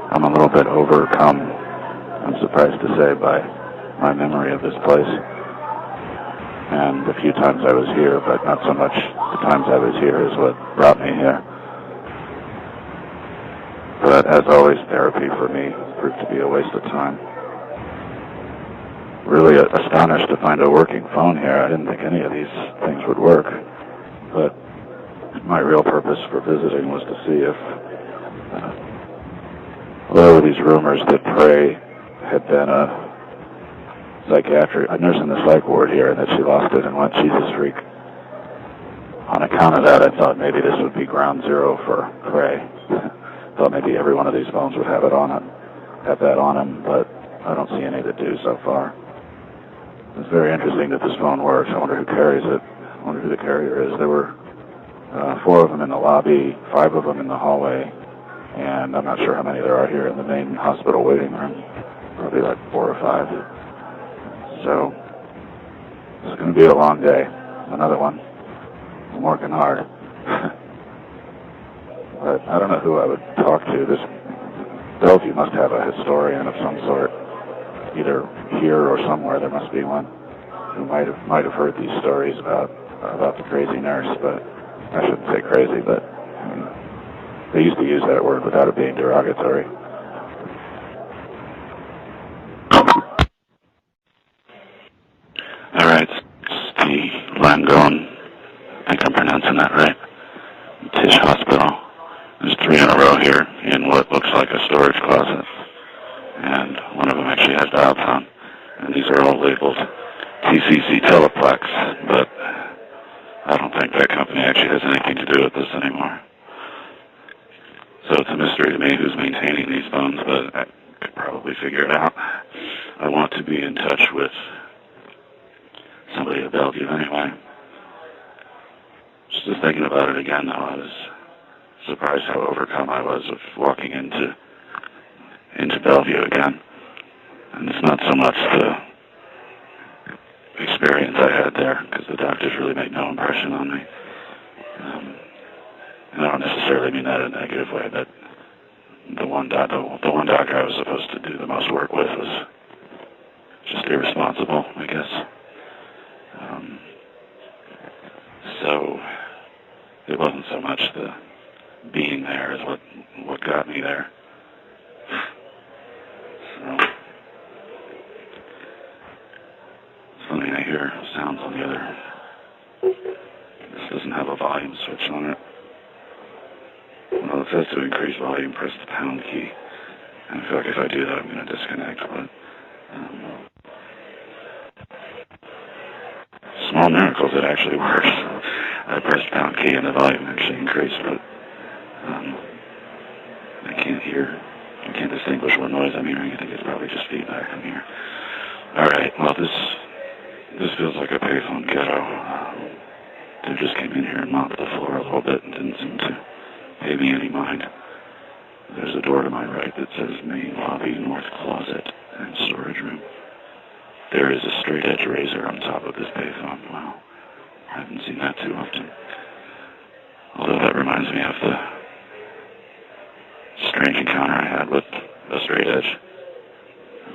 I'm a little bit overcome, I'm surprised to say, by my memory of this place. And the few times I was here, but not so much the times I was here is what brought me here. But as always, therapy for me proved to be a waste of time. Really astonished to find a working phone here. I didn't think any of these things would work. But my real purpose for visiting was to see if there were these rumors that Prey had been a nurse in the psych ward here, and that she lost it and went Jesus freak. On account of that, I thought maybe this would be ground zero for Prey. Thought maybe every one of these phones would have that on them, but I don't see any that do so far. It's very interesting that this phone works. I wonder who carries it. I wonder who the carrier is. There were 4 of them in the lobby, 5 of them in the hallway, and I'm not sure how many there are here in the main hospital waiting room. Probably like 4 or 5. So, it's going to be a long day. Another one. I'm working hard. But I don't know who I would talk to. This Bellevue must have a historian of some sort. Either here or somewhere there must be one who might have heard these stories about the crazy nurse, but I shouldn't say crazy, but I mean, they used to use that word without it being derogatory. All right, it's the Langone, I think I'm pronouncing that right, Tisch Hospital. There's 3 in a row here in what looks like a storage closet, and one of them actually has dial tone, and these are all labeled TCC Teleplex, but I don't think that company actually has anything to do with this anymore. So it's a mystery to me who's maintaining these phones, but I could probably figure it out. I want to be in touch with somebody at Bellevue anyway. Just thinking about it again, though, I was surprised how overcome I was with walking into Bellevue again. And it's not so much the experience I had there, because the doctors really made no impression on me. And I don't necessarily mean that in a negative way, but the one doctor I was supposed to do the most work with was just irresponsible, I guess. So it wasn't so much the being there as what got me there. So I mean, I hear sounds on the other. This doesn't have a volume switch on it. Well, it says to increase volume, press the pound key. And I feel like if I do that, I'm going to disconnect. But small miracles, it actually works. I pressed pound key and the volume actually increased, but I can't distinguish what noise I'm hearing. I think it's probably just feedback I'm hearing. All right, well, this feels like a payphone ghetto. Dude just came in here and mopped the floor a little bit and didn't seem to pay me any mind. There's a door to my right that says main lobby, north closet, and storage room. There is a straight edge razor on top of this payphone. Wow, I haven't seen that too often. Although that reminds me of the strange encounter I had with a straight edge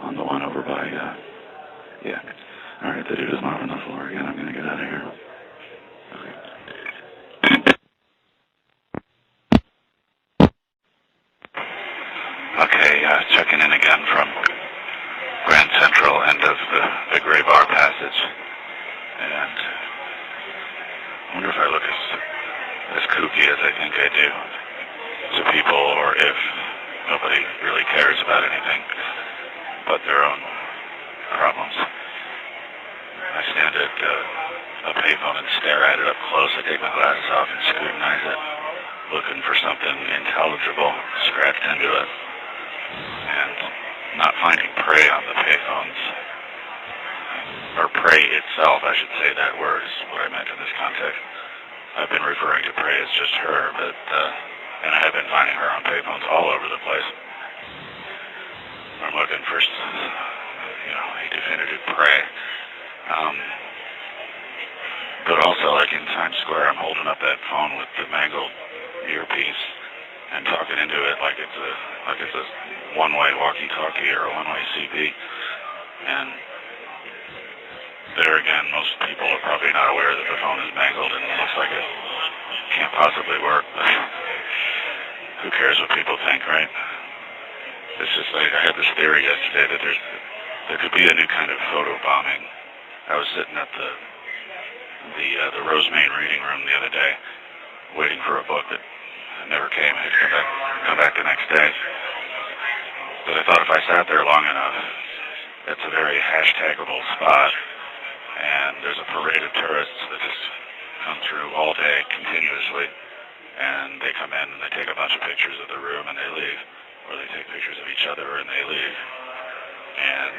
on the one over by, yeah. All right, the dude is mopping the floor again. I'm going to get out of here. Okay, checking in again from Grand Central, end of the Gray Bar Passage. And I wonder if I look as kooky as I think I do to people, or if nobody really cares about anything but their own problems. I stand at a payphone and stare at it up close. I take my glasses off and scrutinize it, looking for something intelligible scratched into it. And not finding prey on the payphones, or prey itself, I should say that word is what I meant in this context. I've been referring to prey as just her, but, and I have been finding her on payphones all over the place. I'm looking for, a definitive prey. But also, like in Times Square, I'm holding up that phone with the mangled earpiece and talking into it like it's a one-way walkie-talkie or a one-way CB. And there again, most people are probably not aware that the phone is mangled and it looks like it can't possibly work. But who cares what people think, right? It's just like I had this theory yesterday that there could be a new kind of photo bombing. I was sitting at the Rosemain reading room the other day, waiting for a book that never came. I had to come back the next day. But I thought if I sat there long enough, it's a very hashtagable spot, and there's a parade of tourists that just come through all day continuously, and they come in and they take a bunch of pictures of the room and they leave, or they take pictures of each other and they leave. And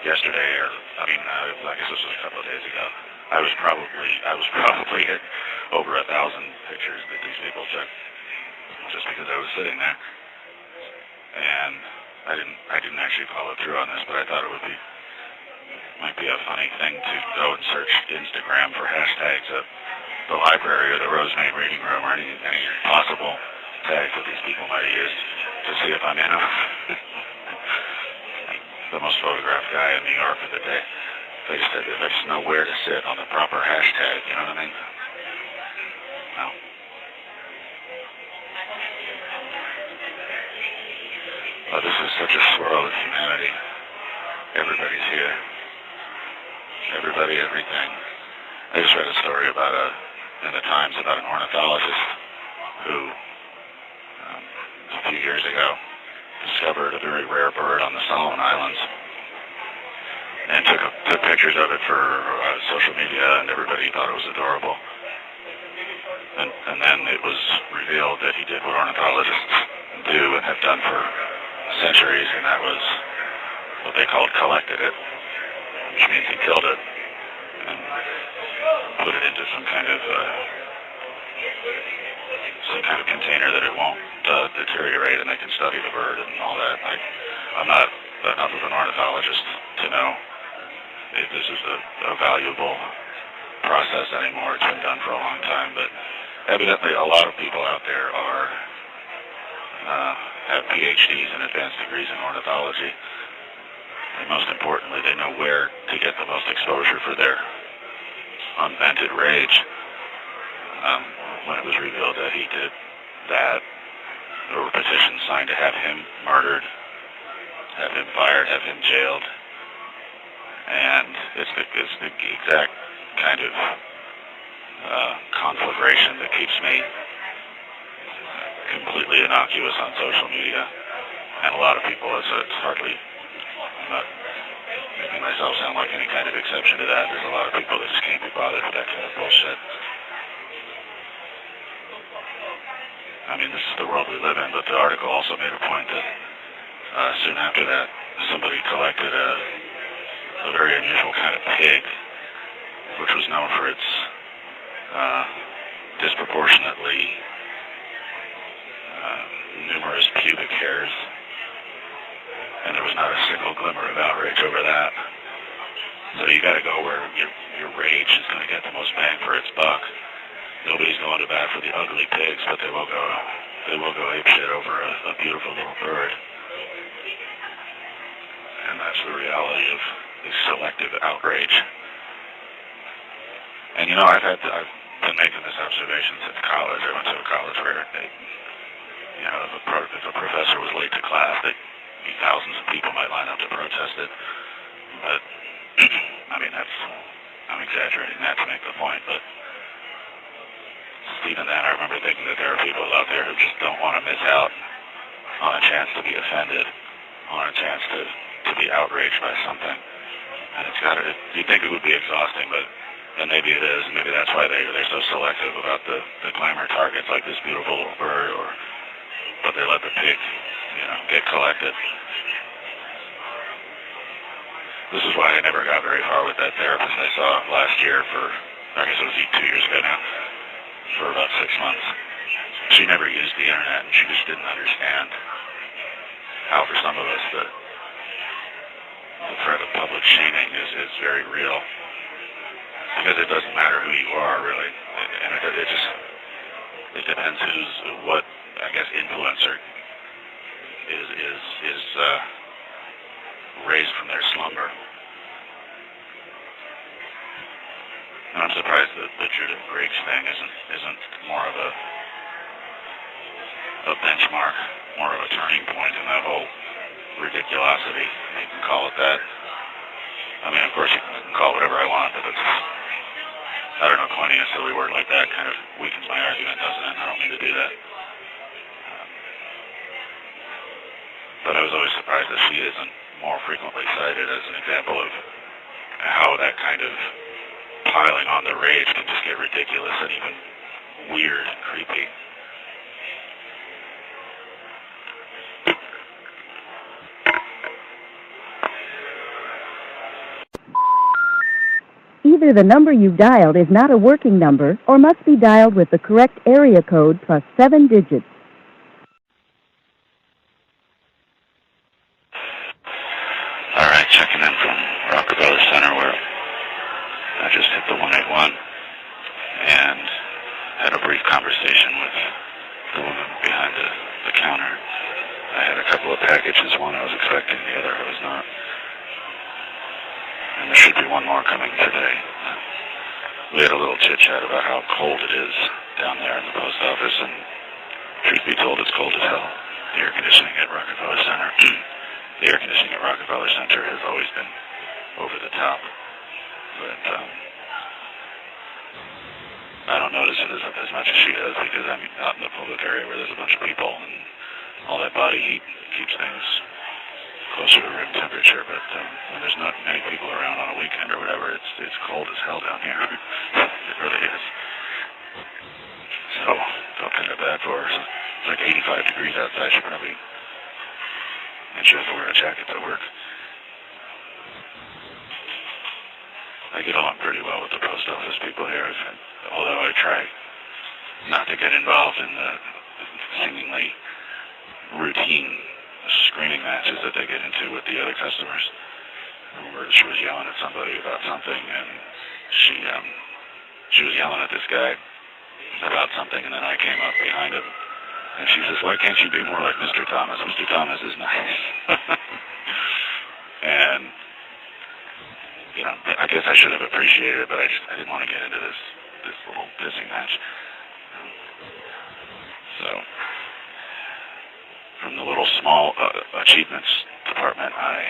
yesterday, I guess this was a couple of days ago, I was probably at over 1,000 pictures that these people took just because I was sitting there. And I didn't actually follow through on this, but I thought it might be a funny thing to go and search Instagram for hashtags of the library or the Rosemain reading room or any possible tags that these people might have used to see if I'm in them. The most photographed guy in New York for the day. They just know where to sit on the proper hashtag, you know what I mean? Well. Oh, this is such a swirl of humanity. Everybody's here. Everybody, everything. I just read a story in the Times about an ornithologist who, a few years ago, discovered a very rare bird on the Solomon Islands and took pictures of it for social media, and everybody thought it was adorable. And then it was revealed that he did what ornithologists do and have done for centuries, and that was what they called collected it, which means he killed it and put it into some kind of container that it won't deteriorate, and they can study the bird and all that. I'm not enough of an ornithologist to know if this is a valuable process anymore. It's been done for a long time, but evidently a lot of people out there are have PhDs and advanced degrees in ornithology. And most importantly, they know where to get the most exposure for their unvented rage. When it was revealed that he did that, there were petitions signed to have him murdered, have him fired, have him jailed. And it's the exact kind of conflagration that keeps me completely innocuous on social media. And a lot of people, it's hardly, I'm not making myself sound like any kind of exception to that. There's a lot of people that just can't be bothered with that kind of bullshit. I mean, this is the world we live in, but the article also made a point that soon after that, somebody collected a very unusual kind of pig, which was known for its disproportionately numerous pubic hairs, and there was not a single glimmer of outrage over that. So you got to go where your rage is going to get the most bang for its buck. Nobody's going to bat for the ugly pigs, but they will go ape shit over a beautiful little bird. And that's the reality of the selective outrage. And you know, I've been making this observation since college. I went to a college where if a professor was late to class, thousands of people might line up to protest it. But I mean, I'm exaggerating that to make the point, but even then, I remember thinking that there are people out there who just don't want to miss out on a chance to be offended, on a chance to be outraged by something. And you'd think it would be exhausting, but maybe it is. Maybe that's why they're so selective about the glamour targets like this beautiful little bird, but they let the pig, get collected. This is why I never got very far with that therapist I saw last year I guess it was 2 years ago now, for about 6 months. She never used the internet, and she just didn't understand how for some of us the threat of public shaming is very real. Because it doesn't matter who you are, really. And it depends what influencer is raised from their slumber. And I'm surprised that the Judith Briggs thing isn't more of a benchmark, more of a turning point in that whole ridiculosity. You can call it that. I mean, of course you can call it whatever I want, but I don't know, coining a silly word like that kind of weakens my argument, doesn't it? I don't mean to do that. But I was always surprised that she isn't more frequently cited as an example of how that kind of piling on the rage can just get ridiculous and even weird and creepy. Either the number you've dialed is not a working number or must be dialed with the correct area code plus 7 digits. All right, checking in from Rockefeller Center where I just hit the 181 and had a brief conversation with the woman behind the counter. I had a couple of packages, one I was expecting, the other I was not. And there should be one more coming today. We had a little chit-chat about how cold it is down there in the post office, and truth be told, it's cold as hell. The air conditioning at Rockefeller Center has always been over the top. But I don't notice it as much as she does because I'm out in the public area where there's a bunch of people and all that body heat keeps things closer to room temperature. But when there's not many people around on a weekend or whatever, it's cold as hell down here. It really is. So felt kind of bad for her. It's like 85 degrees outside. And she has to wear a jacket to work. I get along pretty well with the post office people here, although I try not to get involved in the seemingly routine screaming matches that they get into with the other customers. I remember she was yelling at somebody about something, and she was yelling at this guy about something, and then I came up behind him And she says, why can't you be more like Mr. Thomas? Mr. Thomas is nice. And, you know, I guess I should have appreciated it, but I didn't want to get into this little pissing match. So, from the little small achievements department, I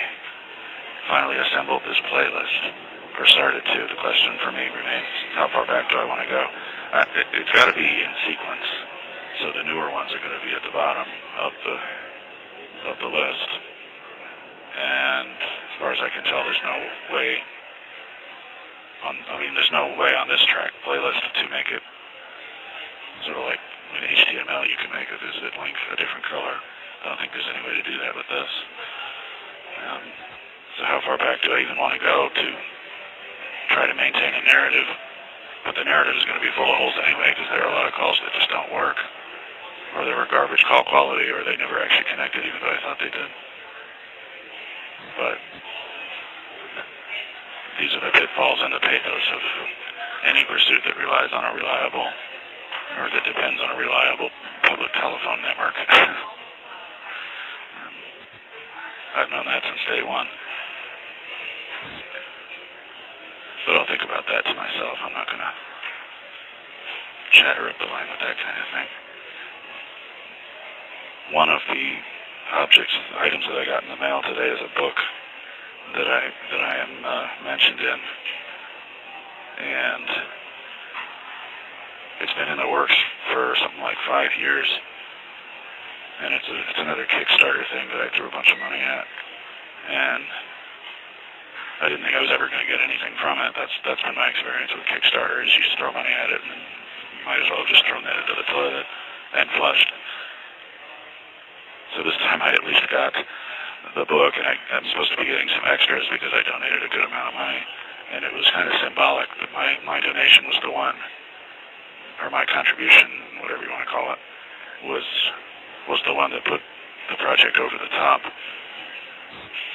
finally assembled this playlist, or started to. The question for me remains, how far back do I want to go? It's got to be in sequence, so the newer ones are going to be at the bottom of the list. And as far as I can tell, there's no way on this track playlist to make it sort of like in HTML. You can make a visited link a different color. I don't think there's any way to do that with this. So how far back do I even want to go to try to maintain a narrative? But the narrative is going to be full of holes anyway, because there are a lot of calls that just don't work, or they were garbage call quality, or they never actually connected, even though I thought they did. But these are the pitfalls and the pathos of any pursuit that relies on a reliable, or that depends on a reliable public telephone network. I've known that since day one. But I'll think about that to myself. I'm not going to chatter up the line with that kind of thing. One of the items that I got in the mail today is a book that I am mentioned in. And it's been in the works for something like 5 years. And it's another Kickstarter thing that I threw a bunch of money at. And I didn't think I was ever going to get anything from it. That's been my experience with Kickstarter, is you just throw money at it and you might as well have just thrown that into the toilet and flushed. So this time I at least got the book, and I'm supposed to be getting some extras because I donated a good amount of money. And it was kind of symbolic that my donation was the one, or my contribution, whatever you want to call it, was the one that put the project over the top.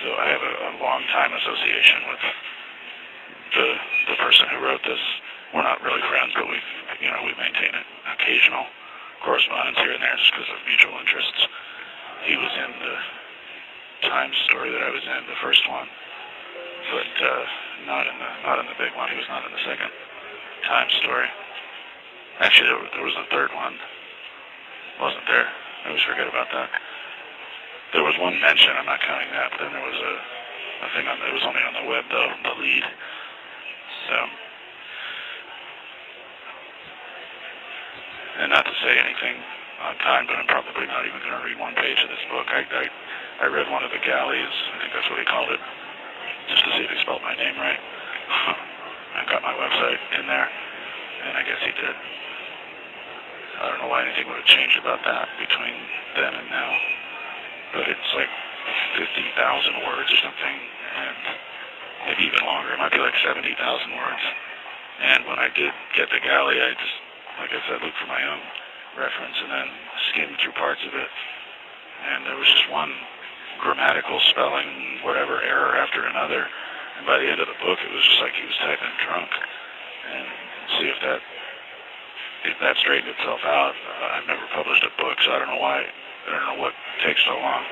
So I have a long time association with the person who wrote this. We're not really friends, but we maintain an occasional correspondence here and there just because of mutual interests. He was in the Times story that I was in, the first one, but not in the big one. He was not in the second Times story. Actually, there was a third one. Wasn't there? I always forget about that. There was one mention, I'm not counting that, but then there was a thing it was only on the web though, the lead. So, and not to say anything on time, but I'm probably not even going to read one page of this book. I read one of the galleys, I think that's what he called it, just to see if he spelled my name right. I got my website in there, and I guess he did. I don't know why anything would have changed about that between then and now. But it's like 50,000 words or something, and maybe even longer. It might be like 70,000 words. And when I did get the galley, I just, like I said, looked for my own reference and then skimmed through parts of it. And there was just one grammatical spelling, whatever, error after another. And by the end of the book, it was just like he was typing drunk. And see if that straightened itself out. I've never published a book, so I don't know why. I don't know what takes so long.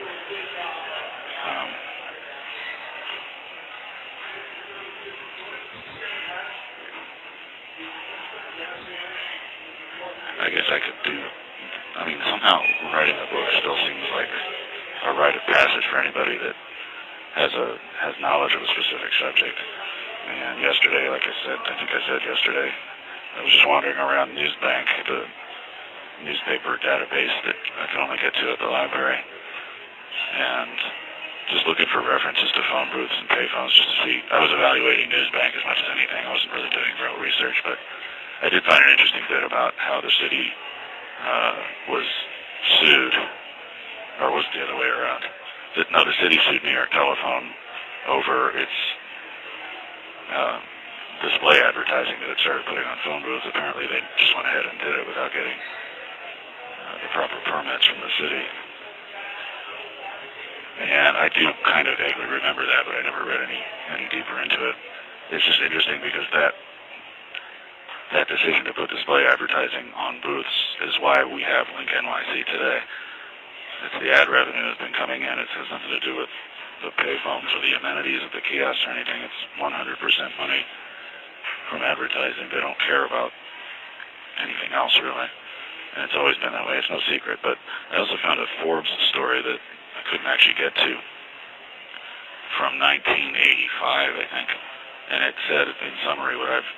I guess I could somehow writing a book still seems like a rite of passage for anybody that has knowledge of a specific subject. And yesterday, like I said yesterday, I was just wandering around Newsbank, the newspaper database that I can only get to at the library, and just looking for references to phone booths and payphones just to see. I was evaluating Newsbank as much as anything. I wasn't really doing real research, but I did find an interesting bit about how the city was sued, or was the other way around. The city sued New York Telephone over its display advertising that it started putting on phone booths. Apparently they just went ahead and did it without getting the proper permits from the city. And I do kind of vaguely remember that, but I never read any deeper into it. It's just interesting because that decision to put display advertising on booths is why we have Link NYC today. It's the ad revenue that's been coming in. It has nothing to do with the payphones or the amenities of the kiosks or anything. It's 100% money from advertising. They don't care about anything else, really. And it's always been that way. It's no secret. But I also found a Forbes story that I couldn't actually get to from 1985, I think. And it said, in summary, what I've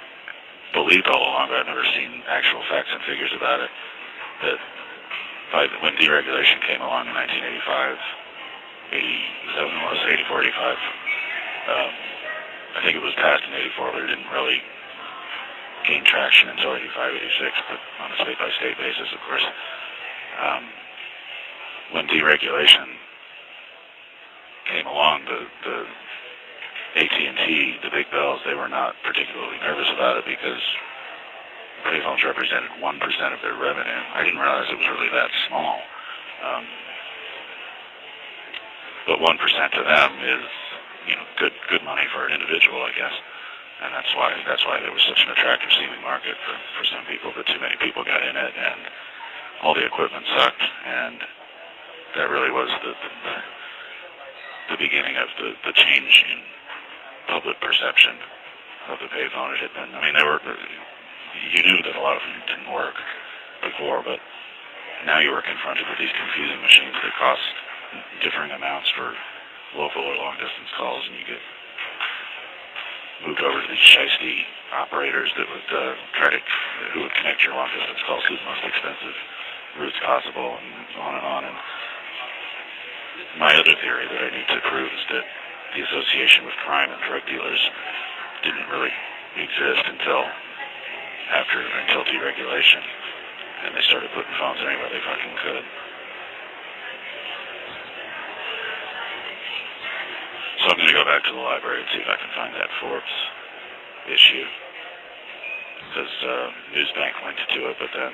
believed all along, but I've never seen actual facts and figures about it, that when deregulation came along in 1985, 87 was 84, 85, I think it was passed in 84, but it didn't really gain traction until 85, 86, but on a state-by-state basis, of course. When deregulation came along, the AT&T, the big bells, they were not particularly nervous about it because payphones represented 1% of their revenue. I didn't realize it was really that small. But 1% to them is, good money for an individual, I guess. And that's why there was such an attractive seeming market for some people, but too many people got in it, and all the equipment sucked, and that really was the beginning of the change in public perception of the payphone. It had been, you knew that a lot of them didn't work before, but now you were confronted with these confusing machines that cost differing amounts for local or long-distance calls, and you get moved over to these shiesty operators that would who would connect your long-distance calls to the most expensive routes possible, and on and on. And my other theory that I need to prove is that the association with crime and drug dealers didn't really exist until deregulation, and they started putting phones anywhere they fucking could. So I'm going to go back to the library and see if I can find that Forbes issue, because Newsbank linked to it, but then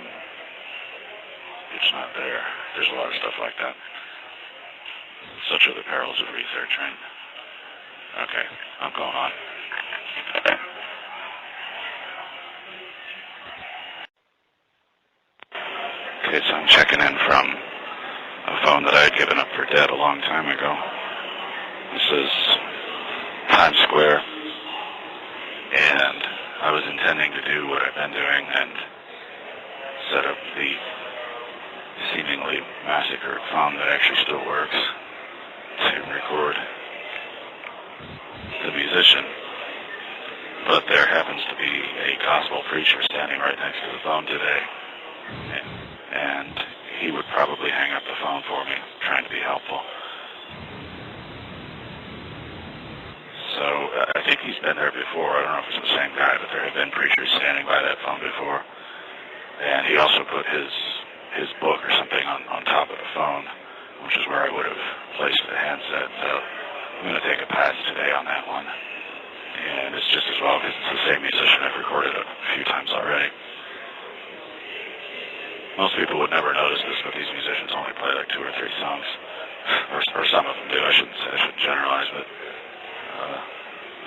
it's not there. There's a lot of stuff like that. Such are the perils of research, right? Okay, I'm going on. Okay, so I'm checking in from a phone that I had given up for dead a long time ago. This is Times Square, and I was intending to do what I've been doing and set up the seemingly massacred phone that actually still works to record the musician. But there happens to be a gospel preacher standing right next to the phone today, and he would probably hang up the phone for me, trying to be helpful. So I think he's been there before. I don't know if it's the same guy, but there have been preachers standing by that phone before. And he also put his book or something on top of the phone, which is where I would have placed the handset. So I'm going to take a pass today on that one. And it's just as well because it's the same musician I've recorded a few times already. Most people would never notice this, but these musicians only play like 2 or 3 songs. Or some of them do. I shouldn't generalize, but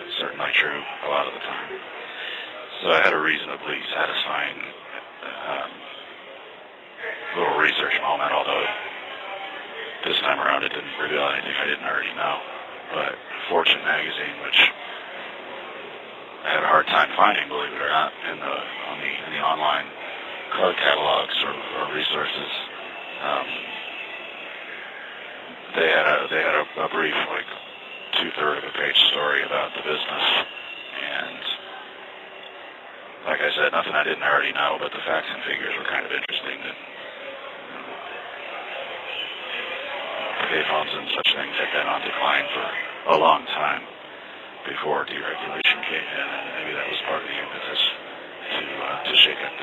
it's certainly true a lot of the time. So I had a reasonably satisfying little research moment, although this time around it didn't reveal anything I didn't already know. But Fortune magazine, which I had a hard time finding, believe it or not, in the online card catalogs or resources, they had a brief, like 2/3 of a page story about the business, and like I said, nothing I didn't already know, but the facts and figures were kind of interesting. That payphones and such things had been on decline for a long time before deregulation came in, and maybe that was part of the impetus to shake up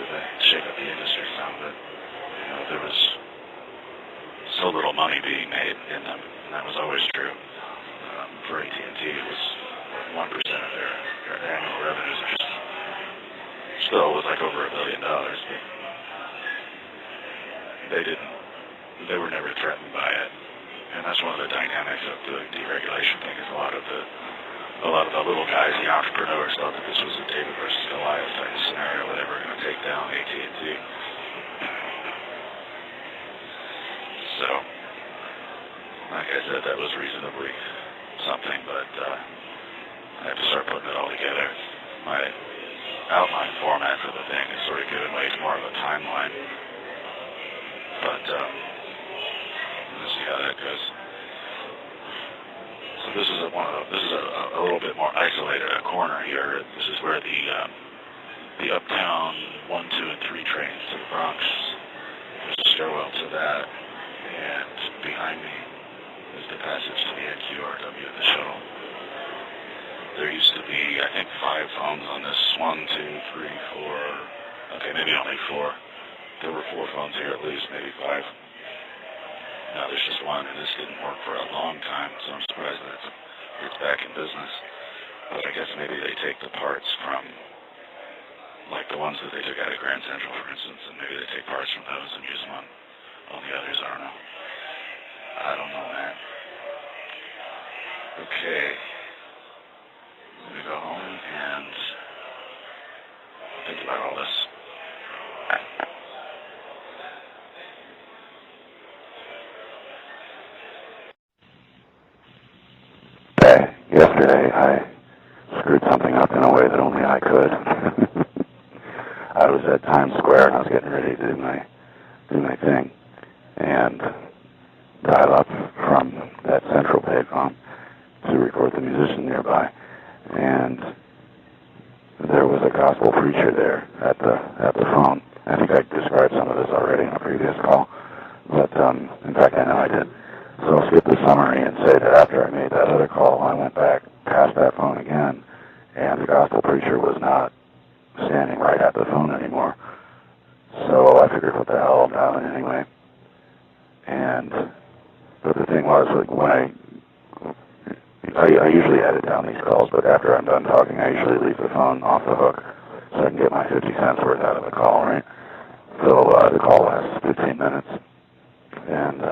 the industry some. But there was so little money being made in them, and that was always true. For AT&T, it was 1% of their annual revenues, which still was like over $1 billion. But they were never threatened by it, and that's one of the dynamics of the deregulation thing. Is a lot of the little guys, the entrepreneurs, thought that this was a David versus Goliath type scenario, where they were going putting it all together. My outline format for the thing is sort of giving way to more of a timeline. But let's see how that goes. So this is a little bit more isolated, a corner here. This is where the Uptown 1, 2, and 3 trains to the Bronx. There's a stairwell to that, and behind me is the passage to the NQRW, the shuttle. There used to be, I think, 5 phones on this. 1, 2, 3, 4. Okay, maybe only 4. There were 4 phones here at least, maybe 5. Now there's just 1, and this didn't work for a long time, so I'm surprised that it's back in business. But I guess maybe they take the parts from, like the ones that they took out of Grand Central, for instance, and maybe they take parts from those and use them on the others. I don't know. I don't know, man. Okay. Let me go home and think about all this. Yesterday, I screwed something up in a way that only I could. I was at Times Square and I was getting ready to do my thing, and dial up from that central payphone to record the musician nearby, and there was a gospel preacher there at the phone. I think I described some of this already in a previous call, but in fact I know I did. So I'll skip the summary and say that after I made that other call, I went back past that phone again, and the gospel preacher was not standing right at the phone anymore. So I figured, what the hell, I'm dialing anyway. But the thing was, like, when I usually edit down these calls, but after I'm done talking, I usually leave the phone off the hook so I can get my 50 cents worth out of the call, right? So the call lasts 15 minutes, and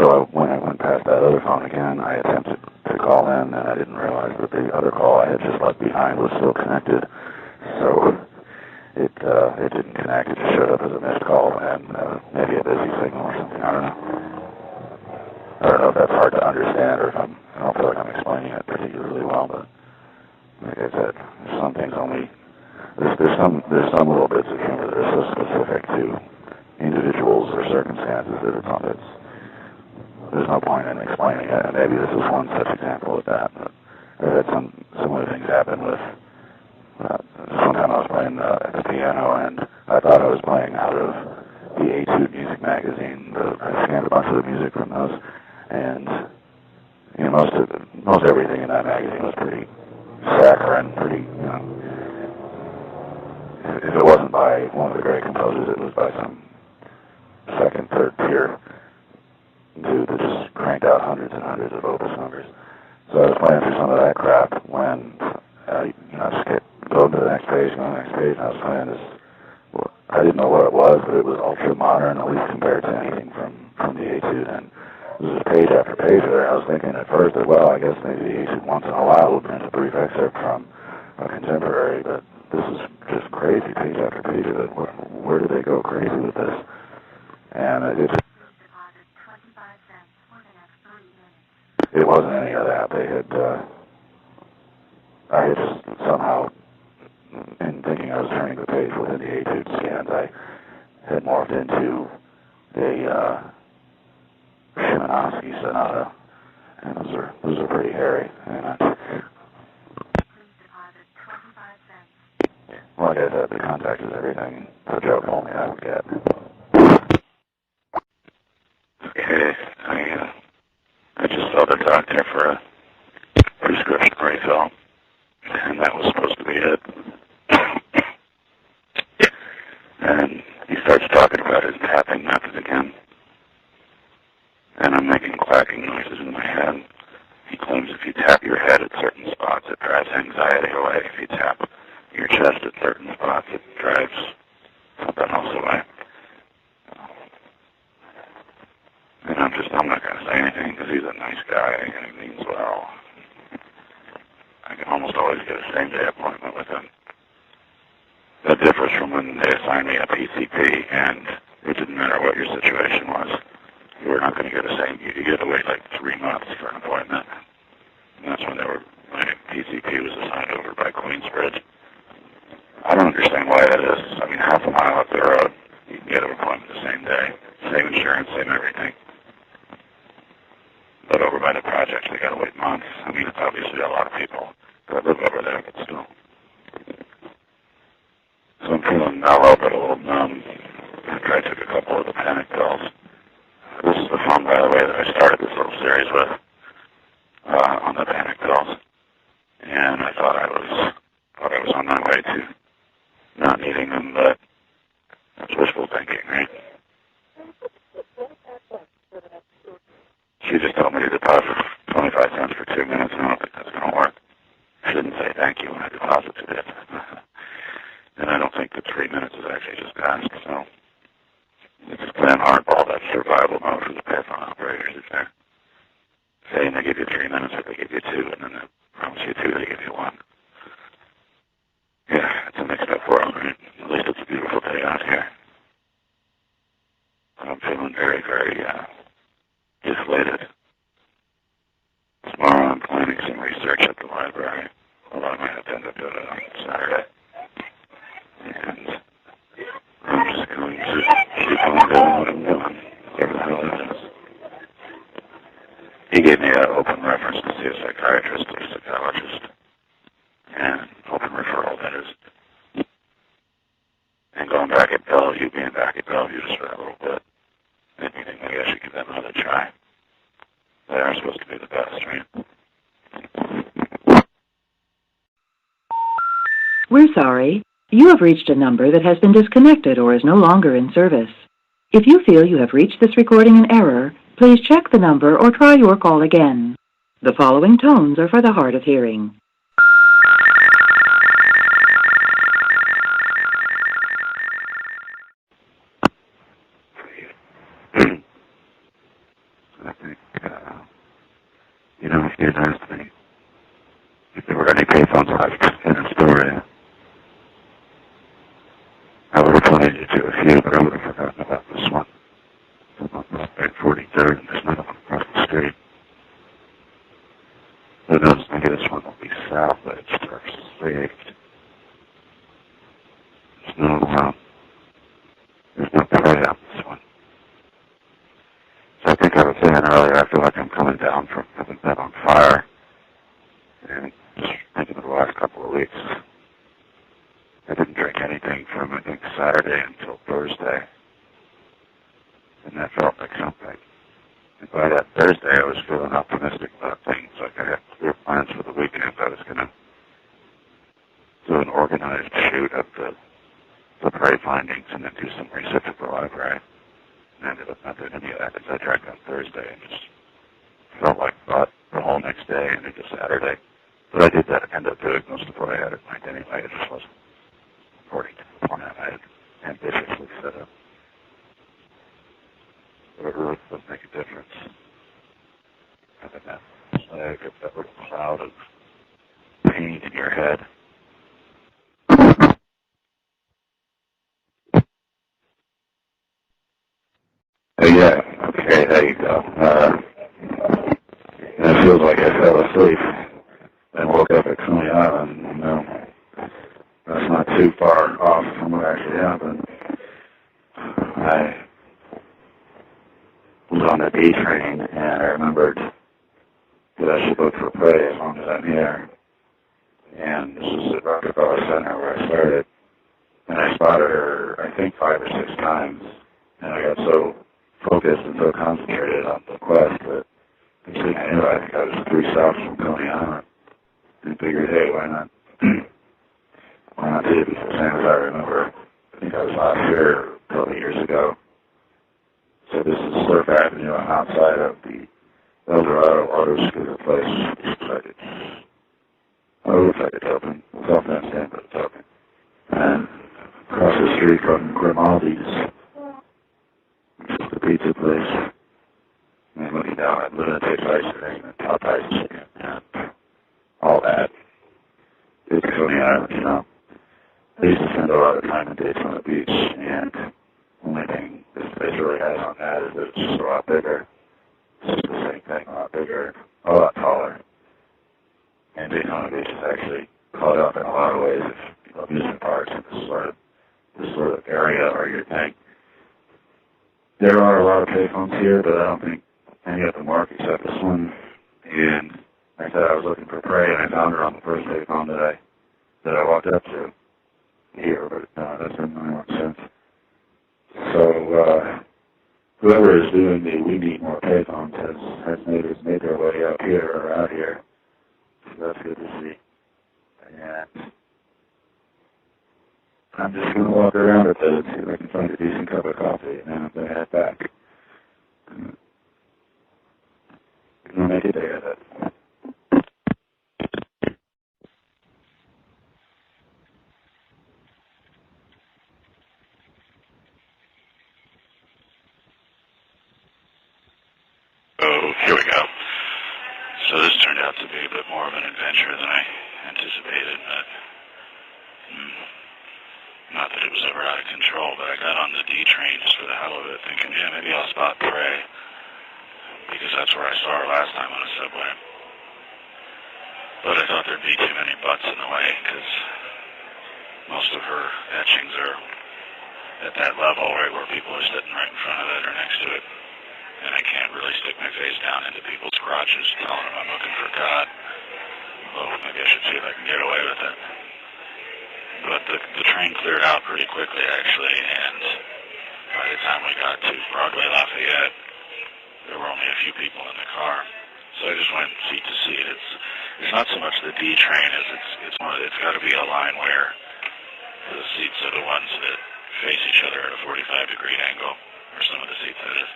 so when I went past that other phone again, I attempted to call in, and I didn't realize that the other call I had just left behind was still connected. So it didn't connect. It just showed up as a missed call and maybe a busy signal or something. I don't know. I don't know if that's hard to understand or if I don't feel like I'm explaining it particularly well. But like I said, there's some things only. There's some little bits of humor that are so specific to individuals or circumstances that there's no point in explaining it, and maybe this is one such example of that. But I've had some similar things happen with, sometime I was playing at the piano, and I thought I was playing out of the Etude Music magazine. I scanned a bunch of the music from those, and you know, most everything in that magazine was pretty saccharine, pretty, you know, if it wasn't by one of the great composers, it was by some second, third tier dude that just cranked out hundreds and hundreds of opus numbers. So I was playing through some of that crap when, you know, I just kept going to the next page, and I was playing this. Well, I didn't know what it was, but it was ultra modern, at least compared to anything from the Etude. And this is page after page there. I was thinking at first that, well, I guess maybe the Etude once in a while would print a brief excerpt from a contemporary, but this is just crazy, page after page of it. Where did they go crazy with this? And it wasn't any of that. They had, I had just somehow, in thinking I was turning the page within the Etude scans, I had morphed into a Szymanowski sonata, and those are pretty hairy. And like I said, the context is everything. The joke only I would get. Okay, I just saw the doctor for a prescription refill, and that was supposed to be it. And he starts talking about his tapping method again, and I'm making clacking noises in my head. He claims if you tap your head at certain spots, it drives anxiety away. If you tap your chest at certain spots, it drives something else away. And I'm not going to say anything because he's a nice guy and he means well. I can almost always get a same-day appointment with him. That differs from when they assigned me a PCP, and it didn't matter what your situation was. You were not going to get a same. You get to wait like 3 months for an appointment. way it is. I mean, half a mile up the road, you can get an appointment the same day. Same insurance, same everything. But over by the project, they got to wait months. I mean, it's obviously a lot of people that live over there, but still. So I'm feeling mellow, but a little numb after I took a couple of the panic pills. This is the phone, by the way, that I started this little series with on the panic pills. And I thought I was on my way to not needing them, but it's wishful thinking, right? She just told me to deposit 25 cents for 2 minutes, and I don't think that's going to work. I shouldn't say thank you when I deposited it. And I don't think the 3 minutes is actually just passed, so it's playing hardball. That's survival mode for the payphone operators. If they're saying they give you 3 minutes, but they give you 2, and then they promise you 2, they give you 1. Yeah, it's a mixed up world, right? At least it's a beautiful day out here. I'm feeling very, very deflated. Tomorrow I'm planning some research at the library, although I might have to end up doing it on Saturday. And I'm just going to keep on doing what I'm doing, whatever the hell it is. He gave me an open reference to see a psychiatrist or a psychologist, and open referral, that is. And going back at Bellevue, being back at Bellevue just for that little bit, made me think maybe I should give that another try. They are supposed to be the best, right? We're sorry. You have reached a number that has been disconnected or is no longer in service. If you feel you have reached this recording in error, please check the number or try your call again. The following tones are for the hard of hearing. I think, if you'd asked me if there were any payphones left in Astoria, I would have pointed you to a few, but I would have forgotten about this one. I'm on Prospect 43rd, and there's none of them across the street. Who knows, maybe this one will be salvaged or saved. There's no prey on this one. So I think I was saying earlier, I feel like I'm coming down from having been on fire. And just thinking of the last couple of weeks, I didn't drink anything from, I think, Saturday until Thursday. And that felt like something. And by that Thursday, I was feeling optimistic about things. Like I had clear plans for the weekend. I was going to do an organized shoot of the prey findings and then do some research at the library. And I ended up not doing any of that because I drank on Thursday and just felt like butt the whole next day and into Saturday. But I did that end up doing most of what I had at night anyway. It just wasn't according to the plan I had ambitiously set up. But it really does make a difference. Having that slag of that little cloud of pain in your head. Oh yeah, okay, there you go. And it feels like I fell asleep and woke up at Coney Island. That's not too far off from what actually happened. I was on the D train, and I remembered that I should look for prey as long as I'm here. And this was at Rockefeller Center where I started. And I spotted her, I think, 5 or 6 times. And I got so focused and so concentrated on the quest that I think I was 3 stops from Coney Island. And figured, hey, why not do it the same as I remember? I think I was last here a couple of years ago. So this is Surf Avenue. I'm outside of the Eldorado Auto Scooter place. Looks like it's open. It's off that stand, but it's open. And across the street from Grimaldi's, which is the pizza place. And looking down at Lunatics Ice Cream and Popeyes Chicken and all that. It's Coney Island, I used to spend a lot of time in Daytona Beach, and the only thing this place really has on that is that it's just a lot bigger. It's just the same thing, a lot bigger, a lot taller. And Daytona Beach is actually caught up in a lot of ways if amusement parks and this sort of this sort of area or you think. There are a lot of payphones here, but I don't think any of them work except this one. And like I said, I was looking for Prey, and I found her on the first payphone that I walked up to here, but that's been 9 months since. So whoever is doing the We Need More Payphones has made their way up here or out here. So that's good to see. And I'm just going to walk around a bit and see if I can find a decent cup of coffee, and then I'm going to head back. I'm going to make a day of it. Oh, here we go. So this turned out to be a bit more of an adventure than I anticipated, but not that it was ever out of control, but I got on the D train just for the hell of it, thinking, yeah, maybe I'll spot Prey, because that's where I saw her last time on a subway. But I thought there'd be too many butts in the way, because most of her etchings are at that level, right, where people are sitting right in front of it or next to it. And I can't really stick my face down into people's crotches telling them I'm looking for God. Although maybe I should see if I can get away with it. But the train cleared out pretty quickly, actually, and by the time we got to Broadway Lafayette, there were only a few people in the car. So I just went seat to seat. It's not so much the D train as it's got to be a line where the seats are the ones that face each other at a 45-degree angle, or some of the seats that is.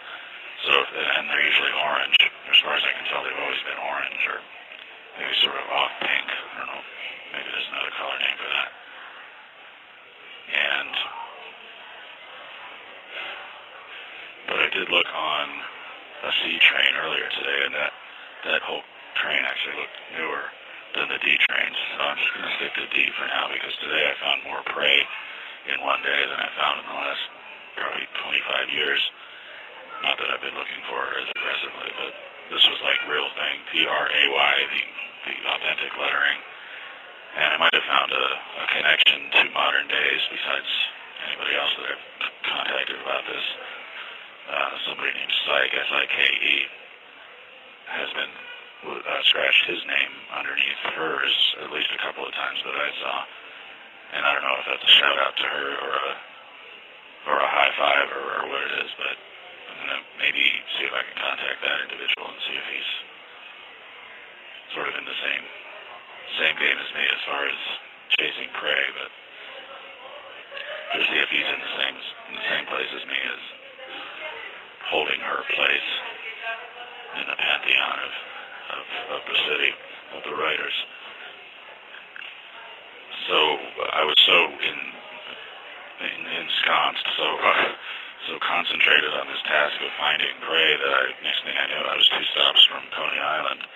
So, and they're usually orange. As far as I can tell, they've always been orange, or maybe sort of off pink. I don't know. Maybe there's another color name for that. But I did look on a C train earlier today, and that whole train actually looked newer than the D trains. So I'm just going to stick to D for now, because today I found more Prey in one day than I found in the last probably 25 years. Not that I've been looking for her as aggressively, but this was like real thing, P-R-A-Y, the authentic lettering. And I might have found a connection to modern days besides anybody else that I've contacted about this. Somebody named Syke, S-I-K-E, has been scratched his name underneath hers at least a couple of times that I saw. And I don't know if that's a shout out to her or a high five or what it is, but I'm going to maybe see if I can contact that individual and see if he's sort of in the same game as me as far as chasing Prey, but to see if he's in the same place as me as holding her place in the pantheon of the city, of the writers. So I was so ensconced, so concentrated on this task of finding Prey that next thing I knew, I was 2 stops from Coney Island.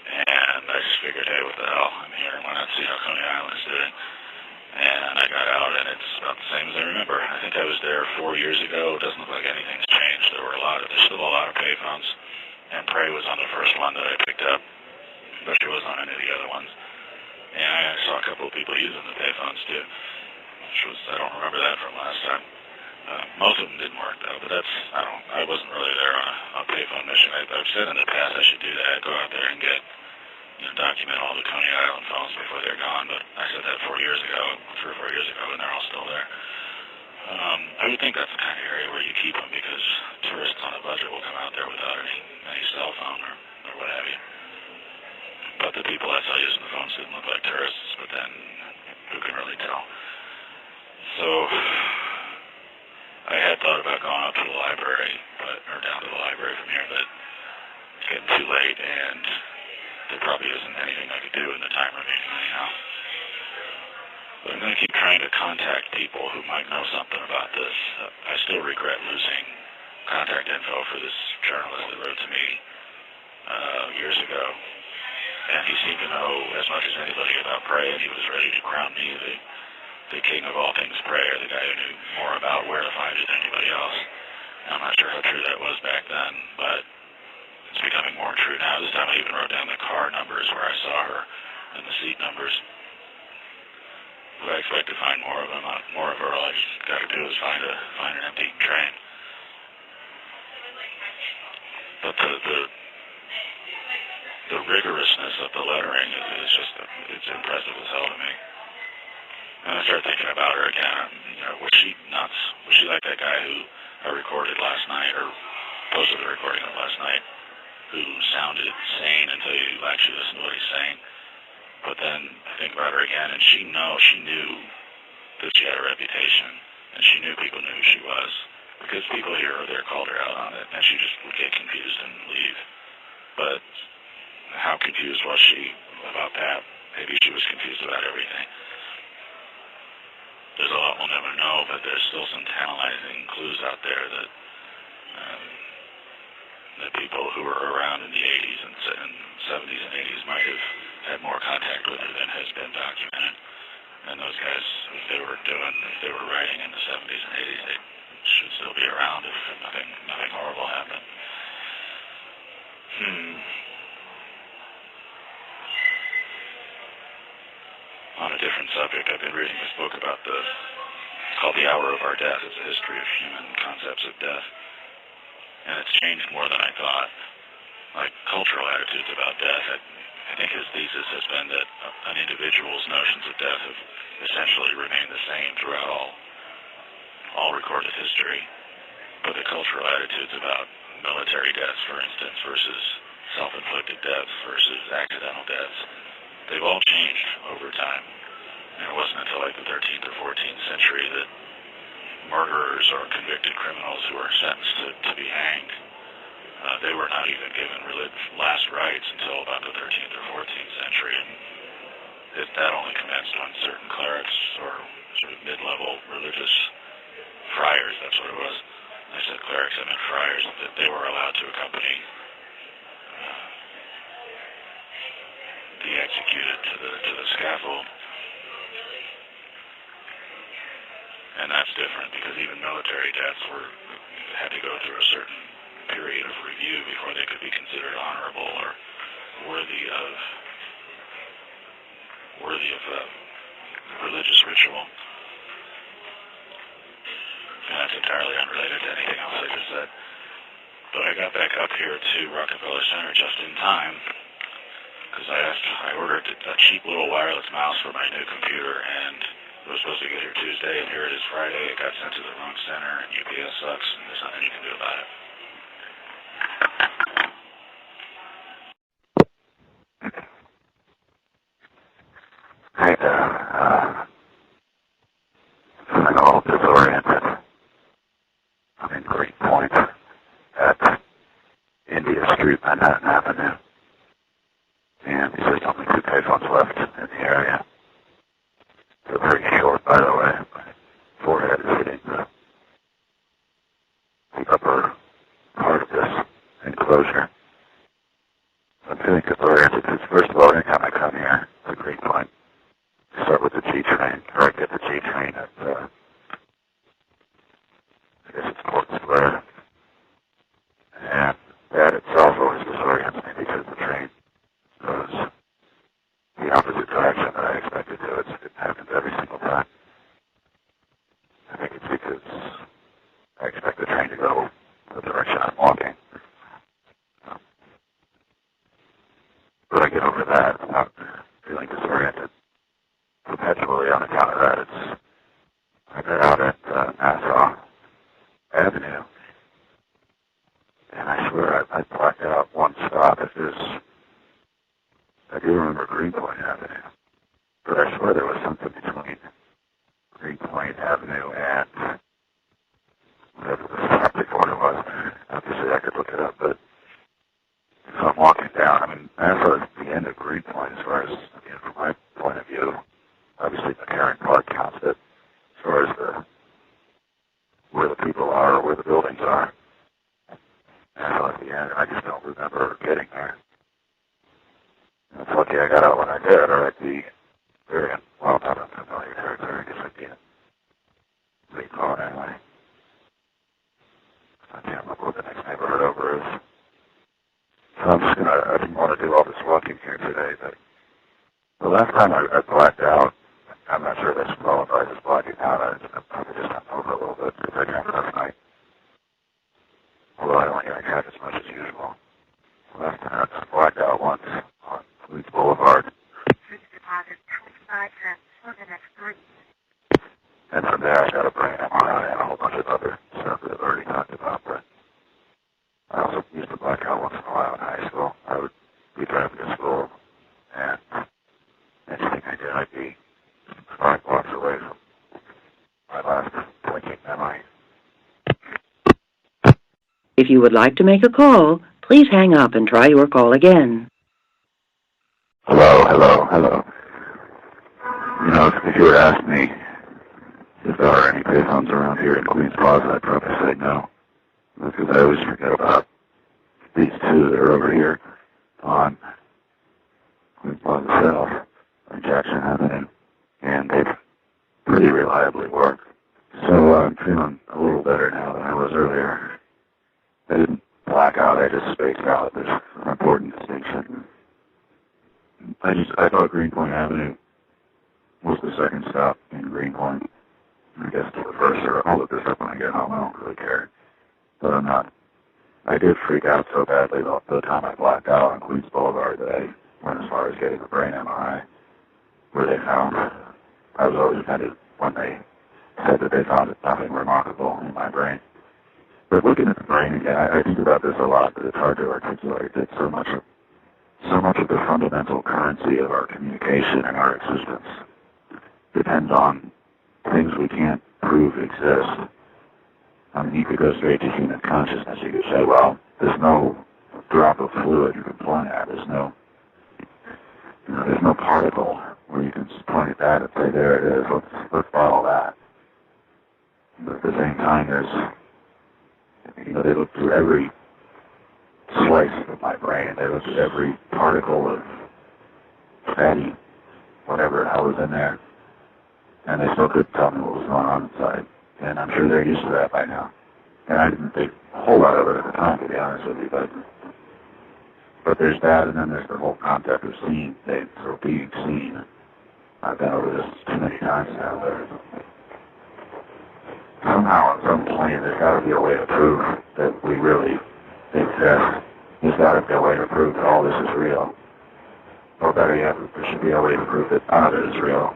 And I just figured, hey, what the hell, I'm here, why not see how Coney Island is doing? And I got out, and it's about the same as I remember. I think I was there 4 years ago. It doesn't look like anything's changed. There's still a lot of payphones, and Prey was on the first one that I picked up, but she wasn't on any of the other ones. And I saw a couple of people using the payphones too, which was, I don't remember that from last time. Most of them didn't work though, but I wasn't really there on a payphone mission. I've said in the past I should do that, go out there and document all the Coney Island phones before they're gone, but I said that 3 or 4 years ago, and they're all still there. I would think that's the kind of area where you keep them, because tourists on a budget will come out there without any cell phone or what have you. But the people I saw using the phones didn't look like tourists, but then who can really tell? So I had thought about going up to the library, or down to the library from here, but it's getting too late, and there probably isn't anything I could do in the time remaining anyhow. But I'm going to keep trying to contact people who might know something about this. I still regret losing contact info for this journalist that wrote to me years ago. And he seemed to know as much as anybody about Prey, and he was ready to crown me the king of all things Prey, or the guy who knew more about where to find it than anybody else. I'm not sure how true that was back then, but it's becoming more true now. This time I even wrote down the car numbers where I saw her and the seat numbers. But I expect to find more of them, more of her. I'll find an empty train. But the rigorousness of the lettering is just, it's impressive as hell to me. And I started thinking about her again. Was she nuts? Was she like that guy who I recorded last night, or posted the recording of last night, who sounded sane until you actually listen to what he's saying? But then I think about her again, and she knew that she had a reputation, and she knew people knew who she was, because people here or there called her out on it, and she just would get confused and leave. But how confused was she about that? Maybe she was confused about everything. There's a lot we'll never know, but there's still some tantalizing clues out there that people who were around in the 80s and 70s and 80s might have had more contact with her than has been documented. And those guys, if they were writing in the 70s and 80s, they should still be around if nothing horrible happened. On a different subject, I've been reading this book about it's called The Hour of Our Death. It's a history of human concepts of death. And it's changed more than I thought. Like cultural attitudes about death, I think his thesis has been that an individual's notions of death have essentially remained the same throughout all recorded history. But the cultural attitudes about military deaths, for instance, versus self-inflicted deaths versus accidental deaths, they've all changed over time. And it wasn't until like the 13th or 14th century that murderers or convicted criminals who were sentenced to be hanged, they were not even given last rites until about the 13th or 14th century. And that only commenced when certain clerics or sort of mid-level religious friars, that's what it was. I said clerics, I meant friars, that they were allowed to accompany the executed to the scaffold. And that's different because even military deaths had to go through a certain period of review before they could be considered honorable or worthy of religious ritual. And that's entirely unrelated to anything else I just said. But I got back up here to Rockefeller Center just in time, because I ordered a cheap little wireless mouse for my new computer, and it was supposed to get here Tuesday, and here it is Friday. It got sent to the wrong center, and UPS sucks, and there's nothing you can do about it. Hey there, I'm all disoriented. I'm in Great Point at India Street, Manhattan Avenue. And there's only 2 payphones left in the area. They're very short, by the way. My forehead is hitting the upper part of this enclosure. I'm feeling disoriented because, first of all, anytime I come here to Green Point, I start with the G train, or I get the G train at, I guess it's Port Square. And that itself always disorients me because the train goes the opposite direction that I expected to. It happens every single time. I think it's because I expect the train to go the direction I'm walking. But I get over that. I'm not feeling disoriented perpetually on account of that. I've been out at Nassau Avenue, and I swear I blacked out one stop. I do remember Greenpoint Avenue, but I swear there was something between Greenpoint Avenue and whatever the stop before it was. Obviously, I could look it up, but so I'm walking down. I mean, Nassau is the end of Greenpoint as far as, from my point of view. Obviously, McCarran Park counts it as far as where the people are or where the buildings are. Nassau at the end, I just don't remember getting there. And it's lucky I got out when I did, or I'd be very, well, not unfamiliar territory. I guess I'd be in Lake Lawn anyway. I can't remember what the next neighborhood over is. So I didn't want to do all this walking here today, but the last time I blacked out, I'm not sure this qualifies as blacking out. I probably just got over a little bit because I drank last night. Although I only drank as much as usual. Last night I blacked out once on Leeds Boulevard. Fixed deposit 25 cents for the next 3. And from there I got a brain MRI and a whole bunch of other stuff that I've already talked about. But I also used to black out once in a while in high school. I would be driving to school, and anything I did, I'd be 5 blocks away from my last blinking memory. If you would like to make a call, please hang up and try your call again. Hello. You know, if you were to ask me if there are any payphones around here in Queens Plaza, I'd probably say no. Because I always forget about these two that are over here on Queens Plaza South on Jackson Avenue. And they pretty reliably work. So I'm feeling a little better now than I was earlier. I didn't black out, I just spaced out. There's an important distinction. I thought Greenpoint Avenue was the second stop in Greenpoint. I guess to the first, or I'll look this up when I get home. I don't really care. But I'm not. I did freak out so badly the time I blacked out on Queens Boulevard that I went as far as getting a brain MRI, where they found I was always offended when they said that they found nothing remarkable in my brain. But looking at the brain again, I think about this a lot, but it's hard to articulate. It's so much of the fundamental currency of our communication and our existence depends on things we can't prove exist. I mean, you could go straight to human consciousness. You could say, well, there's no drop of fluid you can point at. There's no particle where you can just point at that and say, there it is. Let's follow that. But at the same time, they look through every slice of my brain. They look through every particle of fatty, whatever the hell was in there. And they still couldn't tell me what was going on inside. And I'm sure they're used to that by now. And I didn't think a whole lot of it at the time, to be honest with you. But there's that, and then there's the whole concept of seeing things or being seen. I've been over this too many times now. Somehow, on some plane, there's got to be a way to prove that we really exist. There's got to be a way to prove that all this is real. Or better yet, there should be a way to prove that none of it is real.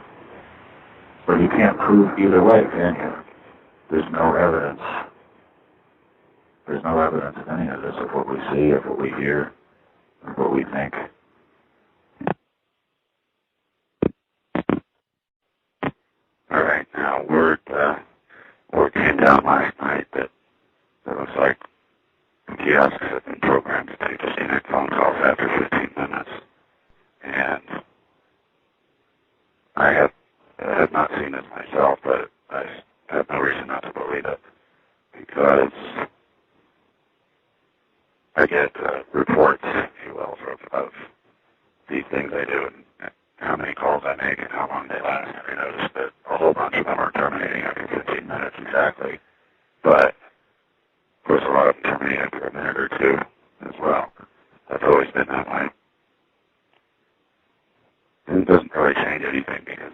But you can't prove either way, can you? There's no evidence. There's no evidence of any of this, of what we see, of what we hear, of what we think. All right, now word came down last night that it looks like kiosks have been programmed to take disconnect phone calls after 15 minutes. And I have not seen this myself, but I have no reason not to believe it, because I get reports, if you will, of these things I do and how many calls I make and how long they last. And I noticed that a whole bunch of them are terminating after 15 minutes exactly. But, of course, a lot of them terminate after a minute or two as well. That's always been that way. And it doesn't really change anything because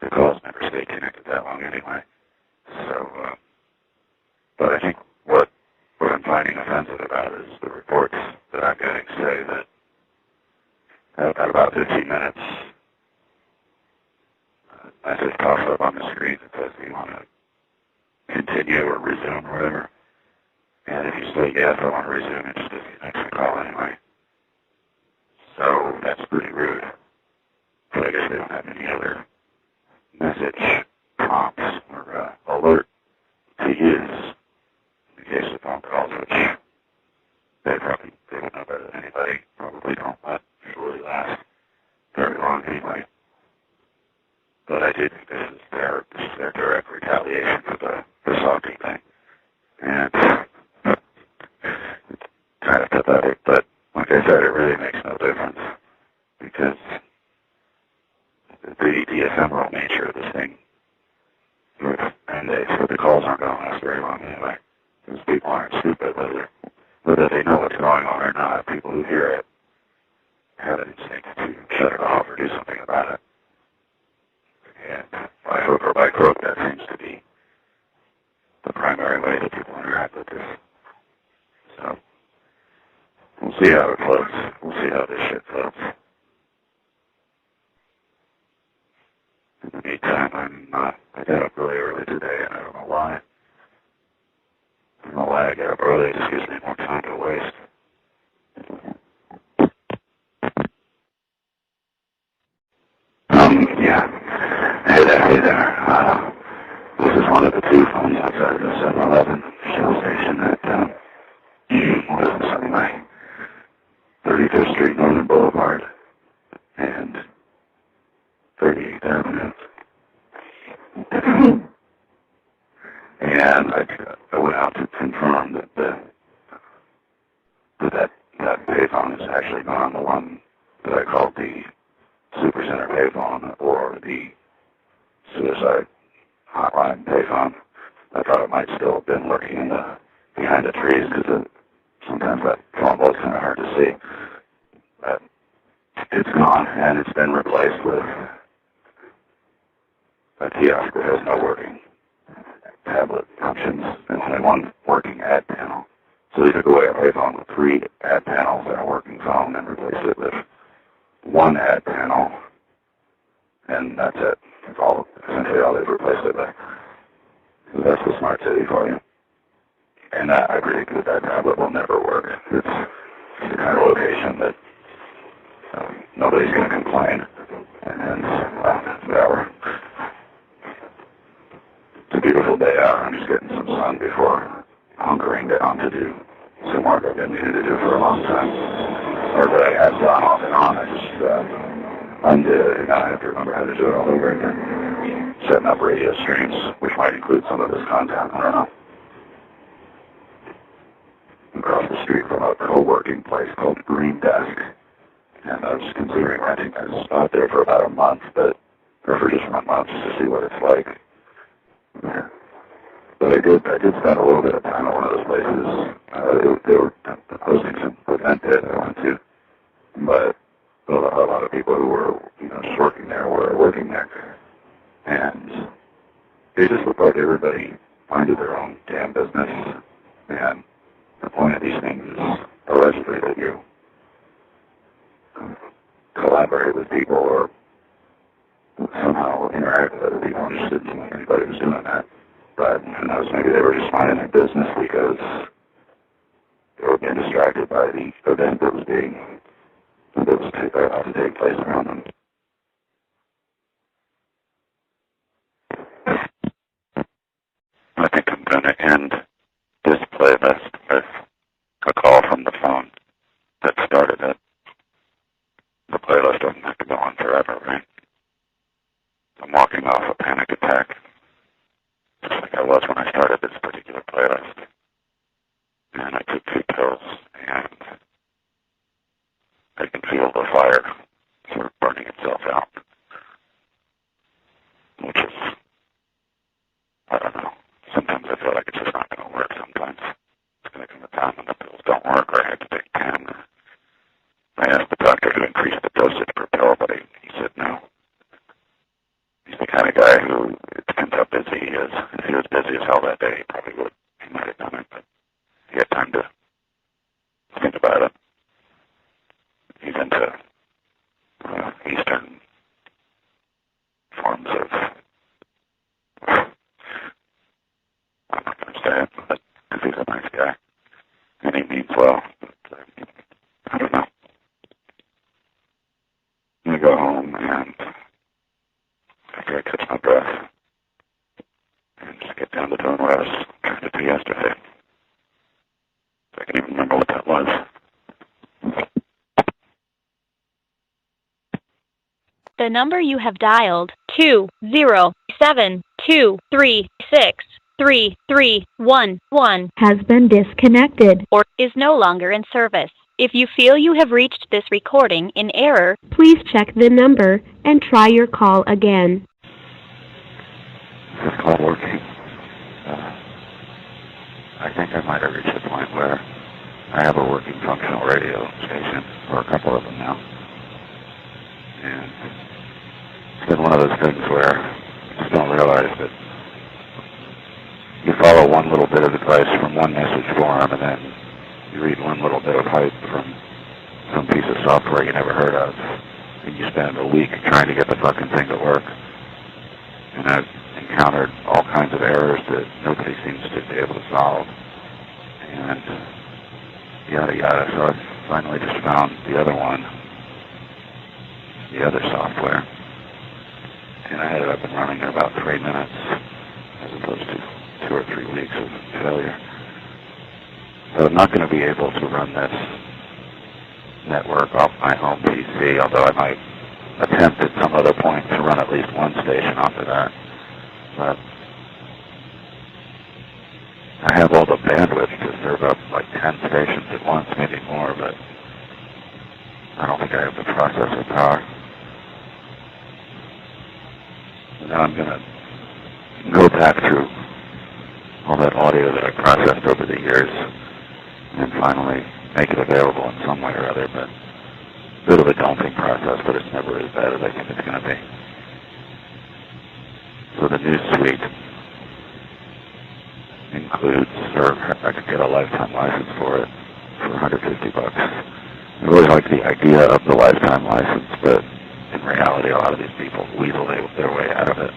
the calls never stay connected that long anyway. So, but I think what I'm finding offensive about is the reports that I'm getting say that at about 15 minutes, a message pops up on the screen that says, do you want to continue or resume or whatever? And if you say yes, I want to resume, it just disconnects the call anyway. So that's pretty rude. But I guess they don't have any other message prompts or alert to use in case the phone calls, which they don't know better than anybody, probably don't usually last very long anyway. But I do think this is their direct retaliation for the salty thing. And it's kind of pathetic, but like I said, it really makes no difference because the ephemeral nature of this thing, and the calls aren't going to last very long anyway. Because people aren't stupid, whether they know what's going on or not. People who hear it have an instinct to shut it off or do something about it. see how it floats. We'll see how this shit floats. In the meantime, I got up really early today, and I don't know why. I don't know why I got up early. It just gives me more time to waste. Yeah. Hey there. This is one of the two phones outside of the 7-Eleven Shell station at, what is this anyway? 35th Street, Northern Boulevard, and 38th Avenue. And I went out to confirm that that payphone is actually not the one that I called the Supercenter payphone or the suicide hotline payphone. I thought it might still have been lurking behind the trees because sometimes that phone was kind of hard to see. But it's gone, and it's been replaced with a kiosk that has no working tablet functions and only one working ad panel. So they took away a payphone with 3 ad panels and a working phone and replaced it with 1 ad panel, and that's it. That's essentially all they've replaced it with. So that's the smart city for you. And I predict that tablet will never work. It's the kind of location that nobody's going to complain. And whatever. It's a beautiful day out. I'm just getting some sun before hunkering down to do some work I've been needing to do for a long time. Or that I have gone off and on. I just undid, and I have to remember how to do it all over again. Setting up radio streams, which might include some of this content. I don't know. Across the street from a co-working place called Green Desk. And I was considering renting a spot there for about a month, or for just 1 month, just to see what it's like. Yeah. But I did spend a little bit of time at one of those places. They were hosting some event there that I went to. But a lot of people who were, just working there were working there. And they just looked like everybody minded their own damn business. And the point of these things is allegedly that you collaborate with people or somehow interact with other people. I just didn't think anybody was doing that. But who knows, maybe they were just minding their business because they were being distracted by the event that was about to take place around them. I think I'm going to end this playlist with a call from the phone that started it. The playlist doesn't have to go on forever, right? I'm walking off a panic attack, just like I was when I started this particular playlist. And I took 2 pills, and I can feel the fire sort of burning itself out, which is, I don't know. Sometimes I feel like it's just not going to work. Sometimes it's going to come a time when the pills don't work, or I have to take 10. I asked the doctor to increase the dosage per pill, but he said no. He's the kind of guy who, it depends how busy he is. If he was busy as hell that day, he probably would. He might have done it, but he had time to think about it. He's into Eastern forms of, I'm not going to say it, but because he's a nice guy. And he means well. But, I don't know. I'm going to go home and after I catch my breath and just get down to doing what I was trying to do yesterday. I can't even remember what that was. The number you have dialed, 207-236-3311, Has been disconnected. or is no longer in service. If you feel you have reached this recording in error, Please check the number and try your call again. Is this call working? I think I might have reached the point where I have a working functional radio station, or a couple of them now. And it's been one of those things where you just don't realize that you follow one little bit of advice from one message forum, and then you read one little bit of hype from does. And you spend a week trying to get the fucking thing to work. And I've encountered all kinds of errors that nobody seems to be able to solve. And yada yada. So I finally just found the other one, the other software. And I had it up and running in about 3 minutes, as opposed to 2 or 3 weeks of failure. So I'm not going to be able to run this network off my home PC, although I might attempt at some other point to run at least one station off of that. But I have all the bandwidth to serve up like 10 stations at once, maybe more, but I don't think I have the processor power. And now I'm going to go back through all that audio that I processed over the years and finally make it available in some way or other, but a bit of a daunting process, but it's never as bad as I think it's going to be. So the new suite includes, or I could get a lifetime license for it for $150. I really like the idea of the lifetime license, but in reality, a lot of these people weasel their way out of it.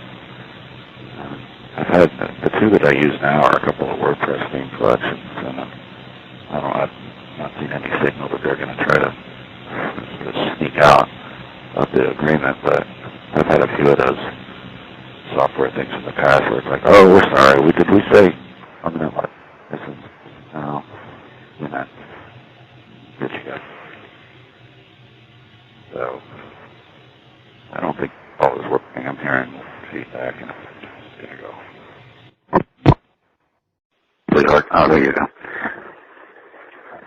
I've had the two that I use now are a couple of WordPress theme collections, and I've not seen any signal that they're going to try to sort of sneak out of the agreement, but I've had a few of those software things in the past where it's like, oh, we're sorry, did we say, I'm going to like, this is, no, you meant, good you go. So, I don't think all is working. I'm hearing feedback, and I'm just going to go. Sweetheart, oh, there you go.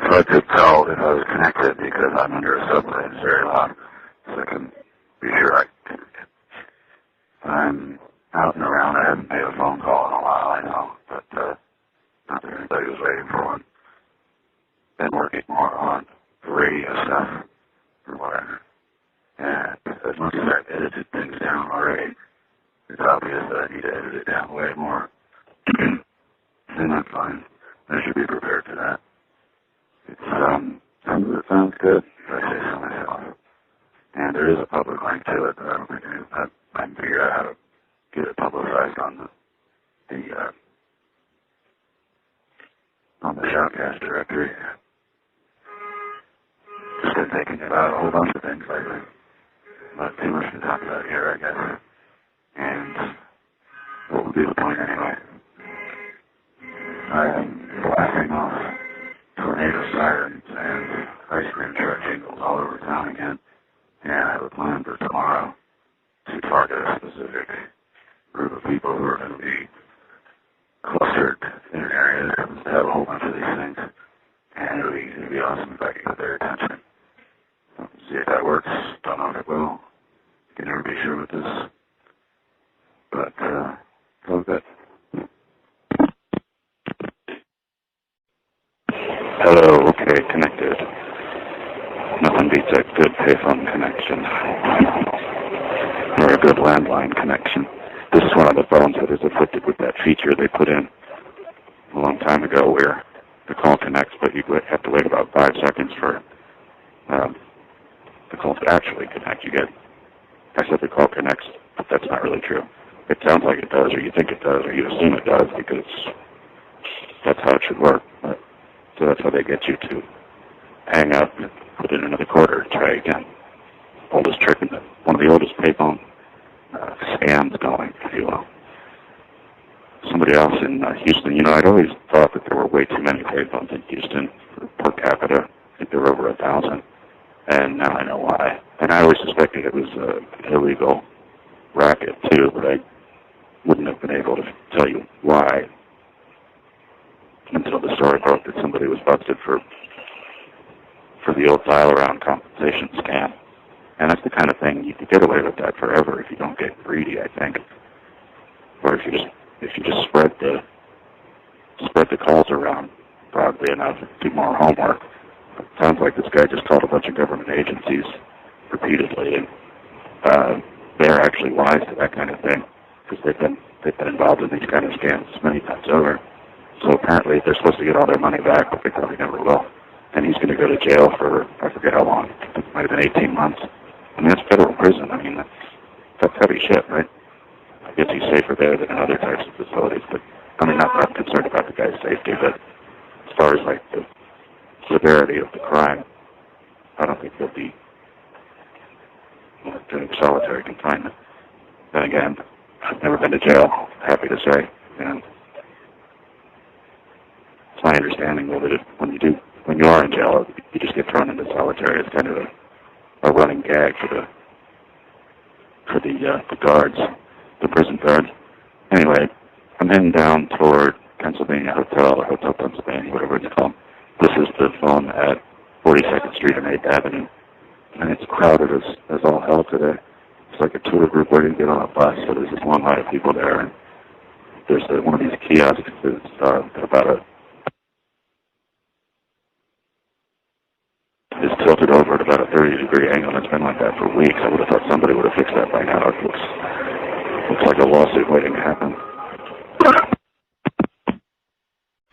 So I could tell if I was connected because I'm under a subway and it's very loud, so I can be sure I'm out and around. I haven't made a phone call in a while, I know, but not that anybody was waiting for one. Been working more on radio stuff or whatever. And as much as I've edited things down already, it's obvious that I need to edit it down way more. And that's fine. I should be prepared for that. It's, some of it sounds good, if I say so myself. And there is a public link to it, but I don't think I can figure out how to get it publicized on the Shoutcast directory. Just been thinking about a whole bunch of things lately. But too much to talk about here, I guess. And what would be the point anyway? I am blasting off tornado sirens and ice cream truck jingles all over town again. And I have a plan for tomorrow to target a specific group of people who are going to be clustered in an area that happens to have a whole bunch of these things. And it would be awesome if I could get their attention. See if that works. Don't know if it will. Can never be sure with this. But, all good. Hello, okay, connected. Nothing beats a good payphone connection. Or a good landline connection. This is one of the phones that is afflicted with that feature they put in a long time ago where the call connects, but you have to wait about 5 seconds for the call to actually connect. I said the call connects, but that's not really true. It sounds like it does, or you think it does, or you assume it does, because that's how it should work. But, so that's how they get you to hang up and put in another quarter and try again. Oldest trick in one of the oldest payphone scams going, if you will. Somebody else in Houston, I'd always thought that there were way too many payphones in Houston per capita. I think there were over 1,000. And now I know why. And I always suspected it was an illegal racket, too, but I wouldn't have been able to tell you why until the story broke that somebody was busted for the old dial-around compensation scam. And that's the kind of thing, you could get away with that forever if you don't get greedy, I think. Or if you just spread the calls around broadly enough, do more homework. It sounds like this guy just called a bunch of government agencies repeatedly, and they're actually wise to that kind of thing because they've been involved in these kind of scams many times over. So apparently they're supposed to get all their money back, but they probably never will. and he's going to go to jail for, I forget how long, it might have been 18 months. I mean, that's federal prison. I mean, that's heavy shit, right? I guess he's safer there than in other types of facilities, but I mean, not concerned about the guy's safety, but as far as like the severity of the crime, I don't think he'll be doing solitary confinement. Then again, I've never been to jail, happy to say, and it's my understanding though that when you are in jail, you just get thrown into solitary. It's kind of a running gag for the guards, the prison guards. Anyway, I'm heading down toward Pennsylvania Hotel, or Hotel Pennsylvania, whatever it's called. This is the phone at 42nd Street and 8th Avenue, and it's crowded as all hell today. It's like a tour group waiting to get on a bus, so there's this long line of people there, and there's one of these kiosks that's is tilted over at about a 30-degree angle, and it's been like that for weeks. I would have thought somebody would have fixed that by now. It looks like a lawsuit waiting to happen.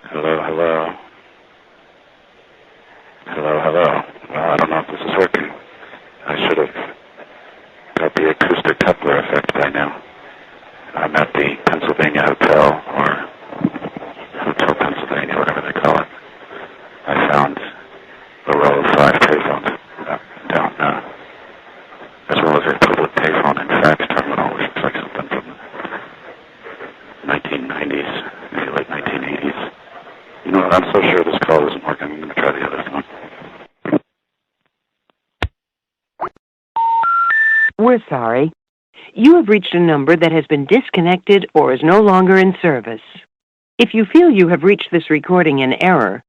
Hello, hello. Hello, hello. Well, I don't know if this is working. I should have got the acoustic coupler effect by now. I'm at the Pennsylvania Hotel, or Hotel Pennsylvania, whatever they call it. I found a row of 5 payphones down, as well as a public payphone and fax terminal, which looks like something from the 1990s, maybe late 1980s. You know what, I'm so sure this call isn't working, I'm going to try the other phone. We're sorry. You have reached a number that has been disconnected or is no longer in service. If you feel you have reached this recording in error,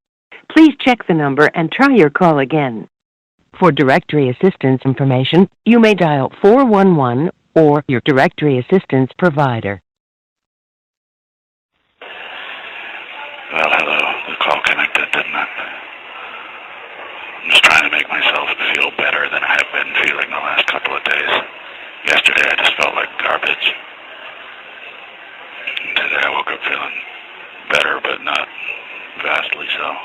please check the number and try your call again. For directory assistance information, you may dial 411 or your directory assistance provider. Well, hello. The call connected, didn't it? I'm just trying to make myself feel better than I have been feeling the last couple of days. Yesterday, I just felt like garbage. And today, I woke up feeling better, but not vastly so.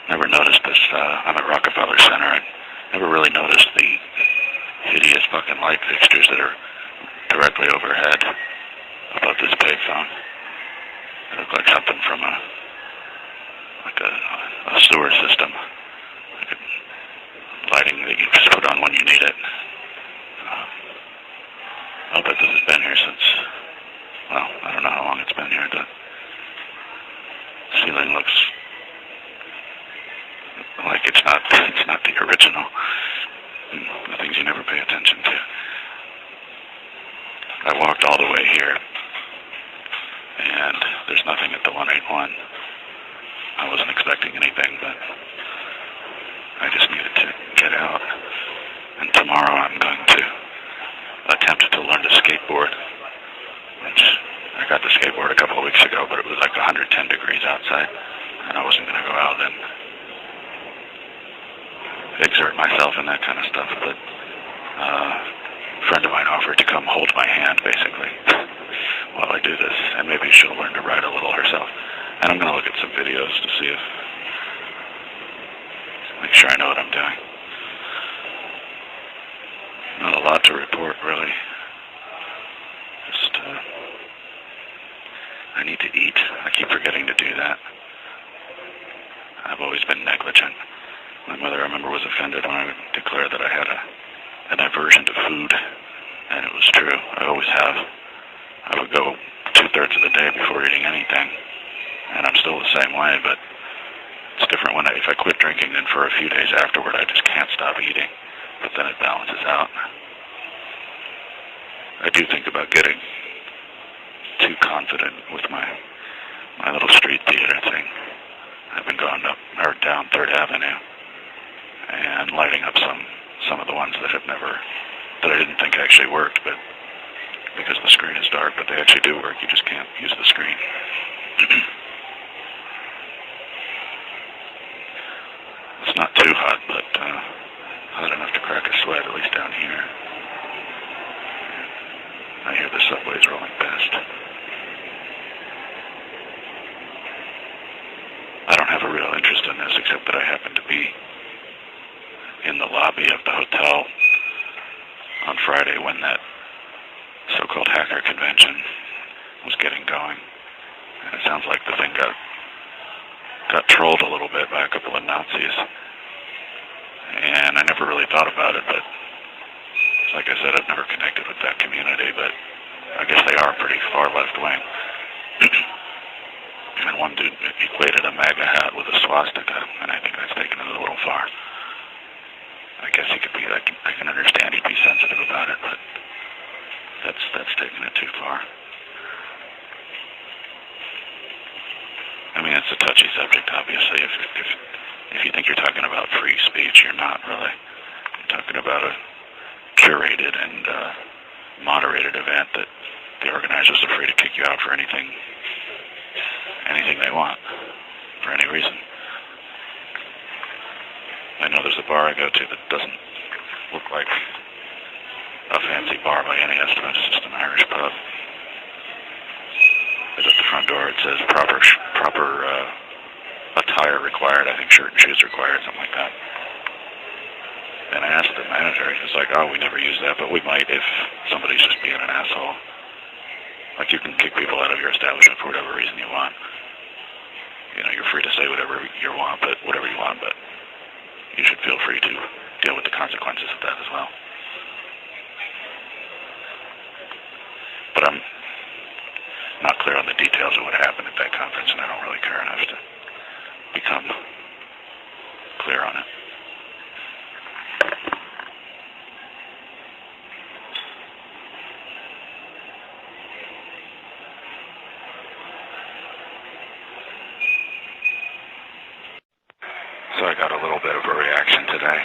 Never noticed this. I'm at Rockefeller Center. I never really noticed the hideous fucking light fixtures that are directly overhead above this payphone. They look like something from a sewer system. Like lighting that you just put on when you need it. I'll bet this has been here since, well, I don't know how long it's been here. The ceiling looks like it's not the original. The things you never pay attention to. I walked all the way here, and there's nothing at the 181. I wasn't expecting anything, but I just needed to get out. And tomorrow I'm going to attempt to learn to skateboard, which I got the skateboard a couple of weeks ago, but it was like 110 degrees outside, and I wasn't going to go out and exert myself in that kind of stuff, but a friend of mine offered to come hold my hand, basically, while I do this, and maybe she'll learn to ride a little herself. And I'm going to look at some videos to see make sure I know what I'm doing. Not a lot to report, really. Just, I need to eat. I keep forgetting to do that. I've always been negligent. My mother, I remember, was offended when I declared that I had an aversion to food, and it was true. I always have. I would go 2/3 of the day before eating anything, and I'm still the same way, but it's different if I quit drinking, then for a few days afterward, I just can't stop eating, but then it balances out. I do think about getting too confident with my little street theater thing. I've been going down 3rd Avenue and lighting up some of the ones that I didn't think actually worked, but because the screen is dark, but they actually do work. You just can't use the screen. It's not too hot, but hot enough to crack a sweat, at least down here. I hear the subways rolling past. I don't have a real interest in this, except that I happened to be in the lobby of the hotel on Friday when that so-called hacker convention was getting going. And it sounds like the thing got trolled a little bit by a couple of Nazis. And I never really thought about it, but like I said, I've never connected with that community, but I guess they are pretty far left-wing. And one dude equated a MAGA hat with a swastika, and I think that's taken it a little far. I guess he could be, I can understand he'd be sensitive about it, but that's taking it too far. I mean, it's a touchy subject, obviously. If you think you're talking about free speech, you're not really. You're talking about a curated and moderated event that the organizers are free to kick you out for anything they want, for any reason. I know there's a bar I go to that doesn't look like a fancy bar by any estimate. It's just an Irish pub. But at the front door it says proper attire required. I think shirt and shoes required, something like that. And I asked the manager, he was like, oh, we never use that, but we might if somebody's just being an asshole. Like, you can kick people out of your establishment for whatever reason you want. You know, you're free to say whatever you want, but you should feel free to deal with the consequences of that as well. But I'm not clear on the details of what happened at that conference, and I don't really care enough to become clear on it. So I got a little bit of a reaction today.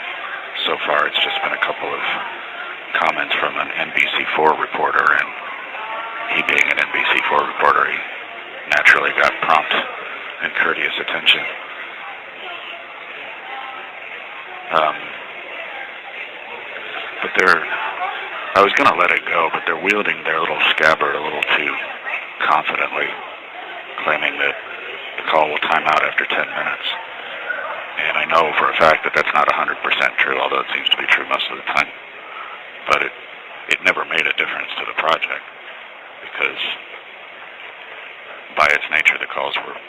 So far it's just been a couple of comments from an NBC4 reporter, and he being an NBC4 reporter, he naturally got prompt and courteous attention. But I was going to let it go, but they're wielding their little scabbard a little too confidently, claiming that the call will time out after 10 minutes. And I know for a fact that that's not 100% true, although it seems to be true most of the time. But it never made a difference to the project, because by its nature the calls were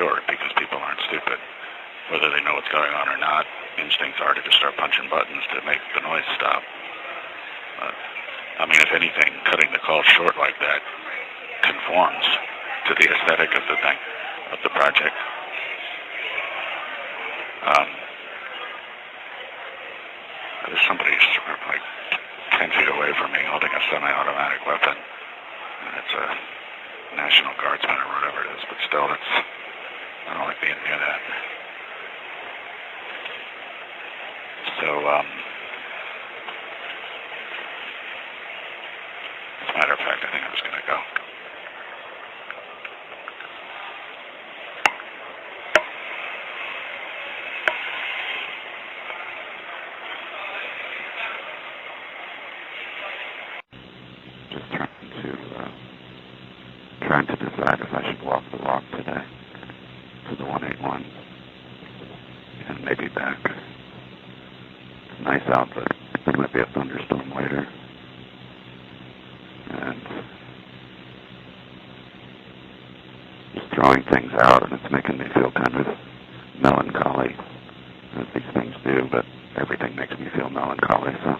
short, because people aren't stupid. Whether they know what's going on or not, instincts are to just start punching buttons to make the noise stop. I mean, if anything, cutting the call short like that conforms to the aesthetic of the thing, of the project. There's somebody sort of like 10 feet away from me holding a semi-automatic weapon. And it's a National Guardsman or whatever it is, but still, I don't like being near that. So, as a matter of fact, I think I'm just going to go. Trying to decide if I should walk the walk today to the 181 and maybe back. It's nice out, but there might be a thunderstorm later. And just throwing things out, and it's making me feel kind of melancholy, as these things do, but everything makes me feel melancholy, so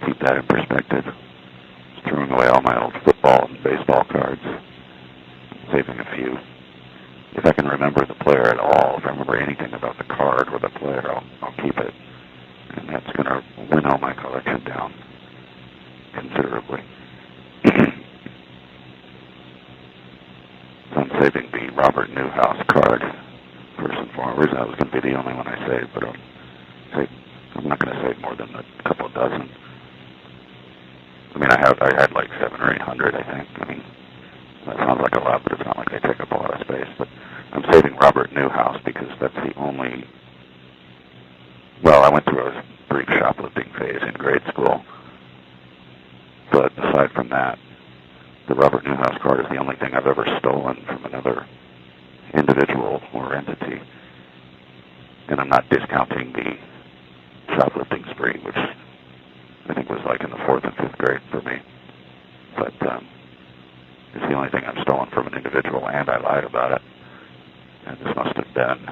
keep that in perspective. Throwing away all my old football and baseball cards, saving a few. If I can remember the player at all, if I remember anything about the card or the player, I'll keep it. And that's going to winnow my collection down considerably. So I'm saving the Robert Newhouse card first and foremost. That was going to be the only one I saved, but I'm not going to save more than a couple of dozen. I mean, I had like 700 or 800, I think. I mean, that sounds like a lot, but it's not like they take up a lot of space. But I'm saving Robert Newhouse because that's the only... Well, I went through a brief shoplifting phase in grade school. But aside from that, the Robert Newhouse card is the only thing I've ever stolen from another individual or entity. And I'm not discounting the shoplifting spree, which I think was like in the 4th and 5th grade for me. But it's the only thing I've stolen from an individual, and I lied about it. And this must have been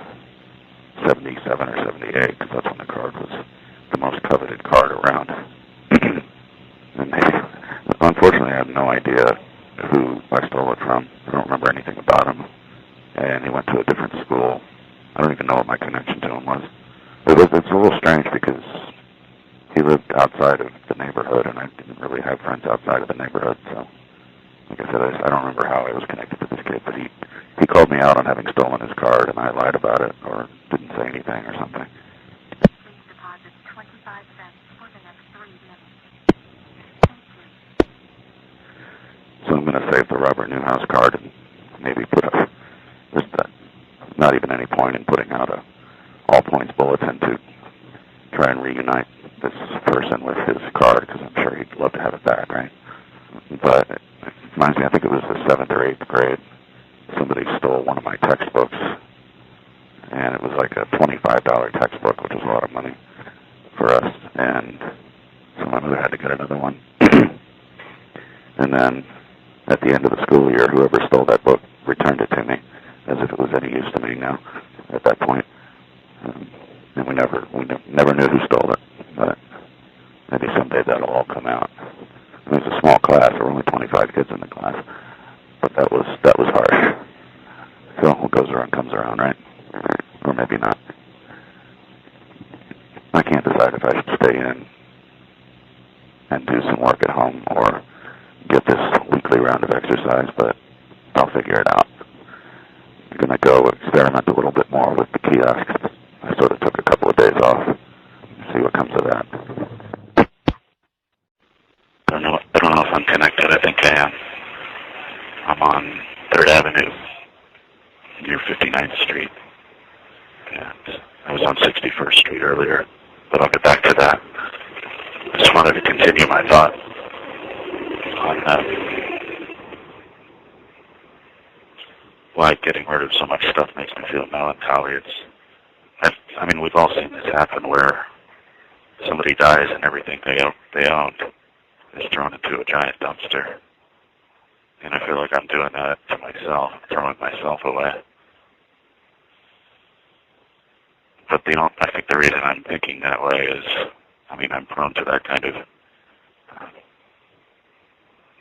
77 or 78, because that's when the card was the most coveted card around. And unfortunately, I have no idea who I stole it from. I don't remember anything about him. And he went to a different school. I don't even know what my connection to him was. It's a little strange because he lived outside of the neighborhood, and I didn't really have friends outside of the neighborhood. So, like I said, I don't remember how I was connected to this kid, but he called me out on having stolen his card, and I lied about it or didn't say anything or something. Please deposit 25 cents for the next 3 minutes. Thank you. So I'm going to save the Robert Newhouse card and maybe put a... There's not even any point in putting out a all-points bulletin to try and reunite this person with his card, because I'm sure he'd love to have it back, right? But it reminds me, I think it was the 7th or 8th grade, somebody stole one of my textbooks, and it was like a $25 textbook, which was a lot of money for us, and so my mother had to get another one. And then at the end of the school year, whoever stole that book returned it to me, as if it was any use to me now at that point. And we never knew who stole it, but maybe someday that'll all come out. It was a small class. There were only 25 kids in the class, but that was harsh. So what goes around comes around, right? Or maybe not. I can't decide if I should stay in and do some work at home or get this weekly round of exercise, but I'll figure it out. I'm going to go experiment a little bit more with the kiosks. I sort of took a couple of days off. See what comes of that. I don't know if I'm connected. I think I am. I'm on 3rd Avenue near 59th Street. And I was on 61st Street earlier, but I'll get back to that. I just wanted to continue my thought on why getting rid of so much stuff makes me feel melancholy. I mean, we've all seen this happen where somebody dies and everything they owned is thrown into a giant dumpster. And I feel like I'm doing that to myself, throwing myself away. But I think the reason I'm thinking that way is, I mean, I'm prone to that kind of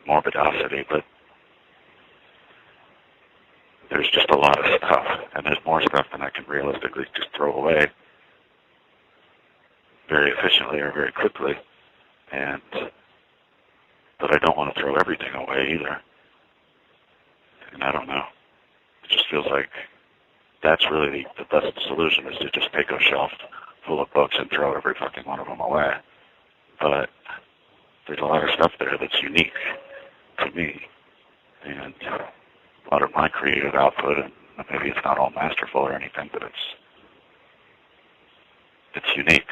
morbidosity, but there's just a lot of stuff, and there's more stuff than I can realistically just throw away very efficiently or very quickly, but I don't want to throw everything away either. And I don't know. It just feels like that's really the best solution, is to just take a shelf full of books and throw every fucking one of them away. But there's a lot of stuff there that's unique to me, and a lot of my creative output, and maybe it's not all masterful or anything, but it's unique.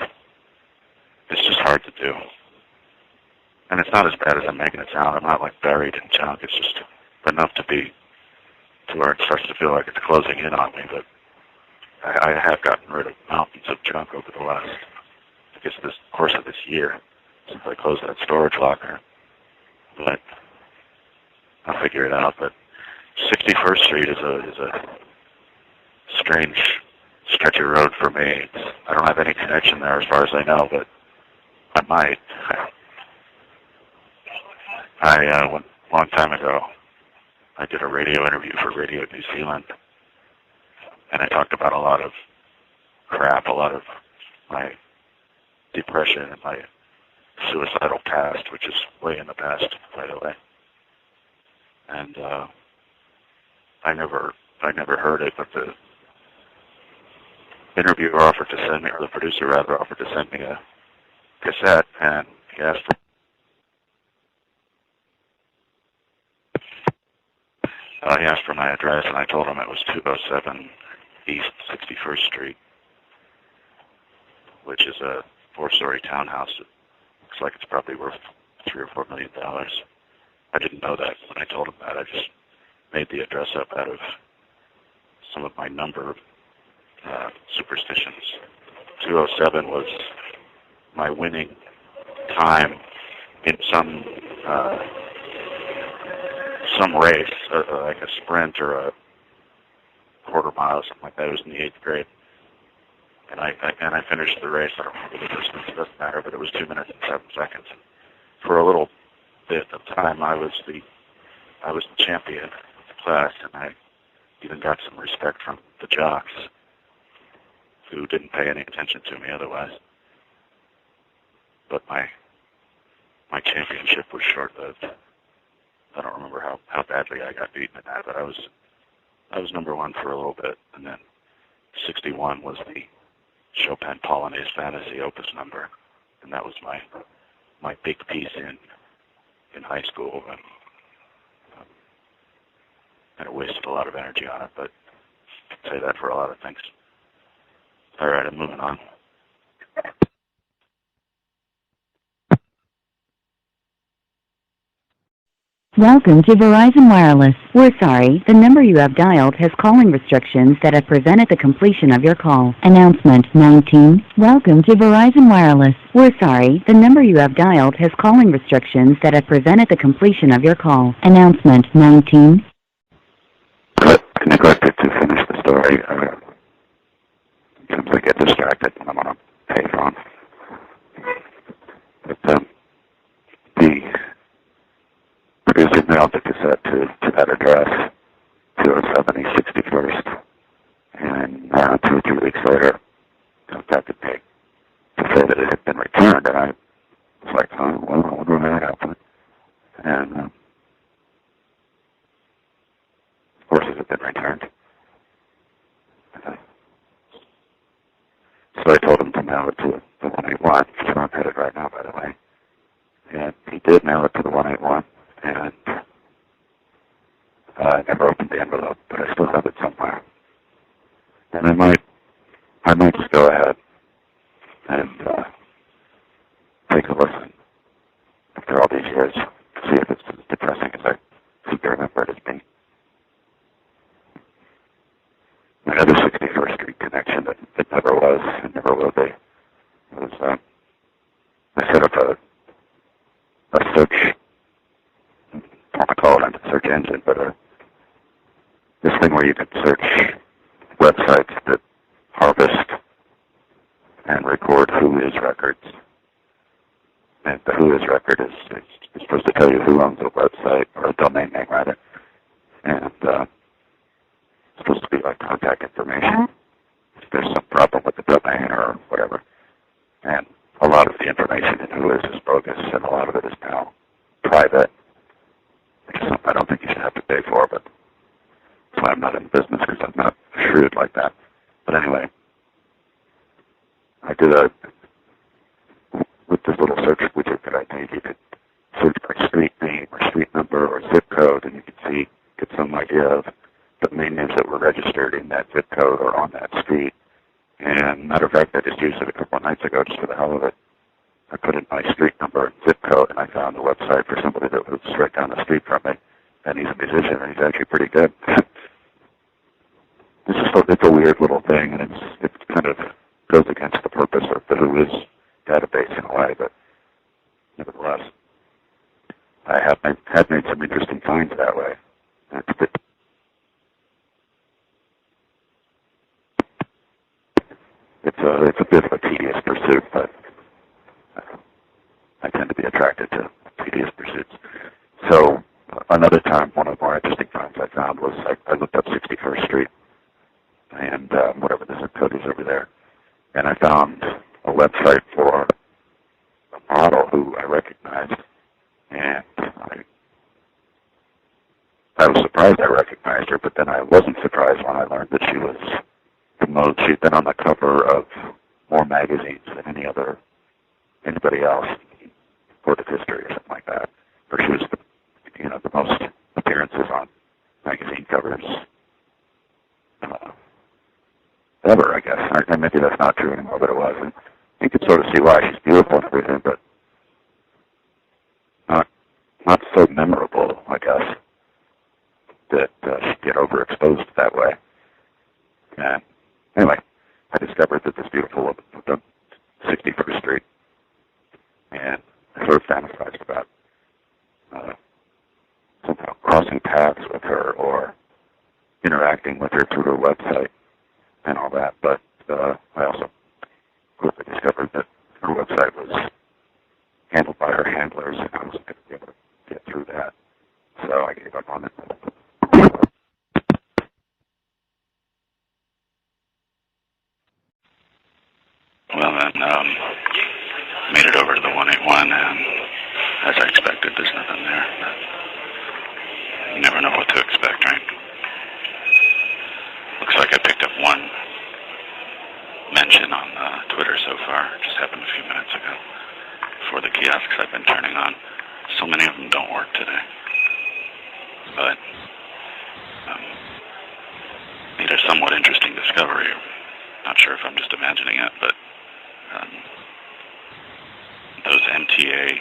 It's just hard to do. And it's not as bad as I'm making it sound. I'm not like buried in junk. It's just enough to where it starts to feel like it's closing in on me. But I have gotten rid of mountains of junk over the last, I guess, this course of this year, since I closed that storage locker. But I'll figure it out. But 61st Street is a strange, sketchy road for me. I don't have any connection there as far as I know, but I might. I went a long time ago. I did a radio interview for Radio New Zealand, and I talked about a lot of crap, a lot of my depression and my suicidal past, which is way in the past, by the way. And I never heard it, but the interviewer offered to send me, or the producer rather, offered to send me a cassette, and he asked for my address, and I told him it was 207 East 61st Street, which is a 4-story townhouse. It looks like it's probably worth $3 or $4 million. I didn't know that when I told him that. I just made the address up out of some of my number superstitions. 207 was my winning time in some race, like a sprint or a quarter mile, something like that. It was in the 8th grade. And I finished the race. I don't remember the distance, it doesn't matter, but it was 2 minutes and 7 seconds. For a little bit of time, I was the champion of the class, and I even got some respect from the jocks who didn't pay any attention to me otherwise. But my championship was short-lived. I don't remember how badly I got beaten in that, but I was number one for a little bit, and then 61 was the Chopin Polonaise Fantasy Opus number, and that was my big piece in high school, and I wasted a lot of energy on it, but I'd say that for a lot of things. All right, I'm moving on. Welcome to Verizon Wireless. We're sorry, the number you have dialed has calling restrictions that have prevented the completion of your call. Announcement 19. Welcome to Verizon Wireless. We're sorry, the number you have dialed has calling restrictions that have prevented the completion of your call. Announcement 19. I neglected to finish the story. Sometimes I get distracted when I'm on a payphone. But the producer mailed the cassette to that address, 207 East 61st, and 2 or 3 weeks later, contacted me to say that it had been returned, and I was like, oh, well, I wonder when that happened. And, of course, it had been returned. So I told him to mail it to the 181, which I'm headed right now, by the way. And he did mail it to the 181. And I never opened the envelope, but I still have it somewhere. And I might just go ahead and take a listen after all these years, see if it's as depressing as I seem to remember it as being. Another 61st Street connection that it never was and never will be. It was, I set up a search. I don't want to call it a search engine, but this thing where you can search websites that harvest and record Who Is records. And the Who Is record is supposed to tell you who owns the website, or a domain name, rather. And it's supposed to be like contact information if there's some problem with the domain or whatever. And a lot of the information in Who Is bogus, and a lot of it is now private. Which is something I don't think you should have to pay for, but that's why I'm not in business, because I'm not shrewd like that. But anyway, I did with this little search widget that I made, you could search by street name or street number or zip code, and you could get some idea of the main names that were registered in that zip code or on that street. And matter of fact, I just used it a couple of nights ago just for the hell of it. I put in my street number and zip code, and I found a website for somebody that was right down the street from me. And he's a musician, and he's actually pretty good. It's a weird little thing, and it kind of goes against the purpose of the Who Is database in a way, but nevertheless, I had made some interesting finds that way. It's a bit of a tedious pursuit, but I tend to be attracted to tedious pursuits. So another time, one of the more interesting finds I found was I looked up 61st Street and whatever the zip code is over there, and I found a website for a model who I recognized, and I was surprised I recognized her, but then I wasn't surprised when I learned that she was she'd been on the cover of more magazines than anybody else, recorded history or something like that. Or she was the most appearances on magazine covers ever, I guess. Or maybe that's not true anymore, but it was. And you could sort of see why. She's beautiful and everything, but not so memorable, I guess, that she'd get overexposed that way. And anyway, I discovered that this beautiful woman lived on 61st Street, and I sort of fantasized about somehow crossing paths with her or interacting with her through her website and all that. But I also quickly discovered that her website was handled by her handlers, and I wasn't going to be able to get through that. So I gave up on it. Well, then, made it over to the 181, and as I expected, there's nothing there. You never know what to expect, right? Looks like I picked up one mention on Twitter so far. It just happened a few minutes ago for the kiosks I've been turning on. So many of them don't work today. But made a somewhat interesting discovery. Not sure if I'm just imagining it, but those MTA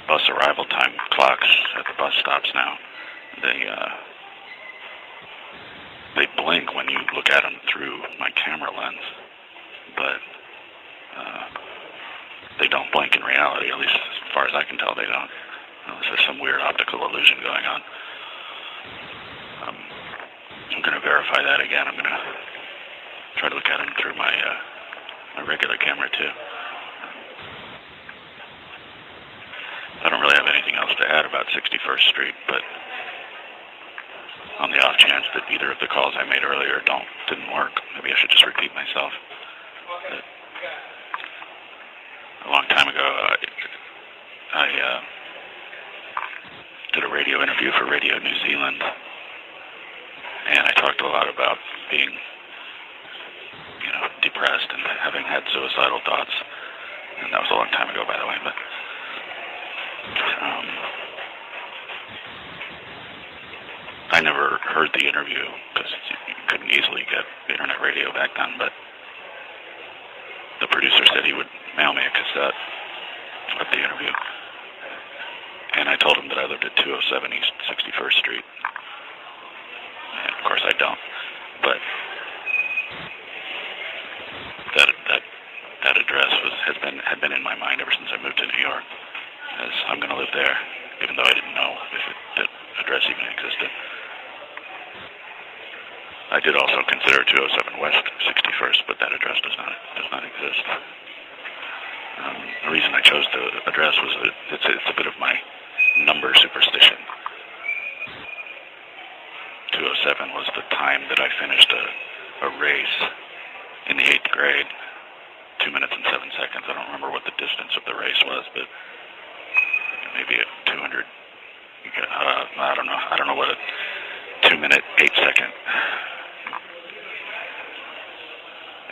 bus arrival time clocks at the bus stops now, they blink when you look at them through my camera lens, but they don't blink in reality, at least as far as I can tell they don't. Unless there's some weird optical illusion going on. I'm going to verify that again. I'm going to try to look at them through my regular camera too. I don't really have anything else to add about 61st Street, but on the off chance that either of the calls I made earlier didn't work, maybe I should just repeat myself. A long time ago, I did a radio interview for Radio New Zealand, and I talked a lot about being, depressed and having had suicidal thoughts. And that was a long time ago, by the way, but I never heard the interview because you couldn't easily get internet radio back then, but the producer said he would mail me a cassette of the interview. And I told him that I lived at 207 East 61st Street. And of course I don't. But that address had been in my mind ever since I moved to New York, as I'm going to live there, even though I didn't know if that address even existed. I did also consider 207 West 61st, but that address does not exist. The reason I chose the address was that it's a bit of my number superstition. 207 was the time that I finished a race in the 8th grade, 2 minutes and 7 seconds. I don't remember what the distance of the race was, but maybe at 200. I don't know what a 2 minute 8 second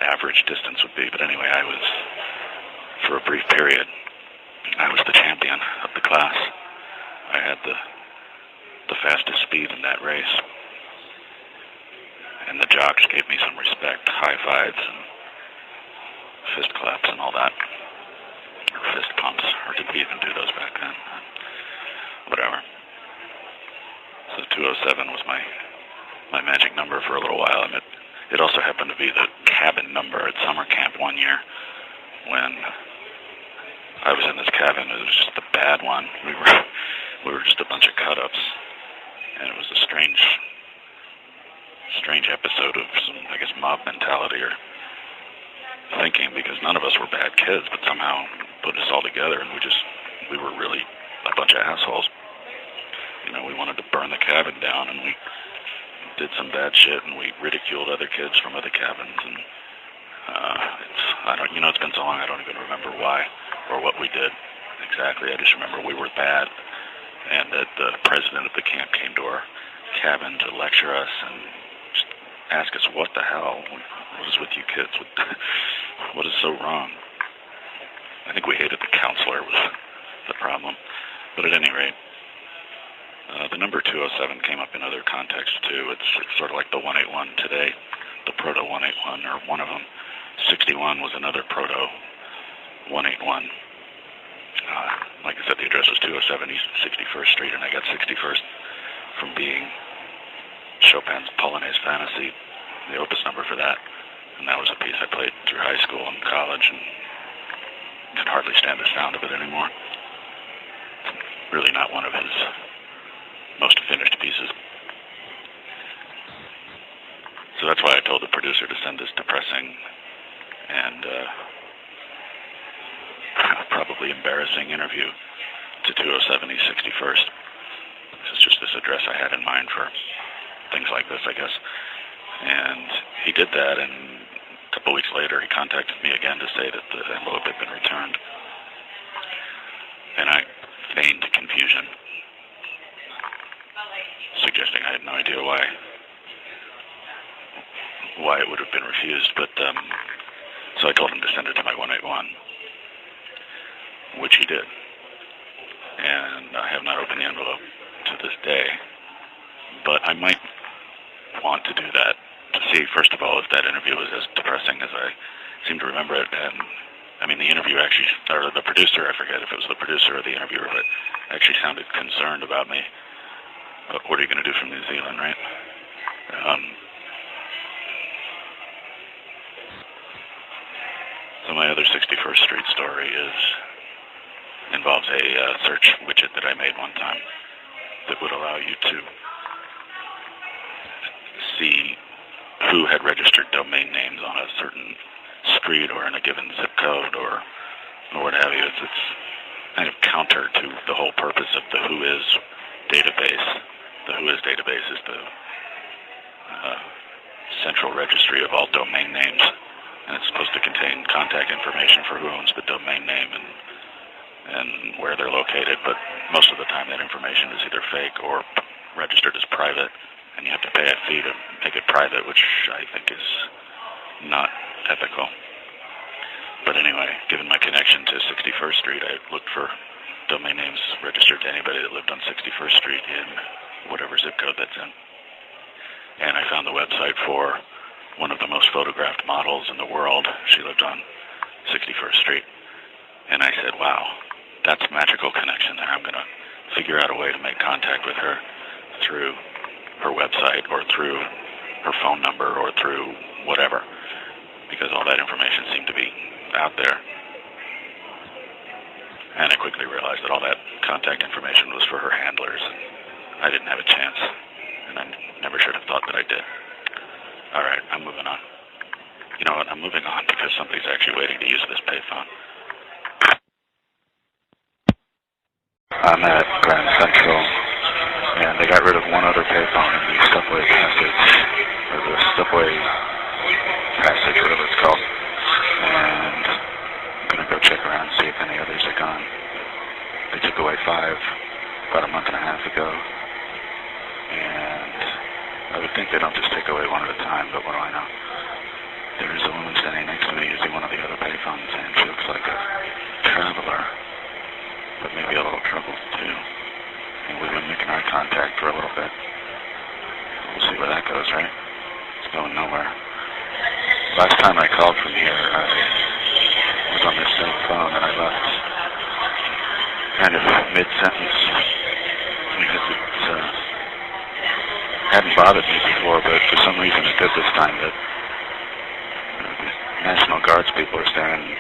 average distance would be. But anyway, I was, for a brief period, I was the champion of the class. I had the fastest speed in that race. And the jocks gave me some respect, high fives and fist claps and all that. Or fist pumps, or did we even do those back then? Whatever. So 207 was my magic number for a little while, and it also happened to be the cabin number at summer camp one year when I was in this cabin. It was just the bad one. We were just a bunch of cut-ups, and it was a strange episode of some, I guess, mob mentality or thinking, because none of us were bad kids, but somehow put us all together, and we were really a bunch of assholes. We wanted to burn the cabin down, and we did some bad shit, and we ridiculed other kids from other cabins, and it's been so long I don't even remember why or what we did exactly. I just remember we were bad, and that the president of the camp came to our cabin to lecture us and just ask us, what the hell? What is with you kids? What is so wrong? I think we hated the counselor was the problem. But at any rate, the number 207 came up in other contexts too. It's sort of like the 181 today, the proto 181, or one of them. 61 was another proto 181. Like I said, the address was 207 East 61st Street, and I got 61st from being Chopin's Polonaise Fantasy, the opus number for that. And that was a piece I played through high school and college and could hardly stand the sound of it anymore. It's really not one of his most finished pieces. So that's why I told the producer to send this depressing and probably embarrassing interview to 207 East 61st. This is just this address I had in mind for things like this, I guess. And he did that, and a couple weeks later he contacted me again to say that the envelope had been returned. And I feigned confusion, suggesting I had no idea why it would have been refused, but so I told him to send it to my 181, which he did. And I have not opened the envelope to this day, but I might want to do that to see, first of all, if that interview was as depressing as I seem to remember it. And I mean, the interview actually, or the producer, I forget if it was the producer or the interviewer, but actually sounded concerned about me. What are you going to do from New Zealand, right? So my other 61st Street story involves a search widget that I made one time that would allow you to see who had registered domain names on a certain street or in a given zip code or what have you. It's kind of counter to the whole purpose of the Whois database. The Whois database is the central registry of all domain names, and it's supposed to contain contact information for who owns the domain name and where they're located, but most of the time that information is either fake or registered as private, and you have to pay a fee to make it private, which I think is not ethical. But anyway, given my connection to 61st Street, I looked for domain names registered to anybody that lived on 61st Street in whatever zip code that's in. And I found the website for one of the most photographed models in the world. She lived on 61st Street. And I said, wow, that's a magical connection there. I'm going to figure out a way to make contact with her through her website or through her phone number or through whatever, because all that information seemed to be out there. And I quickly realized that all that contact information was for her handlers, and I didn't have a chance, and I never should have thought that I did. All right, I'm moving on. You know what, I'm moving on because somebody's actually waiting to use this payphone. I'm at Grand Central, and they got rid of one other payphone in the subway passage, or the subway passage, whatever it's called. And I'm going to go check around and see if any others are gone. They took away 5 about a month and a half ago. And I would think they don't just take away one at a time, but what do I know? There is a woman standing next to me using one of the other payphones, and she looks like a traveler, but maybe a little troubled too. And we've been making eye contact for a little bit. We'll see where that goes, right? It's going nowhere. Last time I called from here, I was on this same phone, and I left kind of mid-sentence because it hadn't bothered me before, but for some reason it did this time. That these National Guards people are standing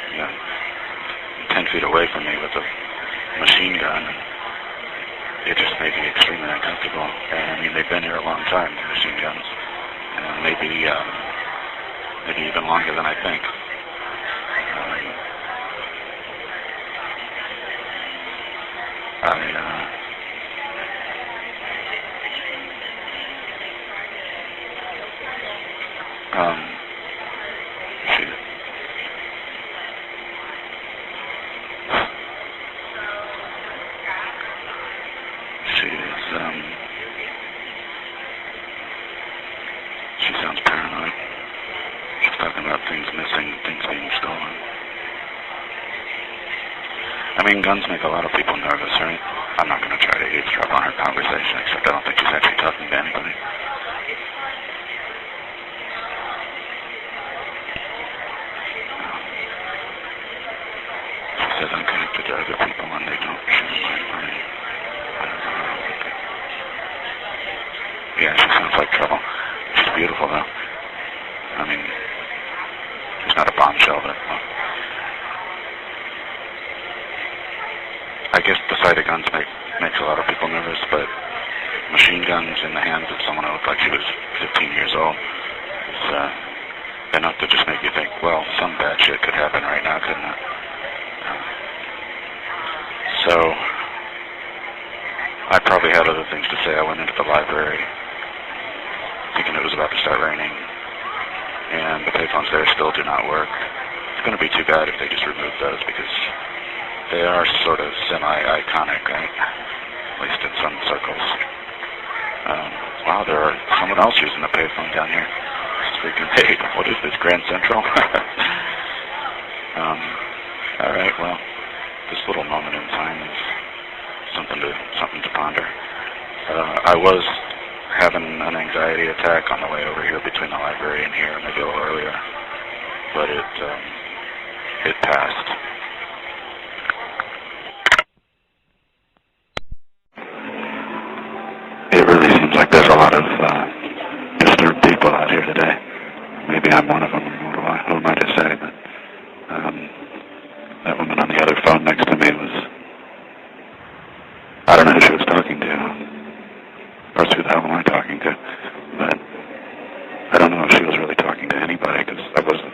10 feet away from me with a machine gun. It just made me extremely uncomfortable. And I mean, they've been here a long time, the machine guns, and maybe even longer than I think. She sounds paranoid. She's talking about things missing, things being stolen. I mean, guns make a lot of people nervous, right? I'm not going to try to eavesdrop on her conversation, except I don't think she's actually talking to anybody. She says I'm connected to other people and they don't share my money. I don't know. Yeah, She sounds like trouble. She's beautiful, though. I mean, she's not a bombshell, but... Well, I guess the sight of guns makes a lot of people nervous, but machine guns in the hands of someone who looked like she was 15 years old is enough to just make you think, well, some bad shit could happen right now, couldn't it? So, I probably had other things to say. I went into the library thinking it was about to start raining, and the payphones there still do not work. It's going to be too bad if they just remove those, because they are sort of semi-iconic, right? At least in some circles. Wow, there are someone else using a payphone down here. It's freaking, hey, what is this, Grand Central? All right, well, this little moment in time is something to ponder. I was having an anxiety attack on the way over here between the library and here, maybe a little earlier, but it passed. It really seems like there's a lot of disturbed people out here today. Maybe I'm one of them. Who am I to say? But that woman on the other phone next to me was... I don't know who she was talking to. Of course, who the hell am I talking to? But I don't know if she was really talking to anybody, because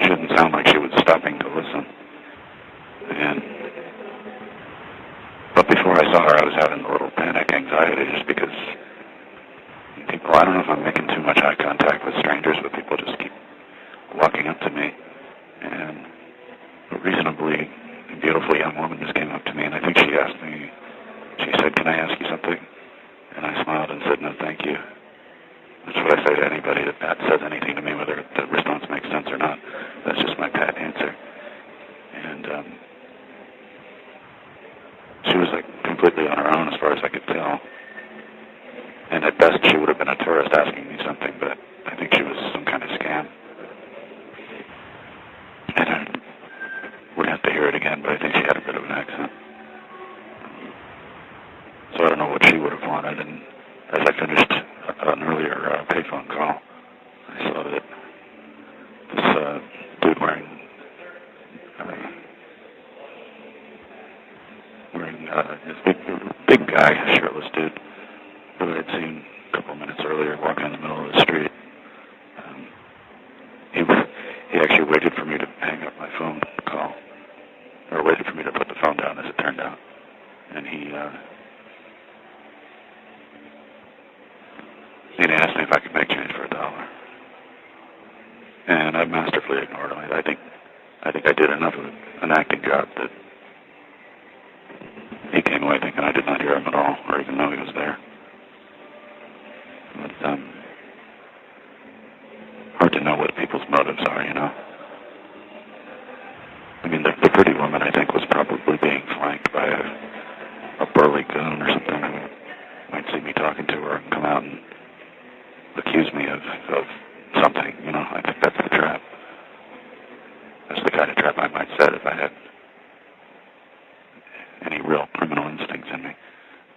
she didn't sound like she was stopping to listen. But before I saw her, I was having a little panic anxiety just because people, I don't know if I'm making too much eye contact with strangers, but people just keep walking up to me. And a reasonably beautiful young woman just came up to me, and I think she asked me, she said, "Can I ask you something?" And I smiled and said, "No, thank you." That's what I say to anybody that says anything to me, whether the response makes sense or not. That's just my pat answer. And she was like completely on her own as far as I could tell. And at best, she would have been a tourist asking me something, but I think she was some kind of scam. And I would have to hear it again, but I think she had a bit of an accent. So I don't know what she would have wanted. And as I finished an earlier payphone call, I saw that this dude wearing this big guy, shirtless dude, who I had seen a couple of minutes earlier walking in the middle of the street. He actually waited for me to hang up my phone call, or waited for me to put the phone down, as it turned out. And he asked me if I could make change for $1. And I masterfully ignored him. I think I did enough of an acting job that he came away thinking I did not hear him at all, or even know he was there. But hard to know what people's motives are, you know. I mean, the pretty woman, I think, was probably being flanked by a burly goon or something who might see me talking to her and come out and accuse me of something, you know. I think that's the trap. That's the kind of trap I might set if I had any real criminal instincts in me.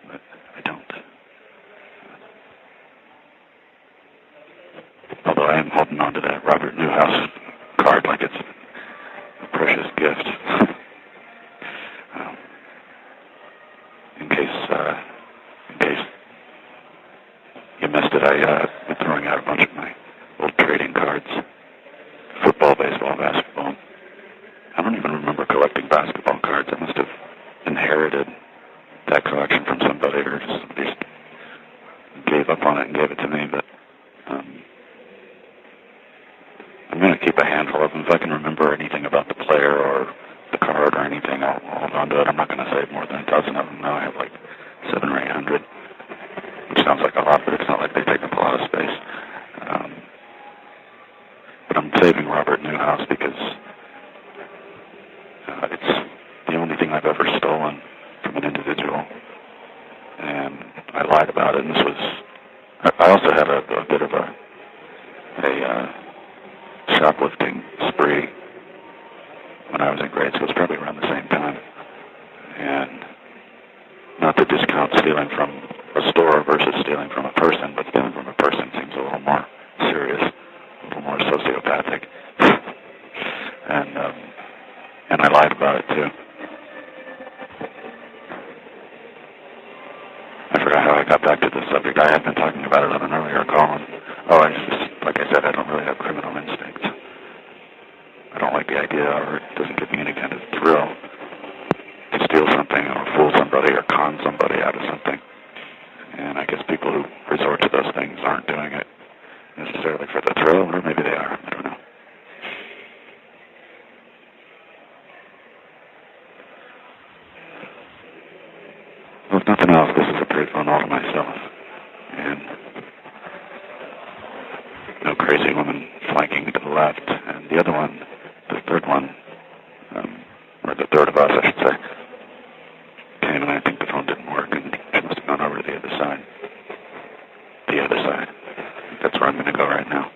But I don't. Although I am holding on to that Robert Newhouse card like it's a precious gift. In case you missed it, I've been throwing out a bunch of my old trading cards. Football, baseball, basketball. I don't even remember collecting basketball cards. I must have inherited that collection from somebody, or just gave up on it and gave it to me. But I'm going to keep a handful of them. If I can remember anything about the player or the card or anything, I'll hold on to it. I'm not going to save more than a dozen of them now. I have like 700 or 800, which sounds like a lot, but it's not like they take up a lot of space. But I'm saving Robert Newhouse because it's the only thing I've ever stolen from an individual, and I lied about it. And this was, I also had a bit of a shoplifting spree when I was in grade school. It was probably around the same time, and not to discount stealing from a store versus stealing from a person, but stealing from a person seems a little more serious, a little more sociopathic. And I lied about it too. I forgot how I got back to the subject. I had been talking about it on an earlier call. Like I said, I don't really have criminal instincts. I don't like the idea, or it doesn't give me any kind of thrill to steal something or fool somebody or con somebody out of something. And I guess people who resort to those things aren't doing it necessarily for the thrill, or maybe they are. I don't know. Well, if nothing else, this is a pretty fun all to myself. And no crazy woman flanking to the left. And the other one, the third one, or the third of us, I should say, came, and I think the phone didn't work, and she must have gone over to the other side. The other side. That's where I'm going to go right now.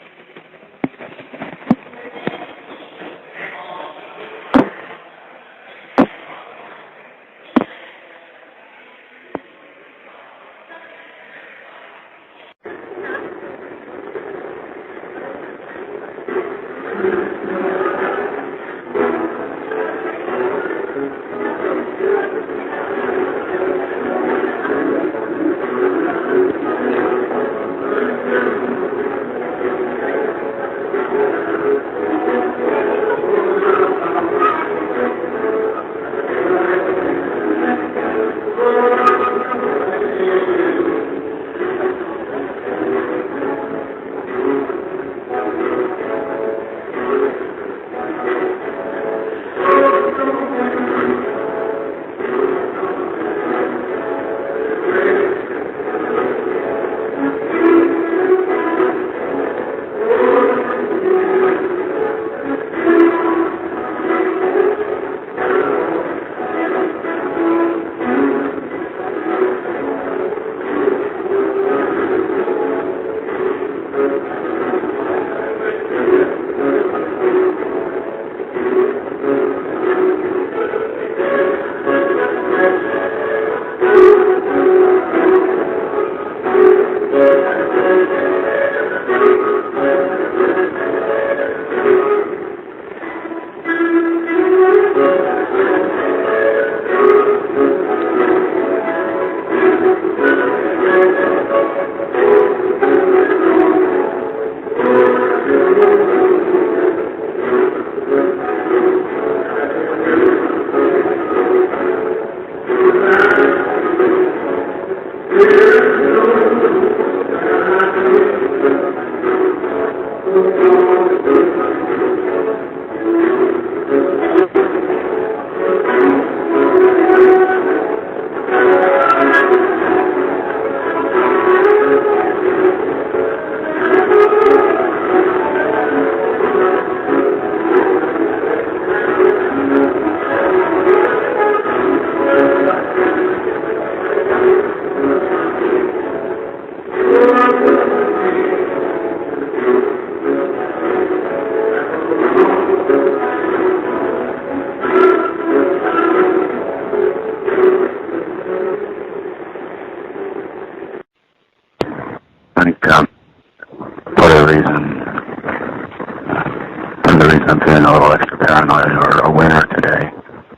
I'm feeling a little extra paranoid or aware today,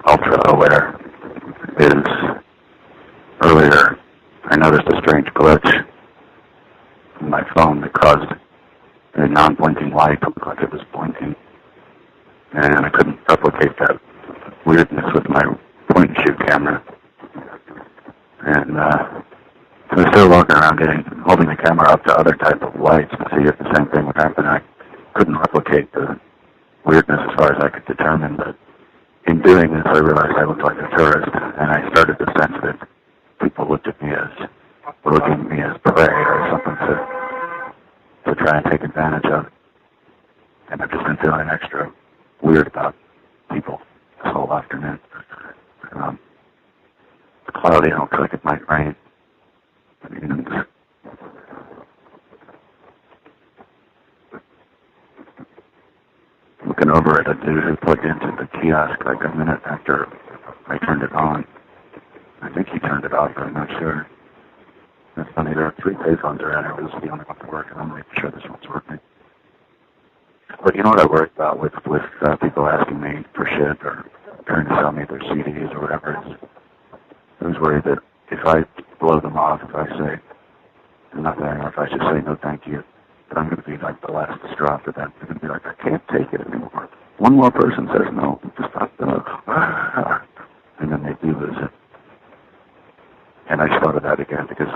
ultra aware, is earlier I noticed a strange glitch in my phone that caused a non-blinking light to look like it was blinking. And I couldn't replicate that weirdness with my point-and-shoot camera. And so I was still walking around holding the camera up to other type of lights to see if the same thing would happen. I couldn't replicate the weirdness as far as I could determine, but in doing this I realized I looked like a tourist, and I started to sense that people looked at me as prey or something to try and take advantage of. And I've just been feeling extra weird about people this whole afternoon. It's cloudy, I don't feel like it might rain. And looking over at a dude who plugged into the kiosk like a minute after I turned it on. I think he turned it off, but I'm not sure. It's funny, there are 3 payphones around here, but this is the only one that works, and I'm making sure this one's working. But you know what I worry about with people asking me for shit or trying to sell me their CDs or whatever is I was worried that if I blow them off, if I say nothing, or if I just say no thank you, that I'm going to be like the last straw for them. They're going to be like, I can't take it anymore. One more person says no, just stop and then they do lose it. And I started that again because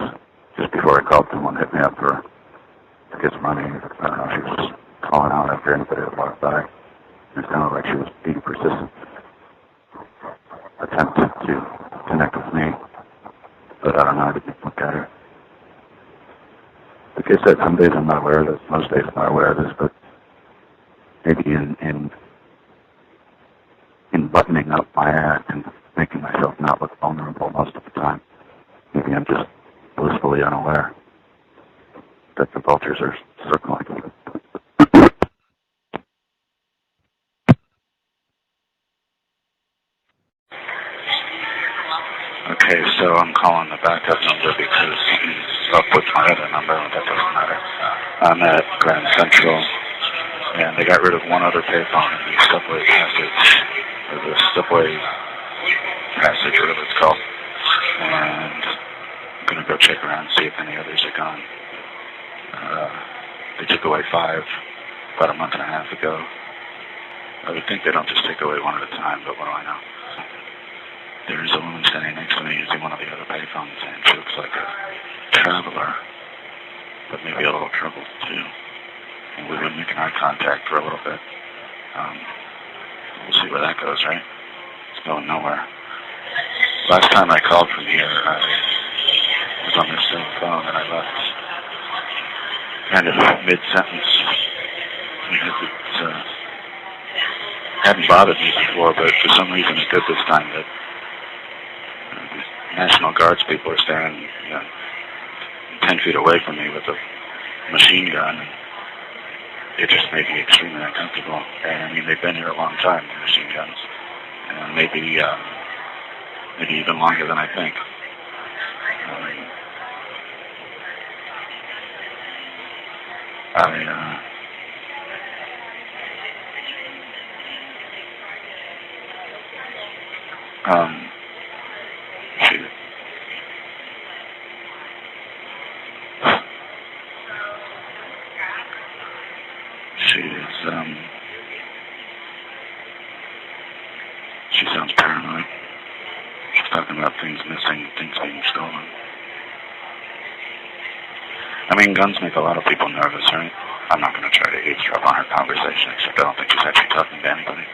just before I called, someone hit me up to get some money. I don't know, she was calling out after anybody that walked by. It sounded like she was being persistent. Attempted to connect with me, but I don't know, I didn't look at her. Like I said, some days I'm not aware of this, most days I'm not aware of this, but maybe in buttoning up my act and making myself not look vulnerable most of the time, maybe I'm just blissfully unaware that the vultures are circling. Okay, so I'm calling the backup number because something's up with my other number, but that doesn't matter. I'm at Grand Central, and they got rid of one other payphone in the subway passage, or the subway passage, whatever it's called. And I'm going to go check around and see if any others are gone. They took away 5 about a month and a half ago. I would think they don't just take away one at a time, but what do I know? There's a woman standing next to me using one of the other payphones, and she looks like a traveler, but maybe a little troubled too. And we've been making eye contact for a little bit. We'll see where that goes, right? It's going nowhere. Last time I called from here, I was on this same phone, and I left kind of mid-sentence because it hadn't bothered me before, but for some reason it did this time. That National Guards people are standing 10 feet away from me with a machine gun. It just made me extremely uncomfortable. And I mean, they've been here a long time, the machine guns, and maybe even longer than I think. She sounds paranoid. She's talking about things missing, things being stolen. I mean, guns make a lot of people nervous, right? I'm not going to try to eavesdrop on her conversation, except I don't think she's actually talking to anybody.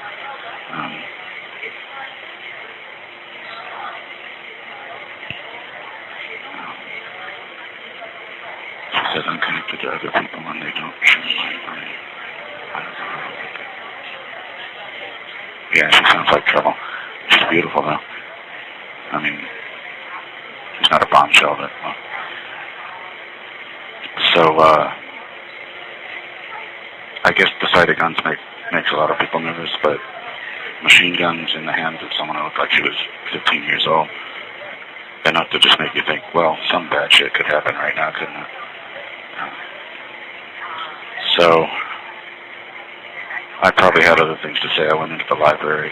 She says I'm connected to other people and they don't share my brain. I don't know. Yeah, she sounds like trouble. She's beautiful, though. I mean, she's not a bombshell, but... So, I guess the sight of guns makes a lot of people nervous, but machine guns in the hands of someone who looked like she was 15 years old, enough to just make you think, well, some bad shit could happen right now, couldn't it? So, I probably had other things to say. I went into the library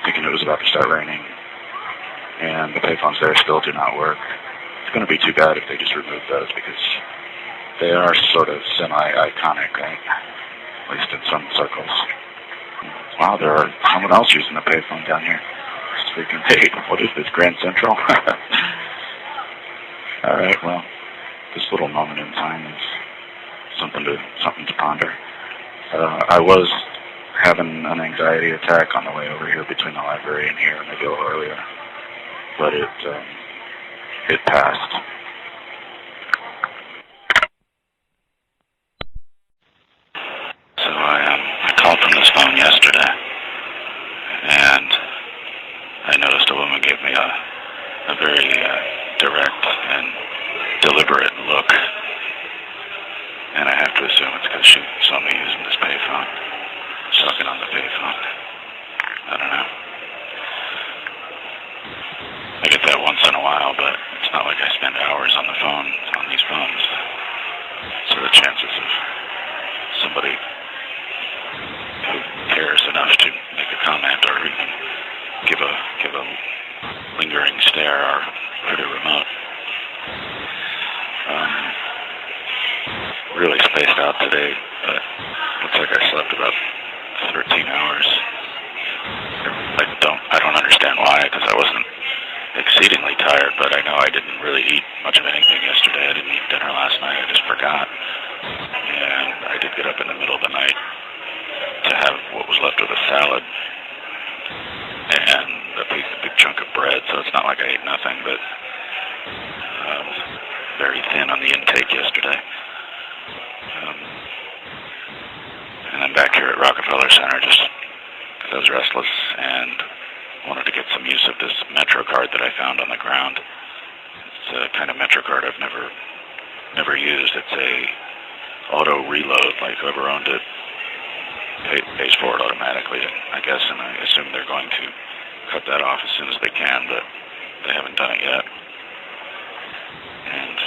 thinking it was about to start raining, and the payphones there still do not work. It's going to be too bad if they just remove those, because they are sort of semi-iconic, right? At least in some circles. Wow, there are someone else using a payphone down here. Speaking, hey, what is this, Grand Central? All right, well, this little moment in time is something to ponder. I was having an anxiety attack on the way over here between the library and here, maybe a little earlier, but it passed. So I called from this phone yesterday, and I noticed a woman gave me a very direct and deliberate look, and I have to assume it's because she saw me using this payphone, sucking on the payphone. I don't know. I get that once in a while, but it's not like I spend spend hours on the phone, on these phones. So the chances of somebody who cares enough to make a comment or even give a lingering stare are pretty remote. Really spaced out today, but looks like I slept about 13 hours. I don't understand why, because I wasn't exceedingly tired, but I know I didn't really eat much of anything yesterday. I didn't eat dinner last night. I just forgot. And I did get up in the middle of the night to have what was left of a salad and a big chunk of bread, so it's not like I ate nothing, but very thin on the intake yesterday. And I'm back here at Rockefeller Center just because I was restless and wanted to get some use of this Metro card that I found on the ground. It's a kind of Metro card I've never used. It's a auto reload, like whoever owned it pays for it automatically, I guess, and I assume they're going to cut that off as soon as they can, but they haven't done it yet. And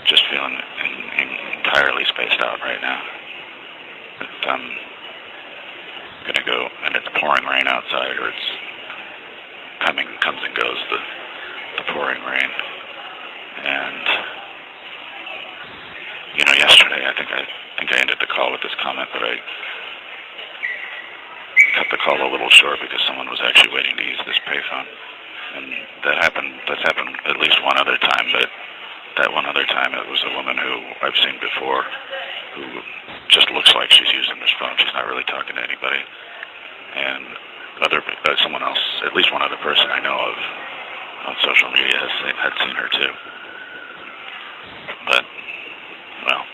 just feeling entirely spaced out right now. But I'm gonna go, and it's pouring rain outside, or it's comes and goes, the pouring rain. And yesterday I think I ended the call with this comment, but I cut the call a little short because someone was actually waiting to use this payphone. And that's happened at least one other time, but that one other time it was a woman who I've seen before who just looks like she's using this phone. She's not really talking to anybody. And someone else, at least one other person I know of on social media had seen her too. But, well,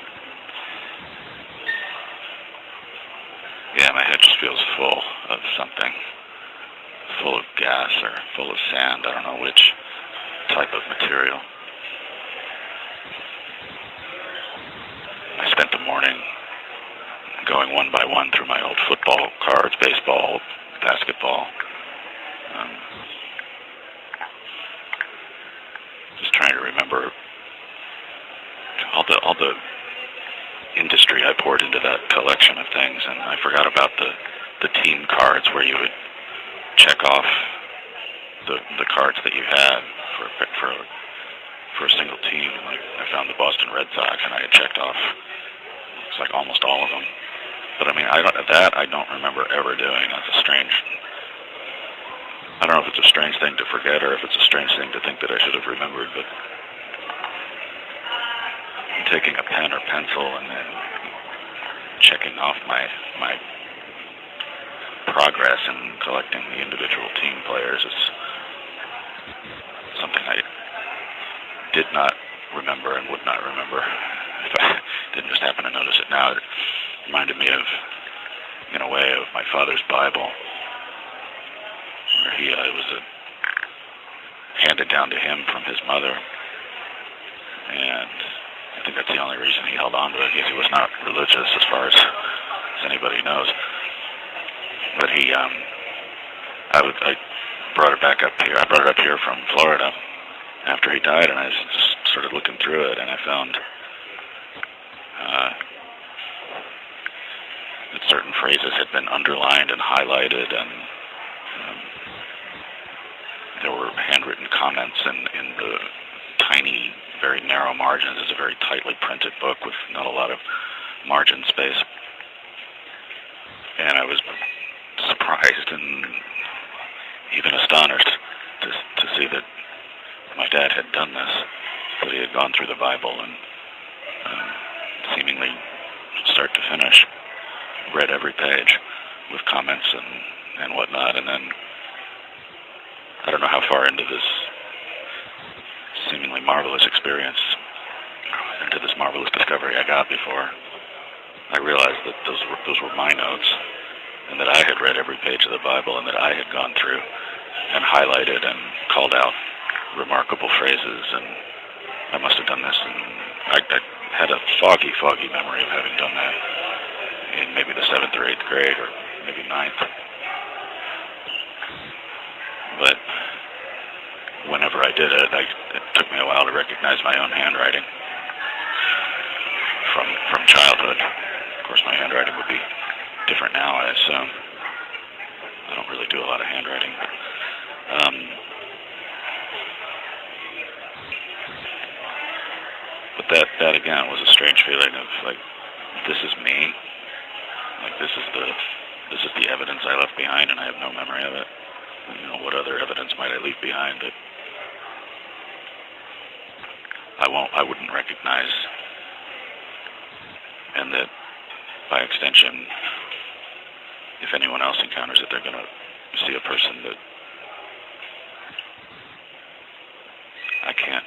yeah, my head just feels full of something. Full of gas or full of sand. I don't know which type of material. I spent the morning going one by one through my old football cards, baseball, basketball. Just trying to remember all the industry I poured into that collection of things, and I forgot about the team cards where you would check off the cards that you had for a single team. Like I found the Boston Red Sox, and I had checked off looks like almost all of them. But I mean, I don't remember ever doing. That's a strange. I don't know if it's a strange thing to forget or if it's a strange thing to think that I should have remembered. But I'm taking a pen or pencil and then checking off my progress in collecting the individual team players is something I did not remember and would not remember if I didn't just happen to notice it now. It reminded me of, in a way, of my father's Bible, where it was handed down to him from his mother, and I think that's the only reason he held on to it, because he was not religious as far as anybody knows. But I brought it back up here. I brought it up here from Florida after he died, and I just started looking through it, and I found that certain phrases had been underlined and highlighted, and there were handwritten comments in the tiny, very narrow margins. It's a very tightly printed book with not a lot of margin space. And I was surprised and even astonished to see that my dad had done this, that he had gone through the Bible and seemingly start to finish read every page with comments and whatnot, and then I don't know how far into this seemingly marvelous experience, into this marvelous discovery I got before I realized that those were my notes, and that I had read every page of the Bible, and that I had gone through and highlighted and called out remarkable phrases, and I must have done this, and I had a foggy memory of having done that in maybe the 7th or 8th grade, or maybe 9th. But whenever I did it, it took me a while to recognize my own handwriting from childhood. Of course, my handwriting would be different now, I assume. I don't really do a lot of handwriting. But that again was a strange feeling of like, this is me. Like this is the evidence I left behind, and I have no memory of it. You know, what other evidence might I leave behind that I wouldn't recognize, and that by extension, if anyone else encounters it, they're going to see a person that I can't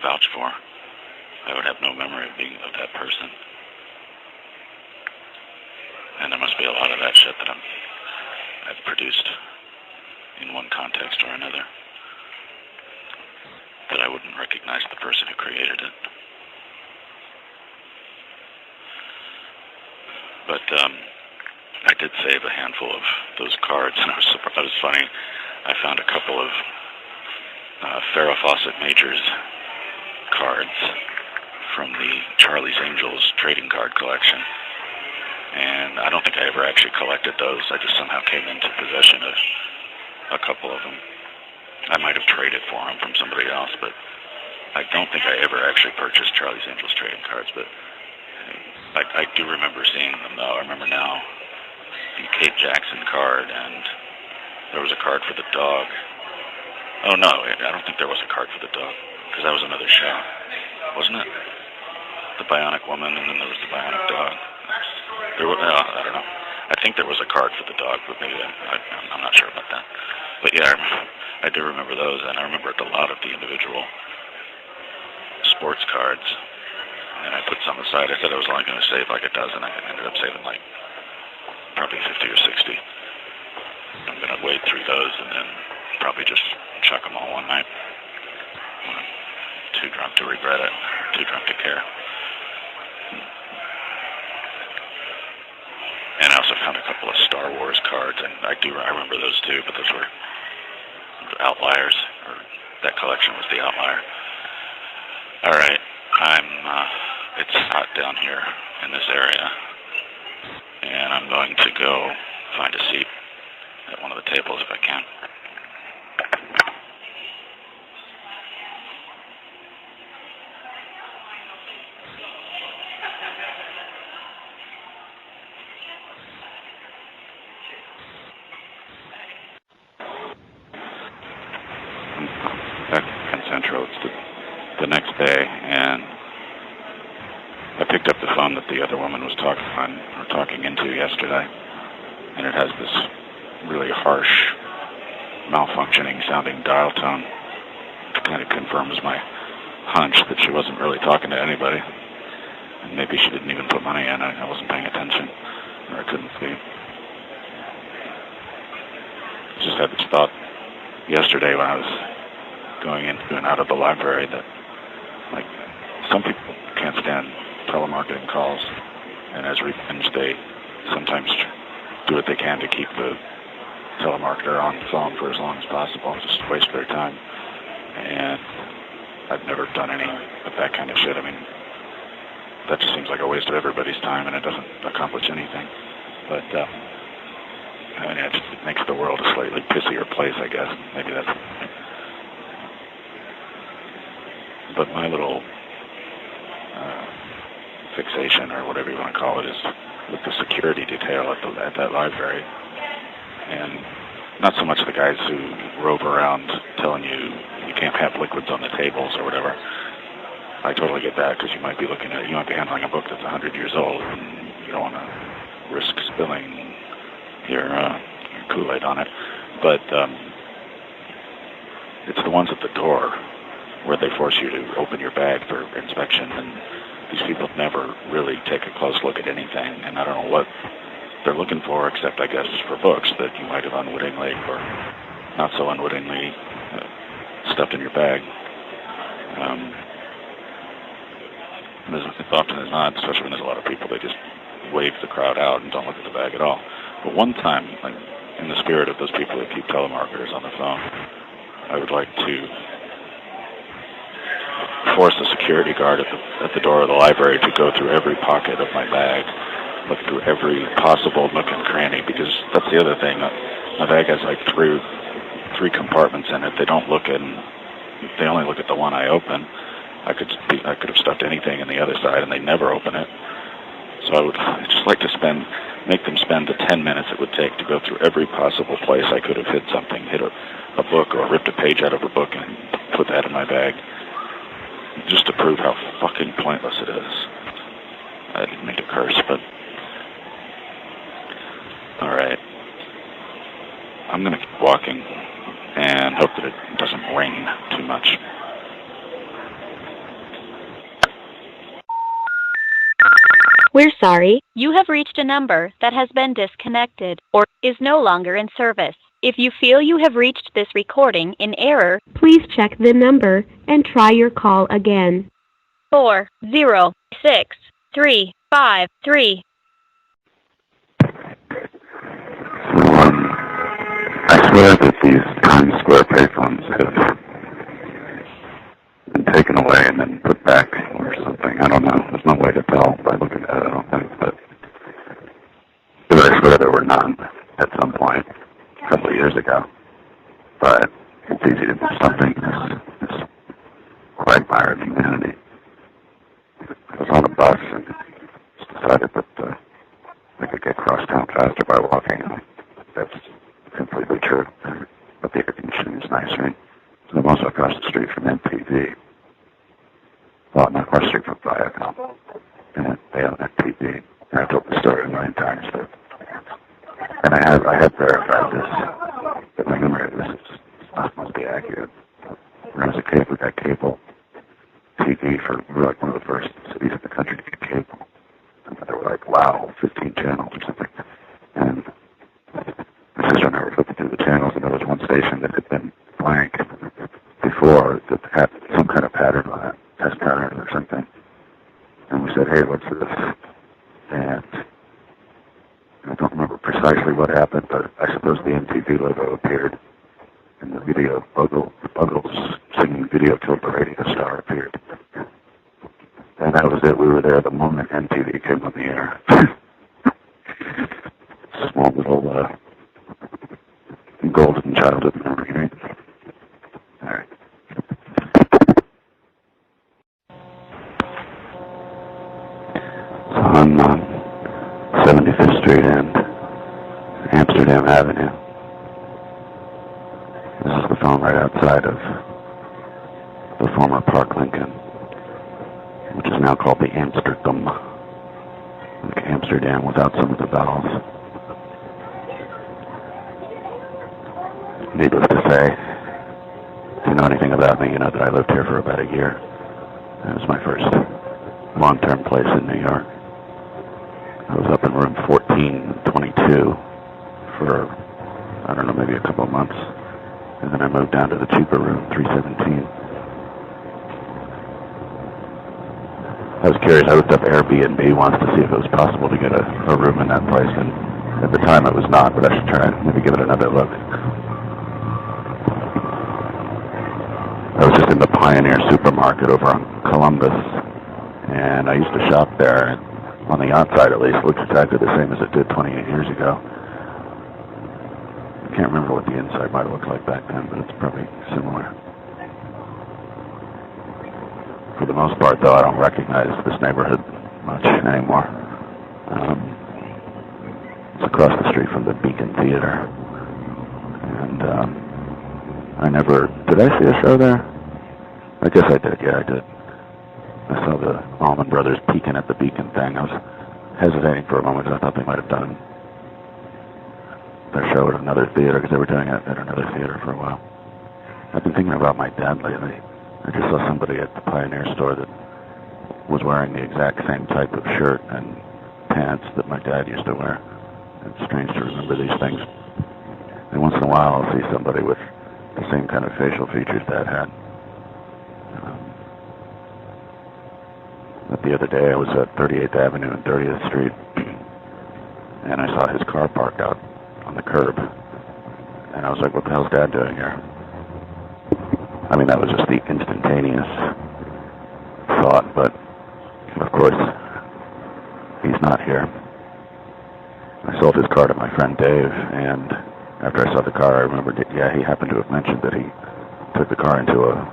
vouch for. I would have no memory of that person. And there must be a lot of that shit that I've produced in one context or another that I wouldn't recognize the person who created it. But I did save a handful of those cards, and I was surprised. It was funny. I found a couple of Farrah Fawcett Majors cards from the Charlie's Angels trading card collection. And I don't think I ever actually collected those. I just somehow came into possession of a couple of them. I might have traded for them from somebody else, but I don't think I ever actually purchased Charlie's Angels trading cards. But I do remember seeing them, though. I remember now the Kate Jackson card, and there was a card for the dog. Oh, no, I don't think there was a card for the dog, because that was another show, wasn't it? The Bionic Woman, and then there was the Bionic Dog. There was, I don't know. I think there was a card for the dog, but maybe I'm not sure about that. But yeah, I do remember those, and I remember a lot of the individual sports cards. And I put some aside. I said I was only going to save like a dozen. I ended up saving like probably 50 or 60. I'm going to wade through those and then probably just chuck them all one night. I'm too drunk to regret it, too drunk to care. And I also found a couple of Star Wars cards, and I remember those too, but those were outliers, or that collection was the outlier. All right, it's hot down here in this area, and I'm going to go find a seat at one of the tables if I can. Central. It's the next day, and I picked up the phone that the other woman was talking into yesterday, and it has this really harsh, malfunctioning sounding dial tone. It kind of confirms my hunch that she wasn't really talking to anybody, and maybe she didn't even put money in. I wasn't paying attention, or I couldn't see. Just had this thought yesterday when I was going in and out of the library that, like, some people can't stand telemarketing calls, and as revenge, they sometimes do what they can to keep the telemarketer on the phone for as long as possible, just to waste their time. And I've never done any of that kind of shit. I mean, that just seems like a waste of everybody's time, and it doesn't accomplish anything. But I mean, it makes the world a slightly pissier place, I guess. Maybe that's. But my little fixation, or whatever you want to call it, is with the security detail at that library. And not so much the guys who rove around telling you can't have liquids on the tables or whatever. I totally get that, because you might be handling a book that's 100 years old, and you don't want to risk spilling your Kool-Aid on it. But it's the ones at the door where they force you to open your bag for inspection, and these people never really take a close look at anything, and I don't know what they're looking for, except I guess for books that you might have unwittingly or not so unwittingly stuffed in your bag. As often as not, especially when there's a lot of people, they just wave the crowd out and don't look at the bag at all. But one time, like, in the spirit of those people that keep telemarketers on the phone, I would like to force the security guard at the door of the library to go through every pocket of my bag, look through every possible nook and cranny, because that's the other thing. My bag has like three compartments in it. They don't look in. They only look at the one I open. I could have stuffed anything in the other side, and they never open it. So I'd just like to make them spend the 10 minutes it would take to go through every possible place I could have hid something, hid a book or ripped a page out of a book and put that in my bag, just to prove how fucking pointless it is. I didn't mean to curse, but all right. I'm going to keep walking and hope that it doesn't rain too much. We're sorry. You have reached a number that has been disconnected or is no longer in service. If you feel you have reached this recording in error, please check the number and try your call again. 406353. I swear that these Times Square payphones have been taken away and then put back or something. I don't know. There's no way to tell by looking at it, I don't think. But I swear there were none at some point a couple of years ago. But it's easy to do something this quagmire of humanity. I was on a bus and decided that I could get across town faster by walking. That's completely true. But the air conditioning is nice, right? So I'm also across the street from MTV. Well, not across the street from Viacom. And they own MTV. And I've told the story a million times. And I have verified this. But my memory of this must be accurate. When I was a kid, we got cable TV we were like one of the first cities in the country to get cable. And they were like, wow, 15 channels or something. And my sister and I were flipping through the channels, and there was one station that had been blank before that had some kind of pattern on it, test pattern or something. And we said, hey, what's this? And I don't remember precisely what happened, but I suppose the MTV logo appeared. And the video, Buggles singing Video Killed the Radio Star appeared. And that was it. We were there the moment MTV came on the air. Small little golden childhood memory, right? All right. So I'm on 75th Street and Amsterdam Avenue. This is the phone right outside of the former Park Lincoln, which is now called the Amsterdam, like Amsterdam without some of the vowels. Needless to say, if you know anything about me, you know that I lived here for about a year. It was my first long-term place in New York. I was up in room 1422 for, I don't know, maybe a couple of months. And then I moved down to the cheaper room, 317. I was curious. I looked up Airbnb once to see if it was possible to get a room in that place, and at the time it was not, but I should try and maybe give it another look. I was just in the Pioneer supermarket over on Columbus, and I used to shop there. On the outside, at least, it looks exactly the same as it did 28 years ago. I can't remember what the inside might have looked like back then, but it's probably similar. For the most part, though, I don't recognize this neighborhood much anymore. It's across the street from the Beacon Theater. And did I see a show there? I guess I did, yeah, I did. I saw the Allman Brothers peeking at the Beacon thing. I was hesitating for a moment because I thought they might have done their show at another theater, because they were doing it at another theater for a while. I've been thinking about my dad lately. I just saw somebody at the Pioneer store that was wearing the exact same type of shirt and pants that my dad used to wear. It's strange to remember these things. And once in a while I'll see somebody with the same kind of facial features Dad had. But the other day I was at 38th Avenue and 30th Street, and I saw his car parked out on the curb. And I was like, what the hell's Dad doing here? I mean, that was just the instantaneous thought, but of course, he's not here. I sold his car to my friend Dave, and after I saw the car, I remembered, he happened to have mentioned that he took the car to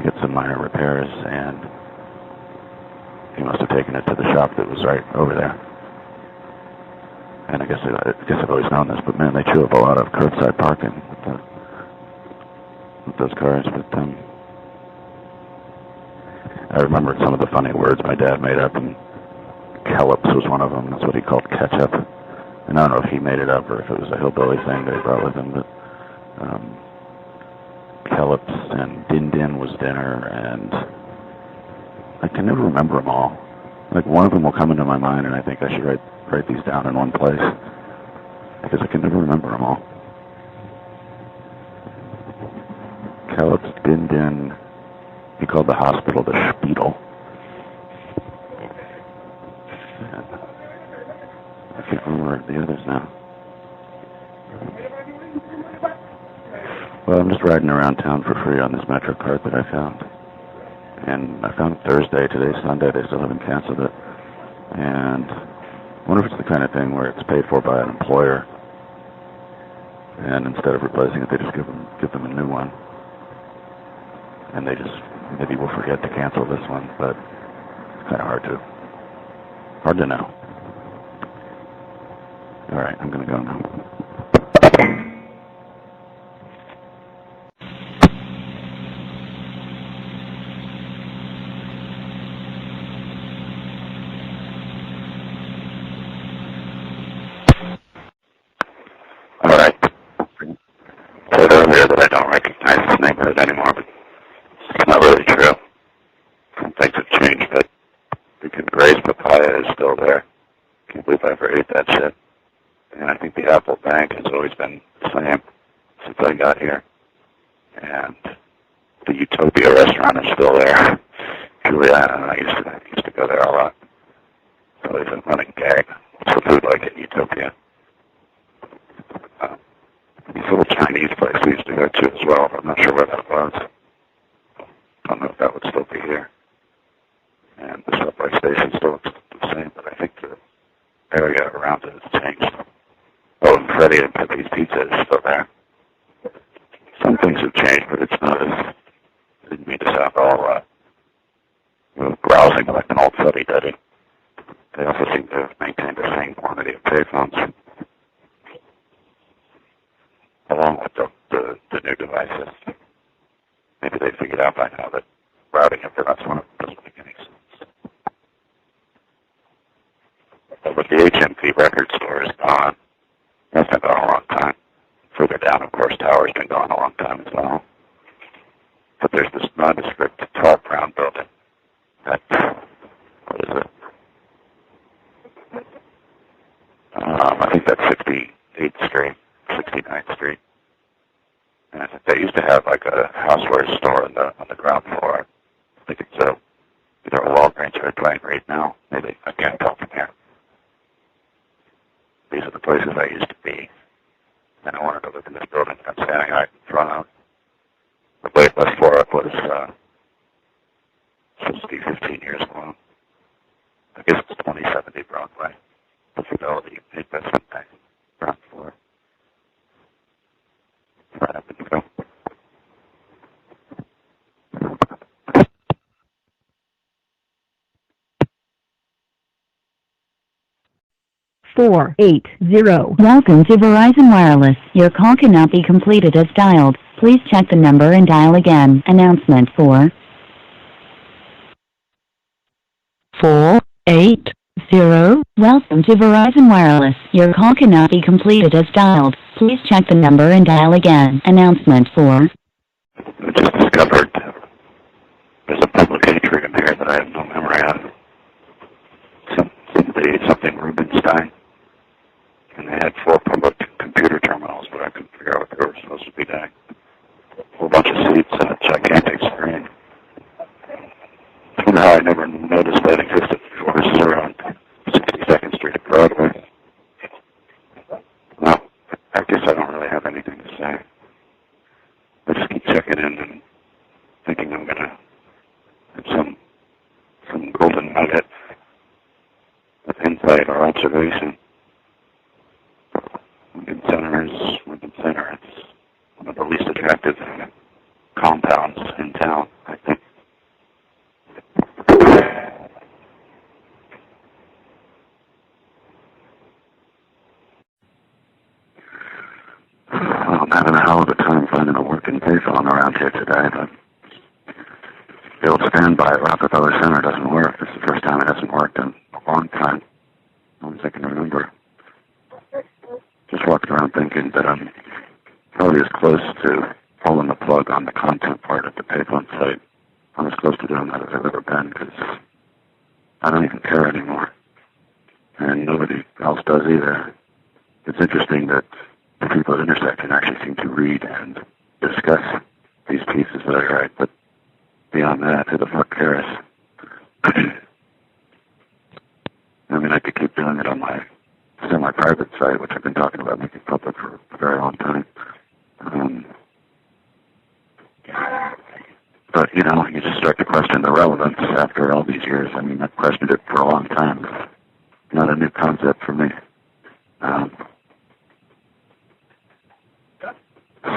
get some minor repairs, and he must have taken it to the shop that was right over there. And I guess I've always known this, but man, they chew up a lot of curbside parking with those cars. But I remembered some of the funny words my dad made up, and Kellops was one of them. That's what he called ketchup. And I don't know if he made it up or if it was a hillbilly thing that he brought with him, but Kellops and Din was dinner, and I can never remember them all. Like, one of them will come into my mind, and I think I should write these down in one place, because I can never remember them all. Kellops, Din, he called the hospital the Spital. I can't remember the others now. Well, I'm just riding around town for free on this Metro card that I found. And I found it Thursday. Today's Sunday. They still haven't canceled it. And I wonder if it's the kind of thing where it's paid for by an employer, and instead of replacing it, they just give them a new one. And they just maybe will forget to cancel this one, but it's kind of hard to know. All right, I'm going to go now. That I don't recognize this neighborhood anymore, but it's not really true. Some things have changed, but freaking Gray's papaya is still there. Can't believe I ever ate that shit. And I think the Apple Bank has always been the same since I got here. And the Utopia restaurant is still there. Juliana and I used to go there a lot. It's always a running gag. What's the food like at Utopia? These little Chinese places we used to go to as well, but I'm not sure where that was. Don't know if that would still be here. And the subway station still looks the same, but I think the area around it has changed. Oh, and Freddie and Pepe's Pizza is still there. Some things have changed, but it's not as, I didn't mean to sound all browsing like an old fuddy-duddy. They also seem to have maintained the same quantity of payphones, along with the new devices. Maybe they figured out by now that routing that's one of them doesn't make any sense. But the HMP record store is gone. That's been gone a long time. Further down, of course, Tower's been gone a long time as well. But there's this nondescript tall brown building. What is it? I think that's 68th Street. 69th Street. And I think they used to have like a houseware store on the ground floor. I think it's either a Walgreens or a Dwayne Reed now. Maybe I can't tell from here. These are the places I used to be. And I wanted to look in this building that I'm standing right in front of. The blade left floor up was supposed to be 15 years long. I guess it's 2070 Broadway. The Fidelity Investment Bank ground floor. Right up in the go. Welcome to Verizon Wireless. Your call cannot be completed as dialed. Please check the number and dial again. Announcement 480. Welcome to Verizon Wireless. Your call cannot be completed as dialed. Please check the number and dial again. Announcement 4. I just discovered there's a public atrium here that I have no memory of. Something Rubinstein. And they had 4 public computer terminals, but I couldn't figure out what they were supposed to be doing. A whole bunch of seats and a gigantic screen. I don't know how I never noticed that existed before. This is around 62nd Street at Broadway. about it with insight or observation. Lincoln Center is Lincoln Center. It's one of the least attractive compounds in town, I think. Well, I'm having a hell of a time finding a working payphone around here today, but the old standby at Rockefeller Center doesn't work. This is the first time it hasn't worked in a long time. As long as I can remember. Just walked around thinking that I'm probably as close to pulling the plug on the content part of the payphone site. I'm as close to doing that as I've ever been, because I don't even care anymore. And nobody else does either. It's interesting that the people at Intersection actually seem to read and discuss these pieces that I write, but beyond that, who the fuck cares? I mean, I could keep doing it on my semi-private site, which I've been talking about making public for a very long time. But, you know, you just start to question the relevance after all these years. I mean, I've questioned it for a long time. It's not a new concept for me.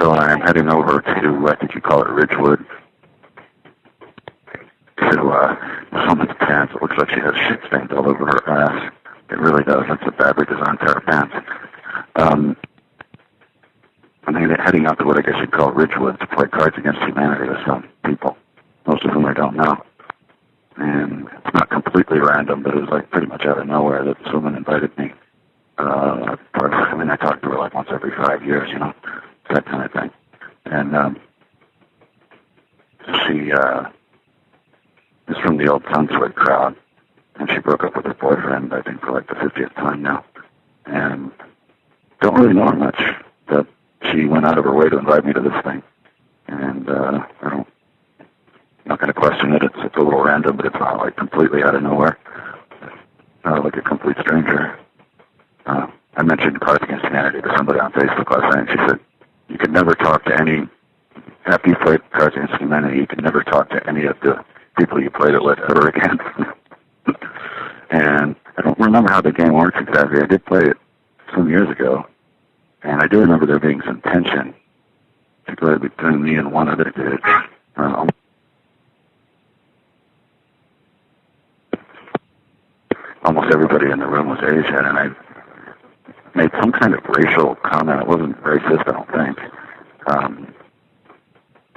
So I'm heading over to, I think you call it Ridgewood, to a woman's pants. It looks like she has shit stains all over her ass. It really does. That's a badly designed pair of pants. I'm heading out to what I guess you'd call Ridgewood to play Cards Against Humanity with some people, most of whom I don't know. And it's not completely random, but it was like pretty much out of nowhere that this woman invited me. I talk to her like once every 5 years, you know, that kind of thing. And she is from the old Sunswood crowd, and she broke up with her boyfriend, I think, for like the 50th time now. And don't really know her much, but she went out of her way to invite me to this thing. And I'm not going to question it. It's a little random, but it's not like completely out of nowhere. Like a complete stranger. I mentioned Cards Against Humanity to somebody on Facebook last night, and she said, you could never talk to any, after you played Cards Against Humanity, you could never talk to any of the people you played it with ever again. And I don't remember how the game works exactly. I did play it some years ago, and I do remember there being some tension, particularly between me and one other dude. Almost everybody in the room was Asian, and I made some kind of racial comment. It wasn't racist, I don't think.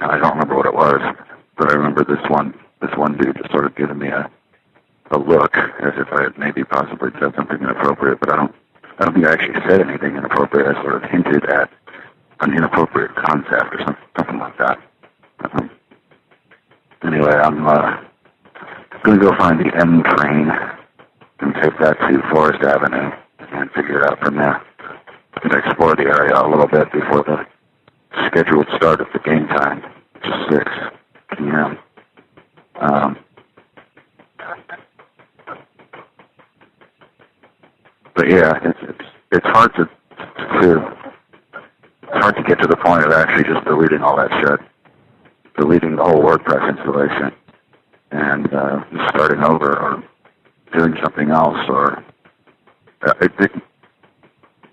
And I don't remember what it was, but I remember this one dude just sort of giving me a look as if I had maybe possibly said something inappropriate, but I don't think I actually said anything inappropriate. I sort of hinted at an inappropriate concept or something like that. Anyway, I'm going to go find the M train and take that to Forest Avenue and figure it out from there. And explore the area a little bit before the scheduled start of the game time, which is 6 p.m. But yeah, it's hard to get to the point of actually just deleting all that shit, deleting the whole WordPress installation, and just starting over or doing something else. Or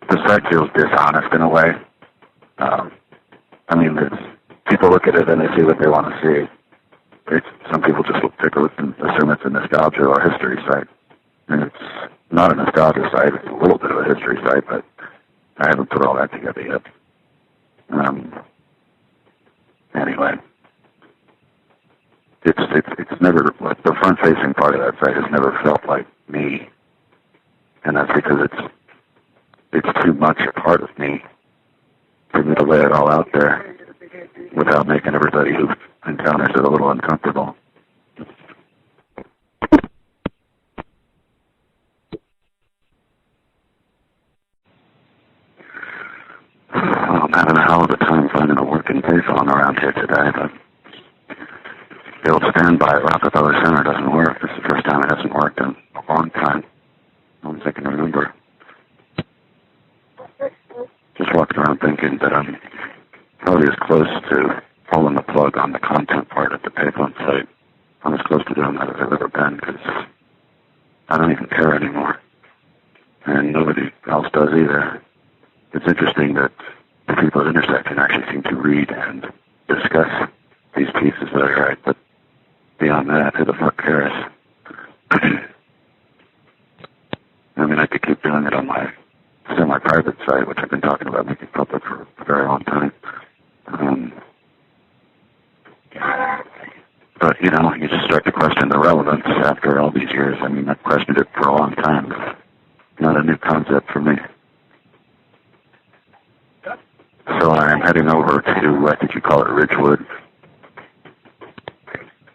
the site feels dishonest in a way. I mean, people look at it and they see what they want to see. Some people just take a look and assume it's a nostalgia or history site. And it's not a nostalgia site. It's a little bit of a history site, but I haven't put all that together yet. Anyway, it's never, like, the front-facing part of that site has never felt like me, and that's because it's too much a part of me for me to lay it all out there without making everybody who encounters it a little uncomfortable. I'm having a hell of a time finding a working payphone around here today, but the old standby at Rockefeller Center doesn't work. This is the first time it hasn't worked in a long time. As long as I can remember. Just walked around thinking that I'm probably as close to pulling the plug on the content part of the Payphone site. I'm as close to doing that as I've ever been, because I don't even care anymore. And nobody else does either. It's interesting that the people at Intersection actually seem to read and discuss these pieces that I write, but beyond that, who the fuck cares? I mean, I could keep doing it on my semi-private site, which I've been talking about making public for a very long time. But, you know, you just start to question the relevance after all these years. I mean, I've questioned it for a long time. Not a new concept for me. So I'm heading over to, I think you call it Ridgewood,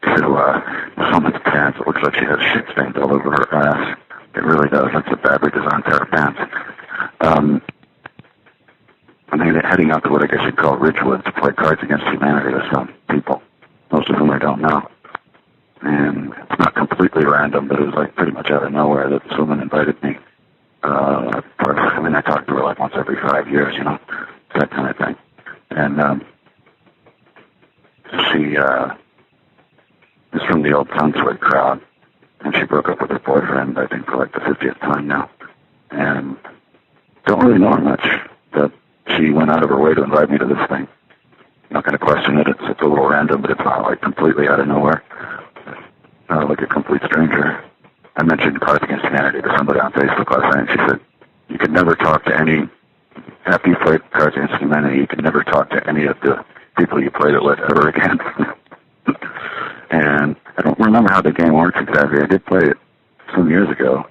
to a woman's pants. It looks like she has shit stains all over her ass. It really does. That's a badly designed pair of pants. I'm heading out to what I guess you'd call Ridgewood to play Cards Against Humanity with some people, most of whom I don't know. And it's not completely random, but it was like pretty much out of nowhere that this woman invited me. I talk to her like once every 5 years, you know, that kind of thing. And she is from the old Townswood crowd, and she broke up with her boyfriend, I think, for like the 50th time now. And don't really know her much, but she went out of her way to invite me to this thing. I'm not going to question it. It's a little random, but it's not like completely out of nowhere, like a complete stranger. I mentioned Cards Against Humanity to somebody on Facebook last night, and she said, you could never talk to any, after you played Cards Against Humanity, you could never talk to any of the people you played it with ever again. And I don't remember how the game works exactly. I did play it some years ago,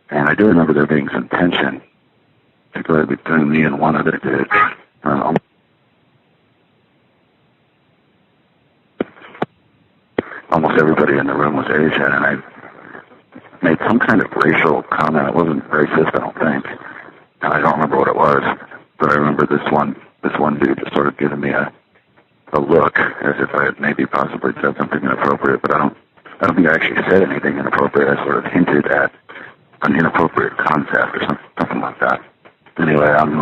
and I do remember there being some tension, particularly between me and one of the dudes. Almost everybody in the room was Asian, and I made some kind of racial comment. It wasn't racist, I don't think, and I don't remember what it was, but I remember this one dude just sort of giving me a look as if I had maybe possibly said something inappropriate, but I don't think I actually said anything inappropriate. I sort of hinted at an inappropriate concept or something like that. Anyway, I'm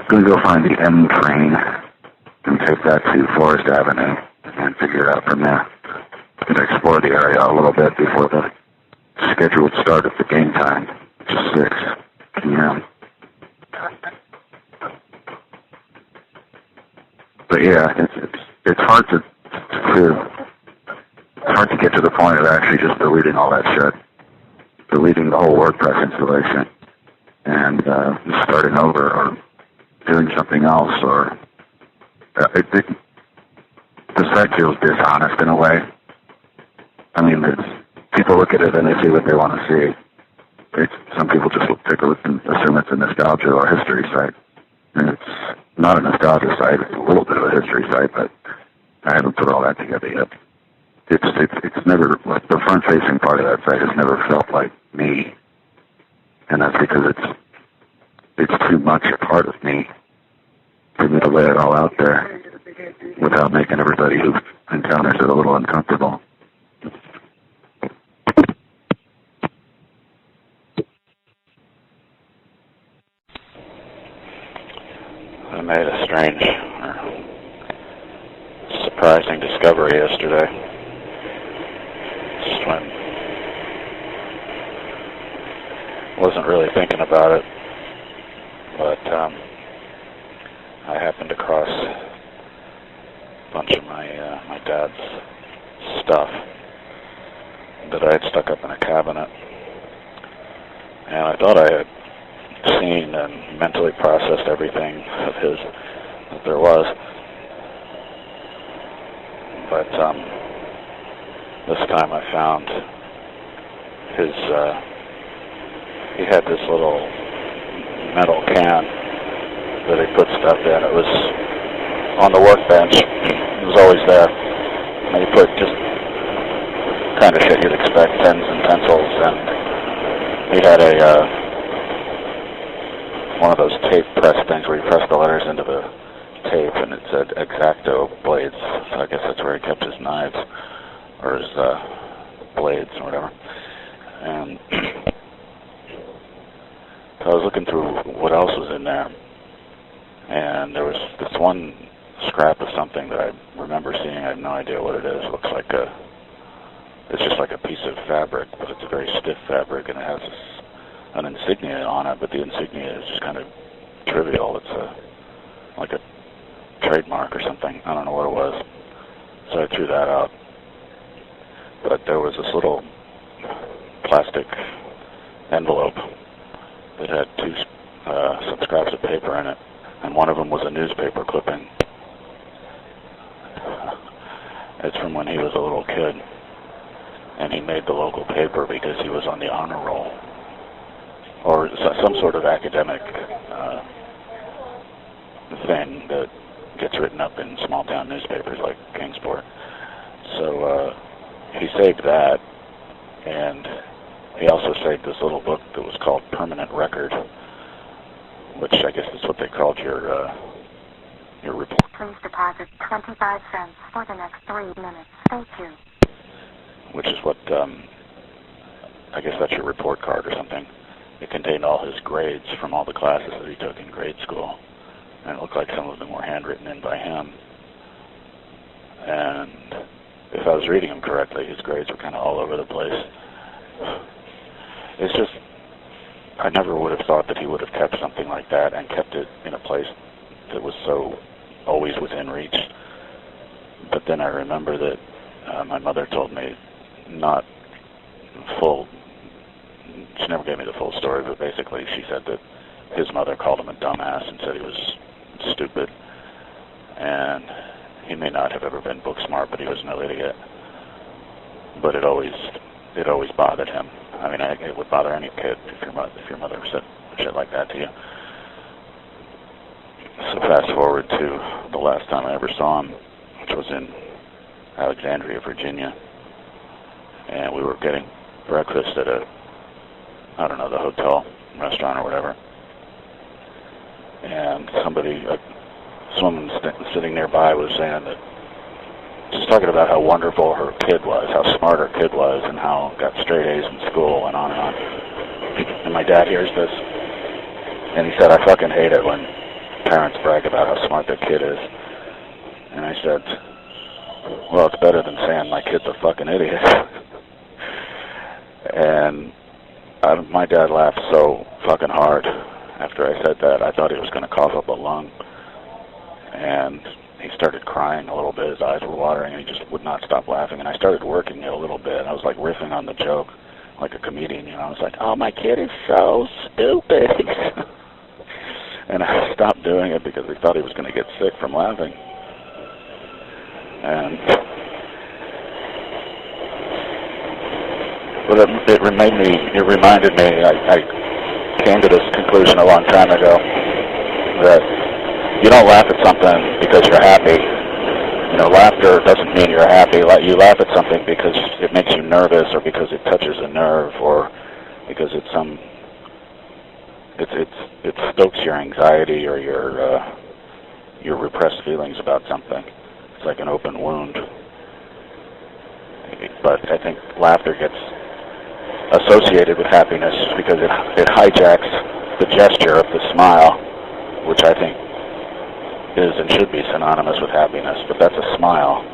going to go find the M train and take that to Forest Avenue and figure it out from there. I'm going to explore the area a little bit before the scheduled start of the game time, which is 6 p.m. But yeah, it's hard to get to the point of actually just deleting all that shit, deleting the whole WordPress installation, and just starting over or doing something else. Or the site feels dishonest in a way. I mean, people look at it and they see what they want to see. Some people just take a look and assume it's a nostalgia or history site. And it's not a nostalgia site, it's a little bit of a history site, but I haven't put all that together yet. It's never, like, the front-facing part of that site has never felt like me. And that's because it's too much a part of me for me to lay it all out there without making everybody who encounters it a little uncomfortable. I made a strange or surprising discovery yesterday. Just when I wasn't really thinking about it, but I happened across a bunch of my dad's stuff that I had stuck up in a cabinet, and I thought I had seen and mentally processed everything of his that there was, but this time I found his he had this little metal can that he put stuff in. It was on the workbench. It was always there, and he put just kind of shit you'd expect, pens and pencils, and he had a one of those tape press things where you press the letters into the tape, and it said X-Acto blades. So I guess that's where he kept his knives, or his blades, or whatever. And so I was looking through what else was in there, and there was this one scrap of something that I remember seeing. I have no idea what it is. It looks like It's just like a piece of fabric, but it's a very stiff fabric, and it has an insignia on it, but the insignia is just kind of trivial. It's like a trademark or something. I don't know what it was. So I threw that out. But there was this little plastic envelope that had some scraps of paper in it, and one of them was a newspaper clipping. It's from when he was a little kid, and he made the local paper because he was on the honor roll, or some sort of academic thing that gets written up in small town newspapers like Kingsport. So he saved that, and he also saved this little book that was called Permanent Record, which I guess is what they called your report. Please deposit 25 cents for the next 3 minutes. Thank you. Which is what, I guess that's your report card or something. It contained all his grades from all the classes that he took in grade school. And it looked like some of them were handwritten in by him. And if I was reading them correctly, his grades were kind of all over the place. It's just, I never would have thought that he would have kept something like that and kept it in a place that was so always within reach. But then I remember that my mother told me not full, she never gave me the full story, but basically she said that his mother called him a dumbass and said he was stupid. And he may not have ever been book smart, but he was no idiot. But it always bothered him. I mean, it would bother any kid if your mother said shit like that to you. So fast forward to the last time I ever saw him, which was in Alexandria, Virginia, and we were getting breakfast at the hotel, restaurant or whatever, and this woman sitting nearby was saying that, just talking about how wonderful her kid was, how smart her kid was, and how got straight A's in school and on and on. And my dad hears this, and he said, I fucking hate it when parents brag about how smart their kid is. And I said, well, it's better than saying my kid's a fucking idiot. And my dad laughed so fucking hard after I said that. I thought he was going to cough up a lung. And he started crying a little bit. His eyes were watering, and he just would not stop laughing. And I started working it a little bit. I was like riffing on the joke like a comedian, I was like, oh, my kid is so stupid. And I stopped doing it because we thought he was going to get sick from laughing. And well, it reminded me, I came to this conclusion a long time ago that you don't laugh at something because you're happy. You know, laughter doesn't mean you're happy. You laugh at something because it makes you nervous, or because it touches a nerve, or because it stokes your anxiety or your repressed feelings about something. It's like an open wound. But I think laughter gets associated with happiness because it hijacks the gesture of the smile, which I think is and should be synonymous with happiness. But that's a smile.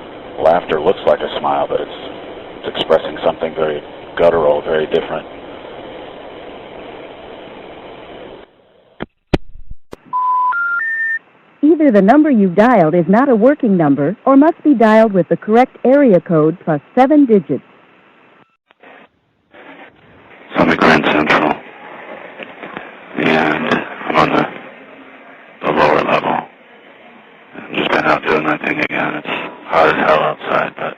Laughter looks like a smile, but it's expressing something very guttural, very different. Either the number you've dialed is not a working number or must be dialed with the correct area code plus 7 digits. It's on the Grand Central, and I'm on the lower level. I've just been out doing my thing again. It's hot as hell outside, but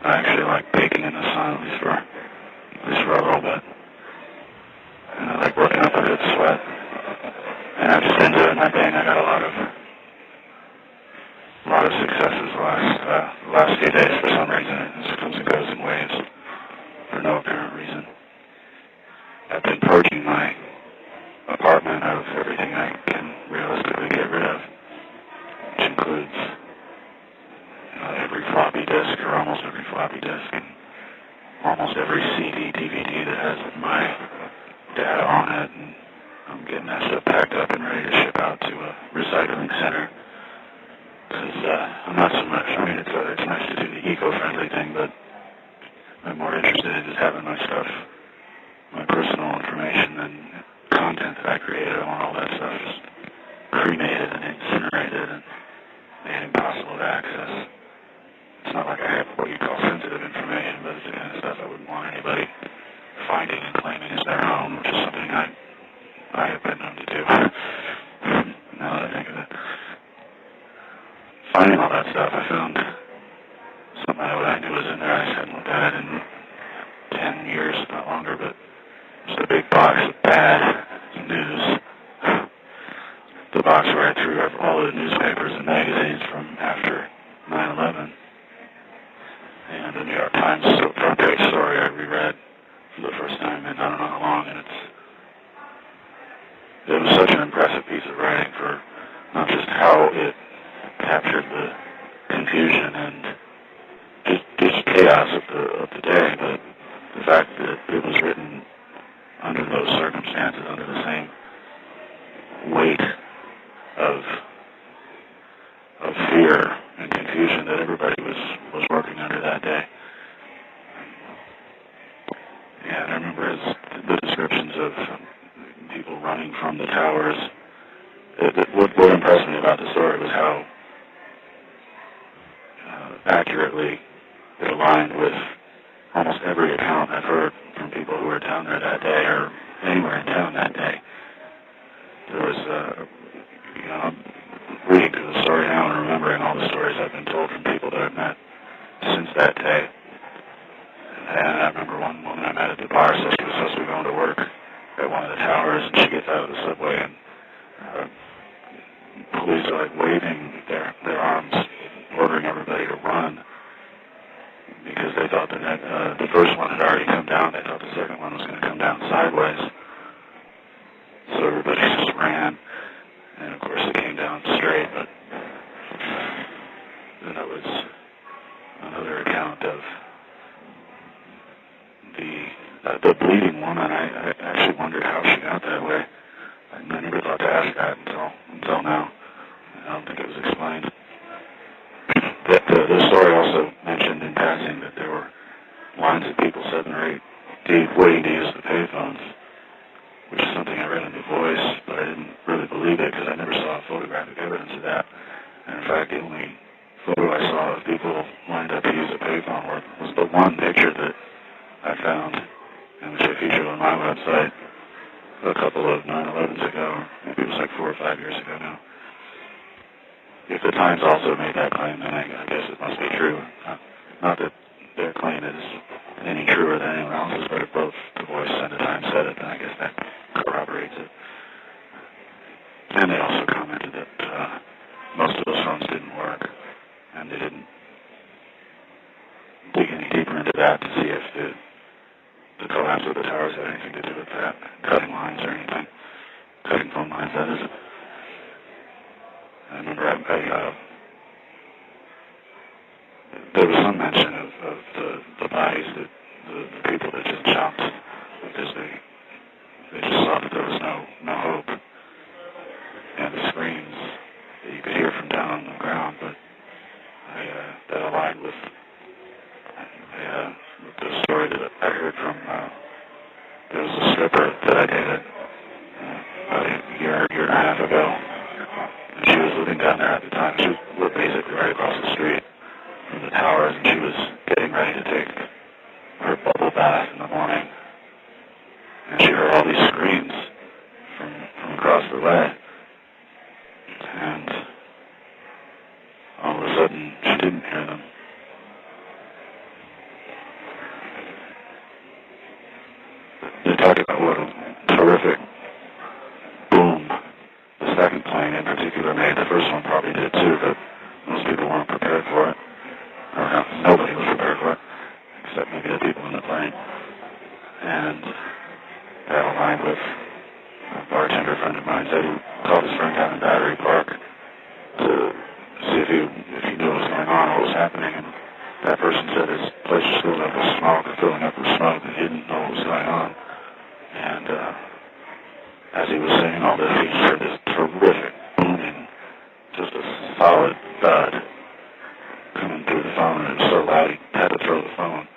I actually like baking in the sun, at least for a little bit. And I like working up a good sweat. And I've just been doing my thing. I got a lot of successes the last few days for some reason. It just comes and goes in waves for no apparent reason. I've been purging my apartment of everything I can realistically get rid of, which includes every floppy disk, or almost every floppy disk, and almost every CD, DVD that has my data on it. And I'm getting that stuff packed up and ready to ship out to a recycling center. Because I'm not so much, I mean, it's nice to do the eco-friendly thing, but I'm more interested in just having my stuff, my personal information and content that I created. I want all that stuff just cremated and incinerated and made impossible to access. It's not like I have what you call sensitive information, but it's the kind of stuff I wouldn't want anybody finding and claiming as their own, which is something I have been known to do. Now that I think of it. Finding all that stuff, I found something I knew was in there. I just hadn't looked at it in 10 years, not longer, but just a big box of bad news. The box where I threw up all the newspapers and magazines from after 9/11. And the New York Times front page story I reread for the first time in I don't know how long, and it was such an impressive piece of writing for not just how it captured the confusion and just chaos of the day, but the fact that it was written under those circumstances, under the same weight of fear and confusion that everybody was working under that day. Yeah, and I remember the descriptions of people running from the towers. What impressed me about the story was how accurately it aligned with almost every account I've heard from people who were down there that day or anywhere in town that day. There was, I'm reading through the story now and remembering all the stories I've been told from people that I've met since that day. And I remember one woman I met at the bar said she was supposed to be going to work at one of the towers, and she gets out of the subway and police are like waving their arms, ordering everybody to run because they thought that the first one had already come down. They thought the second one was going to come down sideways. So everybody just ran, and of course it came down straight, but then that was another account of the bleeding woman. I actually wondered how she got that way. I never thought to ask that until now. I don't think it was explained. The story also mentioned in passing that there were lines of people 7 or 8 deep waiting to use the payphones, which is something I read in The Voice, but I didn't really believe it because I never saw photographic evidence of that. And in fact, the only photo I saw of people lined up to use a payphone was the one picture that I found, and which I featured on my website a couple of 9/11s ago, or maybe it was like 4 or 5 years ago now. If the Times also made that claim, then I guess it must be true. Not that their claim is any truer than anyone else's, but if both The Voice and the Times said it, then I guess that corroborates it. And they also commented that most of those phones didn't work, and they didn't dig any deeper into that to see if the collapse of the towers had anything to do with that, cutting lines or anything, cutting phone lines, that is. I remember there was some mention of the bodies, that the people that just jumped because they just saw that there was no hope, and the screams that you could hear from down on the ground, but that aligned with the story that I heard from, there was a stripper that I dated about a year and a half ago. And she was living down there at the time. She was basically right across the street from the towers, and she was getting ready to take her bubble bath in the morning. And she heard all these screams from across the way. And all of a sudden, she didn't hear them. They talked about what a terrific boom the second plane in particular made. The first one probably did too, but most people weren't prepared for it. Or nobody was prepared for it, except maybe the people in the plane. And that aligned with a bartender friend of mine said he called his friend down in Battery Park to see if he knew what was going on, what was happening. And that person said his place was filling up with smoke, and he didn't know what was going on. And as he was saying all this, he heard this terrific booming, just a solid thud coming through the phone, and it was so loud he had to throw the phone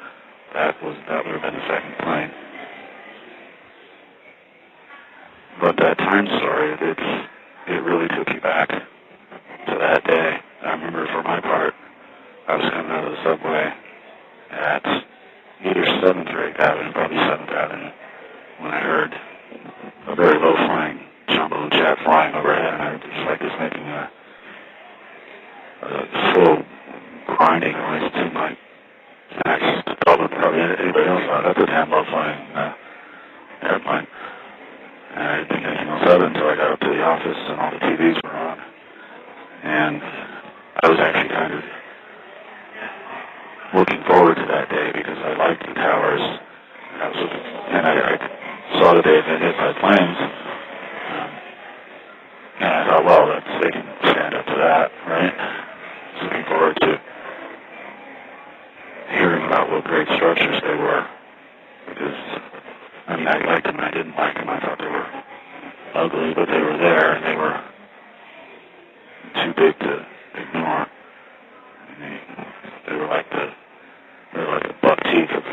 that would have been the second plane. But that time story, it really took you back to that day. I remember for my part, I was coming out of the subway at either 7th or 8th Avenue, probably 7th Avenue, when I heard a very low-flying jumbo jet flying overhead, and I was like just making a slow grinding noise. It seemed like Max told him probably anybody else thought that's a damn low-flying airplane. And I didn't think anything else of it until I got up to the office and all the TVs were on. And I was actually kind of looking forward to that day because I liked the towers. And I saw that they had been hit by planes. And I thought, well, they can stand up to that, right? I was looking forward to hearing about what great structures they were. Because, I mean, I liked them and I didn't like them. I thought they were ugly, but they were there and they were too big to ignore. They were like the buck teeth of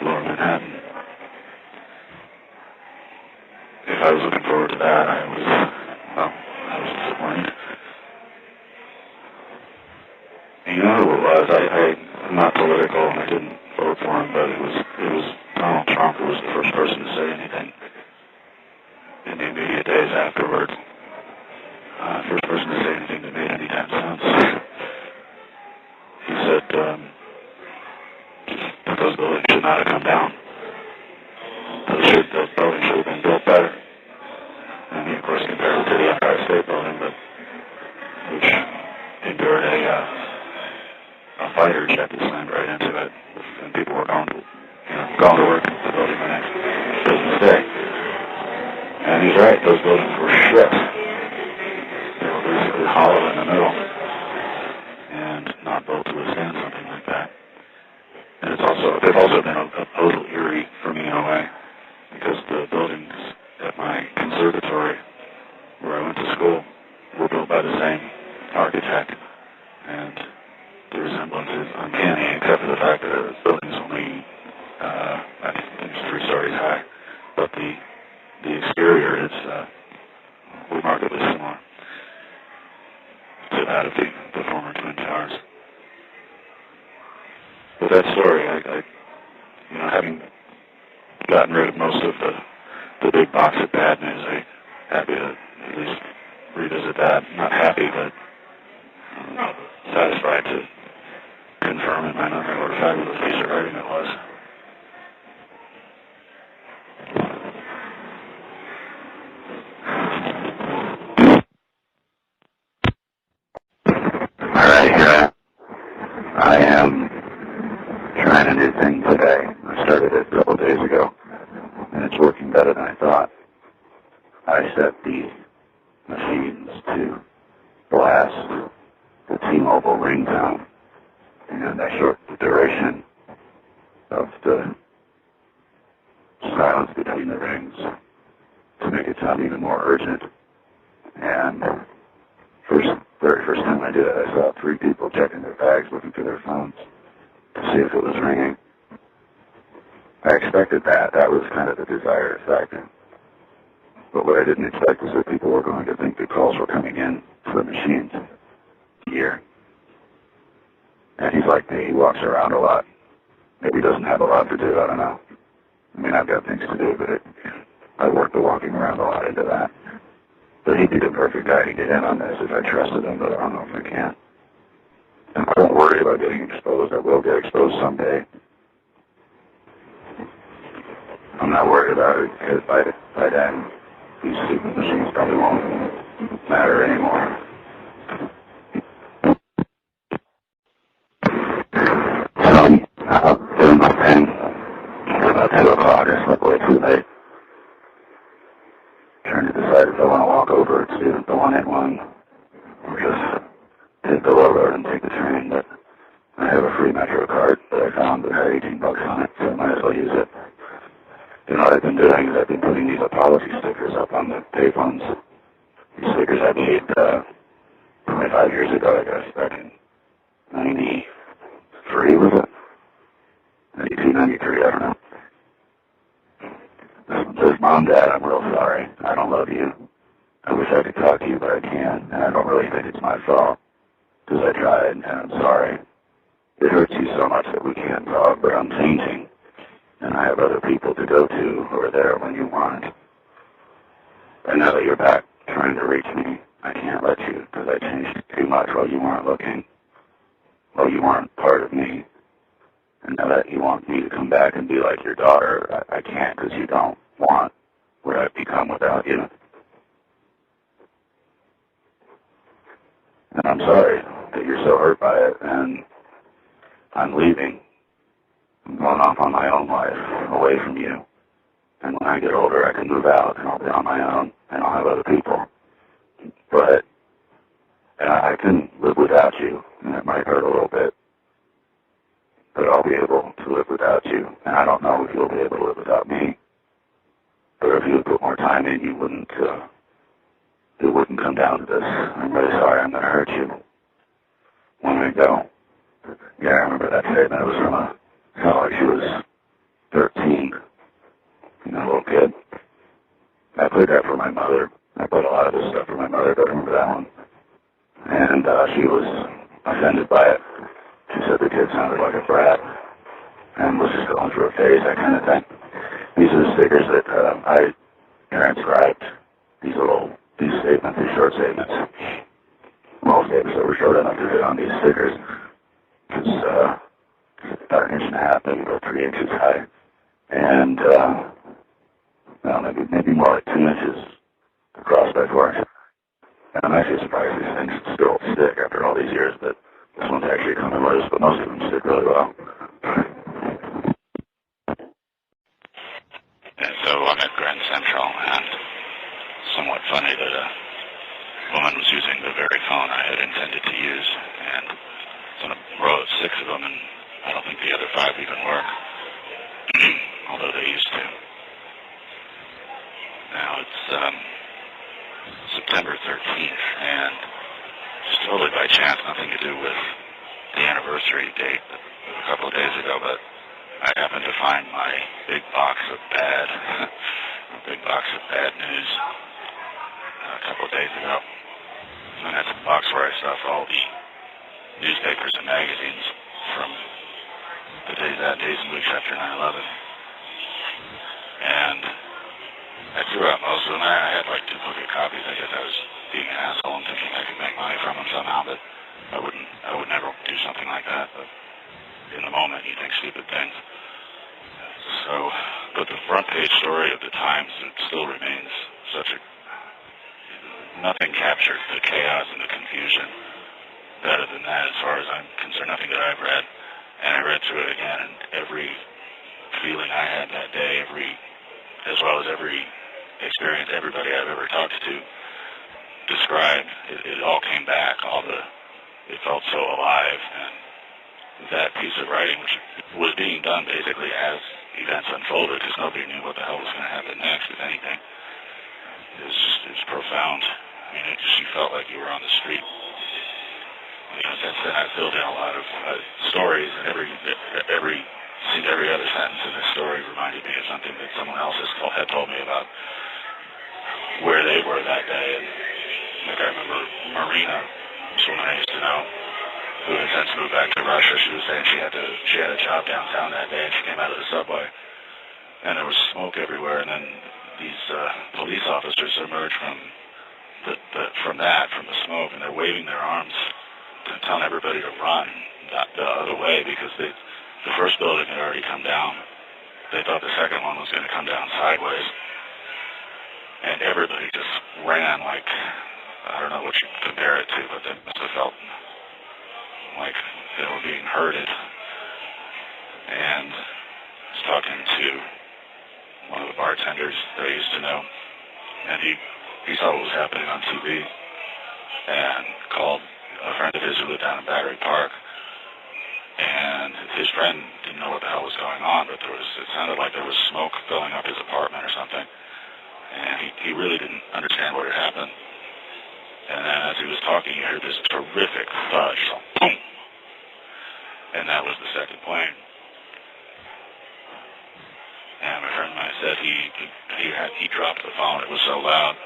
Lower Manhattan. If I was looking forward to that, I was disappointed. And you know who it was? I'm not political and I didn't vote for him, but it was Donald Trump who was the first person to say anything in the immediate days afterwards. First person to say anything that made any damn sense. He said that those buildings should not have come down. Those buildings should have been built better. And he, of course, compared it to the Empire State Building, which endured a fighter jet that slammed right into it, and people were going to work at the building the next business day. And he's right; those buildings were shit. They were basically hollow in the middle, and not built to withstand something like that. And they've also been a little eerie for me in a way, because the buildings at my conservatory, where I went to school, were built by the same architect, and the resemblance is uncanny, except for the fact that the building's only, I think it's 3 stories high, but the exterior is remarkably similar to that of the former Twin Towers. But that story, having gotten rid of most of the big box of bad news, I'm happy to at least revisit that. Not happy, but satisfied to confirm in my memory what a fabulous piece of writing it was. All right, here I am trying a new thing today. I started it a couple days ago, and it's working better than I thought. I set the machines to blast the T-Mobile ringtone, and I shortened the duration of the silence between the rings to make it sound even more urgent. And very first time I did it, I saw 3 people checking their bags, looking for their phones to see if it was ringing. I expected that. That was kind of the desired effect. But what I didn't expect was that people were going to think the calls were coming in to the machines here. And he's like me. He walks around a lot. Maybe he doesn't have a lot to do. I don't know. I mean, I've got things to do, but I work the walking around a lot into that. But he'd be the perfect guy to get in on this if I trusted him, but I don't know if I can. And I don't worry about getting exposed. I will get exposed someday. I'm not worried about it, because by then, these stupid machines probably won't matter anymore. So, I'm doing my thing. It's about 2 o'clock. I slept way too late. Trying to decide if I want to walk over to the 181 or just hit the low road and take the train. But I have a free Metro card that I found that had $18 on it, so I might as well use it. You know what I've been doing is I've been putting these apology stickers up on the payphones. These stickers I made 25 years ago, I guess, back in 93, was it? 92, 93, I don't know. This says, Mom, Dad, I'm real sorry. I don't love you. I wish I could talk to you, but I can't, and I don't really think it's my fault. Because I tried, and I'm sorry. It hurts you so much that we can't talk, but I'm changing. And I have other people to go to who are there when you want. And now that you're back trying to reach me, I can't let you, because I changed too much while you weren't looking. While you weren't part of me. And now that you want me to come back and be like your daughter, I can't, because you don't want what I've become without you. And I'm sorry that you're so hurt by it, and I'm leaving. I'm going off on my own life, away from you. And when I get older, I can move out, and I'll be on my own, and I'll have other people. But I can live without you, and it might hurt a little bit. But I'll be able to live without you, and I don't know if you'll be able to live without me. But if you would put more time in, it wouldn't come down to this. I'm really sorry I'm going to hurt you. When I go. Yeah, I remember that statement. It was from a college. She was 13. You know, little kid. I played that for my mother. I played a lot of this stuff for my mother, but I remember that one. And she was offended by it. She said the kid sounded like a brat and was just going through a phase, that kind of thing. These are the stickers that I transcribed. These statements, these short statements. Small statements that were short enough to fit on these stickers. Because about 1.5 inches, maybe about 3 inches high. And, well, maybe more like 2 inches across by 4 inches. And I'm actually surprised these things still stick after all these years, but this one's actually coming loose, but most of them stick really well. And so I'm at Grand Central, and somewhat funny that a woman was using the very phone I had intended to use, and it's on a row of 6 of them, and I don't think the other 5 even work, although they used to. Now it's September 13th, and just totally by chance, nothing to do with the anniversary date a couple of days ago, but I happened to find my big box of bad news a couple of days ago. And that's a box where I stuff all the newspapers and magazines from the days and weeks after 9/11. And I threw out most of them. I had like duplicate copies. I guess I was being an asshole and thinking I could make money from them somehow, but I would never do something like that. But in the moment, you think stupid things. So, but the front page story of the Times, it still remains nothing captured the chaos and the confusion better than that, as far as I'm concerned. Nothing that I've read. And I read through it again, and every feeling I had that day, as well as every experience everybody I've ever talked to described, it all came back. It felt so alive, and that piece of writing, which was being done basically as events unfolded, because nobody knew what the hell was going to happen next, if anything, it was profound. I mean, you felt like you were on the street. You know, since then I filled in a lot of stories, and every other sentence in this story reminded me of something that someone else had told me about where they were that day. And like I remember Marina, someone I used to know, who had since moved back to Russia. She was saying she had a job downtown that day, and she came out of the subway, and there was smoke everywhere. And then these police officers emerged from the smoke, and they're waving their arms, telling everybody to run the other way, because the first building had already come down. They thought the second one was going to come down sideways. And everybody just ran like, I don't know what you compare it to, but they must have felt like they were being herded. And I was talking to one of the bartenders that I used to know, and he saw what was happening on TV and called a friend of his who lived down in Battery Park. And his friend didn't know what the hell was going on, but it sounded like there was smoke filling up his apartment or something. And he really didn't understand what had happened. And then as he was talking, he heard this terrific thud, boom! And that was the second plane. said he dropped the phone. It was so loud.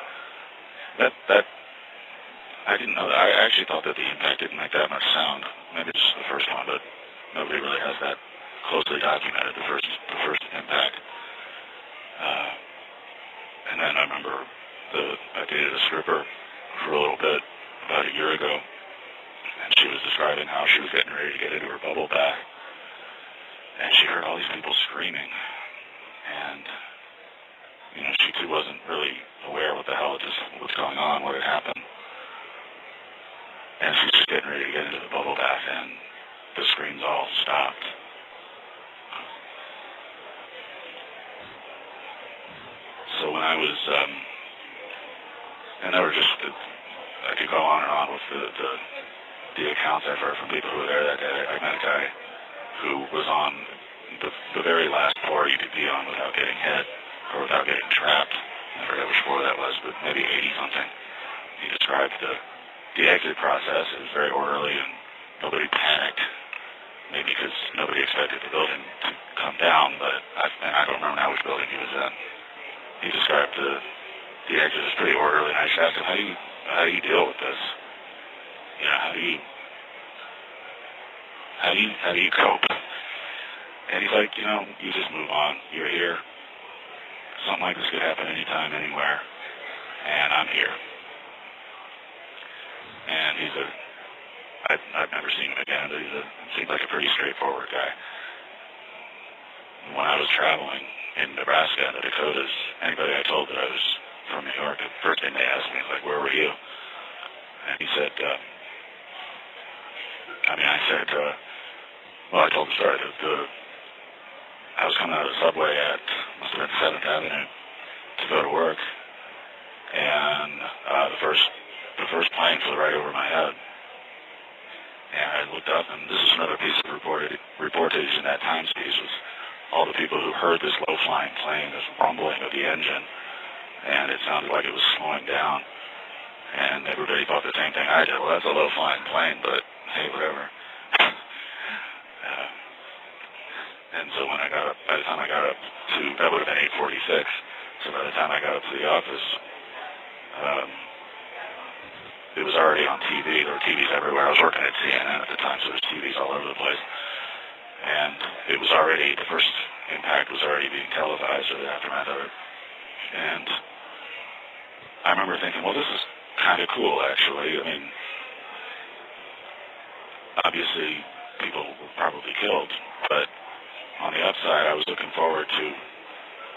That I didn't know that. I actually thought that the impact didn't make that much sound. Maybe it's the first one, but nobody really has that closely documented. The first impact. And then I remember I dated a stripper for a little bit about a year ago, and she was describing how she was getting ready to get into her bubble bath, and she heard all these people screaming, and she too wasn't really aware what the hell was going on, what had happened, and she's just getting ready to get into the bubble bath, and the screams all stopped. So when I was, and there were just, I could go on and on with the accounts I've heard from people who were there that day. I met a guy who was on the very last floor you could be on without getting hit or without getting trapped. I forget which floor that was, but maybe 80-something. He described the exit process. It was very orderly and nobody panicked. Maybe because nobody expected the building to come down, but I don't remember now which building he was in. He described the exit as pretty orderly, and I just asked him, how do you deal with this? How do you cope? And he's like, you just move on. You're here. Something like this could happen anytime, anywhere, and I'm here. And I've never seen him again, but seemed like a pretty straightforward guy. When I was traveling in Nebraska and the Dakotas, anybody I told that I was from New York, the first thing they asked me is like, where were you? And he said, I told the story. I was coming out of the subway must have been 7th Avenue to go to work, and the first plane flew right over my head. And I looked up, and this is another piece of reportage in that times piece was all the people who heard this low-flying plane, this rumbling of the engine, and it sounded like it was slowing down. And everybody thought the same thing I did. Well, that's a low-flying plane, but hey, whatever. And so when by the time I got up to, that would have been 8:46. So by the time I got up to the office, it was already on TV. There were TVs everywhere. I was working at CNN at the time, so there's TVs all over the place. And it was already, the first impact was already being televised, or the aftermath of it. And I remember thinking, well, this is kind of cool, actually. I mean, obviously, people were probably killed, but on the upside, I was looking forward to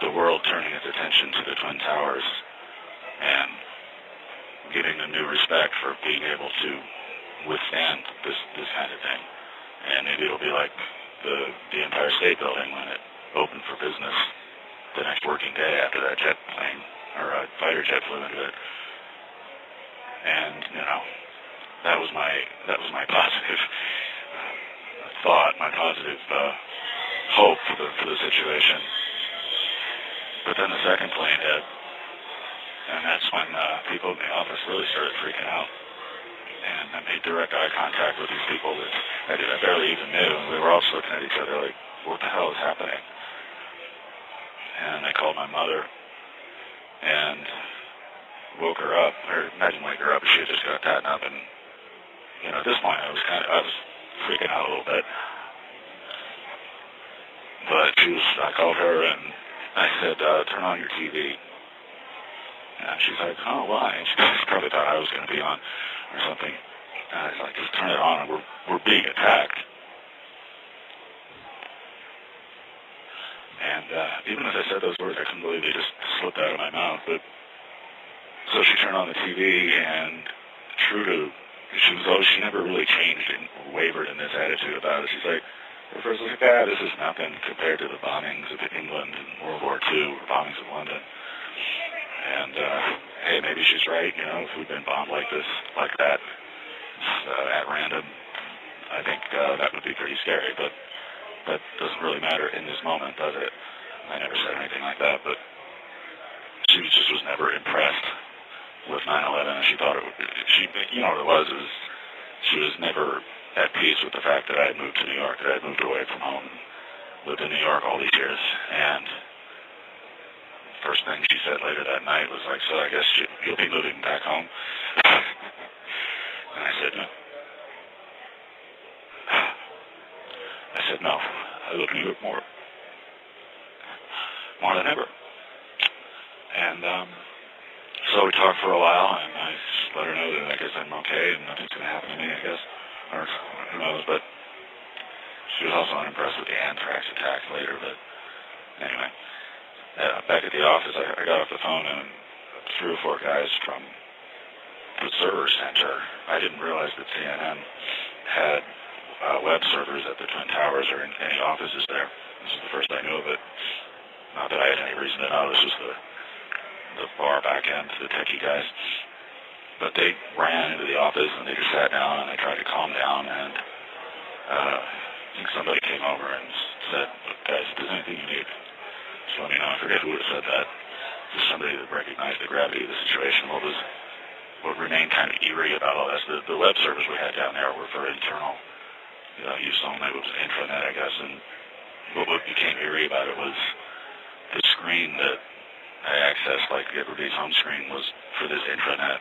the world turning its attention to the Twin Towers and giving them new respect for being able to withstand this kind of thing. And maybe it'll be like the Empire State Building when it opened for business the next working day after that jet plane or a fighter jet flew into it. And that was my positive thought, my positive hope for the situation. But then the second plane hit, and that's when people in the office really started freaking out. And I made direct eye contact with these people that I barely even knew, and we were all looking at each other like, what the hell is happening? And I called my mother and woke her up, or imagine wake her up, she had just got gotten up, and at this point I was freaking out a little bit. But I called her and I said, turn on your TV. And she's like, oh, why? And she probably thought I was going to be on or something. And I was like, just turn it on, and we're being attacked. And even as I said those words, I couldn't believe they just slipped out of my mouth. But so she turned on the TV, and she never really changed and wavered in this attitude about it. She's like, at first I was like, this is nothing compared to the bombings of England in World War II, or bombings of London. And, hey, maybe she's right, if we'd been bombed like that, at random, I think that would be pretty scary, but that doesn't really matter in this moment, does it? I never said anything like that, but she just was never impressed with 9/11, and she thought what it was she was never at peace with the fact that I had moved to New York, that I had moved away from home, lived in New York all these years, and first thing she said later that night was like, so I guess you'll be moving back home? And I said, no. I said, no. I love New York more than ever. And so we talked for a while, and I just let her know that I guess I'm okay and nothing's going to happen to me, I guess. Or who knows, but she was also unimpressed with the anthrax attack later, but anyway. Back at the office, I got off the phone, and 3 or 4 guys from the server center, I didn't realize that CNN had web servers at the Twin Towers or in any offices there. This is the first I knew of it. Not that I had any reason to know. This was the bar back end, the techie guys. But they ran into the office, and they just sat down, and they tried to calm down, and I think somebody came over and said, look, guys, if there's anything you need, just let me know. I forget who would have said that. Just somebody that recognized the gravity of the situation. What remained kind of eerie about all this, the web servers we had down there were for internal use only. It was intranet, I guess, and what became eerie about it was the screen that I accessed, like everybody's home screen, was for this intranet,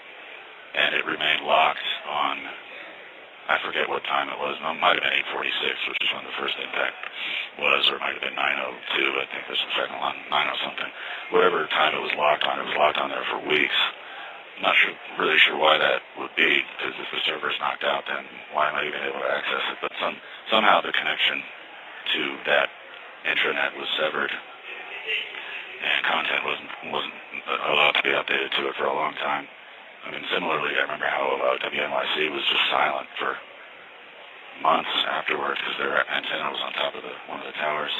and it remained locked on, I forget what time it was. No, it might have been 8:46, which is when the first impact was, or it might have been 9:02. I think there's a second one, 9:00 something. Whatever time it was locked on there for weeks. Not really sure why that would be, because if the server's knocked out, then why am I even able to access it? But somehow the connection to that intranet was severed, and content wasn't allowed to be updated to it for a long time. I mean, similarly, I remember how WNYC was just silent for months afterwards because their antenna was on top of one of the towers.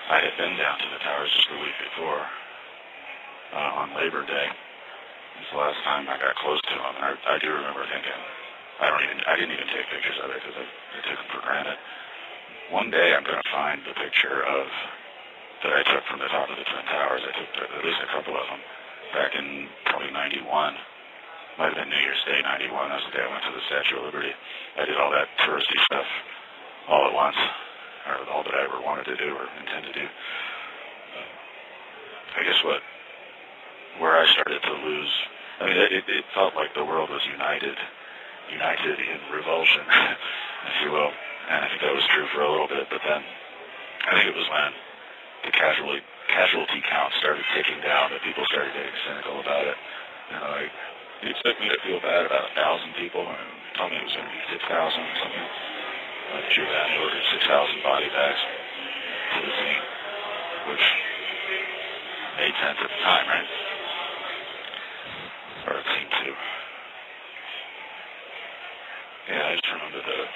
I had been down to the towers just the week before. On Labor Day. It was the last time I got close to them. I do remember thinking, I didn't even take pictures of it because I took them for granted. One day I'm going to find the picture that I took from the top of the Twin Towers. I took at least a couple of them back in probably 91. Might have been New Year's Day 91. That's the day I went to the Statue of Liberty. I did all that touristy stuff all at once, or all that I ever wanted to do or intend to do. I guess where I started to lose, I mean, it felt like the world was united in revulsion, if you will. And I think that was true for a little bit, but then I think it was when the casualty count started ticking down that people started getting cynical about it. You know, like, you expect me to feel bad about 1,000 people, and told me it was going to be 6,000 or something. Like, true that, they ordered 6,000 body bags to the scene, which made sense at the time, right? Or it seemed to. Yeah, I just remember the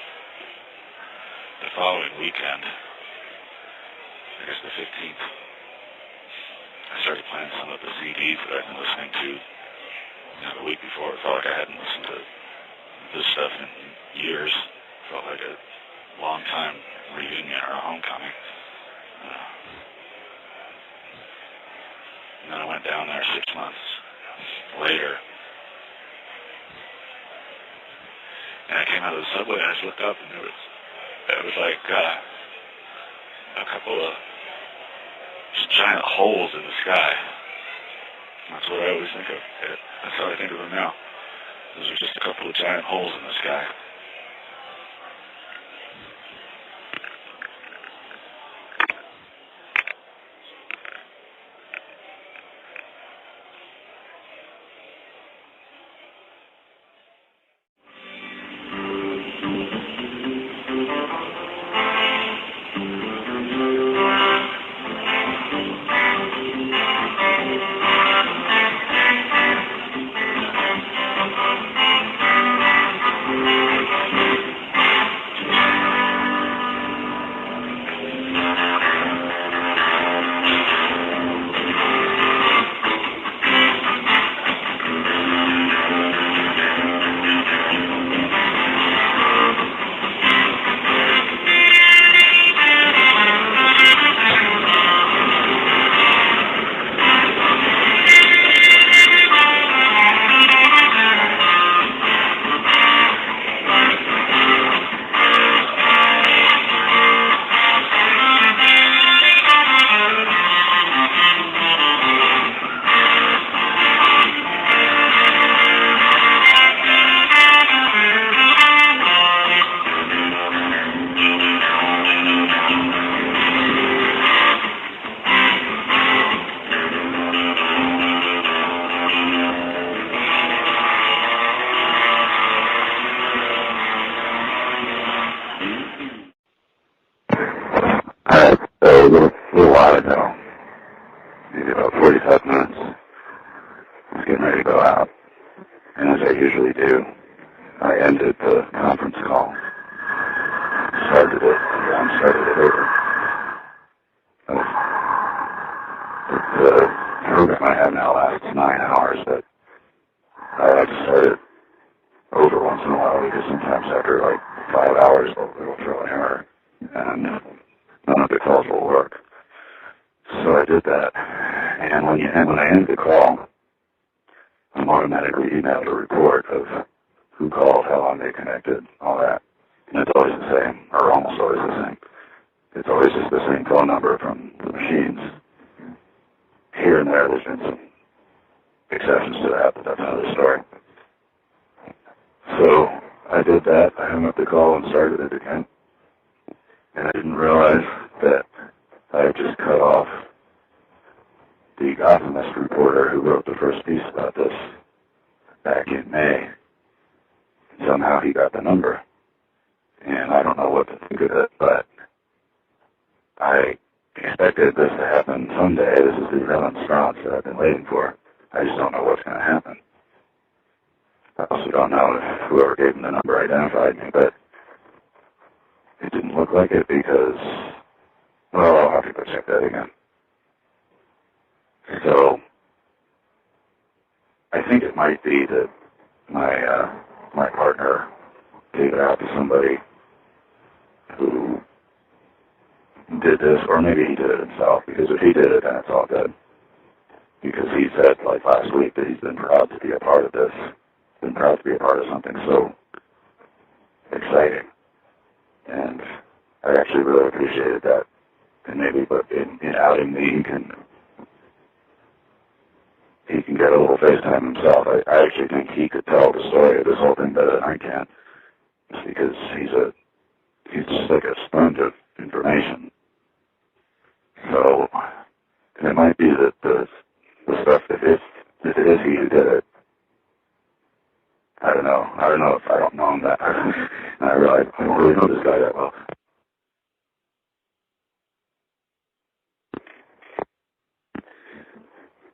following weekend, I guess the 15th, I started playing some of the CDs that I'd been listening to the week before. It felt like I hadn't listened to this stuff in years. It felt like a long time reunion or a homecoming. And then I went down there 6 months later, and I came out of the subway and I just looked up, and it was like a couple of just giant holes in the sky. That's what I always think of. That's how I think of them now. Those are just a couple of giant holes in the sky. I know, maybe about 45 minutes. I was getting ready to go out, and as I usually do, I ended the conference call, started it, and then started it over. The program I have now lasts 9 hours, but I like to start it over once in a while because sometimes after like 5 hours it'll throw an error, and none of the calls will work. So I did that, and when I end the call, I'm automatically emailed a report of who called, how long they connected, all that. And it's always the same, or almost always the same. It's always just the same phone number from the machines. Here and there, there's been some exceptions to that, but that's another story. So I did that. I hung up the call and started it again. And I didn't realize that I had just cut off the Gothamist reporter who wrote the first piece about this back in May. Somehow he got the number. And I don't know what to think of it, but I expected this to happen someday. This is the 11th tranche that I've been waiting for. I just don't know what's going to happen. I also don't know if whoever gave him the number identified me, but it didn't look like it because, well, I'll have to go check that again. So I think it might be that my partner gave it out to somebody who did this, or maybe he did it himself, because if he did it, then it's all good. Because he said, like last week, that he's been proud to be a part of this, been proud to be a part of something so exciting. And I actually really appreciated that. And maybe, but in outing me, he can get a little FaceTime himself. I actually think he could tell the story of this whole thing better than I can, just because he's just like a sponge of information. So it might be that the stuff, if it is he who did it, I don't know if I don't know him that. And I realize I don't really know this guy that well.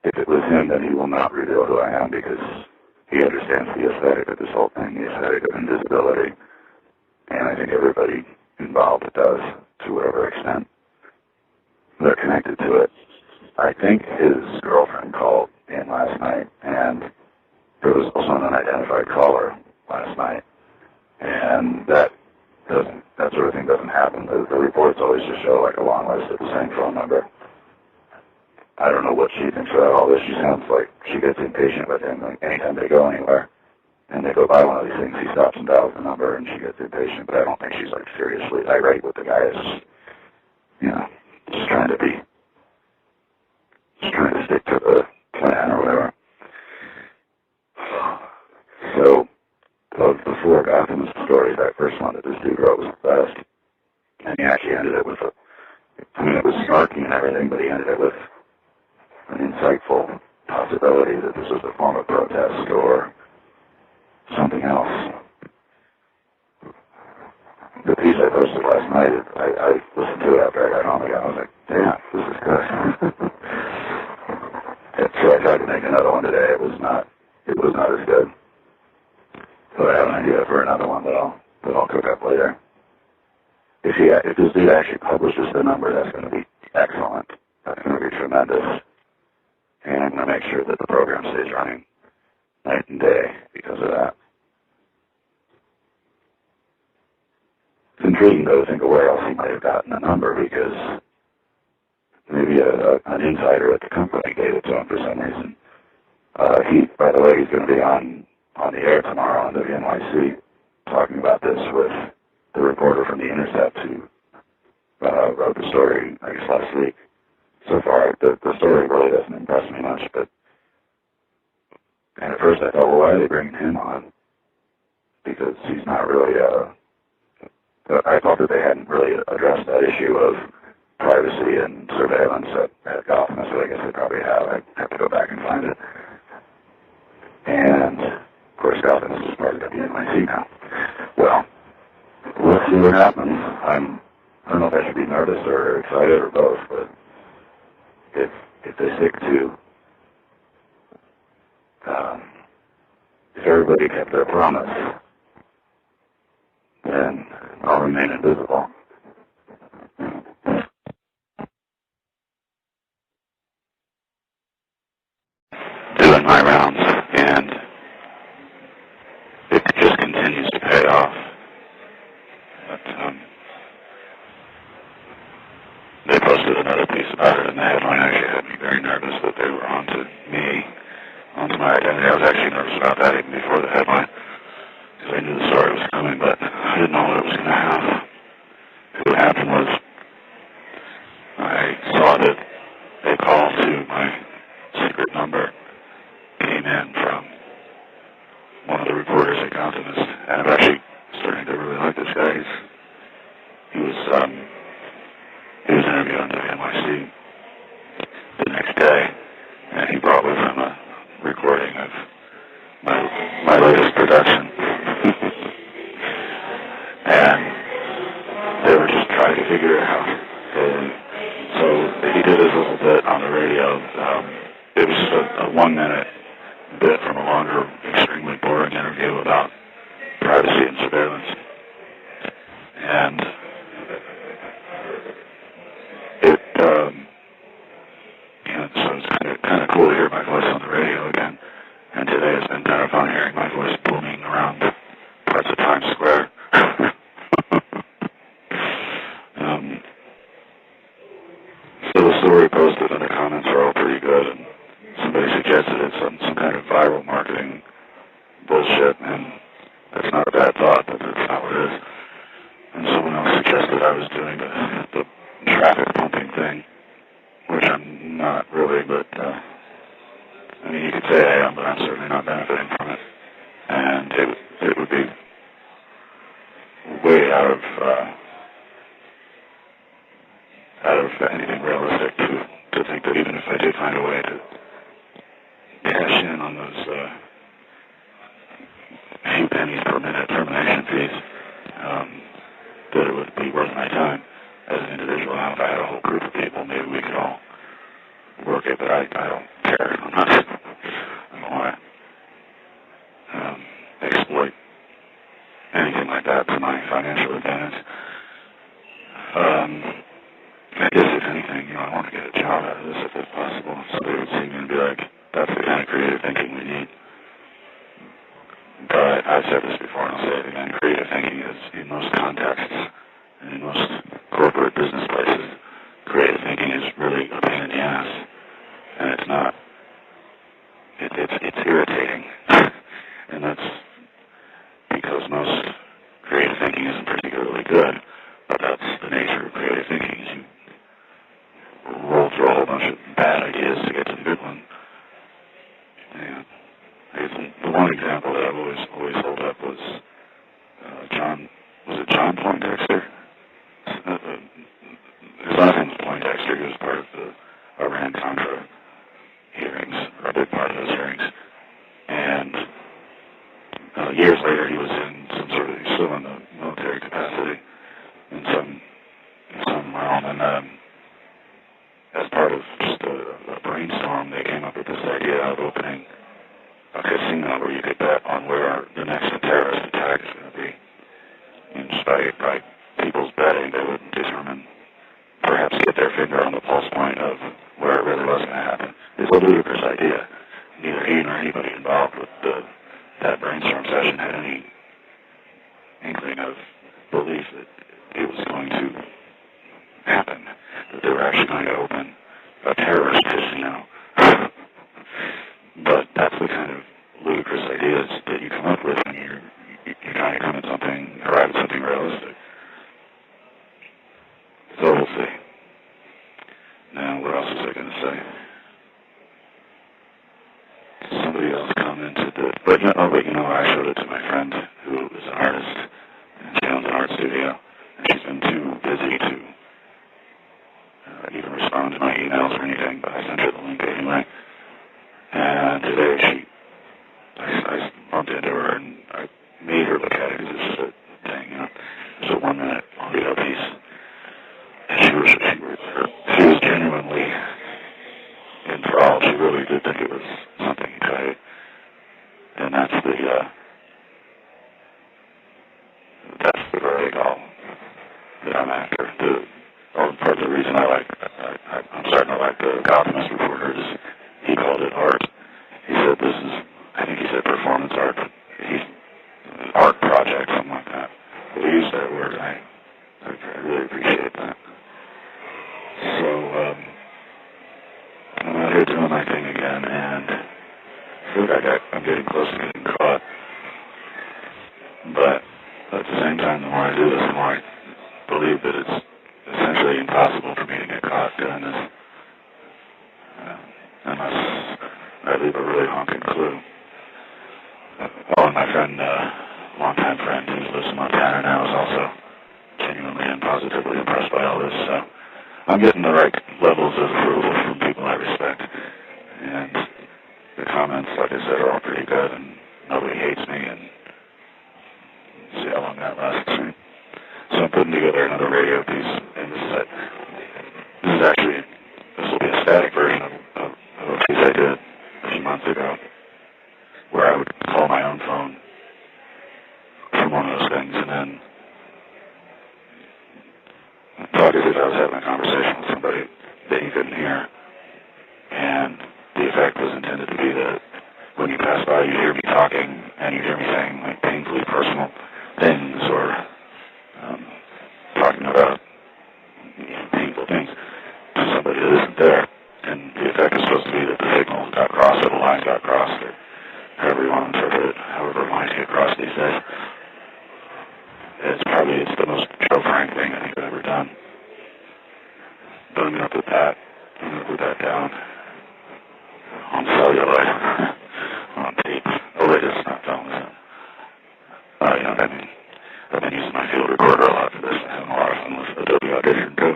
If it was him, then he will not reveal who I am because he understands the aesthetic of this whole thing, the aesthetic of invisibility. And I think everybody involved does, to whatever extent they're connected to it. I think his girlfriend called in last night, and there was also an unidentified caller last night. And that sort of thing doesn't happen. The reports always just show like a long list of the same phone number. I don't know what she thinks about all this. She sounds like she gets impatient with him. Like anytime they go anywhere and they go by one of these things, he stops and dials the number and she gets impatient. But I don't think she's like seriously irate with the guy. Is, just trying to stick to the plan or whatever. So of the 4 Gothamist stories, that first one that this dude wrote was the best. And he actually ended it with it was snarky and everything, but he ended it with an insightful possibility that this was a form of protest or something else. The piece I posted last night, I listened to it after I got home again. I was like, damn, this is good. And so I tried to make another one today. It was not as good. So I have an idea for another one that I'll cook up later. If this dude actually publishes the number, that's going to be excellent. That's going to be tremendous. And I'm going to make sure that the program stays running night and day because of that. It's intriguing, though, to think of where else he might have gotten the number, because maybe an insider at the company gave it to him for some reason. By the way, he's going to be on the air tomorrow on WNYC talking about this with the reporter from The Intercept who wrote the story, I guess, last week. So far, the story really doesn't impress me much, and at first I thought, well, why are they bringing him on? Because he's not really, I thought that they hadn't really addressed that issue of privacy and surveillance at Gotham, so I guess they probably have. I have to go back and find it. And, of course, Gotham is just part of WNYC now. Well, let's see what happens. I don't know if I should be nervous or excited or both, but they stick to, if everybody kept their promise, then I'll remain invisible. Doing my rounds, and it just continues to pay off. But, they posted another piece about it, and the headline actually had me very nervous that they were onto me, onto my identity. I was actually nervous about that even before the headline, because I knew the story was coming, but I didn't know what it was going to have. What happened was I saw that a call to my secret number came in from one of the reporters at Countenance, and I'm actually starting to really like this guy. He was interviewed on WNYC the next day, and he brought with him a recording of my latest production. And they were just trying to figure it out. So he did his little bit on the radio. It was just a 1-minute bit from a longer, extremely boring interview about privacy and surveillance. And so it's kind of cool to hear my voice on the radio again. And today it's been kind of fun hearing my voice booming around parts of Times Square. So the story posted and the comments are all pretty good, and somebody suggested it's some kind of viral marketing bullshit, and that's not a bad thought, but that's not what it is. And someone else suggested I was doing the traffic pumping thing, which I'm not really, but I mean, you could say I am, but I'm certainly not benefiting from it. And it would be way out of anything realistic to think that even if I did find a way to cash in on those few pennies per minute termination fees, that it would be worth my time as an individual. Now, if I had a whole group of people, maybe we could all work it, but I don't care. I don't want to exploit anything like that to my financial advantage. I guess if anything, I want to get a job out of this if it's possible. Somebody would see me and be like, that's the kind of creative thinking we need. But I've said this before and I'll say it again, creative thinking is, in most contexts and in most corporate business places, creative thinking is really a pain in the ass. And it's not. It's irritating. And that's because most creative thinking isn't particularly good, but that's the nature of creative thinking, is you roll through a whole bunch of bad ideas to get to the good one. And I guess the one example that I've always held up was John Poindexter? His last name was Poindexter. He was part of the Iran-Contra hearings, or a big part of those hearings. And years later, he was in some sort of, he's still in the military capacity in some realm, and as part of just a brainstorm, they came up with this idea of opening a casino where you could bet on where the next terrorist attack is going to be. And just by people's betting, they would determine, perhaps get their finger on the pulse point of where it really was going to happen. It's a ludicrous idea. Neither he nor anybody involved with that brainstorm session had any inkling of belief that it was going to happen, that they were actually going to open a terrorist casino. But that's the kind of ludicrous ideas that you come up with when you're trying to arrive at something realistic. So we'll see. Now, what else was I going to say? Somebody else commented that, but I showed it to my friend who is an artist, and she owns an art studio, and she's been too busy to even respond to my emails or anything, but I sent her the link anyway. And today I bumped into her and I made her look at it because it's just a thing, it's a 1-minute audio piece. And she was genuinely that's the vertical that I'm after. Part of the reason I'm starting to like the Optimist reporter is he called it art. He said I think he said performance art, but art project, something like that. But he used that word, and I really appreciate that. So, I'm out here doing my thing again, and I feel like I'm getting close to getting caught. But at the same time, the more I do this, the more I believe that it's essentially impossible for me to get caught doing this, unless I leave a really honking clue. And my friend, longtime friend who lives in Montana now, is also genuinely and positively impressed by all this, so I'm getting the right levels of approval from people I respect, and the comments, like I said, are all pretty good, and nobody hates me, and see how long that lasts. So I'm putting together another radio piece, and this will be a static version of a piece I did a few months ago, where I would call my own phone from one of those things, and then talk as if I was having a conversation with somebody that you couldn't hear. And the effect was intended to be that when you pass by, you hear me talking, and you hear me saying like painfully personal things, or talking about painful things to somebody that isn't there. And the effect is supposed to be that the signal got crossed, or the line got crossed, or however you want to interpret it, however lines get crossed these days. It's the most Joe Frank thing I think I've ever done. But I'm going to put that down on celluloid, on tape. Oh, wait, it's not film, is it? You know what I mean? I've been using my field recorder a lot for this. I'm having a lot of fun with Adobe Audition, too.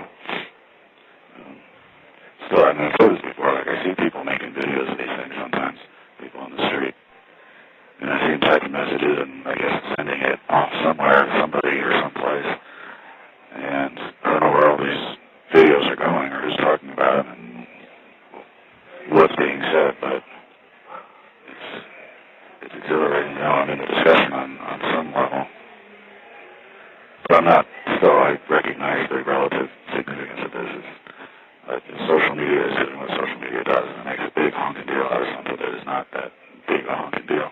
Still, I've told this before, like, I see people making videos of these things sometimes, people on the street. And I see them typing messages and, I guess, sending it off somewhere to somebody or someplace. And I don't know where all these videos are going or who's talking about them and what's being said, but it's exhilarating to know I'm in a discussion on some level. But I'm not, still, I recognize the relative significance of this. Social media is doing what social media does, and it makes a big honking deal out of something that is not that big a honking deal.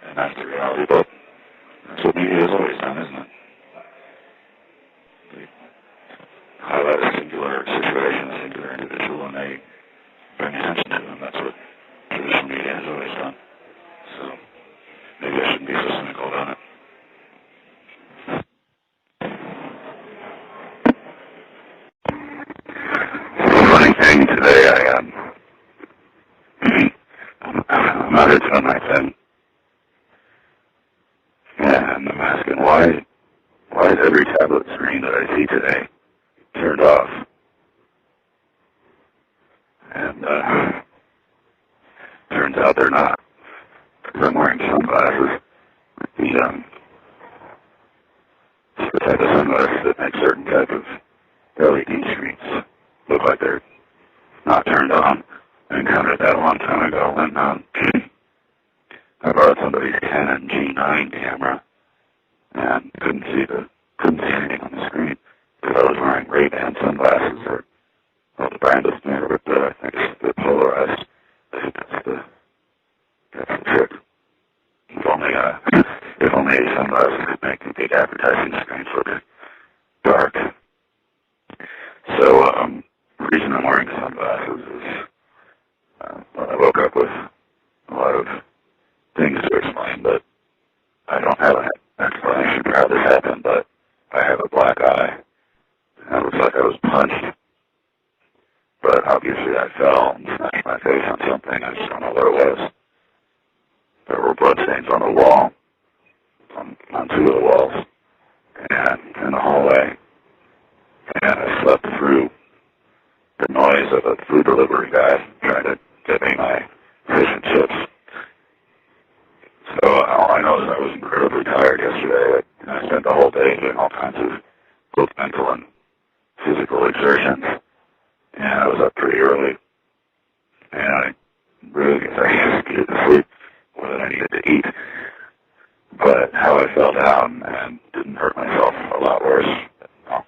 And that's the reality, but that's what media has always done, isn't it? They highlight a singular situation, a singular individual, and they bring attention to them. That's what traditional media has always done. So maybe I shouldn't be so cynical about it. Funny thing today, I'm out here doing my thing. And I'm asking, why is every tablet screen that I see today turned off? And turns out they're not. I'm wearing sunglasses. The type of sunglasses that make certain type of LED screens look like they're not turned on. I encountered that a long time ago when I borrowed somebody's Canon G9 camera and couldn't see anything on the screen because I was wearing Ray-Ban sunglasses, or the brand is there, but I think it's the polarized. I think that's the trick. If only sunglasses could make the big advertising screens look dark. So the reason I'm wearing sunglasses is I woke up with a lot of things to explain, but I don't have an explanation for how this happened, but I have a black eye. And it looks like I was punched, but obviously I fell and smashed my face on something. I just don't know what it was. There were bloodstains on the wall, on two of the walls, and in the hallway. And I slept through the noise of a food delivery guy trying to get me my fish and chips. So all I know is I was incredibly tired yesterday. I spent the whole day doing all kinds of both mental and physical exertions. And I was up pretty early. And I really because I needed to sleep more than I needed to eat. But how I fell down and didn't hurt myself a lot worse. No,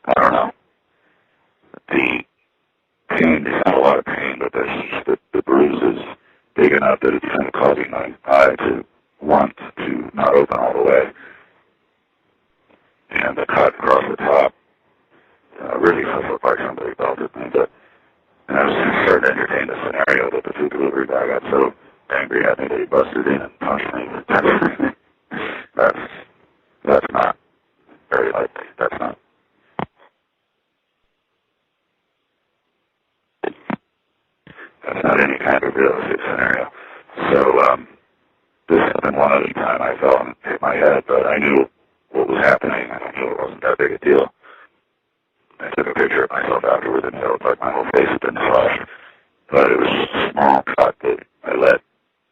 I don't know. The pain, there's not a lot of pain, but there's just the bruise is big enough that it's kind of causing my eye to want to not open all the way. And the cut across the top really does look like somebody belted me. But and I was starting to entertain the scenario that the food delivery guy got so angry at me that he busted in and punched me. That's not very likely. That's not any kind of realistic scenario. So this happened one other time. I fell and hit my head, but I knew what was happening. I knew it wasn't that big a deal. I took a picture of myself afterwards, and it looked like my whole face had been slashed. But it was just a small cut that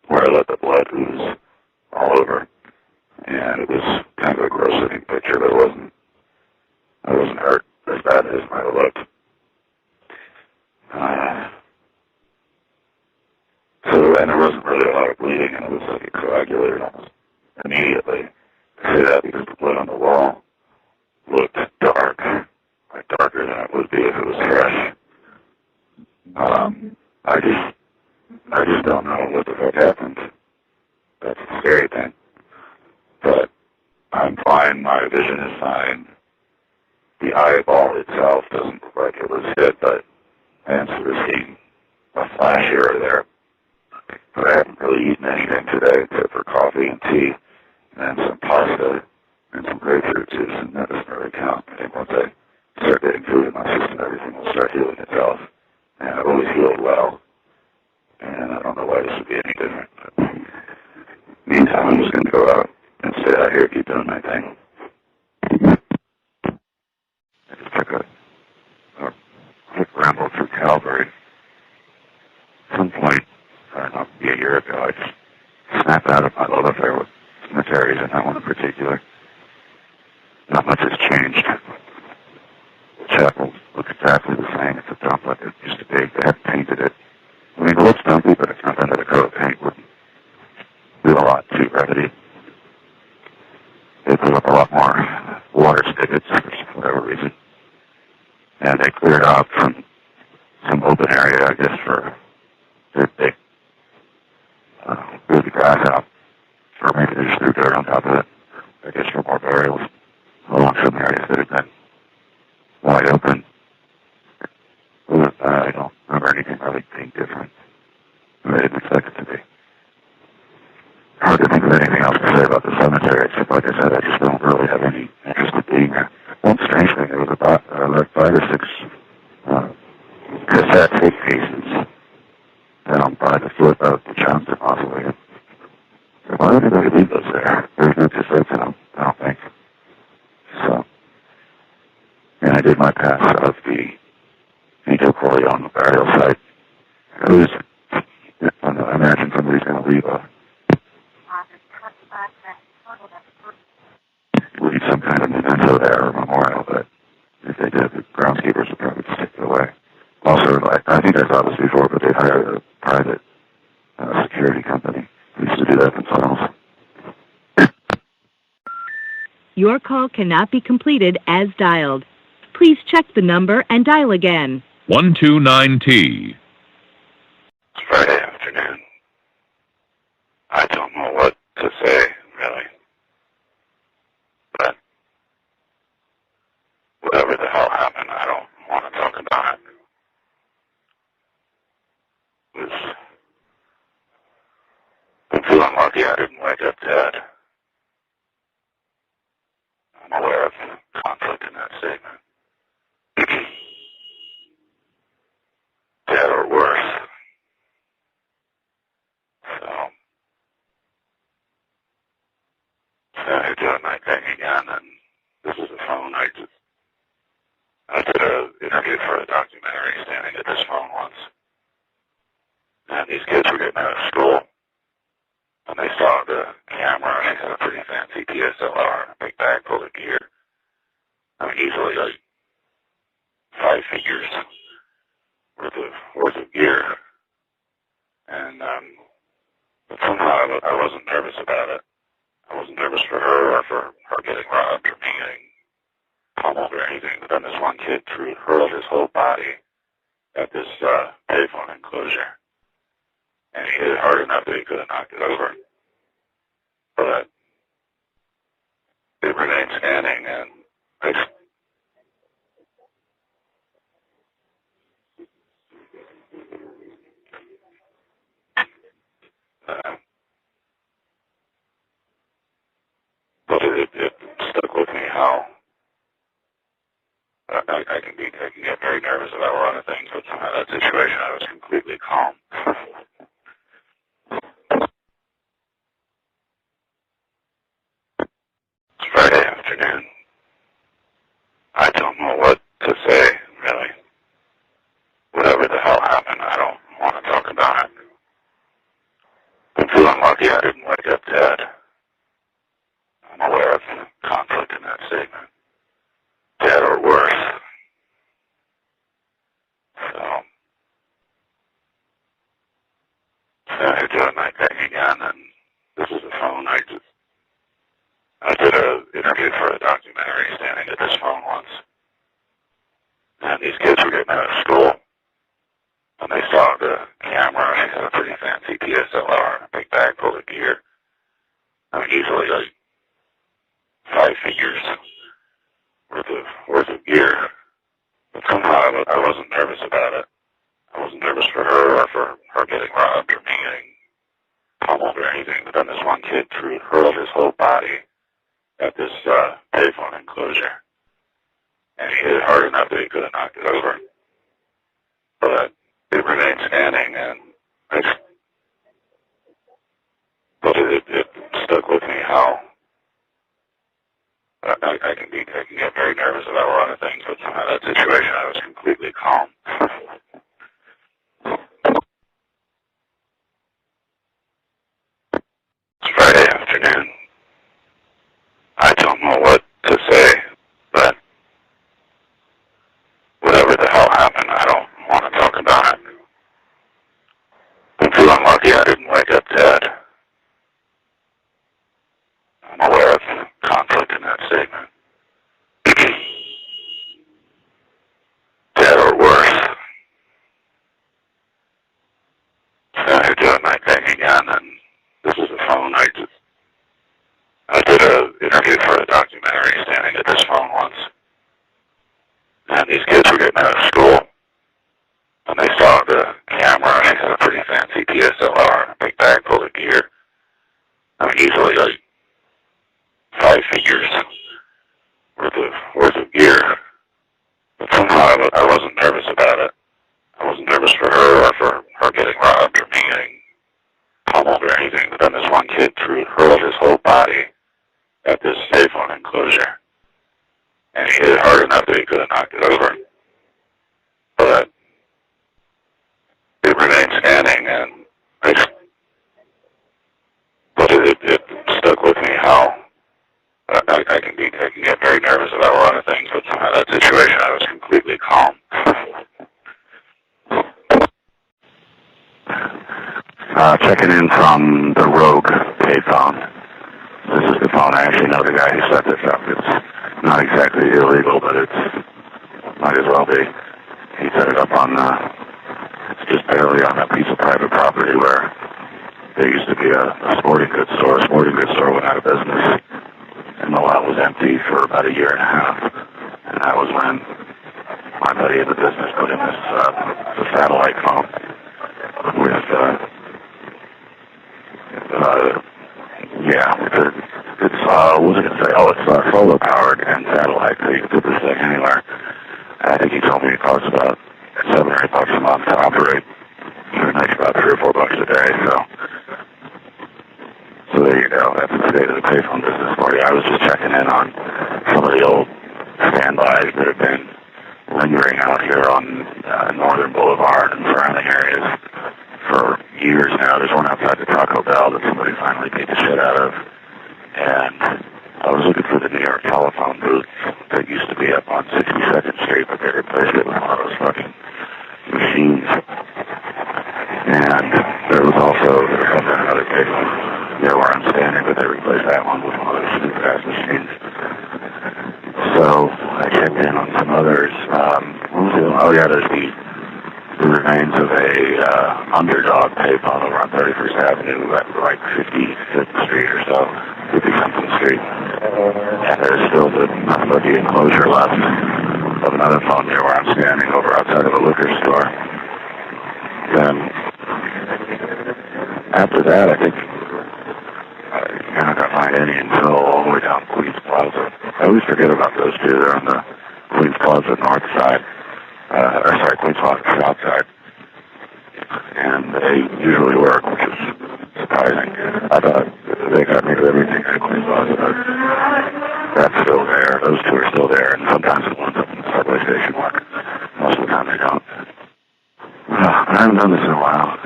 where I let the blood ooze all over. And it was kind of a gross-looking picture, but I wasn't hurt as bad as it might have looked. And there wasn't really a lot of bleeding, and it was like it coagulated almost immediately. I say that because the blood on the wall looked dark, like darker than it would be if it was fresh. I just don't know what the fuck happened. That's the scary thing. But I'm fine, my vision is fine. The eyeball itself doesn't look like it was hit, but I am sort of seeing a flash here or there. But I haven't really eaten anything today except for coffee and tea and some pasta and some grapefruit juice, and that doesn't really count. I think once I start getting food in my system, everything will start healing itself. And I've always healed well, and I don't know why this would be any different. But meantime, I'm just going to go out and stay out here, keep doing my thing. I just took a quick ramble through Calvary. At some point, I don't know, maybe a year ago, I just snapped out of my love affair with cemeteries, and that one in particular. Not much has changed. The chapel looks exactly the same. It's a dump like it used to be. They haven't painted it. I mean, it looks dumpy, but it's not under the coat of paint. Wouldn't do a lot to gravity. They put up a lot more water spigots for whatever reason. And they cleared out from some open area, I guess, for they blew the grass out. Or maybe they just threw dirt on top of it. I guess for more burials along some areas that have been wide open. I don't remember anything really being different. I didn't expect it to be. Hard to think of anything else to say about the cemetery, except like I said, I just don't really have any interest in being there. One strange thing, there was about like 5 or 6 cassette tape cases down by the foot of the Johnston mausoleum. So why would anybody leave those there? There's no cassettes in them, I don't think. So, and I did my pass of the Vito Corleone burial site. It was, I imagine somebody's going to leave some kind of memento there or memorial, but if they did, the groundskeepers would probably just take it away. Also, like, I think I saw this before, but they hired a private security company who used to do that themselves. Your call cannot be completed as dialed. Please check the number and dial again. 129T. It's Friday afternoon. I don't know what to say, really. But whatever the hell happened, I don't want to talk about it. I'm feeling lucky I didn't wake up dead. I'm aware of conflict in that statement. Dead or worse. So, I'm doing my thing again, and this is a phone. I did an interview for a documentary standing at this phone once. And these kids were getting out of school. And they saw the camera, and it had a pretty fancy DSLR and a big bag full of gear. I mean, easily like 5 figures worth of gear. nervous about it. I wasn't nervous for her or for her getting robbed or me getting pummeled or anything. But then this one kid hurled his whole body at this payphone enclosure. And he hit it hard enough that he could have knocked it over. But it remained standing, and but it stuck with me how I can get very nervous about a lot of things, but somehow that situation I was completely calm. It's Friday afternoon. I don't know what to say, really. Whatever the hell happened, I don't want to talk about it. I'm feeling lucky I didn't wake up dead. I'm aware of conflict in that statement. Dead or worse. So, I do a night thing again, and this is a phone. I did an interview for a documentary standing at this phone once. And these kids were getting out of school. And they saw the camera, and they had a pretty fancy DSLR and a big bag full of gear. I mean, easily like 5 figures worth of gear. But somehow I wasn't nervous about it. I wasn't nervous for her or for her getting robbed or me getting pummeled or anything. But then this one kid hurled his whole body at this payphone enclosure. And he hit it hard enough that he could have knocked it over. But it remained standing, and but it stuck with me how I can get very nervous about a lot of things, but somehow that situation I was completely calm. It's Friday afternoon. I don't know what to say, but whatever the hell happened, I don't want to talk about it. I'm feeling lucky I didn't wake up dead. I'm aware of conflict in that statement. Dead or worse. I do a night thing again, and this is a phone. I did an interview for a documentary standing at this phone once. And these kids were getting out of school. And they saw the camera, and they had a pretty fancy DSLR and a big bag full of gear. I mean, easily like 5 figures worth of gear. But somehow I wasn't nervous about it. I wasn't nervous for her or for her getting robbed or me getting pummeled or anything. But then this one kid hurled his whole body at this payphone enclosure. And he hit it hard enough that he could have knocked it over. But it remained standing, and but it stuck with me how I can get very nervous about a lot of things, but somehow that situation I was completely calm. Checking in from the Rogue payphone. This is the phone. I actually know the guy who set this up. It's not exactly illegal, but it might as well be. He set it up on, it's just barely on a piece of private property where there used to be a sporting goods store. A sporting goods store went out of business, and the lot was empty for about a year and a half. And that was when my buddy in the business put in this the satellite phone with, what was I going to say? Oh, it's solar powered and satellite, so you can put this thing anywhere. And I think he told me it costs about $7 or $8 a month to operate. For a nice about $3 or $4 a day, so there you go. That's the state of the payphone business for you. I was just checking in on some of the old standbys that have been lingering out here on Northern Boulevard and surrounding areas for years now. There's one outside the Taco Bell that somebody finally beat the shit out of. And I was looking for the New York telephone booth that used to be up on 62nd Street, but they replaced it with one of those fucking machines. And there was another payphone near where I'm standing, but they replaced that one with one of those super fast machines. So I checked in on some others. Oh yeah, there's the remains of a underdog payphone over on 31st Avenue at like 55th Street or so, 50-something Street. And there's still nothing but the enclosure left of another phone near where I'm standing over outside of a liquor store. Then after that, I think you're not going to find any until all the way down Queens Plaza. I always forget about those two. They're on the Queens Plaza north side. Queens Plaza south side. And they usually work, which is surprising. I thought they got rid of everything at Queens Plaza, but that's still there. Those two are still there, and sometimes the ones up in the subway station work. Most of the time they don't. I haven't done this in a while.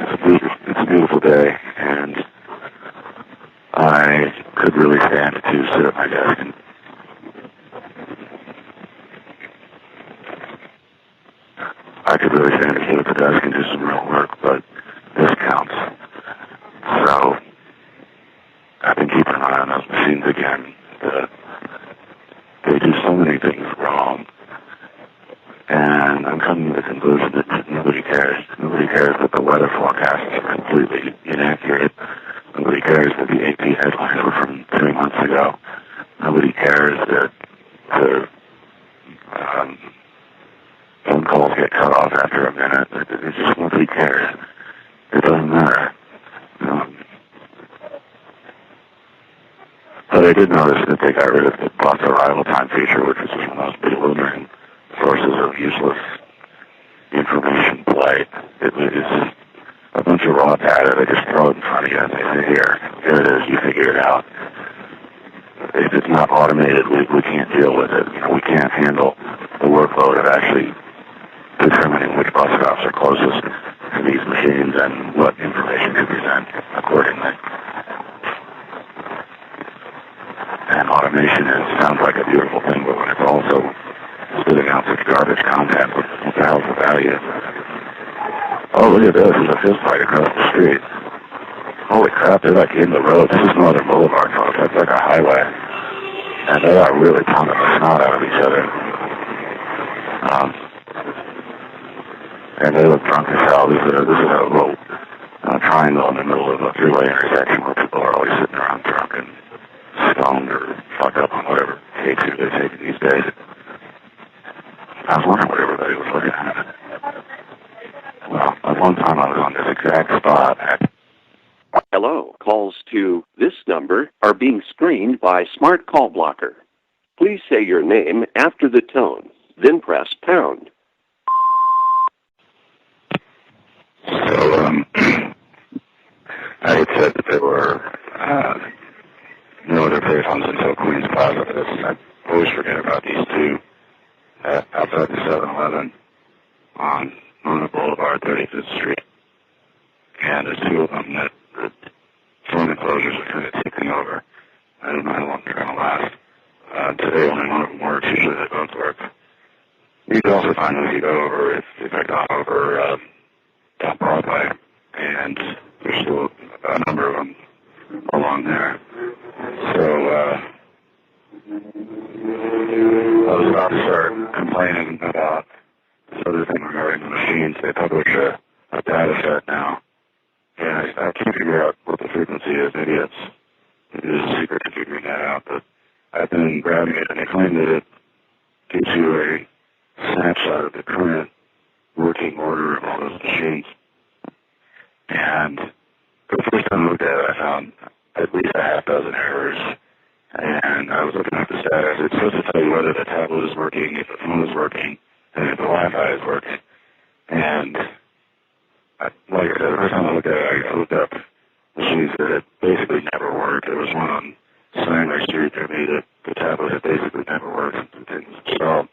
It's a beautiful day, and I could really stand to sit at my desk and do some real work, but this counts. So I've been keeping an eye on those machines again. They do so many things wrong, and I'm coming to the conclusion that nobody cares. Nobody cares that the weather forecasts are completely inaccurate. Nobody cares that the AP headlines were from 3 months ago. Nobody cares that the phone calls get cut off after a minute. It's just nobody cares. It doesn't matter. But I did notice that they got rid of the bus arrival time feature, which was one of the most bewildering sources of useless information play. It was just a bunch of raw data. They just throw it in front of you and they say, here it is, you figure it out. If it's not automated, we can't deal with it. We can't handle the workload of actually determining which bus stops are closest to these machines and what information to present accordingly. And automation sounds like a beautiful thing, but when it's also spitting out such garbage content, what the hell's the value? Oh, look at this. There's a fist fight across the street. Holy crap, they're like in the road. This is Northern Boulevard, folks. That's like a highway. And they are really pounding the snot out of each other. And they look drunk as hell. This is a little triangle in the middle of a three-way intersection where people are always sitting around drunk and stoned or fucked up on whatever K2 they're taking these days. I was wondering what everybody was looking at. Well, at one time I was on this exact spot at... Hello. Calls to this number are being screened by Smart Call Blocker. Please say your name after the tone, then press pound. So, I had said that there were no other payphones until Queens Plaza. I always forget about these two outside the 7-Eleven on the Boulevard, 35th Street. And there's two of them that the phone enclosures are kind of ticking over. I don't know how long they're going to last. Today only one of them works. Usually they both work. You can also find them if you go over, if I got over down Broadway, and there's still a number of them along there. So I was about to start complaining about this other thing regarding the machines. They publish a data set now, and I can't figure out what the frequency is. Maybe there's a secret to figuring that out, but I've been grabbing it, and they claim that it gives you a snapshot of the current working order of all those machines. And for the first time I looked at it, I found at least a half dozen errors. And I was looking at the status. It's supposed to tell you whether the tablet is working, if the phone is working, and if the Wi-Fi is working. And like I said, the first time I looked at it, I looked up machines that had basically never worked. There was one on Sanger Street near me that the tablet had basically never worked and didn't install.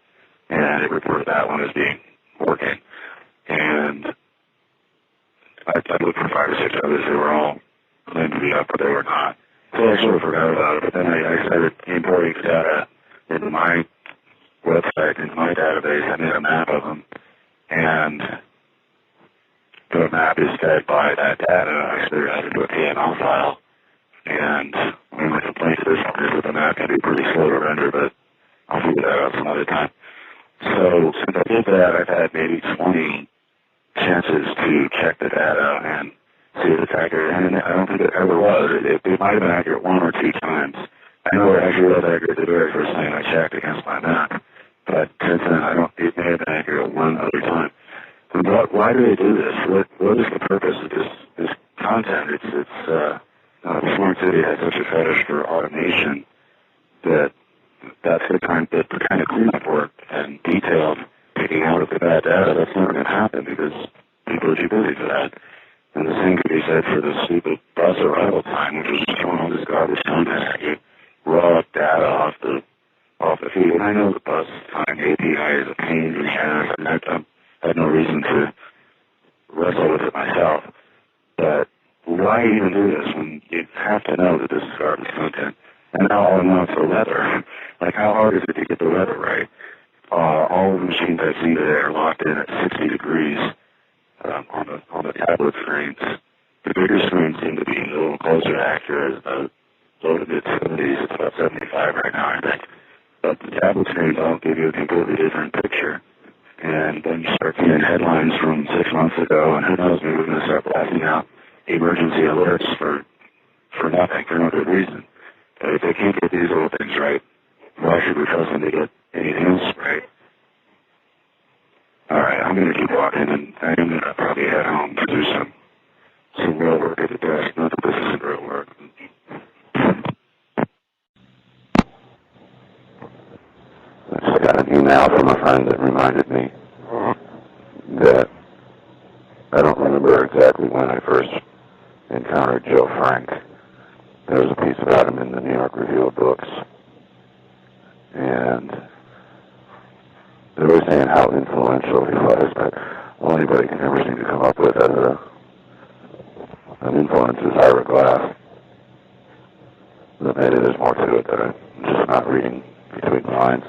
And it reported that one as being working. And I looked for 5 or 6 others. They were all claimed to be up, but they were not. So I sort of forgot about it. But then I started importing data into my website, into my database. I made a map of them. And the map is fed by that data. I figured out to do a TML file. And my complaint is that the map can be pretty slow to render, but I'll figure that out some other time. So since I did that, I've had maybe 20 chances to check the data and see if it's accurate. And I don't think it ever was. It might have been accurate one or two times. I know it actually was accurate the very first time I checked against my map. But since then, it may have been accurate one other time. And why do they do this? What is the purpose of this content? Smart City has such a fetish for automation that that's the kind of cleanup work and detailed picking out of the bad data. That's never going to happen because people are too busy for that. And the same could be said for the stupid bus arrival time, which was just throwing all this garbage content at you, raw data off the feed. And I know the bus time API is a pain in the ass, and I had no reason to wrestle with it myself. But why even do this when you have to know that this is garbage content? And now all I know it's the weather. Like, how hard is it to get the weather right? All of the machines I've seen today are locked in at 60 degrees on the tablet screens. The bigger screens seem to be a little closer to accurate. Low to mid-70s, it's about 75 right now, I think. But the tablet screens all give you a completely different picture. And then you start seeing headlines from 6 months ago, and who knows, maybe we're going to start blasting out emergency alerts for nothing, for no good reason. But if they can't get these little things right, why should we trust them to get anything else right? All right, I'm going to keep walking, and I'm going to probably head home to do some real work at the desk. Not that this isn't real work. I just got an email from a friend that reminded me that I don't remember exactly when I first encountered Joe Frank. There was a piece about him in the New York Review of Books, and they were saying how influential he was, but all anybody can ever seem to come up with as an influence is Ira Glass. But maybe there's more to it that I'm just not reading between the lines.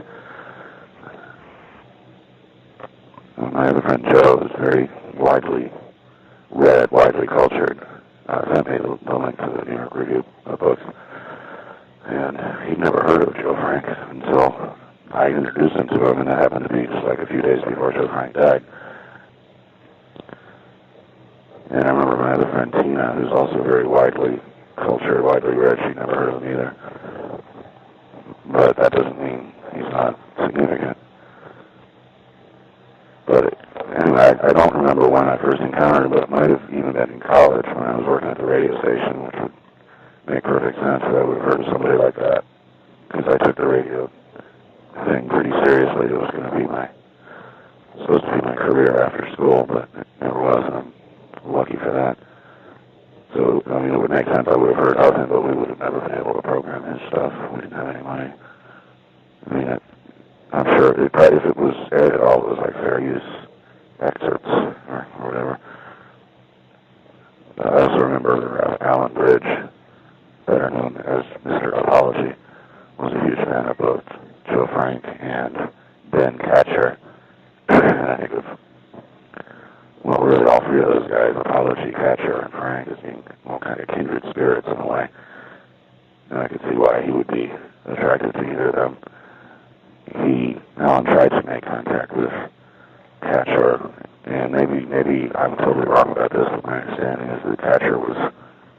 My other friend Joe is very widely read, widely cultured. Sent me the link to the New York Review of Books. And he'd never heard of Joe Frank until I introduced him to him, and that happened to be just like a few days before Joe Frank died. And I remember my other friend Tina, who's also very widely cultured, widely read, she'd never heard of him either. But that doesn't mean he's not significant. But anyway, I don't remember when I first encountered him, but it might have even been in college when I was working at the radio station, which would make perfect sense that I would have heard of somebody like that. Because I took the radio thing pretty seriously. It was going to be supposed to be my career after school, but it never was, and I'm lucky for that. So, I mean, it would make sense I would have heard of him, but we would have never been able to program his stuff. We didn't have any money. I mean, I'm sure if it was aired at all, it was like fair use excerpts or whatever. I also remember Alan Bridge, better known as Mr. Apology, was a huge fan of both Joe Frank and Ben Catcher. And I think of, well, really all three of those guys, Apology, Catcher, and Frank, as being all kind of kindred spirits in a way. And I could see why he would be attracted to either of them. Alan tried to make contact with Catcher, and maybe I'm totally wrong about this, but my understanding is that Catcher was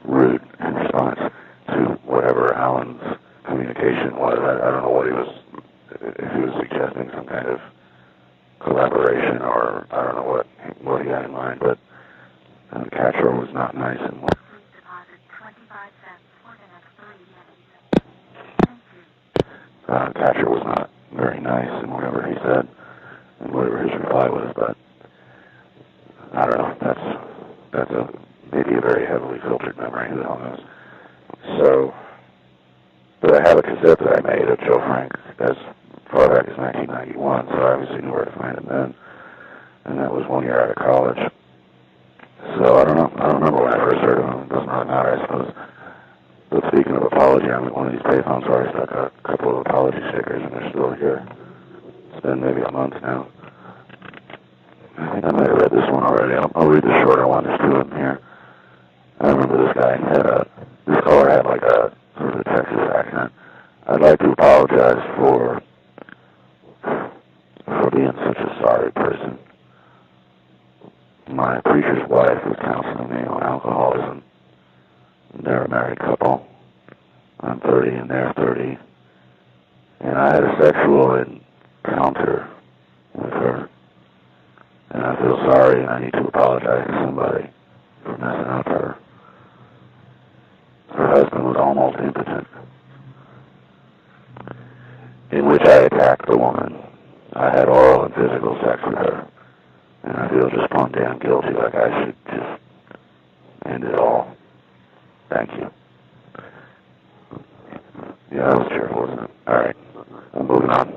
rude in response to whatever Alan's communication was. I don't know what if he was suggesting some kind of collaboration, or I don't know what he had in mind, but Catcher was not nice and Deposit 25 cents for the next 3 minutes. Thank you. Catcher was not very nice in whatever he said and whatever his reply was, but I don't know. That's maybe a very heavily filtered memory, who the hell knows. So, but I have a cassette that I made of Joe Frank as far back as 1991, so I obviously knew where to find him then, and that was 1 year out of college. So I don't know. I don't remember when I first heard of him. It doesn't really matter, I suppose. But speaking of apology, I'm at one of these payphones where I stuck a couple of apology stickers, and they're still here. It's been maybe a month now. I think I might have read this one already. I'll read the shorter one. There's two of them here. I remember this guy had this caller had like a sort of Texas accent. I'd like to apologize for being such a sorry person. My preacher's wife was counseling me on alcoholism. They're a married couple. I'm 30 and they're 30. And I had a sexual encounter with her. And I feel sorry and I need to apologize to somebody for messing up her. Her husband was almost impotent, in which I attacked the woman. I had oral and physical sex with her. And I feel just plumb damn guilty, like I should just end it all. Thank you. Yeah, that was cheerful, wasn't it? All right, I'm moving on.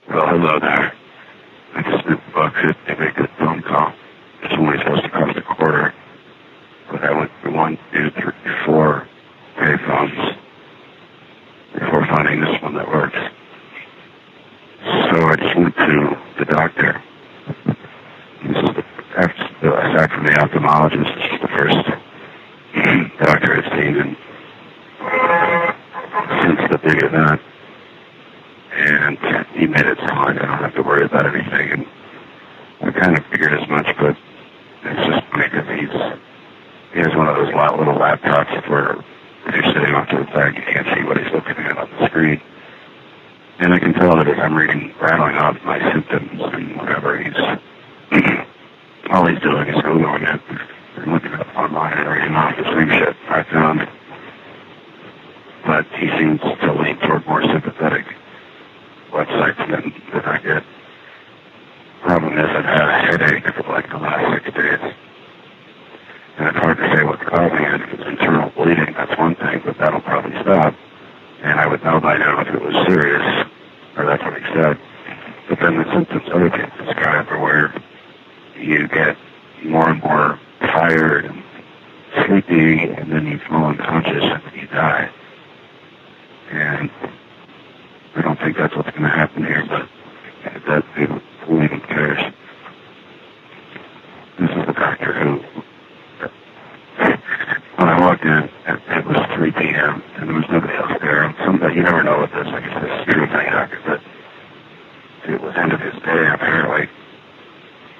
Well, hello there. I just moved Buckhead to make a phone call. It's only supposed to cost $0.25, but I went for 1, 2, 3, 4 payphones before finding this one that works. So I just went to the doctor. This is aside from the ophthalmologist, this is the first doctor I've seen since the big event. And he made it sound like I don't have to worry about anything. And I kind of figured as much, but it's just funny because he has one of those little laptops where if you're sitting off to the side, you can't see what he's looking at on the screen. And I can tell that as I'm rattling off my symptoms and whatever, all he's doing is Googling it and looking up online and reading off the same shit I found. But he seems to lean toward more sympathetic websites than I get. Problem is I've had a headache for like the last 6 days. And it's hard to say what's causing it. If it's internal bleeding, that's one thing, but that'll probably stop. And I would know by now if it was serious, or that's what he said. But then the symptoms other people describe are where you get more and more tired and sleepy, and then you fall unconscious and then you die. And I don't think that's what's going to happen here, but that who even cares? This is the doctor who, when I walked in, it was 3 p.m. and there was nobody else there. And you never know with this, like it's this true thing, doctor, but it was end of his day apparently.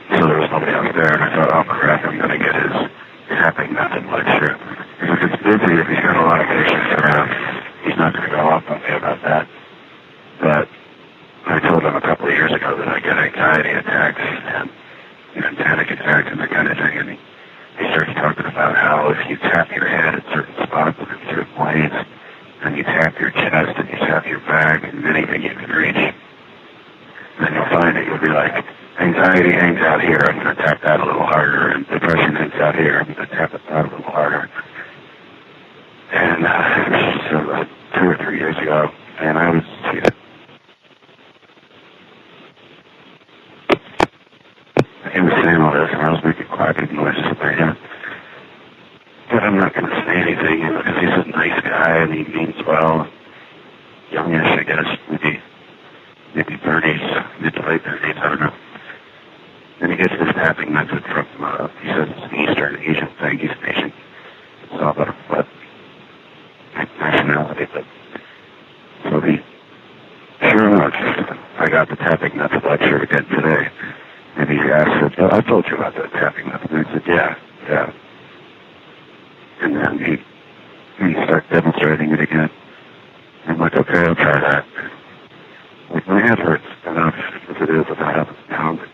So there was nobody else there, and I thought, oh crap, I'm going to get his tapping method lecture. If it's busy, if he's got a lot of patients around, he's not going to go off on me about that. But I told him a couple of years ago that I get anxiety attacks and panic attacks and that kind of thing, and he starts talking about how if you tap your head at certain spots and in certain ways, and you tap your chest and you tap your back and anything you can reach, then you'll find that you'll be like, anxiety hangs out here, I'm going to tap that a little harder, and depression hangs out here, I'm going to tap it out a little harder. And it was 2 or 3 years ago, and I was, he was saying all this, and I was making quacking noises in my head. But I'm not going to say anything, because he's a nice guy, and he means well. Youngish, I guess, maybe 30s, mid to late 30s, I don't know. And he gets this tapping method from, he says it's an Eastern Asian thing, he's an Asian. It's all about what nationality, but so sure enough, I got the tapping method lecture again today. And he asked, I told you about the tapping method. And I said, yeah. And then he started demonstrating it again. I'm like, okay, I'll try that. Like, my head hurts enough as it is without having to pound it.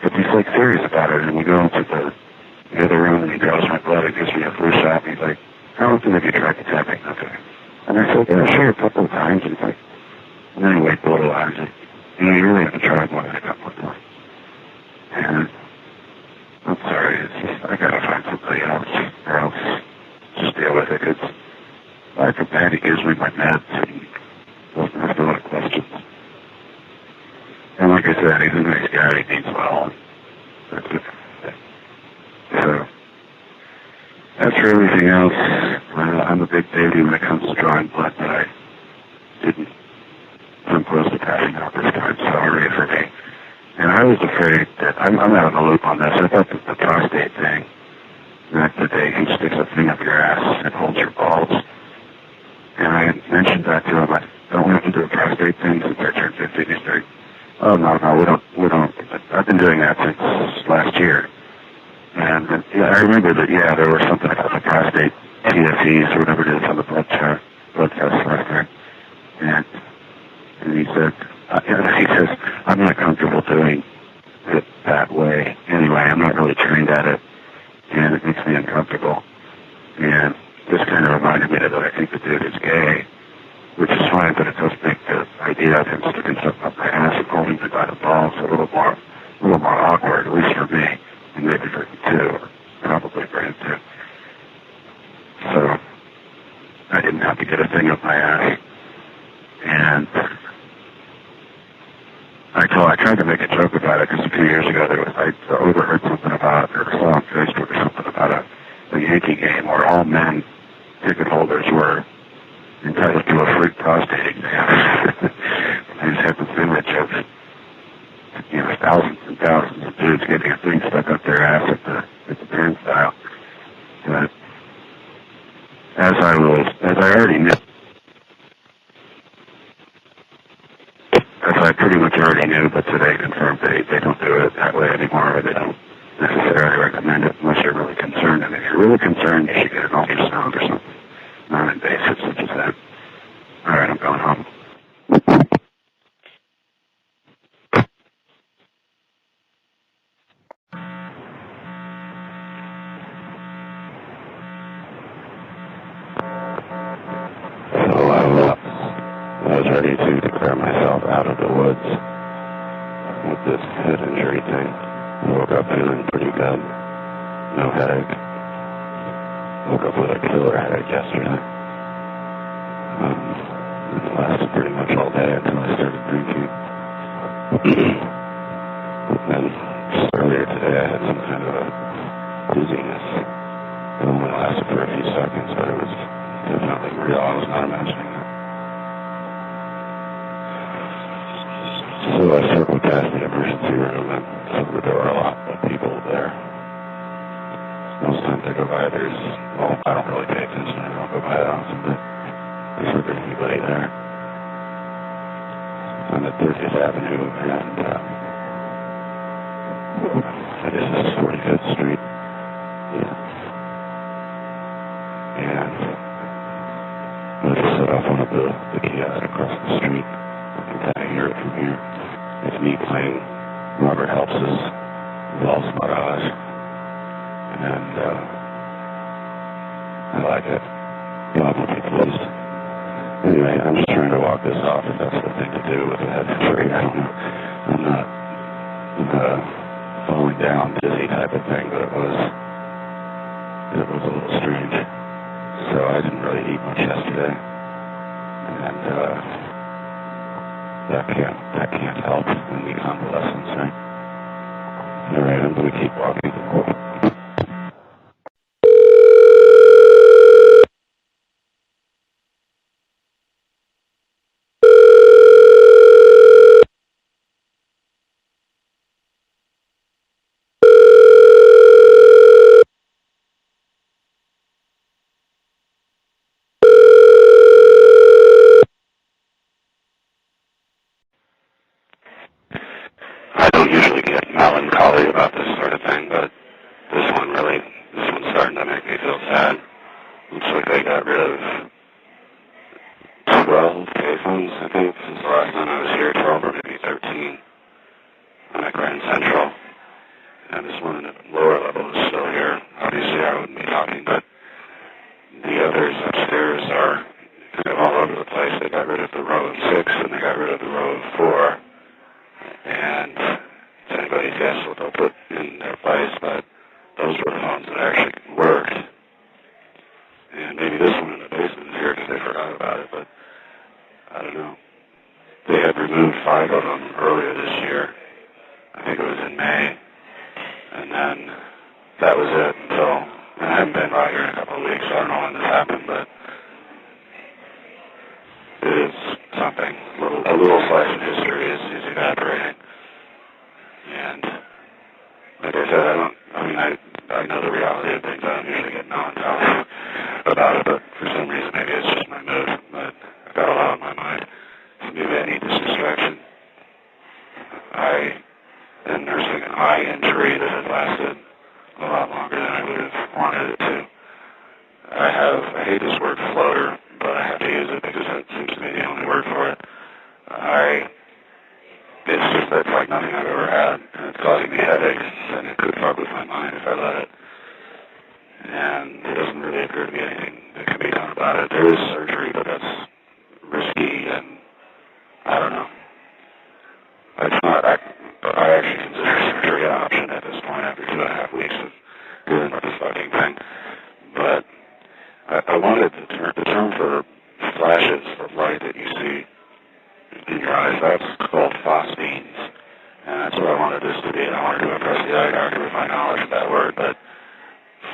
But he's like serious about it, and we go into the other room, and he draws my blood, and gives me a flu shot, and he's like, how often have you tried the tapping method? And I said, yeah, sure, a couple of times. And he's like, and then he waited a little while, and he said, you really haven't tried more than a couple of times. And I'm sorry, it's just, I gotta find somebody else, or else just deal with it, because after that, he gives me my meds, and doesn't ask a lot of questions. And like I said, he's a nice guy, he means well. That's it. So, as for everything else, I'm a big baby when it comes to drawing blood, but I didn't come close to passing out this time, sorry for me. And I was afraid that, I'm out of the loop on this, I thought that the prostate thing. That's the day he sticks a thing up your ass and holds your balls. And I mentioned that to him. I don't have to do a prostate thing since I turned 50. He's like, oh, no, we don't. I've been doing that since last year. And yeah, I remember that, yeah, there was something about the prostate TSEs or whatever it is on the blood test last time. And he said, I'm not comfortable doing it that way. Anyway, I'm not really trained at it, and it makes me uncomfortable. And this kind of reminded me that I think the dude is gay, which is fine, but it does make the idea of him sticking something up my ass and holding me by the balls a little more awkward, at least for me, and maybe for him too, or probably for him too. So I didn't have to get a thing up my ass, and I tried to make a joke about it because a few years ago I overheard something about, or saw on Facebook or something about a Yankee game where all men ticket holders were entitled to a free prostate exam. I just had this image of, thousands and thousands of dudes getting a thing stuck up their ass at the turnstile. But as I already knew, as I pretty much already knew, but today confirmed they don't do it that way anymore, or they don't necessarily recommend it unless you're really concerned. And if you're really concerned, you should get an ultrasound or something non-invasive such as that. All right, I'm going home. So I was ready to declare myself out of the woods with this head injury thing. I woke up feeling pretty good. No headache. Woke up with a killer headache yesterday. It lasted pretty much all day until I started drinking. And just earlier today I had some kind of a dizziness. It only lasted for a few seconds, but it was definitely real. I was not imagining it. So I circled past the emergency room and saw that there were a lot of people there. Most times I go by, I don't really pay attention. I don't go by it often, but there's hardly anybody there. On the 30th Avenue, and I guess this is 45th Street. Yeah. And I just set off one of the kiosks across the street. I can kind of hear it from here. It's me playing Robert Helps's Valse Mirage. And I like it. God will be pleased. Anyway, I'm just trying to walk this off if that's the thing to do with a head injury. I don't know. I'm not falling down dizzy type of thing, but it was a little strange. So I didn't really eat much yesterday. And that can't help in the convalescence, right? Alright, I'm going to keep walking. I don't usually get melancholy about this sort of thing, but this one's starting to make me feel sad. Looks like they got rid of 12 payphones, I think, since the last time I was here, 12 or maybe 13 at Grand Central. And this one in the lower level is still here. Obviously, I wouldn't be talking, but the others upstairs are kind of all over the place. They got rid of the row of 6, and they got rid of the row of 4. And it's anybody's guess what they'll put in their place, but those were the phones that actually worked. And maybe this one in the basement is here because they forgot about it, but I don't know. They had removed 5 of them earlier this year. I think it was in May. And then that was it until, and I haven't been by here in a couple of weeks, so I don't know when this happened, but it is something. A little slice of history is evaporating. And like I said, I know the reality of things. I don't usually get melancholy about it, but for some reason, maybe it's just my mood. But I've got a lot on my mind. So maybe I need this distraction. I am nursing an eye injury that has lasted a lot longer than I would have wanted it to. I hate this word floater, but I have to use it because it seems to be the only word for it. It's like nothing I've ever had, and it's causing me headaches, and it could fuck with my mind if I let it. And it doesn't really appear to be anything that can be done about it. There is surgery, but that's risky, and I don't know. It's not, I actually consider surgery an option at this point after 2.5 weeks of dealing with this fucking thing. But I wanted the term for flashes of light that you see in your eyes, that's called phosphines. And that's what I wanted this to be. And I wanted to impress the eye doctor with my knowledge of that word, but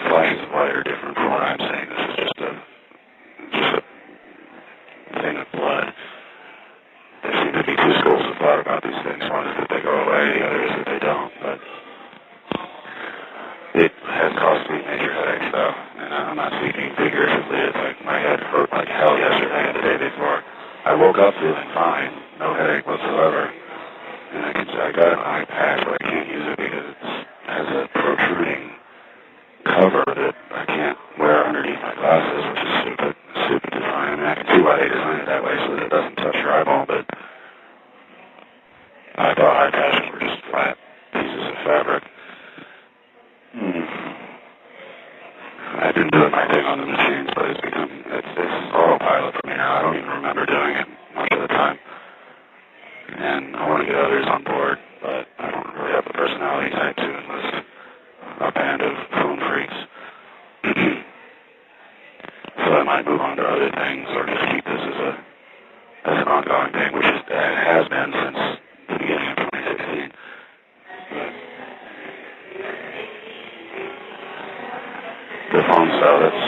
flashes of light are different from what I'm saying. This is just a thing of blood. There seem to be two schools of thought about these things. One is that they go away, the other is that they don't. But it has caused me major headaches, though. And I'm not speaking figuratively. It's like my head hurt like hell yesterday and the day before. I woke up feeling fine, no headache whatsoever. And I got an eye patch, but I can't use it because it has a protruding cover that I can't wear underneath my glasses, which is stupid design. I mean, I can see why they designed it that way so that it doesn't touch your eyeball, but I thought eye patches were just flat pieces of fabric. I've been doing my thing on the machines, but it's autopilot for me now. I don't even remember doing it much of the time. And I want to get others on board, but I don't really have the personality type to enlist a band of phone freaks. So I might move on to other things or just keep this as an ongoing thing, which it has been since the beginning of 2016. The phone cell, that's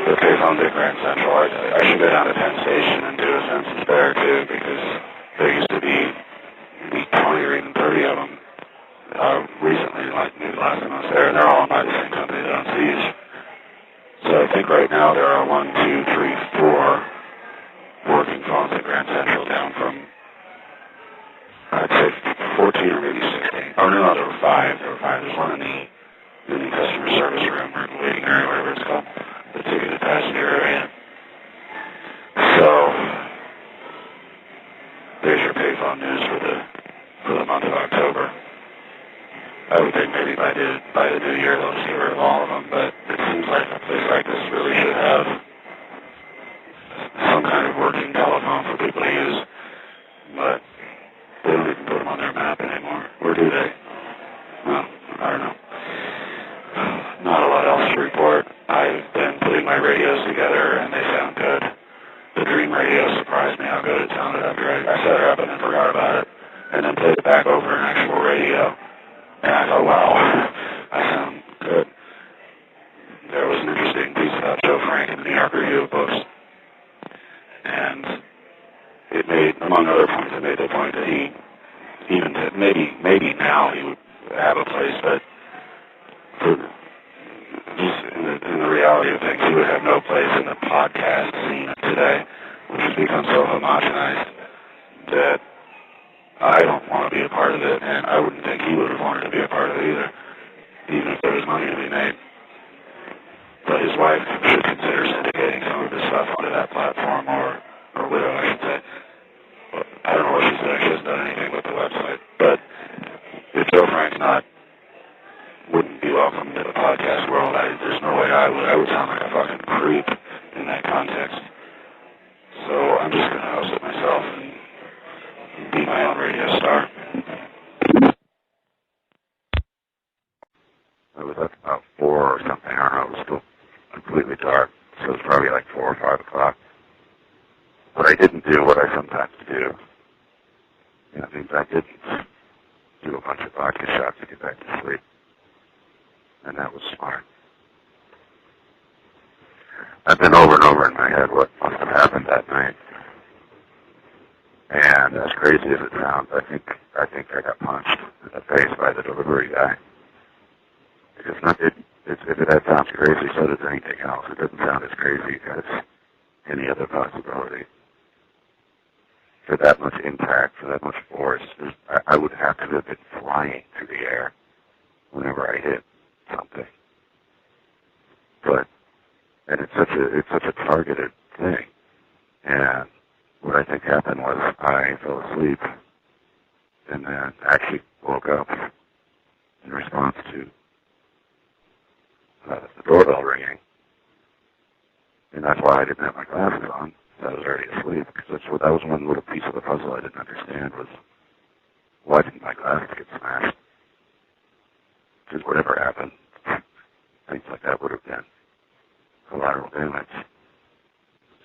the Payphone at Grand Central. I should go down to Penn Station and do a census there too, because there used to be 20 or even 30 of them recently, like maybe last time I was there, and they're all owned by the same company that owns these. So I think right now there are 1, 2, 3, 4 working phones at Grand Central, down from, I'd say 14 or maybe 16. Oh no, there were 5. There's one in the customer service room or the waiting area, whatever it's called, the ticketed passenger area. So there's your Payphone news for the month of October. I would think maybe by the new year they'll just get rid of all of them, but it seems like a place like this really should have some kind of working telephone for people to use, but they don't even put them on their map anymore. Or do they? Well, I don't know. Not a lot else to report. I've been putting my radios together, and they sound good. The Dream Radio surprised me how good it sounded after I set it up and then forgot about it, and then played it back over an actual radio. And I thought, wow, I sound good. There was an interesting piece about Joe Frank in the New York Review of Books, and it made, among other points, it made the point that he, even maybe now he would have a place, but for just in the reality of things, he would have no place in the podcast scene today, which has become so homogenized that I don't want to be a part of it, and I wouldn't think he would have wanted to be a part of it either, even if there was money to be made. But his wife should consider syndicating some of his stuff onto that platform, or widow, I should say. I don't know what she's doing. She hasn't done anything with the website. But if Joe Frank's wouldn't be welcome to the podcast world, there's no way I would. I would sound like a fucking creep in that context. So I'm just going to host it myself and be my own radio star. It was up about 4 or something. I don't know. It was still completely dark. So it was probably like 4 or 5 o'clock. But I didn't do what I sometimes do. You know, I didn't do a bunch of vodka shots to get back to sleep. And that was smart. I've been over and over in my head what must have happened that night. And as crazy as it sounds, I think I got punched in the face by the delivery guy. It's not, that sounds crazy, so does anything else. It doesn't sound as crazy as any other possibility. For that much impact, for that much force, I would have to have been flying through the air whenever I hit something. And it's such a targeted thing. And what I think happened was I fell asleep and then actually woke up in response to the doorbell ringing. And that's why I didn't have my glasses on. I was already asleep, because that was one little piece of the puzzle I didn't understand was, why didn't my glasses get smashed? Because whatever happened, things like that would have been collateral damage.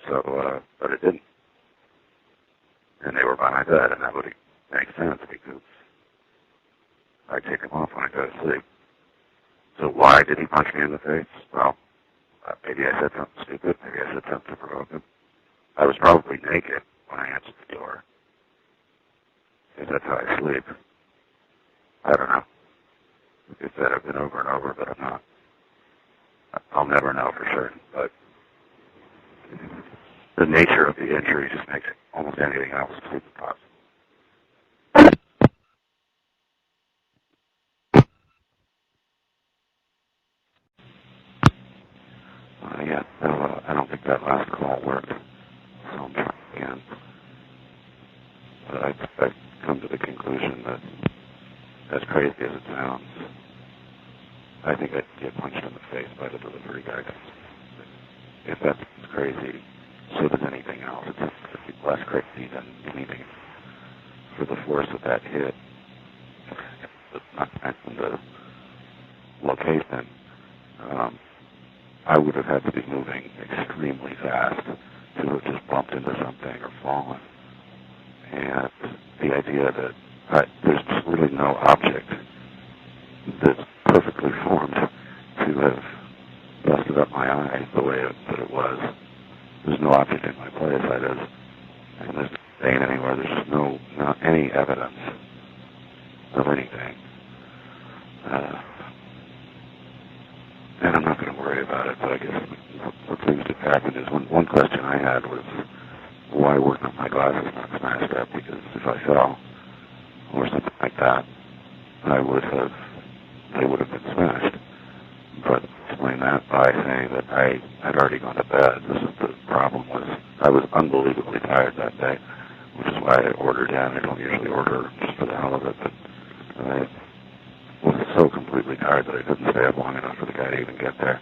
So, but it didn't. And they were by my bed, and that would make sense, because I take them off when I go to sleep. So why did he punch me in the face? Well, maybe I said something stupid, maybe I said something to provoke him. I was probably naked when I answered the door, because that's how I sleep. I don't know. Like I said, I've been over and over, but I'm not. I'll never know for certain, but the nature of the injury just makes almost anything else seem possible. Yeah, no, I don't think that last call worked, so I'm trying again. But I've come to the conclusion that, as crazy as it sounds, I think I'd get punched in the face by the delivery guy. If that's crazy, so does anything else. It's less crazy than anything for the force of that hit. Not mentioned the location. I would have had to be moving extremely fast to have just bumped into something or fallen. And the idea that there's just really no object that's perfectly formed to have busted up my eye the way that it was. There's no object in my place. And there's no stain anywhere. There's just not any evidence of anything. And I'm not going to worry about it, but I guess what things that happened is one question I had was, why weren't my glasses not smashed up? Because if I fell or something like that, they would have been smashed. But explain that by saying that I had already gone to bed. The problem was I was unbelievably tired that day, which is why I ordered in. I don't usually order just for the hell of it, but I was so completely tired that I couldn't stay up long enough for the guy to even get there.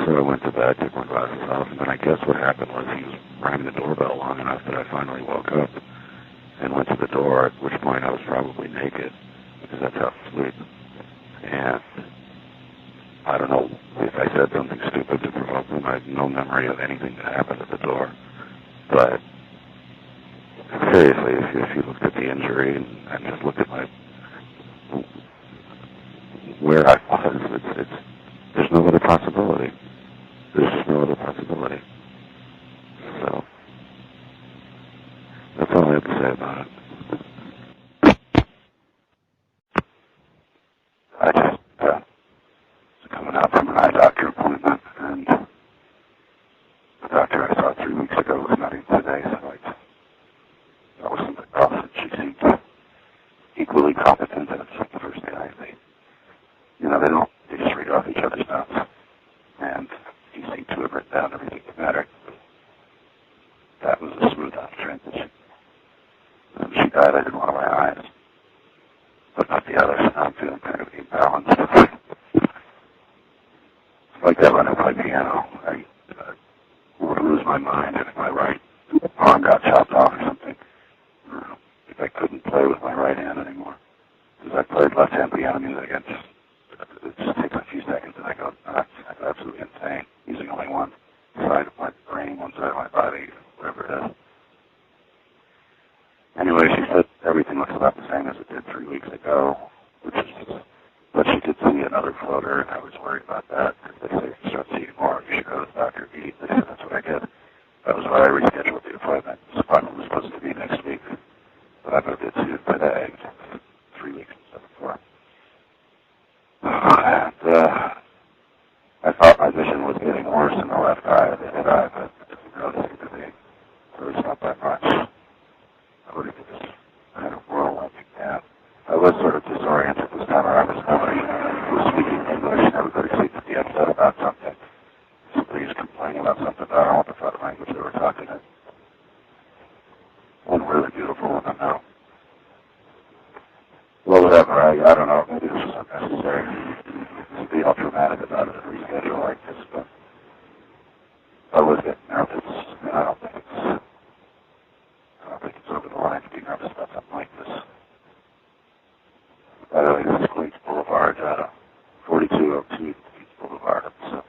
So I went to bed, took my glasses off, and then I guess what happened was he was ringing the doorbell long enough that I finally woke up and went to the door, at which point I was probably naked, because that's how I sleep. And I don't know if I said something stupid to provoke him. I have no memory of anything that happened at the door. But seriously, if you looked at the injury and just looked at where I was, there's no other possibility. There's just no other possibility. So that's all I have to say about it. I just was coming out from an eye doctor appointment, and the doctor I saw 3 weeks ago was not in today, so that was something else that she seemed equally competent as the first guy. They just read off each other's notes, and he seemed to have written down everything that mattered. That was a smooth out transition. When she died, I did one of my eyes, but not the other, so I'm feeling kind of imbalanced. Like that when I play piano, I would lose my mind, and if my right arm got chopped off or something, if I couldn't play with my right hand anymore. Because I played left-hand piano music, it just takes a few seconds, and I go, that's absolutely insane, using only one side of my brain, one side of my body, whatever it is. Anyway, she said everything looks about the same as it did 3 weeks ago, but she did see another floater, and I was worried about that. They say if you start seeing more, you should go to the doctor immediately, so that's what I did. That was why I rescheduled the appointment. This appointment was supposed to be next week, but I moved it to today, 3 weeks instead of 4. And not that much. I would have just kind of whirlwind again. I was sort of disoriented this time around because nobody was speaking English and everybody seemed to be upset about something. Somebody was complaining about something. I don't know what the fuck language they were talking in. One really beautiful woman, though. Well, whatever, I don't know, maybe this was unnecessary to be all dramatic about it and reschedule like this, but I was getting nervous, and I don't think it's over the line to be nervous about something like this. By the way, this is Queens Boulevard, 4202 Queens Boulevard at the Summit.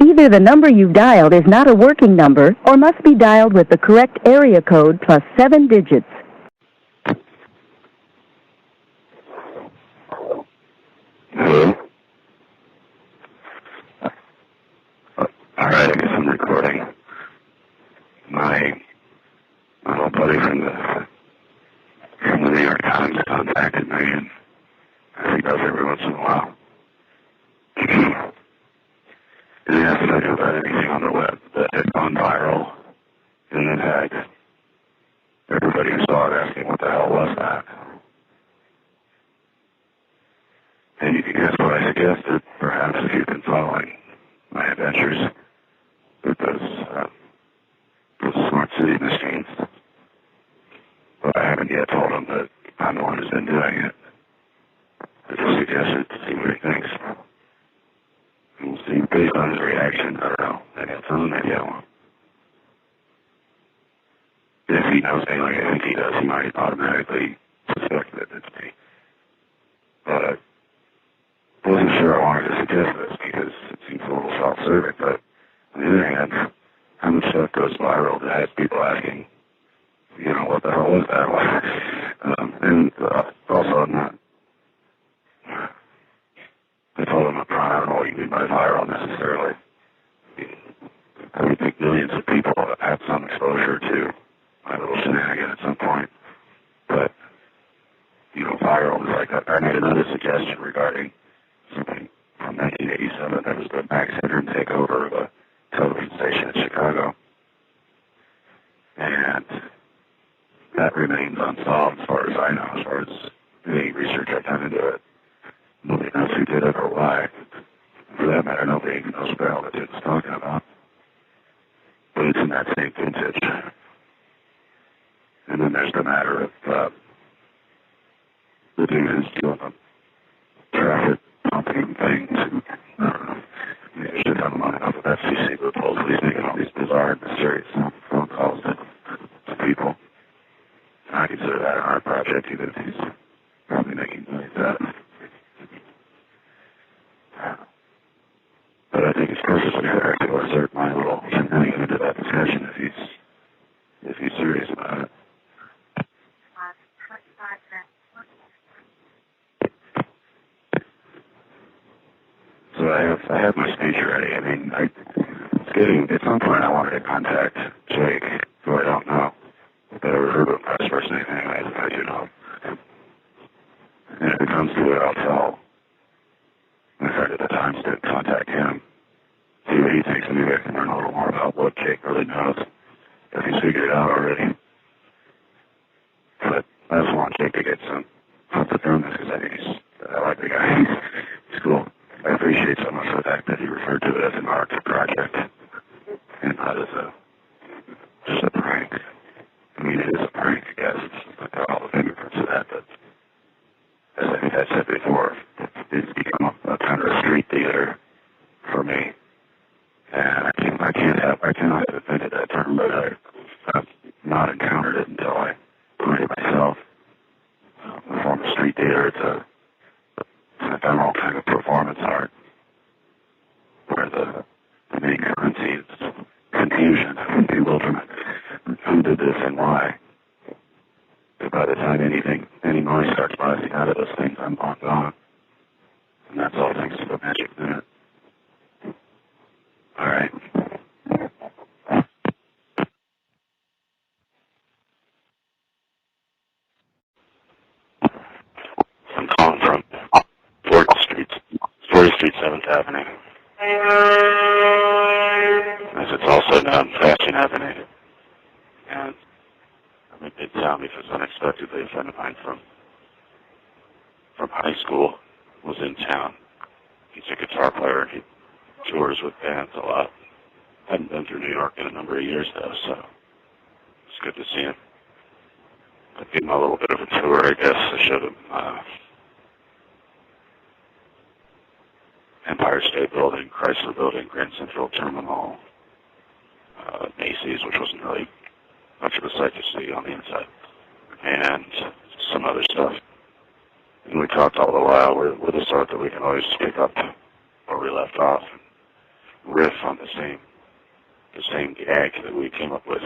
Either the number you've dialed is not a working number or must be dialed with the correct area code plus 7 digits. Hello? Alright, I guess I'm recording. My old buddy from the New York Times contacted me, and as he does every once in a while. And he asked if I knew about anything on the web that had gone viral and then had everybody who saw it asking what the hell was that. And you can guess what I suggested, perhaps, if you've been following my adventures with those smart city machines. But I haven't yet told him that I'm the one who's been doing it. I just suggested to see what he thinks. And we'll see, based on his reaction, I don't know, maybe I'll tell him, maybe I won't. If he knows me like I think he does, he might automatically suspect that it's me. But I wasn't sure I wanted to suggest this because it seems a little self-serving, but on the other hand, how much stuff goes viral that has people asking, you know, what the hell was that? And also, I'm not, I told him up front, I don't know what you mean by viral necessarily. I would think millions of people have had some exposure to my little shenanigan at some point. But, you know, viral is like, I made another suggestion regarding something from 1987. There was the Max Headroom takeover of a television station in Chicago. And that remains unsolved as far as I know, as far as any research I've done into it. Nobody knows who did it or why. For that matter, nobody even knows what the hell the dude was talking about. But it's in that same vintage. And then there's the matter of the dude who's doing the traffic pumping things. I don't know. Maybe I should have him on enough of FCC loopholes. He's making all these bizarre and mysterious phone calls to people. I consider that an art project, even if he's probably making millions out of it. But I think it's perfectly fair to assert my little shenanigan into that discussion if he's serious about it. 25 cents. So I have my speech ready. I mean, at some point I wanted to contact Jake, who I don't know, but I refer to a press person anyway, if I do know. And if it comes to it, I'll tell my friend at the Times to contact him, see what he thinks, and maybe I can learn a little more about what Jake really knows, if he's figured it out already. But I just want Jake to get some comfort from this, because I think I like the guy. He's cool. I appreciate so much the fact that he referred to it as an art project, and not as just a prank. I mean, it is a prank, I guess. It's got all the fingerprints of that, but as I think I said before, it's become a kind of a street theater for me. And I cannot have invented that term, but I've not encountered it until I coined it myself. A form of street theater, it's an ephemeral kind of performance art where the main currency is confusion and bewilderment. Who did this and why? But by the time any noise starts rising out of those things, I'm long gone. And that's all thanks to the magic minute. All right. I'm calling from 4th Street Story Street, 7th Avenue. As it's also known, Fashion Avenue. And I'm in Midtown because unexpectedly a friend of mine from high school was in town. He's a guitar player and he tours with bands a lot. Hadn't been through New York in a number of years though, so it's good to see him. I gave him a little bit of a tour, I guess. I showed him Empire State Building, Chrysler Building, Grand Central Terminal, Macy's, which wasn't really much of a sight to see on the inside, and some other stuff. And we talked all the while. We're the sort that we can always pick up where we left off and riff on the same gag that we came up with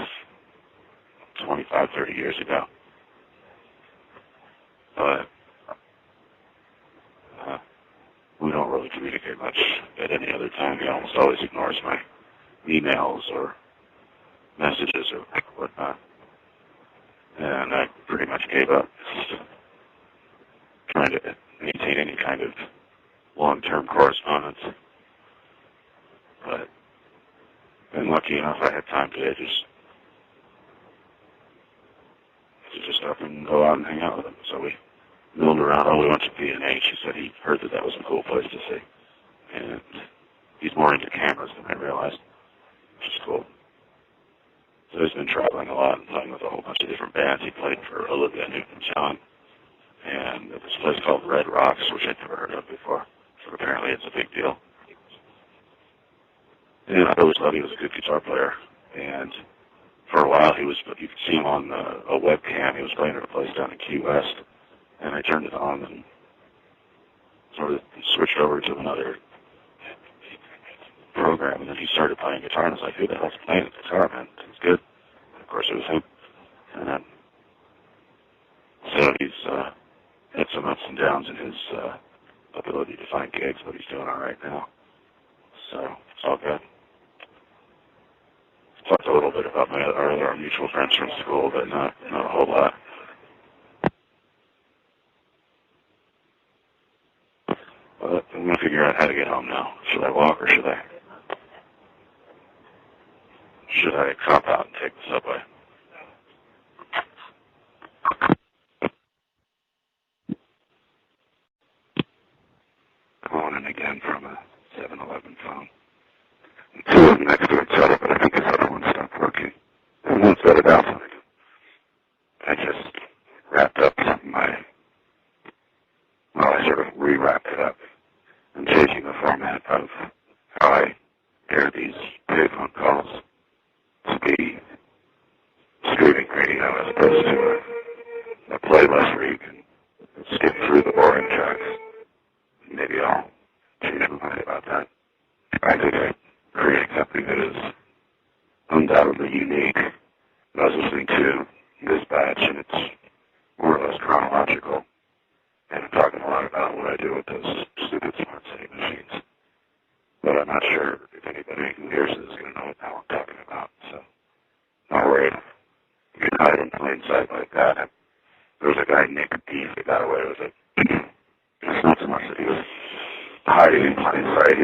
25, 30 years ago. But we don't really communicate much at any other time. He almost always ignores my emails or messages or whatnot. And I pretty much gave up trying to maintain any kind of long-term correspondence. But been lucky enough I had time today to just up and go out and hang out with him. So we milled around. Oh, we went to B&H. He said he heard that was a cool place to see. And he's more into cameras than I realized, which is cool. So he's been traveling a lot and playing with a whole bunch of different bands. He played for Olivia Newton-John and at this place called Red Rocks, which I'd never heard of before. So apparently it's a big deal. And I always thought he was a good guitar player. And for a while you could see him on a webcam. He was playing at a place down in Key West. And I turned it on and sort of switched over to another program, and then he started playing guitar, and I was like, who the hell's playing the guitar, man? It's good. And of course, it was him. And so he's had some ups and downs in his ability to find gigs, but he's doing all right now. So it's all good. Talked a little bit about our mutual friends from school, but not a whole lot. But I'm going to figure out how to get home now. Should I walk or should I cop out and take the subway? Calling in again from a 7-Eleven phone. Two of them next to each other, but I think this other one stopped working. And one started out something. I just wrapped up something I sort of re-wrapped it up. I'm changing the format of how I air these payphone calls to be streaming radio as opposed to a playlist where you can skip through the boring tracks. Maybe I'll change my mind about that. I think I'm creating something that is undoubtedly unique. I was listening to this batch and it's more or less chronological. And I'm talking a lot about what I do with those stupid smart city machines. But I'm not sure if anybody who hears this is going to know what the hell I'm talking about. So, not worried. You can hide in plain sight like that. There was a guy, Nick Deef, that got away with it. It's not so much that he was hiding in plain sight.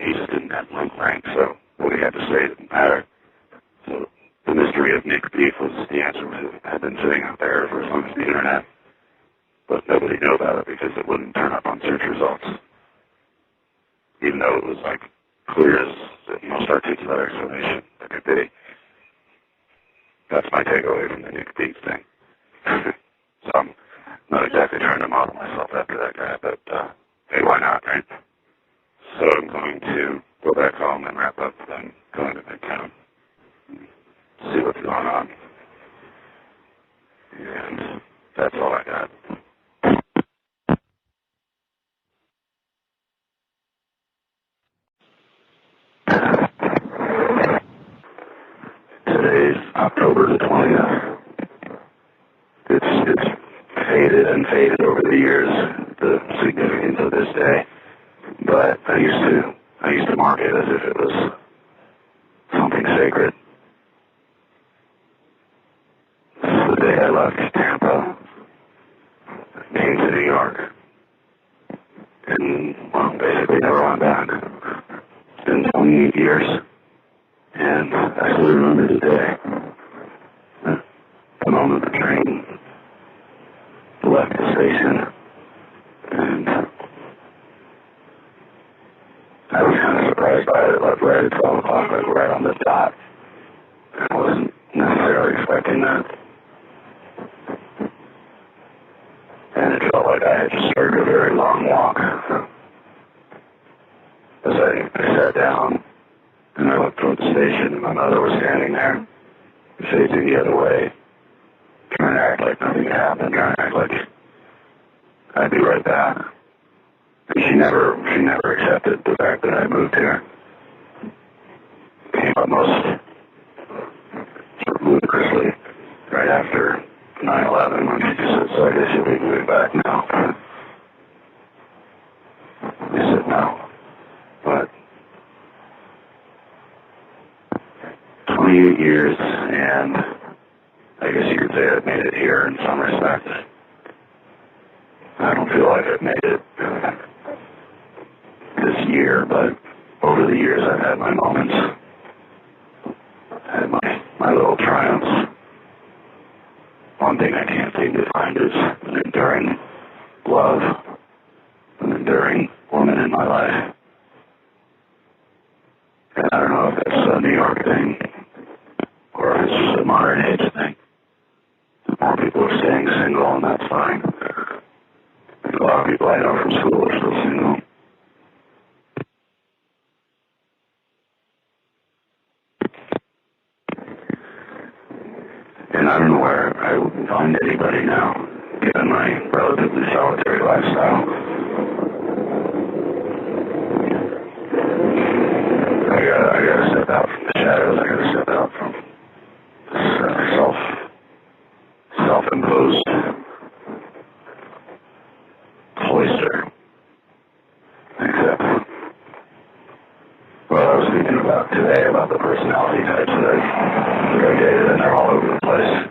He just didn't have link rank, so what he had to say didn't matter. So, the mystery of Nick Deef was the answer had been sitting out there for as long as the internet. But nobody knew about it because it wouldn't turn up on search results. Even though it was like clear as the most articulate explanation that could be. That's my takeaway from the Nick Deef thing. So I'm not exactly trying to model myself after that guy, but hey, why not, right? So I'm going to go back home and wrap up, then go into Midtown. See what's going on. And that's all I got. Today's October the 20th. It's faded and faded over the years, the significance of this day. But I used to mark it as if it was something sacred. This is the day I left Tampa, came to New York. and, well, basically never went back. It's been 28 years, and I still remember the day. The moment the train left the station, and I was kind of surprised by it. It left right at 12 o'clock, like right on the dot. I wasn't necessarily expecting that. And it felt like I had just started a very long walk. As I sat down, and I looked toward the station, and my mother was standing there, facing the other way, trying to act like nothing had happened, trying to act like I'd be right back. And she never accepted the fact that I moved here. It came up most sort of ludicrously right after 9/11 when she just said, so I guess you'll be moving back now. I said no. But 28 years, and I guess you could say I've made it here in some respects. I don't feel like I've made it this year, but over the years I've had my moments. I had my little triumphs. One thing I can't seem to find is an enduring love, an enduring woman in my life. And I don't know if that's a New York thing, or if it's just a modern age thing. More people are staying single, and that's fine. And a lot of people I know from school are still single. And I don't know where I would find anybody now, given my relatively solitary lifestyle. I gotta step out from the shadows. I gotta step out from this self-imposed cloister. Except, well, I was thinking about today about the personality types that I dated, and they're all over the place.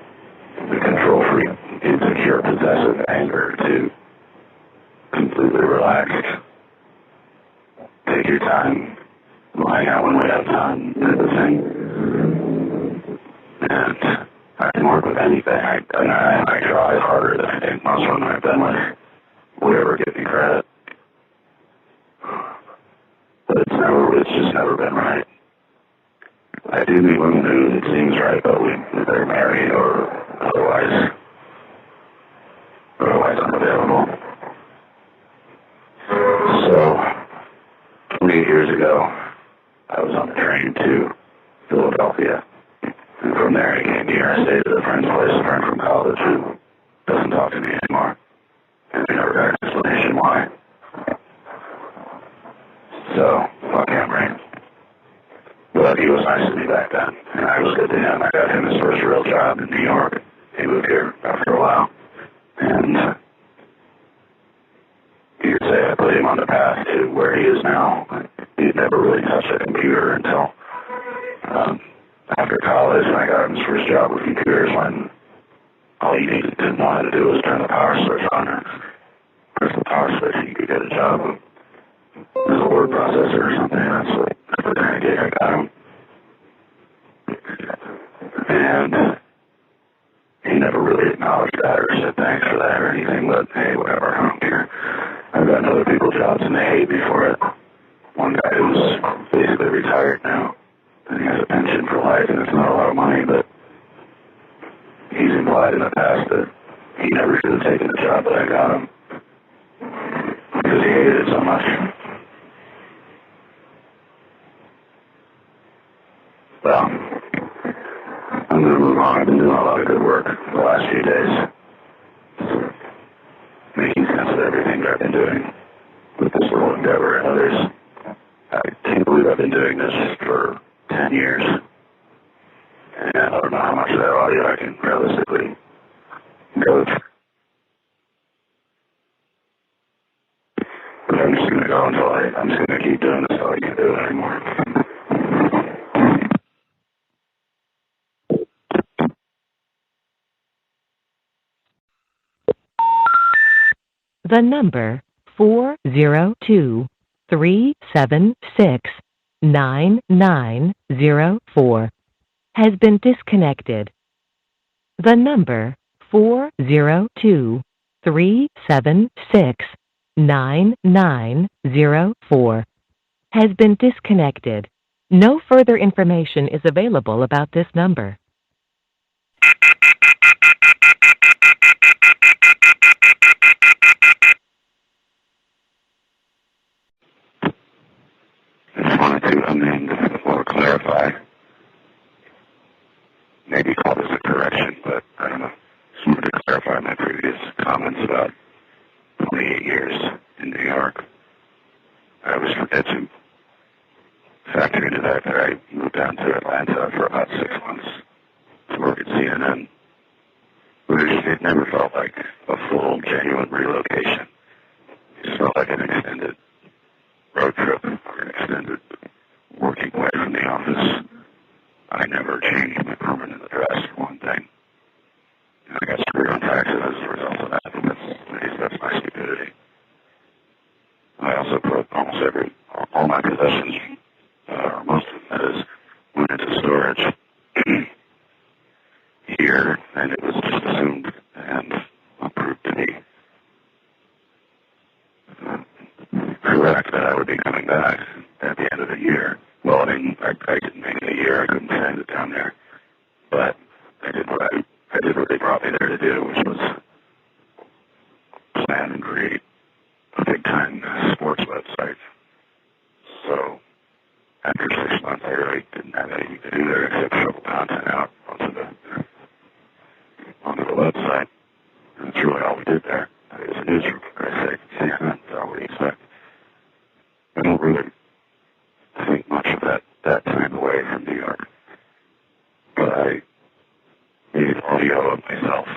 The control freak, insecure, possessive, anger, to completely relaxed. Take your time. We'll hang out when we have time, type of thing. And I can work with anything. I try harder than I think most women I've been with would ever give me credit. But it's just never been right. I do meet women who it seems right, but they're married or otherwise unavailable. So, 28 years ago, I was on the train to Philadelphia. And from there I came here. I stayed at a friend's place, a friend from college who doesn't talk to me anymore. And I never got an explanation why. So, fuck him, right? But he was nice to me back then, and I was good to him. I got him his first real job in New York. He moved here after a while. And you could say I put him on the path to where he is now. He'd never really touched a computer until after college, and I got him his first job with computers when all he needed to know how to do was turn the power switch on or press the power switch and you could get a job. As a word processor or something, that's the kind of gig I got him. And he never really acknowledged that or said thanks for that or anything, but hey, whatever, I don't care. I've gotten other people's jobs and they hate me for it. One guy who's basically retired now, and he has a pension for life, and it's not a lot of money, but he's implied in the past that he never should have taken the job that I got him because he hated it so much. Well, I'm going to move on. I've been doing a lot of good work the last few days. Making sense of everything that I've been doing with this little endeavor and others. I can't believe I've been doing this for 10 years. And I don't know how much of that audio I can realistically go through. But I'm just going to go until I'm just going to keep doing this until I can't do it anymore. The number 402-376-9904 has been disconnected. The number 402-376-9904 has been disconnected. No further information is available about this number. I just wanted to amend or clarify. Maybe call this a correction, but I don't know. Just wanted to clarify my previous comments about 28 years in New York. I was forget to factor into that I moved down to Atlanta for about 6 months to work at CNN. But it never felt like a full, genuine relocation. It just felt like an extended road trip or an extended working away from the office. I never changed my permanent address for one thing. I got screwed on taxes as a result of that, but that's my stupidity. I also put almost all my possessions, or most of them, that is, went into storage here, and it was just assumed and approved to be correct that I would be coming back at the end of the year. Well, I mean, I didn't make it a year. I couldn't stand it down there. But I did what they brought me there to do, which was plan and create a big-time sports website. So after 6 months, I really didn't have anything to do there except shovel content out onto the website. And that's really all we did there. It was a newsroom, for Christ's sake. CNN, that's all we expect. I don't really think much of that time away from New York. But I made audio of myself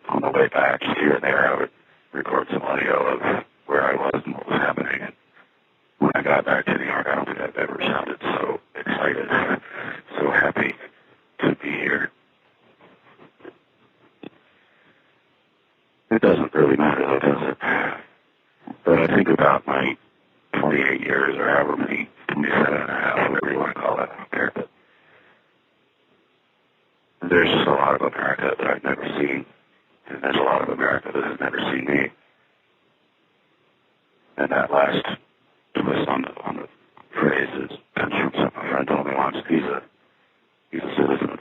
on the way back. Just here and there, I would record some audio of where I was and what was happening. And when I got back to New York, I don't think I've ever sounded so excited, so happy to be here. It doesn't really matter, though, does it? But I think about my 28 years or however many, 27 and a half, whatever you want to call it, I don't care. But there's just a lot of America that I've never seen, and there's a lot of America that has never seen me. And that last twist on the phrase comes from something my friend told me once. He's a citizen of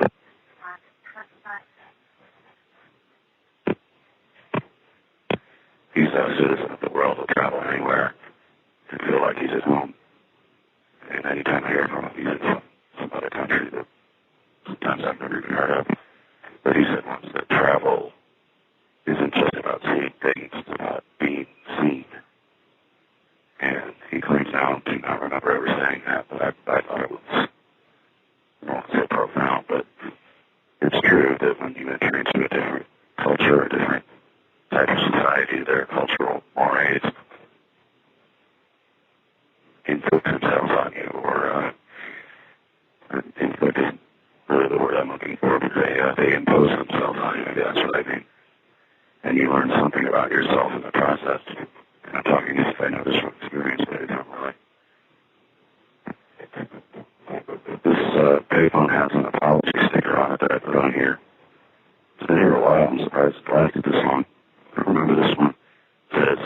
the world. Will travel anywhere and feel like he's at home. And anytime I hear from him, he's in some other country that sometimes I've never even heard of. But he said once that travel isn't just about seeing things, it's about being seen. And he claims now to not remember ever saying that, but I thought it was, I don't want to say profound, but it's true that when you enter into a different culture, a different type of society, their cultural mores inflict themselves on you, or inflict is really the word I'm looking for, but they impose themselves on you, maybe that's what I mean. And you learn something about yourself in the process. And I'm talking as if I know this from experience, but I don't really. This Payphone has an apology sticker on it that I put on here. It's been here a while. I'm surprised it lasted this long. I remember this one. It says,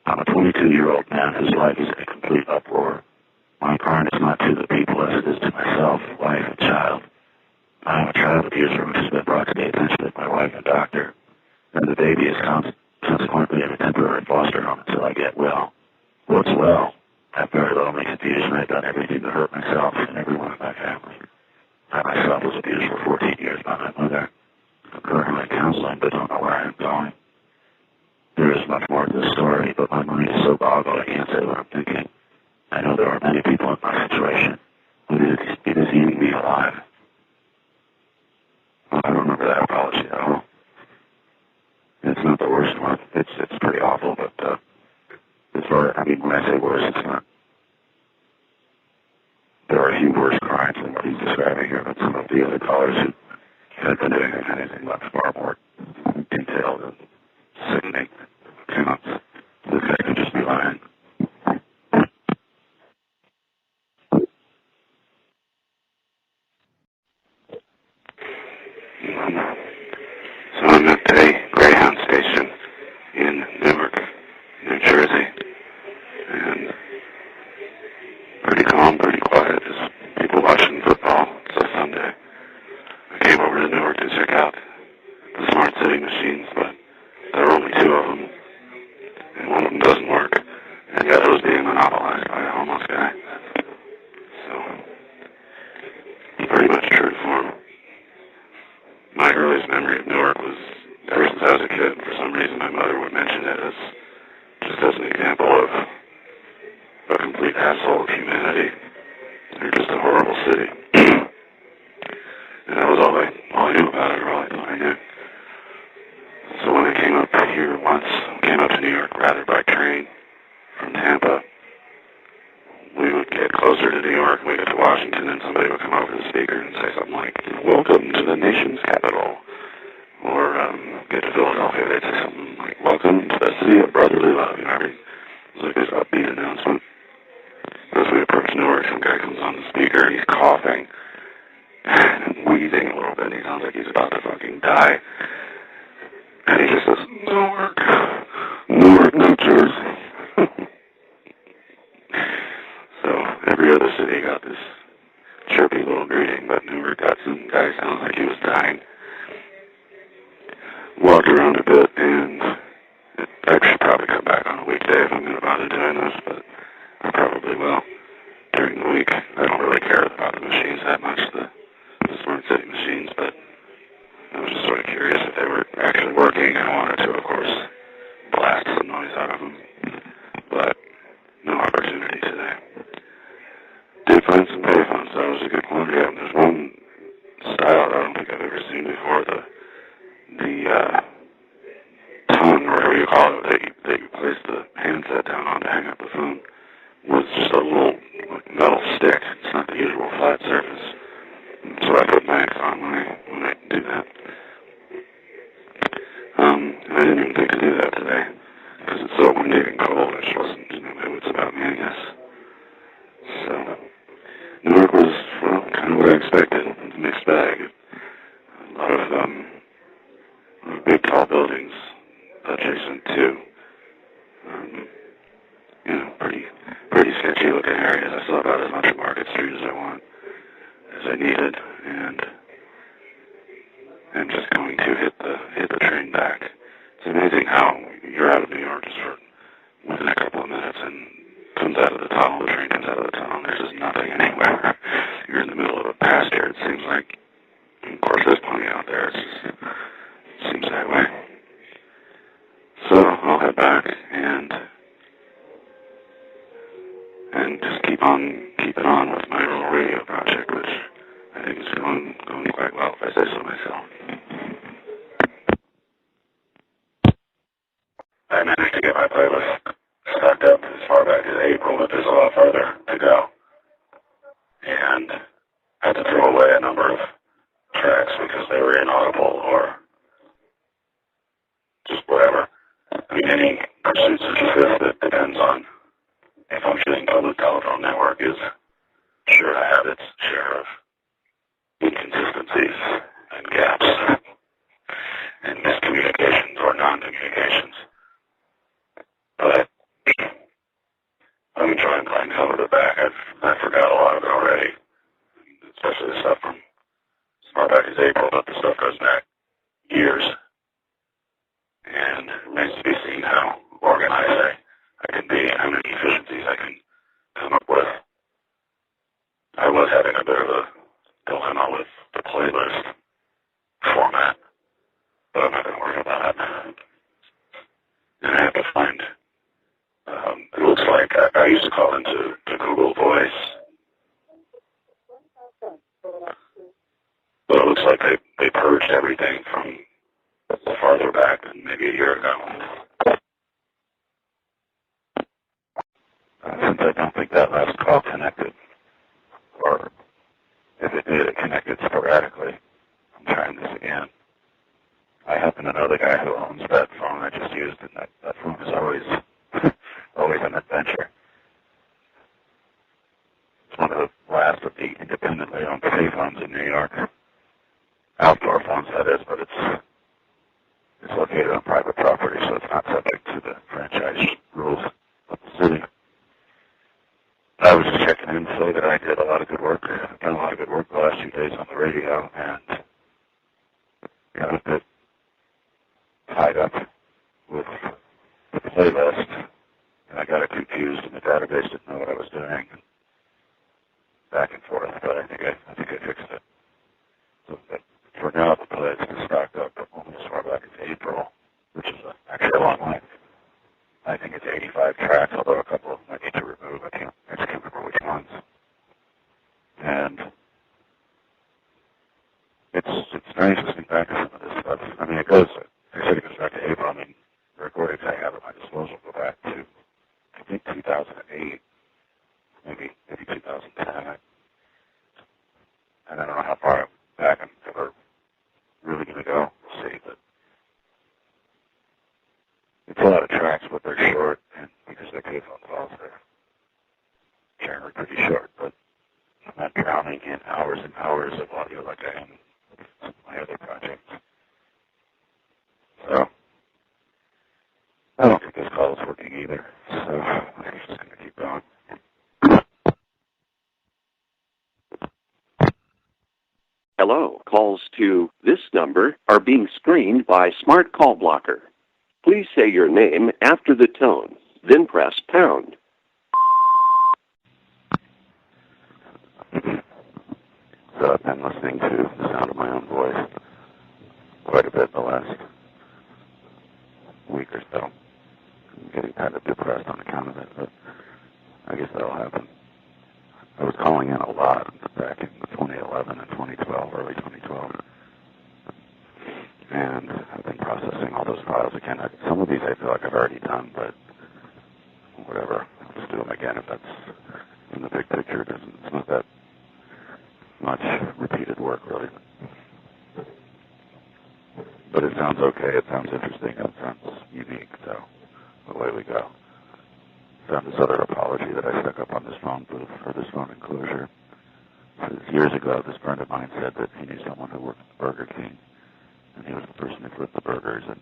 I'm a 22-year-old man whose life is in a complete uproar. My part is not to the people as it is to myself, wife, and child. I am a child abuser which has been brought to the attention of my wife and doctor, and the baby is consequently in a temporary foster home until I get well. What's well? I'm very lonely, confused, and I've done everything to hurt myself and everyone in my family. I myself was abused for 14 years by my mother. I'm currently in counseling, but don't know where I am going. There is much more to the story, but my mind is so boggled I can't say what I'm thinking. I know there are many people in my situation, but it is eating me alive. Well, I don't remember that apology at all. It's not the worst one. It's pretty awful, but as far, I mean, when I say worse, it's not. There are a few worse crimes than what he's describing here, but some of the other callers who have been doing anything much far more detailed and sickening accounts. This guy could just be lying. So I'm at a Greyhound station in Newark, New Jersey, and pretty calm, pretty quiet, just people watching football. It's a Sunday. I came over to Newark to check out the smart city machines, but there are only two of them, and one of them doesn't work, and the other was being monopolized by a homeless guy. So, pretty much true to form. My earliest memory of Newark was ever since I was a kid. For some reason, my mother would mention it as just as an example of a complete asshole of humanity. They're just a horrible city. And that was all I knew about it, or all I thought I knew. So when I came up here once, came up to New York rather by train from Tampa, we would get closer to New York, we get to Washington, and somebody would come over the speaker and say something like, "Welcome to the nation's capital." Or get to Philadelphia, they'd say something like, "Welcome to the city of brotherly love." You know, it was like this upbeat announcement. As we approach Newark, some guy comes on the speaker and he's coughing and wheezing a little bit, and he sounds like he's about to fucking die. And he just says, Newark, New Jersey. So every other city got this chirpy little greeting, but Newark got some guy sounding like he was dying. Walked around a bit, and I should probably come back on a weekday if I'm going to bother doing this, but I probably will during the week. I don't really care about the machines that much, the smart city machines, but I was just sort of curious if they were actually working. I wanted to, of course, blast some noise out of them, but no opportunity today. Did find some payphones, so it was a good quantity of them. There's one style that I don't think I've ever seen before, the tongue, or whatever you call it, that you place the handset down on to hang up the phone, was just a little metal stick. It's not the usual flat surface. So I put mags on when I do that. I didn't even think to do that today, because it's so windy and cold. I just wasn't, it's about me, I guess. So, Newark was, well, kind of what I expected. It's a mixed bag. A lot of big, tall buildings adjacent to, pretty sketchy looking areas. I saw about as much Market Street as I needed, and I'm just going to hit the train back. It's amazing how you're out of New York just for within a couple of minutes, and comes out of the tunnel. The train comes out of the tunnel, and there's just nothing anywhere. You're in the middle of a pasture. It seems like, of course, there's plenty out there. It seems that way. So I'll head back and just keep it on with my little radio project, which I think is going quite well, if I say so myself. I managed to get my playlist stacked up as far back as April, but there's a lot further to go. And I had to throw away a number of tracks because they were inaudible or just whatever. I mean, any pursuits of the fifth that depends on a functioning public telephone network is sure to have its share of inconsistencies and gaps and miscommunications or non-communications. But let me try and find some of it back. I forgot a lot of it already, especially the stuff from as far back as April, but the stuff goes back years. And it remains to be seen how organized I can be and how many efficiencies I can come up with. I was having a bit of a dilemma with the playlist format, but I'm not going to worry about it. And I have to find, it looks like, I used to call into Google Voice, but it looks like they purged everything from farther back than maybe a year ago. Since I don't think that last call connected, or if it did, it connected sporadically. I'm trying this again. I happen to know the guy who owns that phone I just used, and that phone is always confused and the database didn't know what I was doing. Back and forth, but I think I fixed it. So for now, the plates are stocked up almost as far back as April, which is actually a long line. I think it's 85 tracks, although a couple of them I need to remove. I just can't remember which ones. And it's strange to think back to some of this stuff. I mean, I said it goes back to April. I mean, the recordings I have at my disposal go back to, I think, 2008, maybe 2010. And I don't know how far back I'm ever really going to go. We'll see, but it's a lot of tracks, but they're short, and because they're payphone calls, they're generally pretty short, but I'm not drowning in hours and hours of audio like I am with some of my other projects. So, I don't think this call is working either, so I'm just going to keep going. Hello. Calls to this number are being screened by Smart Call Blocker. Please say your name after the tone, then press pound. So I've been listening to the sound of my own voice quite a bit the last week or so. I'm getting kind of depressed on account of it, but I guess that'll happen. I was calling in a lot back in 2011 and 2012, early 2012. And I've been processing all those files again. Some of these I feel like I've already done, but whatever. I'll just do them again if that's in the big picture. It's not that much repeated work, really. But it sounds okay. It sounds interesting. It sounds unique, so away we go. Found this other apology that I stuck up on this phone booth for this phone enclosure. Years ago, this friend of mine said that he knew someone who worked at Burger King, and he was the person who flipped the burgers, and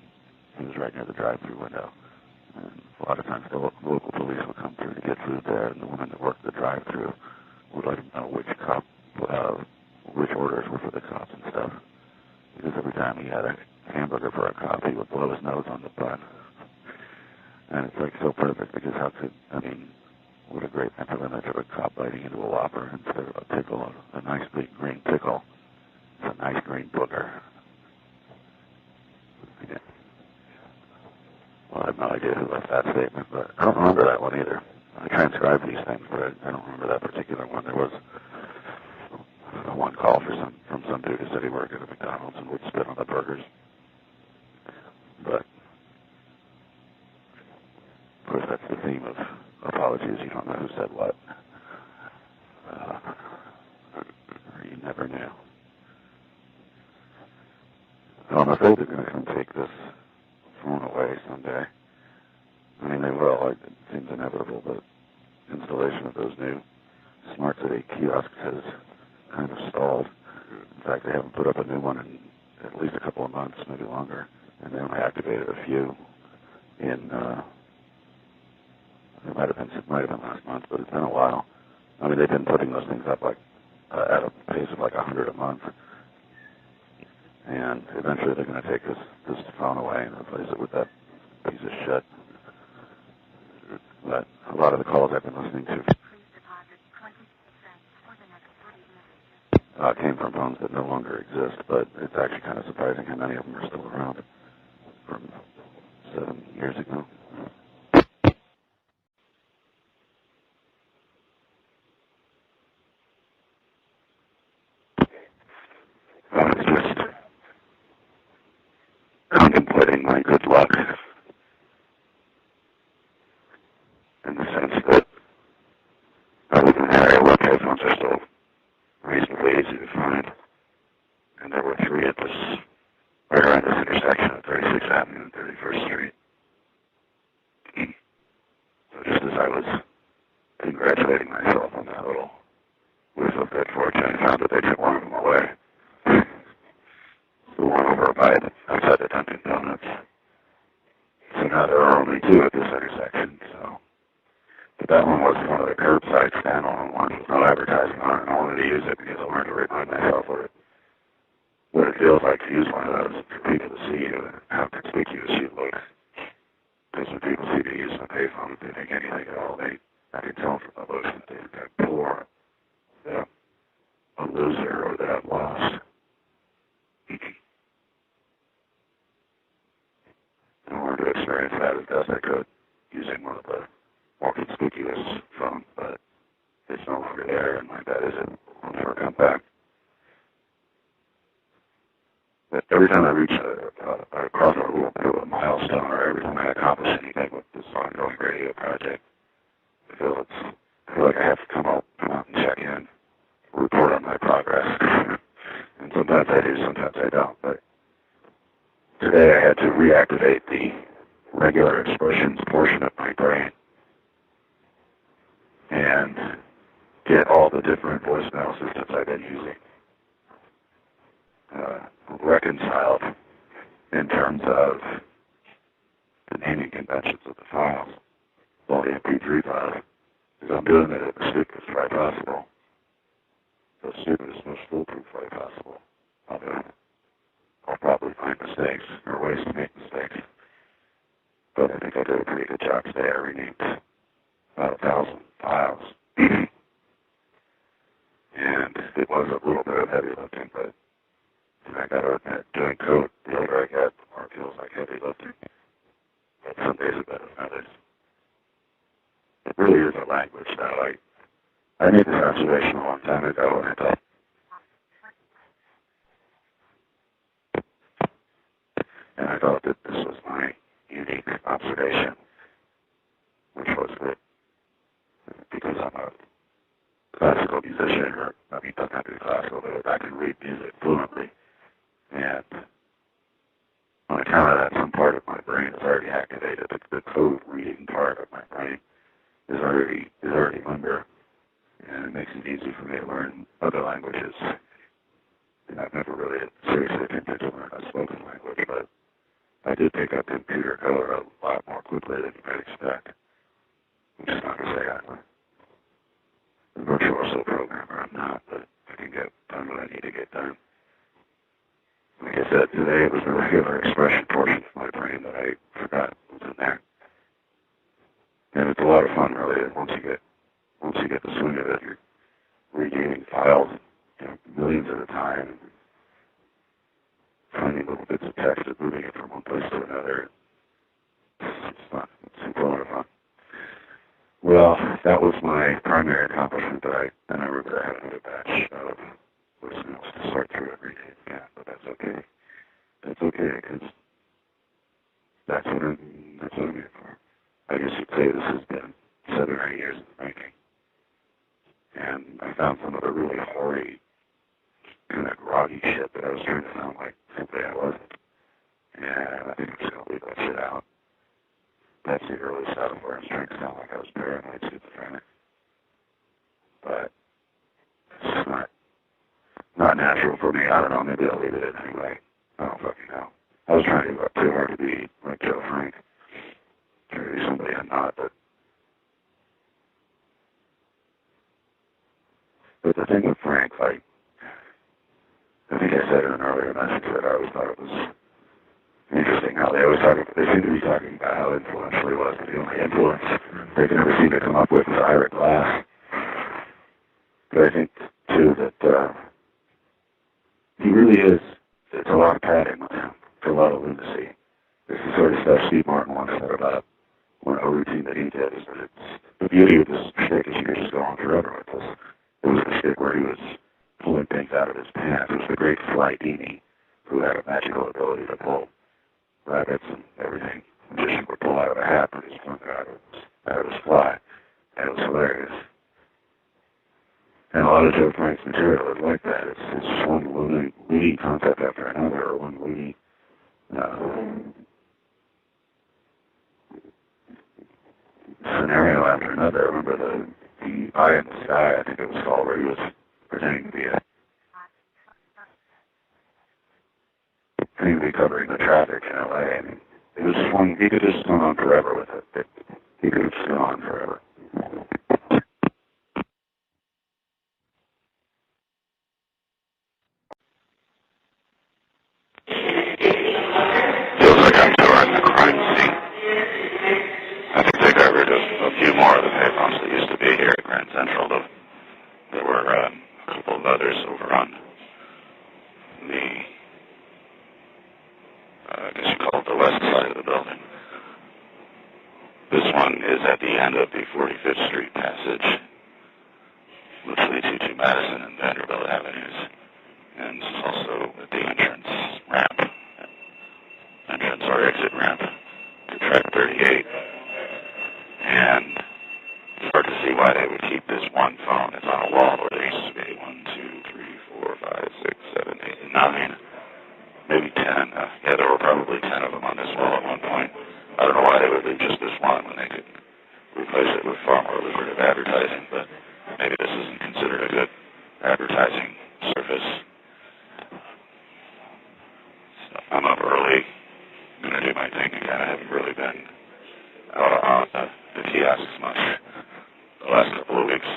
he was right near the drive-thru window. And a lot of times the local police would come through to get food there, and the woman that worked the drive-thru would let him know which orders were for the cops and stuff. Because every time he had a hamburger for a cop, he would blow his nose on the bun. And it's like so perfect because what a great mental image of a cop biting into a Whopper instead of a pickle, a nice big green pickle. It's a nice green booger. Yeah. Well, I have no idea who left that statement, but I don't remember that one either. I transcribe these things, but I don't remember that particular one. There was one call from some dude who said he worked at a McDonald's and would spit on the burgers. But of course, that's the theme of apologies. You don't know who said what. Or you never knew. So I'm afraid they're going to come take this phone away someday. I mean, they will. It seems inevitable, but installation of those new Smart City kiosks has kind of stalled. In fact, they haven't put up a new one in at least a couple of months, maybe longer. And they only activated a few in... It might have been last month, but it's been a while. I mean, they've been putting those things up like at a pace of like 100 a month, and eventually they're going to take this phone away and replace it with that piece of shit. But a lot of the calls I've been listening to came from phones that no longer exist, but it's actually kind of surprising how many of them are still around from 7 years ago. I was just contemplating my good luck in the sense that I live in an area where payphones are still reasonably easy to find, and there were 3 at this, right around this intersection of 36th Avenue and 31st Street. So just as I was congratulating myself on that little whiff of good fortune, I found that they took one of them away. The one over by outside the Dunkin' Donuts. So now there are only 2 at this intersection, so. But that one was one of the curbside standalone ones with no advertising on it, and I wanted to use it because I wanted to remind myself what it feels like to use one of those for people to see you and how conspicuous you look. Because when people see you using a payphone, they think anything at all. I could tell from the motion that they got poor, that I'm a loser or that I'm lost. I wanted to experience that as best I could using one of the more conspicuous phones, but it's no longer there, and my bet is it will never come back. But every time I reach I cross a little bit of a milestone, or every time I accomplish anything with this ongoing radio project, I feel like I have to come out and check in, report on my progress. And sometimes I do, sometimes I don't. But today I had to reactivate the regular expressions portion of my brain and get all the different voicemail systems I've been using reconciled in terms of the naming conventions of the files, all the MP3 files, because I'm doing it at the stupidest way possible, the stupidest, most foolproof way possible. I'll probably find mistakes or ways to make mistakes, but I think I did a pretty good job today. I renamed about 1,000 files, and it was a little bit of heavy lifting, but I got to admit, doing code, the older I get, the more it feels like heavy lifting. But some days are better than others. It really is a language now. I made this observation a long time ago, and I thought that this was my unique observation, which was that because I'm a classical musician, or I mean, doesn't have to be classical, but I can read music fluently. And on account of that, some part of my brain is already activated. The code reading part of my brain is already limber, and it makes it easy for me to learn other languages. And I've never really seriously attempted to learn a spoken language, but I did pick up computer code a lot more quickly than you might expect. Which is not to say I'm a virtuoso programmer. I'm not, but I can get done what I need to get done. Like I said, today it was the regular expression portion of my brain that I forgot was in there. And it's a lot of fun, really. And once you get the swing of it, you're regaining files, millions at a time, finding little bits of text and moving it from one place to another. It's fun. It's a lot of fun. Well, that was my primary accomplishment. Then I remember I had another batch of voicemails to sort through every day. Yeah, but that's okay. That's okay, because that's what I'm here for. I guess you'd say this has been 7 or 8 years in the making. And I found some of the really hoary, kind of groggy shit that I was trying to sound like something I wasn't. And I think I'm just going to leave that shit out. That's the early stuff where I was trying to sound like I was paranoid schizophrenic. But it's just not natural for me. I don't know, maybe I'll leave it in anyway. I don't fucking know. I was trying to work too hard to be like Joe Frank. Trying to be somebody I'm not, but the thing with Frank, like, I think I said in an earlier message that I always thought it was interesting how they seem to be talking about how influential he was, but the only influence they can ever seem to come up with is Ira Glass. But I think, too, that he really is, it's a lot of padding with him. It's a lot of lunacy. It's the sort of stuff Steve Martin once said about a routine that he did, is that it's, the beauty of this shtick is you can just go on forever with this. It was the shtick where he was pulling things out of his pants. It was the great Sly Dini, who had a magical ability to pull rabbits and everything. A magician would pull out of a hat, but he's pulling it out of his fly. And it was hilarious. And a lot of Joe Frank's material is like that. It's just one loony concept after another, or one loony scenario after another. I remember the Eye in the Sky, I think it was called, where he was pretending to be covering the traffic in LA. I mean, it was just one, he could have just gone on forever with it. He could have just gone on forever. Feels like I'm touring the crime scene. I think they got rid of a few 45th Street passage, which leads you to Madison and Vanderbilt Avenues, and it's also at the entrance or exit ramp to track 38. And it's hard to see why they would keep this one phone. It's on a wall where there used to be 1, 2, 3, 4, 5, 6, 7, 8, 9, maybe 10. Yeah, there were probably 10 of them on this wall at one point. I don't know why they would leave just this one when they could replace it with far more lucrative advertising, but maybe this isn't considered a good advertising surface. So I'm up early. I'm going to do my thing again. I haven't really been out on the kiosks much the last couple of weeks.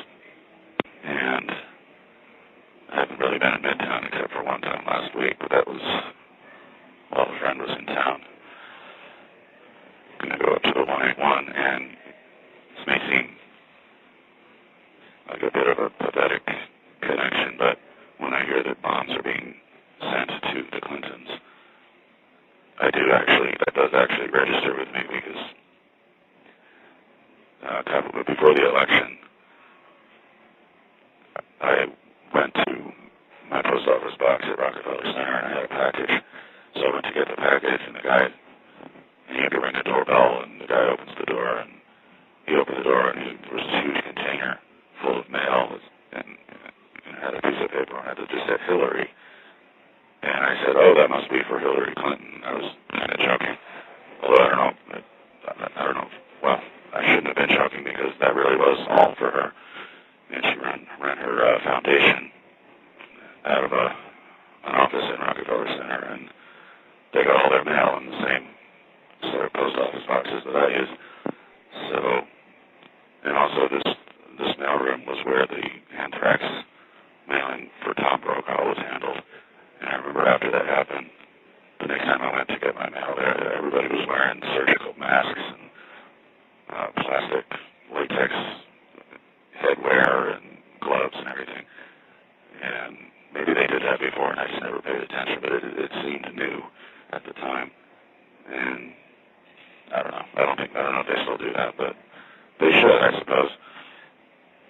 And I haven't really been in Midtown except for one time last week, but that was while a friend was in town. I'm going to go up to the 181, and this may seem like a bit of a pathetic connection, but when I hear that bombs are being sent to the Clintons, that does actually register with me, because before the election, I went to my post office box at Rockefeller Center, and I had a package. So I went to get the package, and he had to ring the doorbell, and the guy opens the door, and he opened the door, and there was this huge container full of mail, and it had a piece of paper on it that just said Hillary. And I said, oh, that must be for Hillary Clinton. I was kind of joking. Although I don't know. Well, I shouldn't have been joking, because that really was all for her. And she ran her foundation out of an office in Rockefeller Center, and they got all their mail in the same set of post office boxes that I use. So, and also this mailroom was where the anthrax mailing for Tom Brokaw was handled. And I remember after that happened, the next time I went to get my mail there, everybody was wearing surgical masks and plastic latex headwear and gloves and everything. And maybe they did that before, and I just never paid attention, but it seemed new at the time. And I don't know. I don't know if they still do that, but they should, I suppose.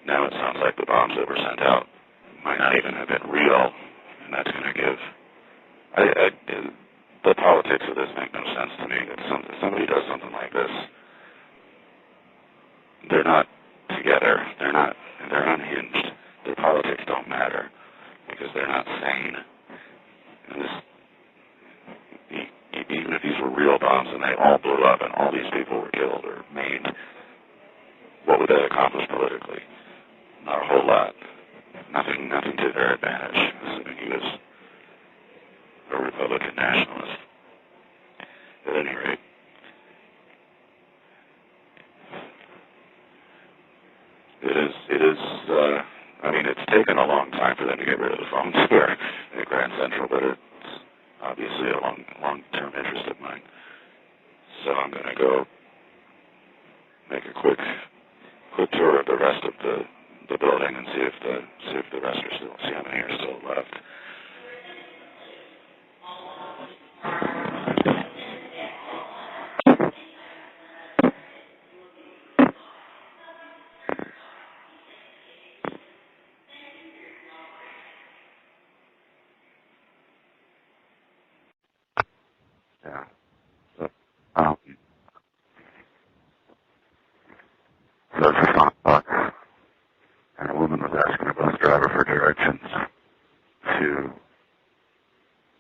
Now it sounds like the bombs that were sent out might not even have been real, and that's going to give... the politics of this make no sense to me. If somebody does something like this, they're not together. They're unhinged. Their politics don't matter, because they're not sane. And even if these were real bombs and they all blew up and all these people were killed or maimed, what would that accomplish politically? Not a whole lot. Nothing to their advantage, assuming he was a Republican nationalist. At any rate, it's taken a long time for them to get rid of the phones here at Grand Central, but it's obviously a long-term interest of mine. So I'm going to go make a quick tour of the rest of the building and see if the rest are still, see how many are still left. Yeah. So it's just on a bus, and a woman was asking a bus driver for directions to,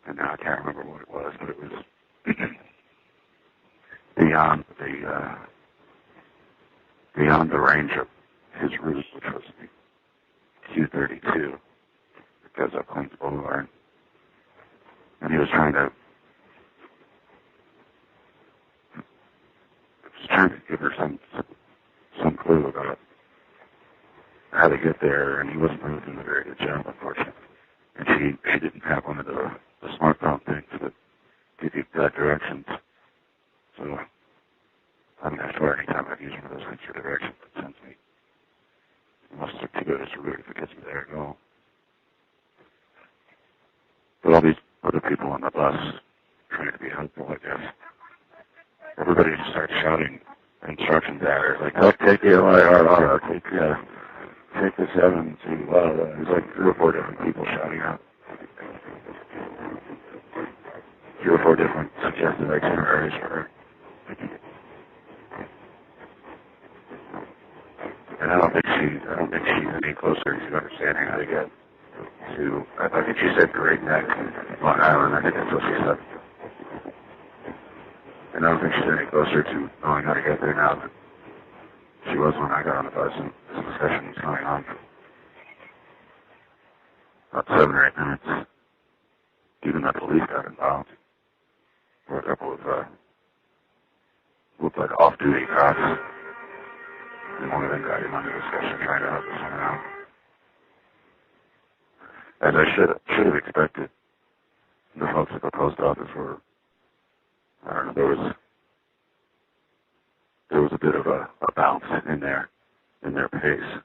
and now I can't remember what it was, but it was beyond the range of his route, which was the Q32, that goes up Queens Boulevard, and he was trying to give her some clue about how to get there, and he wasn't really doing a very good job, unfortunately. And she didn't have one of the smartphone things that give you exact directions. So, I swear anytime I've used one of those things for directions, it sends me. Unless they're too good as a route, if it gets me there at all. But all these other people on the bus trying to be helpful, I guess. Everybody just starts shouting instructions at her, like, okay, take the LIRR, take the 7 to, there's like 3 or 4 different people shouting out. 3 or 4 different suggested itineraries for her. And I don't think she's any closer to understanding how to get to, I think she said Great Neck, Long Island, I think that's what she said. And I don't think she's any closer to knowing how to get there now than she was when I got on the bus and this discussion was going on for about 7 or 8 minutes. Even the police got involved. There were a couple of, looked like off-duty cops. And one of them got in on the discussion trying to help us out. As I should have expected, the folks at the post office were, I don't know, there was a bit of a bounce in their pace.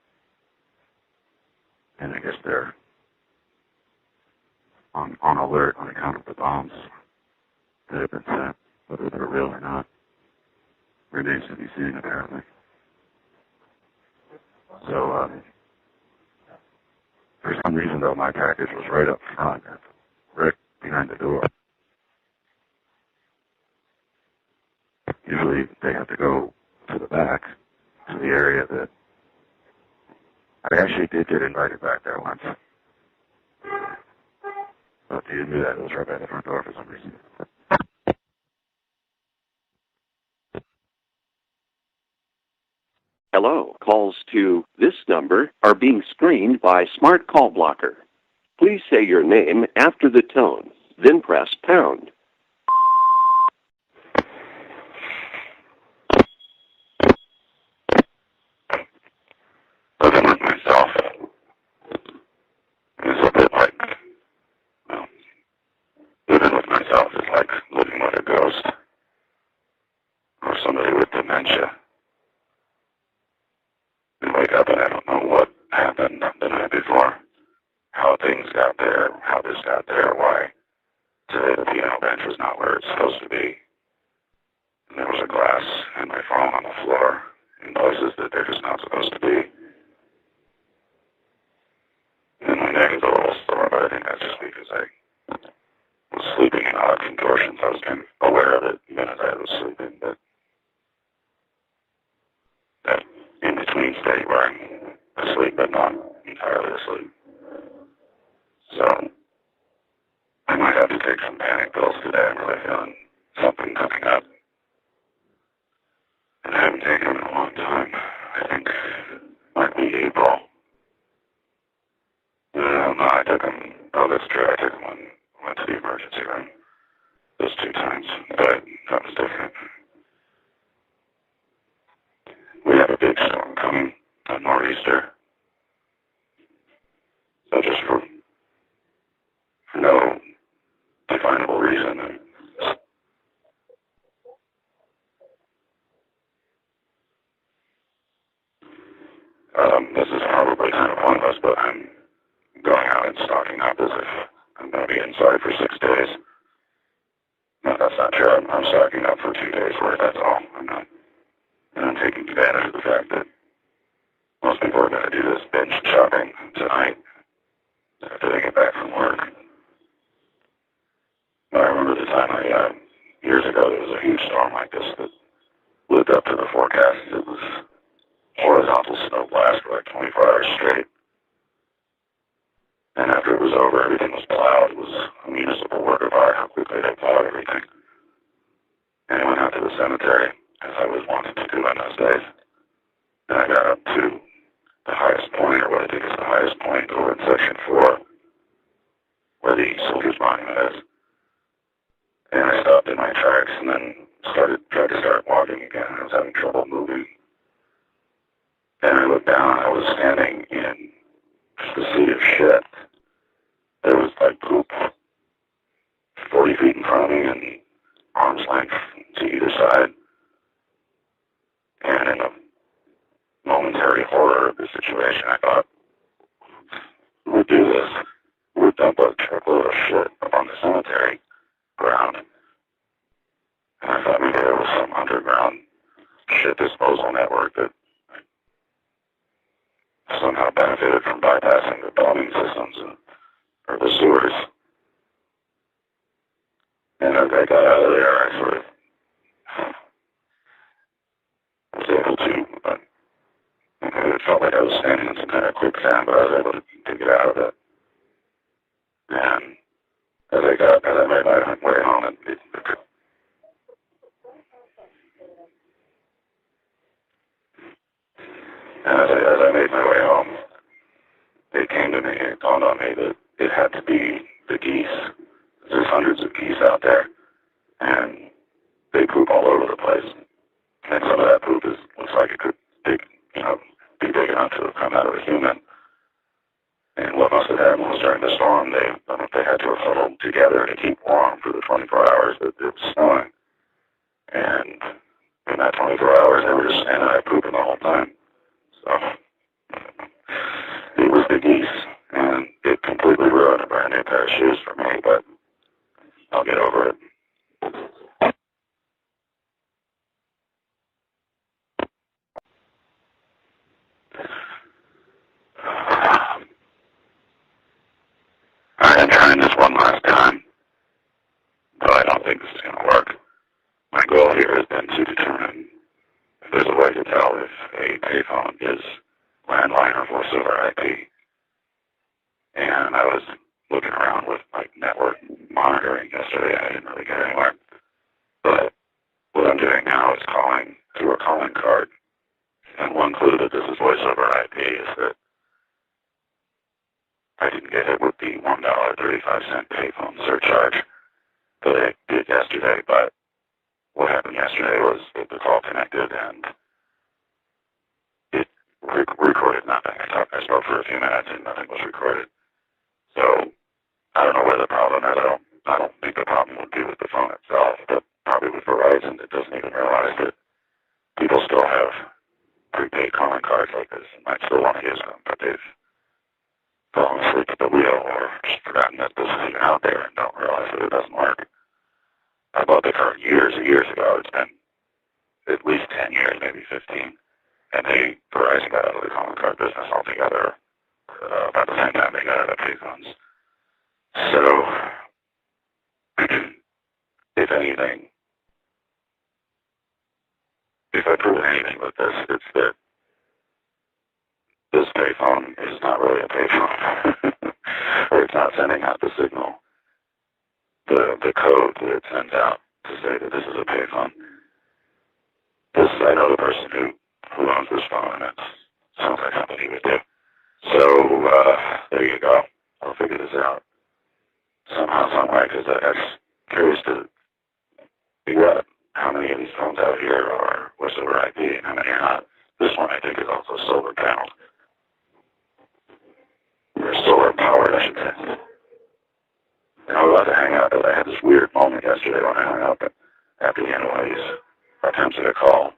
And I guess they're on alert on account of the bombs that have been sent, whether they're real or not. Remains to be seen, apparently. So, for some reason, though, my package was right up front, right behind the door. Usually, they have to go to the back, to the area that I actually did get invited back there once. But they didn't do that. It was right by the front door for some reason. Hello. Calls to this number are being screened by Smart Call Blocker. Please say your name after the tone, then press pound. Living with myself is a bit like, well, living with myself is like living with a ghost or somebody with dementia. I wake up and I don't know what happened the night before, how things got there, how this got there, why today the piano bench was not where it's supposed to be. And there was a glass and my phone on the floor in places that they're just not supposed to be. And my neck is a little sore, but I think that's just because I was sleeping in odd contortions. I was kind of aware of it even as I was sleeping, but that in-between state where I'm asleep but not entirely asleep. So I might have to take some panic pills today. I'm really feeling something coming up. And I haven't taken them in a long time. I think it might be April. No, I took them, that's true, I took them when I went to the emergency room. Those 2 times, but that was different. We have a big storm coming, a nor'easter. So just for no definable reason, this is probably kind of pointless, but I'm going out and stocking up as if I'm going to be inside for 6 days. No, that's not true. I'm stocking up for 2 days worth, that's all. I'm taking advantage of the fact that most people are going to do this binge shopping tonight after they get back from work. I remember the time years ago, there was a huge storm like this that lived up to the forecast. It was horizontal snow blast for like 24 hours straight. And after it was over, everything was plowed. It was a municipal work of art how quickly they plowed everything. And I went out to the cemetery, as I was wanted to do in those days. And I got up to the highest point, or what I think is the highest point, over in Section 4, where the Soldiers Monument is. And I stopped in my tracks and then tried to start walking again. I was having trouble moving. And I looked down, I was standing in just a sea of shit. There was like poop 40 feet in front of me and arm's length to either side. And in the momentary horror of the situation, I thought, who would do this? Who would dump a truckload of shit up on the cemetery ground? And I thought maybe there was some underground shit disposal network that I somehow benefited from bypassing the plumbing systems or the sewers. And as I got out of there, I sort of was able to, but it felt like I was standing in some kind of quicksand, but I was able to get out of it. And as I made my way home, as I made my way home, it came to me, it dawned on me that it had to be the geese. There's hundreds of geese out there, and they poop all over the place. And some of that poop looks like it could be big enough to have come out of a human. And what must have happened was during the storm, they had to have huddled together to keep warm for the 24 hours that it was snowing. And in that 24 hours, they were just standing there pooping the whole time. So it was the geese, and it completely ruined a brand new pair of shoes for me, but I'll get over it. I'm trying this one last time, but I don't think this is going to work. My goal here has been to determine if there's a way to tell if a payphone is landline or voice over IP. And I was looking around with like network monitoring yesterday, and I didn't really get anywhere. But what I'm doing now is calling through a calling card. And one clue that this is voice over IP is that I didn't get hit with the $1.35 payphone surcharge that I did yesterday, but what happened yesterday was that the call connected and it recorded nothing. I spoke for a few minutes and nothing was recorded. So I don't know where the problem is. I don't think the problem would be with the phone itself, but probably with Verizon that doesn't even realize that people still have prepaid calling cards like this and might still want to use them, but they've fallen asleep at the wheel or just forgotten that this is even out there and don't realize that it doesn't work. I bought the card years and years ago. It's been at least 10 years, maybe 15. And Verizon got out of the calling card business altogether about the same time they got out of payphones. So, if anything, if I prove anything with this, it's that this payphone is not really a payphone, or it's not sending out the signal, the code that it sends out to say that this is a payphone. I know the person who owns this phone, and it sounds like something he would do. So, there you go. I'll figure this out somehow, someway, because I'm curious to figure out how many of these phones out here are voice over IP and how many are not. This one, I think, is also solar paneled. Or solar powered, I should say. And I was about to hang up, but I had this weird moment yesterday when I hung up after the end of one of these attempts at a call.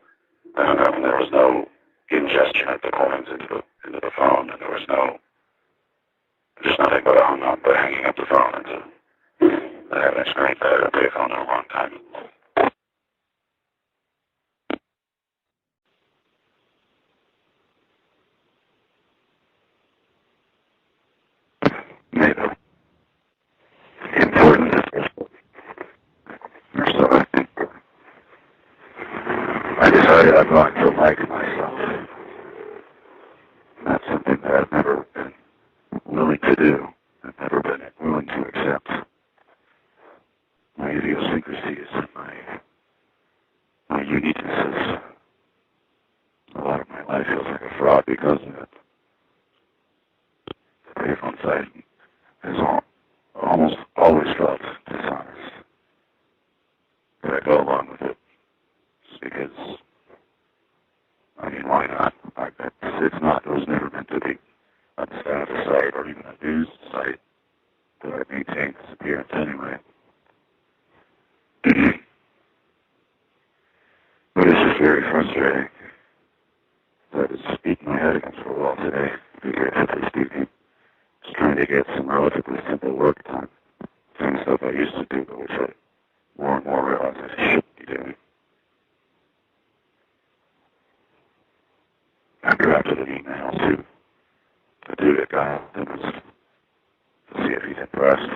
I hung up and there was no ingestion of the coins into the phone, and there was just nothing but a hung up by hanging up the phone. And I haven't experienced that at a payphone in a long time. Maybe. Important as possible. Or so I think. I decided I'm going to like myself. That's something that I've never been willing to do. I've never been willing to accept. My idiosyncrasies and my uniquenesses. A lot of my life feels like a fraud because of it. The payphone side has almost always felt dishonest. But I go along with it just because, why not? It was never meant to be a status site or even a news site, but I maintain this appearance anyway. But it's just very frustrating. So I was beating my head against the wall today, figuratively speaking, just trying to get some relatively simple work done. Same stuff I used to do, but which I more and more realize I shouldn't be doing. I drafted an email to do get guy was to see if he's impressed,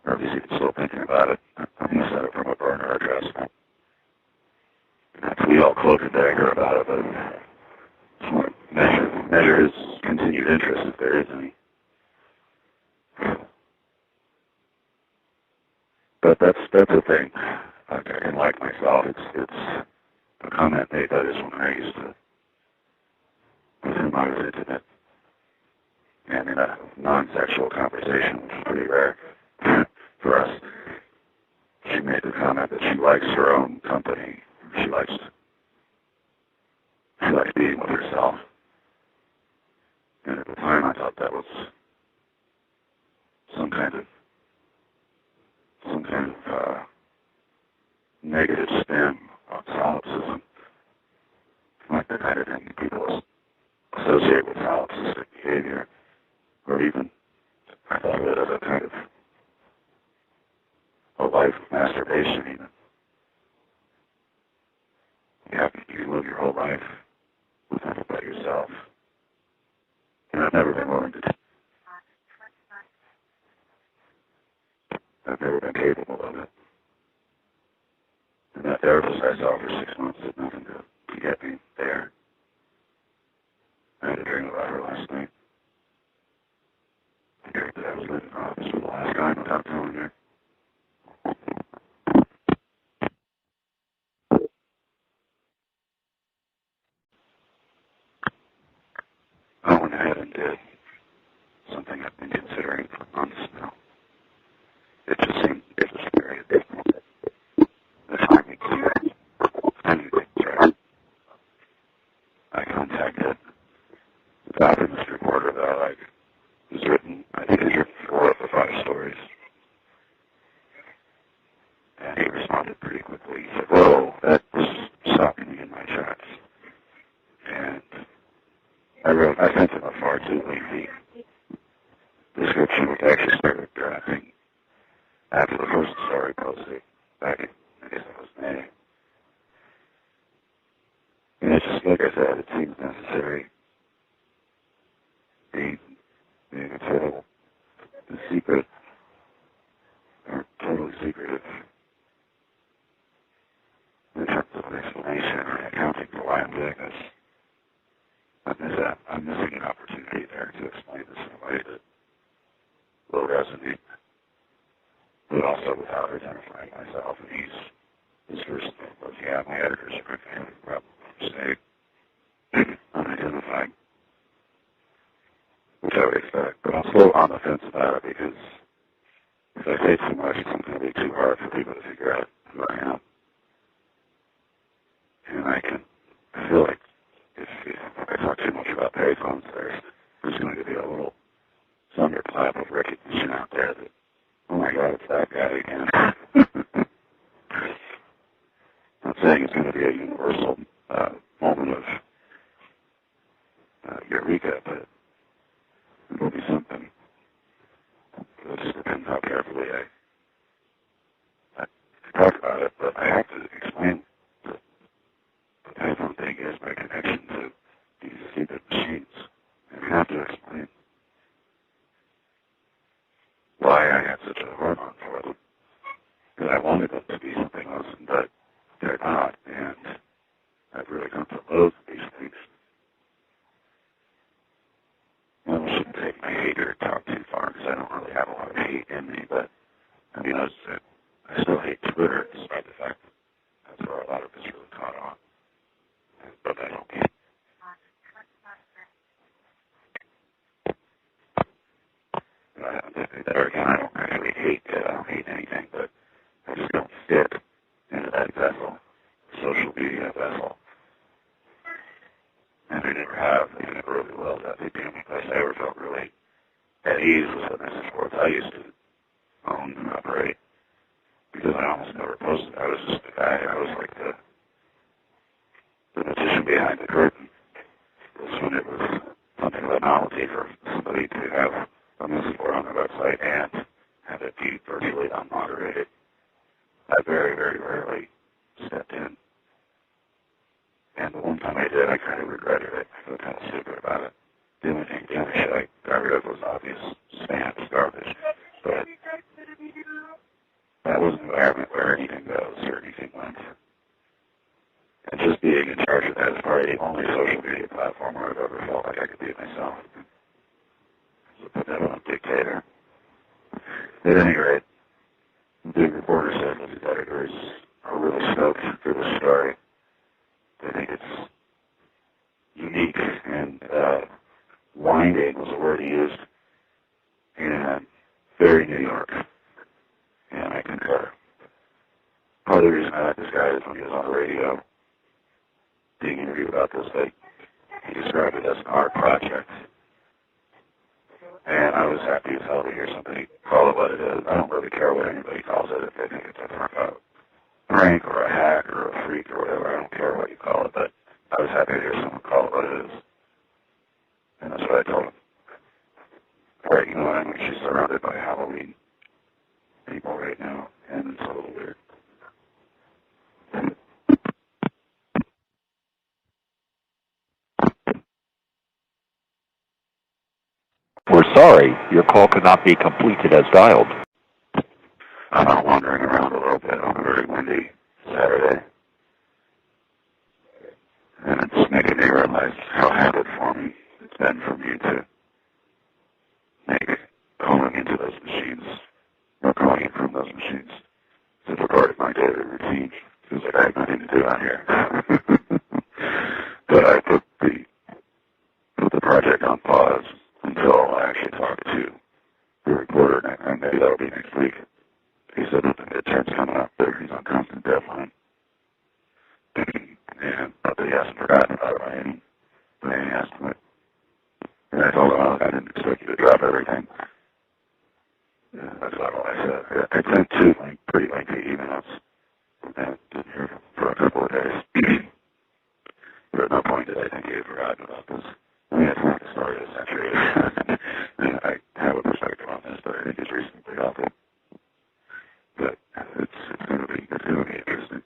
or if he's even still thinking about it. I'm going to set it from a burner address. We all cloak and dagger about it, but measure his continued interest if there is any. But that's the thing. I can like myself. It's a comment made by this one I used to, with whom I was intimate, and in a non-sexual conversation, which is pretty rare for us. She made the comment that she likes her own company. She likes being with herself. And at the time, I thought that was some kind of negative spin on solipsism, like the kind of thing people associate with solipsistic behavior, or even I thought of it as a kind of a life of masturbation. Even you can live your whole life with nothing but yourself. And I've never been willing to. I've never been capable of it. And that therapist I saw for 6 months did nothing to get me there. I had a dream about her last night. I dreamed that I was living in office for the last time without telling her. I went ahead and did something I've been considering for months now. It was very difficult. The timing things right. I contacted the document reporter that I like. He's written, I think he's written 4 of the 5 stories. And he responded pretty quickly. He said, whoa, that's stopping me in my tracks. And I sent him a far too lengthy description, which actually started drafting after the first story posted back in, I guess it was May. And it's just, like I said, it seems necessary. Being a total secret, or totally secretive in terms of explanation or accounting for why I'm doing this. I'm missing an opportunity there to explain this in a way that will resonate, but also without identifying myself. And his first thing was, yeah, my editors are going to probably say unidentified, which I would expect. But I'm still on the fence about it because if I say too much, it's going to be too hard for people to figure out who I am. And I feel like if I talk too much about payphones, there's going to be a little thunderclap of recognition out there that, oh my God, it's that guy again. I'm saying it's going to be a universal moment of eureka, but it will be something. It just depends how carefully I talk about it, but I have to explain that the payphone thing is my connection to these stupid machines. And I have to explain why I had such a hormone for them. Because I wanted them to be something else, but they're not, and I've really come to loathe these things. Well, I shouldn't take my hate or talk too far, because I don't really have a lot of hate in me, but, I mean, I still hate Twitter, despite the fact that that's where a lot of this really caught on. But I don't hate. There again, I don't actually hate it. I don't hate anything, but I just don't fit into that vessel, social media vessel. And I never have. I never really will. That's the only place I ever felt really at ease was the message boards I used to own and operate. Because I almost never posted. I was just the guy. I was like the magician behind the curtain. This when it was something of a novelty for somebody to have a message board on their website and have it be virtually unmoderated. I very, very rarely stepped in. And the one time I did, I kind of regretted it. I felt kind of stupid about it. do anything finish. I got rid of those obvious spam garbage. But that was an environment where anything goes or anything went. And just being in charge of that is probably the only social media platform where I've ever felt like I could be myself. So put that on a dictator. At any rate, the reporter said that his editors are really stoked for this story. They think it's unique and winding was the word he used, and very New York. And I concur. Part of the reason I like this guy is when he was on the radio being interviewed about this, he described it as an art project. And I was happy as hell to hear somebody call it what it is. I don't really care what anybody calls it if they think it's a prank or a hack or a freak or whatever. I don't care what you call it, but I was happy to hear someone call it what it is. And that's what I told him. Right, you know what I mean? She's surrounded by Halloween people right now, and it's a little weird. We're sorry, your call could not be completed as dialed. I'm out wandering around a little bit on a very windy Saturday. And it's making me realize how habit-forming it's been for me to make calling into those machines, or calling in from those machines, to be part of my daily routine. Feels like I have nothing to do out here. But I put the project on pause until I actually talk to the reporter, and maybe that'll be next week. He said that the midterm's coming up there. He's on constant deadline. And not that he hasn't forgotten about it by any estimate. And I told him, I didn't expect you to drop everything. That's about all I said. I sent two pretty lengthy emails and didn't hear from him for a couple of days. But at no point did I think he had forgotten about this. I mean, it's not the story of the century. And I have a perspective on this, but I think it's reasonably awful. But it's going to be interesting.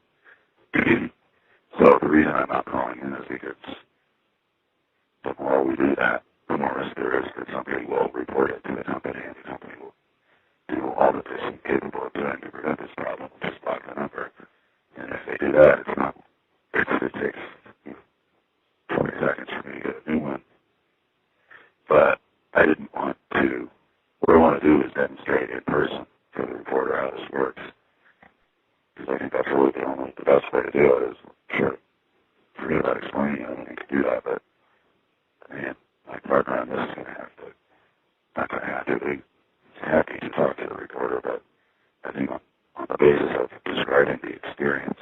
So the reason I'm not calling in is because the more we do that, the more risk there is that somebody will report it to the company, and the company will do all that they're capable of doing to prevent this problem, just block the number. And if they do that, it takes 20 seconds for me to get a new one. But I didn't want to, what I want to do is demonstrate in person for the reporter how this works. Because I think that's really the best way to do it is, sure, forget about explaining it, I don't think I can do that, but, man, my partner on this is going to have to, not going to have to be happy to talk to the reporter, but I think on the basis of describing the experience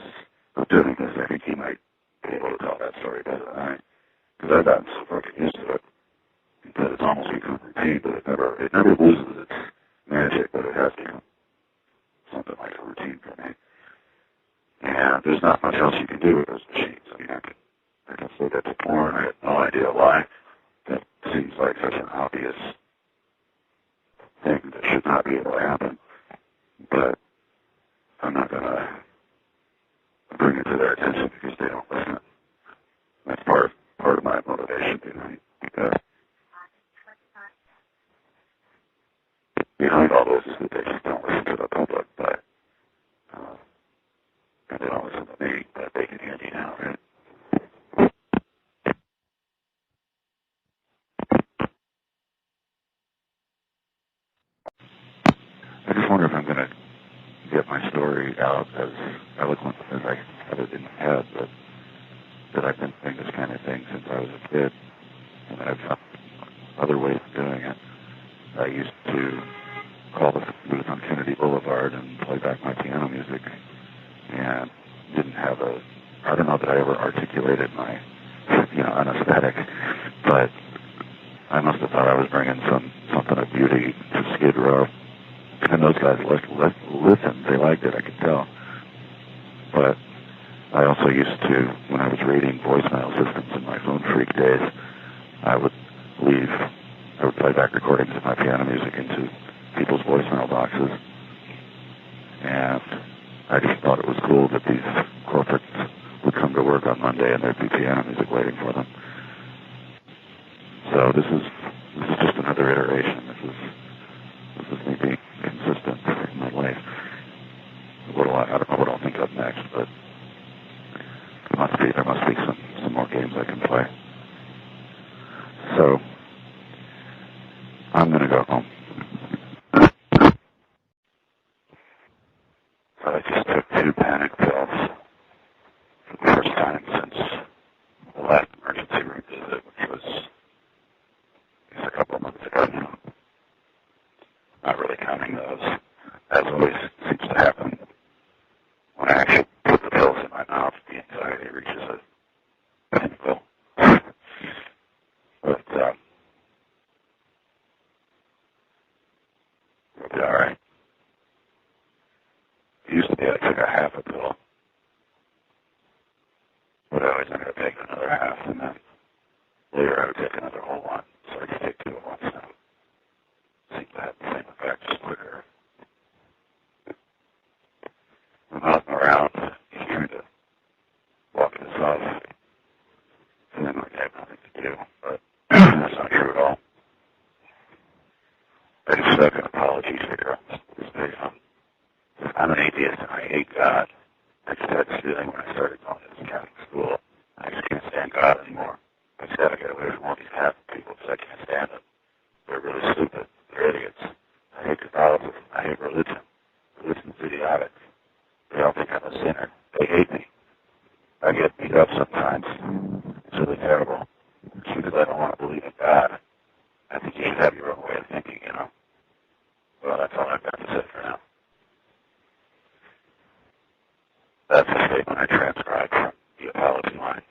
of doing this, I think he might be able to tell that story better than I, because I've gotten so fucking used to it that it's almost become routine, but it never loses its magic, but it has become something like a routine for me. And there's not much else you can do with those machines. I mean, I can say that to porn. I have no idea why. That seems like such an obvious thing that should not be able to happen. But I'm not going to bring it to their attention because they don't listen. That's part of my motivation tonight. Because behind all this is that they just don't listen to the public, but and they don't listen to me, but they can hear me now, right? I just wonder if I'm going to get my story out as eloquent as I had it in my head, but that I've been doing this kind of thing since I was a kid, and I've found other ways of doing it. I used to call the booth on Kennedy Boulevard and play back my piano music, and didn't have I don't know that I ever articulated my, an aesthetic, but I must have thought I was bringing something of beauty to Skid Row. And those guys listened. They liked it, I could tell. But I also used to, when I was reading voicemail systems in my phone freak days, I would play back recordings of my piano music into people's voicemail boxes. And I just thought it was cool that these corporates would come to work on Monday and there'd be piano music waiting for them. So this is just another iteration. This is me being consistent in my life. I don't know what I'll think of next, but there must be some more games I can play. So I'm gonna go home. So I just took 2 panic pills for the first time since the last emergency room visit, which was just a couple of months ago now. Not really counting those. As always seems to happen when I actually put the pills in my mouth, the anxiety reaches a pinnacle. But we'll be all right. It used to be I took a half a pill, but I always ended up taking another half, and then later I would take another whole one. So I just take 2 at once now. Seems to have the same effect, just quicker. I'm out and around, just trying to walk this off, feeling like I have nothing to do, but that's not true at all. I just stuck an apology figure on this payphone. I'm an atheist and I hate God. I just had this feeling when I started going to this Catholic school. I just can't stand God anymore. I just gotta get away from all these Catholic people because I can't stand them. They're really stupid. They're idiots. I hate Catholicism. I hate religion. Religion's idiotic. They all think I'm a sinner. They hate me. I get beat up sometimes. It's really terrible. It's because I don't want to believe in God. I think you should have your own way of thinking, you know. Well, that's all I've got to say for now. That's a statement I transcribed from the apology line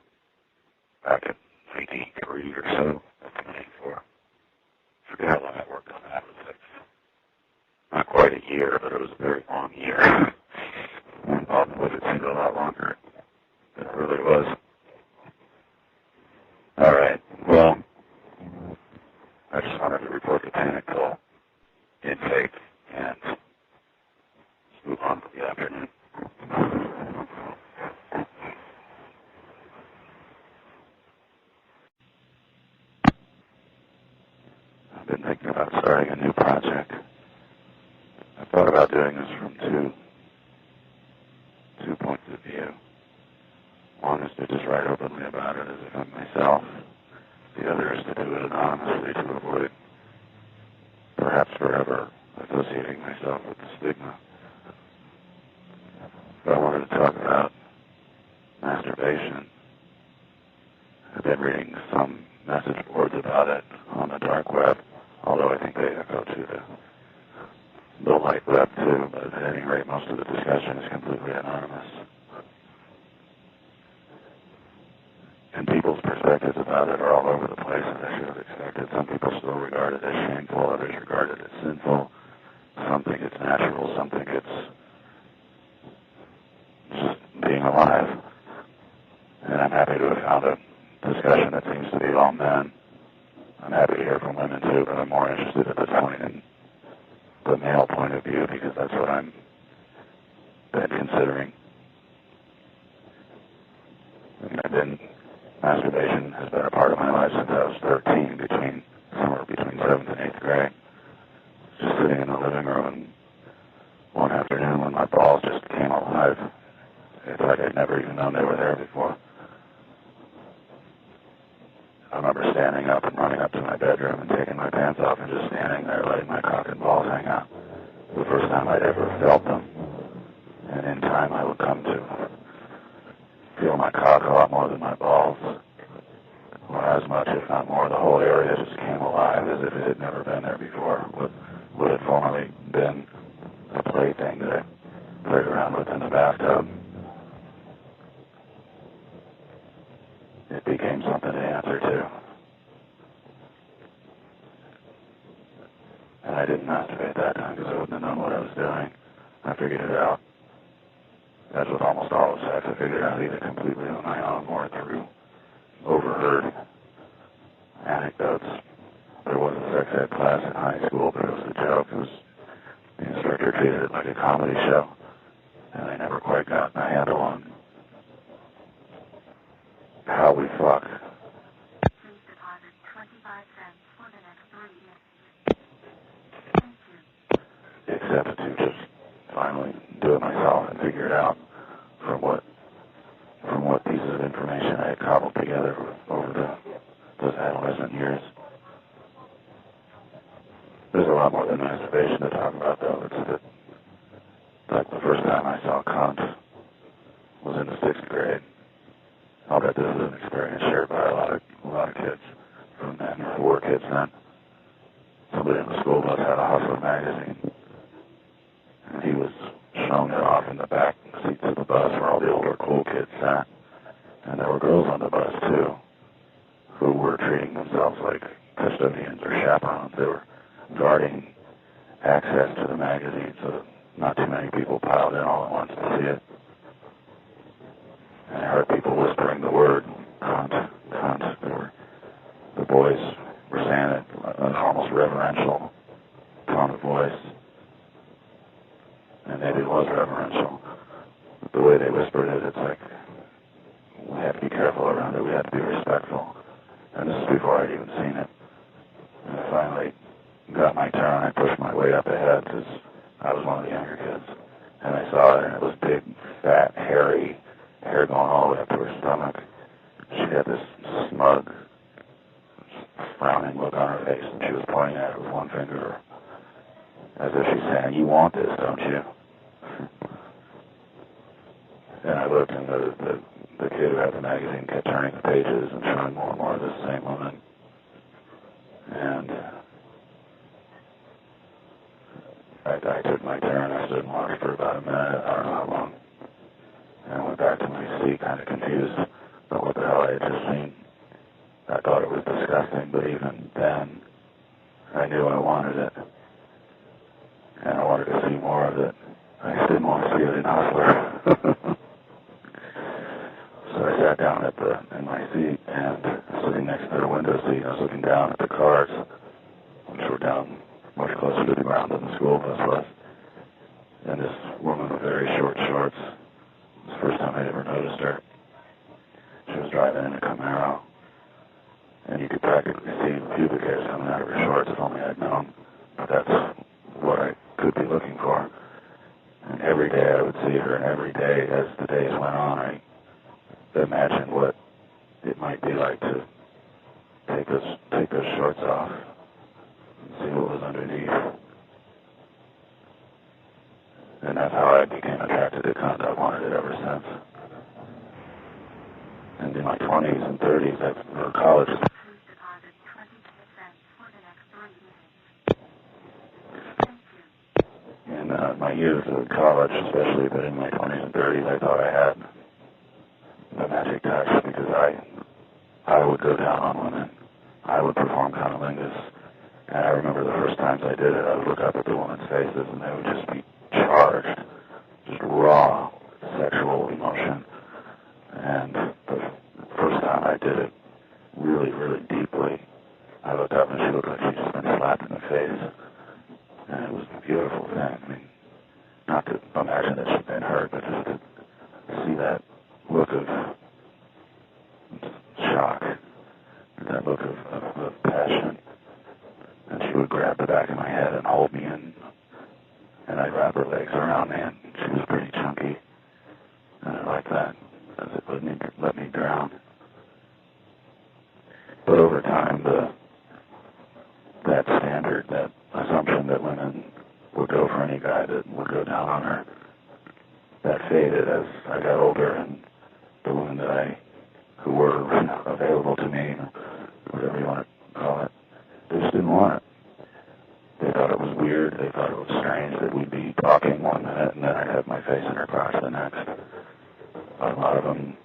back in 1983 or so, 1994. I forget how long I worked on that. It was like not quite a year, but it was a very long year. Involved with it seemed a lot longer than it really was. All right. Well, I just wanted to report the panic call intake and move on to the afternoon. I've been thinking about starting a new project. I thought about doing this from two points of view. One is to just write openly about it as if I'm myself. The other is to do it anonymously to avoid, perhaps forever, associating myself with the stigma. But I wanted to talk about masturbation. I've been reading some message boards about it on the dark web, although I think they echo to the light web too, but at any rate, most of the discussion is completely anonymous. And people's perspectives about it are all over the place, as I should have expected. Some people still regard it as shameful, others regard it as sinful. Some think it's natural, some think it's just being alive. And I'm happy to have found a discussion that seems to be all men. I'm happy to hear from women too, but I'm more interested at this point in the male point of view because that's what I'm been considering. Masturbation has been a part of my life since I was 13, somewhere between 7th and 8th grade. Just sitting in the living room, and one afternoon when my balls just came alive, it's like I'd never even known they were there before. I remember standing up and running up to my bedroom and taking my pants off and just standing there letting my cock and balls hang out. The first time I'd ever felt them. And in time I would come to feel my cock a lot more than my balls. Or as much, if not more, the whole area just came alive as if it had never been there before. What had formerly been a plaything that I played around with in the bathtub. It became something to answer to. And I didn't masturbate that time because I wouldn't have known what I was doing. I figured it out. As with almost all of sex, I figured it out either completely on my own or through overheard anecdotes. There was a sex ed class in high school, but it was a joke. The instructor treated it like a comedy show, and I never quite got a handle on how we fuck. Please deposit 25 cents. figure it out from what pieces of information I had cobbled together over those adolescent years. There's a lot more than masturbation to talk about, though. It's like the first time I saw Kant was in the 6th grade. I'll bet this is an experience shared by a lot of kids from then, or 4 kids then. Somebody in the school bus had a Hustler magazine, and he was showing it off in the back seats of the bus where all the older cool kids sat. And there were girls on the bus, too, who were treating themselves like custodians or chaperones. They were guarding access to the magazine so that not too many people piled in all at once to see it. And I heard people whispering the word, cunt, cunt. The boys were saying it in an almost reverential tone of voice. And maybe it was reverential. The way they whispered it, it's like, we have to be careful around it. We have to be respectful. And this is before I'd even seen it. And I finally got my turn. I pushed my way up ahead because I was one of the younger kids. And I saw it, and it was big, fat, hairy, hair going all the way up to her stomach. She had this smug, frowning look on her face, and she was pointing at it with one finger, as if she's saying, "You want this, don't you?" And I looked, and the kid who had the magazine kept turning the pages and showing more and more of this same woman. And I took my turn. I stood and watched for about a minute. I don't know how long. And I went back to my seat, kind of confused about what the hell I had just seen. I thought it was disgusting, but even then, I knew I wanted it. And I wanted to see more of it. I just didn't want to see it in Hustler. So I sat down in my seat, and sitting next to the window seat, I was looking down at the cars, which were down much closer to the ground than the school bus was. And this woman with very short shorts, it was the first time I'd ever noticed her. She was driving in a Camaro, and you could practically see pubic hairs coming out of her shorts if only I'd known. But that's what I could be looking for. And every day I would see her, and every day as the days went on, I imagined what it might be like to take those shorts off and see what was underneath. And that's how I became attracted to Kant. I've wanted it ever since. And in my 20s and 30s, or college. In my years of college, especially, but in my 20s and 30s, I thought I had the magic touch because I would go down on women. I would perform cunnilingus. And I remember the first times I did it, I would look up at the women's faces and they would just be charged, just raw sexual emotion. And the first time I did it really, really deeply, I looked up and she looked like she'd just been slapped in the face. And it was a beautiful thing. I mean, not to imagine that she'd been hurt, but just to see that look of shock, that look of passion. And she would grab the back of my head and hold me in, and I'd wrap her legs around me, and she was pretty chunky. And I liked that, as it let me drown. But over time, that standard, that assumption that women would go for any guy that would go down on her, that faded as I got older, and the women who were available to me, whatever you want to call it, they just didn't want it. They thought it was weird. They thought it was strange that we'd be talking one minute and then I'd have my face in her crotch the next. A lot of them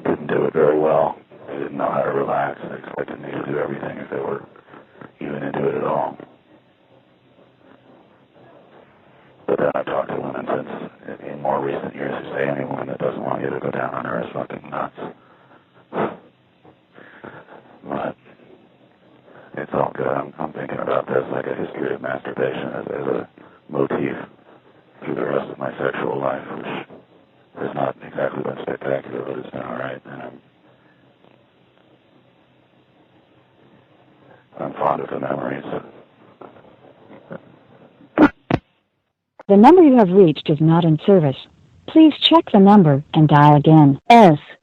didn't do it very well. They didn't know how to relax. They expected me to do everything if they were even into it at all. But then I've talked to women since, in more recent years, who say any woman that doesn't want you to go down on her is fucking nuts. But it's all good. I'm thinking about this like a history of masturbation as a motif through the rest of my sexual life, which has not exactly been spectacular, but it's been all right. And I'm fond of the memories. The number you have reached is not in service. Please check the number and dial again. SPOK.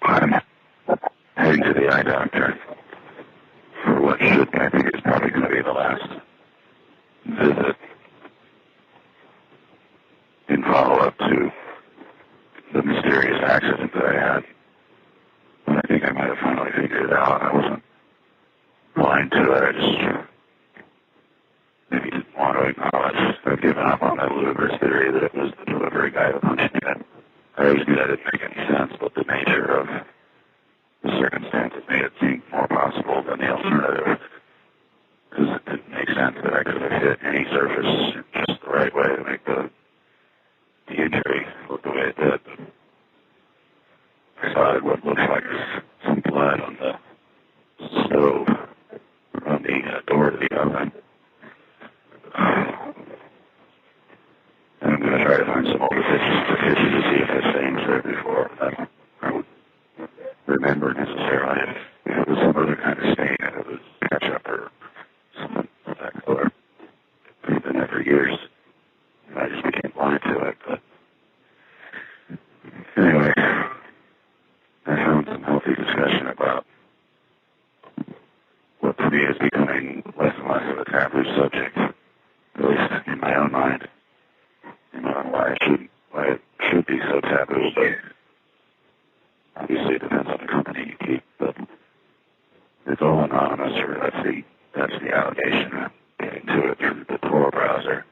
I'm heading to the eye doctor for what should, I think, is probably going to be the last visit in follow-up to the mysterious accident that I had. And I think I might have finally figured it out. I wasn't blind to it. I just maybe didn't want to acknowledge. I've given up on that ludicrous theory that it was the delivery guy that punched me. I always knew that didn't make any sense, but the nature of the circumstances made it seem more possible than the alternative. Because it didn't make sense that I could have hit any surface just the right way to make the injury look the way it did. I spotted what looked like some blood on the stove, on the door to the oven. And I'm going to try to find some old pictures to see if there's things there before. I would remember necessarily if it was some other kind of stain, if it was ketchup or something of that color. I've been there for years. And I just became blind to it. But anyway, I found some healthy discussion about what to me is becoming less and less of a taboo subject, at least in my own mind. You know, why it should be so taboo, but obviously it depends on the company you keep, but it's all anonymous, or that's the allegation. I'm getting to it through the Tor browser,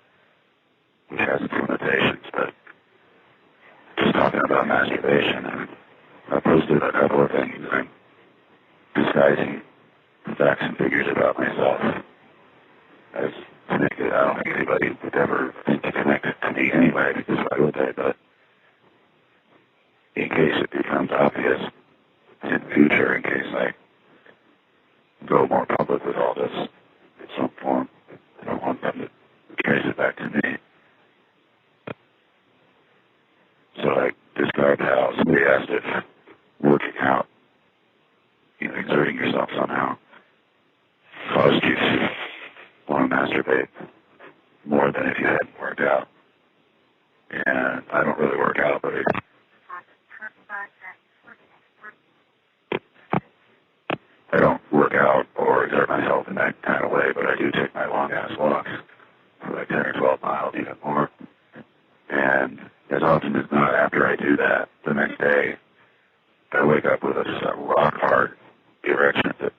which has its limitations, but just talking about masturbation, and I posted a couple of things that I'm disguising facts and figures about myself as connected. I don't think anybody would ever think to connect it to me anyway, because why would they? But in case it becomes obvious in the future, in case I go more public with all this in some form, I don't want them to trace it back to me. So I described how somebody asked if working out, exerting yourself somehow, caused you to want to masturbate more than if you hadn't worked out. And I don't really work out, but I don't work out or exert myself in that kind of way, but I do take my long-ass walks for like 10 or 12 miles, even more. And as often as not, after I do that, the next day, I wake up with just a rock-hard erection that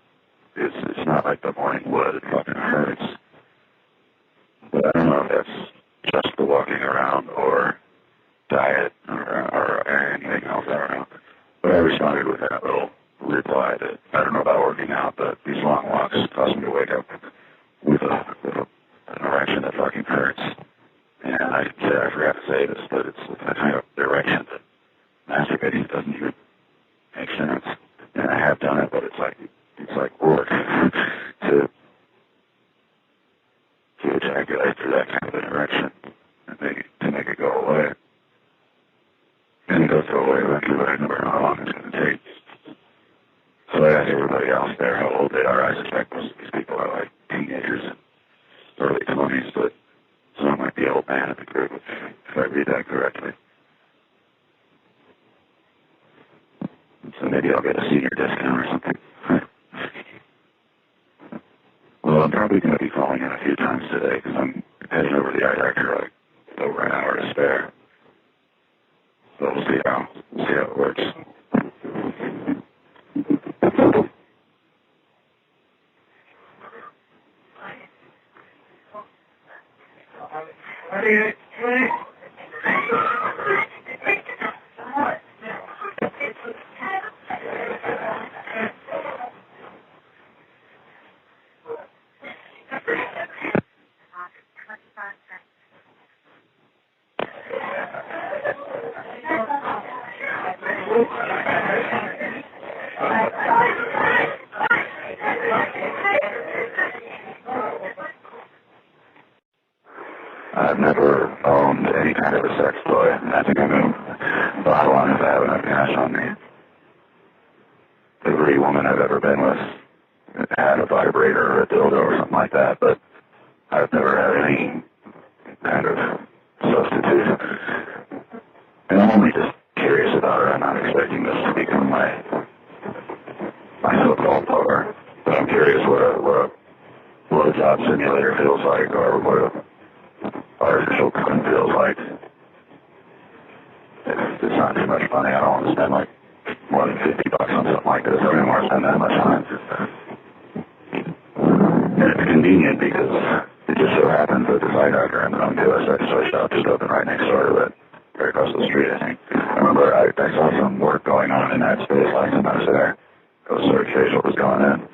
it's not like the morning wood. It fucking hurts. But I don't know if that's just the walking around or diet or anything else. I don't know. But I responded with that little reply that I don't know about working out, but these long walks cause me to wake up with an erection that fucking hurts. And I forgot to say this, but it's the kind of erection that masturbating doesn't even make sense. And I have done it, but it's like work to ejaculate through that kind of an erection and to make it go away. And it does go away eventually, but I never know how long it's going to take. So I asked everybody else there how old they are. I suspect most of these people are like teenagers and early 20s, but some might be old man in the group if I read that correctly. So maybe I'll get a senior discount or something. Well, I'm probably going to be calling in a few times today because I'm heading over to the eye doctor like over an hour to spare. So we'll see how it works. I've never owned any kind of a sex toy. I think I'm going to bottle on if I have enough cash on me. every woman I've ever been with had a vibrator or a dildo or something like that, but I've never had any kind of substitute. And I'm only just curious about it. I'm not expecting this to become my so-called lover, but I'm curious what a job simulator feels like, or what a artificial twin feels like. If it's not too much money, I don't want to spend like more than $50 on something like this. I don't even want to spend that much on it. And it's convenient because it just so happens that the eye doctor I'm going to, so I shop just open right next door to it, right across the street, I think. I remember I saw some work going on in that space last time I was there. I was sort of curious what was going on.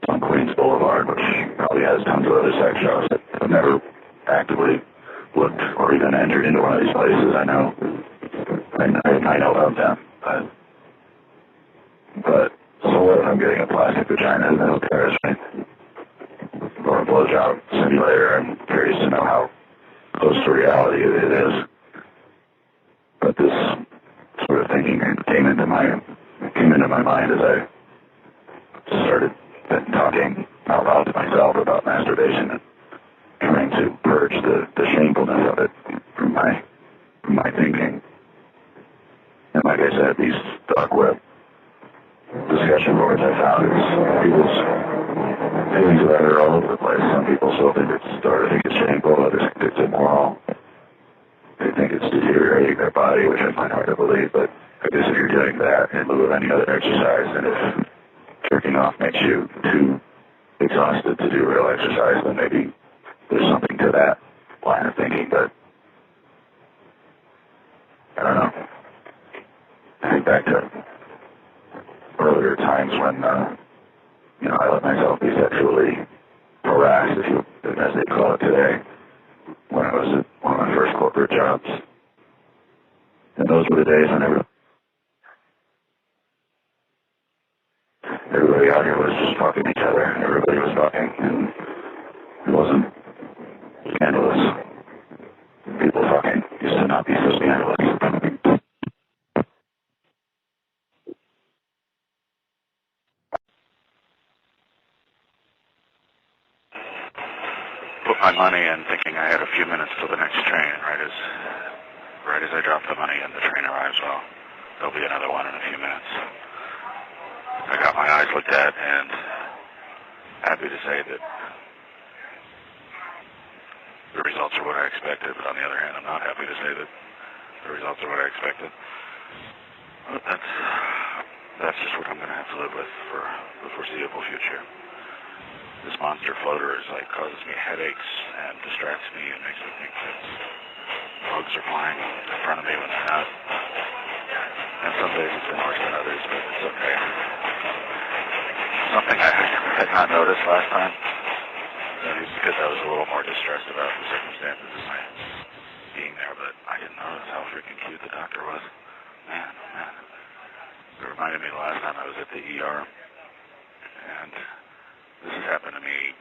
It's on Queens Boulevard, which probably has tons of other sex shops that I've never actively looked or even entered into one of these places. I know of them, but so what if I'm getting a plastic vagina and no terrorist or a blowjob simulator? I'm curious to know how close to reality it is. But this sort of thinking came into my mind as I started talking out loud to myself about masturbation and trying to purge the shamefulness of it from my thinking. And like I said, these dark web discussion boards I found, people's feelings about it are all over the place. Some people still think it's shameful, others think it's immoral. They think it's deteriorating their body, which I find hard to believe, but I guess if you're doing that in lieu of any other exercise, and if jerking off makes you too exhausted to do real exercise, then maybe there's something to that line of thinking, but I don't know. I think back to earlier times when, I let myself be sexually harassed, as they call it today, when I was at one of my first corporate jobs. And those were the days when everybody out here was just fucking each other. Everybody was fucking, and it wasn't scandalous. People fucking used to not be so scandalous. Put my money in thinking I had a few minutes till the next train, and right as I drop the money in, the train arrives. Well, there'll be another one in a few minutes. I got my eyes looked at, and happy to say that the results are what I expected, but on the other hand, I'm not happy to say that the results are what I expected. But that's just what I'm going to have to live with for the foreseeable future. This monster floater causes me headaches and distracts me and makes me think that bugs are flying in front of me when they're not. And some days it's been worse than others, but it's okay. Something I had not noticed last time, maybe because I was a little more distressed about the circumstances of my being there, but I didn't notice how freaking cute the doctor was. Man, oh man. It reminded me the last time I was at the ER, and this has happened to me,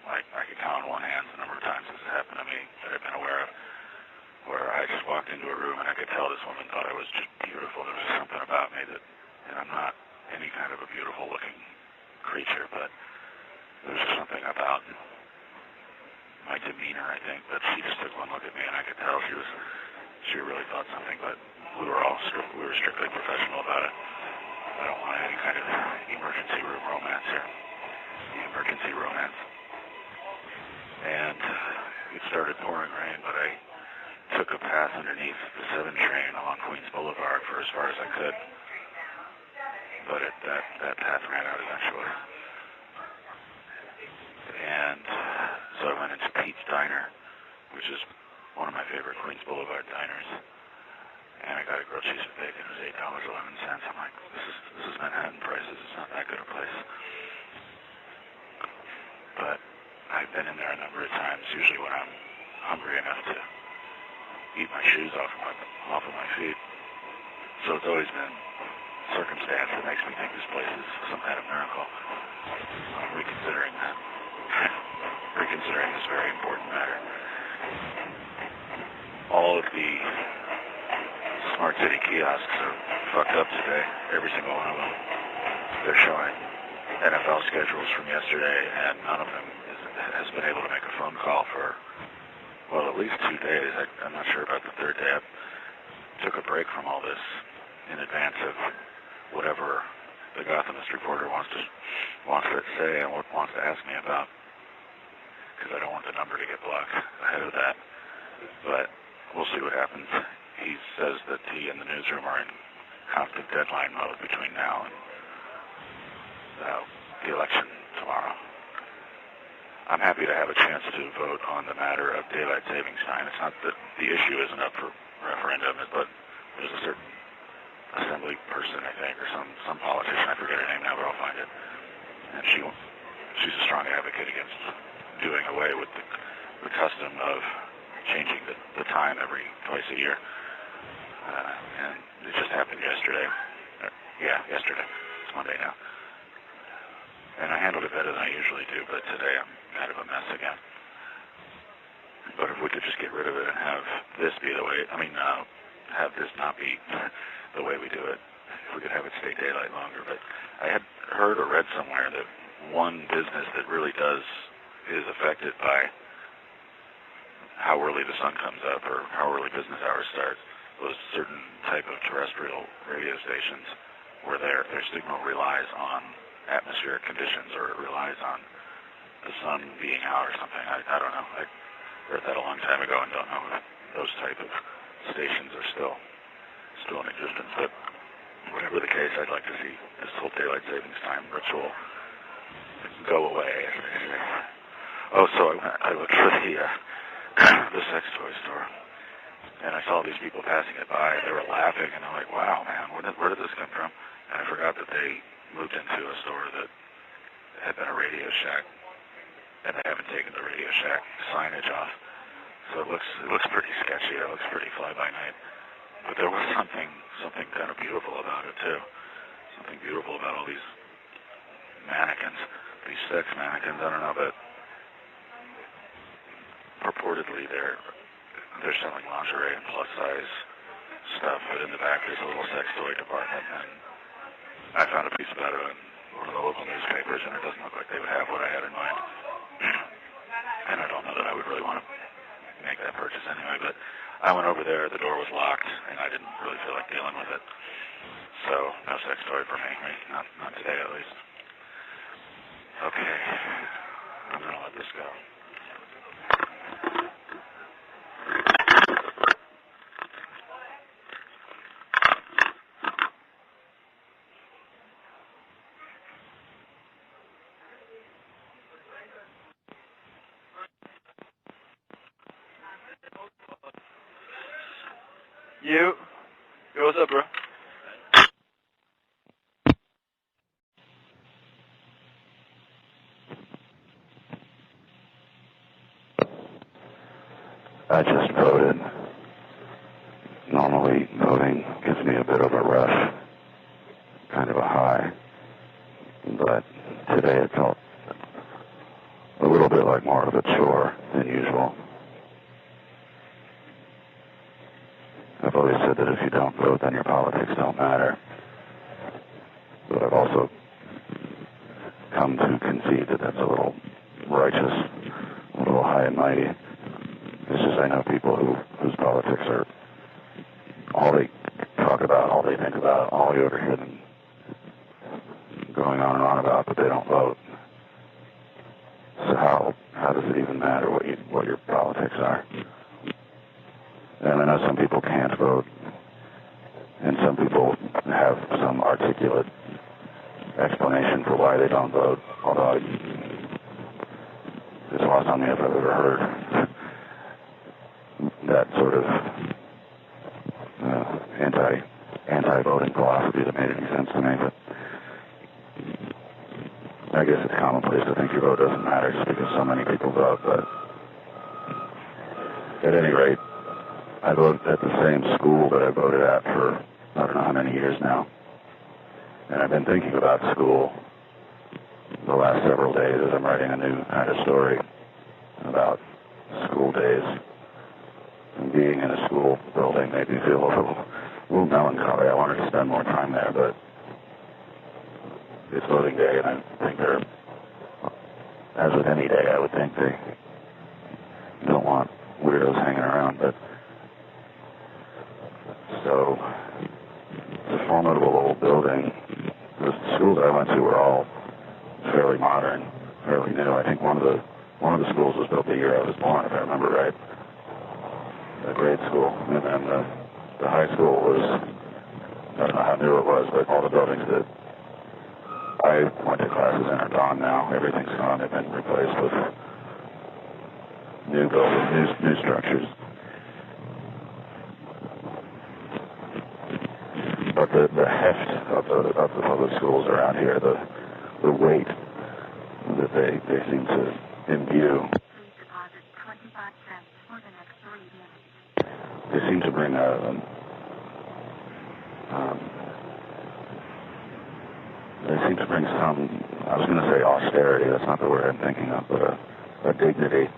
like I could count on one hand the number of times this has happened to me that I've been aware of, where I just walked into a room and I could tell this woman thought I was just beautiful. There was something about me and I'm not any kind of a beautiful looking creature, but there was just something about my demeanor, I think, but she just took one look at me and I could tell she really thought something, but we were strictly professional about it. I don't want any kind of emergency room romance here. Emergency romance. And it started pouring rain, but I took a path underneath the 7 train along Queens Boulevard for as far as I could. But that path ran out eventually. And so I went into Pete's Diner, which is one of my favorite Queens Boulevard diners. And I got a grilled cheese with bacon. It was $8.11. I'm like, this is Manhattan prices. It's not that good a place. But I've been in there a number of times, usually when I'm hungry enough to eat my shoes off of my feet. So it's always been circumstance that makes me think this place is some kind of miracle. I'm reconsidering that. Reconsidering this very important matter. All of the smart city kiosks are fucked up today, every single one of them. they're showing NFL schedules from yesterday, and none of them has been able to make a phone call for, well, at least 2 days. I'm not sure about the third day. I took a break from all this in advance of whatever the Gothamist reporter wants to say and wants to ask me about, because I don't want the number to get blocked ahead of that. But we'll see what happens. He says that he and the newsroom are in constant deadline mode between now and the election tomorrow. I'm happy to have a chance to vote on the matter of daylight savings time. It's not that the issue isn't up for referendum, but there's a certain assembly person, I think, or some politician, I forget her name now, but I'll find it. And she's a strong advocate against doing away with the custom of changing the time every twice a year. And it just happened yesterday. Yesterday. It's Monday now. And I handled it better than I usually do, but today I'm kind of a mess again. But if we could just get rid of it and have this be the way, have this not be the way we do it, if we could have it stay daylight longer. But I had heard or read somewhere that one business that really is affected by how early the sun comes up or how early business hours start, those certain type of terrestrial radio stations where their signal relies on atmospheric conditions or it relies on the sun being out or something. I don't know. I read that a long time ago and don't know if those type of stations are still in existence. But whatever the case, I'd like to see this whole daylight savings time ritual go away, as they say. Oh, so I looked for the sex toy store, and I saw these people passing it by. They were laughing, and I'm like, wow, man, where did this come from? And I forgot that they moved into a store that had been a Radio Shack, and they haven't taken the Radio Shack signage off. So it looks pretty sketchy. It looks pretty fly-by-night. But there was something kind of beautiful about it, too. Something beautiful about all these mannequins, these sex mannequins. I don't know, but purportedly they're selling lingerie and plus-size stuff, but in the back there's a little sex toy department, and I found a piece about it in one of the local newspapers, and it doesn't look like they would have what I had in mind. And I don't know that I would really want to make that purchase anyway, but I went over there, the door was locked, and I didn't really feel like dealing with it. So, no sex toy for me, not today at least. Okay, I'm going to let this go. Yo, what's up, bro? I just voted. Normally, voting gives me a bit of a rush, kind of a high, but today it felt a little bit like more of a chore than usual. I've always said that if you don't vote, then your politics don't matter. But I've also come to concede that that's a little righteous, a little high and mighty. It's just I know people whose politics are all they talk about, all they think about, all you ever hear them going on and on about, but they don't vote. So how does it even matter what your politics are? And I know some people can't vote, and some people have some articulate explanation for why they don't vote, although it's lost on me if I've ever heard that sort of anti-voting philosophy that made any sense to me. But I guess it's commonplace to think your vote doesn't matter just because so many people vote. But at any rate, I vote at the same school that I voted at for I don't know how many years now. And I've been thinking about school the last several days as I'm writing a new kind of story about school days. And being in a school building made me feel a little melancholy. I wanted to spend more time there, but it's voting day, and I think they're, as with any day, I would think they don't want weirdos hanging around, but so it's a formidable old building. The schools I went to were all fairly modern, fairly new. I think one of the schools was built the year I was born, if I remember right. A grade school, and then the high school was, I don't know how new it was, but all the buildings that I went to classes in are gone now. Everything's gone. They've been replaced with new buildings, new structures. But the heft of the public schools around here, the weight that they seem to imbue, they seem to bring some, I was going to say austerity, that's not the word I'm thinking of, but a dignity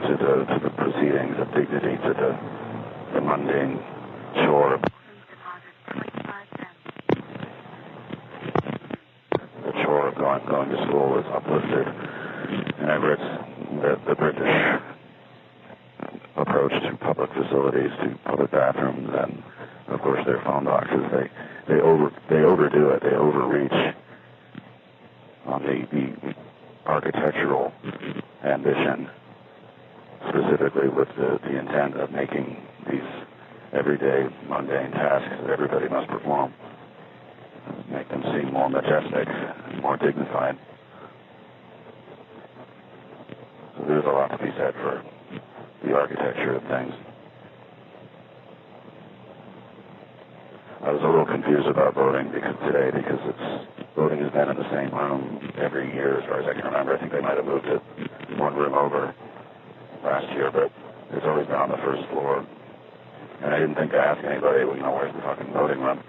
to the proceedings, a dignity to the mundane chore. The chore of going to school is uplifted. And I've read that the British approach to public facilities, to public bathrooms, and of course their phone boxes, they overdo it. They overreach on the architectural ambition, specifically with the intent of making these everyday mundane tasks that everybody must perform, make them seem more majestic, more dignified. So there's a lot to be said for the architecture of things. I was a little confused about voting because voting has been in the same room every year as far as I can remember. I think they might have moved it one room over last year, but it's always been on the first floor. And I didn't think to ask anybody, well, where's the fucking voting room?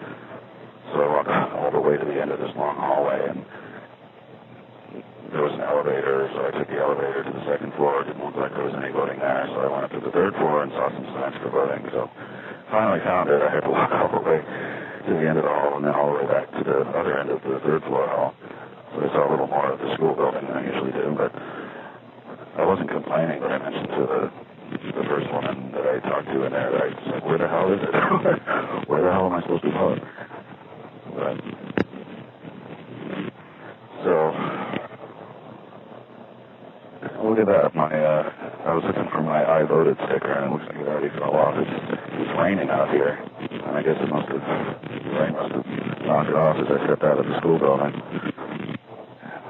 So I walked all the way to the end of this long hallway, and there was an elevator, so I took the elevator to the second floor. It didn't look like there was any voting there, so I went up to the third floor and saw some signs for voting. So finally found it. I had to walk all the way to the end of the hall and then all the way back to the other end of the third floor hall. So I saw a little more of the school building than I usually do, but I wasn't complaining, but I mentioned to the first woman that I talked to in there that I was like, where the hell is it? Where the hell am I supposed to vote? But, so, look at that. I was looking for my I voted sticker, and it looks like it already fell off. It's raining out here, and I guess the rain must have knocked it off as I stepped out of the school building.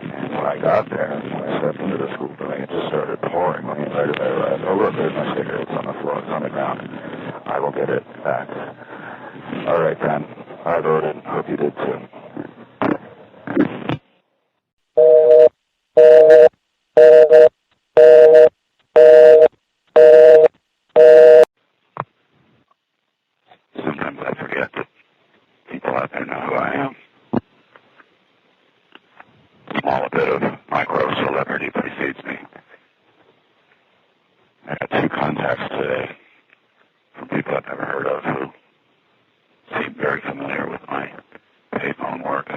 And when I got there, when I stepped into the school building, it just started pouring right as I arrived. Oh, look, there's my sticker. It's on the floor. It's on the ground. I will get it back. All right, then. I voted. Hope you did, too. Sometimes I forget that people out there know who I am. Small bit of micro-celebrity precedes me. I got 2 contacts today from people I've never heard of who seem very familiar with my Payphone work.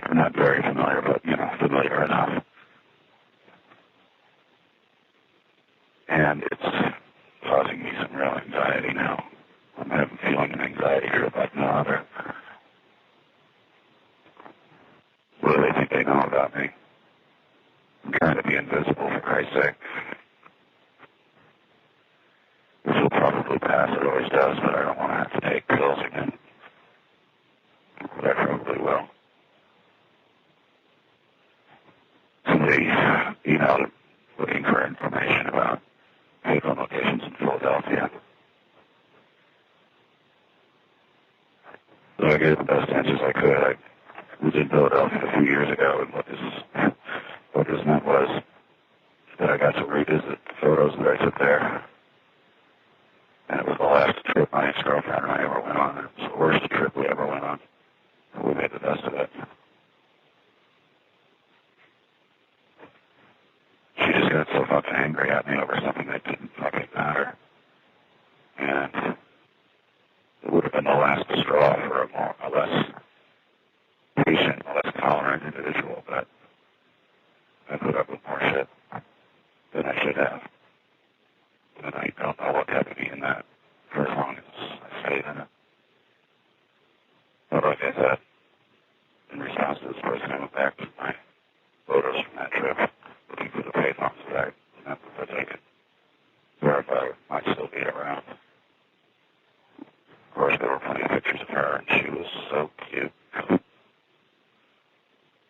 I'm not very familiar, but, familiar enough. And it's causing me some real anxiety now. I'm feeling an anxiety trip like no other. What do they think they know about me? I'm trying to be invisible, for Christ's sake. This will probably pass, it always does, but I don't want to have to take pills again. But I probably will. Somebody emailed looking for information about payphone locations in Philadelphia. So I gave the best answers I could. I was in Philadelphia a few years ago, and what this meant was that I got to revisit photos that I took there. And it was the last trip my ex-girlfriend and I ever went on. It was the worst trip we ever went on. And we made the best of it. She just got so fucking angry at me over something that didn't fucking matter. And it would have been the last straw for a less if I might still be around. Of course, there were plenty of pictures of her, and she was so cute.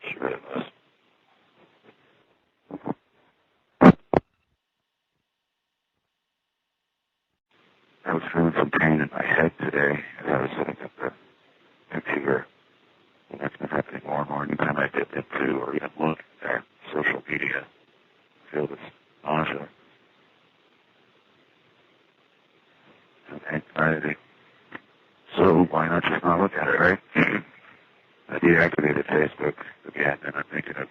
She really was. I was feeling some pain in my head today as I was sitting at the computer. And that's been happening more and more. Anytime I dip into or even look at social media, I feel this nausea and anxiety. So why not just not look at it, right? I deactivated Facebook again, and I'm thinking of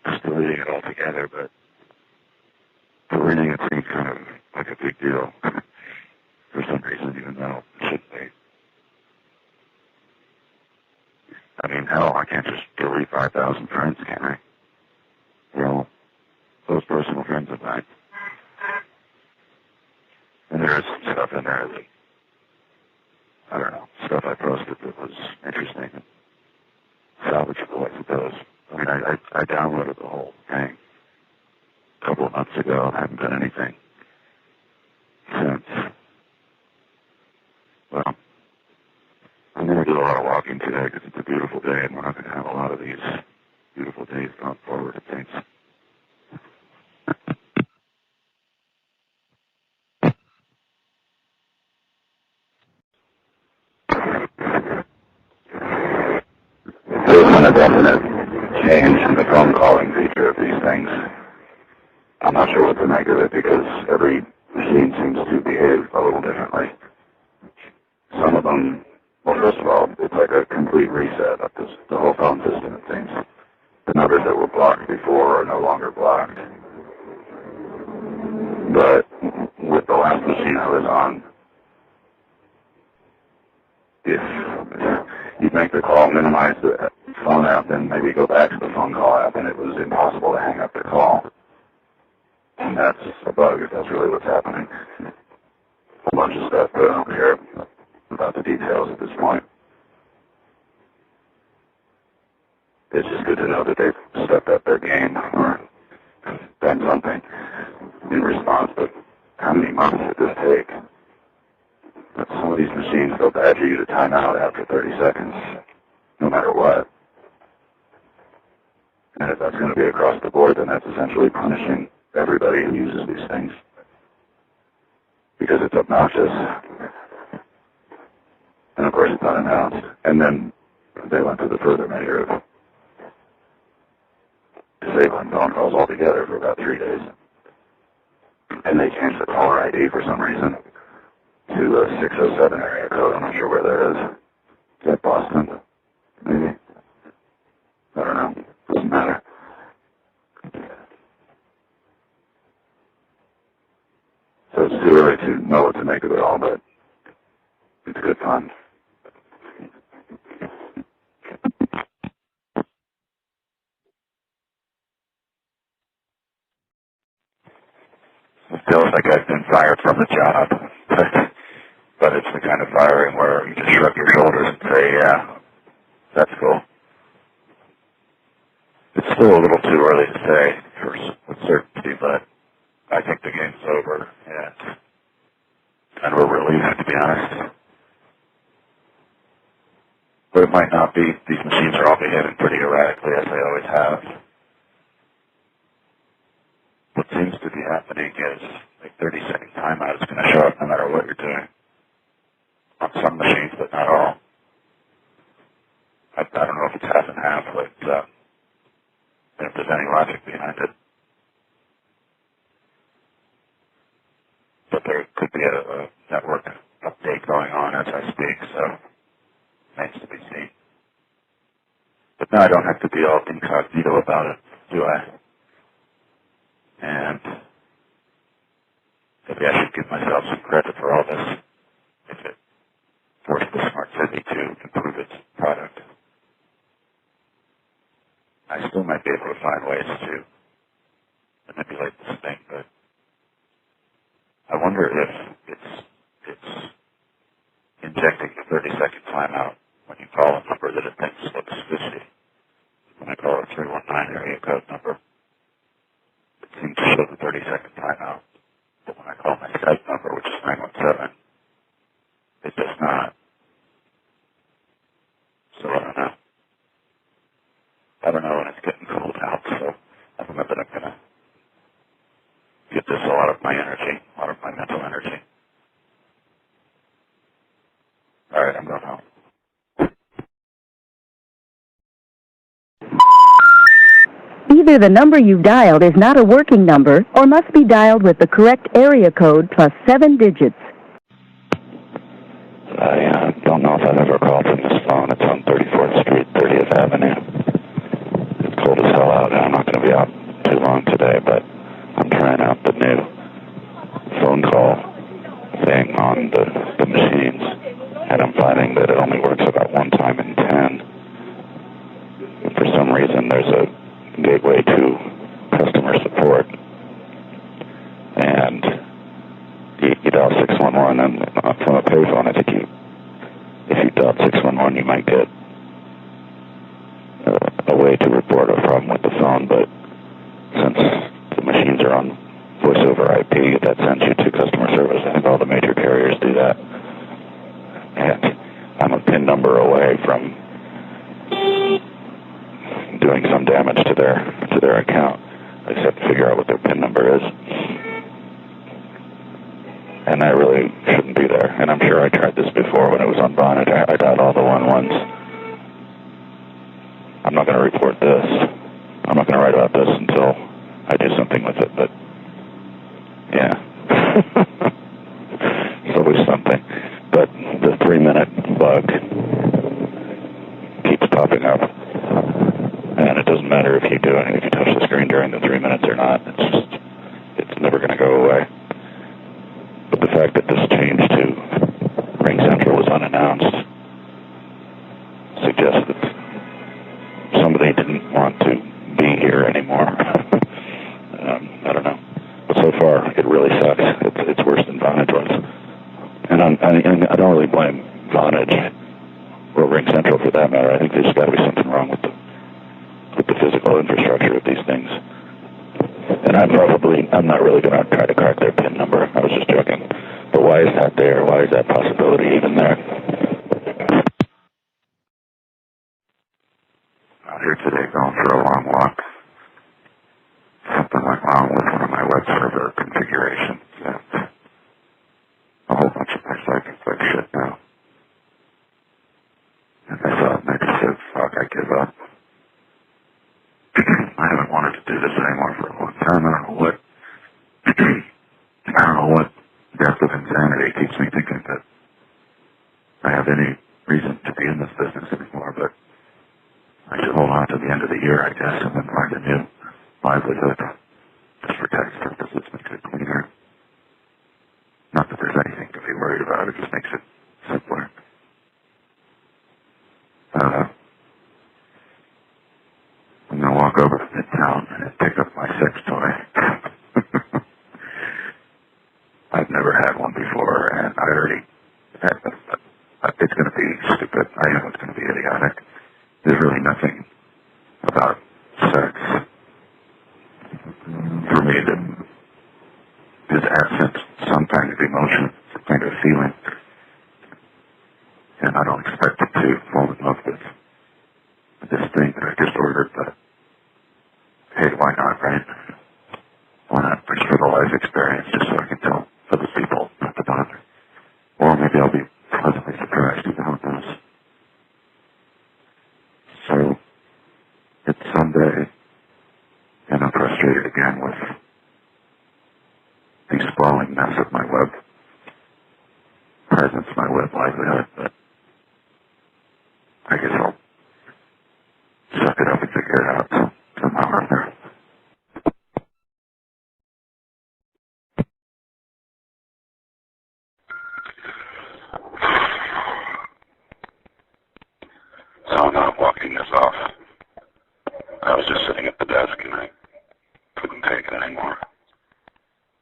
just deleting it altogether, but deleting it seems kind of like a big deal for some reason, even though it shouldn't be. I mean, hell, I can't just delete 5,000 friends, can I? Well, those personal friends of mine. And there's stuff in there that, I don't know, stuff I posted that was interesting and salvageable, I suppose. I mean, I downloaded the whole thing a couple of months ago and haven't done anything since. Well, I'm going to do a lot of walking today because it's a beautiful day, and we're not going to have a lot of these beautiful days going forward, it seems. There's been a definite change in the phone calling feature of these things. I'm not sure what to make of it because every machine seems to behave a little differently. Some of them, well, first of all, it's like a complete reset of the whole phone system, it seems. The numbers that were blocked before are no longer blocked. But with the last machine I was on, if you'd make the call, minimize the phone app, and maybe go back to the phone call app, and it was impossible to hang up the call. And that's a bug, if that's really what's happening. A bunch of stuff, but I don't care about the details at this point. It's just good to know that they've stepped up their game or done something in response, but how many months did this take? But some of these machines, they'll badger you to time out after 30 seconds, no matter what. And if that's going to be across the board, then that's essentially punishing everybody who uses these things. Because it's obnoxious. And of course it's unannounced. And then they went to the further measure of disabling phone calls altogether for about 3 days. And they changed the caller ID for some reason to a 607 area code. I'm not sure where that is. Is that Boston? Maybe? I don't know. Doesn't matter. So it's too early to know what to make of it all, but it's good fun. It feels like I've been fired from the job, but it's the kind of firing where you just shrug your shoulders and say, yeah, that's cool. It's still a little too early to say with certainty, but I think the game's over, and we're relieved, to be honest. But it might not be. These machines are all behaving pretty erratically, as they always have. What seems to be happening is a 30-second timeout is going to show up no matter what you're doing. On some machines, but not all. I don't know if it's half and half, but if there's any logic behind it. But there could be a network update going on as I speak, so remains to be seen. But now I don't have to be all incognito about it, do I? And maybe I should give myself some credit for all this if it forced the smart city to improve its product. I still might be able to find ways to manipulate this thing, but I wonder if it's injecting a 30-second timeout when you call a number that it thinks looks fishy. When I call a 319 area code number, it seems to show the 30-second timeout. But when I call my Skype Either the number you've dialed is not a working number or must be dialed with the correct area code plus 7 digits. I don't know if I've ever called from this phone. It's on 34th Street, 30th Avenue. It's cold as hell out, and I'm not going to be out too long today, but I'm trying out the new phone call thing on the machines, and I'm finding that it only works about one time in 10. For some reason, there's a gateway to customer support, and you dial 611, and from a payphone, I think if you dial 611, you might get a way to report a problem with the phone, but since the machines are on voice over IP, that sends you to customer service. I think all the major carriers do that, and I'm a PIN number away from doing some damage to their account. I just have to figure out what their PIN number is. And I really shouldn't be there. And I'm sure I tried this before when it was on Bonnet. I dialed all the 11s. I'm not going to report this. I'm not going to write about this until I do something with it. But, yeah. It's always something. But the 3-minute bug keeps popping up. And it doesn't matter if you touch the screen during the 3 minutes or not. It's never going to go away. But the fact that this change to Ring Central was unannounced suggests that somebody didn't want to be here anymore. I don't know. But so far, it really sucks. It's worse than Vonage was. And I don't really blame Vonage or Ring Central for that matter. I think there's got to be something wrong with the physical infrastructure of these things. And I'm not really going to try to crack their PIN number. I was just joking. But why is that there? Why is that possibility even there? Out here today going for a long walk. Something went wrong with one of my web server configurations. And a whole bunch of my sites like shit now. And I thought, maybe said, fuck, I give up. I haven't wanted to do this anymore for a long time. I don't know what depth of insanity keeps me thinking that I have any reason to be in this business anymore, but I should hold on to the end of the year, I guess, and then find a new livelihood. Just for tax purposes, makes it cleaner. Not that there's anything to be worried about, it just makes it simpler. I'm going to walk over to Midtown and pick up my sex toy. I've never had one before, and I already it's going to be stupid. I know it's going to be idiotic. There's really nothing about sex for me that is absent some kind of emotion, some kind of feeling. And I don't expect it to fall in love with this thing that I just ordered, but hey, why not, right? Why not just for the life experience, just so I can tell other people not to bother? Or maybe I'll be pleasantly surprised, who knows? So, it's Sunday, and I'm frustrated again with the sprawling mess of my web presence, my web livelihood, but I guess I'll suck it up and figure it out somehow or other. So I'm not walking this off. I was just sitting at the desk and I couldn't take it anymore.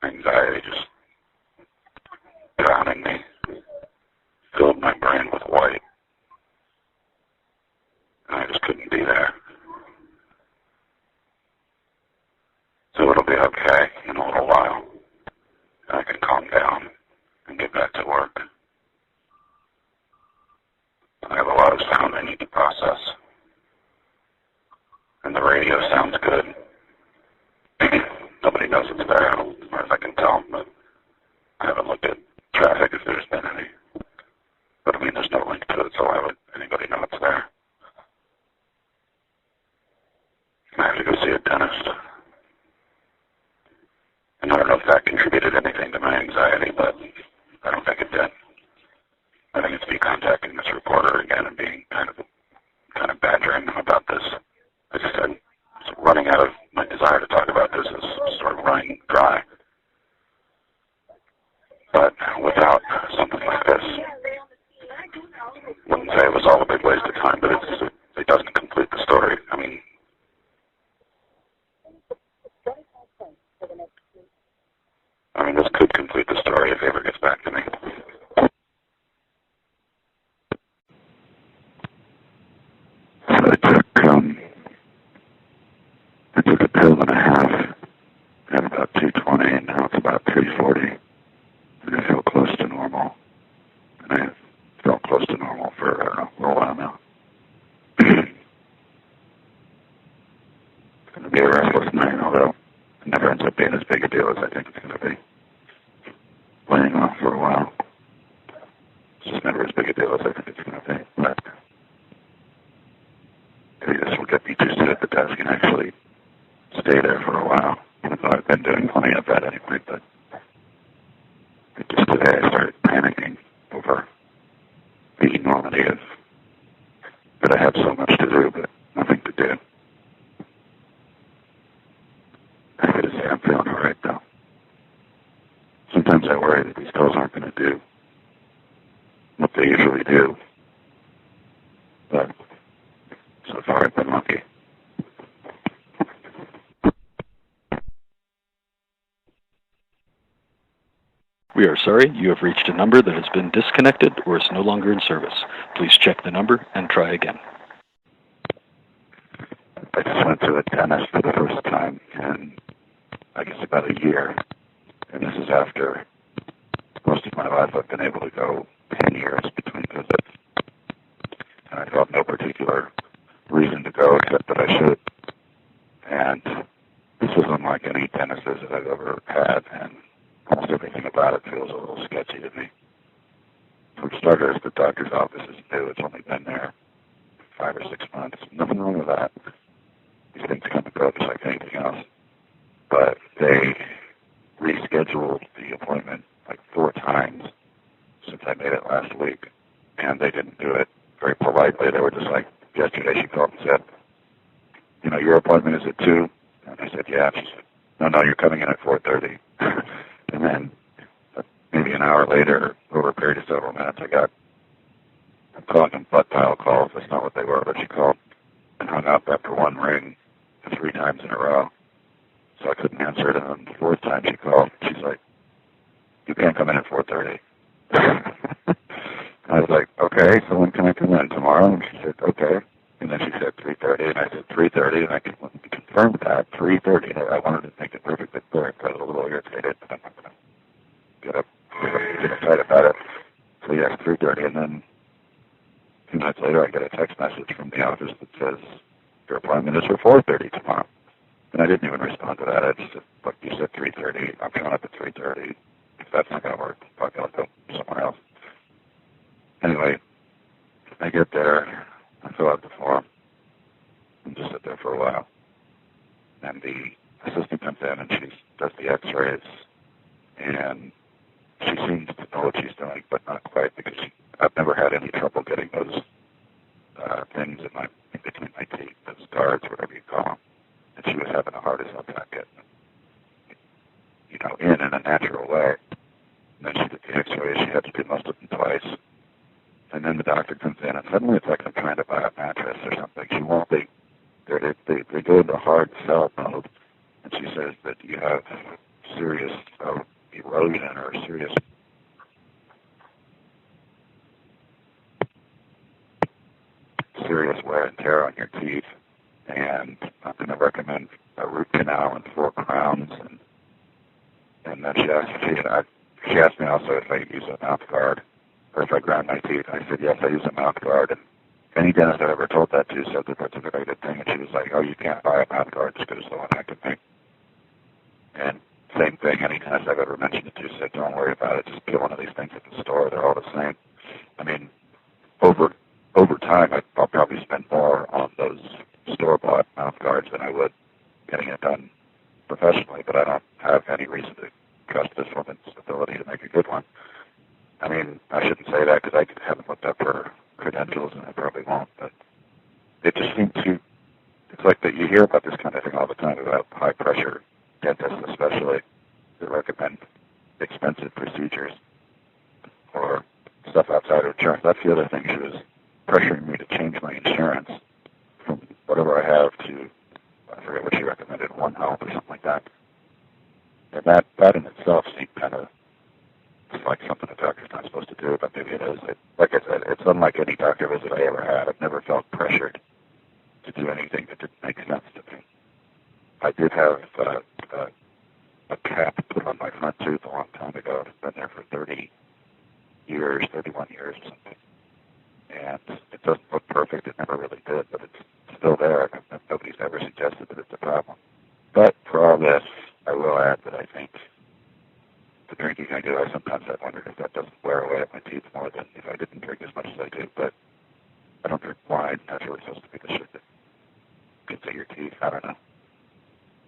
Anxiety just drowning me, filled my brain with white. And I just couldn't be there. So it'll be okay in a little while. I can calm down and get back to work. I have a lot of sound I need to process. And the radio sounds good. Nobody knows it's there, as far as I can tell, but I haven't looked at traffic if there's been any. But I mean, there's no link to it, so why would anybody know it's there? I have to go see a dentist. But without something like this, wouldn't say it was all a big waste of time, but it doesn't complete the story. I mean, this could complete the story if he ever gets back to me. I took a pill and a half at about 220, and now it's about 340. And I feel close to normal. And I felt close to normal for, I don't know, a while now. It's going to be a restless night, although it never ends up being as big a deal as I think it's going to be. Laying off for a while. It's just never as big a deal as I think it's going to be. But maybe this will get me to sit at the desk and actually stay there for a while, even though I've been doing plenty of that anyway. But just today I started panicking over the enormity of that I have so much to do, but nothing to do. I gotta say, I'm feeling all right, though. Sometimes I worry that these pills aren't going to do what they usually do, but so far I've been lucky. We are sorry, you have reached a number that has been disconnected or is no longer in service. Please check the number and try again. I just went to the dentist for the first time in, I guess, about a year. And this is after most of my life I've been able to go 10 years between visits. And I felt no particular reason to go except that I should. And this was unlike any dentist visit I've ever had, and almost everything about it feels a little sketchy to me. For starters, the doctor's office is new. It's only been there 5 or 6 months. Nothing wrong with that. These things come and go just like anything else. But they rescheduled the appointment like 4 times since I made it last week, and they didn't do it very politely. They were just like, yesterday she called and said, you know, your appointment is at 2. And I said, yeah. She said, no, you're coming in at 4:30. And then maybe an hour later, over a period of several minutes, I'm calling them butt dial calls. That's not what they were, but she called and hung up after one ring 3 times in a row. So I couldn't answer it. And on the 4th time she called, she's like, you can't come in at 4:30. I was like, okay, so when can I come in? Tomorrow? And she said, okay. And then she said 3:30, and I said 3:30, and I confirmed that, 3:30. I wanted to make it perfectly clear. I was a little irritated, but I'm not going to get uptight about it. So yes, 3:30, and then 2 minutes later I get a text message from the office that says, your appointment is for 4:30 tomorrow. And I didn't even respond to that. I just said, look, you said 3:30. I'm showing up at 3:30. If that's not going to work, I'll go somewhere else. Anyway, I get there. I fill out the form and just sit there for a while. And the assistant comes in and she does the x-rays, and she seems to know what she's doing, but not quite, because I've never had any trouble getting those things in between my teeth, those guards, whatever you call them. And she was having a hard as hell time getting them, in a natural way. And then she did the x-rays. She had to do most of them twice. And then the doctor comes in, and suddenly it's like I'm trying to buy a mattress or something. She won't. They go into hard sell mode, and she says that you have serious erosion or serious wear and tear on your teeth, and I'm going to recommend a root canal and 4 crowns. And then she asked me also if I use a mouth guard, or if I grind my teeth. And I said, yes, I use a mouth guard. And any dentist I've ever told that to said that that's a very good thing. And she was like, oh, you can't buy a mouth guard just because it's so inactive. And same thing, any dentist I've ever mentioned it to said, don't worry about it. Just get one of these things at the store. They're all the same. I mean, over time, I'll probably spend more on those store-bought mouth guards than I would getting it done professionally, but I don't have any reason to trust this woman's ability to make a good one. I mean, I shouldn't say that because I haven't looked up her credentials, and I probably won't, but it just seems it's like that you hear about this kind of thing all the time about high-pressure dentists especially. They expensive procedures or stuff outside of insurance. That's the other thing. She was pressuring me to change my insurance from whatever I have to, I forget what she recommended, One Health or something like that. And that in itself seemed kind of like something a doctor's not supposed to do, but maybe it is. Like I said, it's unlike any doctor visit I ever had. I've never felt pressured to do anything that didn't make sense to me. I did have a cap put on my front tooth a long time ago. It's been there for 31 years or something. And it doesn't look perfect. It never really did, but it's still there. Nobody's ever suggested that it's a problem. But for all this, I will add that I think the drinking I do, I sometimes have wondered if that doesn't wear away at my teeth more than if I didn't drink as much as I do. But I don't drink wine. That's really supposed to be the shit that gets at your teeth. I don't know.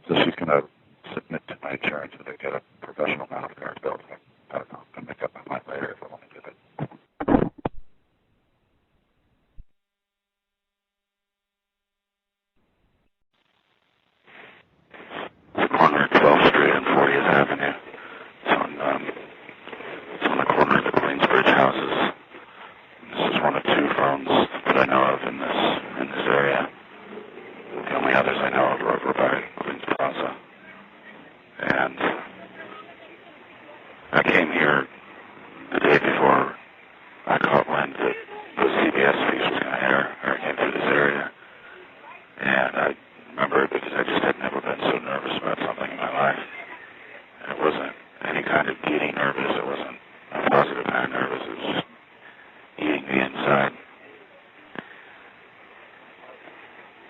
So she's going to submit to my insurance and they get a professional mouth guard built. I don't know. I'll make up my mind later if I want to do it. The corner of 12th Street and 40th Avenue. It's on the corner of the Queensbridge houses. This is one of two phones that I know of in this area. The only others I know of are over by Queens Plaza. And I came here the day before I caught wind that the CBS piece was going to air, or I came through this area. And I remember it because I just had never been so nervous about something in my life. And it wasn't any kind of giddy nervous. It wasn't a positive kind of nervous. It was just eating me inside.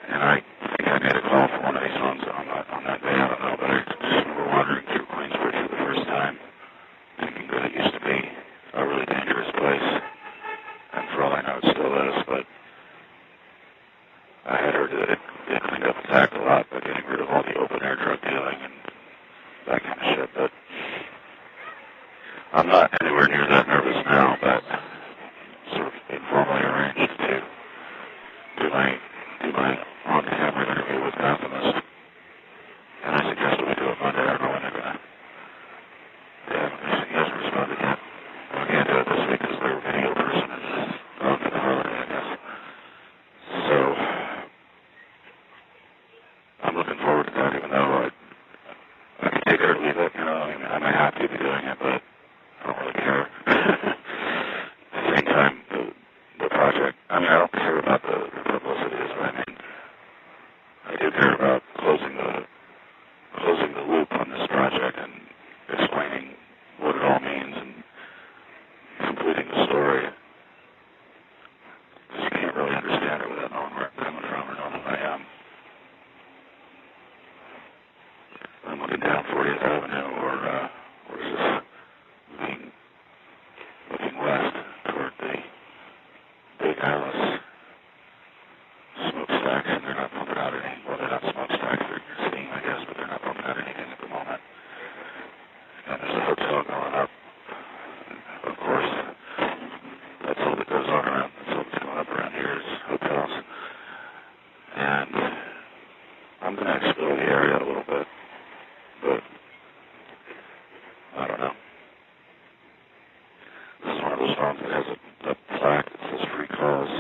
And I think I made a call for one of these phones on that day. I don't know, but I just remember wandering through Queensbridge for the first time, thinking that it used to be a really dangerous place. And for all I know, it still is, but I had heard that it cleaned up its act a lot by getting rid of all the open-air drug dealing and that kind of shit, but I'm not anywhere near that nervous now, but sort of informally arranged to do my on-camera interview with an alchemist, and I suggested we do it Monday. I don't know when they're gonna. He hasn't responded yet. I can't do it this week because their video person is gone for the holiday, I guess. So I'm looking forward to that, even though I can take it or leave it. You know, I may have to be doing it, but I don't really care. At the same time, the project, I mean, I don't care about the publicity, is what I mean. I do care about closing the loop on this project and explaining what it all means and completing the story. Because you can't really understand it without knowing where I'm coming from or knowing who I am. I'm looking down 40th Avenue, or is this looking west toward the Big Alice smokestacks, and they're not pumping out any, well, they're not smokestacks, they're steam, I guess, but they're not pumping out anything at the moment. And there's a hotel going up. Of course, that's all that goes on around, that's all that's going up around here is hotels. And I'm going to explore the area a little bit. But I don't know. This is one of those phones that has a plaque that says free calls,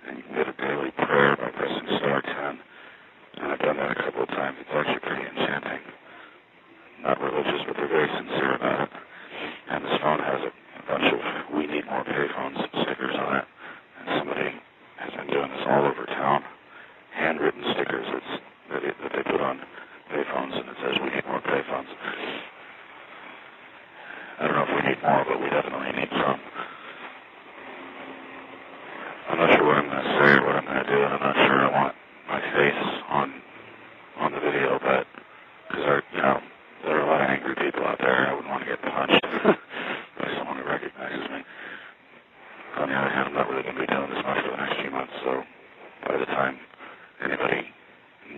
and you can get a daily prayer by pressing *10. And I've done that a couple of times. It's actually pretty enchanting. Not religious, but they're very sincere about it. And this phone has a bunch of "We Need More Payphones" stickers on it. And somebody has been doing this all over town. Handwritten stickers that they put on payphones, and it says "We need more payphones." I don't know if we need more, but we definitely need some. I'm not sure what I'm going to say or what I'm going to do, and I'm not sure I want my face on the video, but because there are a lot of angry people out there, and I wouldn't want to get punched by someone who recognizes me. On the other hand, I'm not really going to be doing this much for the next few months, so by the time anybody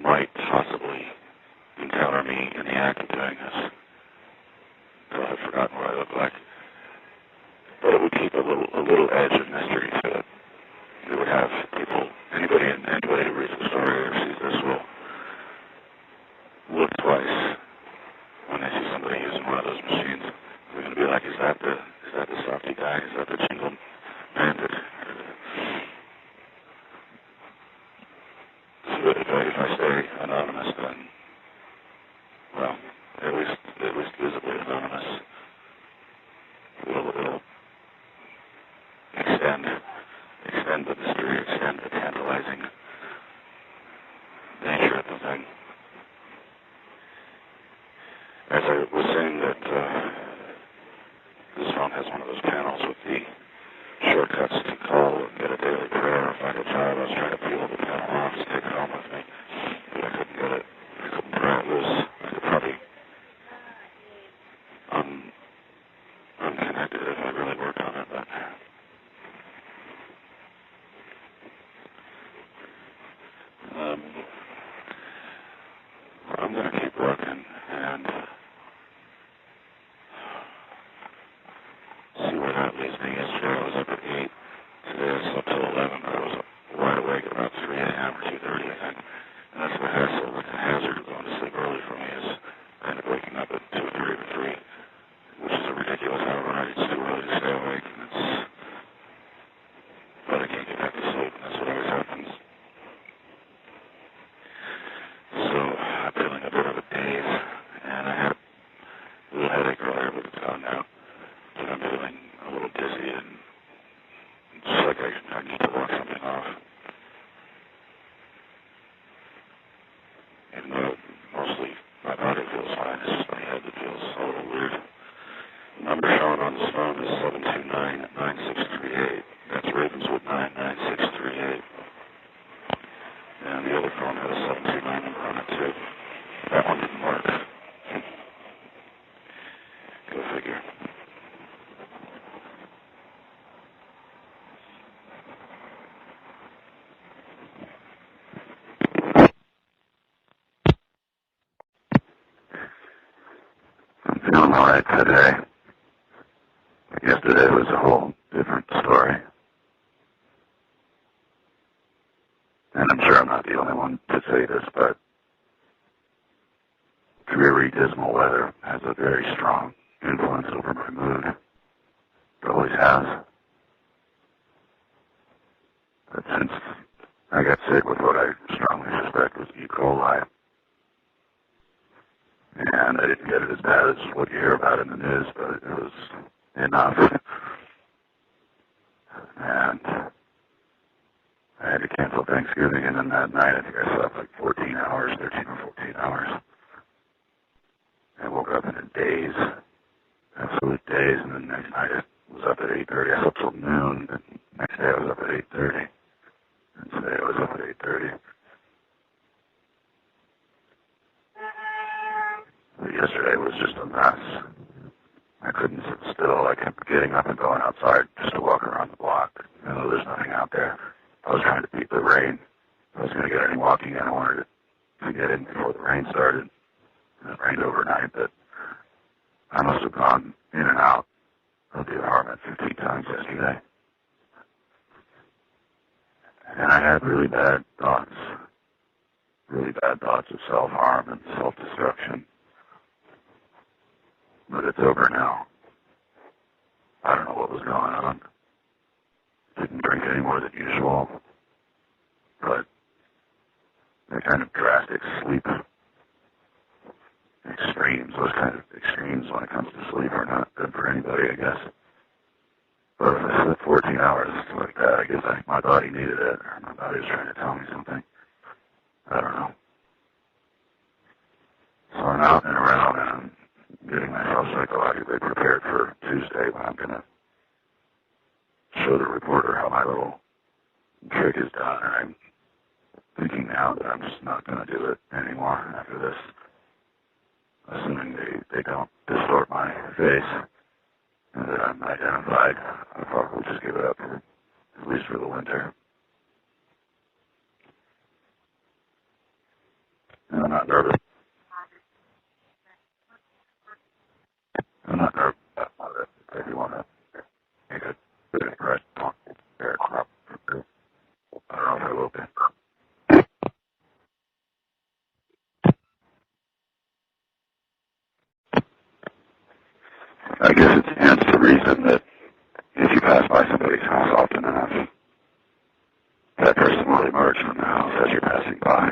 might possibly encounter me in the act of doing this, I'll have forgotten what I look like. But it would like, is that the softy guy? Is that the jingle bandit? So if I stay anonymous, then, well, at least visibly anonymous, it'll extend the mystery, extend the tantalizing nature of the thing. As I was saying that this phone has one of those panels with the shortcuts to call and get a daily prayer or find a job. I was trying to peel the panel off to take it home with me, but I couldn't get it. I couldn't pry it loose. I could probably unconnect it if I really worked on it, but I'm going to keep working and see where that leads me. Yesterday I was up at 8. Today I slept till 11, but I was wide awake at about 3 a.m. or 2:30, I think. And that's the hassle, like the hazard of going to sleep early for me is kind of waking up at 2:30 or 3, which is a ridiculous hour. Right? It's too early to stay awake, and but I can't get back to sleep, and that's what always happens. So I'm feeling a bit of a daze, and I had a little headache earlier, but it's gone now. But I'm feeling a little dizzy, and just like I need to walk something off. Even though mostly my body feels fine, it's just my head that feels a little weird. The number shown on this phone is 729-9638. That's Ravenswood 99638. And the other phone had a 729 number on it too. That one didn't work. Go figure. I'm feeling alright today. Yesterday was a whole different story. And I'm sure I'm not the only one to say this, but dreary, dismal weather has a very strong influence over my mood. It always has. But since I got sick with what I strongly suspect was E. coli, and I didn't get it as bad as what you hear about in the news, but it was enough. And I had to cancel Thanksgiving, and then that night I think I slept like 13 or 14 hours. I woke up in a daze, absolute daze, and then next night I was up at 8:30. I slept till noon, and next day I was up at 8:30. And today I was up at 8:30. But yesterday was just a mess. I couldn't sit still. I kept getting up and going outside just to walk around the block. I know there's nothing out there. I was trying to beat the rain. If I was going to get any walking in, I wanted to get in before the rain started. And it rained overnight, but I must have gone in and out of the apartment 15 times yesterday. And I had really bad thoughts of self-harm and self-destruction. But it's over now. I don't know what was going on. Didn't drink any more than usual. But the kind of drastic sleep extremes, those kind of extremes when it comes to sleep are not good for anybody, I guess. But if I slept 14 hours like that, I guess my body needed it, or my body was trying to tell me something. I don't know. So I'm out and around, and I'm getting myself psychologically prepared for Tuesday when I'm going to show the reporter how my little trick is done. And I'm thinking now that I'm just not going to do it anymore after this. Assuming they don't distort my face and that I'm identified, I'll probably just give it up, at least for the winter. And I'm not nervous. I'm not nervous about it. If you want to make a good impression on aircraft, I don't know if I will be. I guess it's reason that if you pass by somebody's house often enough, that person will emerge from the house as you're passing by.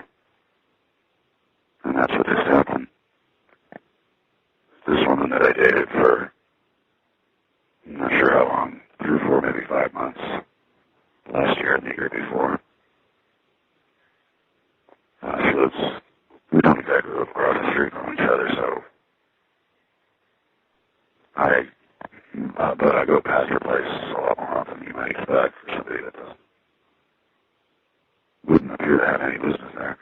And that's what just happened. This woman that I dated for, I'm not sure how long, 3 or 4, maybe 5 months, last year and the year before. She lives, we don't exactly live across the street from each other, so but I go past her place a lot more often than you might expect for somebody that wouldn't appear to have any business there.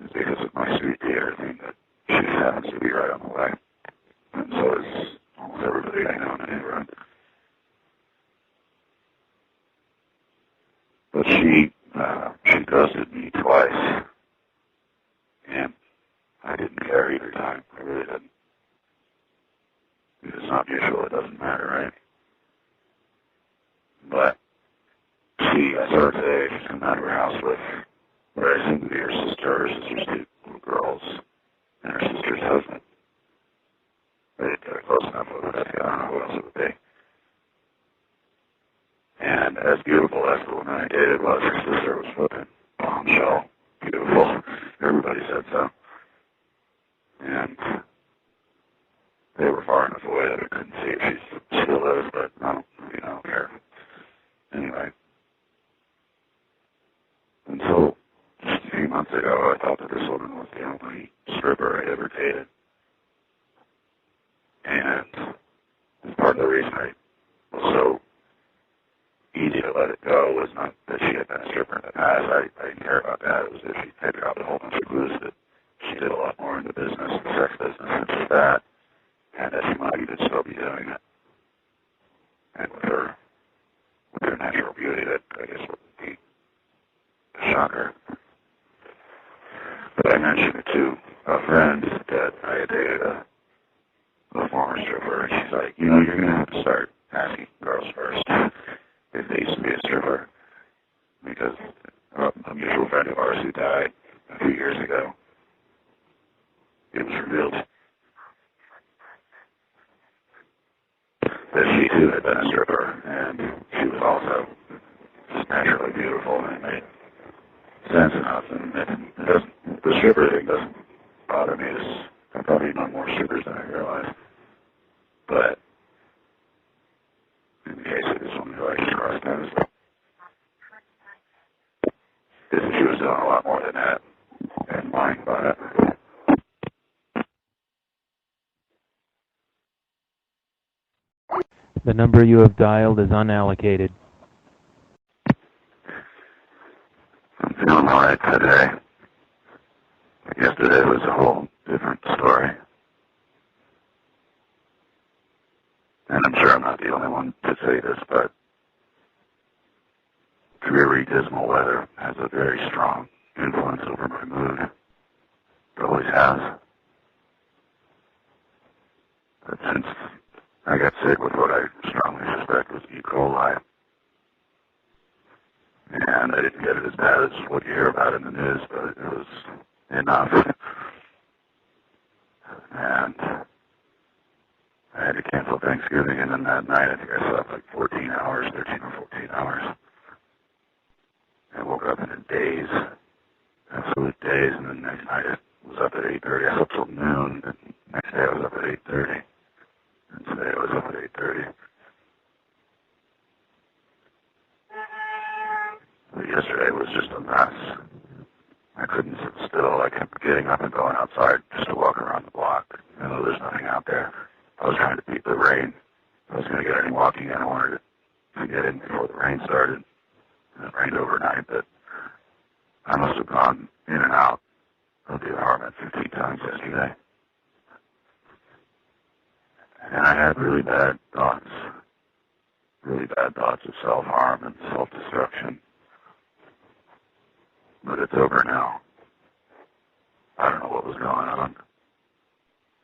It's because of my street theater thing that she happens to be right on the way. And so is almost everybody I know in the neighborhood. But she ghosted me twice. And I didn't care either time. I really didn't. If it's not mutual, it doesn't matter, right? But I saw her today. She's come out of her house with what I assume to be her sister's 2 little girls, and her sister's husband. I didn't get close enough with it. I don't know who else it would be. And as beautiful as the woman I dated was, her sister was flipping bombshell. Beautiful. Everybody said so. And they were far enough away that I couldn't see if she still is, but I don't care. Anyway. And so, just a few months ago, I thought that this woman was the only stripper I'd ever dated. And part of the reason I was so easy to let it go was not that she had been a stripper in the past. I didn't care about that. It was that she figured out a whole bunch of clues that she did a lot more in the business, the sex business, and with that, and that she might even still be doing it. And with her natural beauty, that I guess would be a shocker. But I mentioned it to a friend that I had dated a former stripper, and she's like, you're going to have to start asking girls first if they used to be a stripper, because a mutual friend of ours who died a few years ago, it was revealed that she too had been a stripper, and she was also just naturally beautiful, and it made sense enough, and it doesn't, the stripper thing doesn't bother me. I've probably known more strippers than I realized, but in the case of this woman who I just crossed notice, she was doing a lot more than that, and lying about it. The number you have dialed is unallocated. I'm feeling all right today. Yesterday was a whole different story. And I'm sure I'm not the only one to say this, but dreary, dismal weather has a very strong influence over my mood. It always has. But since I got sick with what I strongly suspect was E. coli, and I didn't get it as bad as what you hear about in the news, but it was enough. And I had to cancel Thanksgiving, and then that night I think I slept like 13 or 14 hours. I woke up in a daze, absolute daze, and then the next night I was up at 8:30. I slept till noon, and the next day I was up at 8:30. And today I was up at 8:30. But yesterday was just a mess. I couldn't sit still. I kept getting up and going outside just to walk around the block. I know there's nothing out there. I was trying to beat the rain. I was going to get any walking in. I wanted to get in before the rain started. And it rained overnight, but I must have gone in and out of the apartment 15 times yesterday. And I had really bad thoughts of self-harm and self-destruction. But it's over now. I don't know what was going on.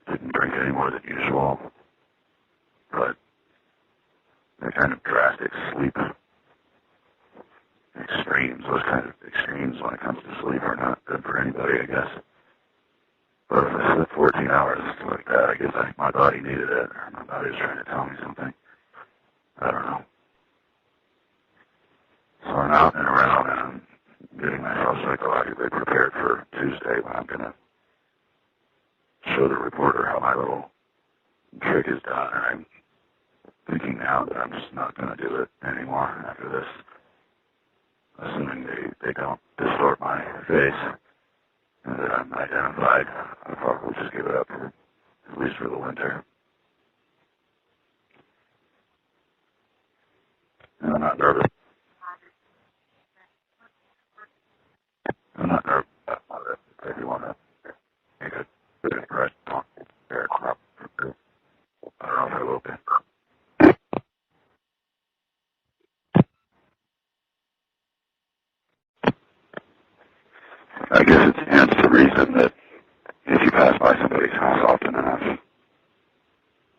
Didn't drink any more than usual. But the kind of drastic sleep extremes, those kind of extremes when it comes to sleep are not good for anybody, I guess. But if I slept 14 hours like that, I guess my body needed it, or my body was trying to tell me something. little trick is done, and I'm thinking now that I'm just not going to do it anymore after this, assuming they don't distort my face and that I'm identified. I'll probably just give it up, at least for the winter. And I'm not nervous. I'm not nervous about it. If you want to make a good impression on aircraft, I don't know if I will be. I guess it stands to reason that if you pass by somebody's house often enough,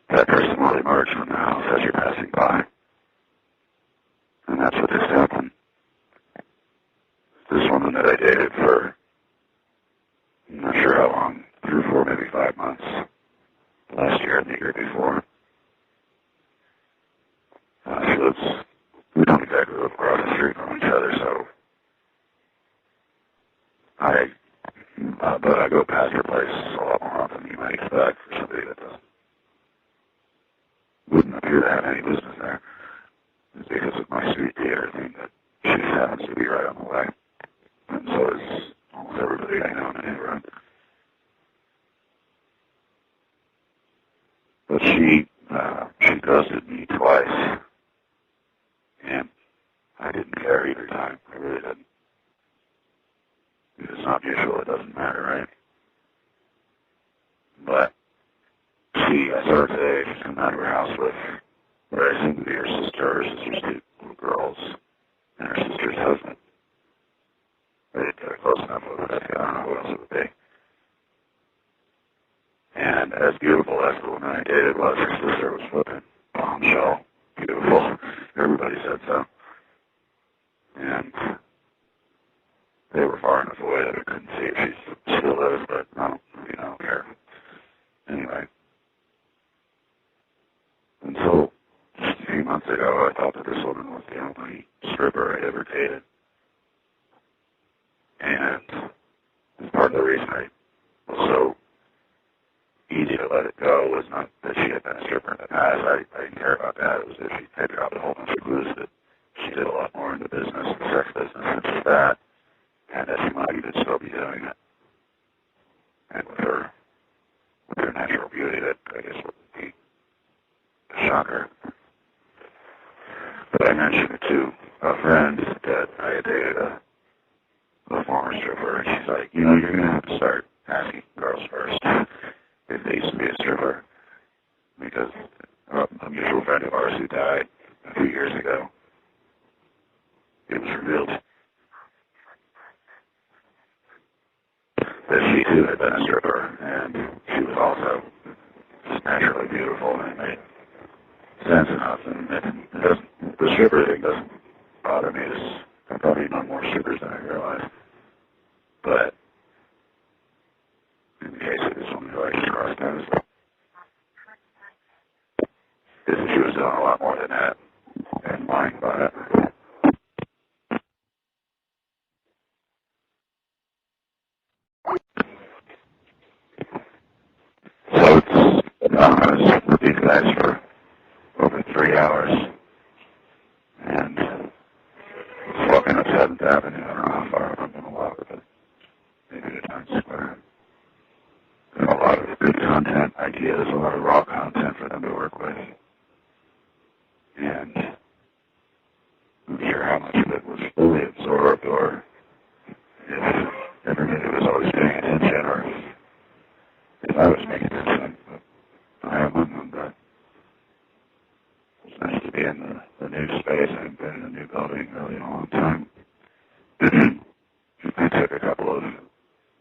that person will emerge from the house as you're passing by. And that's what just happened. This woman that I dated for, I'm not sure how long, 3 or 4, maybe 5 months, last year and the year before. She lives, we don't exactly live across the street from each other, so but I go past her place a lot more often than you might expect for somebody that wouldn't appear to have any business there. It's because of my sweet theater thing that she just happens to be right on the way. And so is almost everybody I know in the neighborhood. But she ghosted me twice. And I didn't care either time. I really didn't. If it's not mutual, it doesn't matter, right? But I saw her today. She's come out of her house with what I assume to be her sister, her sister's 2 little girls, and her sister's husband. I didn't get close enough with it. I don't know what else it would be. And as beautiful as the woman I dated was, her sister was flipping bombshell. Beautiful. Everybody said so. And they were far enough away that I couldn't see if she still is, but I don't care. Anyway. Until just a few months ago, I thought that this woman was the only stripper I'd ever dated. And part of the reason I was so easy to let it go was not that she had been a stripper in the past. I didn't care about that. It was that she had dropped a whole bunch of clues that she did a lot more in the business, the sex business, and just that. And that she might even still be doing it. And with her natural beauty, that I guess would be a shocker. But I mentioned it to a friend that I had dated a former stripper, and she's like, you're going to have to start asking girls first if they used to be a stripper. Because a mutual friend of ours who died a few years ago, it was revealed that she too had been a stripper, and she was also just naturally beautiful, and it made sense enough. And the stripper thing doesn't bother me. I've probably known more strippers than I realized. But in the case of this woman who I just crossed paths with, she was doing a lot more than that and lying about it. So I was with these guys for over 3 hours, and I was walking up 7th Avenue. I don't know how far I'm going to walk, but maybe to Times Square. And a lot of good content ideas, a lot of raw content for them to work with. And I'm not sure how much of it was fully absorbed, or if everybody was always paying attention, or if I was paying attention. But I am among them, but it's nice to be in the new space. I haven't been in a new building really in a long time. I took a couple of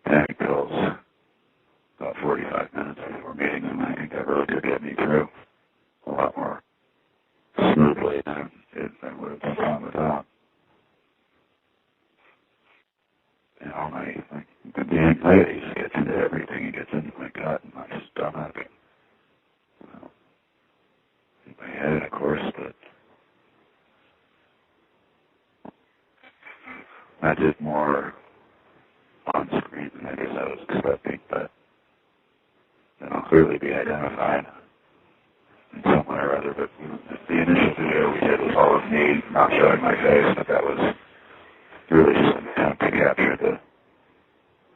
panic pills about 45 minutes before meeting them. I think that really did get me through a lot more smoothly than I would have done without. And all the anxiety just gets into everything. It gets into my gut and my stomach. In my head, of course, but I did more on screen than I guess I was expecting, but clearly be identified in some way or other, but the initial video we did was all of me not showing my face, but that was really just an attempt to capture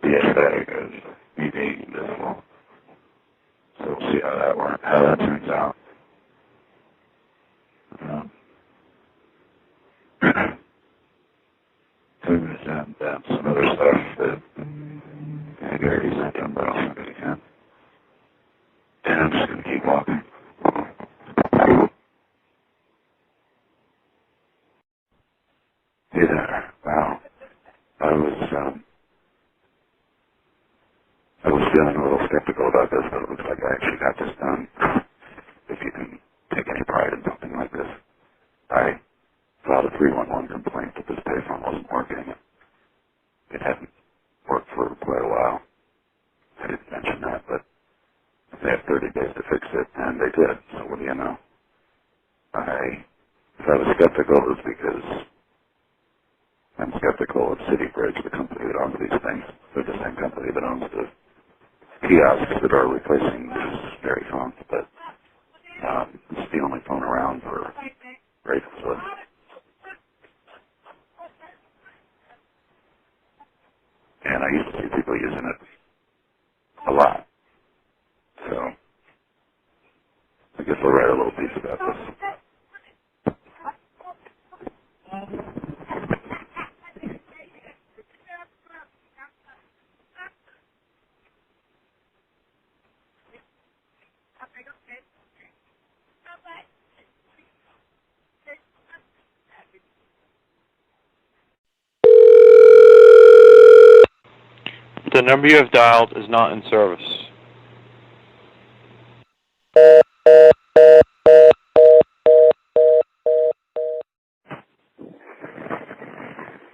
the aesthetic of me being invisible. So we'll see how that turns out. Some other stuff that I already sent them, but I'll send it again. And I'm just going to keep walking. Hey there. Wow. I was feeling a little skeptical about this, but it looks like I actually got this done. If you can take any pride in something like this. I filed a 311 complaint that this payphone wasn't working. It hadn't worked for quite a while. I didn't mention that, but they have 30 days to fix it, and they did. So what do you know? If I was skeptical, it was because I'm skeptical of City Bridge, the company that owns these things. They're the same company that owns the kiosks that are replacing these very phones, but it's the only phone around for great facility. And I used to see people using it a lot. So I guess I'll write a little piece about this. The number you have dialed is not in service.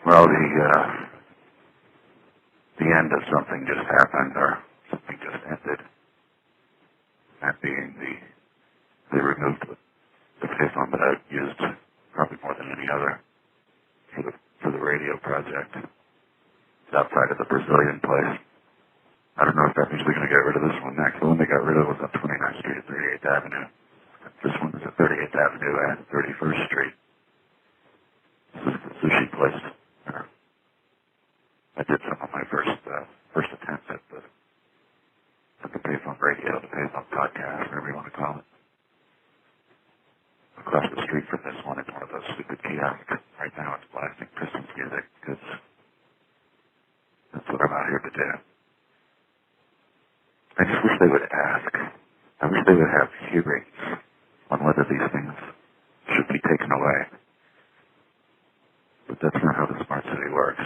Well, the end of something just happened, or something just ended. That being they removed the payphone that I've used probably more than any other for the radio project. It's outside of the Brazilian place. I don't know if that means they're going to get rid of this one next. The one they got rid of was on 29th Street at 38th Avenue. This one is at 38th Avenue and 31st Street. This is the sushi place. I did some of my first attempts at the Payphone Radio, the Payphone podcast, whatever you want to call it. Across the street from this one is one of those stupid kiosks. Right now it's blasting Christmas music because that's what I'm out here to do. I just wish they would ask. I wish they would have hearings on whether these things should be taken away. But that's not how the smart city works.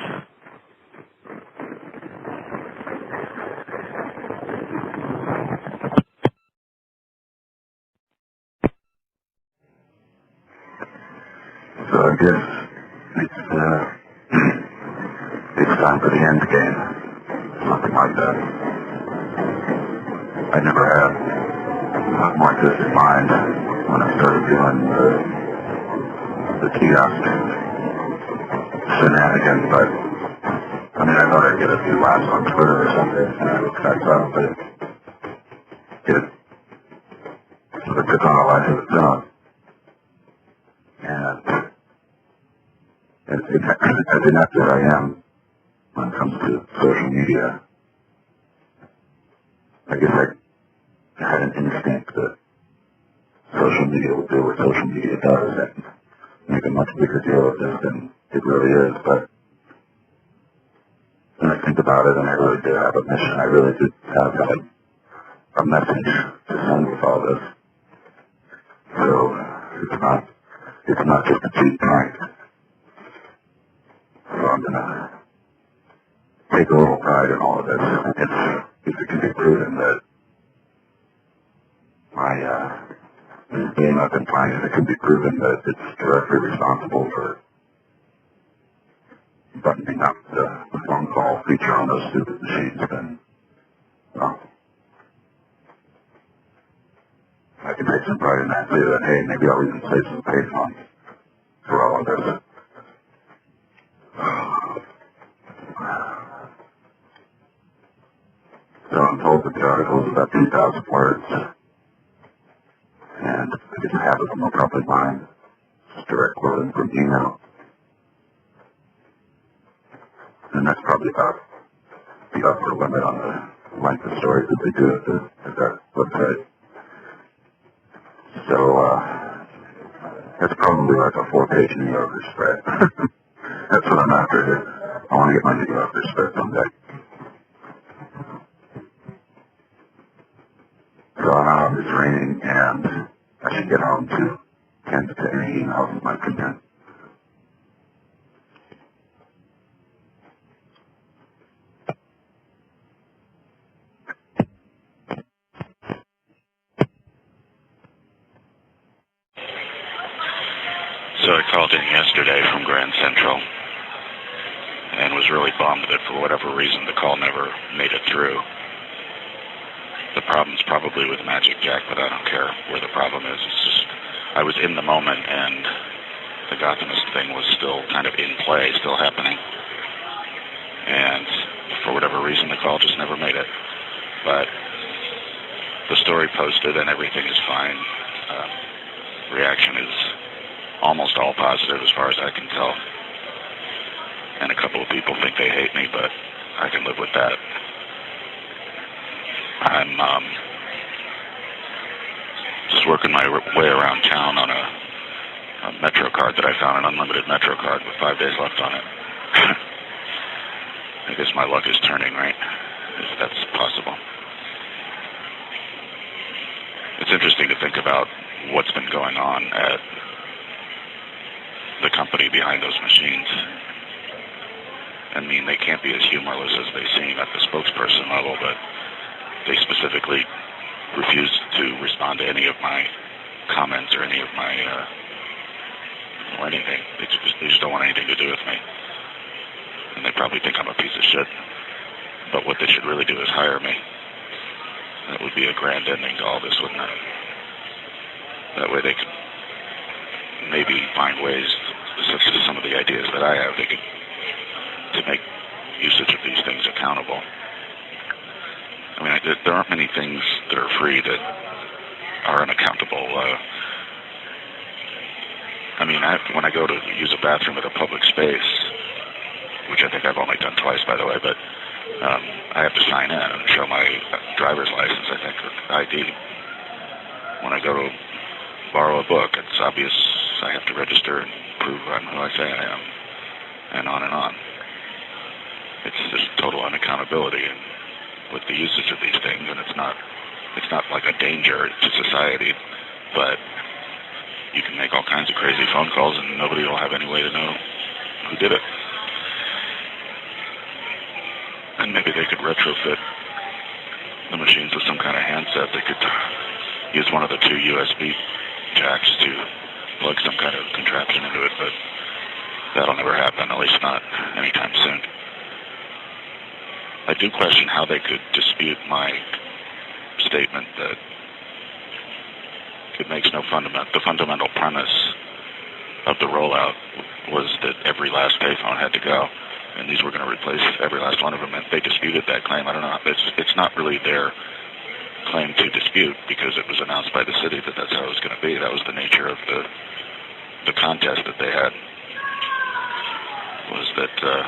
So I guess it's time for the end game. Something like that. I never had something like this in mind when I started doing the kiosk shenanigans, but I mean, I thought I'd get a few laughs on Twitter or something, and I looked that up, but it sort of took on a life of its own. And as inept as I am when it comes to social media, I guess I had an instinct that social media will do what social media does and make a much bigger deal of this than it really is. But when I think about it, and I really did have a mission, I really did have a message to send with all this. So it's not just a cheap prank. So I'm gonna take a little pride in all of this. If it can be proven that this game I've been playing, if it can be proven that it's directly responsible for buttoning up the phone call feature on those stupid machines, then, well, I can take some pride in that too, and hey, maybe I'll even save some payphones for all of this. So I'm told that the article is about 2,000 words. And if it's half of them, I'll probably mine. It's direct quoting from email. And that's probably about the upper limit on the length of stories that they do at that website. So, that's probably like a 4-page New Yorker spread. That's what I'm after here. I want to get my New Yorker spread someday. So it's raining, and I should get home to tend to any emails that might come in. So I called in yesterday from Grand Central and was really bummed that for whatever reason the call never made it through. The problem's probably with Magic Jack, but I don't care where the problem is. It's just, I was in the moment and the Gothamist thing was still kind of in play, still happening. And for whatever reason the call just never made it. But the story posted and everything is fine. Reaction is almost all positive as far as I can tell. And a couple of people think they hate me, but I can live with that. I'm just working my way around town on a Metro card that I found, an unlimited Metro card with 5 days left on it. I guess my luck is turning, right? If that's possible. It's interesting to think about what's been going on at the company behind those machines. I mean, they can't be as humorless as they seem at the spokesperson level, but they specifically refused to respond to any of my comments or any of my, or anything. They just don't want anything to do with me. And they probably think I'm a piece of shit. But what they should really do is hire me. That would be a grand ending to all this, wouldn't it? That way they could maybe find ways, such as some of the ideas that I have, they could, to make usage of these things accountable. I mean, there aren't many things that are free that are unaccountable. I mean, when I go to use a bathroom at a public space, which I think I've only done twice, by the way, but I have to sign in and show my driver's license, I think, or ID. When I go to borrow a book, it's obvious I have to register and prove I'm who I say I am, and on and on. It's just total unaccountability with the usage of these things, and it's not like a danger to society, but you can make all kinds of crazy phone calls and nobody will have any way to know who did it. And maybe they could retrofit the machines with some kind of handset. They could use one of the 2 USB jacks to plug some kind of contraption into it, but that'll never happen, at least not anytime soon. I do question how they could dispute my statement that it makes no the fundamental premise of the rollout was that every last payphone had to go, and these were going to replace every last one of them, and they disputed that claim. I don't know. It's not really their claim to dispute, because it was announced by the city that that's how it was going to be. That was the nature of the contest that they had, was that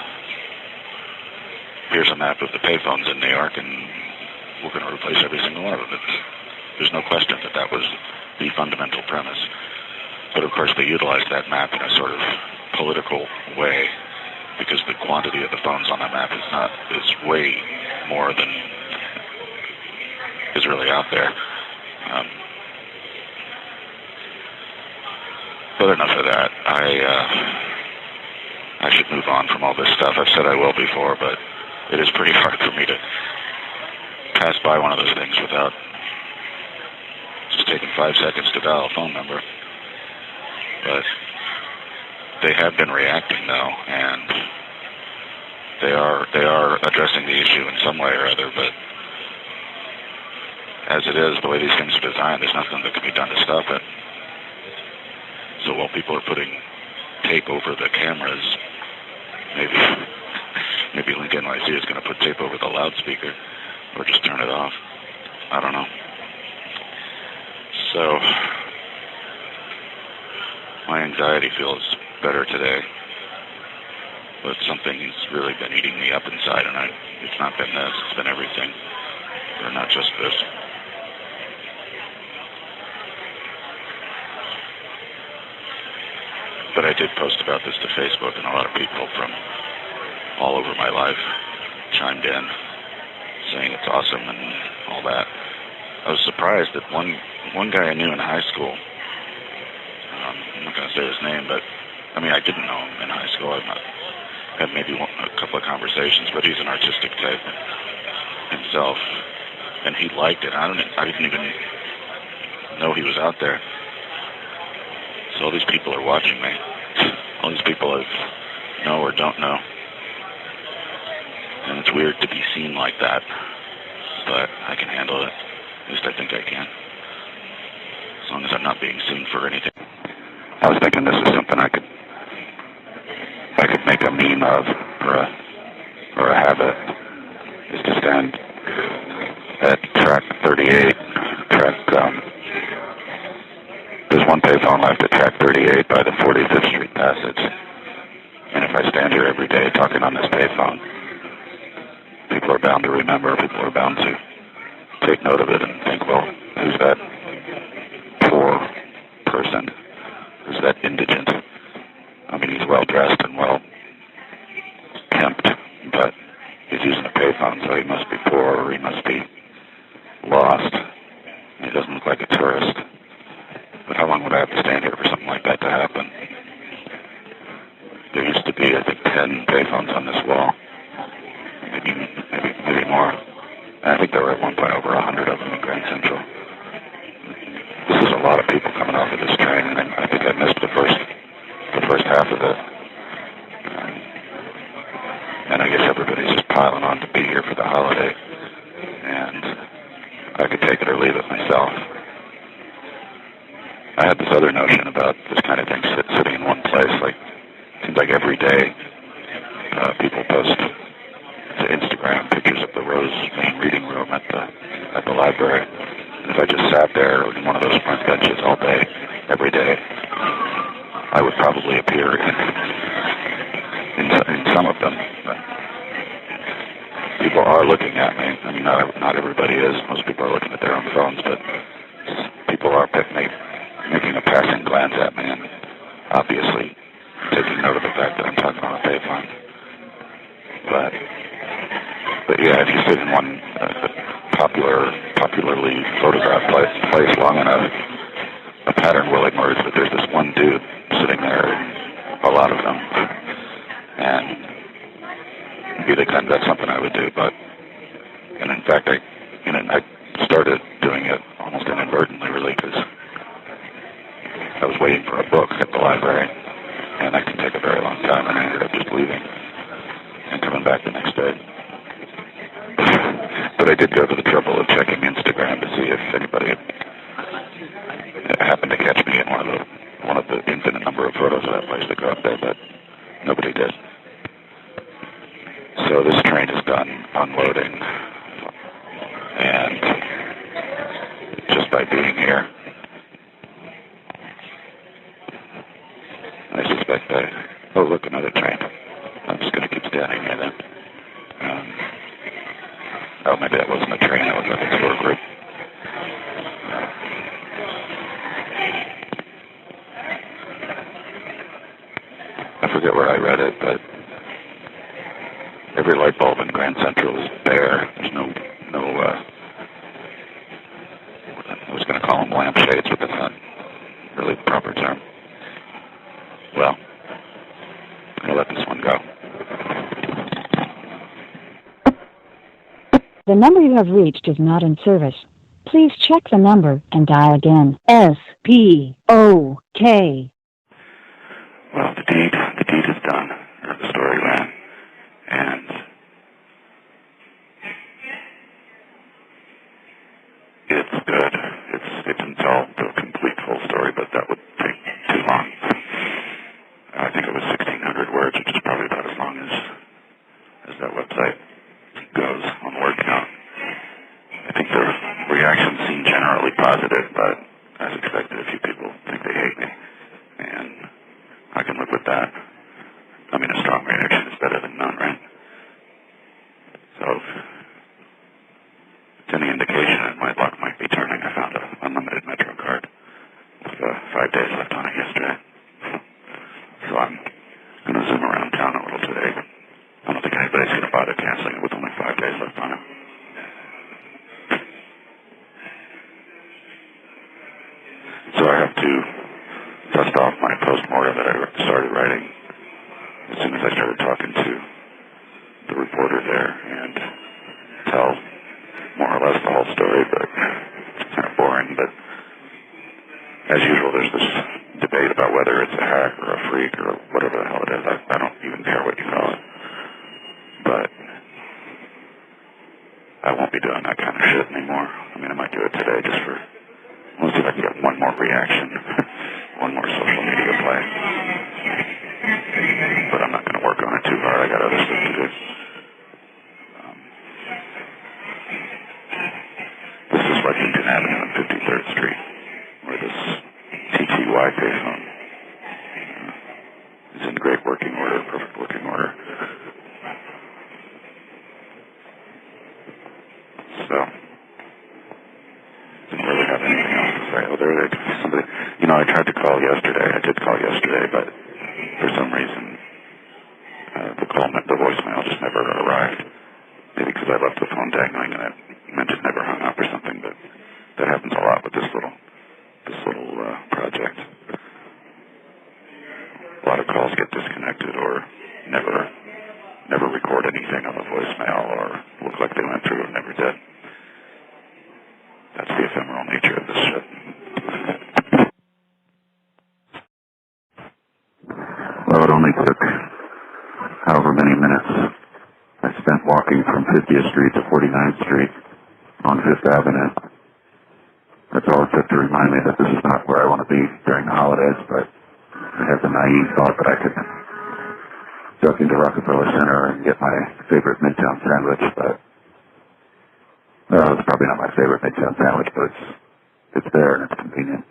here's a map of the payphones in New York, and we're going to replace every single one of them. There's no question that that was the fundamental premise. But of course they utilized that map in a sort of political way, because the quantity of the phones on that map is way more than is really out there. But enough of that. I should move on from all this stuff. I've said I will before, but it is pretty hard for me to pass by one of those things without just taking 5 seconds to dial a phone number. But they have been reacting, though, and they are addressing the issue in some way or other, but as it is, the way these things are designed, there's nothing that can be done to stop it. So while people are putting tape over the cameras, maybe Link NYC is going to put tape over the loudspeaker. or just turn it off. I don't know. So, my anxiety feels better today, but something's really been eating me up inside, and it's not been this, it's been everything, or not just this. But I did post about this to Facebook, and a lot of people from all over my life chimed in, saying it's awesome and all that. I was surprised that one guy I knew in high school, I'm not going to say his name, but I mean, I didn't know him in high school. I've had maybe a couple of conversations, but he's an artistic type himself, and he liked it. I didn't even know he was out there. So all these people are watching me. All these people I know or don't know. And it's weird to be seen like that, but I can handle it. At least I think I can. As long as I'm not being seen for anything. I was thinking this is something I could make a meme of, or a habit, is to stand at track 38, there's one payphone left at track 38 by the 45th Street Passage. And if I stand here every day talking on this payphone, people are bound to remember, people are bound to take note of it and think, well, who's that poor person? Who's that indigent? I mean, he's well-dressed and well-kempt, but he's using a payphone, so he must be poor or he must be lost. He doesn't look like a tourist. But how long would I have to stand here for something like that to happen? There used to be, I think, 10 payphones on this wall. Maybe more. And I think there were at one point over 100 of them in Grand Central. This is a lot of people coming off of this train, and I think I missed the first half of it. And I guess everybody's just piling on to be here for the holiday. And I could take it or leave it myself. I had this other notion about this kind of thing sitting in one place. Like, it seems like every day people post to Instagram pictures of the Rose main reading room at the library. And if I just sat there in one of those front benches all day, every day, I would probably appear in some of them. But people are looking at me. I mean, not everybody is. Most people are looking at their own phones, but people are making a passing glance at me and obviously taking note of the fact that I'm talking on a payphone. But yeah, if you sit in one popularly photographed place long enough, a pattern will emerge that there's this one dude sitting there, a lot of them, and that's something I would do. And in fact, I started doing it almost inadvertently, really, because I was waiting for a book at the library, and that can take a very long time, and I ended up just leaving and coming back the next day. But I did go to the trouble of checking Instagram to see if anybody had happened to catch me in one of the infinite number of photos of that place that go up there, but nobody did. So this train is done unloading, and just by being here, I suspect oh look, another train. I'm just going to keep standing here then. Oh, maybe that wasn't a train, that was a tour group. I forget where I read it, but every light bulb in Grand Central is bare. There's no I was going to call them lampshades, but that's not really the proper term. Well, I'll let this one go. The number you have reached is not in service. Please check the number and dial again. S-P-O-K. Well, the deed is done, or the story ran, and it's good. It didn't tell the complete full story, but that would take too long. I think it was 1,600 words, which is probably about as long as that website goes on word count. so I'm going to zoom around town a little today. I don't think anybody's going to bother canceling it with only 5 days left on it. So I have to dust off my post-mortem that I started writing as soon as I started talking to the reporter there and tell more or less the whole story, but it's kind of boring. But as usual, there's this debate about whether it's a hack or a freak or whatever the hell it is. I don't even care what you call it. But I won't be doing that kind of shit anymore. I mean, I might do it today just for... We'll see if I can get one more reaction, one more social media play. But I'm not going to work on it too hard. I got other stuff to do. This is Lexington Avenue and 53rd Street, where this TTY payphone is in great working order, perfect working order. So... didn't really have anything else to say. Oh, there they go. Somebody, you know, I tried to call yesterday. I did call yesterday, but for some reason, the voicemail just never arrived. Maybe because I left the phone dangling and it meant it never hung up or something. But that happens a lot with this little project. A lot of calls get disconnected or never record anything on the voicemail or look like they went through and never did. That's the ephemeral nature of this shit. Well, it only took however many minutes I spent walking from 50th Street to 49th Street on 5th Avenue. That's all it took to remind me that this is not where I want to be during the holidays, but I had the naive thought that I could duck into Rockefeller Center and get my favorite Midtown sandwich, but it's probably not my favorite Midtown sandwich, but it's there and it's convenient.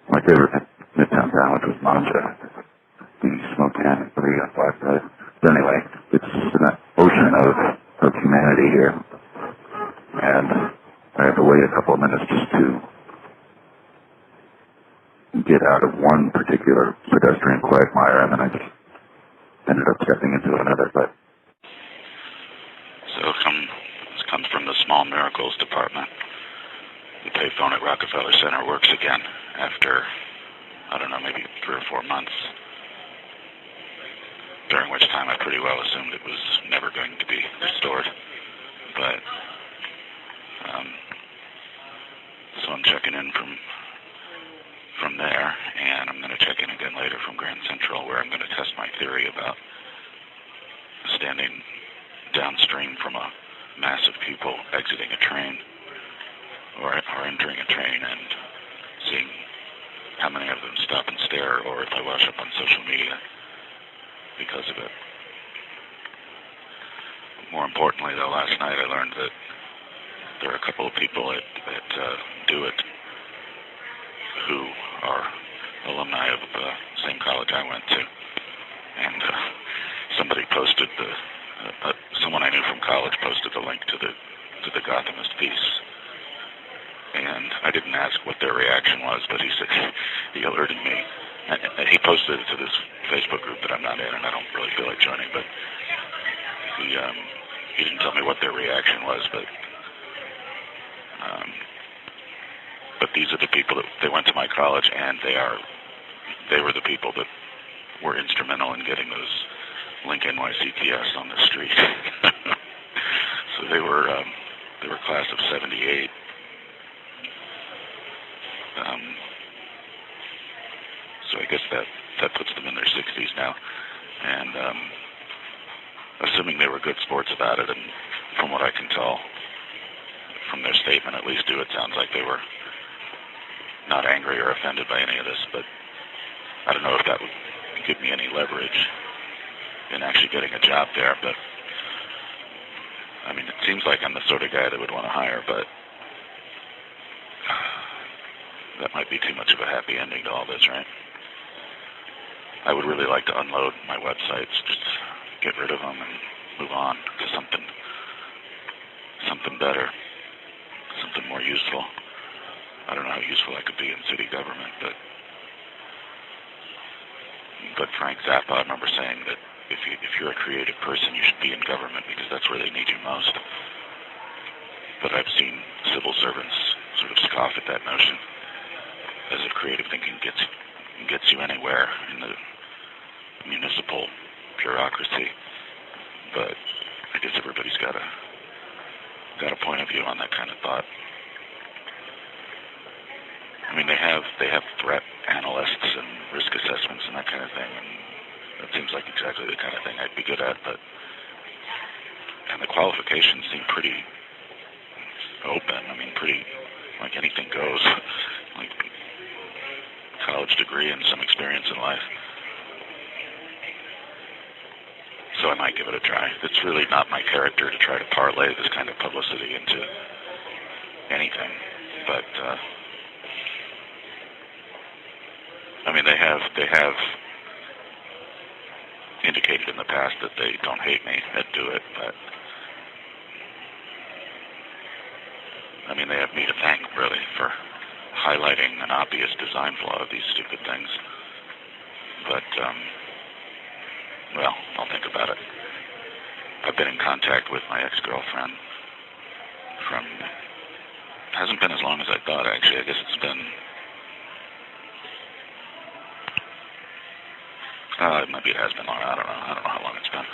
My favorite Midtown sandwich was Manja, the smoked ham and 3 on 5 bread. But anyway, it's an ocean of humanity here, and I had to wait a couple of minutes just to get out of one particular pedestrian quagmire, and then I just ended up stepping into another. But so this comes from the Small Miracles Department. The payphone at Rockefeller Center works again after, I don't know, maybe 3 or 4 months, during which time I pretty well assumed it was never going to be restored. But, so I'm checking in from there, and I'm going to check in again later from Grand Central, where I'm going to test my theory about standing downstream from a mass of people exiting a train or entering a train and seeing how many of them stop and stare, or if I wash up on social media because of it. More importantly, though, last night I learned that there are a couple of people at Do It who are alumni of the same college I went to, and somebody posted someone I knew from college posted the link to the Gothamist piece, and I didn't ask what their reaction was, but he said he alerted me. And he posted it to this Facebook group that I'm not in, and I don't really feel like joining, but he didn't tell me what their reaction was, but these are the people that they went to my college, and they were the people that were instrumental in getting those Link NYCTS on the street. So they were class of 78. So I guess that puts them in their 60s now, and assuming they were good sports about it, and from what I can tell from their statement, at least it sounds like they were not angry or offended by any of this, but I don't know if that would give me any leverage in actually getting a job there. But I mean, it seems like I'm the sort of guy that would want to hire, but that might be too much of a happy ending to all this, right? I would really like to unload my websites, just get rid of them and move on to something better, something more useful. I don't know how useful I could be in city government, but But Frank Zappa, I remember saying that if you're a creative person, you should be in government because that's where they need you most. But I've seen civil servants sort of scoff at that notion, as if creative thinking gets you anywhere in the municipal bureaucracy. But I guess everybody's got a point of view on that kind of thought. I mean, they have threat analysts and risk assessments and that kind of thing, and that seems like exactly the kind of thing I'd be good at. And the qualifications seem pretty open. I mean, pretty like anything goes, like college degree and some experience in life. So I might give it a try. It's really not my character to try to parlay this kind of publicity into anything, but I mean, they have indicated in the past that they don't hate me. I'd do it, but I mean, they have me to thank, really, for highlighting an obvious design flaw of these stupid things. But, well, I'll think about it. I've been in contact with my ex-girlfriend hasn't been as long as I thought, actually. I guess it's been, maybe it has been long. I don't know how long it's been.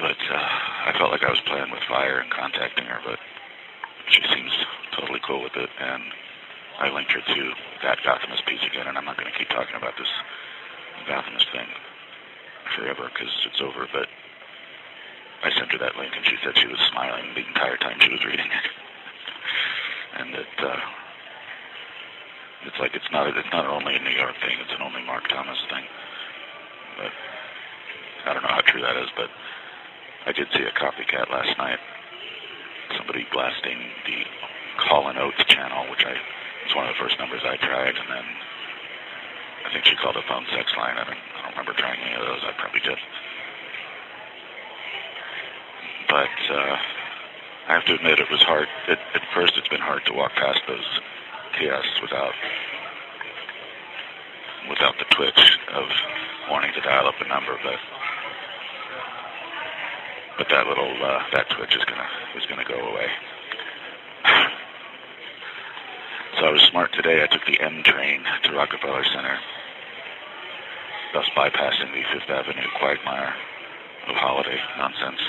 But I felt like I was playing with fire and contacting her, but she seems totally cool with it, and I linked her to that Gothamist piece again, and I'm not going to keep talking about this Gothamist thing forever because it's over, but I sent her that link, and she said she was smiling the entire time she was reading it. And that it's like it's not only a New York thing, it's an only Mark Thomas thing. But I don't know how true that is, but I did see a copycat last night. Somebody blasting the Call and Oates channel, which it's one of the first numbers I tried, and then I think she called a phone sex line. I don't remember trying any of those. I probably did. But I have to admit it was hard. At first it's been hard to walk past those kiosks without the twitch of wanting to dial up a number, but that little that twitch is gonna go away. So I was smart today. I took the M train to Rockefeller Center, thus bypassing the Fifth Avenue quagmire of holiday nonsense.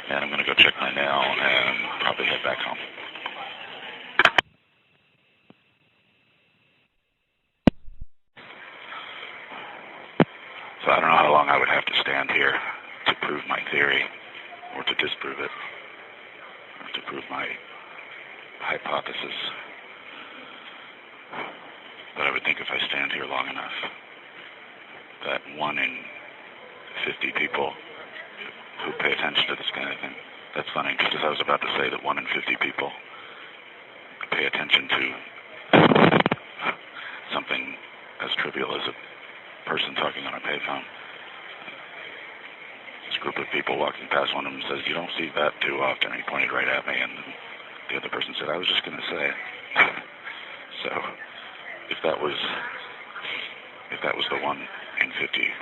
And I'm gonna go check my mail and probably head back home. So I don't know how long I would have to stand here to prove my theory, or to disprove it, or to prove my hypothesis. But I would think if I stand here long enough, that 1 in 50 people who pay attention to this kind of thing. That's funny, just as I was about to say that 1 in 50 people pay attention to something as trivial as a person talking on a payphone. This group of people walking past, one of them says, "You don't see that too often," and he pointed right at me, and the other person said, "I was just going to say." So if that was the 1 in 50,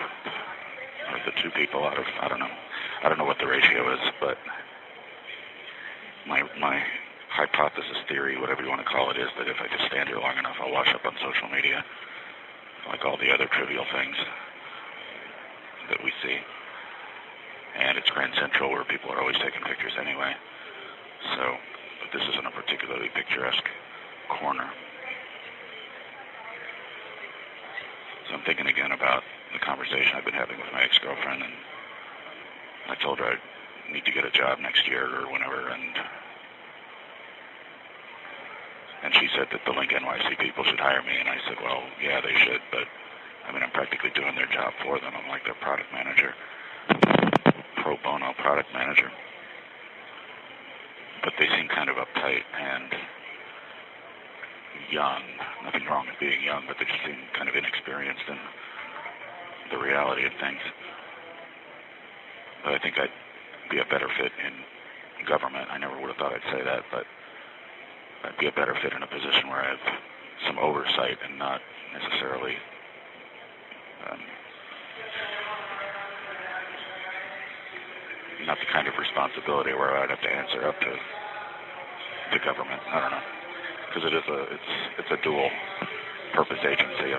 or the 2 people out of, I don't know what the ratio is, but my hypothesis theory, whatever you want to call it, is that if I just stand here long enough, I'll wash up on social media, like all the other trivial things that we see. And it's Grand Central, where people are always taking pictures anyway. So, but this isn't a particularly picturesque corner. So I'm thinking again about the conversation I've been having with my ex-girlfriend, and I told her I'd need to get a job next year or whenever, and she said that the Link NYC people should hire me, and I said, well, yeah, they should, but I mean, I'm practically doing their job for them. I'm like their product manager, pro bono product manager. But they seem kind of uptight and young. Nothing wrong with being young, but they just seem kind of inexperienced in the reality of things. But I think I'd be a better fit in government. I never would have thought I'd say that, but I'd be a better fit in a position where I have some oversight and not necessarily not the kind of responsibility where I'd have to answer up to the government. I don't know, because it's a dual purpose agency.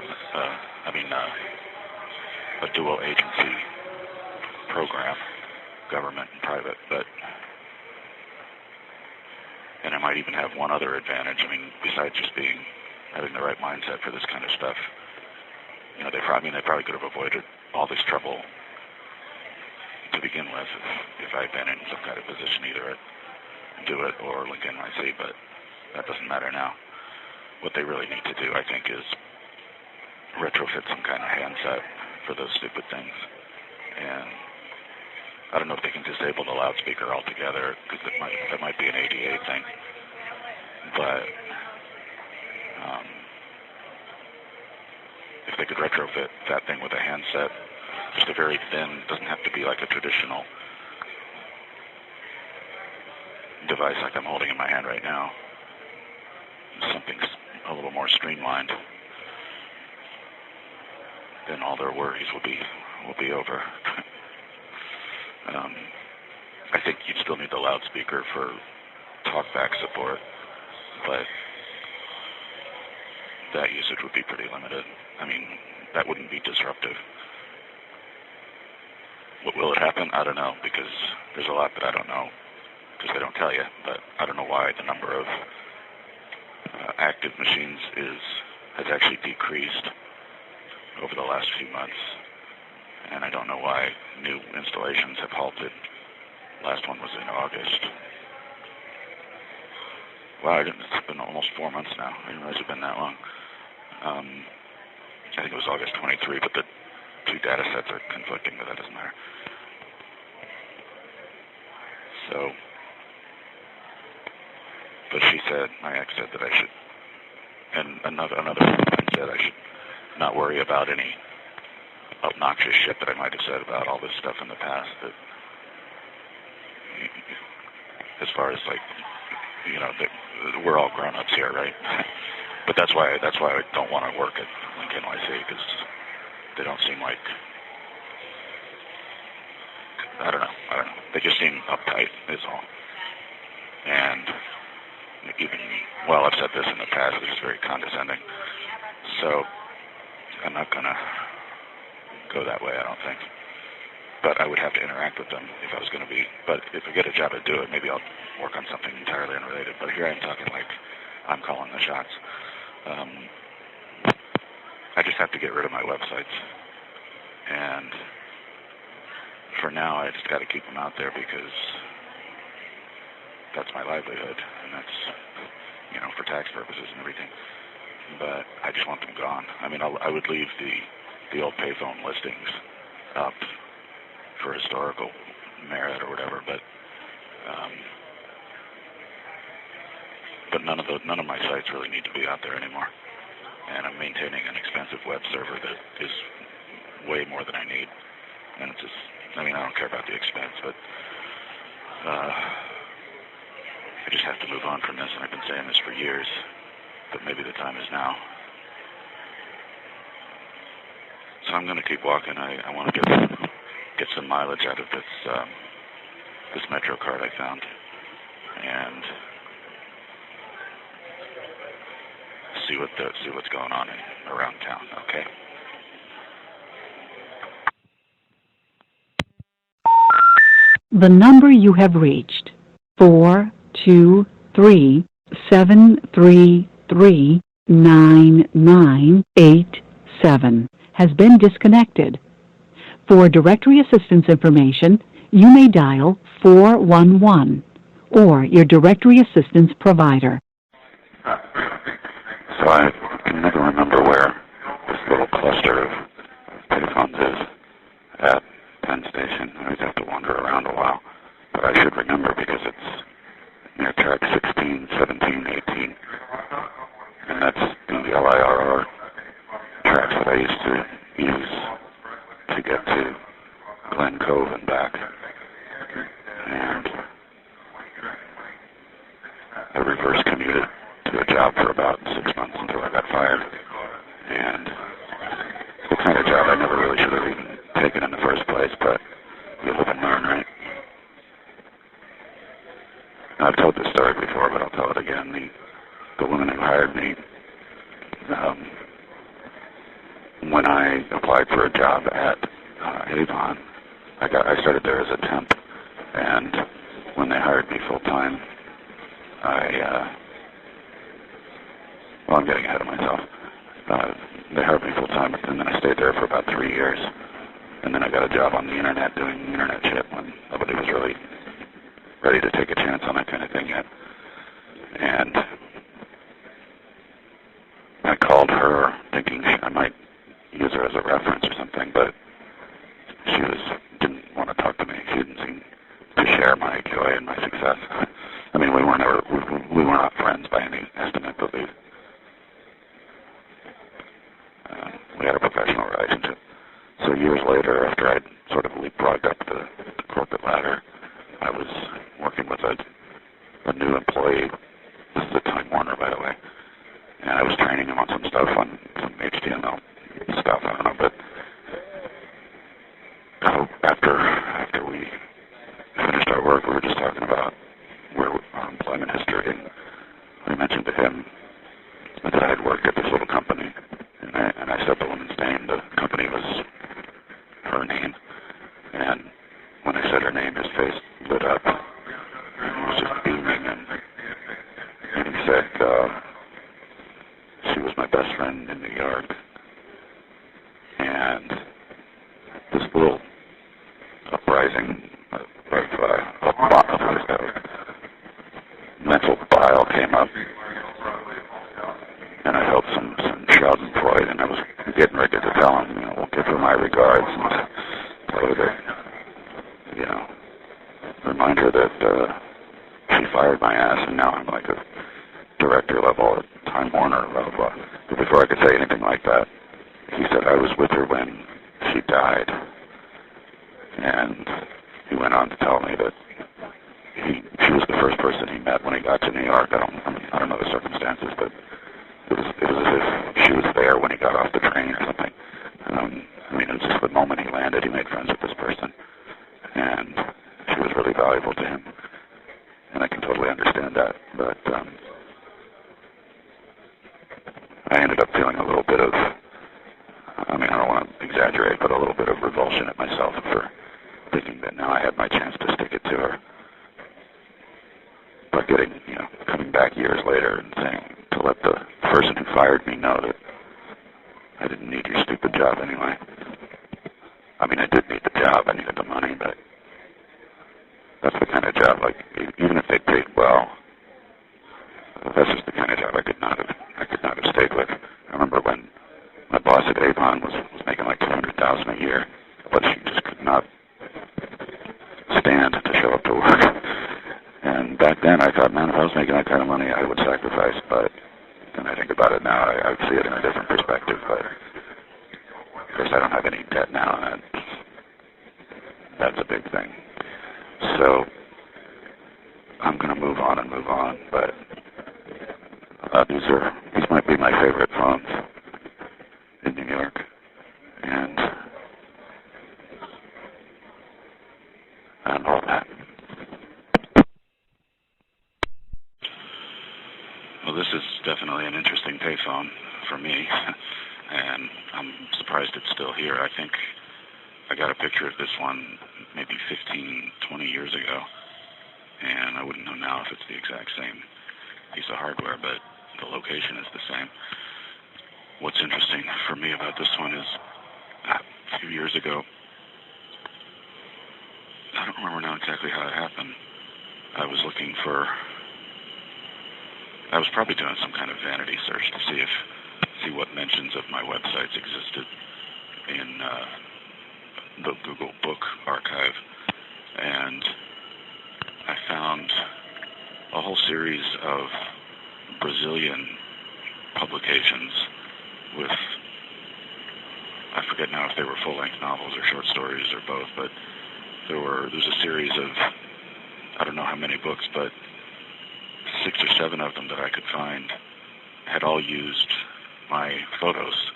A dual agency program, government and private. And I might even have one other advantage. I mean, besides just having the right mindset for this kind of stuff. You know, they probably could have avoided all this trouble to begin with if I had been in some kind of position either at Do It or Link NYC, but that doesn't matter now. What they really need to do, I think, is retrofit some kind of handset for those stupid things. And I don't know if they can disable the loudspeaker altogether, because that might be an ADA thing. But if they could retrofit that thing with a handset, just a very thin, doesn't have to be like a traditional device like I'm holding in my hand right now. Something a little more streamlined, then all their worries will be over. I think you'd still need the loudspeaker for talkback support, but that usage would be pretty limited. I mean, that wouldn't be disruptive. What will it happen? I don't know, because there's a lot that I don't know, because they don't tell you. But I don't know why the number of active machines has actually decreased over the last few months, and I don't know why new installations have halted. Last one was in August. Wow, it's been almost 4 months now. I didn't realize it had been that long. I think it was August 23, but the two data sets are conflicting, but that doesn't matter. So, but she said, my ex said that I should, and another woman said I should not worry about any obnoxious shit that I might have said about all this stuff in the past. That, as far as like, you know, we're all grown-ups here, right? But that's why I don't want to work at Link NYC, because they don't seem like, I don't know. They just seem uptight, is all. And even, well, I've said this in the past, it's just very condescending. So I'm not going to go that way, I don't think. But I would have to interact with them if I was going to be. But if I get a job to do it, maybe I'll work on something entirely unrelated. But here I'm talking like I'm calling the shots. I just have to get rid of my websites. And for now, I just got to keep them out there because that's my livelihood. And that's, you know, for tax purposes and everything. But I just want them gone. I mean, I would leave the old payphone listings up for historical merit or whatever, but none of my sites really need to be out there anymore. And I'm maintaining an expensive web server that is way more than I need. And it's just, I mean, I don't care about the expense, but I just have to move on from this. And I've been saying this for years, but maybe the time is now. So I'm going to keep walking. I want to get some mileage out of this Metro card I found, and see what's going on around town. Okay. The number you have reached, 423-733-9987, has been disconnected. For directory assistance information, you may dial 411 or your directory assistance provider. So I can never remember where this little cluster of payphones is at Penn Station. I always have to wander around a while, but I should remember because it's near track 16, 17, 18, and that's the LIRR tracks that I used to use to get to Glen Cove and back. And I reverse commuted to a job for about 6 months until I got fired. And what kind job at Avon. I started there as a temp, and when they hired me full-time, I'm getting ahead of myself. They hired me full-time, and then I stayed there for about 3 years. And then I got a job on the internet doing internet shit when nobody was really ready to take a chance on that kind of thing yet. And I called her thinking I might use her as a reference or something, but she didn't want to talk to me. She didn't seem to share my joy and my success. I mean, we were not friends by any estimate, but we had a professional relationship. So years later, after I'd sort of leapfrogged up the corporate ladder, I was working with a new employee. This is a Time Warner, by the way. And I was training him on some stuff, on some HTML stuff, I don't know, but after we finished our work, we were just talking about our employment history, and I mentioned to him that I had worked at this little company, and I said the woman's name. The company was her name, and when I said her name, his face lit up, and he was just beaming, and he said she was my best friend in New York, and this little uprising of mental bile came up, and I felt some schadenfreude, and I was getting ready to tell him, we'll give her my regards, and tell her that, remind her that she fired my ass, and now I'm like a director level at Time Warner, blah, blah, blah. But before I could say anything like that, he said I was with her when she died. And he went on to tell me that she was the first person he met when he got to New York. I don't know the circumstances, but it was as if she was there when he got off the train or something. It was just the moment he landed, he made friends with this person, and she was really valuable to him. And I can totally understand that, but I ended up feeling a little bit of, I don't want to exaggerate, but a little bit of revulsion at myself for thinking that now I had my chance to stick it to her. But coming back years later and saying, to let the person who fired me know that I didn't need your stupid job anyway. I did need the job, I needed the money, but that's the kind of job, even if they paid well, that's just the kind of job I could not have stayed with. I remember when my boss at Avon was making like $200,000 a year, but she just could not stand to show up to work. And back then I thought, man, if I was making that kind of money, I would sacrifice. But when I think about it now, I see it in a different perspective. But of course, I don't have any debt now, and that's a big thing. So I'm going to move on, but these might be my favorite phones in New York, and all that. Well, this is definitely an interesting payphone for me, and I'm surprised it's still here. I think I got a picture of this one maybe 15, 20 years ago, and I wouldn't know now if it's the exact same piece of hardware, but the location is the same. What's interesting for me about this one is a few years ago, I don't remember now exactly how it happened. I was probably doing some kind of vanity search to see what mentions of my websites existed in the Google Book Archive, and I found a whole series of Brazilian publications with, I forget now if they were full-length novels or short stories or both, but there's a series of, I don't know how many books, but 6 or 7 of them that I could find had all used my photos,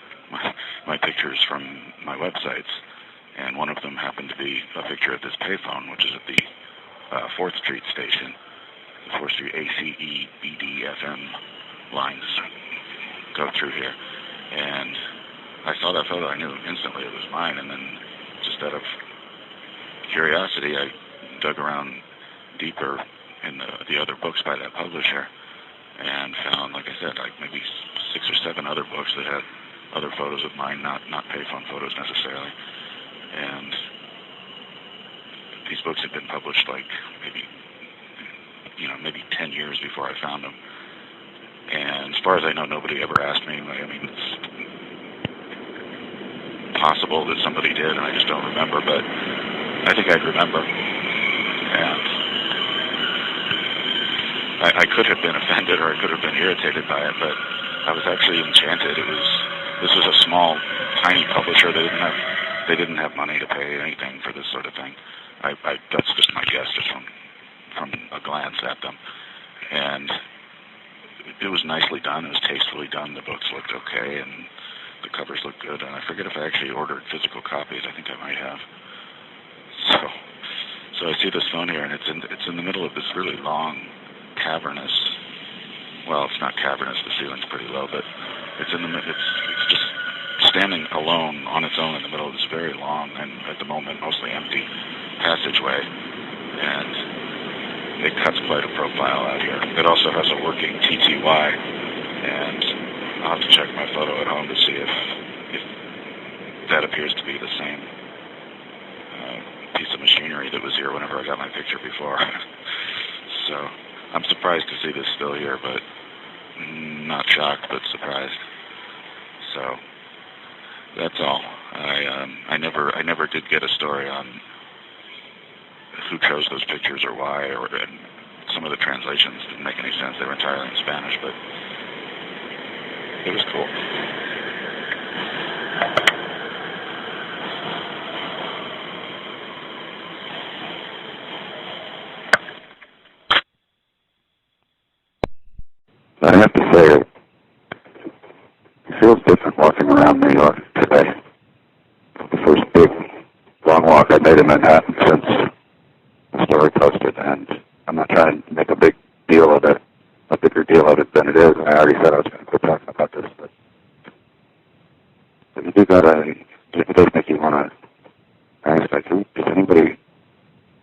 my pictures from my websites, and one of them happened to be a picture of this payphone, which is at the 4th Street station. The 4th Street ACE-BD FM lines go through here, and I saw that photo, I knew instantly it was mine, and then just out of curiosity, I dug around deeper in the other books by that publisher and found, like I said, like maybe 6 or 7 other books that had other photos of mine, not payphone photos necessarily. And these books had been published like maybe 10 years before I found them. And as far as I know, nobody ever asked me. I mean, it's possible that somebody did, and I just don't remember, but I think I'd remember. And I could have been offended or I could have been irritated by it, but I was actually enchanted. This was a small, tiny publisher. They didn't have money to pay anything for this sort of thing. That's just my guess, just from a glance at them. And it was nicely done. It was tastefully done. The books looked okay, and the covers looked good. And I forget if I actually ordered physical copies. I think I might have. So I see this phone here, and it's in the middle of this really long, cavernous. Well, it's not cavernous. The ceiling's pretty low, but it's just standing alone on its own in the middle of this very long and at the moment mostly empty passageway, and it cuts quite a profile out here. It also has a working TTY, and I'll have to check my photo at home to see if that appears to be the same piece of machinery that was here whenever I got my picture before. So I'm surprised to see this still here, but not shocked, but surprised. So that's all. I never did get a story on who chose those pictures or why, and some of the translations didn't make any sense. They were entirely in Spanish, but it was cool. I have to say, it feels different walking around New York today. The first big, long walk I made in Manhattan since the story posted, and I'm not trying to make a big deal of it, a bigger deal of it than it is. I already said I was going to quit talking about this, but you do gotta, it does make you want to ask, like, does anybody,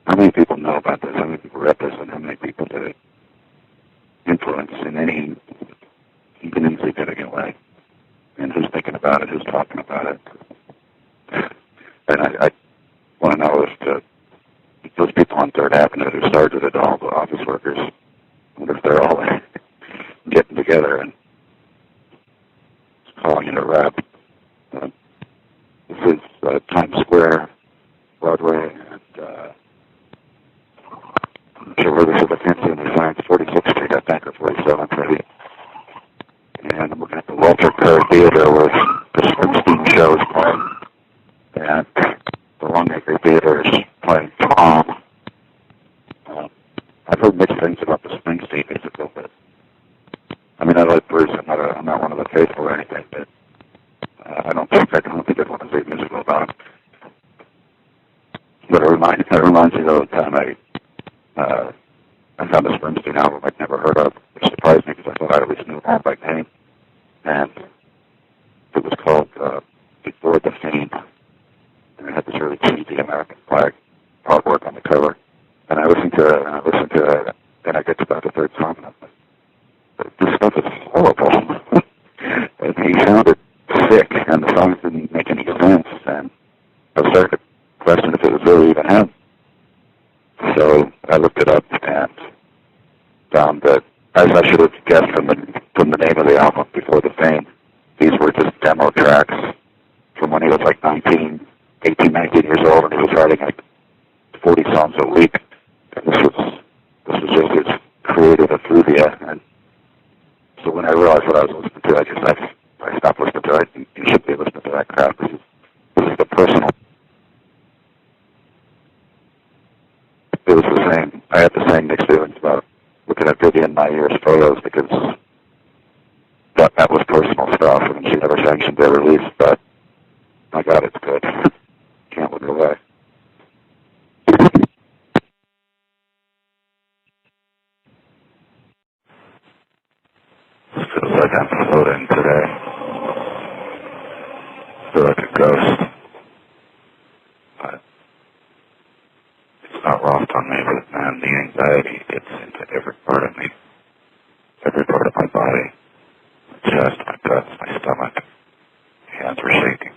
how many people know about this, how many people read this, and how many people did it influence in any even insignificant way? And who's thinking about it, who's talking about it? And I want to know if those people on 3rd Avenue who started it, all the office workers, if they're all getting together and calling it a rap. This is Times Square, Broadway, and I'm not sure where this is. I can't see any signs. 46th Street, I think, or 47th, maybe. And I'm looking at the Walter Kerr Theater where the Springsteen show is playing. And the Longacre Theater is playing Tom. I've heard mixed things about the Springsteen musical, but I mean, I like Bruce. I'm not one of the faithful or anything, but I don't think I'd want to see a musical about him. But it reminds me of the time I found a Springsteen album I'd never heard of, which surprised me because I thought I at least knew it by name. And it was called Before the Fame. And it had this really cheesy American flag artwork on the cover. And I listened to it, and I get to about the 3rd song, and I'm like, this stuff is horrible. And he sounded sick, and the songs didn't make any sense, and I started to question if it was really even him. So I looked it up and found that, as I should have guessed from the name of the album, Before the Fame, these were just demo tracks from when he was like 18, 19 years old, and he was writing like 40 songs a week. And this was just his creative effluvia. And so when I realized what I was listening to, I stopped listening to it. You should be listening to that crap. This is the personal. It was the same. I had the same mixed feelings about looking at Vivian Maier's photos because that was personal stuff, and she never sanctioned their release. But my God, it's good. Can't look away. Feels like I'm floating today. but it's not lost on me, but man, the anxiety gets into every part of me, every part of my body, my chest, my guts, my stomach. My hands were shaking.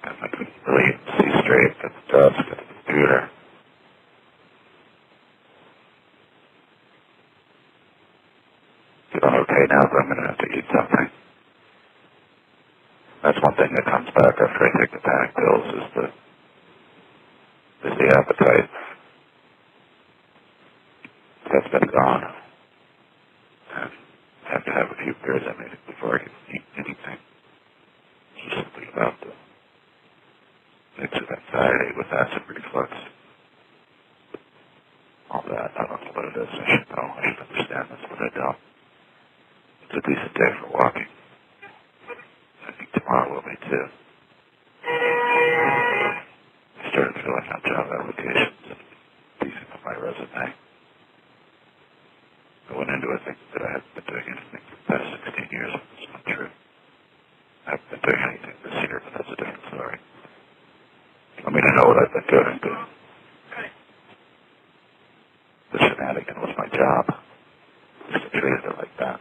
And I couldn't really see straight at the desk, at the computer. Feeling okay now, but I'm going to have to eat something. That's one thing that comes back after I take the panic pills is the appetite. That's been gone. And I have to have a few beers in me before I can eat anything. It's just something about the mix of anxiety with acid reflux. All that, I don't know what it is. I should know. I should understand this, but I don't. It's a decent day for walking. I think tomorrow will be too. I started filling out job applications and decent on my resume. I went into it thinking that I hadn't been doing anything for the past 16 years, but that's not true. I haven't been doing anything this year, but that's a different story. I mean, I know what I've been doing, but the shenanigan was my job. I just treated it like that.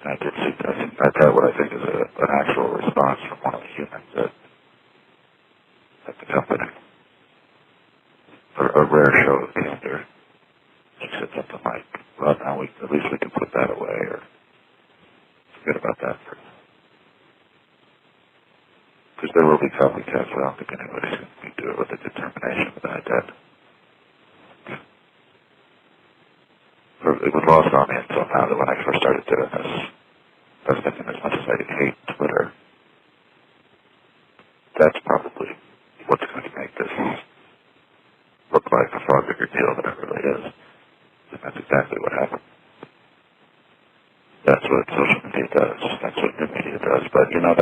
And I did see, I got what I think is an actual response from one of the humans at the company. A rare show of candor. She said something like, well, now at least we can put that away, or forget about that for now. Because there will be copycats, but I don't think anybody's going to do it with the determination that I did. It was lost on me until now that when I first started doing this, I was thinking as much as I hate Twitter, that's probably what's going to make this look like a far bigger deal than it really is. And that's exactly what happened. That's what social media does. That's what new media does. But, you know,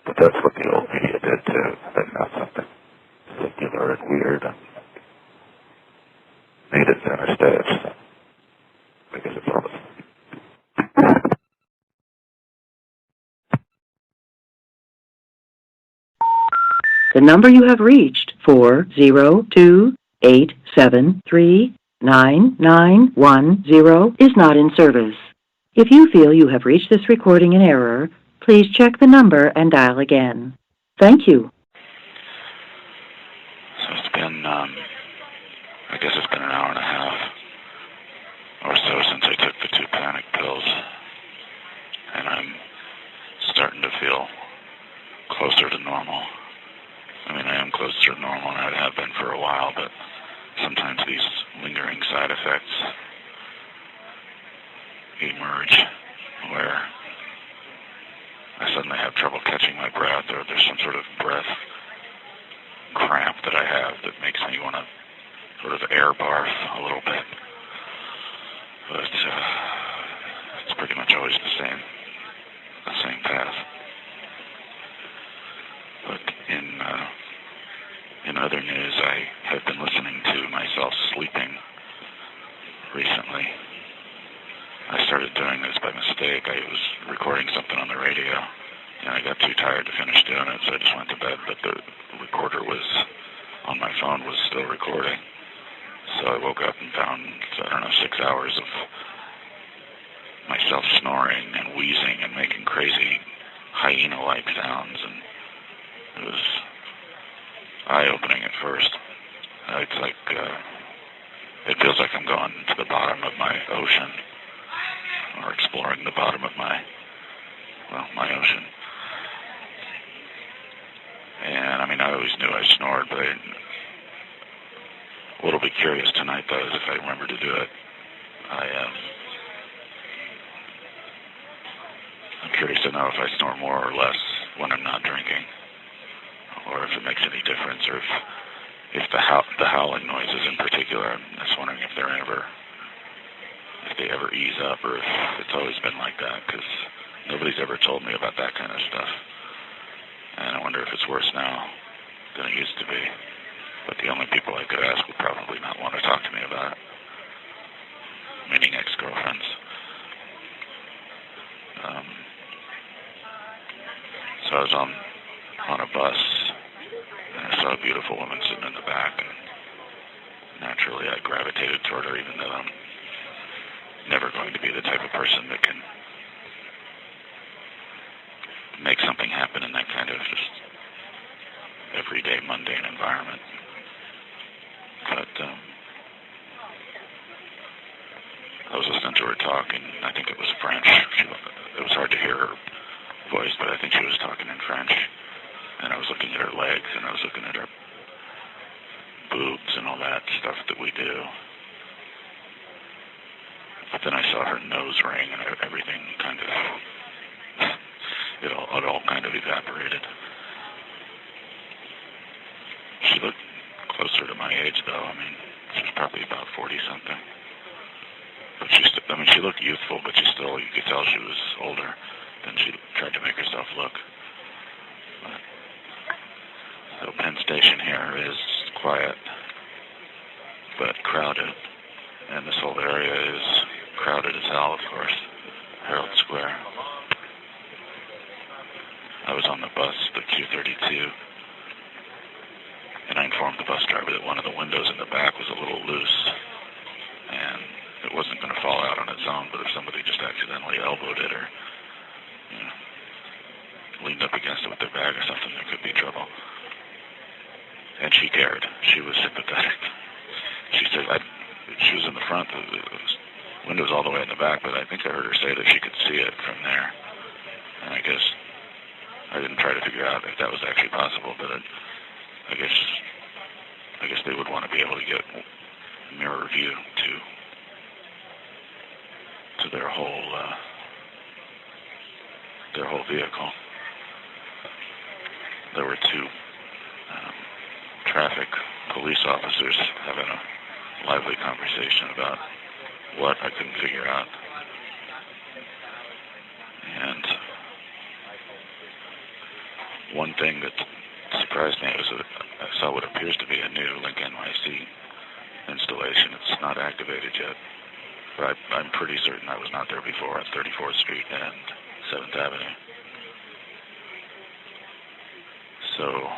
that's what the old media did, too. They found something singular and weird and made it center stage. So, because it's all the same. The number you have reached, 402-873-9910, is not in service. If you feel you have reached this recording in error, please check the number and dial again. Thank you. So it's been, I guess it's been an hour and a half or so since I took the 2 panic pills. And I'm starting to feel closer to normal. I mean, I am closer to normal, and I have been for a while, but sometimes these lingering side effects emerge where I suddenly have trouble catching my breath, or there's some sort of breath cramp that I have that makes me want to sort of air barf a little bit. But it's pretty much always the same path. But in other news, I have been listening to myself sleeping recently. I started doing this by mistake. I was recording something on the radio, and I got too tired to finish doing it, so I just went to bed, but the recorder on my phone was still recording. So I woke up and found, 6 hours of myself snoring and wheezing and making crazy hyena-like sounds, and it was eye-opening at first. It's like, it feels like I'm going to the bottom of my ocean, or exploring the bottom of my ocean. And, I mean, I always knew I snored, but what'll be curious tonight, though, is if I remember to do it. I'm curious to know if I snore more or less when I'm not drinking, or if it makes any difference, or if the howling noises in particular. I'm just wondering if they ever ease up, or if it's always been like that, because nobody's ever told me about that kind of stuff. And I wonder if it's worse now than it used to be. But the only people I could ask would probably not want to talk to me about it, meaning ex-girlfriends. I was on a bus, and I saw a beautiful woman sitting in the back, and naturally I gravitated toward her, even though I'm never going to be the type of person that can make something happen in that kind of just everyday mundane environment. But I was listening to her talk, and I think it was French. It was hard to hear her voice, but I think she was talking in French. And I was looking at her legs, and I was looking at her boobs and all that stuff that we do. But then I saw her nose ring, and everything kind of, it all kind of evaporated. She looked closer to my age, though. I mean, she was probably about 40-something. But she looked youthful, but you could tell she was older than she tried to make herself look. So Penn Station here is quiet, but crowded. And this whole area is crowded as hell, of course. Herald Square. I was on the bus, the Q32, and I informed the bus driver that one of the windows in the back was a little loose, and it wasn't going to fall out on its own, but if somebody just accidentally elbowed it or leaned up against it with their bag or something, there could be trouble. And she cared. She was sympathetic. She said, she was in the front, the windows all the way in the back, but I think I heard her say that she could see it from there. And I guess I didn't try to figure out if that was actually possible, but I guess they would want to be able to get mirror view to their whole vehicle. There were two traffic police officers having a lively conversation about what I couldn't figure out. And one thing that surprised me was that I saw what appears to be a new Link NYC installation. It's not activated yet, but I'm pretty certain I was not there before on 34th Street and 7th Avenue. So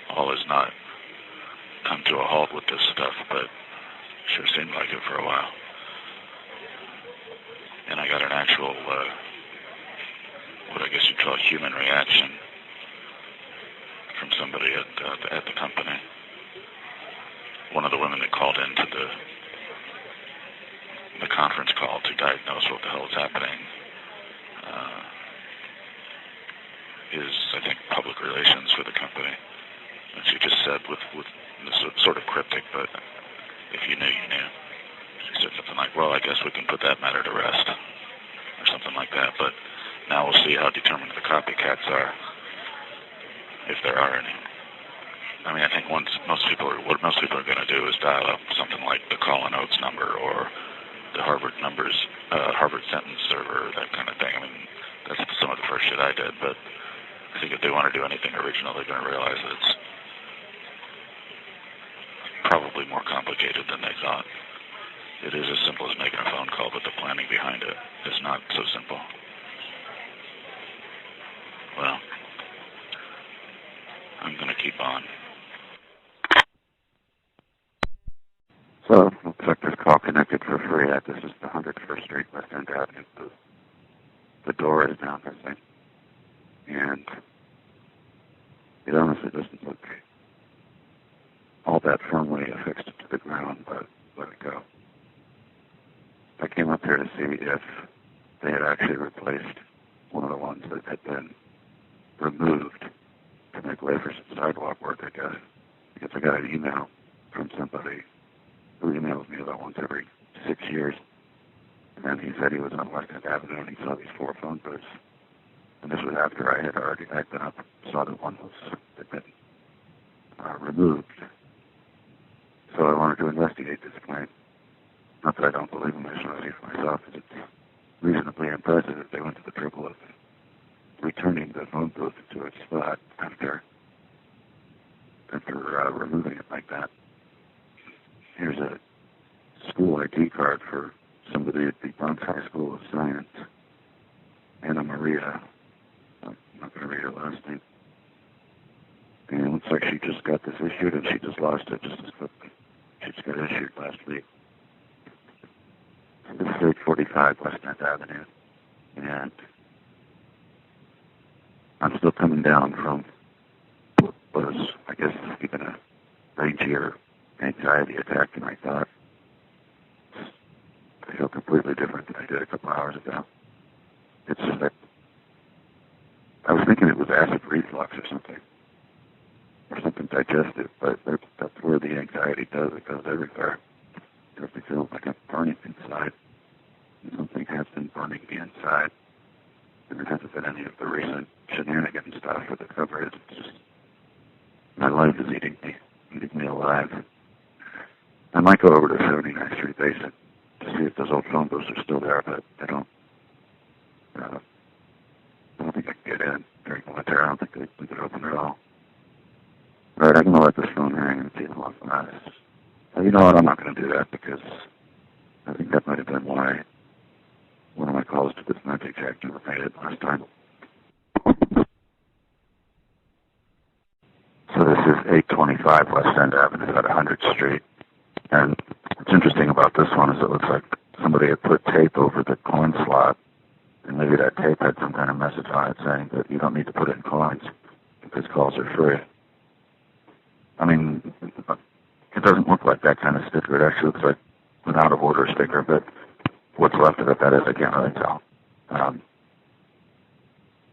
all has not come to a halt with this stuff, but sure seemed like it for a while. And I got an actual, what I guess you'd call a human reaction from somebody at the company. One of the women that called into the conference call to diagnose what the hell is happening is, I think, public relations for the company. And she just said with sort of cryptic, but if you knew, you knew. She said something like, well, I guess we can put that matter to rest, or something like that. But now we'll see how determined the copycats are, if there are any. I mean, I think what most people are going to do is dial up something like the Call & Oates number or the Harvard sentence server, that kind of thing. I mean, that's some of the first shit I did, but I think if they want to do anything original, they're going to realize that it's probably more complicated than they thought. It is as simple as making a phone call, but the planning behind it is not so simple. Well, I'm going to keep on. So, looks like this call connected for free. This is the 101st Street, West End Avenue. The door is down, I think. And it honestly doesn't look all that firmly affixed to the ground, but let it go. I came up here to see if they had actually replaced one of the ones that had been removed to make way for some sidewalk work, I guess. Because I got an email from somebody who emails me about once every 6 years. And he said he was on West End Avenue and he saw these 4 phone booths. And this was after I had already backed up, saw that one had been removed. So I wanted to investigate this claim. Not that I don't believe in this myself, it's reasonably impressive that they went to the trouble of returning the phone booth to its spot after removing it like that. Here's a school ID card for somebody at the Bronx High School of Science, Anna Maria. I'm not going to read her last name. And it looks like she just got this issued and she just lost it just as quickly. She just got issued last week. This is 845 West End Avenue. And I'm still coming down from what was, I guess, even a ragier anxiety attack than I thought. I feel completely different than I did a couple hours ago. It's just that I was thinking it was acid reflux or something digestive, but that's where the anxiety does. It goes everywhere. It really feels like I'm burning inside. Something has been burning me inside. And there hasn't been any of the recent shenanigans stuff with the coverage. It's just, my life is eating me alive. I might go over to 79th Street Basin to see if those old phone booths are still there, but I don't think I can get in during the winter. I don't think they leave it open at all. All right, I'm going to let this phone ring and see how long it lasts. You know what, I'm not going to do that because I think that might have been why one of my calls to this magic jack never made it last time. So this is 825 West End Avenue at 100th Street. And what's interesting about this one is it looks like somebody had put tape over the coin slot, and maybe that tape had some kind of message on it saying that you don't need to put in coins because calls are free. I mean, it doesn't look like that kind of sticker. It actually looks like an out-of-order sticker, but what's left of it, that is, I can't really tell.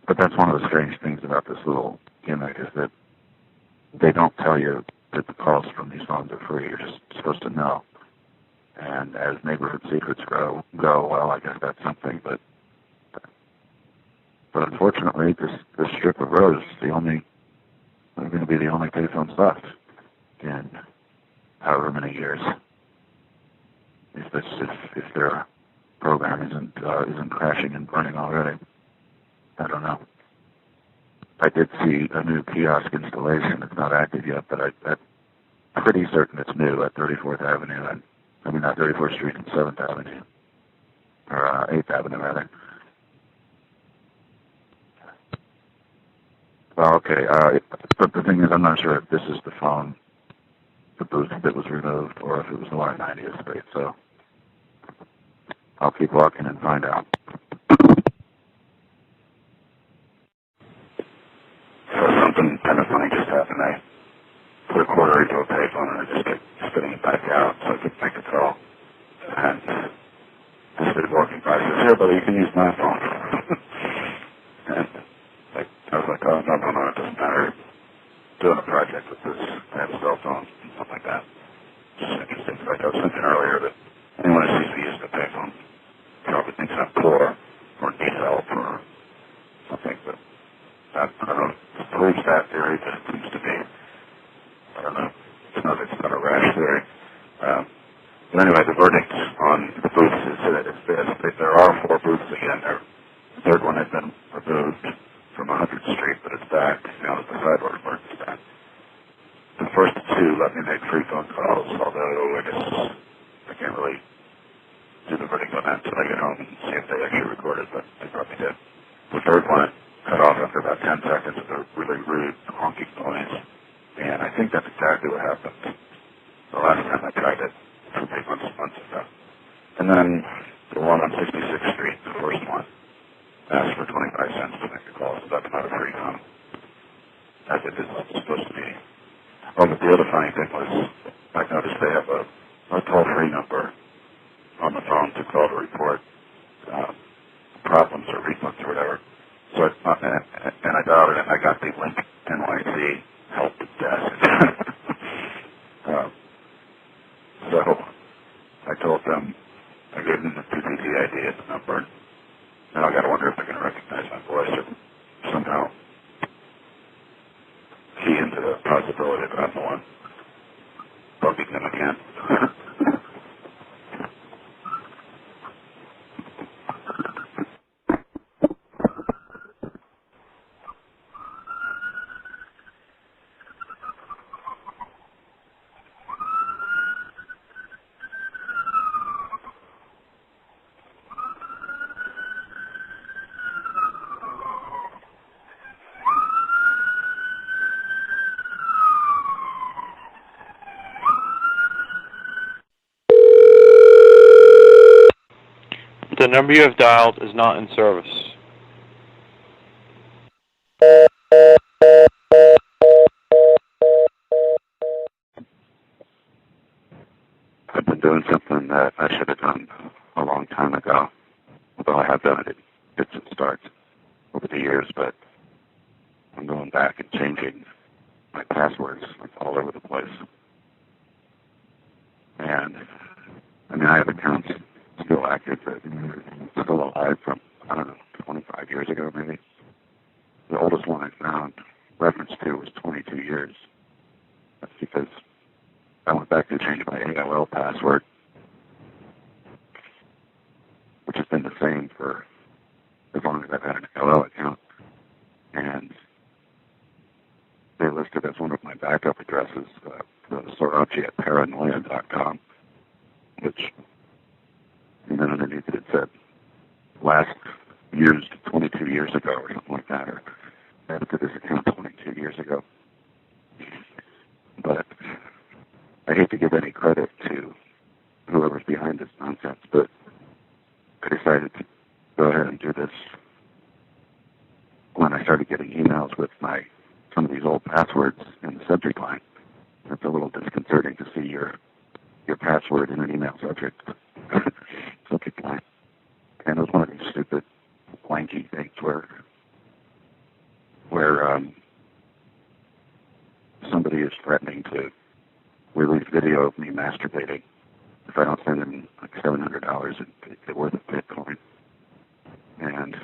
But that's one of the strange things about this little gimmick is that they don't tell you that the calls from these phones are free. You're just supposed to know. And as neighborhood secrets go, well, I guess that's something. But unfortunately, this strip of road is they're going to be the only payphones left in however many years. If their program isn't crashing and burning already, I don't know. I did see a new kiosk installation. It's not active yet, but I'm pretty certain it's new at 34th Avenue and not 34th Street and 7th Avenue, or 8th Avenue rather. Well, okay. But the thing is, I'm not sure if this is the phone, the booth that was removed, or if it was the one at 90th Street. So I'll keep walking and find out. So something kind of funny just happened. I put a quarter into a payphone and I just kept spitting it back out so I could make a call. And this dude walking by says, "Here, buddy, you can use my phone." And I was like, "Oh, no, it doesn't matter. Doing a project with this. I have a cell phone," and stuff like that. Just interesting. Like I was thinking earlier that anyone who sees me use the payphone probably thinks I'm poor or need help or something, but I don't know. It proves that theory, but it seems to be, I don't know. It's not a rash theory. But anyway, the verdict on the booths is that it's this. There are 4 booths again. The third one had been removed from 100th Street, but it's back now that the sidewalk work is back. The first 2 let me make free phone calls, although I guess I can't really do the verdict on that until I get home and see if they actually recorded, but they probably did. The third one cut off after about 10 seconds with a really rude honking noise, and I think that's exactly what happened the last time I tried it for 3 months ago. And then the one on 66th Street, the first one, asked for 25 cents to make a call, so that's not a free phone, as it is supposed to be. Oh, but the other funny thing was, I noticed they have a toll-free number on the phone to call to report problems or refunds or whatever. So and I dialed it and I got the link NYC help desk. So I told them, I gave them the PPT ID and the number. Now I got to wonder if they're going to recognize my voice or somehow key into the possibility that I'm the one bugging them again. number you have dialed is not in service. I've been doing something that I should have done a long time ago. Although I have done it, it's and starts over the years, but I'm going back and changing my passwords all over the place. And, I mean, I have accounts still active that are still alive from, I don't know, 25 years ago maybe. The oldest one I found reference to was 22 years. That's because I went back to change my AOL password, which has been the same for as long as I've had an AOL account. And they listed as one of my backup addresses, the Sorachi@paranoia.com, which, and then underneath it said, last used 22 years ago or something like that, or added to this account 22 years ago. But I hate to give any credit to whoever's behind this nonsense, but I decided to go ahead and do this when I started getting emails with some of these old passwords in the subject line. It's a little disconcerting to see your password in an email subject line. And it was one of these stupid, wanky things where somebody is threatening to release video of me masturbating if I don't send them like $700 it's worth of Bitcoin. And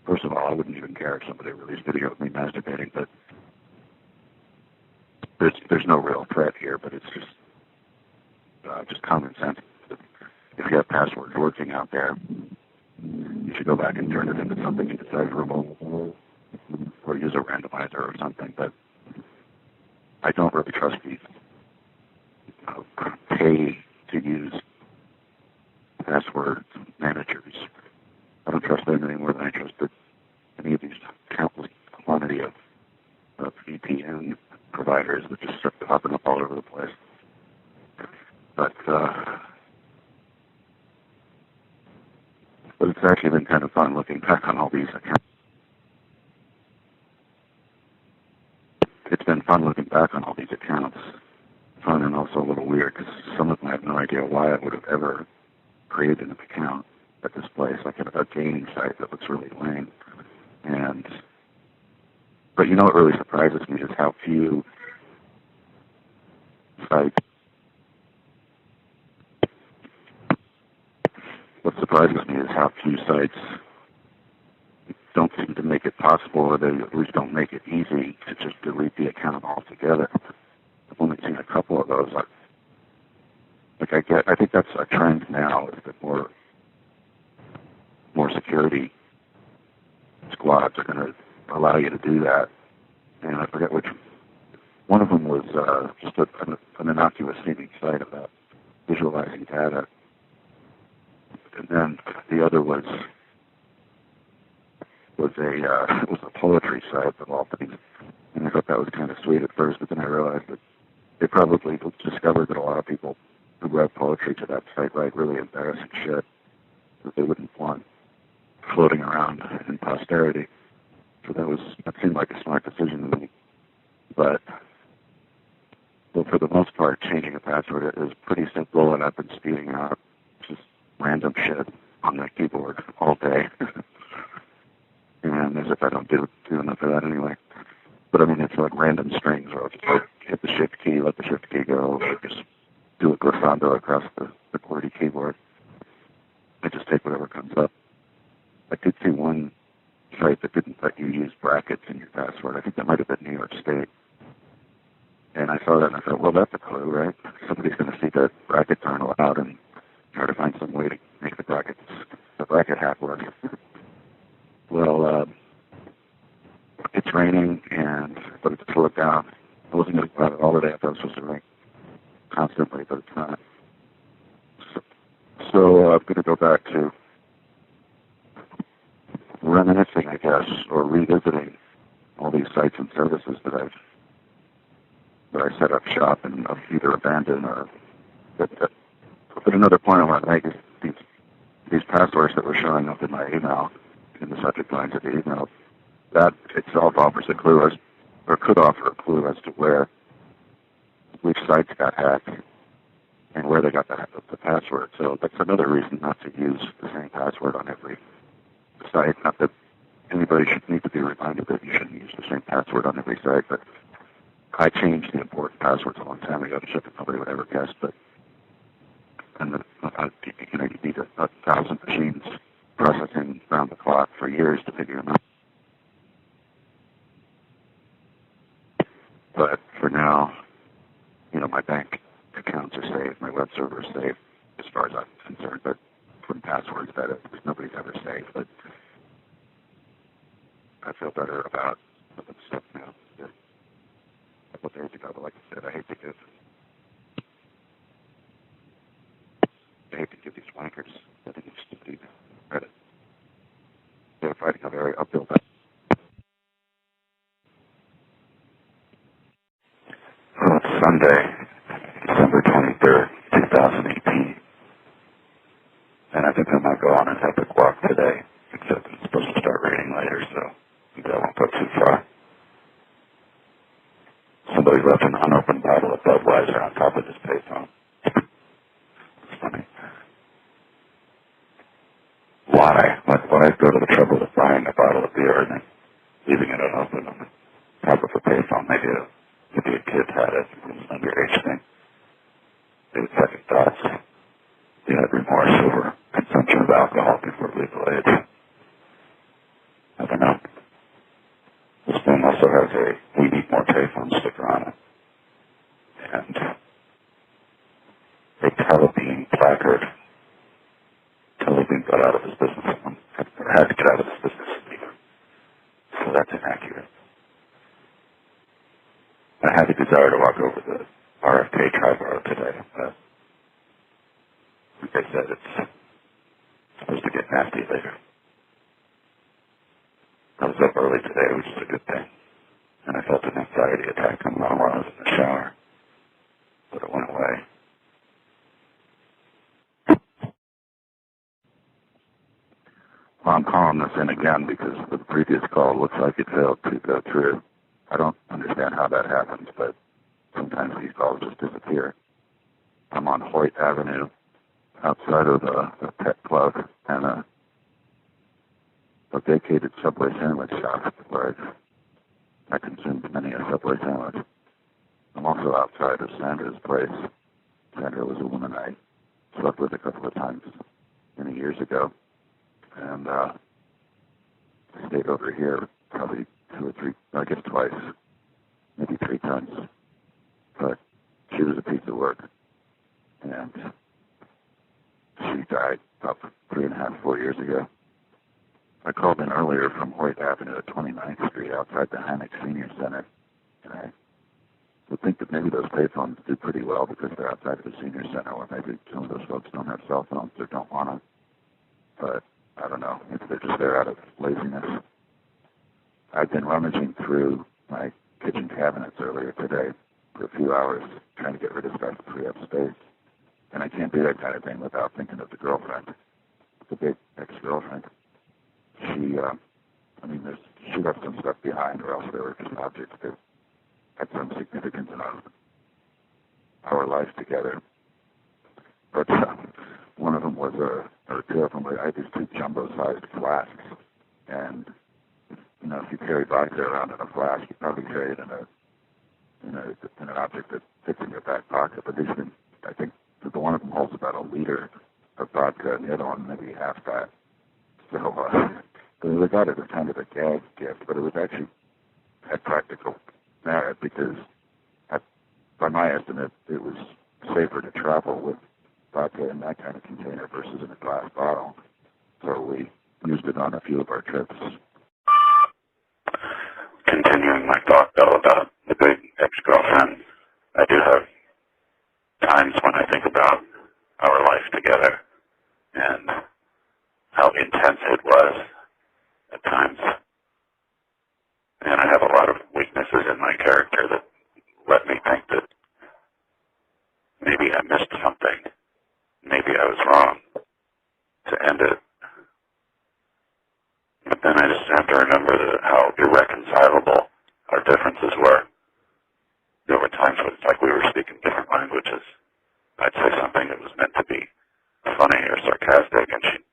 first of all, I wouldn't even care if somebody released video of me masturbating, but there's no real threat here, but it's just common sense. If you have passwords working out there, you should go back and turn it into something indecipherable or use a randomizer or something. But I don't really trust these pay-to-use password managers. I don't trust them any more than I trusted any of these countless quantity of VPN providers that just start popping up all over the place. But it's actually been kind of fun looking back on all these accounts. It's been fun looking back on all these accounts. Fun and also a little weird because some of them I have no idea why I would have ever created an account at this place, like a gaming site that looks really lame. But you know what really surprises me is how few sites. What surprises me is how few sites don't seem to make it possible, or they at least don't make it easy to just delete the account altogether. I've only seen a couple of those. I think that's a trend now, is that more security squads are going to allow you to do that. And I forget which. One of them was just an innocuous seeming site about visualizing data. And then the other was a poetry site of all things. And I thought that was kind of sweet at first, but then I realized that they probably discovered that a lot of people who wrote poetry to that site write really embarrassing shit that they wouldn't want floating around in posterity. So that seemed like a smart decision to me. But for the most part, changing a password is pretty simple, and I've been speeding out just random shit on the keyboard all day. And as if I don't do enough of that anyway. But I mean, it's like random strings, where I'll just hit the shift key, let the shift key go, or just do a glissando across the QWERTY keyboard. I just take whatever comes up. I did see one site that didn't let you use brackets in your password. I think that might have been New York State. And I saw that and I thought, well, that's a clue, right? Somebody's going to see that brackets aren't allowed and try to find some way to make the bracket hack work. Well, it's raining, but it's slowed down. I wasn't going to go out all the day. I thought it was supposed to rain constantly, but it's not. So I'm going to go back to reminiscing, I guess, or revisiting all these sites and services that I set up shop and I've either abandoned or. But another point I want to make is these passwords that were showing up in my email, in the subject lines of the email, that itself offers a clue as, or could offer a clue as to which sites got hacked and where they got the password. So that's another reason not to use the same password on every site. Not that anybody should need to be reminded that you shouldn't use the same password on every site, but I changed the important passwords a long time ago to shit that nobody would ever guess. But and you need 1,000 machines processing around the clock for years to figure them out. But for now, my bank accounts are safe, my web server is safe, as far as I'm concerned. But from passwords, nobody's ever safe. But I feel better about the stuff now. A couple of days ago, but like I said, I hate to give these wankers, I think it's stupid credit. They're fighting a very uphill battle. Well, it's Sunday, December 23rd, 2018. And I think I might go on an epic walk today, except it's supposed to start raining later, so maybe I won't go too far. Somebody left an unopened bottle of Budweiser on top of his payphone. It's funny. Why? Why go to the trouble of buying a bottle of beer and then leaving it unopened on the top of a payphone? Maybe a kid had it. It was an underage thing. They had second thoughts. They had remorse over consumption of alcohol before legal age. I don't know. This thing also has a "We Need More Payphone" sticker on it. And a Telebeam placard. Telebeam got out of his business. Or had to get out of his business. So that's inaccurate. I had the desire to walk over the RFK Tri-Borough today, but like I said, it's supposed to get nasty later. I was up early today, which is a good thing, and I felt an anxiety attack coming on while I was in the shower, but it went away. Well, I'm calling this in again because the previous call looks like it failed to go through. I don't understand how that happens, but sometimes these calls just disappear. I'm on Hoyt Avenue, outside of a pet club and a vacated Subway sandwich shop where I consumed many a Subway sandwich. I'm also outside of Sandra's place. Sandra was a woman I slept with a couple of times many years ago, and I stayed over here probably 2 or 3, I guess twice, maybe 3 times. But she was a piece of work, and she died about 3.5, 4 years ago. I called in earlier from Hoyt Avenue at 29th Street outside the Hannock Senior Center, and I would think that maybe those payphones do pretty well because they're outside of the Senior Center, or maybe some of those folks don't have cell phones or don't want to. But I don't know, if they're just there out of laziness. I've been rummaging through my kitchen cabinets earlier today for a few hours trying to get rid of stuff to free up space. And I can't do that kind of thing without thinking of the girlfriend, the big ex-girlfriend. She left some stuff behind, or else there were just objects that had some significance in our life together. But one of them was or two of them, I had these 2 jumbo-sized flasks. And, if you carry vodka around in a flask, you probably carry it in an object that fits in your back pocket. But these things, I think that one of them holds about 1 liter of vodka, and the other one maybe half that. So we got it as kind of a gag gift, but it was actually had practical merit because, by my estimate, it was safer to travel with vodka in that kind of container versus in a glass bottle. So we used it on a few of our trips. Continuing my thought, though, about the big ex-girlfriend, I do have times when I think about our life together and how intense it was at times. And I have a lot of weaknesses in my character that let me think that maybe I missed something. Maybe I was wrong to end it just have to remember how irreconcilable our differences were. There were times when it's like we were speaking different languages. I'd say something that was meant to be funny or sarcastic, and she'd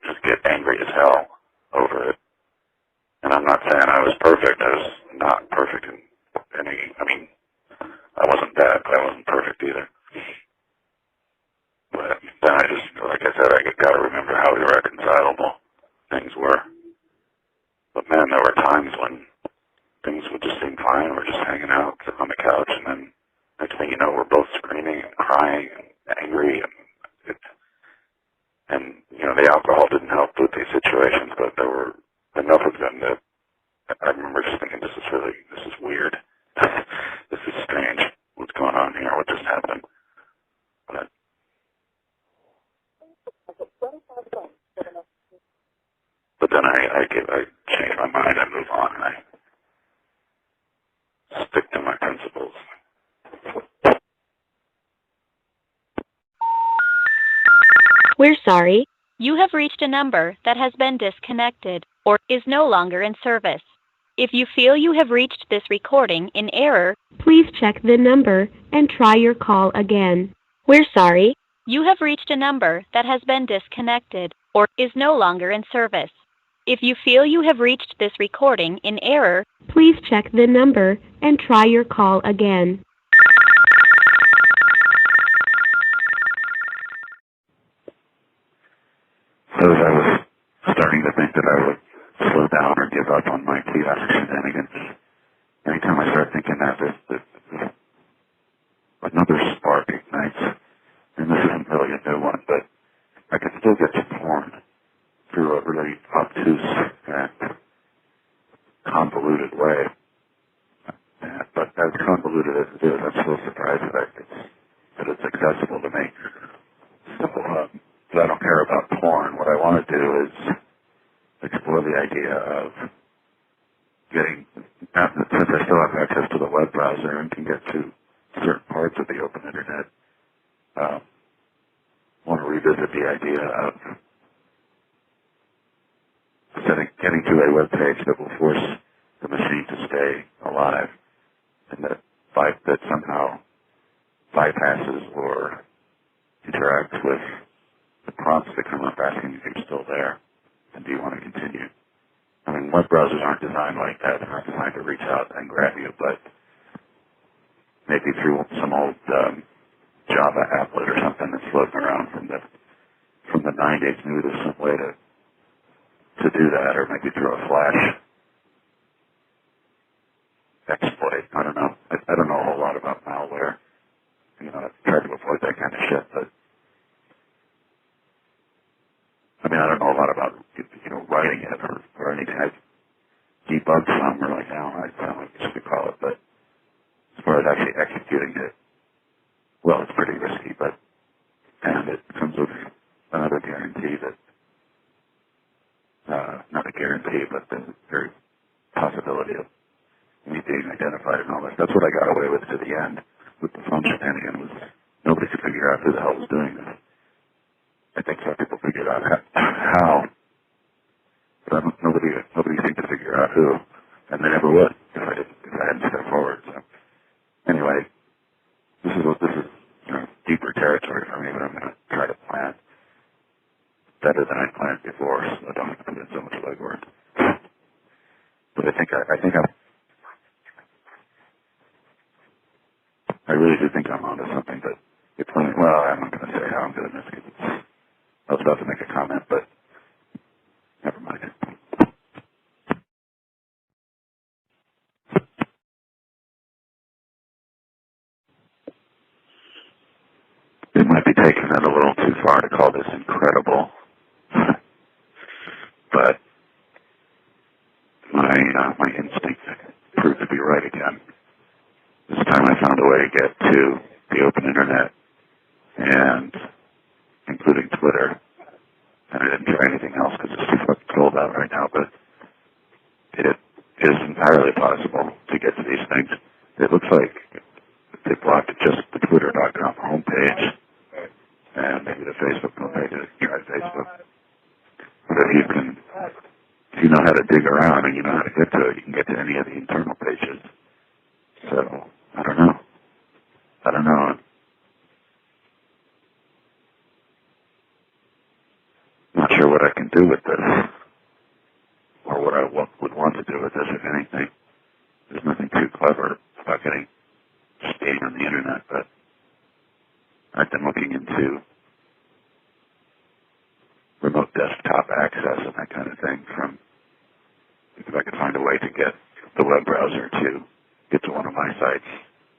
just get angry as hell over it. And I'm not saying I was perfect. I was not perfect in any, I wasn't bad, but I wasn't perfect either. But then I just, like I said, I got to remember how irreconcilable things were. But man, there were times when things would just seem fine. We're just hanging out, sitting on the couch, and then next thing you know, we're both screaming and crying and angry, and the alcohol didn't help with these situations, but there were enough of them that I remember just thinking, this is weird. This is strange. What's going on here? What just happened? But then I change my mind, I move on, and I stick to my principles. We're sorry. You have reached a number that has been disconnected or is no longer in service. If you feel you have reached this recording in error, Please check the number and try your call again. we're sorry. You have reached a number that has been disconnected or is no longer in service. If you feel you have reached this recording in error, Please check the number and try your call again. So as I was starting to think that I would slow down or give up on my chaotic shenanigans, anytime I start thinking that, there's another spark ignites. And this isn't really a new one, but I can still get to porn through a really obtuse and convoluted way. But as convoluted as it is, I'm still surprised that it's accessible to me. So, I don't care about porn. What I want to do is explore the idea of getting, since I still have access to the web browser and can get to certain parts of the open internet, want to revisit the idea of getting to a web page that will force the machine to stay alive, and that somehow bypasses or interacts with the prompts that come up asking if you're still there and do you want to continue. Web browsers aren't designed like that. They're not designed to reach out and grab you, but maybe through some old Java applet or something that's floating around from the 90s, maybe there's some way to do that, or maybe through a Flash exploit. I don't know. I don't know a whole lot about malware. I've tried to avoid that kind of shit, but I don't know a lot about writing it or anything. I've debugged some, or I don't know what you should call it, but as far as actually executing it, well, it's pretty risky, and it comes with another guarantee that, not a guarantee, but the very possibility of me being identified and all that. That's what I got away with to the end with the phone shenanigan, was nobody could figure out who the hell was doing this. I think some people figured out how, but nobody seemed to figure out who, and they never would if I hadn't stepped forward. So anyway, this is deeper territory for me, but I'm going to try to plan better than I planned before, so I don't have to put in so much legwork. But I really do think I'm onto something, but it's funny. Well, I'm not going to say how I'm doing this, because I was about to make a comment, but never mind. It might be taking it a little too far to call this incredible, but my instinct proved to be right again. This time I found a way to get to the open internet, and including Twitter, and I didn't try anything else because it's too fucking cold out right now, but it is entirely possible to get to these things. It looks like they blocked just the Twitter.com homepage and maybe the Facebook homepage. Try Facebook. But if you you know how to dig around and you know how to get to it, you can get to any of the internal pages. So, I don't know. I'm not sure what I can do with this, or what I would want to do with this, if anything. There's nothing too clever about getting staying on the internet, but I've been looking into remote desktop access and that kind of thing if I could find a way to get the web browser to get to one of my sites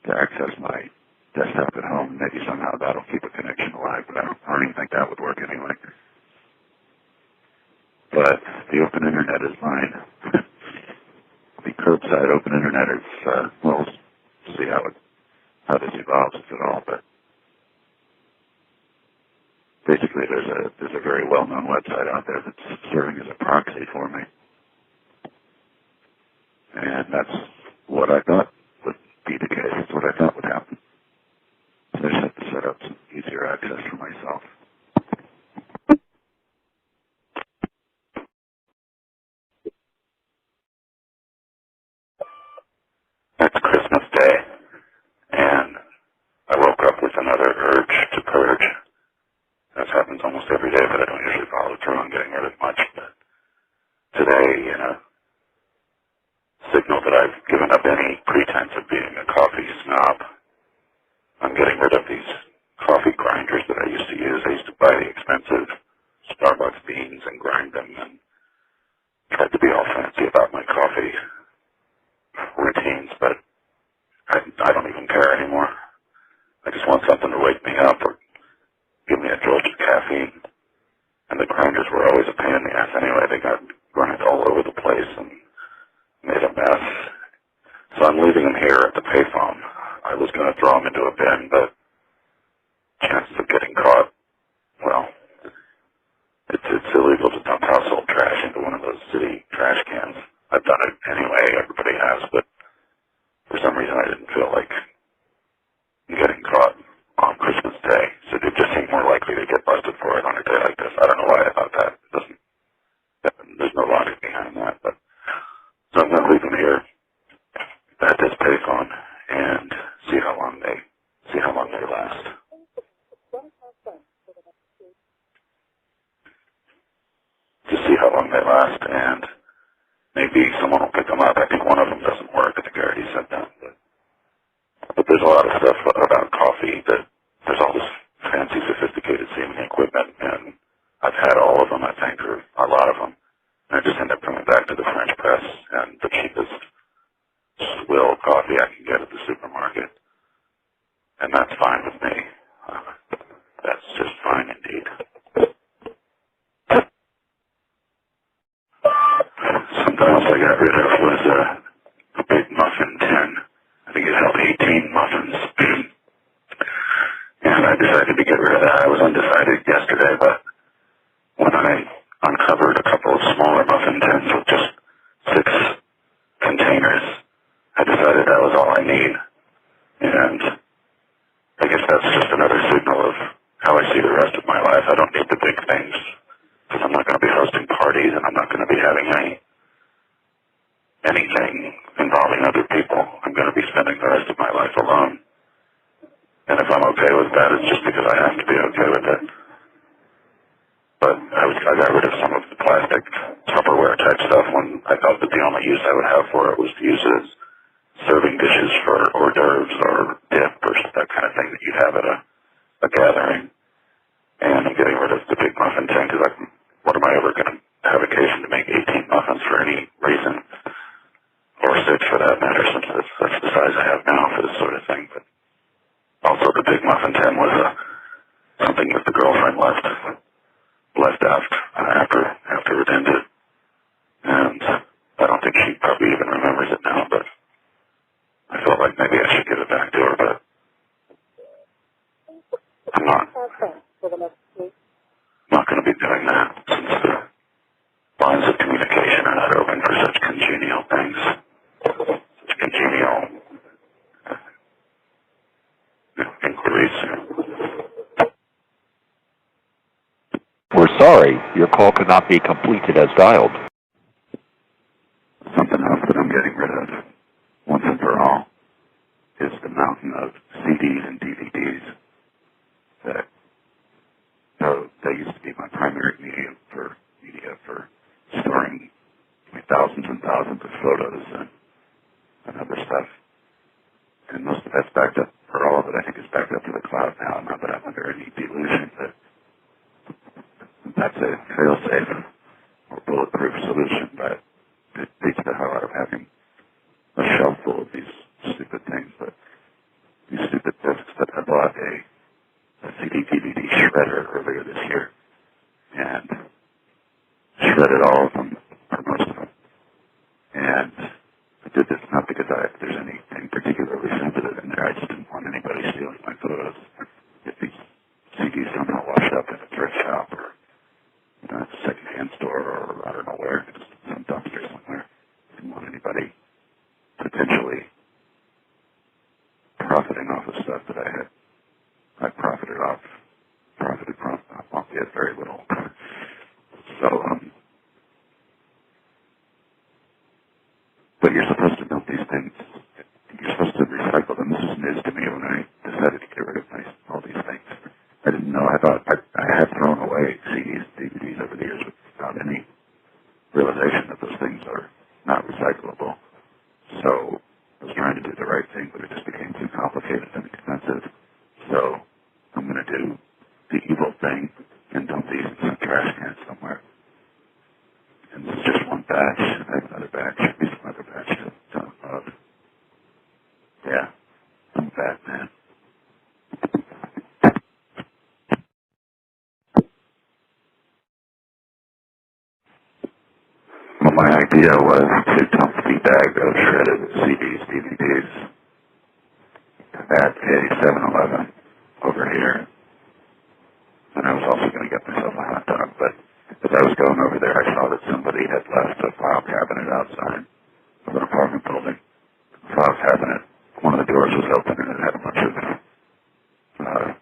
to access my desktop at home. Maybe somehow that'll keep a connection alive, but I don't even think that would work anyway. But the open internet is mine. The curbside open internet is, we'll see how this evolves, if at all, but basically there's a very well-known website out there that's serving as a proxy for me. And that's what I thought would be the case. That's what I thought would happen. So I just have to set up some easier access for myself. It's Christmas Day, and I woke up with another urge to purge. This happens almost every day, but I don't usually follow through on getting rid of much. But today, signal that I've given up any pretense of being a coffee snob. I'm getting rid of these coffee grinders that I used to use. I used to buy the expensive Starbucks beans and grind them and tried to be all fancy about my coffee routines, but I don't even care anymore. I just want something to wake me up or give me a jolt of caffeine. And the grinders were always a pain in the ass anyway. They got grind all over the place and made a mess. So I'm leaving them here at the payphone. I was going to throw them into a bin, but chances of getting caught, well, it's illegal to dump household trash into one of those city trash cans. I've done it anyway, everybody has, but for some reason I didn't feel like getting caught on Christmas Day. So it just seemed more likely to get busted for it on a day like this. I don't know why I thought that. There's no logic behind that, but so I'm going to leave them here at this payphone and see how long they last. Just see how long they last, and maybe someone will pick them up. I think one of them doesn't work. I think I already said that. But there's a lot of stuff about coffee that there's all this fancy, sophisticated seeming equipment, and I've had all of them, I think, or a lot of them. And I just end up coming back to the French press and the cheapest swill coffee I can get at the supermarket. And that's fine with me. That's just fine indeed. Something else I got rid of was a big muffin tin. I think it held 18 muffins. And I decided to get rid of that. I was undecided yesterday, but when I uncovered a couple of smaller muffin tins with just 6 containers, I decided that was all I need. And I guess that's just another signal of how I see the rest of my life. I don't need the big things, because I'm not going to be hosting parties, and I'm not going to be having anything involving other people. I'm going to be spending the rest of my life alone. And if I'm okay with that, it's just because I have to be okay with it. But I got rid of some of the plastic Tupperware type stuff when I thought that the only use I would have for it was to use it as serving dishes for hors d'oeuvres or dip or that kind of thing that you'd have at a gathering. And I'm getting rid of the big muffin tin because what am I ever going to have occasion to make 18 muffins for any reason? Or 6 for that matter, since that's the size I have now for this sort of thing. But also the big muffin tin was something that the girlfriend left after it ended. And I don't think she probably even remembers it now, but I felt like maybe I should give it back to her, but I'm not going to be doing that since the lines of communication are not open for such congenial things. Such congenial inquiries. We're sorry, your call could not be completed as dialed. I'm getting rid of, once and for all, is the mountain of CDs and DVDs that, so they used to be my primary media for storing thousands and thousands of photos and other stuff. And most of that's backed up, or all of it I think is backed up to the cloud now, not that I'm under any delusion that that's a fail-safe or bulletproof solution, but it beats the hell out of having a shelf full of these stupid things, but these stupid discs that I bought a CD DVD shredder earlier this year and shredded all of them, or most of them. And I did this not because there's anything particularly sensitive in there. I just didn't want anybody stealing my photos. If these CDs somehow wash up in a thrift shop or a secondhand store or I don't know where, just some dumpster somewhere. I didn't want anybody potentially profiting off of stuff that I profited from, albeit very little. So, but you're supposed to note these things. You're supposed to recycle them. This is news to me when I decided to get rid of all these things. I didn't know. I thought I had thrown away CDs, DVDs over the years without any realization that those things are not recyclable. So I was trying to do the right thing, but it just became too complicated and expensive. So I'm going to do the evil thing and dump these in some trash can somewhere. And this is just one batch. I have another batch. Maybe some other batch to unload. Yeah, I'm a bad man. Well, my idea was to dump the bag of shredded CDs, DVDs at a 7-Eleven over here. And I was also going to get myself a hot dog, but as I was going over there, I saw that somebody had left a file cabinet outside of an apartment building. The file cabinet, one of the doors was open and it had a bunch of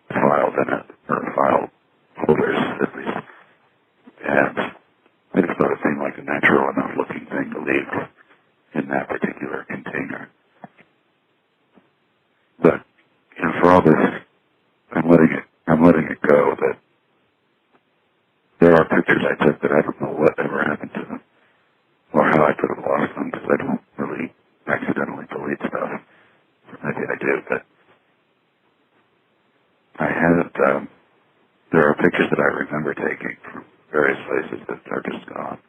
files in it, or file holders at least. And I just thought it seemed like a natural enough looking thing to leave in that particular container. But, for all this, I'm letting it go that there are pictures I took that I don't know what ever happened to them, or how I could have lost them, because I don't really accidentally delete stuff. Maybe I do, but I haven't, there are pictures that I remember taking from various places that are just gone,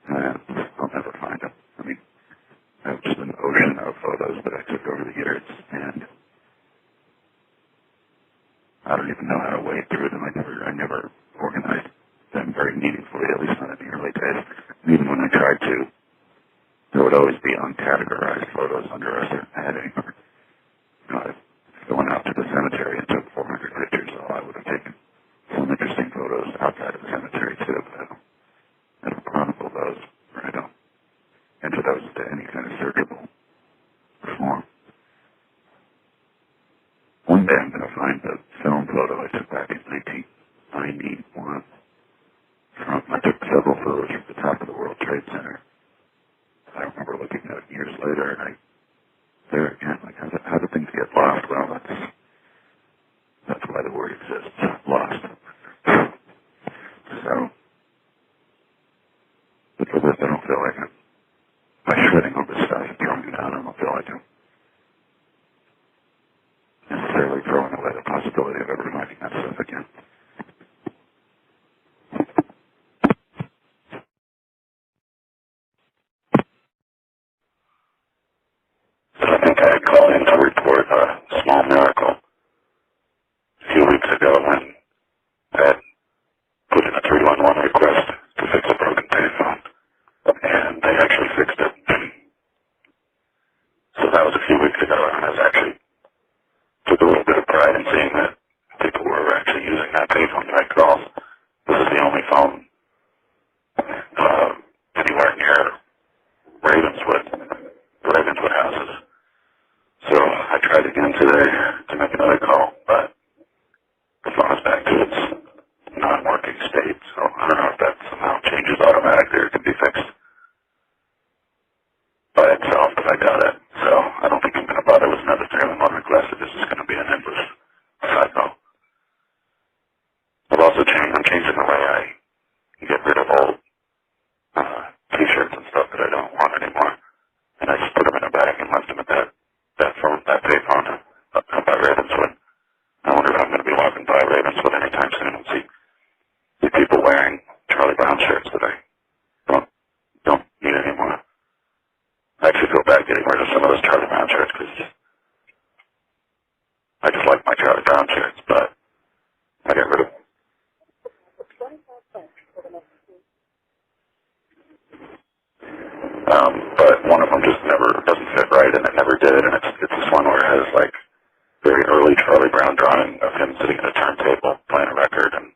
and I'll never find them. I mean, I have just an ocean of photos that I took over the years, and I don't even know how to wade through them. I never organized them very meaningfully, at least not in the early days. And even when I tried to, there would always be uncategorized photos under a certain heading. Or, if I went out to the cemetery and took 400 pictures, I would have taken some interesting photos outside of the cemetery too, but I don't chronicle those, or I don't enter those into any kind of searchable form. One day I'm going to find the film photo I took back in 1991. I took several photos from the top of the World Trade Center. I remember looking at it years later, and there again, like, how do things get lost? Well, that's why the word exists, lost. So, but for this, I don't feel like by shredding all this stuff and throwing it out, I don't feel like I'm necessarily throwing away the possibility of ever finding that stuff again. So I think I had called in to report a small miracle a few weeks ago when I had put in a 311 request to fix a broken payphone, and they actually fixed it. So that was a few weeks ago, and I was actually took a little bit of pride in seeing that people were actually using that payphone to make calls. This is the only phone anywhere near Ravenswood houses. So I tried again today to make another call, but the phone is back to its non-working state, so I don't know if that somehow changes automatically or can be fixed. But anymore. And I just put them in a bag and left them at that payphone up by Ravenswood. I wonder if I'm going to be walking by Ravenswood anytime soon and see people wearing Charlie Brown shirts that I don't need anymore. I actually feel bad getting rid of some of those Charlie Brown shirts because I just like my Charlie Brown shirts, but I get rid of them. But one of them just never doesn't fit right, and it never did, and it's this one where it has like very early Charlie Brown drawing of him sitting at a turntable playing a record, and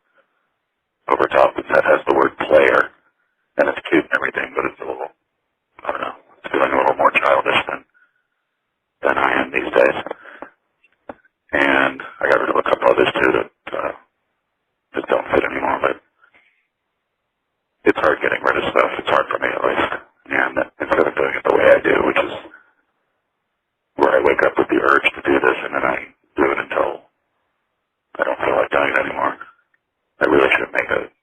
over top of that has the word player, and it's cute and everything, but it's a little, I don't know, it's feeling a little more childish than I am these days. And I got rid of a couple others too that just don't fit anymore, but it's hard getting rid of stuff. It's hard for me at least. And instead of doing it the way I do, which is where I wake up with the urge to do this and then I do it until I don't feel like doing it anymore. I really should make a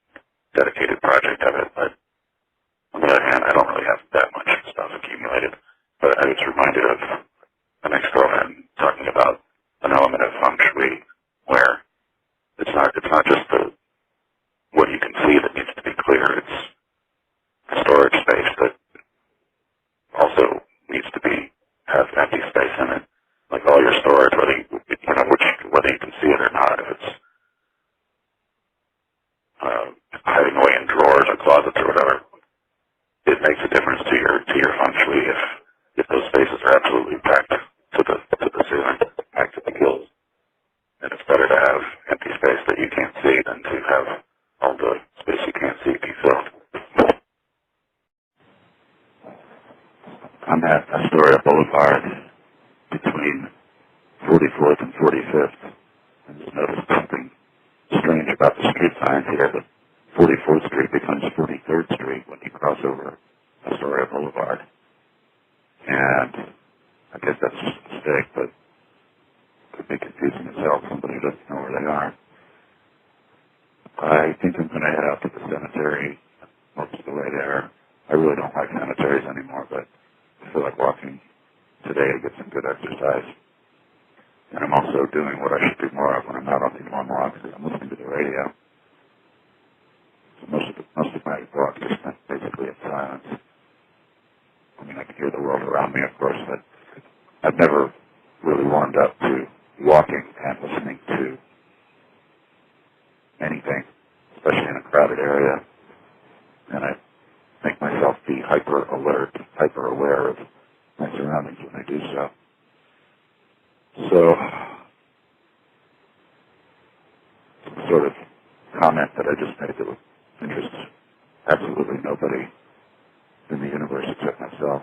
dedicated project of it, but on the other hand, I don't really have that much stuff accumulated. But I was reminded of an ex-girlfriend talking about an element of feng shui where it's not just what you can see that needs to be clear. It's the storage space that also needs to have empty space in it. Like all your storage, whether you can see it or not, if it's hiding away in drawers or closets or whatever, it makes a difference to your feng shui if those spaces are absolutely packed to the ceiling, packed to the gills. And it's better to have empty space that you can't see than to have all the space you can't see be filled. I'm at Astoria Boulevard between 44th and 45th. I just noticed something strange about the street signs here. The 44th Street becomes 43rd Street when you cross over Astoria Boulevard. And I guess that's just a mistake, but it could be confusing as hell. Somebody doesn't know where they are. I think I'm going to head out to the cemetery most of the way there. I really don't like cemeteries anymore, but I feel like walking today to get some good exercise. And I'm also doing what I should do more of when I'm out on these long walks. I'm listening to the radio. So most of my walk is spent basically in silence. I mean, I can hear the world around me, of course, but I've never really warmed up to walking and listening to anything, especially in a crowded area. And I make myself be hyper alert, hyper aware of my surroundings when I do so. So, some sort of comment that I just made that would interest absolutely nobody in the universe except myself.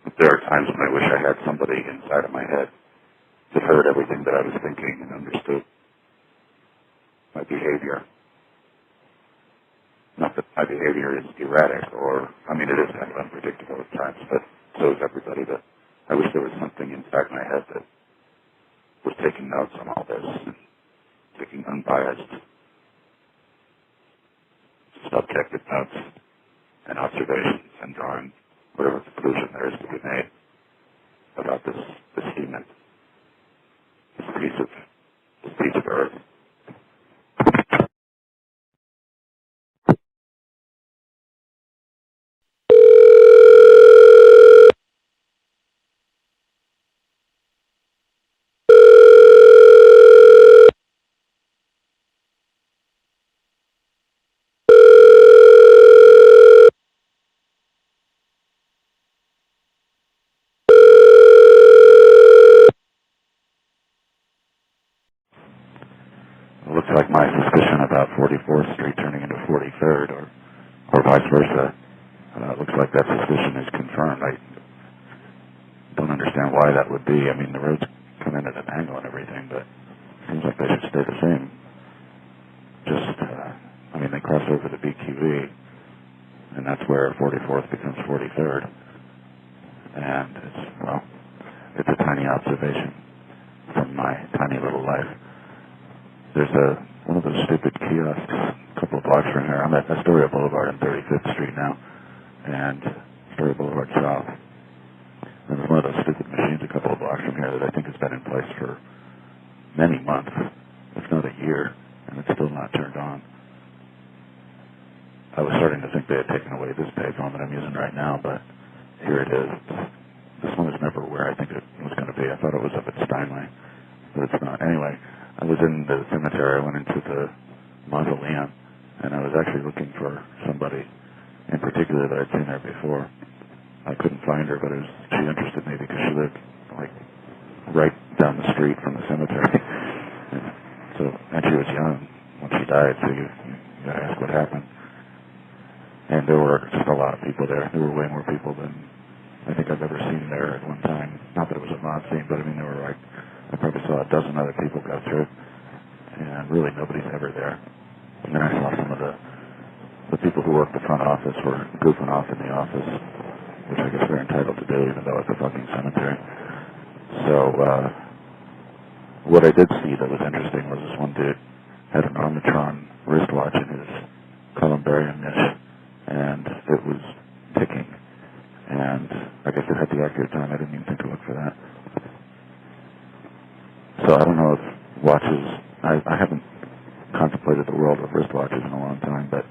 But there are times when I wish I had somebody inside of my head that heard everything that I was thinking and understood my behavior. Not that my behavior is erratic or, I mean, it is kind of unpredictable at times, but so is everybody. But I wish there was something inside my head that was taking notes on all this and taking unbiased, subjective notes and observations and drawing whatever conclusion there is to be made about this human, this piece of earth. It looks like my suspicion about 44th Street turning into 43rd or vice versa. It looks like that suspicion is confirmed. I don't understand why that would be. I mean, the roads come in at an angle and everything, but it seems like they should stay the same. Just, I mean, they cross over the BQE, and that's where 44th becomes 43rd. And it's a tiny observation from my tiny little life. There's one of those stupid kiosks a couple of blocks from here. I'm at Astoria Boulevard on 35th Street now. and Story Boulevard South. There was one of those stupid machines a couple of blocks from here that I think has been in place for many months, if not a year, and it's still not turned on. I was starting to think they had taken away this payphone that I'm using right now, but here it is. This one was never where I think it was going to be. I thought it was up at Steinway, but it's not. Anyway, I was in the cemetery. I went into the mausoleum, and I was actually looking for somebody in particular that I'd seen there before. I couldn't find her, but she interested me because she lived like right down the street from the cemetery. and she was young when she died, so you gotta ask what happened. And there were just a lot of people there. There were way more people than I think I've ever seen there at one time. Not that it was a mob scene, but I mean, there were like, I probably saw a dozen other people go through it, and really nobody's ever there. And then I saw some of the people who worked the front office were goofing off in the office, which I guess they're entitled to do, even though it's a fucking cemetery. So, what I did see that was interesting was this one dude had an Armatron wristwatch in his columbarium niche, and it was ticking. And I guess it had the accurate time. I didn't even think to look for that. So I don't know if watches, I haven't contemplated the world of wristwatches in a long time, but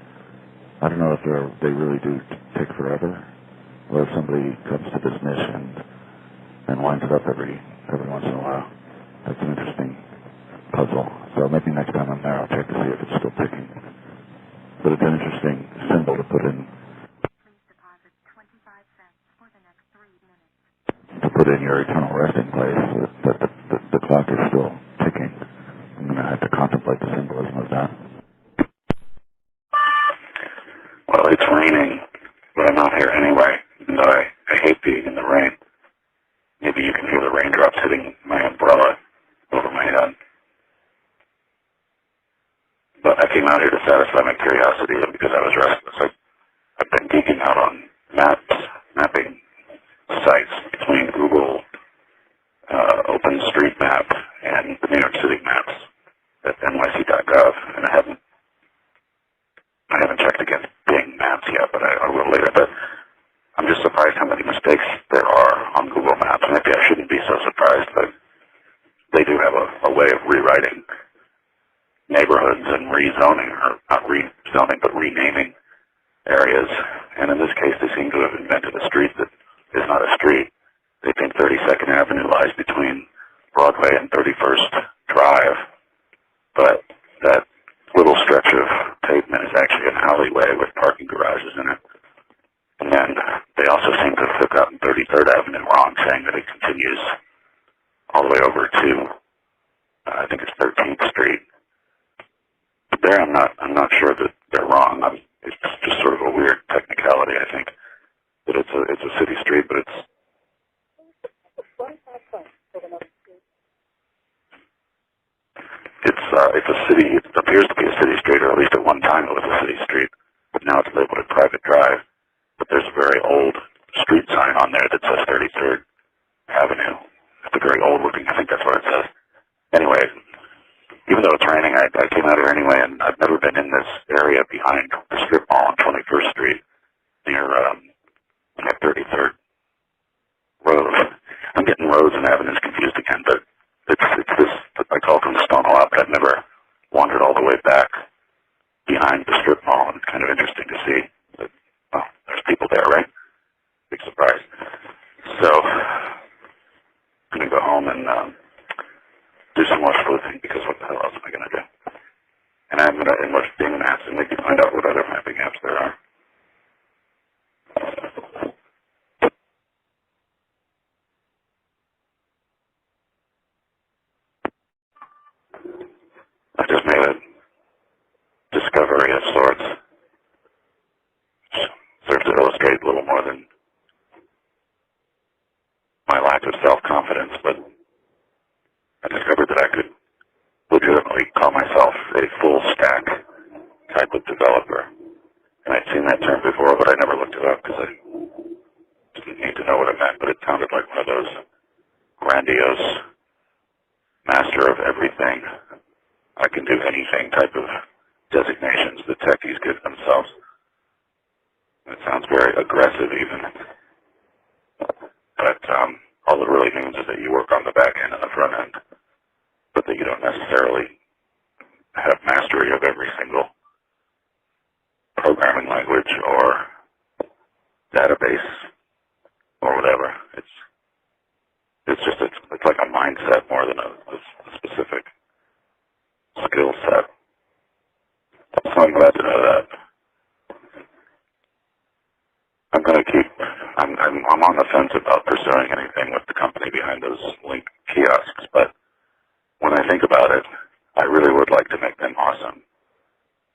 I don't know if they really do tick forever, or if somebody comes to this niche and winds it up every once in a while. That's an interesting puzzle. So maybe next time I'm there, I'll check to see if it's still ticking. But it's an interesting symbol to put in. Please deposit 25 cents for the next 3 minutes. To put in your eternal resting place, that the clock is still ticking. I'm going to have to contemplate the symbolism of that. Well, it's raining, but I'm out here anyway, and I hate being in the rain. Maybe you can hear the raindrops hitting my umbrella over my head. But I came out here to satisfy my curiosity because I was restless. I've been geeking out on mapping sites between Google, OpenStreetMap, and the New York City maps at nyc.gov, and I haven't checked against Bing Maps yet, but I will later. But I'm just surprised how many mistakes there are on Google Maps. Maybe I shouldn't be so surprised, but they do have a way of rewriting neighborhoods and rezoning, or not rezoning, but renaming areas. And in this case, they seem to have invented a street that is not a street. They think 32nd Avenue lies between Broadway and 31st Drive, but that little stretch of pavement is actually an alleyway with parking garages in it. And then they also seem to have gotten 33rd Avenue wrong, saying that it continues all the way over to, I think it's 13th Street. But there, I'm not sure that they're wrong. It's just sort of a weird technicality, I think, that it's a city street, but it's a city. It appears to be a city street, or at least at one time it was a city street, but now it's labeled a private drive. But there's a very old street sign on there that says 33rd Avenue. It's a very old looking, I think that's what it says. Anyway, even though it's raining, I came out here anyway, and I've never been in this area behind the strip mall on 21st Street near 33rd Road. I'm getting roads and avenues confused again, but it's this, I call it from the stone a lot, but I've never wandered all the way back behind the strip mall, and it's kind of interesting to see that, well, there's people there, right? Big surprise. So, I'm going to go home and do some more sleuthing, because what the hell else am I going to do? And I'm going to enlist demon apps and maybe find out what other mapping apps there are. I just made a discovery of sorts. Serves to illustrate a little more than my lack of self-confidence, but I discovered that I could legitimately call myself a full-stack type of developer. And I'd seen that term before, but I never looked it up because I didn't need to know what it meant, but it sounded like one of those grandiose master of everything, I can do anything type of designations that techies give themselves. It sounds very aggressive even. But all it really means is that you work on the back end and the front end, but that you don't necessarily have mastery of every single programming language or database or whatever. It's like a mindset more than a specific skill set. So I'm glad to know that. I'm on the fence about pursuing anything with the company behind those link kiosks, but when I think about it, I really would like to make them awesome.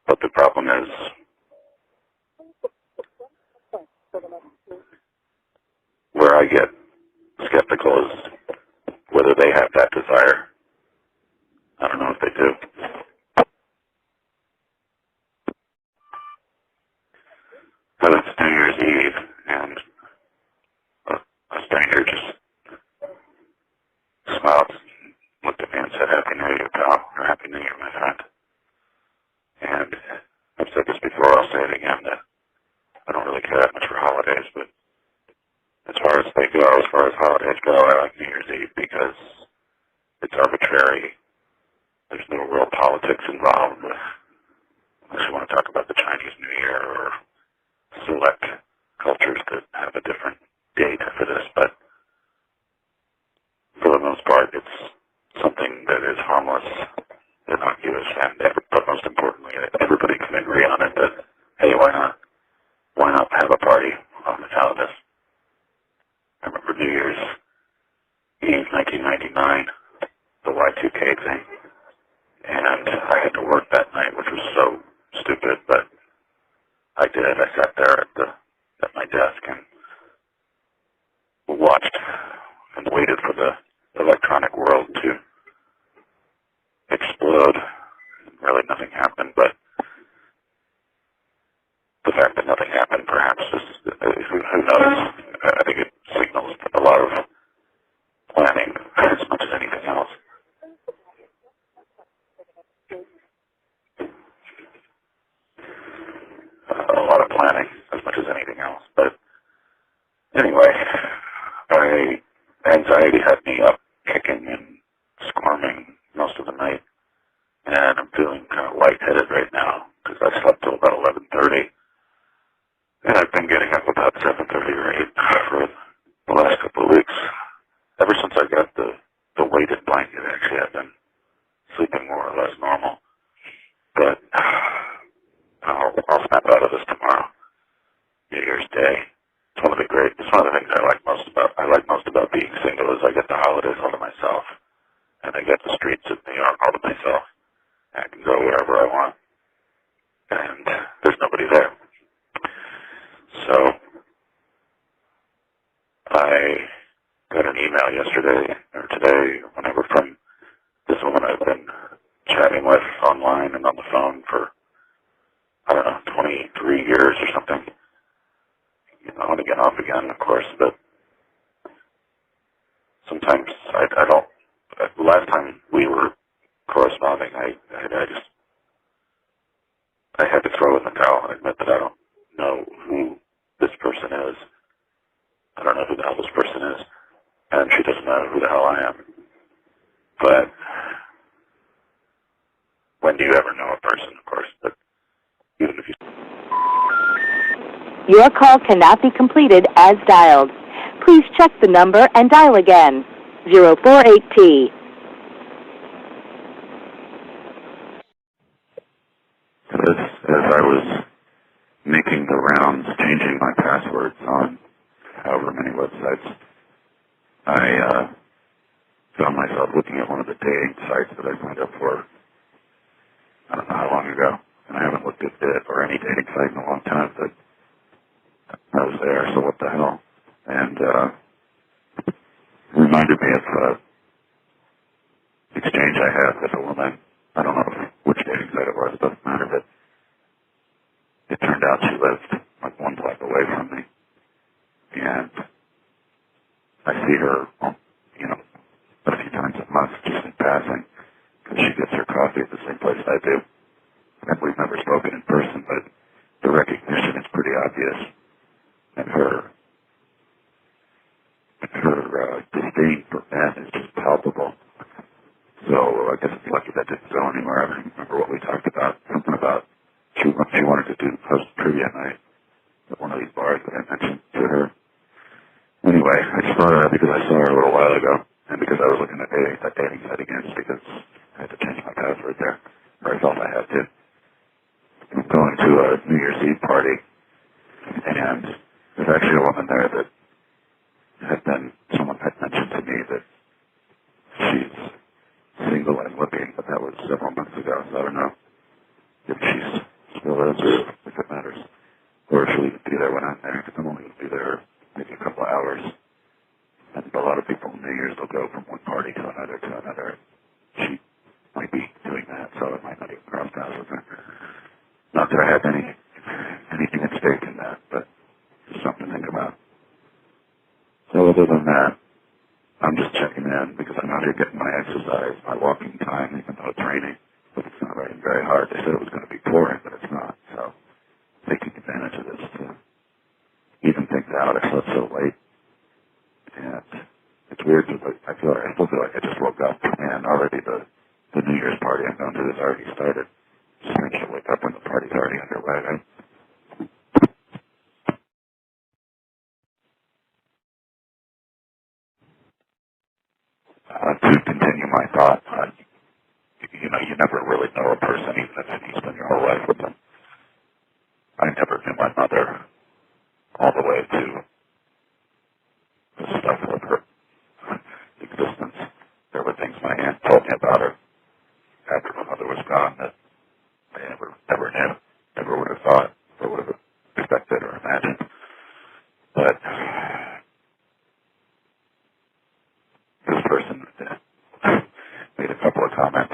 But the problem is, where I get skeptical is whether they have that desire. I don't know if they do. But it's New Year's Eve, and a stranger just smiled, looked at me and said, "Happy New Year, pal," or "Happy New Year, my friend." And I've said this before, I'll say it again, that I don't really care that much for holidays, but as far as they go, as far as holidays go, I like New Year's Eve because it's arbitrary. There's no real politics involved, unless you want to talk about the Chinese New Year or select cultures that have a different date for this, but for the most part, it's something that is harmless, innocuous, and but most importantly, everybody can agree on it that, hey, why not have a party on the calendar? I remember New Year's Eve 1999, the Y2K thing, and I had to work that night, which was so stupid, but I did. I sat there at my desk and watched and waited for the electronic world to explode. Really, nothing happened, but the fact that nothing happened perhaps is, who knows? I think it signals a lot of planning as much as anything else. A lot of planning as much as anything else. But anyway, anxiety had me up kicking and squirming most of the night, and I'm feeling kind of lightheaded right now because I slept till about 11:30, and I've been getting up about 7:30 or 8 for the last couple of weeks. Ever since I got the weighted blanket, actually, I've been sleeping more or less normal. But I'll snap out of this tomorrow, New Year's Day. It's one of the things I like most about being single is I get the holidays all to myself, and I get the streets of New York all to myself. I can go wherever I want, and there's nobody there. So I got an email yesterday or today or whenever from this woman I've been chatting with online and on the phone for, I don't know, 23 years or something. On again, off again, of course, but sometimes I don't. The last time we were corresponding, I had to throw in the towel and admit that I don't know who this person is. I don't know who the hell this person is, and she doesn't know who the hell I am. But when do you ever know a person, of course, but even if you... Your call cannot be completed as dialed. Please check the number and dial again. 048T. As I was making the rounds, changing my passwords on however many websites, I found myself looking at one of the dating sites that I signed up for, I don't know how long ago, and I haven't looked at it or any dating site in a long time, but I was there, so what the hell? And it reminded me of an exchange I had with a woman. I don't know which dating site it was, doesn't matter, but it turned out she lived like one block away from me. And I see her, a few times a month just in passing, because she gets her coffee at the same place I do. And we've never spoken in person, but the recognition is pretty obvious. and her disdain for men is just palpable. So I guess it's lucky that didn't go anywhere. I don't remember what we talked about. Something about she wanted to do host trivia night at one of these bars that I mentioned to her. Anyway, I just thought of that because I saw her a little while ago, and because I was looking at that dating site again, just because I had to change my password there, or I felt I had to. I'm going to a New Year's Eve party, and there's actually a woman there that someone had mentioned to me that she's single and looking, but that was several months ago, so I don't know if she's still is or if it matters, or if she'll even be there when I'm there, because I'm only going to be there maybe a couple of hours. And a lot of people on New Year's will go from one party to another to another. She might be doing that, so it might not even cross paths with her. Not that I have anything at stake in that, but just something to think about. So other than that, I'm just checking in because I'm out here getting my exercise, my walking time, even though it's raining. But it's not raining very hard. They said it was going to be pouring, but it's not. So taking advantage of this to even things out. I slept so late. And it's weird because I still feel like I just woke up and already the New Year's party I'm going to has already started. It's strange to wake up when the party's already underway, right? To continue my thought on, you never really know a person, even if you spend your whole life with them. I never knew my mother all the way to the stuff of her existence. There were things my aunt told me about her after my mother was gone that I never knew, never would have thought, or would have expected or imagined. But this person made a couple of comments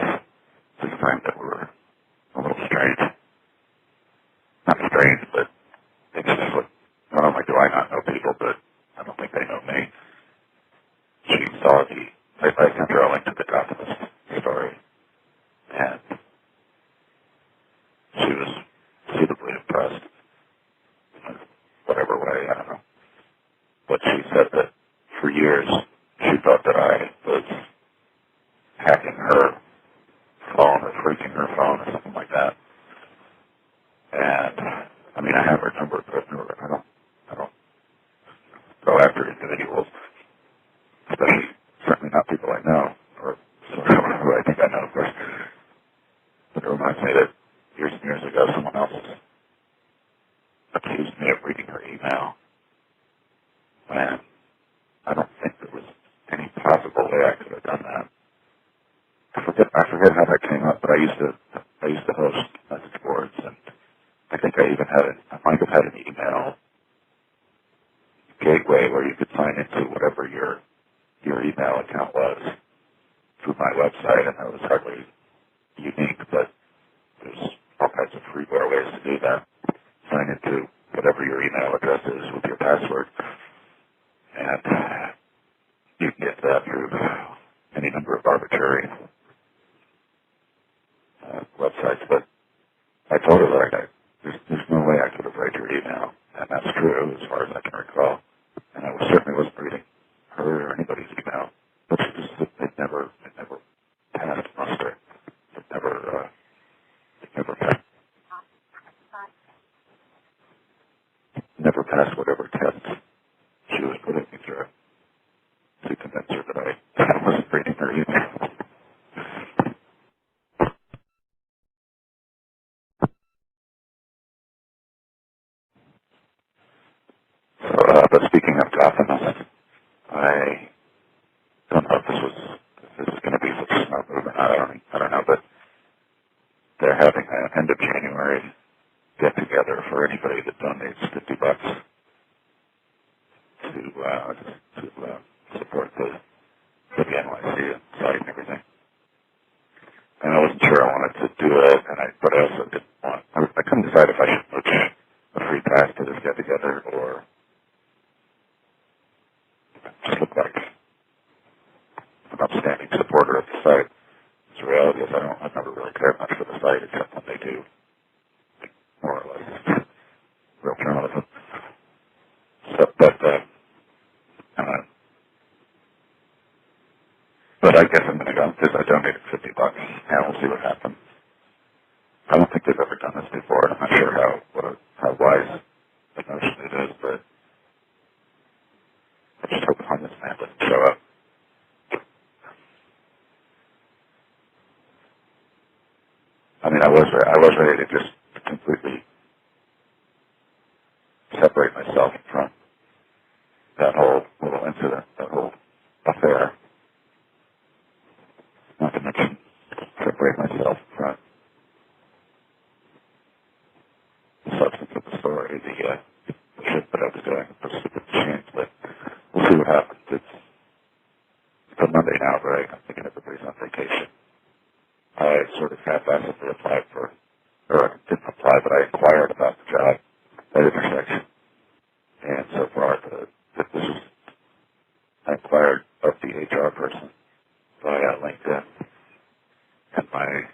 this time that were a little strange. Not strange, but it's just like, not only do I not know people, but I don't think they know me. She saw I sent her a link to the Gothamist story, and she was suitably impressed in whatever way, I don't know. But she said that for years she thought that I was hacking her phone or freaking her phone or something like that. And I mean, I have her number, but I don't go after individuals, especially certainly not people I know, or sort of who I think I know, of course. But it reminds me that years and years ago, someone else accused me of reading her email, and I don't think there was any possible way I could have done that. I forget how that came up, but I used to host message boards, and I think I might have had an email gateway where you could sign into whatever your email account was through my website, and that was hardly unique, but there's all kinds of freeware ways to do that. Sign into whatever your email address is with your password, and you can get that through any number of arbitrary websites. But I told her that there's no way I could have read your email, and that's true as far as I can recall. And I certainly wasn't reading her or anybody's email, but it never passed muster. It never passed whatever test she was putting me through to convince her that I wasn't reading her email. So, but speaking of Gothamist, I don't know if this is going to be such a smart movement. I don't know, but they're having an end of January get together for anybody that donates $50 to support the NYC site and everything. And I wasn't sure I wanted to do it, but I also didn't want. I couldn't decide if I should book a free pass to this get together or just look like an upstanding supporter of the site. The reality is I've never really cared much for the site except when they do more or less real journalism. I guess I'm going to go because I donated $50, and we'll see what happens. I don't think they've ever done this before. I'm not sure how wise the notion it is, but I just hope this man doesn't show up. I mean, I was ready to just completely separate myself from that whole little incident, that whole affair. Not to mention separate myself from the substance of the story, the shit that I was doing, the stupid machines, but we'll see what happens. It's a Monday now, right? I'm thinking everybody's on vacation. I sort of half-assedly applied for, or I didn't apply, but I inquired about the job at intersection. And so far, I inquired of the HR person via LinkedIn. And my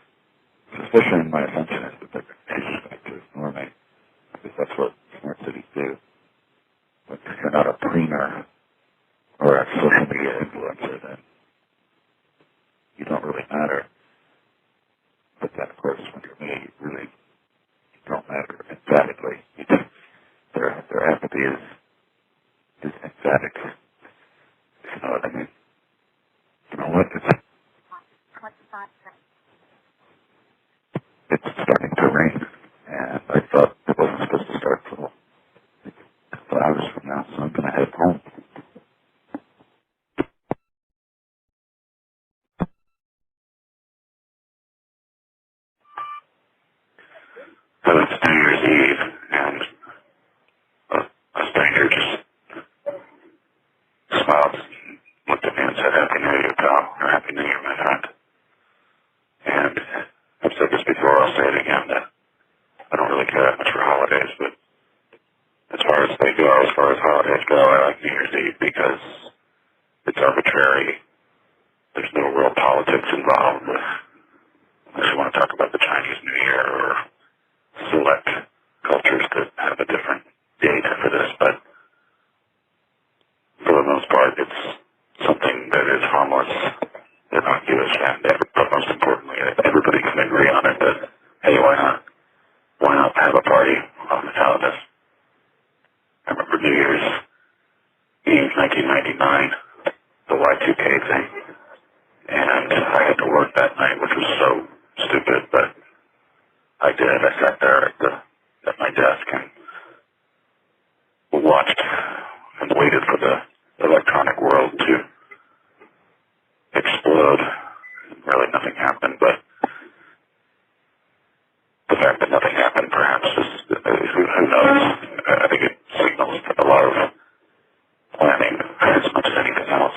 suspicion, my assumption is that they're going to ignore me, because that's what smart cities do. But if you're not a preener or a social media influencer, then you don't really matter. But then, of course, when you're me, you really don't matter emphatically. Their apathy is emphatic. You know what I mean? You know what? It's starting to rain, and I thought it wasn't supposed to start till a couple hours from now, so I'm going to head home. So it's New Year's Eve, and a stranger just smiled, looked at me and said, "Happy New Year, pal," or "Happy New Year, my friend." And I've said this before, I'll say it again, that I don't really care that much for holidays, but as far as they go, as far as holidays go, I like New Year's Eve because it's arbitrary. There's no real politics involved, unless you want to talk about the Chinese New Year or select cultures that have a different date for this, but for the most part, it's something that is harmless, innocuous, and but most importantly, everybody can agree on it that, hey, why not have a party on the Calendus? I remember New Year's Eve 1999, the Y2K thing, and I had to work that night, which was so stupid, but I did. I sat there at my desk and watched and waited for the electronic world to explode. Really, nothing happened, but the fact that nothing happened perhaps is, who knows? I think it signals a lot of planning as much as anything else.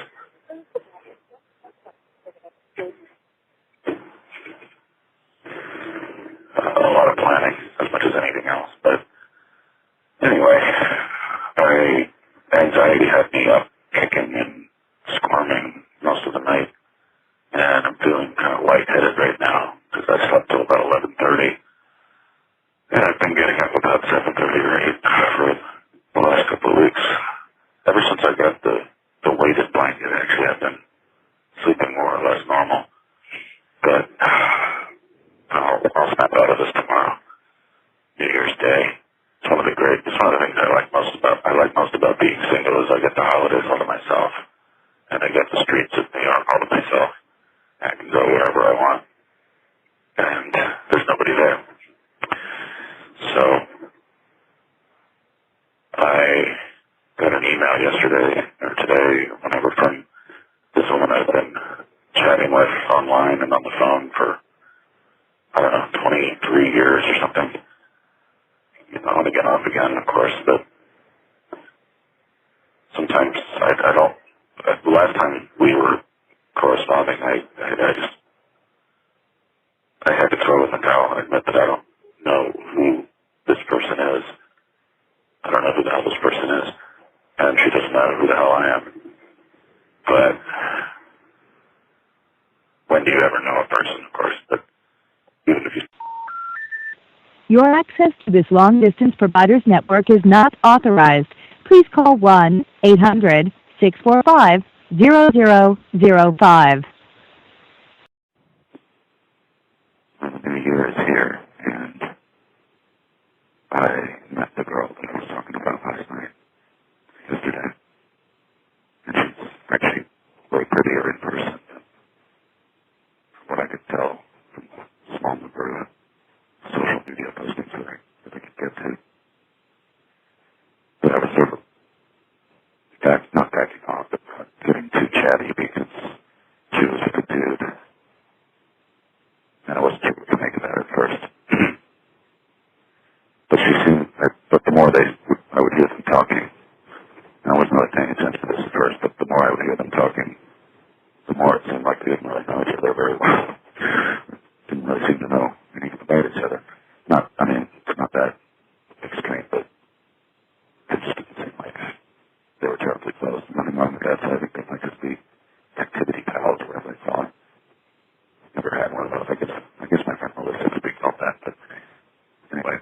A lot of planning as much as anything else. But anyway, my anxiety had me up kicking and squirming most of the night, and I'm feeling kind of lightheaded right now because I slept till about 11:30, and I've been getting up about 7:30 or 8 for the last couple of weeks. Ever since I got the weighted blanket, actually, I've been sleeping more or less normal. But I'll snap out of this tomorrow. New Year's Day. It's one of the things I like most about being single is I get the holidays all to myself. And I get the streets of New York all to myself. I can go wherever I want. And there's nobody there. So I got an email yesterday or today, whenever, from this woman I've been chatting with online and on the phone for, I don't know, 23 years or something. You know, on again, off again, of course, but sometimes I don't, the last time we were corresponding, I had to throw in the towel and admit that I don't know who this person is. I don't know who the hell this person is, and she doesn't know who the hell I am. But when do you ever know a person, of course, but even if you... Your access to this long-distance provider's network is not authorized. Please call 1-800-645-0005. I met the girl that I was talking about last night, yesterday, and she's actually way prettier in person than what I could tell from the small number of social media postings that I could get to. But I was sort of not backing off, but getting too chatty because she was a good dude, and I wasn't sure what to make of that at first. But she seemed, but the more I would hear them talking, and I wasn't really paying attention to this at first, but the more I would hear them talking, the more it seemed like they didn't really know each other very well. Didn't really seem to know anything about each other. It's not that extreme, but it just didn't seem like they were terribly close. Nothing wrong with that, so I think they might just be activity pals, whatever they thought. Never had one of those. I guess my friend Melissa could be called that, but anyway.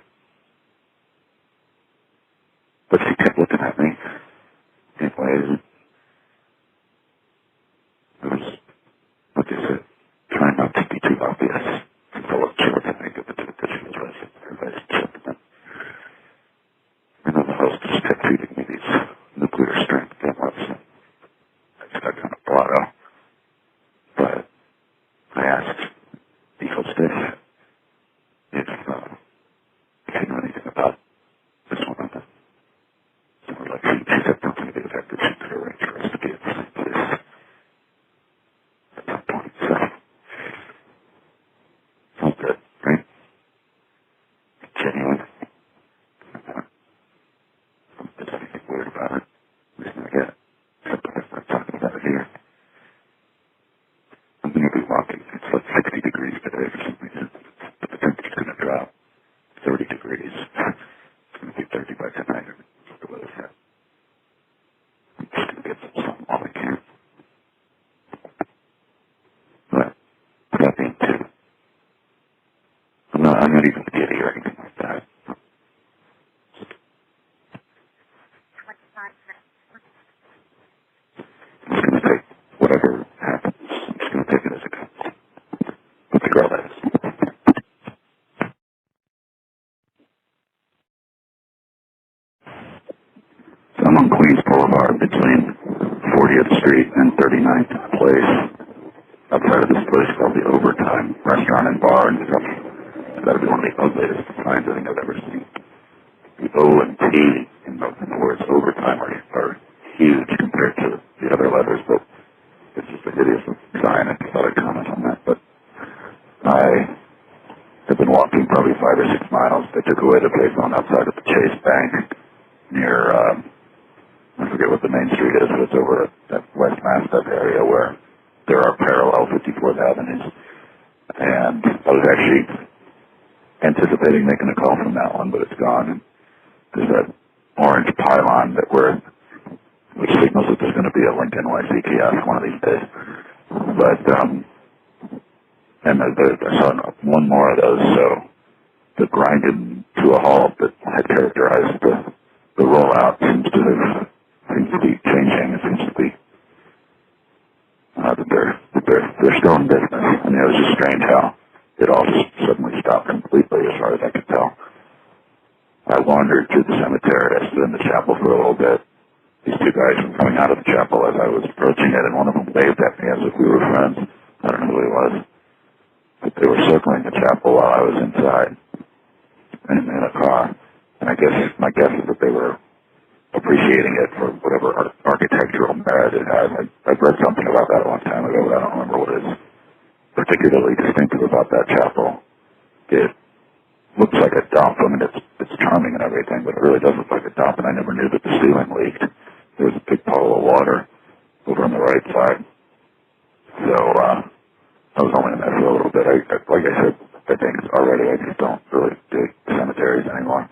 But she kept looking at me in ways. It was, like I said, trying not to be too obvious. I wasn't sure what to make of it, that she was resident in her relationship. And then the host just kept feeding me these nuclear strength demos. I just got kind of blotto. But I asked the hostess if she knew anything about this woman. So she said something to the effect that she could arrange for us to be at the same place at some point. So, sounds good, right? Genuine. There's anything weird about it. Reason I get it. Except that I'm not talking about it here. I'm going to be walking. It's like 60 degrees today for some reason. But the temperature's going to drop 30 degrees. It's going to be 30 by tonight. That's the weather said. I'm just going to get some sun while I can. But that being too, I'm not even giddy or anything like that. I'm just going to take whatever happens. I'm just going to take it as it comes. With the girl, that is. So I'm on Queens Boulevard between 40th Street and 39th Place. Outside of this place called the Overtime Restaurant and Bar and stuff. It's got to be one of the ugliest signs I think I've ever seen. The O and T in the words overtime are huge compared to the other letters, but it's just a hideous sign. I thought I'd comment on that. But I have been walking probably 5 or 6 miles. They took away the payphone outside of the Chase Bank near, I forget what the main street is, but it's over at that West Mastiff area where there are parallel 54th Avenues. And I was actually anticipating making a call from that one, but it's gone. And there's that orange pylon which signals that there's going to be a Lincoln NYC kiosk one of these days. But, and I saw one more of those, so the grinded to a halt that had characterized the rollout seems to be changing. It seems to be that they're still in business. I mean, it was just strange how it all just suddenly stopped completely as far as I could tell. I wandered through the cemetery. I stood in the chapel for a little bit. These two guys were coming out of the chapel as I was approaching it, and one of them waved at me as if we were friends. I don't know who he was. But they were circling the chapel while I was inside in a car. And my guess is that they were appreciating it for whatever architectural merit it has. I've read something about that a long time ago, but I don't remember what is particularly distinctive about that chapel. It looks like a dump. I mean, it's charming and everything, but it really does look like a dump, and I never knew that the ceiling leaked. There was a big puddle of water over on the right side. So I was only in there for a little bit. Like I said, I think already I just don't really dig cemeteries anymore.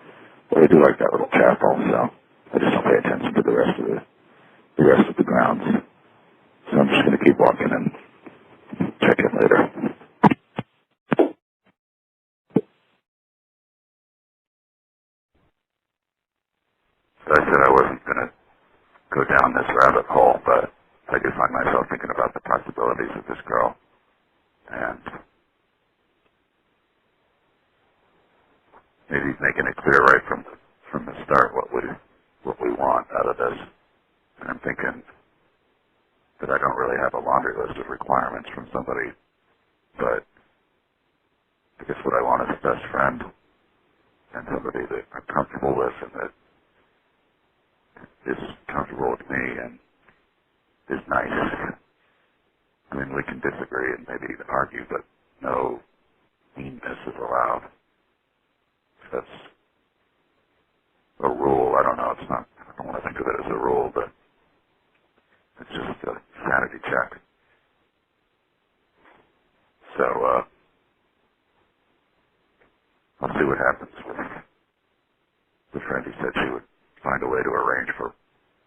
But I do like that little chapel, so I just don't pay attention to the rest of the grounds. So I'm just going to keep walking and check in later. So I said I wasn't going to go down this rabbit hole, but I do find myself thinking about the possibilities of this girl. And maybe making it clear right from the start what we want out of this. And I'm thinking that I don't really have a laundry list of requirements from somebody, but I guess what I want is a best friend and somebody that I'm comfortable with and that is comfortable with me and is nice. I mean, we can disagree and maybe even argue, but no meanness is allowed. That's a rule. I don't know. It's not. I don't want to think of it as a rule, but it's just a sanity check. So I'll see what happens with the friend who said she would find a way to arrange for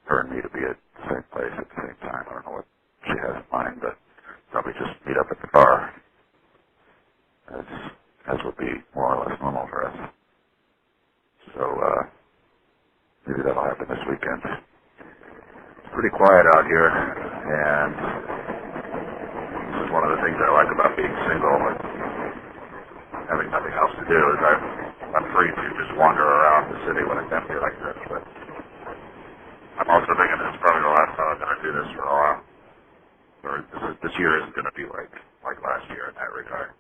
her and me to be at the same place at the same time. I don't know what she has in mind, but probably just meet up at the bar, as would be more or less normal for us. So maybe that'll happen this weekend. It's pretty quiet out here, and this is one of the things I like about being single and having nothing else to do is I'm free to just wander around the city when it's empty like this. But I'm also thinking this is probably the last time I'm going to do this for a while. Or this year isn't going to be like last year in that regard.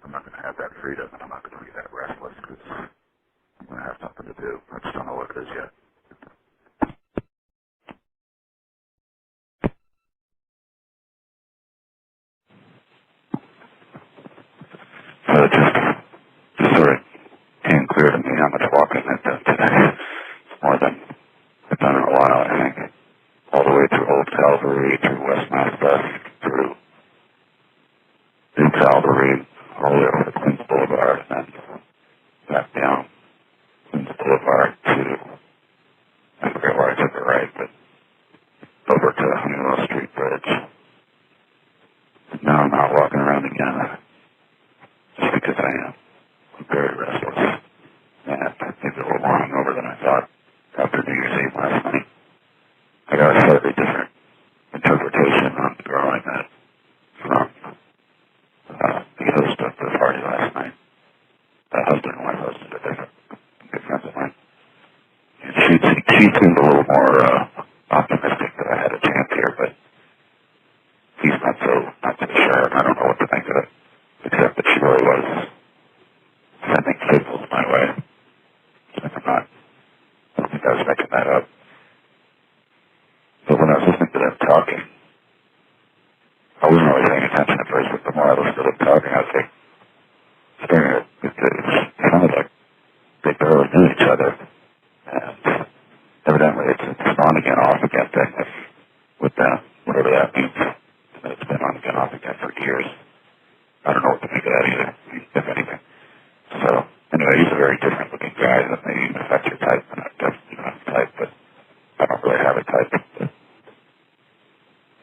I'm not going to have that freedom, and I'm not going to be that restless because I'm going to have something to do. I just don't know what it is yet. So it just sort of came clear to me how much walking I've done today. It's more than I've done in a while, I think. All the way through Old Calvary, through West Mazda, through New Calvary, all the way over to Queens Boulevard, and then back down Queens Boulevard to, I forget where I took it right, but over to Honeywell Street Bridge. Now I'm out walking around again, just because I am. I'm very restless, and maybe a little more hungover than I thought after New Year's Eve last night. I got a slightly different interpretation on the girl I met from the host of the party last night. The husband and wife hosted a different good friends of mine. And she seemed a little more optimistic that I had a chance here, but he's not so sure, and I don't know what to think of it, except that she really was sending signals my way. I don't think I was making that up. But when I was listening to them talking, I wasn't really paying attention at first, but the more I listened to them talking, I was like, staring at it. It sounded like they barely knew each other. And evidently it's on again, off again thing with them, whatever that means. And it's been on again, off again for years. I don't know what to make of that either, if anything. So, anyway, he's a very different looking guy than me, even if that's your type, and I'm definitely not a type, but I don't really have a type.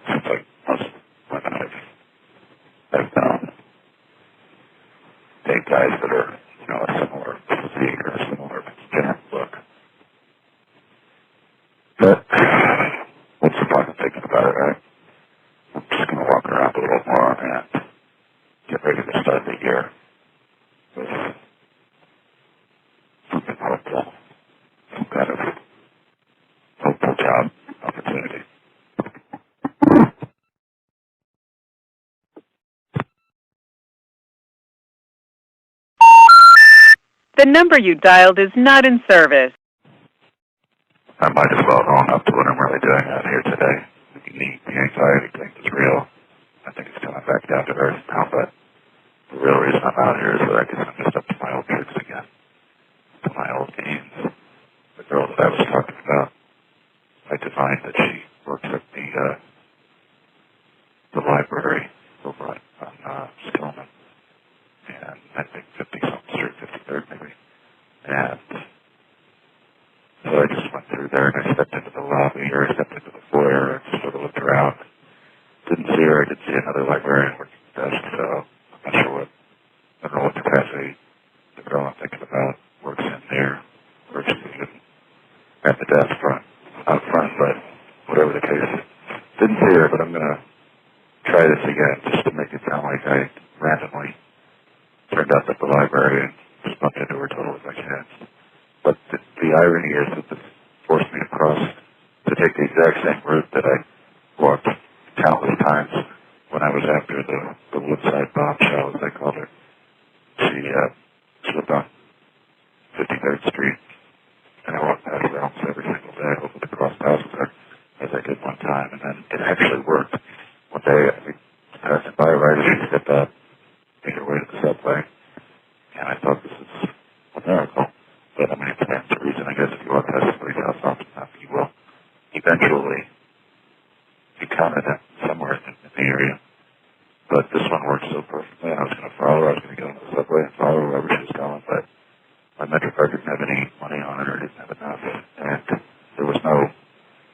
Seems like most women I've known date guys that are, a similar physique or a similar general look. But what's the point of thinking about it, right? I'm just going to walk around a little more and get ready to start the year with something hopeful, some kind of hopeful job opportunity. The number you dialed is not in service. I might as well own up to what I'm really doing out here today. The anxiety thing is real. I think it's coming back down to earth now, but the real reason I'm out here is that I guess I'm just up to my old tricks again, to my old games. The girl that I was talking about, I divined that she works at the library over on Stillman, and I think 50-something Street, 53rd maybe. And so I just went through there and I stepped into the lobby, or I stepped into the foyer and just sort of looked around. Didn't see her. I did see another librarian working the desk, so I'm not sure I don't know what capacity the girl I'm thinking about works in there, or she's even at the desk out front, but whatever the case. Didn't see her, but I'm going to try this again just to make it sound like I randomly turned up at the library and just bumped into her totally by route that I walked countless times when I was after the Woodside bombshell, as they called her. She lived on 53rd Street, and I walked past her almost every single day, hoping to cross paths with her, as I did one time, and then it actually worked. One day, I was passing by right as she stepped up, made her way to the subway, and I thought this is a miracle. But I mean, it's a reason, I guess, if you walk past somebody's house often enough, you will eventually encounter them somewhere in the area. But this one worked so perfectly, and I was going to follow her. I was going to get on the subway and follow her wherever she was going, but my MetroCard didn't have any money on it, or didn't have enough, and there was no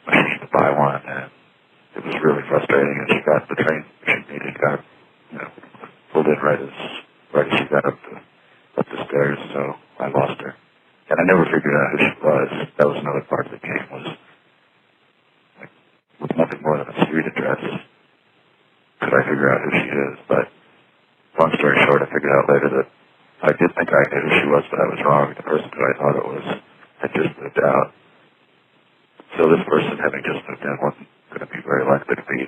machine to buy one, and it was really frustrating. And she got the train she needed, got pulled in right as she got up the stairs, so I lost her. And I never figured out who she was. That was another part of the game, was with nothing more than a street address, could I figure out who she is. But long story short, I figured out later that I did think I knew who she was, but I was wrong. The person who I thought it was had just moved out. So this person, having just moved in, wasn't going to be very likely to be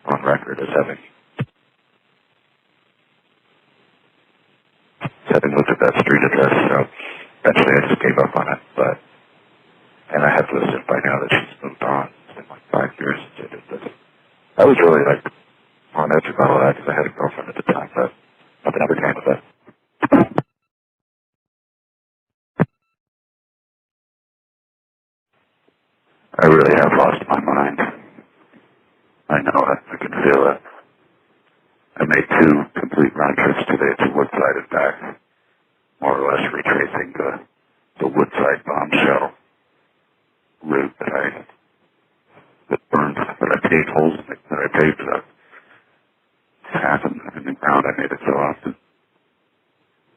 on record as having looked at that street address. So eventually I just gave up on it. And I have to assume by now that she's moved on. It's been like 5 years since I did this. I was really on edge about all that because I had a girlfriend at the time, but nothing ever came of it. I really have lost my mind. I know it. I can feel it. I made 2 complete round trips today to Woodside and back, more or less retracing the Woodside bombshell route that I paved holes in it, that I paved half in the ground. I made it so often.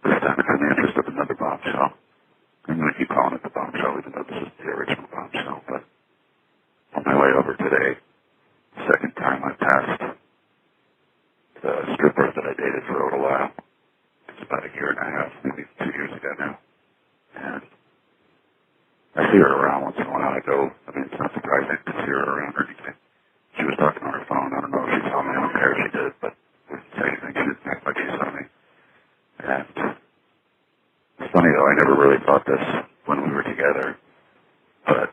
This time it's in the interest of another bombshell. I'm going to keep calling it the bombshell, even though this is the original bombshell. But on my way over today, second time I passed the stripper that I dated for a little while. It's about 1.5 years, maybe 2 years ago now. And I see her around once in a while. I mean, it's not surprising to see her around or anything. She was talking on her phone. I don't know if she saw me. I don't care if she did, but I didn't say anything. She didn't act like she saw me. And it's funny, though, I never really thought this when we were together. But,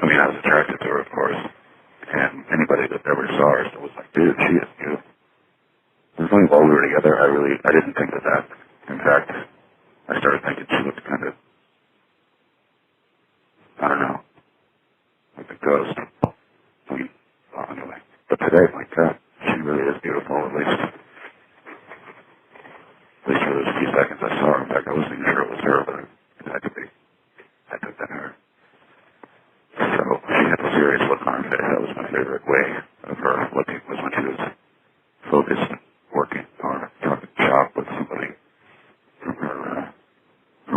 I mean, I was attracted to her, of course. And anybody that ever saw her still was like, dude, she is beautiful. It was only while we were together, I didn't think of that. In fact, I started thinking she looked kind of, I don't know, like a ghost. Anyway. But today, my God, she really is beautiful, at least for those few seconds I saw her. In fact, I wasn't even sure it was her, but it had to be. I took that her. So she had a serious look on her face. That was my favorite way of her looking, was when she was focused, working, or talking shop with somebody from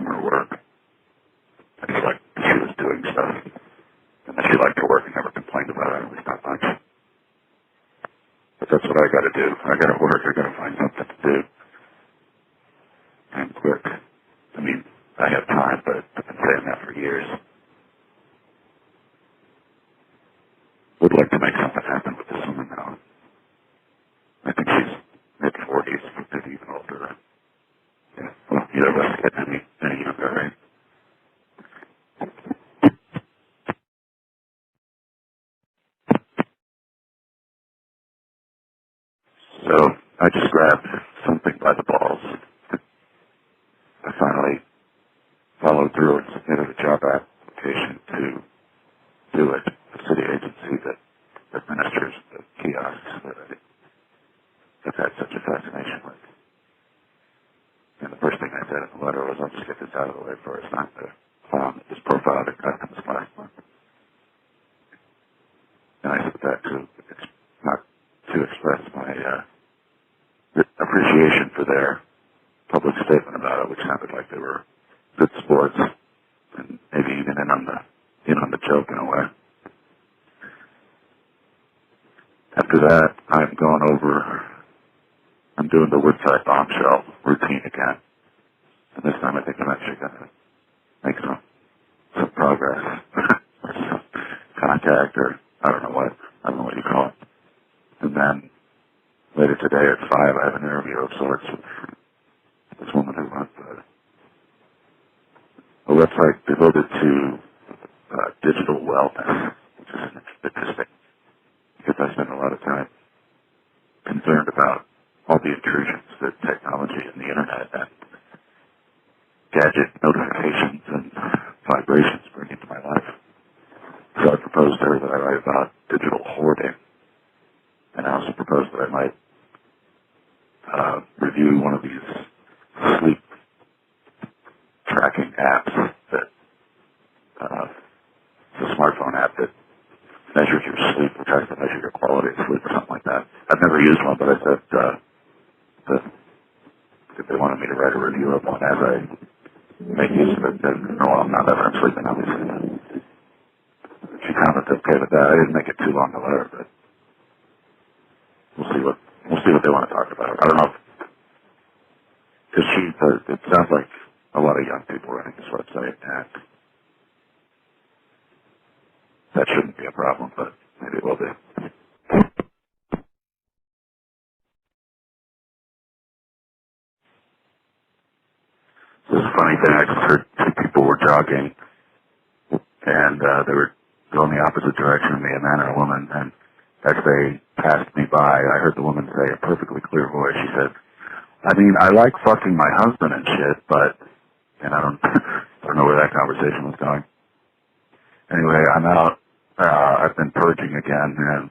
her work. I just liked that she was doing stuff, and that she liked her work and never complained about it, at least not much. But that's what I got to do. I got to work. I got to find something to do, and quick. I mean, I have time, but I've been saying that for years. Would like to make something happen with this woman now. I think she's mid-40s, maybe even older. Yeah, well, neither of us get any younger, right? So I just grabbed something by the balls. I finally followed through and submitted a job application to do it. The city agency that administers the kiosks that I've had such a fascination with. And the first thing I said in the letter was, I'll just get this out of the way first, not to file this profile that got in this last month. And I said that not to express my appreciation for their public statement about it, which sounded like they were good sports, and maybe even in on the joke in a way. After that, I'm doing the Woodside bombshell routine again. And this time I think I'm actually going to make some progress, or some contact, or I don't know what you call it. And then later today at 5, I have an interview of sorts with this woman who runs a website devoted to digital wellness, which is interesting because I spend a lot of time concerned about all the intrusions that technology and the internet and gadget notifications and vibrations bring into my life. So I proposed to her that I write about digital hoarding, and I also proposed that I might review one of these sleep tracking apps that it's a smartphone app that measures your sleep, or tries to measure your quality of sleep or something like that. I've never used one, but I said that they wanted me to write a review of one as I make use of it. No, not as I'm sleeping, obviously. She commented okay with that. I didn't make it too long a letter, but we'll see what they want to talk about. I don't know because it sounds like a lot of young people running this website, and that shouldn't be a problem, but maybe it will be. This is a funny thing. I just heard two people were jogging, and they were going the opposite direction of me, a man and a woman, and as they passed me by, I heard the woman say in a perfectly clear voice, she said, I mean, I like fucking my husband and shit, but, and I don't know where that conversation was going. Anyway, I'm out. I've been purging again, and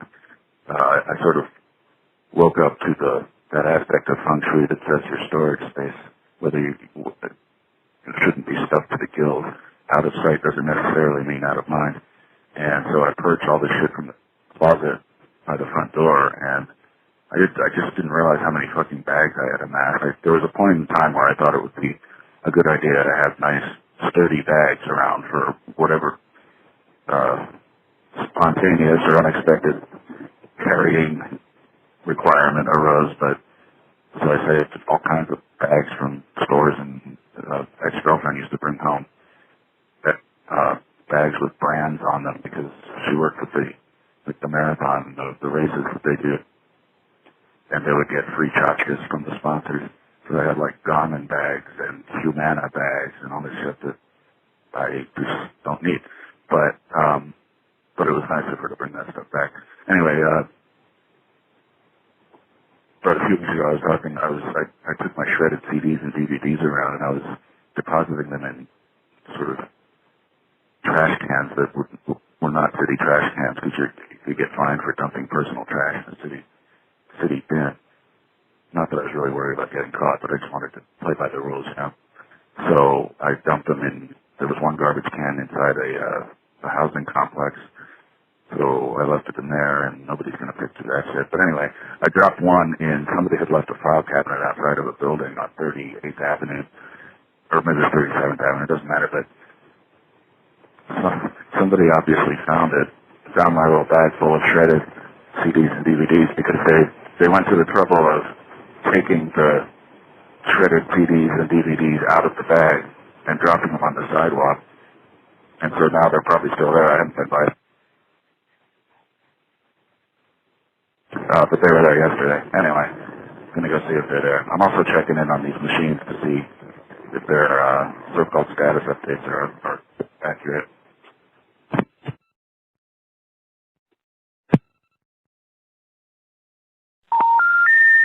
I sort of woke up to that aspect of feng shui that says your storage space, whether it shouldn't be stuffed to the gills. Out of sight doesn't necessarily mean out of mind. And so I purged all the shit from the closet by the front door, and I just didn't realize how many fucking bags I had amassed. There was a point in time where I thought it would be a good idea to have nice, sturdy bags around for whatever spontaneous or unexpected carrying requirement arose, but so I saved all kinds of bags from stores and ex-girlfriend used to bring home bags with brands on them because she worked with the marathon, the races that they do, and they would get free tchotchkes from the sponsors. So I had like Garmin bags and Humana bags and all this shit that I just don't need. But it was nice of her to bring that stuff back. Anyway, but a few weeks ago I took my shredded CDs and DVDs around, and I was depositing them in sort of trash cans that were not city trash cans, because you get fined for dumping personal trash in the city bin. Not that I was really worried about getting caught, but I just wanted to play by the rules, you know. So I dumped them in. There was one garbage can inside a housing complex. So I left it in there, and nobody's going to pick through that shit. But anyway, I dropped one in. Somebody had left a file cabinet outside of a building on 38th Avenue, or maybe 37th Avenue, it doesn't matter, but somebody obviously found my little bag full of shredded CDs and DVDs, because they went to the trouble of taking the shredded CDs and DVDs out of the bag and dropping them on the sidewalk. And so now they're probably still there. I haven't been by. But they were there yesterday. Anyway, I'm going to go see if they're there. I'm also checking in on these machines to see if their so-called status updates are accurate.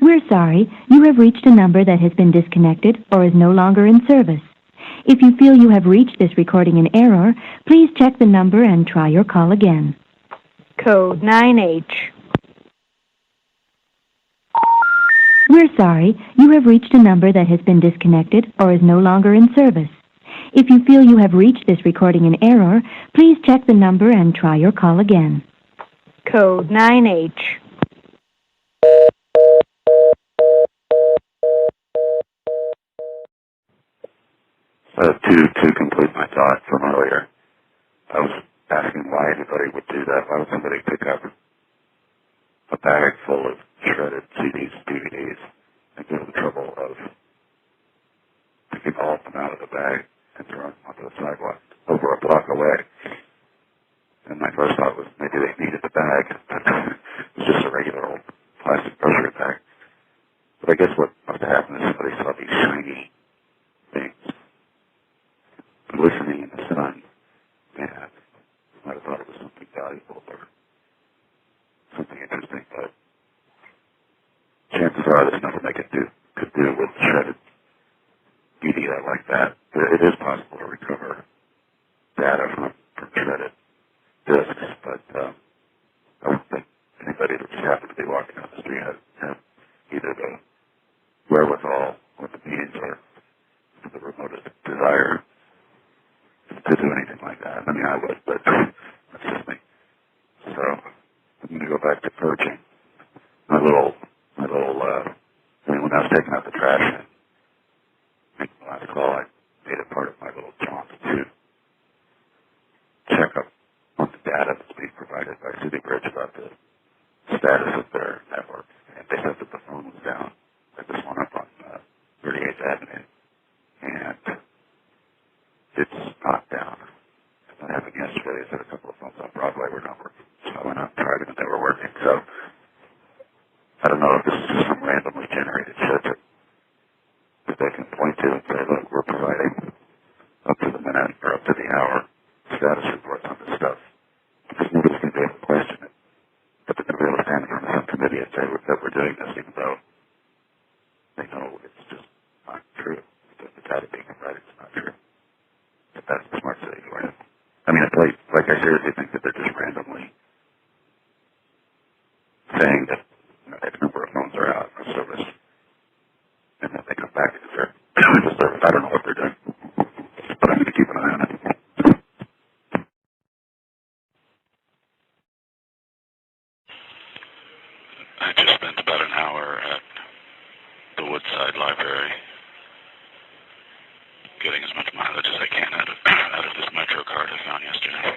We're sorry, you have reached a number that has been disconnected or is no longer in service. If you feel you have reached this recording in error, please check the number and try your call again. Code 9H. We're sorry, you have reached a number that has been disconnected or is no longer in service. If you feel you have reached this recording in error, please check the number and try your call again. Code 9H. To complete my thought from earlier, I was asking why anybody would do that. Why would somebody pick up a bag full of shredded CDs, DVDs, and go to the trouble of picking all of them out of the bag and throwing them onto the sidewalk over a block away? And my first thought was maybe they needed the bag, but it was just a regular old plastic grocery bag. But I guess what must have happened is somebody saw these shiny things glistening in the sun, and might have thought it was something valuable or something interesting, but chances are there's nothing they could do with shredded media like that. It is possible to recover data from shredded disks, but I don't think anybody that just happened to be walking down the street had either the wherewithal or the means or the remotest desire to do anything like that. I mean, I would, but that's just me. So I'm going to go back to purging. My little, when I was taking out the trash and making the last call, I made it part of my little jaunt to check up on the data that's being provided by City Bridge about the status of their network. And they said that the phone was down at this one up on 38th Avenue. And it's not down. What happened yesterday is that a couple of phones on Broadway were not working. So I went out and tried them and they were working. So I don't know if this is just some randomly generated shit that they can point to and say, look, we're providing up to the minute or up to the hour status reports on this stuff. Because nobody's going to be able to question it. But they're going to be able to stand in front of some committee and say that we're doing this, even though they know it's just not true. The data being provided is not true. But that's the smart city for you. I mean, like I seriously think that they're just randomly saying that X number of phones are out of service, and then they come back and they're into service. I don't know what they're doing, but I'm going to keep an eye on it. I just spent about an hour at the Woodside Library getting as much mileage as I can out of this Metro card I found yesterday.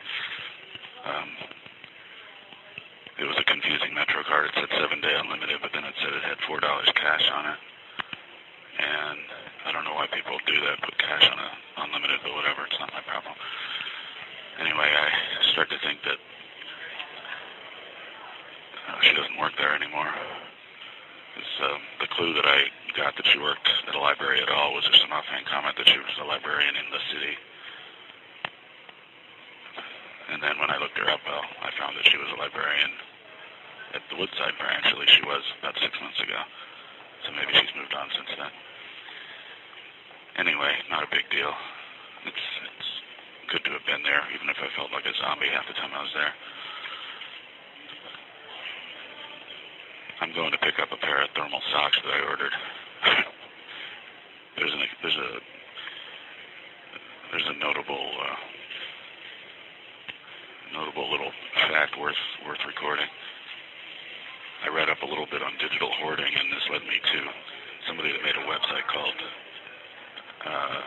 It was a confusing Metro card. It said 7-day unlimited, but then it said it had $4 cash on it. And I don't know why people do that, put cash on a unlimited, but whatever, it's not my problem. Anyway, I start to think that she doesn't work there anymore. The clue that I got that she worked at a library at all was just an offhand comment that she was a librarian in the city. And then when I looked her up, well, I found that she was a librarian at the Woodside branch. At least she was about 6 months ago. So maybe she's moved on since then. Anyway, not a big deal. It's good to have been there, even if I felt like a zombie half the time I was there. I'm going to pick up a pair of thermal socks that I ordered. There's a notable little fact worth recording. I read up a little bit on digital hoarding, and this led me to somebody that made a website called, I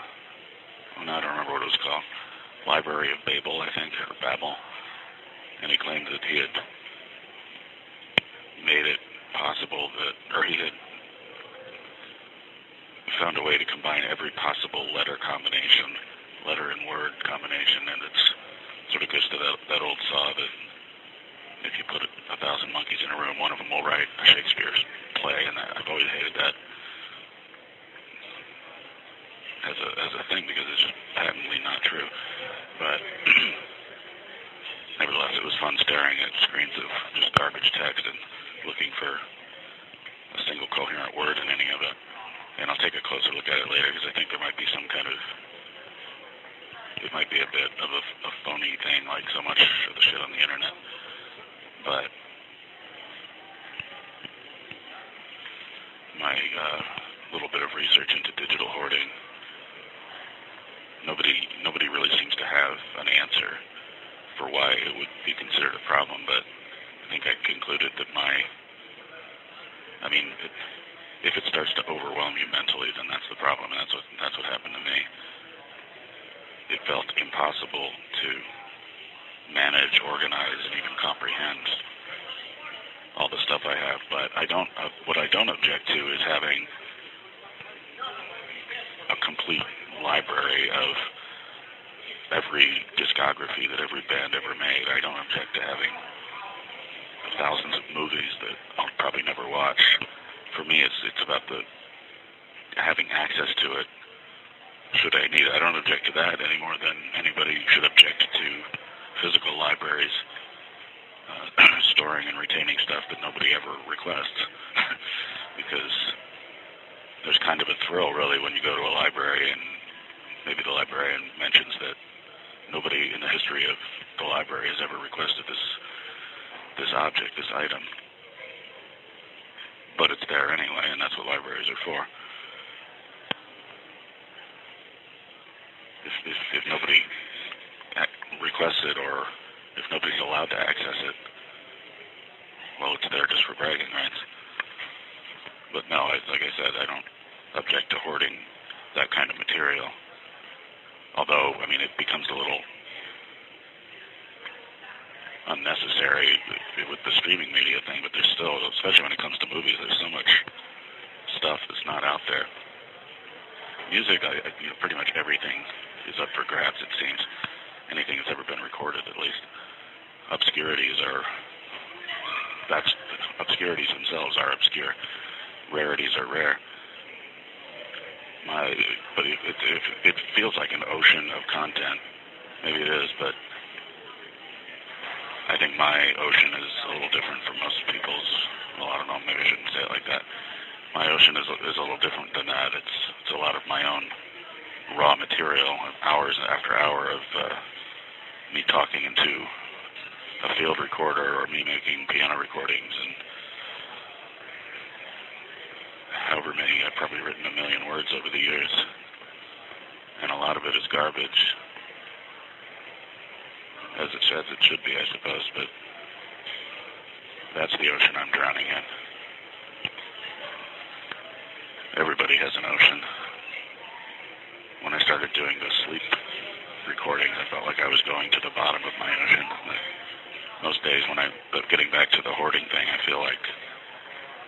don't remember what it was called, Library of Babel, I think, or Babel. And he claimed that he had made it possible that, or he had found a way to combine every possible letter combination, letter and word combination, and it's sort of goes to that old saw that if you put 1,000 monkeys in a room, one of them will write a Shakespeare's play, and I've always hated that as a thing because it's just patently not true. But nevertheless, it was fun staring at screens of just garbage text and looking for a single coherent word in any of it. And I'll take a closer look at it later because I think there might be some kind of, it might be a bit of a phony thing like so much of the shit on the internet. But my little bit of research into digital hoarding, nobody really seems to have an answer for why it would be considered a problem, but I think I concluded that if it starts to overwhelm you mentally, then that's the problem, and that's what happened to me. It felt impossible to manage, organize, and even comprehend all the stuff I have, but what I don't object to is having a complete library of every discography that every band ever made. I don't object to having thousands of movies that I'll probably never watch. For me, it's about the having access to it. Should I need it? I don't object to that any more than anybody should object to physical libraries storing and retaining stuff that nobody ever requests. Because there's kind of a thrill, really, when you go to a library and maybe the librarian mentions that nobody in the history of the library has ever requested this object, this item. But it's there anyway, and that's what libraries are for. If nobody requests it, or if nobody's allowed to access it, well, it's there just for bragging rights. But no, like I said, I don't object to hoarding that kind of material. Although, I mean, it becomes a little unnecessary with the streaming media thing, but there's still, especially when it comes to movies, there's so much stuff that's not out there. Music, pretty much everything is up for grabs, it seems. Anything that's ever been recorded, at least. Obscurities themselves are obscure. Rarities are rare. But it feels like an ocean of content. Maybe it is, but I think my ocean is a little different from most people's. Well, I don't know, maybe I shouldn't say it like that. My ocean is a little different than that. It's a lot of my own raw material, hours after hour of me talking into a field recorder or me making piano recordings, and however many, I've probably written 1 million words over the years, and a lot of it is garbage, as it should be, I suppose, but that's the ocean I'm drowning in. Everybody has an ocean. When I started doing the sleep recordings, I felt like I was going to the bottom of my ocean. Most days but getting back to the hoarding thing, I feel like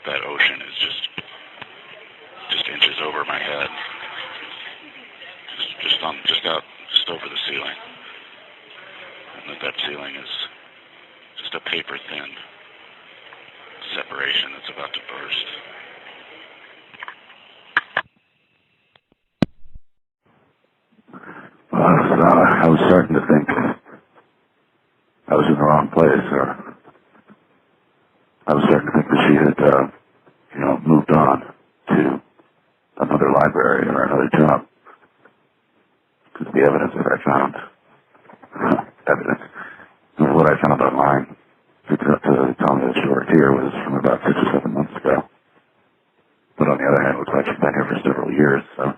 that ocean is just inches over my head, just over the ceiling, and that ceiling is just a paper thin separation that's about to burst. I was starting to think I was in the wrong place, or I was starting to think that she had, moved on to another library or another job. Because the evidence that I found, what I found online to tell me that she worked here was from about 6 or 7 months ago. But on the other hand, it looks like she's been here for several years. So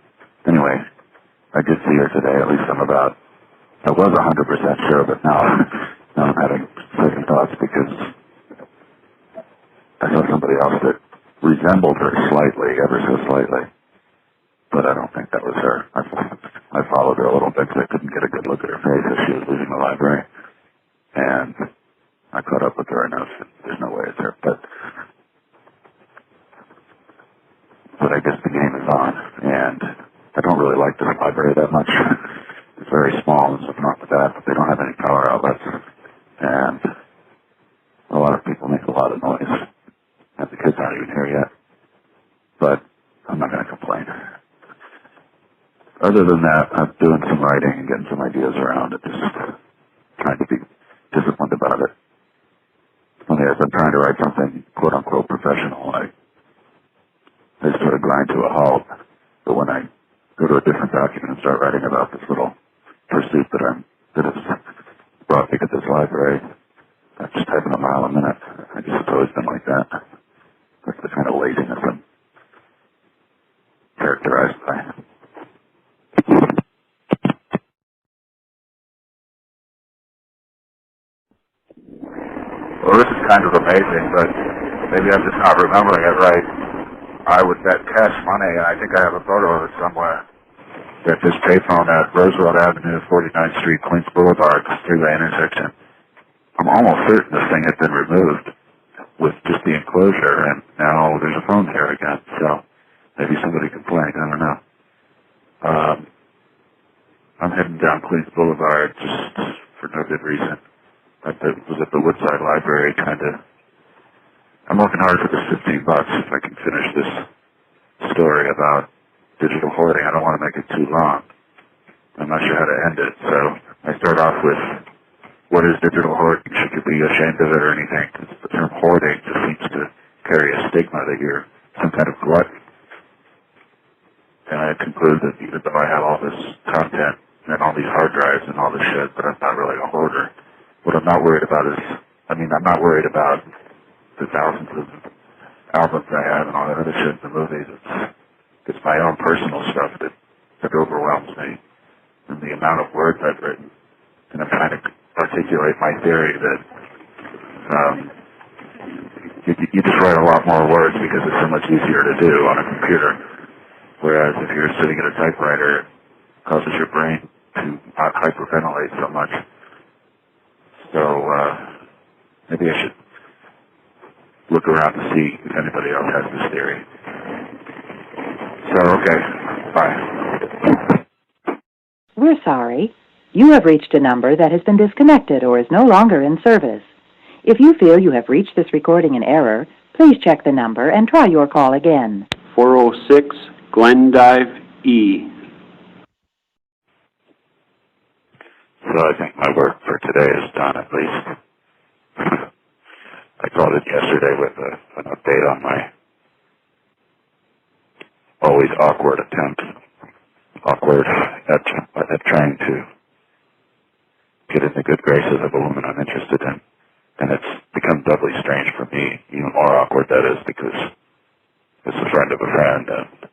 anyway, I did see her today. At least I was 100% sure, but now I'm having second thoughts because I saw somebody else that resembled her slightly, ever so slightly. But I don't think that was her. I followed her a little bit because I couldn't get a good look at her face as she was leaving the library. And I caught up with her and noticed that there's no way it's her. But I guess the game is on. And I don't really like this library that much. It's very small and something wrong with that, but they don't have any power outlets. And a lot of people make a lot of noise. And the kids aren't even here yet. But I'm not going to complain. Other than that, I'm doing some writing and getting some ideas around and just trying to be disciplined about it. Only as I'm trying to write something quote-unquote professional, I sort of grind to a halt. But when I go to a different document and start writing about this little pursuit that has brought me to this library, I'm just typing a mile a minute. I just have always been like that. That's the kind of laziness I'm characterized by. Well, this is kind of amazing, but maybe I'm just not remembering it right. I would bet cash money, and I think I have a photo of it somewhere, that this payphone at Roosevelt Avenue, 49th Street, Queens Boulevard, this three-way intersection, I'm almost certain this thing had been removed with just the enclosure, and now there's a phone here again, so maybe somebody complained, I don't know. I'm heading down Queens Boulevard, just for no good reason. Was at the Woodside Library, I'm working hard for this $15 if I can finish this story about digital hoarding. I don't want to make it too long. I'm not sure how to end it, so I start off with, what is digital hoarding? Should you be ashamed of it or anything? Because the term hoarding just seems to carry a stigma that you're some kind of glutton. And I conclude that even though I have all this content and all these hard drives and all this shit, that I'm not really a hoarder. What I'm not worried about is, I'm not worried about the thousands of albums I have and all that other shit in the movies. It's my own personal stuff that overwhelms me, and the amount of words I've written. And I'm trying to articulate my theory that you just write a lot more words because it's so much easier to do on a computer. Whereas if you're sitting at a typewriter, it causes your brain to not hyperventilate so much. So maybe I should look around to see if anybody else has this theory. So, okay, bye. We're sorry. You have reached a number that has been disconnected or is no longer in service. If you feel you have reached this recording in error, please check the number and try your call again. 406 Glendive E. So I think my work for today is done, at least. I called it yesterday with an update on my always awkward attempt at trying to get in the good graces of a woman I'm interested in. And it's become doubly strange for me, even more awkward that is, because it's a friend of a friend, and,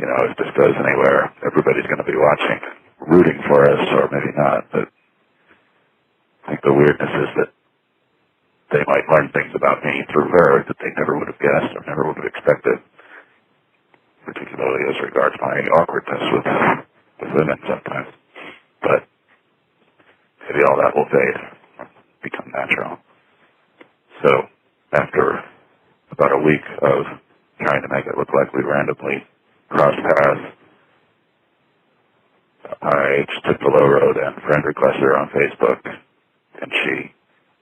if this goes anywhere, everybody's going to be watching, rooting for us, or maybe not, but I think the weirdness is that they might learn things about me through her that they never would have guessed or never would have expected, particularly as regards my awkwardness with women sometimes. But maybe all that will fade, become natural. So after about a week of trying to make it look like we randomly crossed paths, I just took the low road and friend requested her on Facebook, and she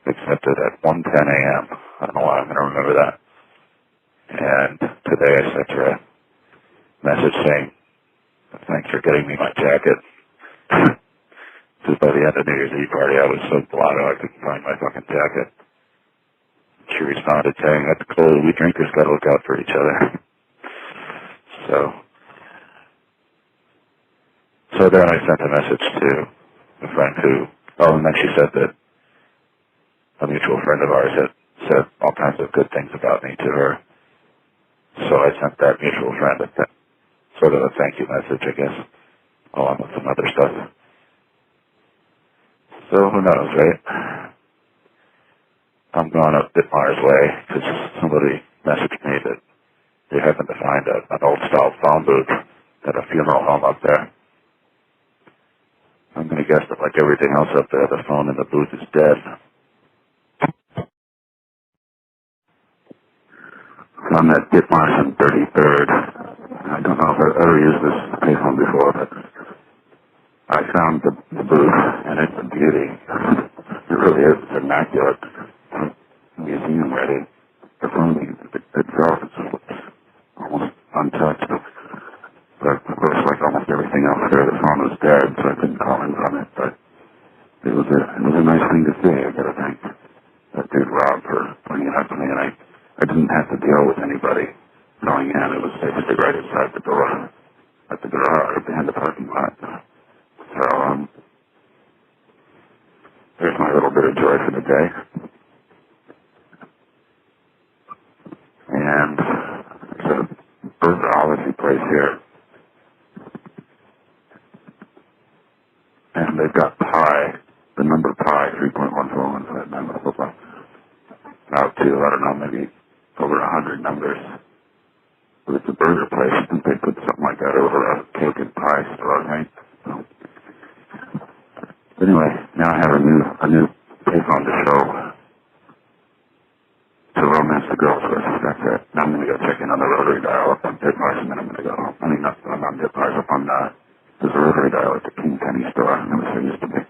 accepted at 1:10 a.m. I don't know why I'm going to remember that. And today I sent her a message saying, thanks for getting me my jacket. Because by the end of New Year's Eve party, I was so blotto I couldn't find my fucking jacket. She responded saying, that's cool, we drinkers got to look out for each other. So then I sent a message to a friend and then she said that a mutual friend of ours had said all kinds of good things about me to her. So I sent that mutual friend sort of a thank you message, I guess, along with some other stuff. So who knows, right? I'm going up Bitmar's way because somebody messaged me that they happened to find an old-style phone booth at a funeral home up there. I'm going to guess that like everything else up there, the phone in the booth is dead. I'm at Bitmar's on 33rd. I don't know if I've ever used this payphone before, but I found the booth, and it's a beauty. It really is. It's immaculate. Museum ready. The phone itself is almost untouched. But of course, like almost everything else there, the phone was dead, so I couldn't call in from it. But it was a nice thing to see. I gotta thank that dude Rob for pointing it out to me, and I didn't have to deal with anybody going in. It was basically right inside the door, at the garage, behind the parking lot. So there's my little bit of joy for the day. And there's a burgerology place here. And they've got pi, the number pi, 3.1415, out to, I don't know, maybe over 100 numbers. But it's a burger place. I think they put something like that over a cake and pie store, right? So, anyway, now I have a new payphone to show to romance the girls with. That's it. Now I'm going to go check in on the rotary dial up on Bitmars, and then I'm going to go home. I mean, not on Bitmars, up on There's a rotary dial at the King Penny store. I never there used to be.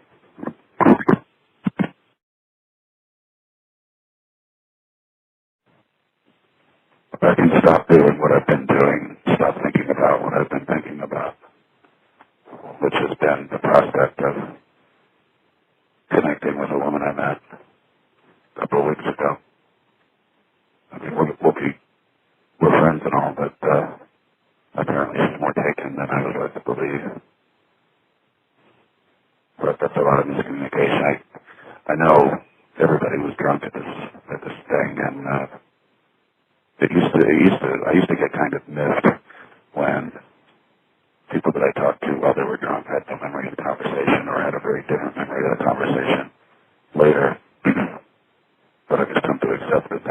I can stop doing what I've been doing, stop thinking about what I've been thinking about, which has been the prospect of connecting with a woman I met a couple of weeks ago. I mean, we're friends and all, but apparently she's more taken than I would like to believe. But that's a lot of miscommunication. I know everybody was drunk at this thing, and I used to get kind of miffed when people that I talked to while they were drunk had no memory of the conversation or had a very different memory of the conversation later. But I've just come to accept that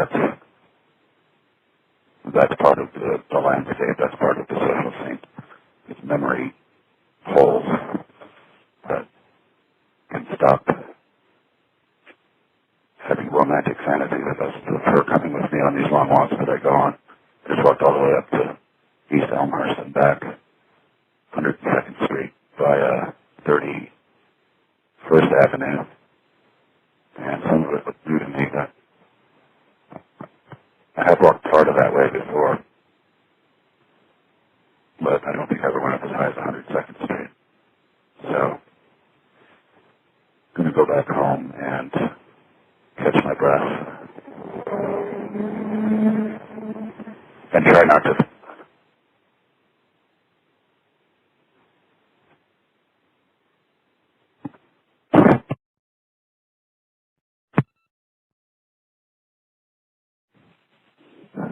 that's part of the landscape, that's part of the social scene. It's memory holes that can stop having romantic fantasy with us, of her coming with me on these long walks that I go on. I just walked all the way up to East Elmhurst and back, 102nd Street via 31st Avenue. And some of it was new to me. That I have walked part of that way before, but I don't think I ever went up as high as 102nd Street. So I'm going to go back home and catch my breath and try not to.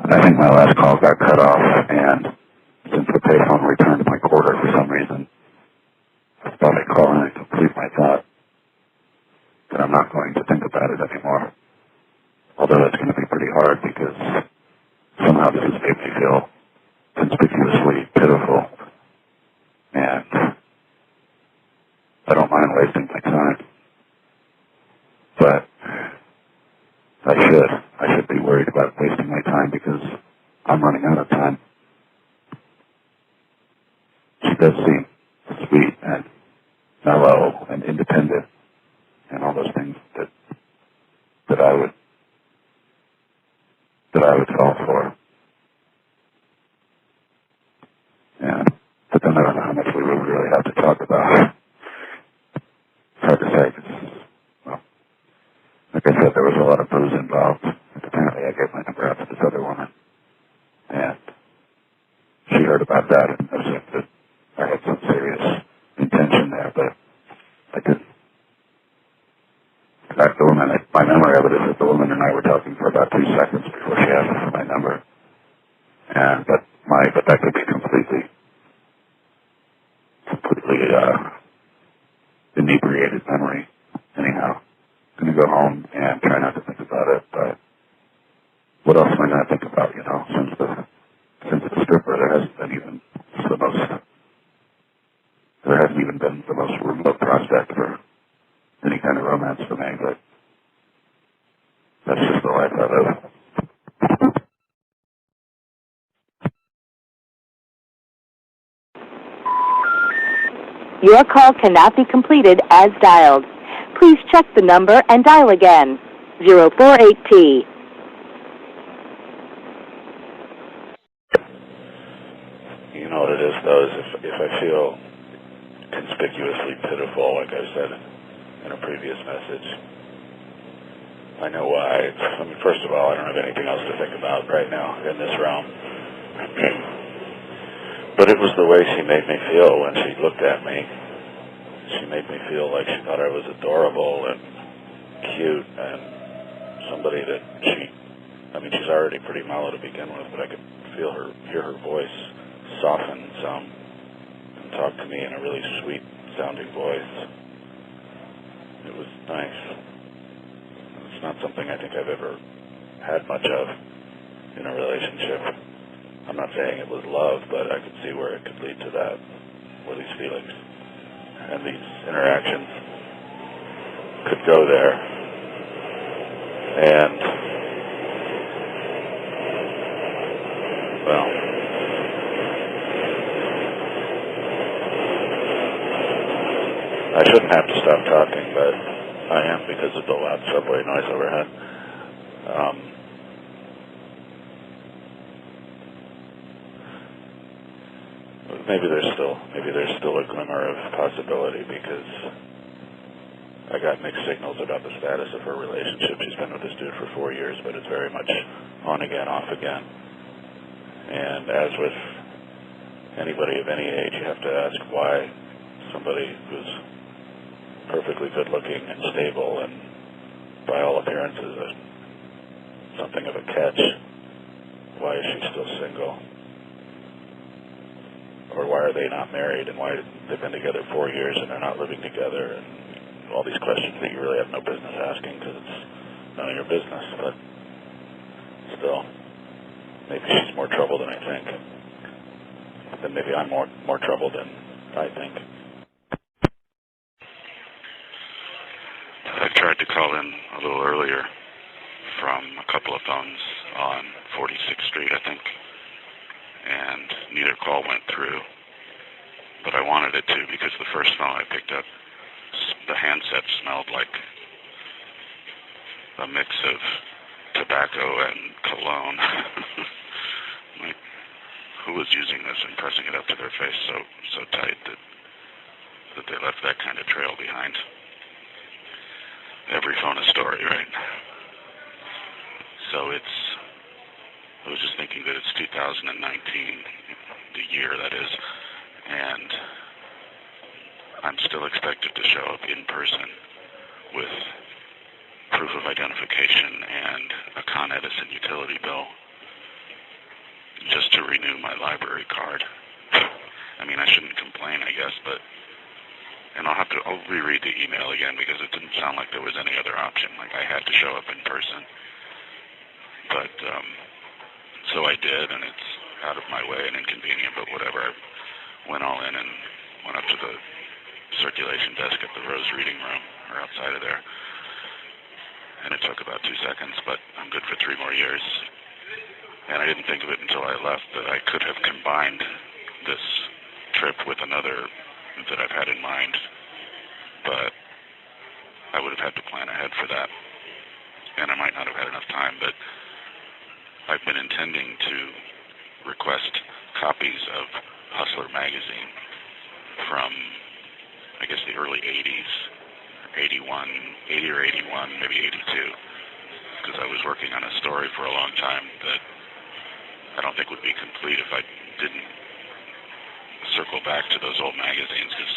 I think my last call got cut off, and since the payphone returned my quarter for some reason, I thought I'd call in and complete my thought that I'm not going to think about it anymore. Although that's going to be pretty hard because somehow this has made me feel conspicuously pitiful, and I don't mind wasting my time. But I should be worried about wasting my time because I'm running out of time. She does seem sweet and mellow and independent and all those things that I would fall for. Yeah. But then I don't know how much we would really have to talk about. It's hard to say because, well, like I said, there was a lot of booze involved. Apparently I gave my number out to this other woman. And she heard about that and assumed that I had some serious intention there, but I didn't. In fact, my memory of it is that the woman and I were talking for about 2 seconds before she asked me for my number. But that could be completely inebriated memory. Anyhow, I'm going to go home and try not to think about it, but what else am I going to think about, you know? Since it's a stripper, there hasn't even been the most remote prospect for any kind of romance for me, but that's just the life I live. Your call cannot be completed as dialed. Please check the number and dial again. 048P. You know what it is, though, is if I feel conspicuously pitiful, like I said in a previous message, I know why. I mean, first of all, I don't have anything else to think about right now in this realm. But it was the way she made me feel when she looked at me. She made me feel like she thought I was adorable and cute and somebody that she's already pretty mellow to begin with, but I could hear her voice soften some and talk to me in a really sweet sounding voice. It was nice. It's not something I think I've ever had much of in a relationship. I'm not saying it was love, but I could see where it could lead to that, where these feelings and these interactions could go there. And, well, I shouldn't have to stop talking, but I am because of the loud subway noise overhead. Maybe there's still a glimmer of possibility because I got mixed signals about the status of her relationship. She's been with this dude for 4 years, but it's very much on again, off again. And as with anybody of any age, you have to ask why somebody who's perfectly good looking and stable and by all appearances something of a catch, why is she still single? Or why are they not married, and why they've been together 4 years and they're not living together, and all these questions that you really have no business asking because it's none of your business. But still, maybe she's more trouble than I think. Then maybe I'm more trouble than I think. I tried to call in a little earlier from a couple of phones on 46th Street, I think, and neither call went through, but I wanted it to because the first phone I picked up, the handset smelled like a mix of tobacco and cologne. Like, who was using this and pressing it up to their face so tight that they left that kind of trail behind? Every phone a story, right? So I was just thinking that it's 2019, the year that is, and I'm still expected to show up in person with proof of identification and a Con Edison utility bill just to renew my library card. I mean, I shouldn't complain, I guess, but, and I'll reread the email again because it didn't sound like there was any other option. Like I had to show up in person. But, so I did, and it's out of my way and inconvenient, but whatever. I went all in and went up to the circulation desk at the Rose Reading Room, or outside of there. And it took about 2 seconds, but I'm good for 3 more years. And I didn't think of it until I left that I could have combined this trip with another that I've had in mind, but I would have had to plan ahead for that. And I might not have had enough time, but I've been intending to request copies of Hustler magazine from, I guess, the early 80s, 80 or 81, maybe 82, because I was working on a story for a long time that I don't think would be complete if I didn't circle back to those old magazines, because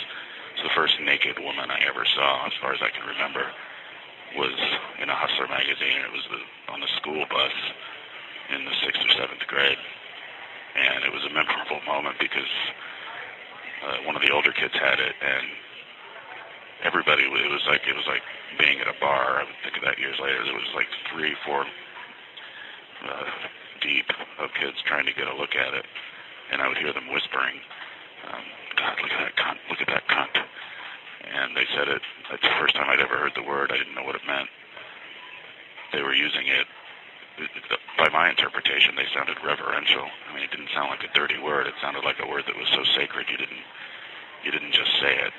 it's the first naked woman I ever saw, as far as I can remember, was in a Hustler magazine. It was on the school bus in the 6th or 7th grade, and it was a memorable moment because one of the older kids had it, and everybody, it was like being at a bar. I would think of that years later. There was like 3, 4 deep of kids trying to get a look at it, and I would hear them whispering, God, look at that cunt, look at that cunt. And they said it, that's the first time I'd ever heard the word. I didn't know what it meant. They were using it, by my interpretation, they sounded reverential. I mean, it didn't sound like a dirty word. It sounded like a word that was so sacred you didn't just say it.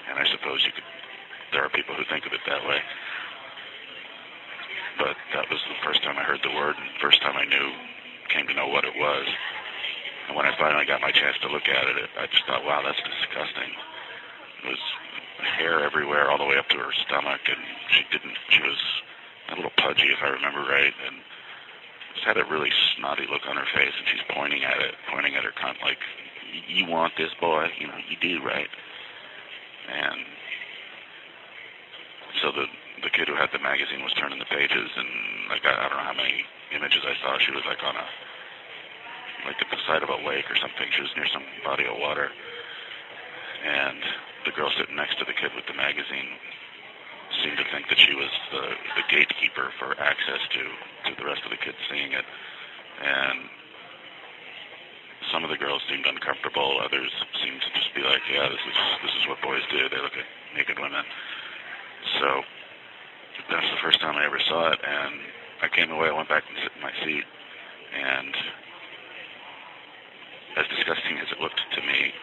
And I suppose there are people who think of it that way. But that was the first time I heard the word, and first time I came to know what it was. And when I finally got my chance to look at it, I just thought, wow, that's disgusting. It was hair everywhere, all the way up to her stomach, and she was a little pudgy, if I remember right, and just had a really snotty look on her face, and she's pointing at her cunt like, you want this, boy? You know, you do, right? And so the kid who had the magazine was turning the pages, and like I don't know how many images I saw. She was like at the side of a lake or something. She was near some body of water, and the girl sitting next to the kid with the magazine seemed to think that she was the gatekeeper for access to the rest of the kids seeing it. And some of the girls seemed uncomfortable. Others seemed to just be like, yeah, this is what boys do. They look at naked women. So that's the first time I ever saw it, and I came away, I went back and sat in my seat, and as disgusting as it looked to me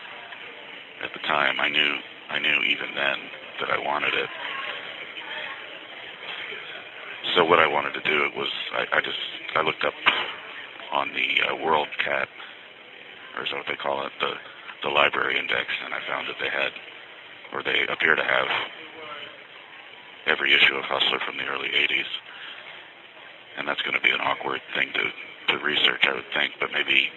at the time, I knew I knew even then that I wanted it. So what I wanted to do was, I looked up on the WorldCat, or is that what they call it, the library index, and I found that they appear to have every issue of Hustler from the early 80s. And that's going to be an awkward thing to research, I would think, but maybe,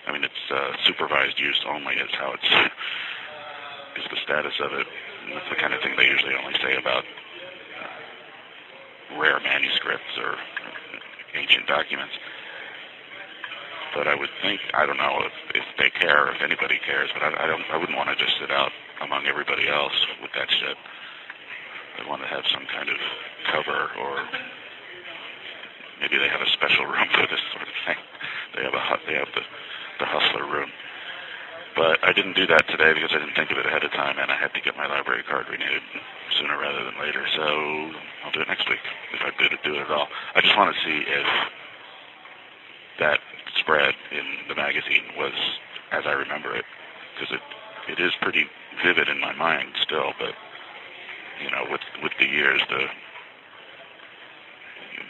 I mean, it's supervised use only is how is the status of it. And that's the kind of thing they usually only say about rare manuscripts or ancient documents. But I would think, I don't know if they care, if anybody cares, but I wouldn't want to just sit out among everybody else with that shit. I'd want to have some kind of cover, or maybe they have a special room for this sort of thing. They have the Hustler room. But I didn't do that today because I didn't think of it ahead of time, and I had to get my library card renewed sooner rather than later. So I'll do it next week, if I do it at all. I just want to see if that spread in the magazine was as I remember it, because it is pretty vivid in my mind still, but you know, with the years, the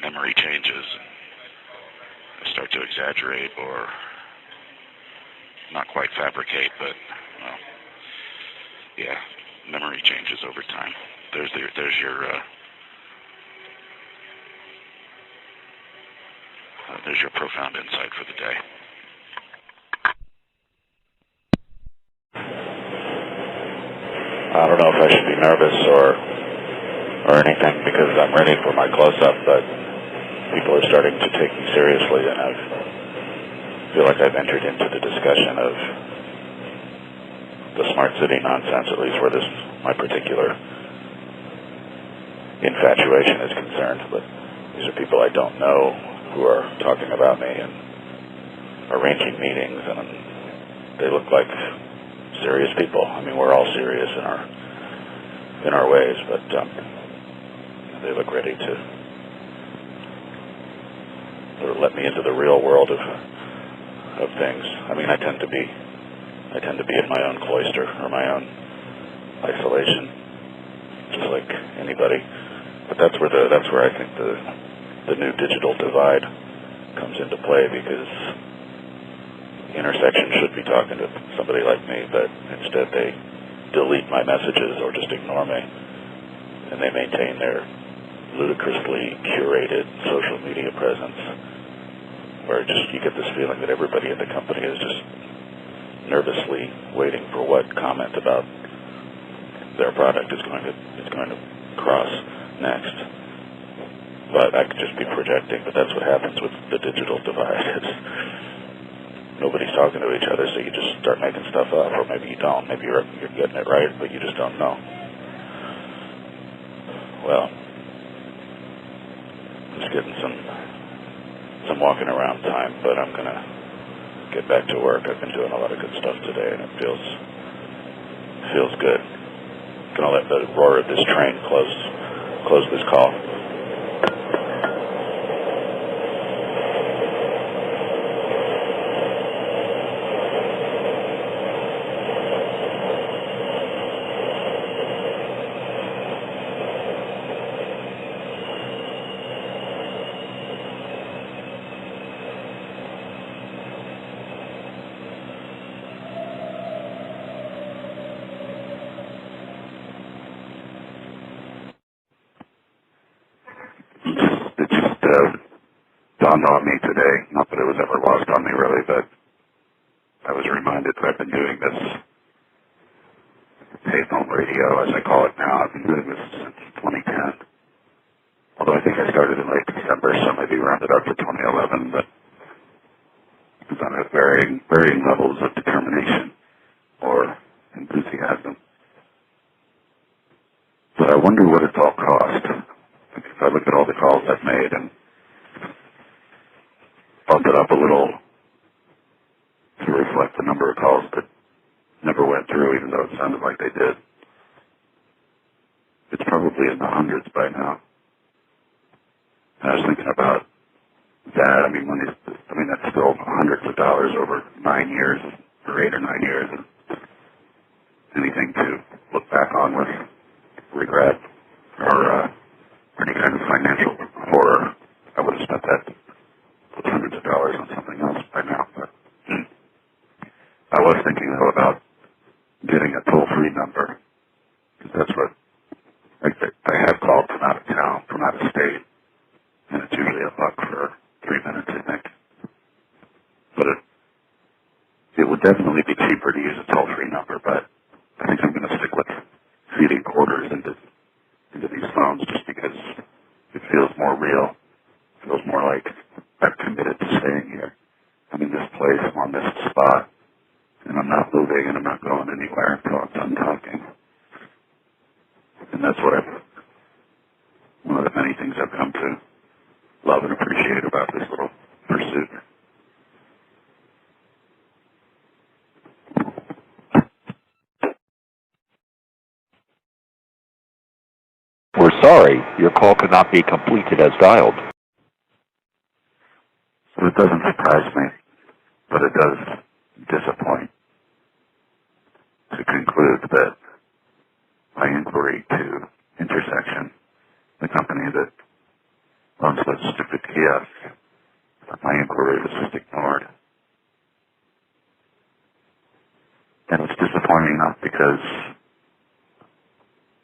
memory changes, and I start to exaggerate or not quite fabricate, but well, yeah, memory changes over time. There's your profound insight for the day. I don't know if I should be nervous or anything, because I'm ready for my close-up, but people are starting to take me seriously, and I feel like I've entered into the discussion of the smart city nonsense, at least where my particular infatuation is concerned. But these are people I don't know who are talking about me and arranging meetings, and they look like serious people. I mean, we're all serious in our ways, but they look ready to sort of let me into the real world of things. I mean, I tend to be in my own cloister or my own isolation, just like anybody. But that's where I think the new digital divide comes into play, because the intersection should be talking to somebody like me, but instead they delete my messages or just ignore me, and they maintain their ludicrously curated social media presence, where you get this feeling that everybody in the company is just nervously waiting for what comment about their product is going to cross next. But I could just be projecting, but that's what happens with the digital divide. Nobody's talking to each other, so you just start making stuff up, or maybe you don't. Maybe you're getting it right, but you just don't know. Well, just getting some walking around time, but I'm gonna get back to work. I've been doing a lot of good stuff today, and it feels good. Gonna let the roar of this train close this call. Dawned on me today, not that it was ever lost on me really, but I was reminded that I've been doing this Payphone Radio, as I call it now. I've been doing this since 2010. Although I think I started in late December, so maybe rounded up to 2011, but it's on varying levels of determination or enthusiasm. But I wonder what it's all cost. If I look at all the calls I've made and bump it up a little to reflect the number of calls that never went through, even though it sounded like they did, it's probably in the hundreds by now. And I was thinking about that. I mean, that's still hundreds of dollars over 9 years, or 8 or 9 years. anything to look back on with regret or any kind of financial horror. I would have spent that hundreds of dollars on something else by now. But I was thinking, though, about getting a toll-free number, because that's what I have called from out of town, from out of state, and it's usually $1 for 3 minutes, I think. But it would definitely be cheaper to use a toll-free number, but I think I'm going to stick with feeding quarters into these phones just because it feels more real. It feels more like I've committed to staying here. I'm in this place, I'm on this spot, and I'm not moving and I'm not going anywhere until I'm done talking. And that's what one of the many things I've come to love and appreciate about this little pursuit. We're sorry, your call could not be completed as dialed. So it doesn't surprise me, but it does disappoint to conclude that my inquiry to Intersection, the company that owns those stupid kiosks, my inquiry was just ignored. And it's disappointing not because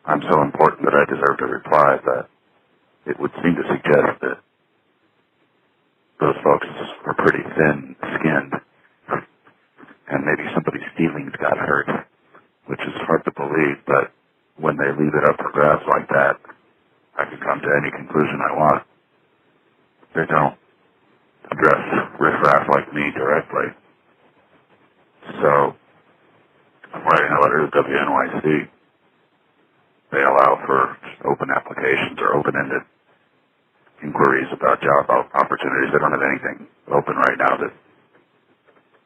I'm so important that I deserve to reply, but it would seem to suggest that those folks were pretty thin-skinned, and maybe somebody's feelings got hurt, which is hard to believe, but when they leave it up for grabs like that, I can come to any conclusion I want. They don't address riffraff like me directly. So, I'm writing a letter to WNYC. They allow for open applications or open-ended inquiries about job opportunities. They don't have anything open right now that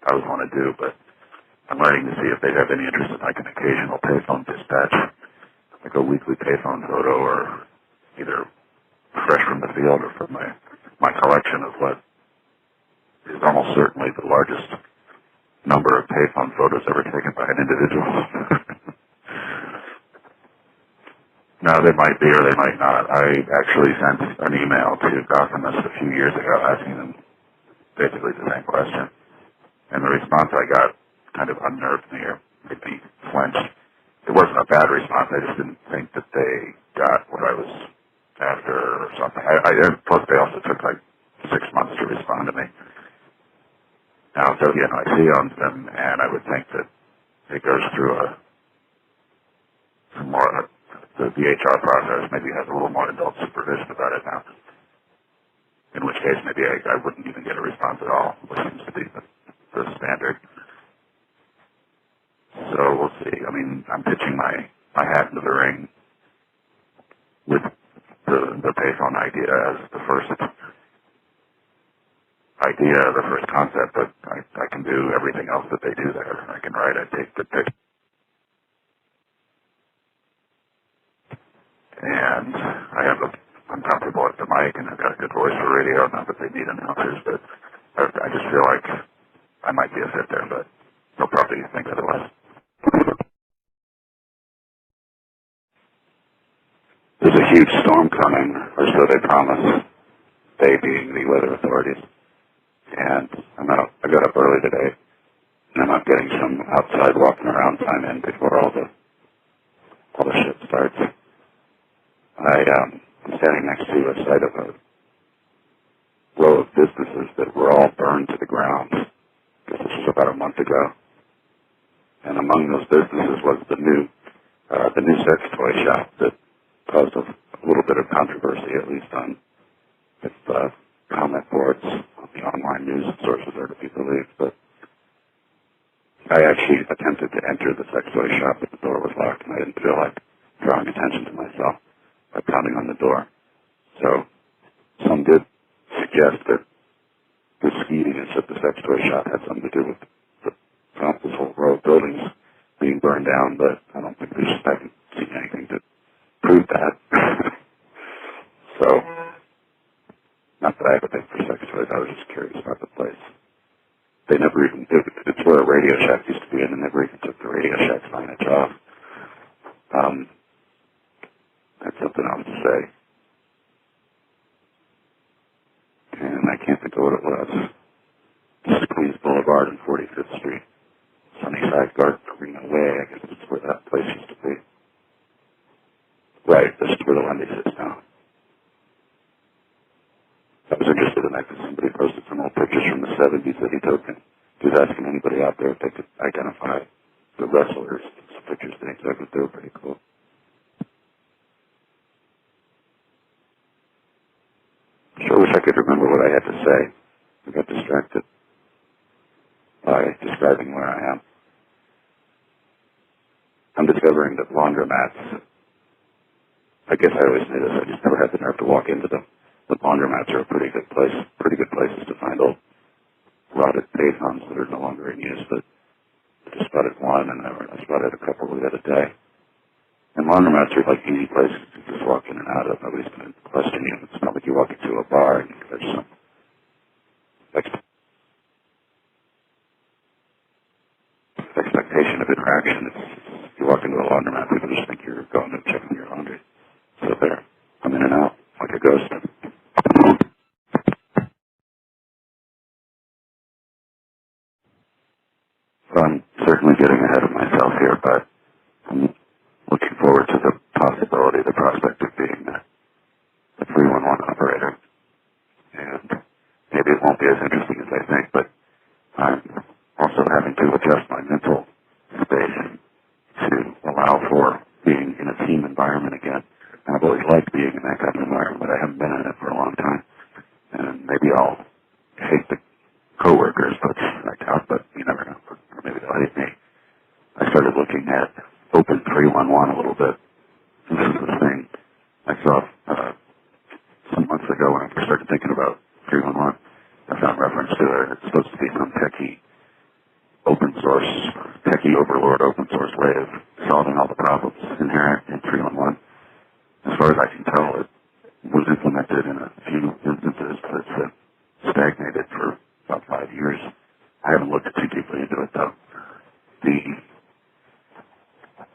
I would want to do, but I'm writing to see if they have any interest in like an occasional payphone dispatch, like a weekly payphone photo, or either fresh from the field or from my collection of what is almost certainly the largest number of payphone photos ever taken by an individual. No, they might be or they might not. I actually sent an email to Gothamist a few years ago asking them basically the same question. And the response I got kind of unnerved me or made me flinch. It wasn't a bad response. I just didn't think that they got what I was after or something. Plus, they also took like 6 months to respond to me. Now, WNYC owns them, and I would think that it goes through some more... The HR process maybe has a little more adult supervision about it now. In which case, maybe I wouldn't even get a response at all, which seems to be the standard. So we'll see. I mean, I'm pitching my hat into the ring with the payphone idea as the first idea, the first concept, but I can do everything else that they do there. I can write, I take good pictures. And I'm comfortable at the mic, and I've got a good voice for radio. Not that they need announcers, but I just feel like I might be a fit there, but they'll probably think otherwise. There's a huge storm coming, or so they promise, they being the weather authorities. And I got up early today, and I'm not getting some outside walking around time in before all the shit starts. I'm standing next to a site of a row of businesses that were all burned to the ground. This was about a month ago. And among those businesses was the new sex toy shop that caused a little bit of controversy, at least on its comment boards on the online news sources are to be believed. But I actually attempted to enter the sex toy shop, but the door was locked, and I didn't feel like drawing attention to myself by pounding on the door. So some did suggest that the skeetiness at the sex toy shop had something to do with this whole row of buildings being burned down, but I don't think I haven't seen anything to prove that. So, not that I have a thing for sex toys, I was just curious about the place. they never even, it's where a Radio Shack used to be, and they never even took the Radio Shack signage off. That's something I would say. And I can't think of what it was. This is Queens Boulevard and 45th Street. Sunnyside Garden Arena Way, I guess that's where that place used to be. Right, this is where the Wendy's is now. I was interested in that because somebody posted some old pictures from the 70s that he took, and he was asking anybody out there if they could identify the wrestlers. Some pictures they took, they were pretty cool. Sure wish I could remember what I had to say. I got distracted by describing where I am. I'm discovering that laundromats, I guess I always knew this, I just never had the nerve to walk into them. But laundromats are a pretty good places to find old rotted payphones that are no longer in use, but I just spotted one, and I spotted a couple the other day. And laundromats are like easy places to just walk in and out of. Nobody's going to question you. It's not like you walk into a bar and there's some expectation of interaction. If you walk into a laundromat, people just think you're going to check on your laundry. So there, I'm in and out like a ghost. So I'm certainly getting ahead of myself here, but I'm looking forward to the possibility, the prospect of being a 311 operator. And maybe it won't be as interesting as I think, but I'm also having to adjust my mental space to allow for being in a team environment again. And I've always liked being in that kind of environment, but I haven't been in it for a long time. And maybe I'll hate the coworkers, but I doubt, but you never know. Or maybe they'll hate me. I started looking at Open 311 a little bit. This is the thing I saw some months ago when I first started thinking about 311. I found reference to it. It's supposed to be some techie open source, techie overlord open source way of solving all the problems inherent in 311. As far as I can tell, it was implemented in a few instances, but it's stagnated for about 5 years. I haven't looked too deeply into it, though.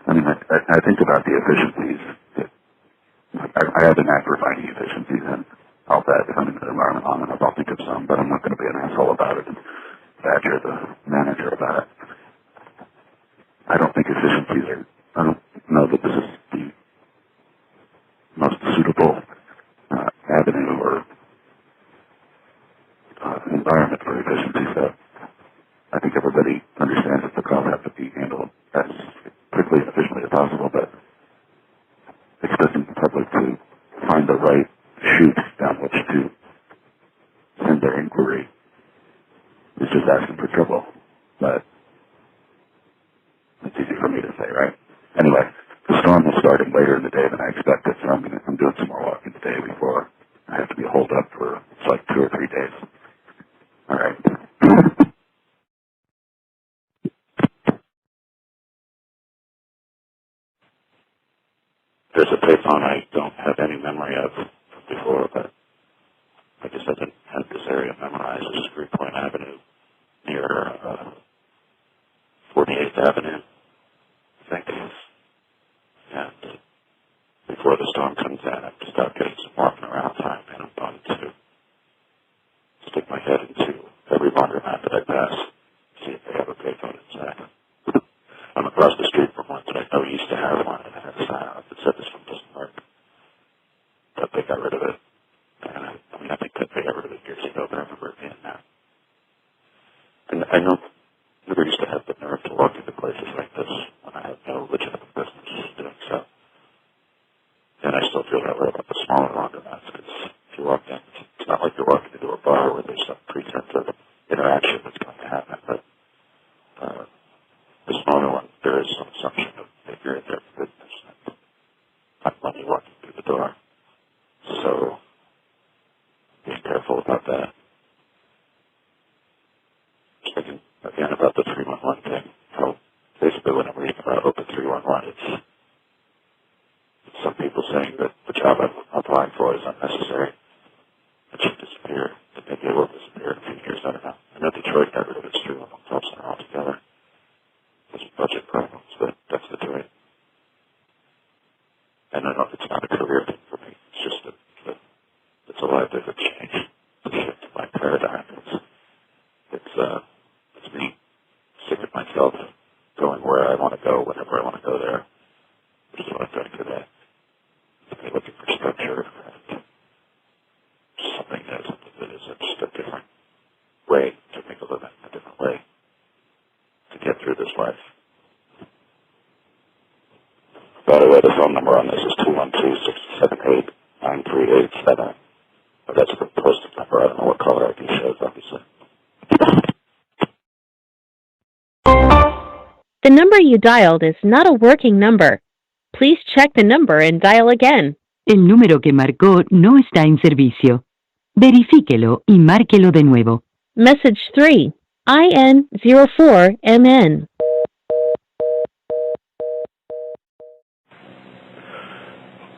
I think about the efficiencies. I have a knack for finding efficiencies, and I'll bet if I'm in an environment long enough, I'll think of some, but I'm not going to be an asshole about it and badger the manager about it. I don't think efficiencies are, I don't know that this is the most suitable avenue or environment for efficiency, so I think everybody understands that the calls have to be handled as quickly and efficiently as possible, but expecting the public to find the right chute down which to send their inquiry is just asking for trouble. But it's easy for me to say, right? Anyway, the storm is starting later in the day than I expected, so I'm doing some more walking today before I have to be holed up for it's like 2 or 3 days. All right. There's a payphone I don't have any memory of before, but I guess I didn't have this area memorized. This is Greenpoint Avenue near 48th Avenue, I think it is. And before the storm comes in, I have to start getting some walking around time, and I'm going to stick my head into every laundromat that I pass, see if they have a payphone inside. I'm across the street from one that I know used to have one, and I had a sign on it that said this one doesn't work. But they got rid of it. And I think that they got rid of it years ago, but I remember it being there. And I know never used to have the nerve to walk into places like this when I had no legitimate business doing so. And I still feel that way about the smaller laundromats, because if you walk in, it's not like you're walking into a bar where there's some pretense of interaction that's going to happen, but the smaller one, there is some assumption of that you're in there for business and not money walking through the door. So, being careful about that. Just thinking again about the 311 thing, how basically when I'm reading about Open 311, it's some people saying that the job I'm applying for is unnecessary. It should disappear. Maybe it will disappear in a few years, I don't know. I know Detroit got rid of its paradigm. It's me sick of myself going where I want to go, whenever I want to go there, which is what I've done today. I'm looking for structure and something that is just a different way to make a living, a different way to get through this life. By the way, the phone number on this is 212-678-9387. But that's the posted number. I don't know what caller ID shows, obviously. The number you dialed is not a working number. Please check the number and dial again. El número que marcó no está en servicio. Verifíquelo y márquelo de nuevo. Message 3, IN04MN.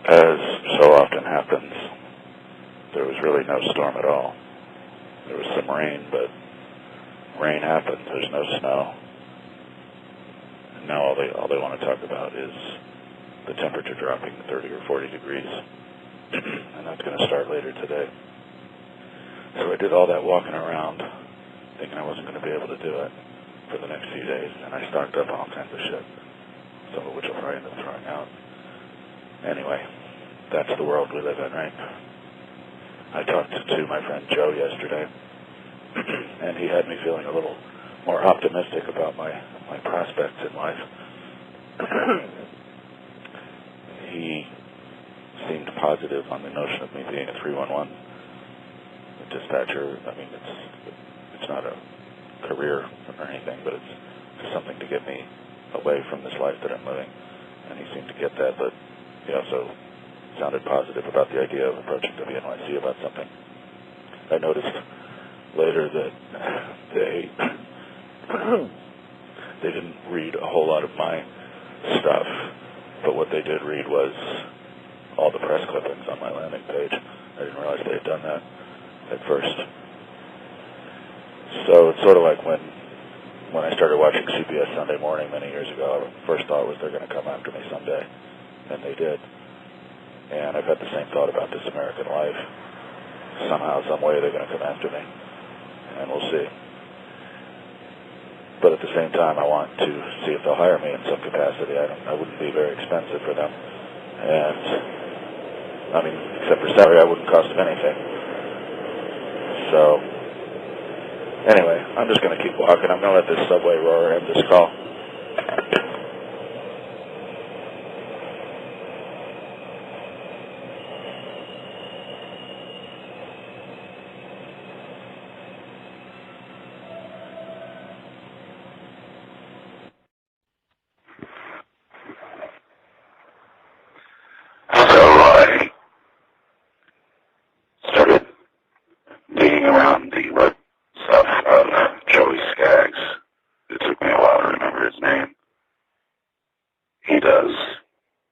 As so often happens, there was really no storm at all. There was some rain, but rain happened. There's no snow. And now all they want to talk about is the temperature dropping to 30 or 40 degrees. And that's going to start later today. So I did all that walking around thinking I wasn't going to be able to do it for the next few days. And I stocked up on all kinds of shit, some of which I'll probably end up throwing out. Anyway, that's the world we live in, right? I talked to my friend Joe yesterday, and he had me feeling a little more optimistic about my prospects in life. He seemed positive on the notion of me being a 311 dispatcher. I mean, it's not a career or anything, but it's just something to get me away from this life that I'm living. And he seemed to get that, but he also sounded positive about the idea of approaching WNYC about something. I noticed later that they didn't read a whole lot of my stuff, but what they did read was all the press clippings on my landing page. I didn't realize they had done that at first. So it's sort of like when I started watching CBS Sunday Morning many years ago, first thought was they're going to come after me someday. And they did. And I've had the same thought about This American Life. Somehow, some way, they're going to come after me. And we'll see. But at the same time, I want to see if they'll hire me in some capacity. I wouldn't be very expensive for them. And, I mean, except for salary, I wouldn't cost them anything. So, anyway, I'm just going to keep walking. I'm going to let this subway roar end this call. Around the web stuff of Joey Skaggs. It took me a while to remember his name. He does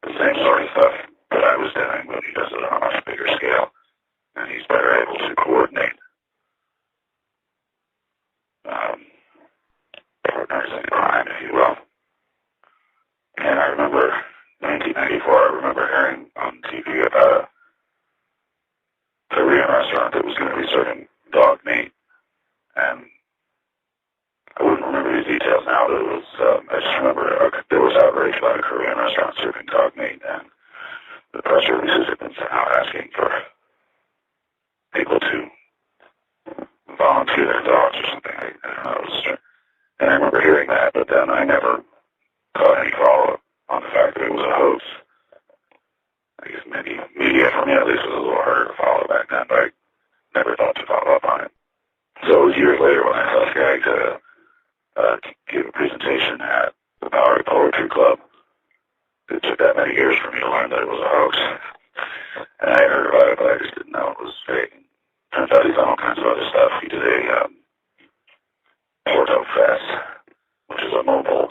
the same sort of stuff that I was doing, but he does it on a much bigger scale, and he's better able to coordinate partners in crime, if you will. And I remember 1994, I remember hearing on TV about a Korean restaurant that was going to be serving dog meat, and I wouldn't remember these details now, but it was, I just remember there was outrage about a Korean restaurant serving dog meat, and the press releases had been sent out asking for people to volunteer their dogs or something. I don't know, and I remember hearing that, but then I never caught any follow-up on the fact that it was a hoax. I guess maybe media for me at least was a little harder to follow back then, but I never thought to follow up on it. So it was years later when I saw Skaggs give a presentation at the Bowery Poetry Club. It took that many years for me to learn that it was a hoax. And I heard about it, but I just didn't know it was fake. Turns out he's done all kinds of other stuff. He did a Porto Fest, which is a mobile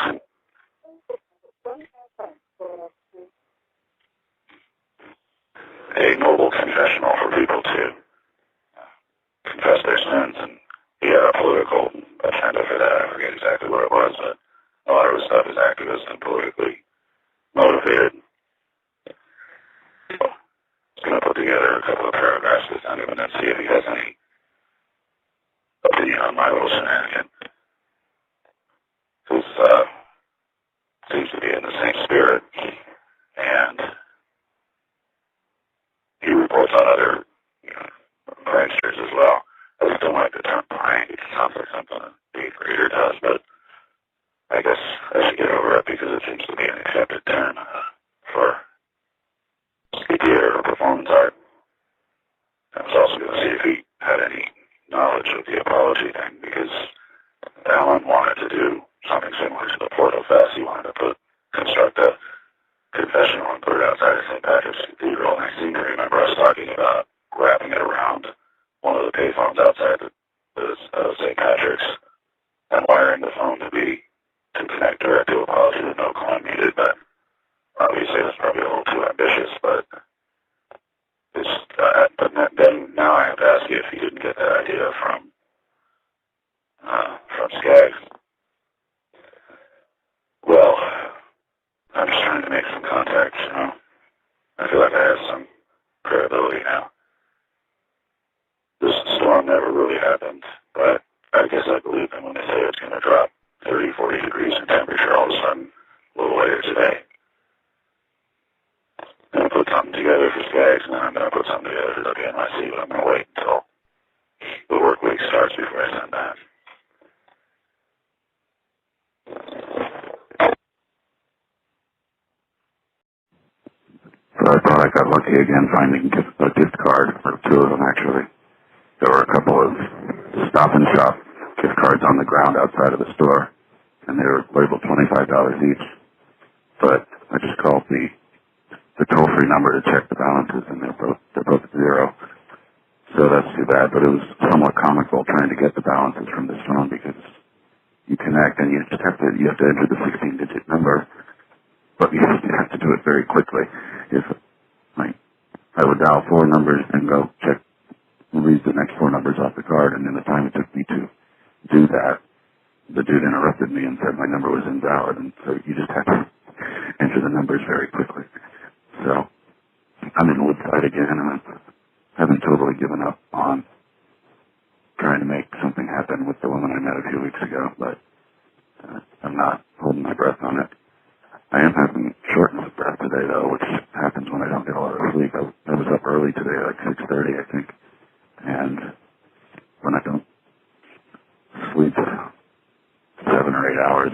confessional for people to confess their sins, and he had a political agenda for that. I forget exactly what it was, but a lot of his stuff is activist and politically motivated. He's going to put together a couple of paragraphs this time and then see if he has any continue on my little shenanigan. Who seems to be in the same spirit, and he reports on other pranksters as well. I just don't like the term prank. It sounds like something an 8th grader does, but I guess I should get over it because it seems to be an accepted term for theater or performance art. I was also going to see if he had any knowledge of the apology thing, because Alan wanted to do something similar to the Portal Fest. He wanted to construct a confessional and put it outside of St. Patrick's Cathedral, and I seem to remember us talking about wrapping it around one of the payphones outside St. Patrick's and wiring the phone to connect direct to apology with no calling needed, but obviously that's probably a little too ambitious, but then now I have to ask you if you didn't get that idea from Skaggs. Well, I'm just trying to make some contacts, I feel like I have some credibility now. This storm never really happened, but I guess I believe them when they say it's going to drop 30, 40 degrees in temperature all of a sudden a little later today. I'm going to put something together for Skaggs, and then I'm going to put something together for WNYC, but I'm going to wait until the work week starts before I send that. So I thought I got lucky again finding a gift card, or 2 of them actually. There were a couple of Stop and Shop gift cards on the ground outside of the store, and they were labeled $25 each. But I just called the toll-free number to check the balances, and they're both at 0. So that's too bad, but it was somewhat comical trying to get the balances from this phone, because you connect and you have to enter the 16-digit number, but you have to do it very quickly. If I would dial 4 numbers and go check and read the next 4 numbers off the card, and in the time it took me to do that, the dude interrupted me and said my number was invalid, and so you just have to enter the numbers very quickly. So I'm in Woodside again, and I haven't totally given up on trying to make something happen with the woman I met a few weeks ago, but I'm not holding my breath on it. I am having shortness of breath today, though, which happens when I don't get a lot of sleep. I was up early today, like 6:30, I think, and when I don't sleep 7 or 8 hours,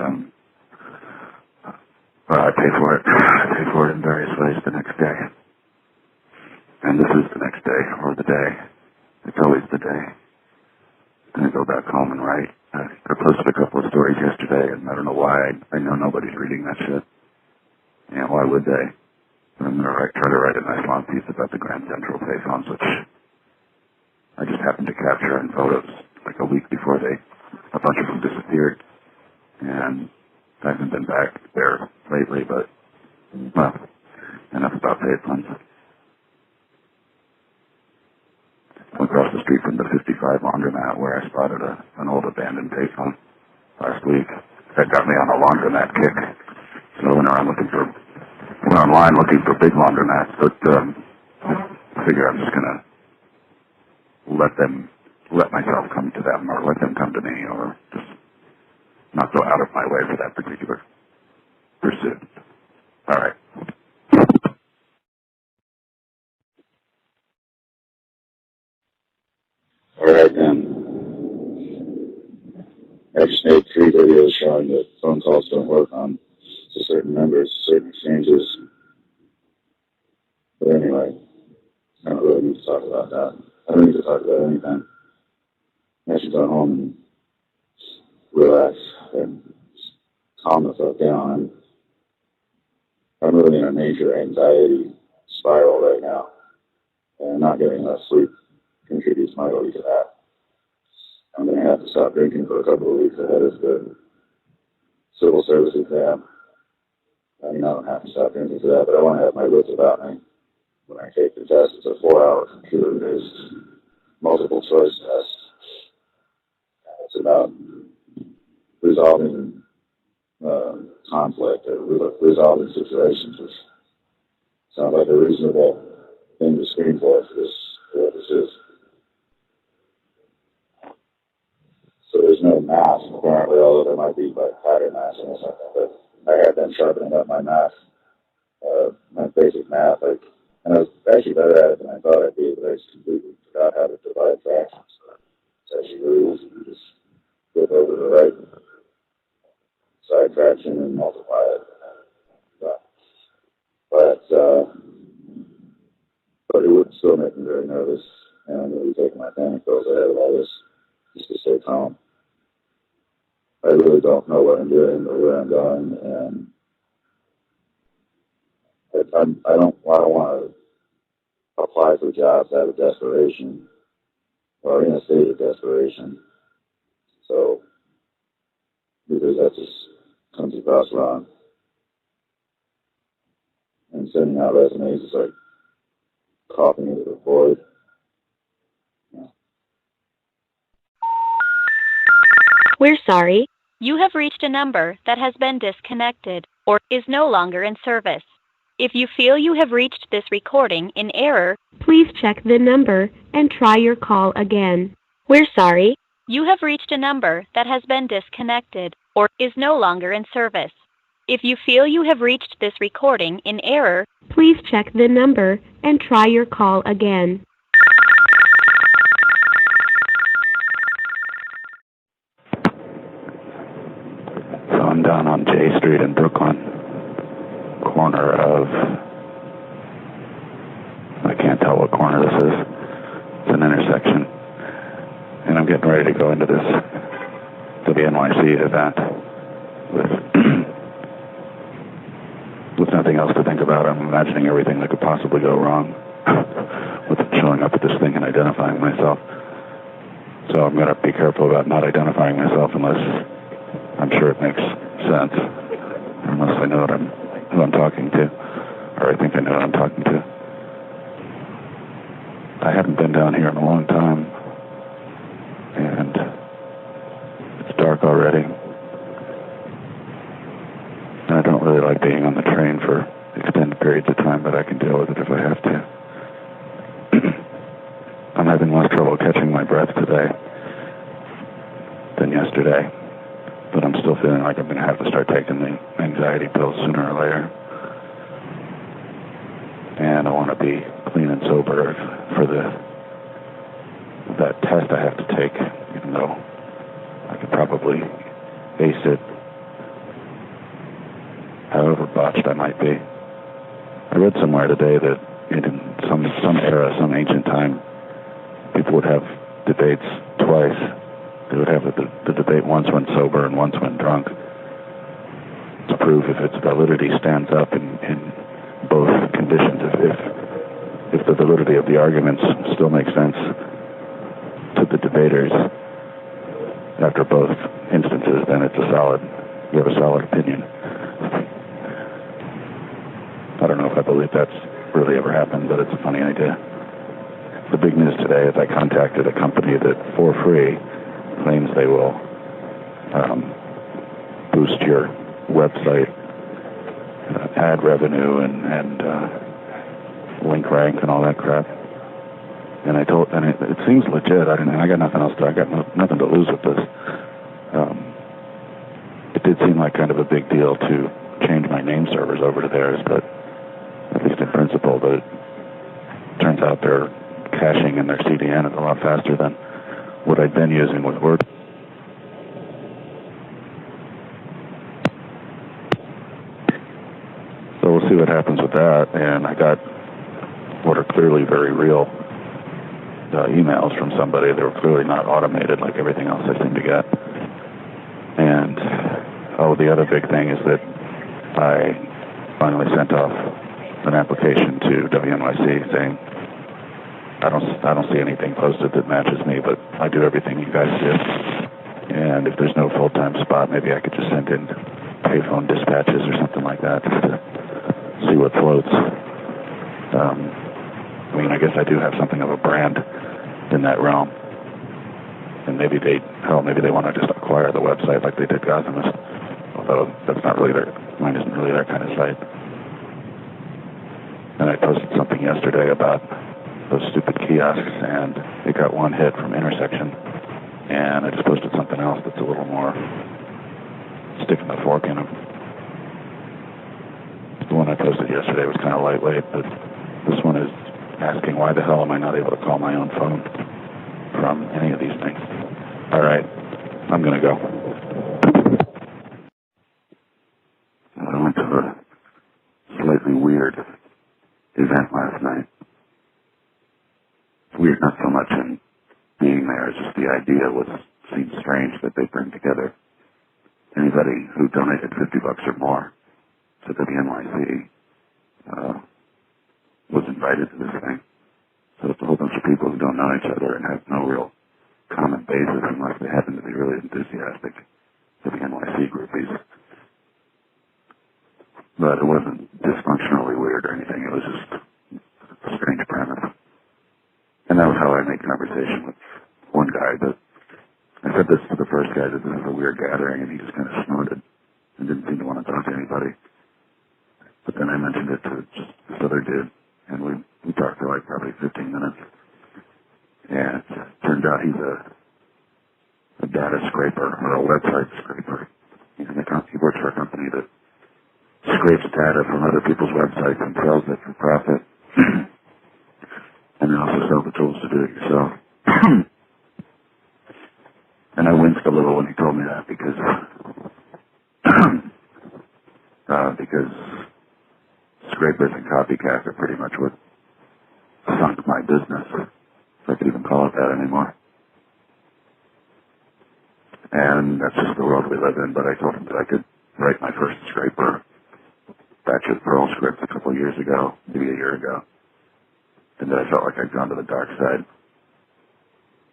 I pay for it. I pay for it in various ways the next day. And this is the next day, or the day. It's always the day. I'm going to go back home and write. I posted a couple of stories yesterday, and I don't know why. I know nobody's reading that shit. And why would they? I'm going to try to write a nice long piece about the Grand Central payphones, which I just happened to capture in photos like a week before a bunch of them disappeared. And I haven't been back there lately, but, well, enough about payphones. Across the street from the 55 laundromat where I spotted an old abandoned payphone last week. That got me on a laundromat kick. So I went online looking for big laundromats, but I figure I'm just going to let myself come to them, or let them come to me, or just not go out of my way for that particular pursuit. All right. All right, then. I just made 3 videos showing that phone calls don't work on to certain numbers, certain exchanges. But anyway, I don't really need to talk about that. I don't need to talk about anything. I should go home and relax and calm the fuck down. I'm really in a major anxiety spiral right now, and not getting enough sleep contributes mightily to that. I'm going to have to stop drinking for a couple of weeks ahead of the civil service exam. I mean, I don't have to stop drinking for that, but I want to have my wits about me when I take the test. It's a 4-hour computer-based multiple choice test. It's about resolving conflict or resolving situations, which sounds like a reasonable thing to screen for what this is. masked, apparently, although there might be like pattern masking or something. But I had been sharpening up my math, my basic math, and I was actually better at it than I thought I'd be, but I just completely forgot how to divide fractions. So it's actually really easy to just flip over to the right side fraction and multiply it. But it would still make me very nervous, and I'm going to be taking my panic pills ahead of all this just to stay calm. I really don't know what I'm doing or where I'm going, and I don't want to apply for jobs out of desperation or in a state of desperation. So, because that just comes across wrong. And sending out resumes is like coughing into the void. We're sorry. You have reached a number that has been disconnected or is no longer in service. If you feel you have reached this recording in error, Please check the number and try your call again. we're sorry. You have reached a number that has been disconnected or is no longer in service. If you feel you have reached this recording in error, Please check the number and try your call again. So I'm down on J Street in Brooklyn, corner of, I can't tell what corner this is. It's an intersection. And I'm getting ready to go into this WNYC event with nothing else to think about. I'm imagining everything that could possibly go wrong with showing up at this thing and identifying myself. So I'm going to be careful about not identifying myself unless I'm sure it makes sense, unless I know who I'm talking to, or I think I know who I'm talking to. I haven't been down here in a long time, and it's dark already. And I don't really like being on the train for extended periods of time, but I can deal with it if I have to. I'm having less trouble catching my breath today than yesterday. But I'm still feeling like I'm going to have to start taking the anxiety pills sooner or later. And I want to be clean and sober for that test I have to take, even though I could probably ace it, however botched I might be. I read somewhere today that in some era, some ancient time, people would have debates twice. They would have the debate once when sober and once when drunk to prove if its validity stands up in both conditions. If the validity of the arguments still makes sense to the debaters after both instances, then you have a solid opinion. I don't know if I believe that's really ever happened, but it's a funny idea. The big news today is I contacted a company that, for free, claims they will boost your website ad revenue and link rank and all that crap. And it seems legit. I got nothing else. I got nothing to lose with this. It did seem like kind of a big deal to change my name servers over to theirs, but at least in principle. But it turns out their caching in their CDN is a lot faster than what I'd been using with Word. So we'll see what happens with that. And I got what are clearly very real emails from somebody. They were clearly not automated like everything else I seem to get. And the other big thing is that I finally sent off an application to WNYC saying, I don't see anything posted that matches me, but I do everything you guys do. And if there's no full-time spot, maybe I could just send in payphone dispatches or something like that just to see what floats. I guess I do have something of a brand in that realm. And maybe they want to just acquire the website like they did Gossamus. Although that's not really mine isn't really that kind of site. And I posted something yesterday about those stupid kiosks, and it got one hit from Intersection. And I just posted something else that's a little more sticking the fork in them. The one I posted yesterday was kind of lightweight, but this one is asking why the hell am I not able to call my own phone from any of these things. All right, I'm going to go. I went to a slightly weird event last night. Weird not so much in being there, it's just the idea seemed strange that they bring together anybody who donated $50 or more to the NYC was invited to this thing. So it's a whole bunch of people who don't know each other and have no real common basis unless they happen to be really enthusiastic for the NYC groupies. But it wasn't dysfunctionally weird or anything. It was just a strange premise. And that was how I made conversation with one guy. But I said this to the first guy, that this is a weird gathering, and he just kind of snorted and didn't seem to want to talk to anybody. But then I mentioned it to just this other dude, and we talked for like probably 15 minutes. And it turned out he's a data scraper, or a website scraper. He works for a company that scrapes data from other people's websites and sells it for profit. And then also sell the tools to do it yourself. And I winced a little when he told me that because scrapers and copycats are pretty much what sunk my business, if I could even call it that anymore. And that's just the world we live in, but I told him that I could write my first scraper batch of Perl script a couple of years ago, maybe a year ago, and that I felt like I'd gone to the dark side.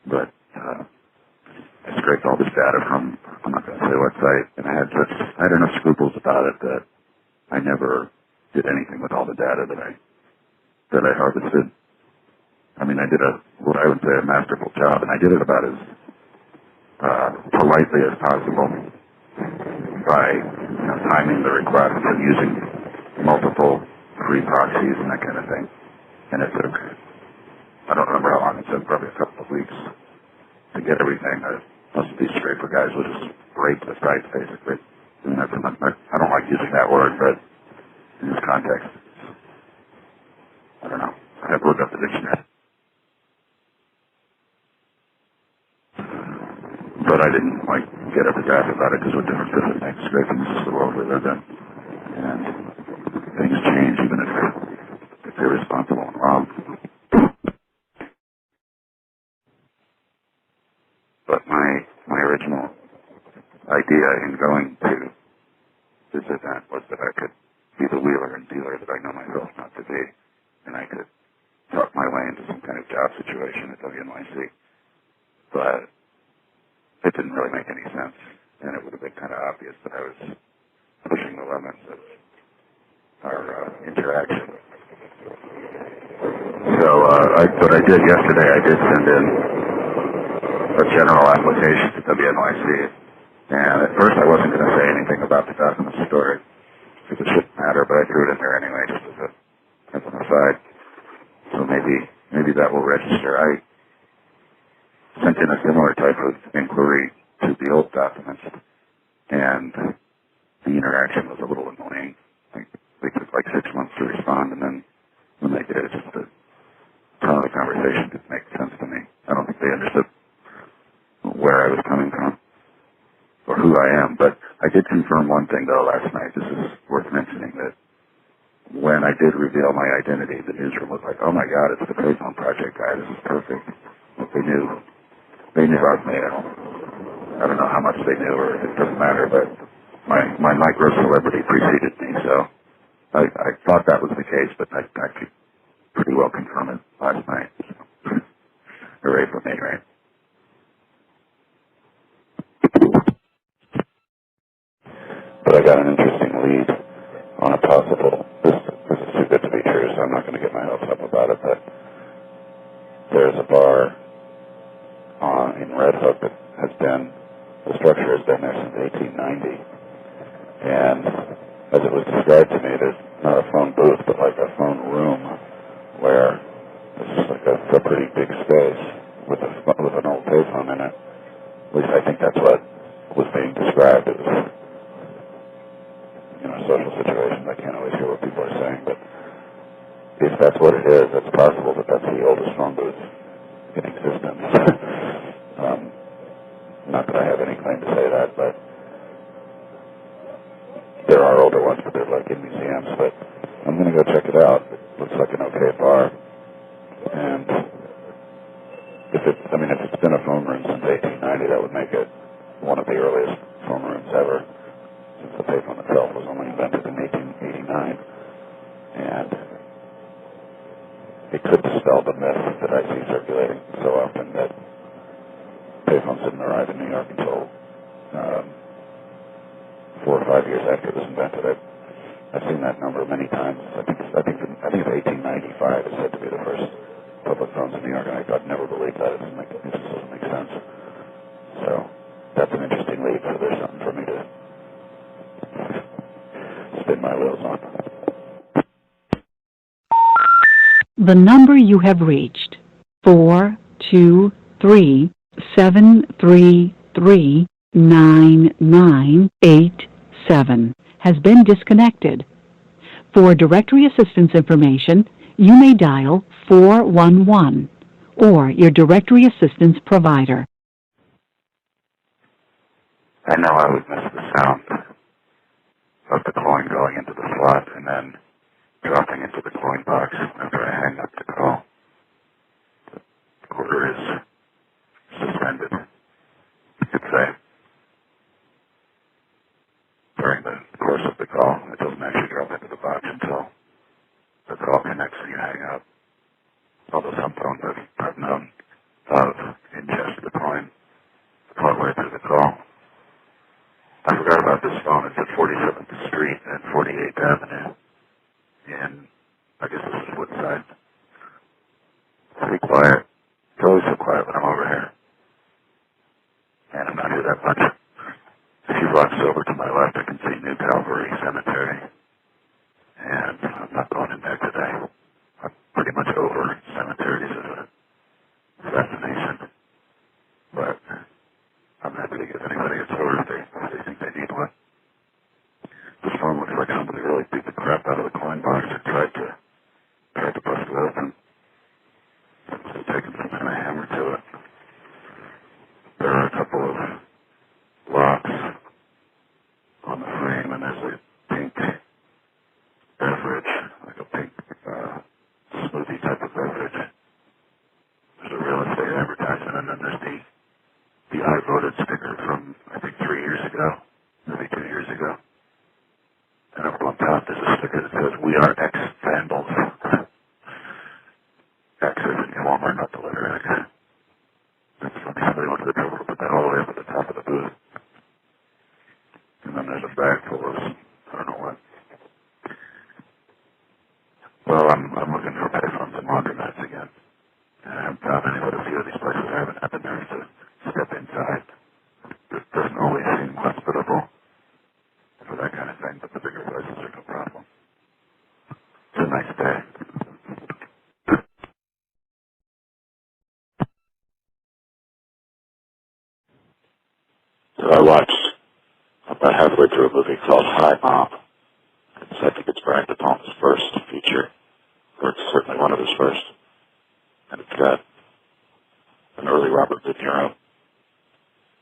But I scraped all this data from, I'm not going to say what site, and I had enough scruples about it that I never did anything with all the data that I harvested. I mean, I did what I would say a masterful job, and I did it about as politely as possible by timing the requests and using multiple free proxies and that kind of thing. And it took, I don't remember how long it took, probably a couple of weeks to get everything. Most of these scraper guys would just rape the site, basically. I mean, I don't like using that word, but in this context, I don't know. I have to look up the dictionary. But I didn't, get up his ass about it, because what difference does it make? Scraping is just the world we live in. And things change, even if they're responsible and wrong. But my original idea in going to this event was that I could be the wheeler and dealer that I know myself not to be, and I could talk my way into some kind of job situation at WNYC. But it didn't really make any sense, and it would have been kind of obvious that I was pushing the limits of our interaction. So what I did yesterday, I did send in a general application to WNYC, and at first I wasn't going to say anything about the document story, because it shouldn't matter, but I threw it in there anyway, just as an aside. So maybe that will register. I sent in a similar type of inquiry to the old documents, and the interaction was a little annoying. They took 6 months to respond, and then when they did, just the tone of the conversation didn't make sense to me. I don't think they understood where I was coming from or who I am. But I did confirm one thing, though, last night. This is worth mentioning, that when I did reveal my identity, the newsroom was like, oh, my God, it's the Payphone Project guy. This is perfect. But they knew of me. I don't know how much they knew, or it doesn't matter, but my micro-celebrity preceded me, so I thought that was the case, but I could pretty well confirm it last night. So. Hooray for me, right? But I got an interesting lead on a possible, this is too good to be true, so I'm not going to get my hopes up about it, but there's a bar in Red Hook that the structure has been there since 1890, and as it was described to me, there's not a phone booth, but a phone room where it's just a pretty big space with an old payphone in it, At least I think that's what was being described. It was, a social situation. I can't always hear what people are saying, but if that's what it is, it's possible that that's the oldest phone booth in existence. Not that I have any claim to say that, but there are older ones, but they're like in museums. But I'm going to go check it out. It looks like an okay bar. And if it's been a phone room since 1890, that would make it one of the earliest phone rooms ever, since the payphone itself was only invented in 1889. And it could dispel the myth that I see circulating so often that payphones didn't arrive in New York until 4 or 5 years after it was invented. I've seen that number many times. I think it's 1895 is said to be the first public phones in New York, and I've never believed that. It just doesn't make sense. So that's an interesting lead. So there's something for me to spin my wheels on. The number you have reached, 423-733-9987, has been disconnected. For directory assistance information, you may dial 411 or your directory assistance provider. I know I would miss the sound of the coin going into the slot and then dropping into the coin box after I hang up the call. The quarter is suspended, you could say. During the course of the call, it doesn't actually drop into the box until the call connects and you hang up. Although some phones I've known of ingest the coin partway through the call. I forgot about this phone. It's at 47th Street and 48th Avenue. And I guess this is Woodside. Pretty quiet. It's always so quiet when I'm over here. And I'm not here that much. A few blocks over to my left, I can see New Calvary Cemetery. And I'm not going in there today. I'm pretty much over cemeteries as a fascination. But I'm happy to give anybody a tour if they think they need one. This phone looks like somebody really beat the crap out of the coin box and tried to bust it open. It's taken some kind of hammer to it. There are a couple of locks on the frame, and there's a pink beverage, like a pink smoothie type of beverage. There's a real estate advertisement, and then there's the I voted sticker from, I think, 3 years ago, maybe 2 years ago. And up on top there's a sticker that says, "We are ex-vandals." X is in former, not the letter X. That's funny, somebody went to the trouble to put that all the way up at the top of the booth. And then there's a bag full of, I don't know what. Well, I'm looking for payphones and laundromats again. And I haven't found any, but a few of these places I haven't had the nerve to step inside. It doesn't always seem hospitable for that kind of thing, but the bigger places are no problem. It's a nice day. So I watched about halfway through a movie called Hi Mom. I think it's Brian De Palma's first feature, or it's certainly one of his first. And it's got an early Robert De Niro.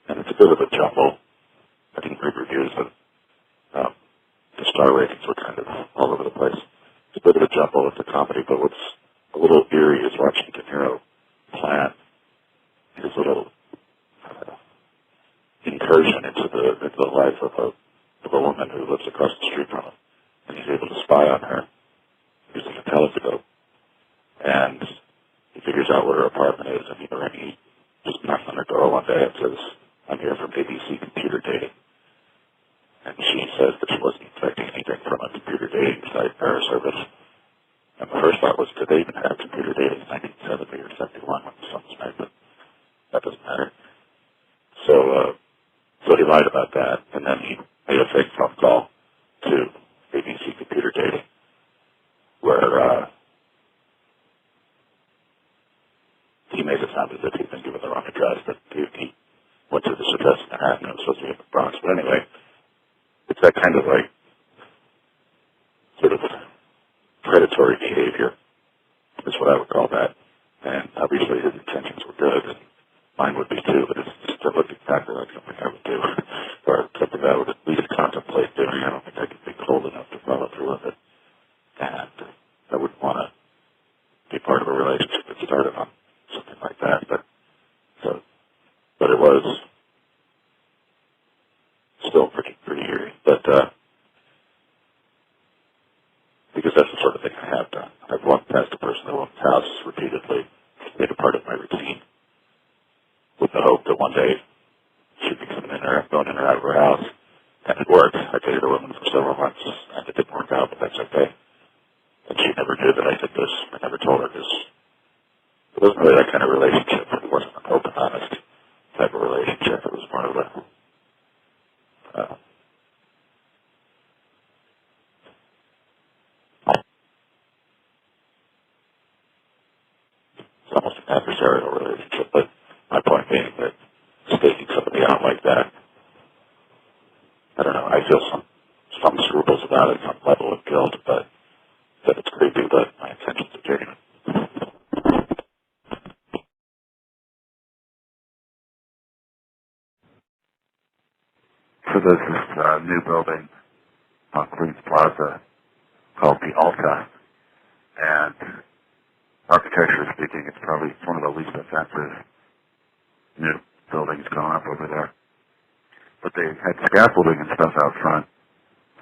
And it's a bit of a jumble. I didn't read reviews, but the star ratings were kind of all over the place. It's a bit of a jumble. It's a comedy, but what's a little eerie is watching De Niro plan his little incursion into the life of a woman who lives across the street from him. And he's able to spy on her using a telescope. And he figures out where her apartment is, and he just knocks on her door one day and says, "I'm here from ABC Computer Dating." And she says that she wasn't expecting anything from a computer dating site or service. And the first thought was, did they even have computer dating in 1970 or 71 when the song was made? But that doesn't matter. So he lied about that, and then he made a fake phone call to ABC Computer Dating, where he made it sound as if he'd been given the wrong address, that he went to the Manhattan. It was supposed to be in the Bronx. But anyway, it's that kind of like sort of predatory behavior is what I would call that. And obviously his intentions were good, and mine would be too, but it's just doesn't look exactly like something I would do, or something I would at least contemplate doing. I don't think I could be cold enough to follow through with it. And I wouldn't want to be part of a relationship that started on something like that. But it was still pretty eerie. But because that's the sort of thing I have done. I've walked past a person at one's house repeatedly, made a part of my routine, with the hope that one day she'd be coming in or going in or out of her house. And it worked. I dated a woman for several months, and it didn't work out, but that's okay. And she never knew that I did this. I never told her this. It wasn't really that kind of relationship. It wasn't an open, honest type of relationship. It was more of a it's almost an adversarial relationship. But my point being that staking somebody out like that, I don't know, I feel some scruples about it, some level of guilt, but that it's creepy, but my intentions are genuine. So there's this new building on Queens Plaza called the Alta, and architecturally speaking, it's one of the least offensive new buildings going up over there. But they had scaffolding and stuff out front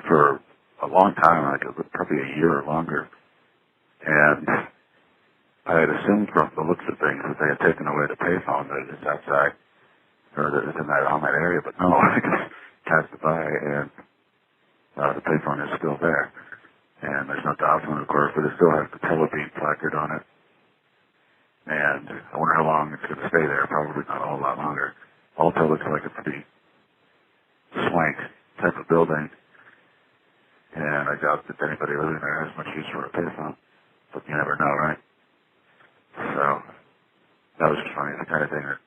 for a long time, like probably a year or longer. And I had assumed from the looks of things that they had taken away the payphone that is outside, or that is on that area, but no, I just passed it by, and the payphone is still there. And there's no dial tone, of course, but it still has the telebeam placard on it. And I wonder how long it's going to stay there. Probably not a whole lot longer. Alta looks like a pretty swank type of building. And I doubt that anybody living there has much use for a payphone. But you never know, right? So that was just funny. The kind of thing that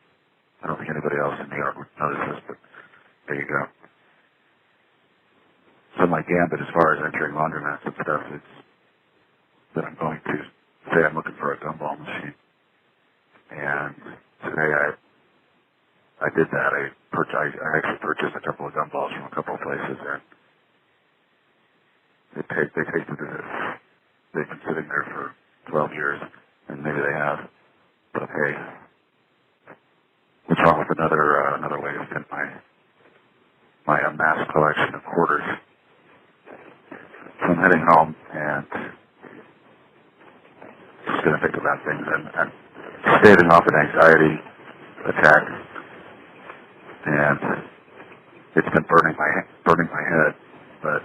I don't think anybody else in New York would notice this, but there you go. So my gambit as far as entering laundromats and stuff is that I'm going to say I'm looking for a gumball machine. And today I did that. I actually purchased a couple of gumballs from a couple of places, and they tasted as if they've been sitting there for 12 years, and maybe they have. But hey, what's wrong with another way to fit my amassed collection of quarters? So I'm heading home and just going to think about things and staving off an anxiety attack. And it's been burning my head, but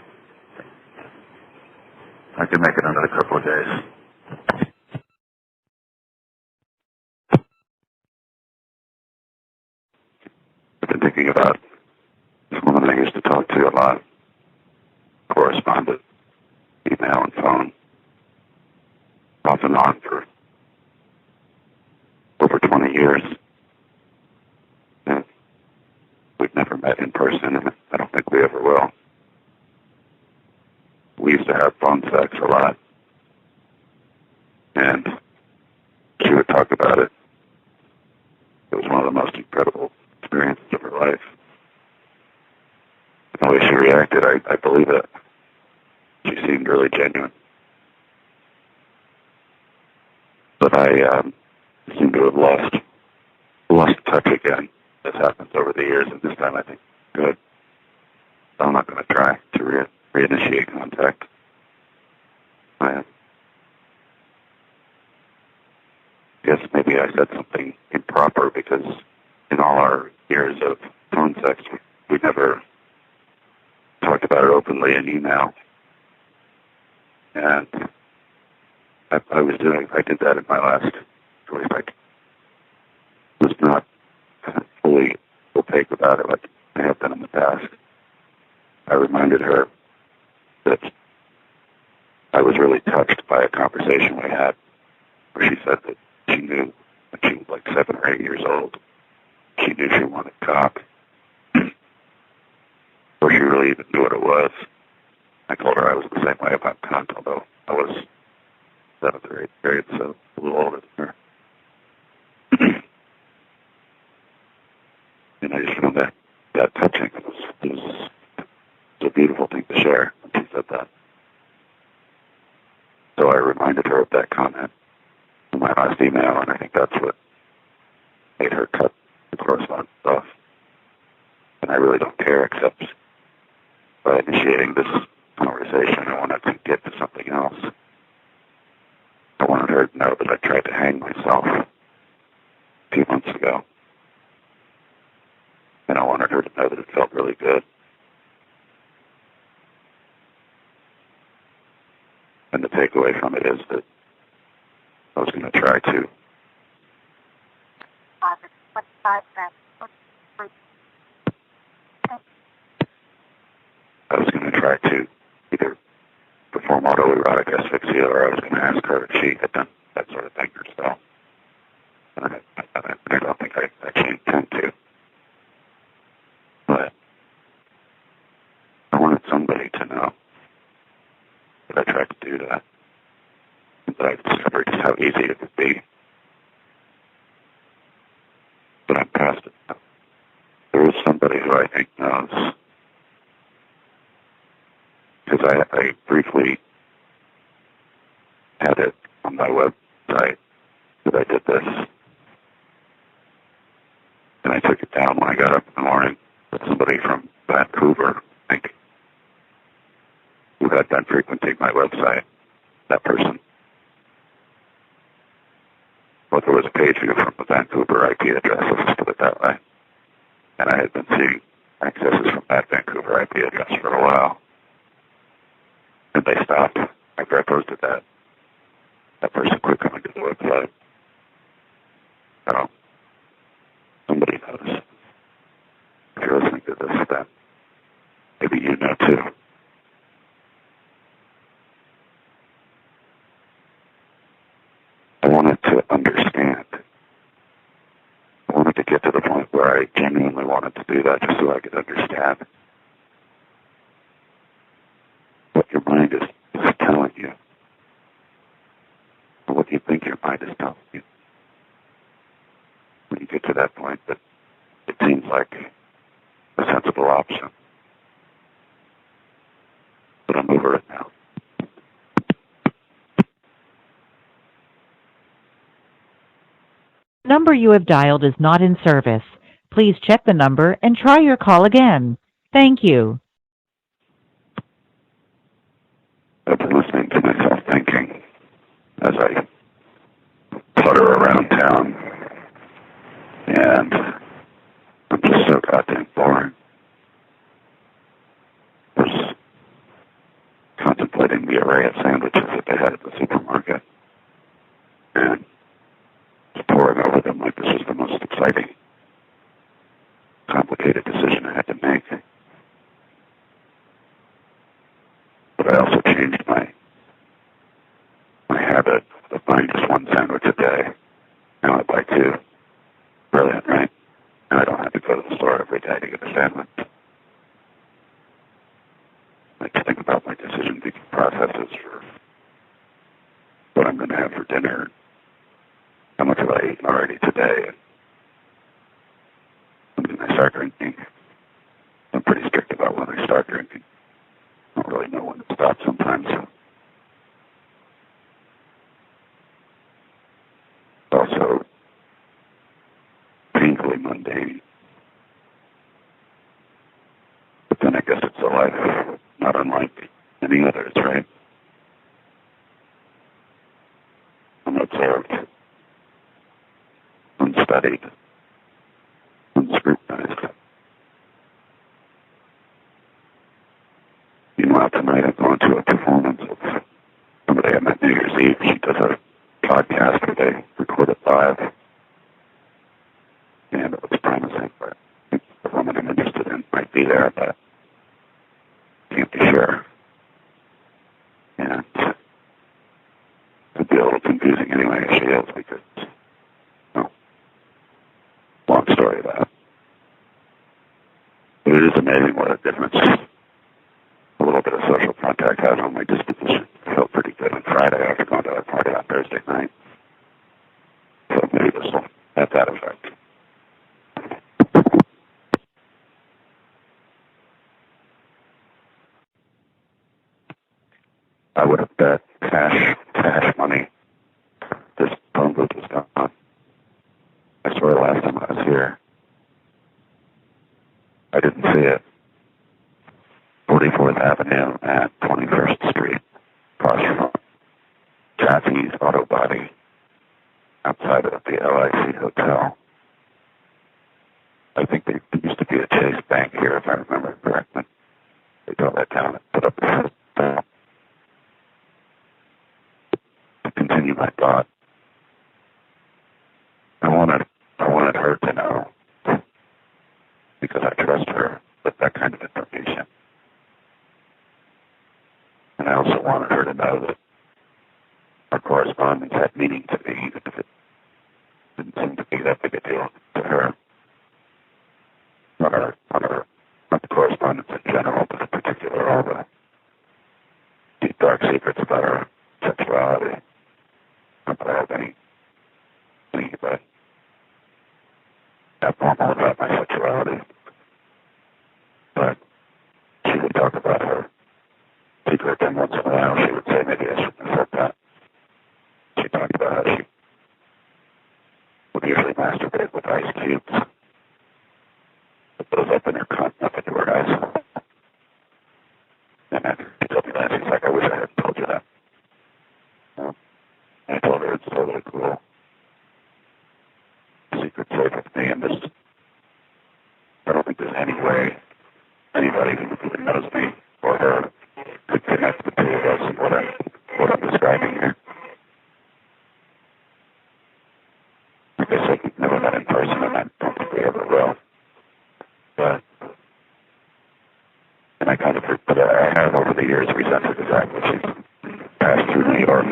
I can make it another couple of days. I've been thinking about this woman I used to talk to a lot, corresponded, email and phone, off and on for over 20 years. And we've never met in person, and I don't think we ever will. We used to have phone sex a lot, and she would talk about it. It was one of the most incredible experiences of her life. The way she reacted, I believe it. She seemed really genuine. But I seem to have lost touch again. This happens over the years, and this time I think, good. I'm not going to try to reinitiate contact. I guess maybe I said something improper because in all our years of phone sex, we never talked about it openly in email. And I did that in my last choice. I was not fully opaque about it like I have done in the past. I reminded her that I was really touched by a conversation we had where she said that she knew when she was like 7 or 8 years old, she knew she wanted cock. And really even knew what it was. I told her I was the same way about cunt, although I was 7th or 8th grade, so a little older than her. And I just found that touching. It was a beautiful thing to share when she said that. So I reminded her of that comment in my last email, and I think that's what made her cut the correspondence off. And I really don't care, except by initiating this conversation, I wanted to get to something else. I wanted her to know that I tried to hang myself a few months ago. And I wanted her to know that it felt really good. And the takeaway from it is that I was going to try to. 25 cents. I was going to try to either perform autoerotic asphyxia, or I was going to ask her if she had done that sort of thing herself. And I don't think I actually intend to. But I wanted somebody to know that I tried to do that, and that I discovered just how easy it would be. But I'm past it now. There is somebody who I think knows, because I briefly had it on my website that I did this, and I took it down when I got up in the morning. But somebody from Vancouver, I think, who had been frequenting my website, that person. But there was a page view from the Vancouver IP address, let's put it that way. And I had been seeing accesses from that Vancouver IP address for a while. And they stopped after I posted that. That person quit coming to the website. So, somebody knows. If you're listening to this, then maybe you know too. I wanted to understand. I wanted to get to the point where I genuinely wanted to do that just so I could understand what your mind is telling you, or what you think your mind is telling you. When you get to that point, that it seems like a sensible option. But I'm over it now. The number you have dialed is not in service. Please check the number and try your call again. Thank you. I've been listening to myself thinking as I putter around town, and I'm just so goddamn boring. I was contemplating the array of sandwiches that they had at the supermarket, and just poring over them like this was the most exciting, complicated decision I had to make. But I also changed my habit of buying just one sandwich a day. Now I buy two. Brilliant, right? And I don't have to go to the store every day to get a sandwich. I like to think about my decision-making processes for what I'm going to have for dinner, how much have I eaten already today, and when I start drinking. I'm pretty strict about when I start drinking. I don't really know when to stop sometimes. Also, painfully mundane. But then I guess it's a life not unlike any others, right? Unobserved, unstudied, unscrutinized. Meanwhile, tonight I'm going to a performance of somebody I met New Year's Eve. She does a podcast where they record it live. And it looks promising, but I think the woman I'm interested in might be there, but can't be sure. And it'd be a little confusing anyway if she is, because, well, long story of that. But it is amazing what a difference contact out on my disposition. Felt pretty good on Friday after going to a party on Thursday night. So maybe this will have that effect. I would have bet cash money this phone booth was gone. I swear last time I was here, I didn't see it. 44th Avenue at 21st Street, across from Jassie's Auto Body, outside of the LIC Hotel. I think there used to be a Chase Bank here, if I remember correctly. They tore that down and put up a to continue my thought. I wanted her to know, because I trust her with that kind of information. And I also wanted her to know that our correspondence had meaning to me, even if it didn't seem to be that big a deal to her. Not the correspondence in general, but in particular all the deep, dark secrets about her sexuality. Not that I have any abnormal about my sexuality. But she would talk about her secret, and once in a while she would say, maybe I shouldn't have said that. She talked about how she would usually masturbate with ice cubes. Put those up in her cunt, up into her eyes. And after she told me that, she's like, I wish I hadn't told you that. And I told her it's totally cool. Secret safe with me, and this, I don't think there's any way anybody who knows me or her could connect the two of us and what I'm describing here. Like I said, we've never met in person, and I don't think we ever will. But, and I kind of, but I have over the years resented the fact that she's passed through New York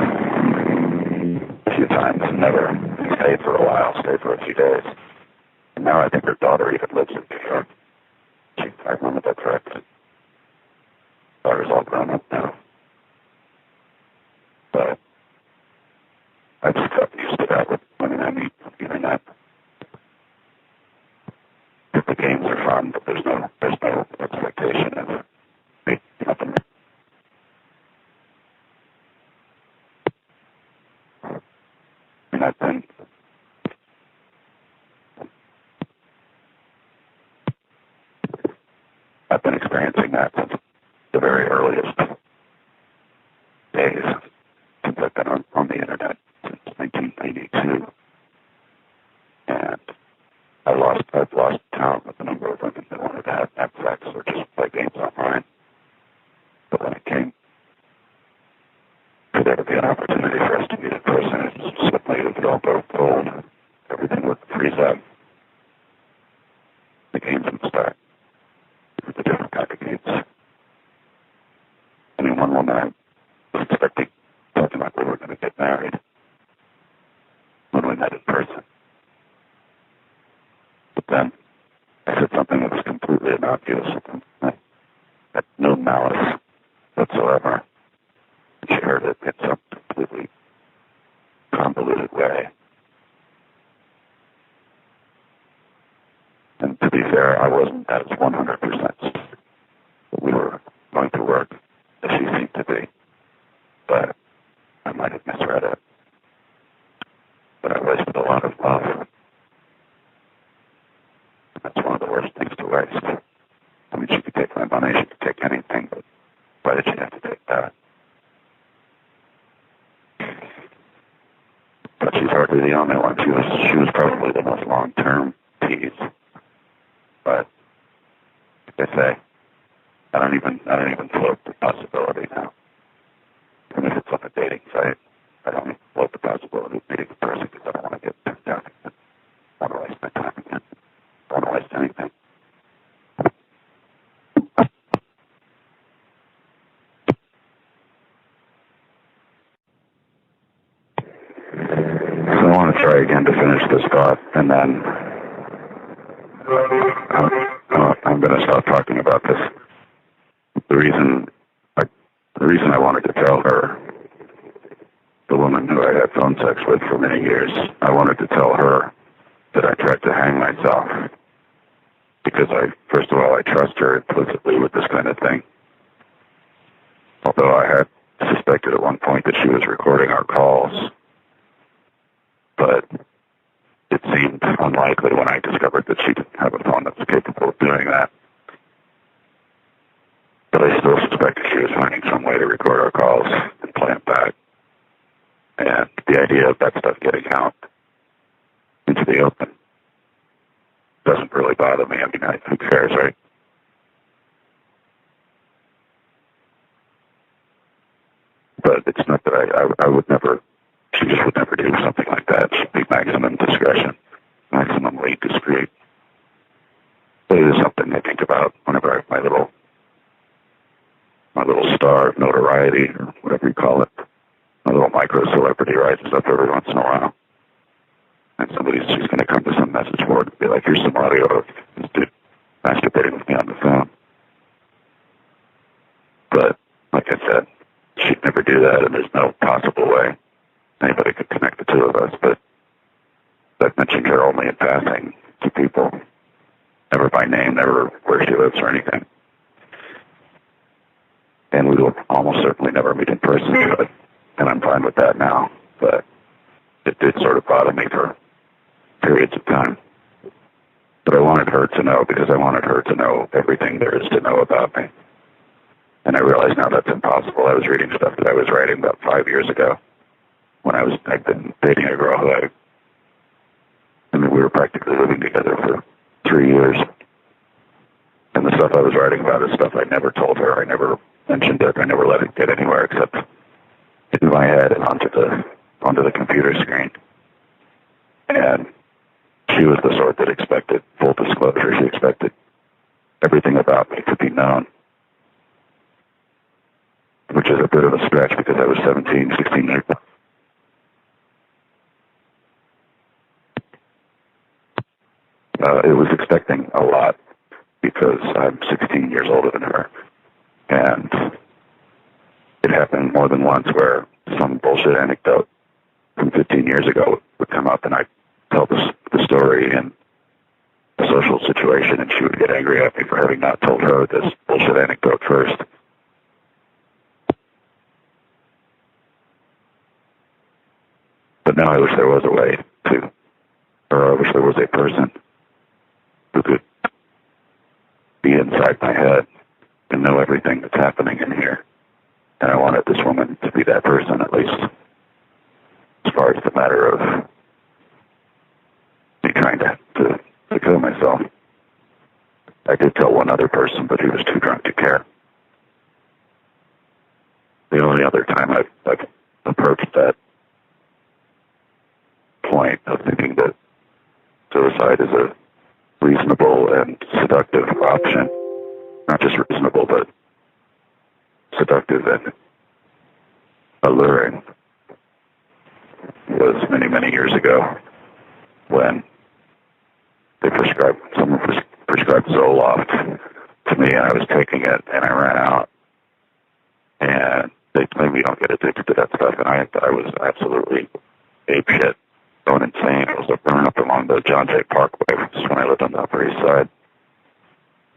a few times and never stayed for a while, stayed for a few days. And now I think her daughter even lives in New York. I remember that correctly. Daughter's all grown up now. But I've just gotten used to that with women I meet on the internet. The games are fun, but there's no expectation of nothing. And I've been experiencing that since the very earliest days, since I've been on the internet since 1992. And I've lost count with the number of women that wanted to have sex or just play games online. But when it came for there to be an opportunity for us to meet in person, it suddenly it would all go cold. Everything would freeze up. The games would start. The different kind of games. I mean, one woman I was expecting, talking about we were going to get married when we met in person. But then I said something that was completely innocuous, something that had no malice whatsoever. And she heard it in some completely convoluted way. And to be fair, I wasn't as 100% that we were going to work as she seemed to be. But I might have misread it. But I wasted a lot of love. And that's one of the worst things to waste. I mean, she could take my money, she could take anything, but why did she have to take that? But she's hardly the only one. She was probably the most long-term tease. But like I say, I don't even float the possibility now. Even if it's on a dating site, I don't even float the possibility of meeting a person because I don't want to get turned down again. I don't want to waste my time again. I don't want to waste anything. So I want to try again to finish this thought, and then I'm going to stop talking about this. The reason I The reason I wanted to tell her, the woman who I had phone sex with for many years, I wanted to tell her that I tried to hang myself. Because first of all, I trust her implicitly with this kind of thing. Although I had suspected at one point that she was recording our calls. But it seemed unlikely when I discovered that she didn't have a phone that was capable of doing that. But I still suspected she was finding some way to record our calls and play them back. And the idea of that stuff getting out into the open doesn't really bother me. I mean, who cares, right? But it's not that I would never, she just would never do something like that. She'd be maximum discretion, maximally discreet. But it is something I think about whenever I have my little star of notoriety, or whatever you call it. My little micro-celebrity rises up every once in a while. And somebody's just going to come to some message board and be like, here's some audio of this dude masturbating with me on the phone. But, like I said, she'd never do that, and there's no possible way anybody could connect the two of us. But I've mentioned her only in passing to people, never by name, never where she lives or anything. And we will almost certainly never meet in person, and I'm fine with that now. But it did sort of bother me for periods of time. But I wanted her to know, because I wanted her to know everything there is to know about me. And I realize now that's impossible. I was reading stuff that I was writing about 5 years ago when I'd been dating a girl who we were practically living together for 3 years. And the stuff I was writing about is stuff I never told her. I never mentioned it. I never let it get anywhere except in my head and onto the computer screen. And she was the sort that expected full disclosure. She expected everything about me to be known, which is a bit of a stretch because I was 17, 16 years old. It was expecting a lot because I'm 16 years older than her. And it happened more than once where some bullshit anecdote from 15 years ago would come up and I'd tell the story in a social situation and she would get angry at me for having not told her this bullshit anecdote first. But now I wish there was a way to, or I wish there was a person who could be inside my head and know everything that's happening in here. And I wanted this woman to be that person, at least as far as the matter of me trying to kill myself. I did tell one other person, but he was too drunk to care. The only other time I've approached that point of thinking that suicide is a reasonable and seductive option. Not just reasonable, but seductive and alluring. Was many, many years ago when someone prescribed Zoloft to me and I was taking it and I ran out and they claim you don't get addicted to that stuff and I was absolutely apeshit, going insane. I was running up along the John Jay Parkway, which is when I lived on the Upper East Side.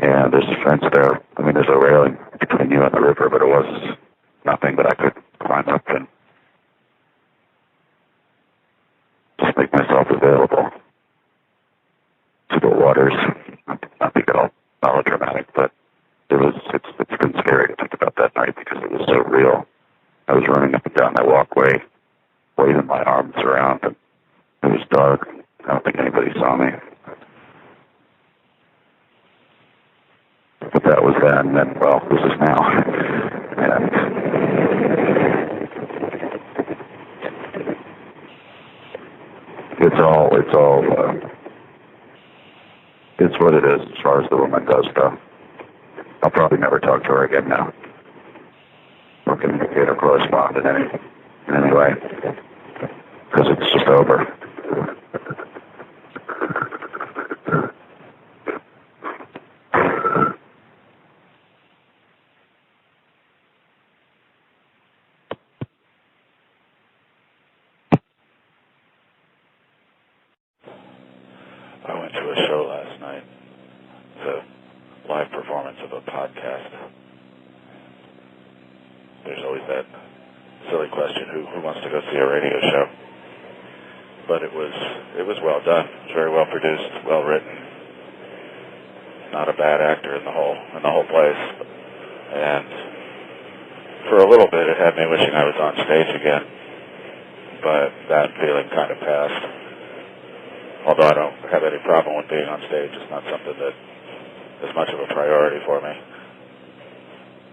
And there's a fence there. I mean, there's a railing between you and the river, but it was nothing that I could climb up and just make myself available to the waters. Not be all melodramatic, but it's been scary to think about that night because it was so real. I was running up and down that walkway, waving my arms around, and it was dark. I don't think anybody saw me. But that was then, and well, this is now. And it's what it is as far as the woman goes, though. I'll probably never talk to her again now, or communicate or correspond in any way, because it's just over. went to a show last night. It's a live performance of a podcast. There's always that silly question, who wants to go see a radio show? But it was well done. It was very well produced, well written. Not a bad actor in the whole place. And for a little bit, it had me wishing I was on stage again. But that feeling kind of passed. Although I don't have any problem with being on stage, it's not something that is much of a priority for me.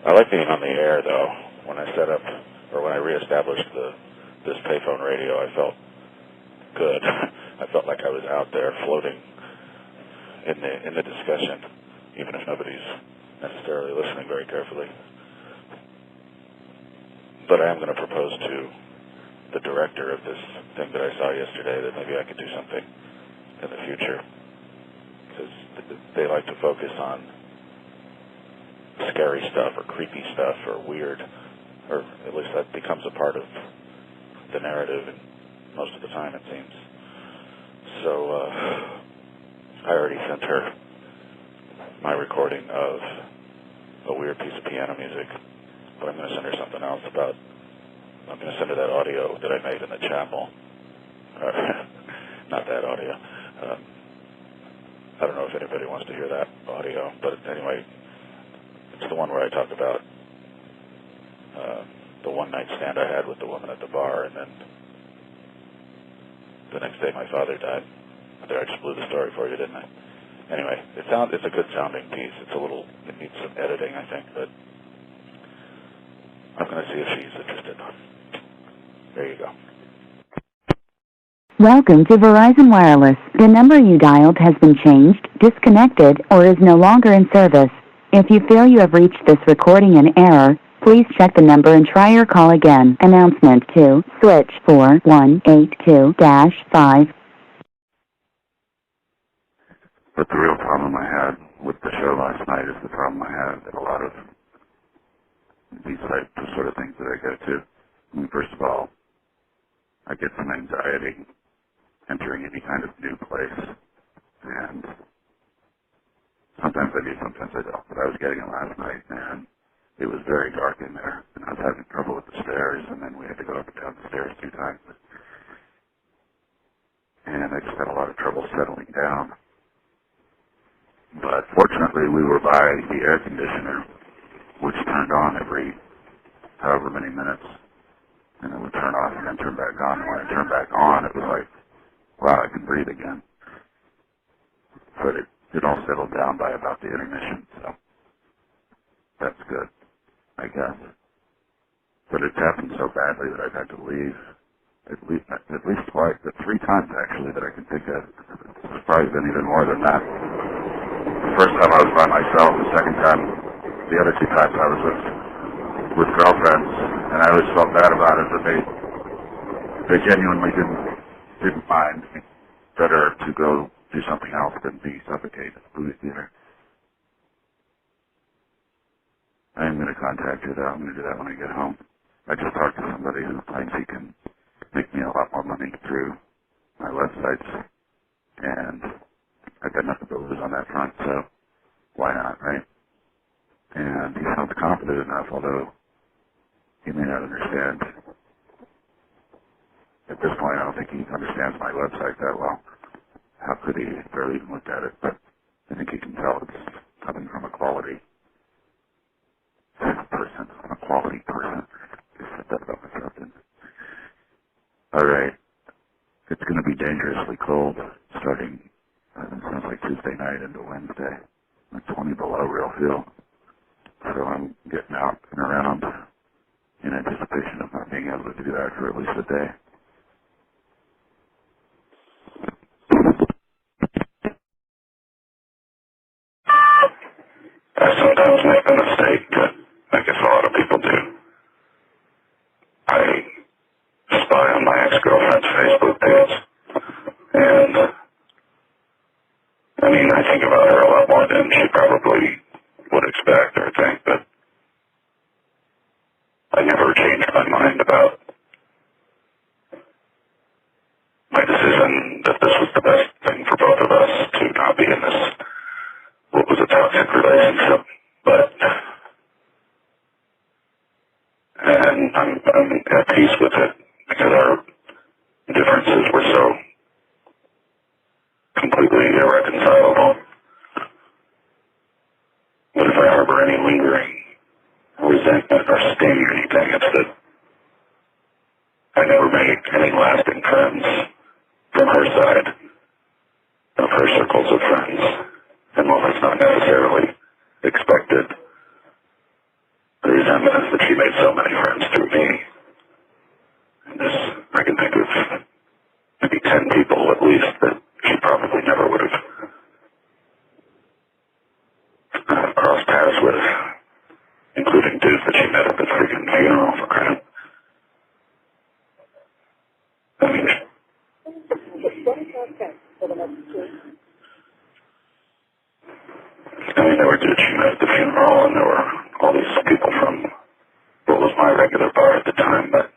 I like being on the air, though. When I set up, or when I reestablished this Payphone Radio, I felt good. I felt like I was out there floating in the discussion, even if nobody's necessarily listening very carefully. But I am going to propose to the director of this thing that I saw yesterday that maybe I could do something in the future, because they like to focus on scary stuff or creepy stuff or weird, or at least that becomes a part of the narrative, and most of the time it seems. So I already sent her my recording of a weird piece of piano music, but I'm going to send her something else I'm going to send her that audio that I made in the chapel. Not that audio. I don't know if anybody wants to hear that audio, but anyway, it's the one where I talked about the one-night stand I had with the woman at the bar, and then the next day my father died. I just blew the story for you, didn't I? Anyway, it's a good sounding piece. It needs some editing, I think, but I'm going to see if she's interested. There you go. Welcome to Verizon Wireless. The number you dialed has been changed, disconnected, or is no longer in service. If you feel you have reached this recording in error, please check the number and try your call again. Announcement 2, switch 4182-5. But the real problem I had with the show last night is the problem I had at a lot of these sort of things that I go to. I mean, first of all, I get some anxiety entering any kind of new place, and sometimes I do, sometimes I don't. But I was getting it last night, and it was very dark in there, and I was having trouble with the stairs, and then we had to go up and down the stairs 2 times. And I just had a lot of trouble settling down. But fortunately, we were by the air conditioner, which turned on every however many minutes, and it would turn off and then turn back on. And when it turned back on, it was like, wow, I can breathe again. But it all settled down by about the intermission, so that's good, I guess. But it's happened so badly that I've had to leave at least twice, 3 times actually that I can think of. It's probably been even more than that. The first time I was by myself, the second time, the other 2 times I was with girlfriends, and I always felt bad about it, but they genuinely didn't mind. Better to go do something else than be suffocated at the movie theater. I am going to contact her, though. I'm going to do that when I get home. I just talked to somebody who thinks he can make me a lot more money through my websites, and I've got nothing to lose on that front, so why not, right? And he sounds confident enough, although he may not understand. At this point, I don't think he understands my website that well. How could he? He barely even looked at it, but I think he can tell it's coming from a quality person. I'm a quality person. I said that about myself, didn't I? All right. It's going to be dangerously cold starting, it sounds like Tuesday night into Wednesday. Like 20 below real feel. So I'm getting out and around in anticipation of not being able to do that for at least a day. I sometimes make the mistake that I guess a lot of people do. I spy on my ex-girlfriend's Facebook page, and I mean, I think about her a lot more than she probably would expect or think, but I never changed my mind about my decision that this was the best thing for both of us to never any lingering resentment or sting or anything. It's that I never made any lasting friends from her side of her circles of friends. And while that's not necessarily expected, the resentment is that she made so many friends through me. And I can think of maybe 10 people at least that she probably never would have crossed paths with, including dudes that she met at the freaking funeral, for crying. I mean, there were dudes she met at the funeral, and there were all these people from what was my regular bar at the time, but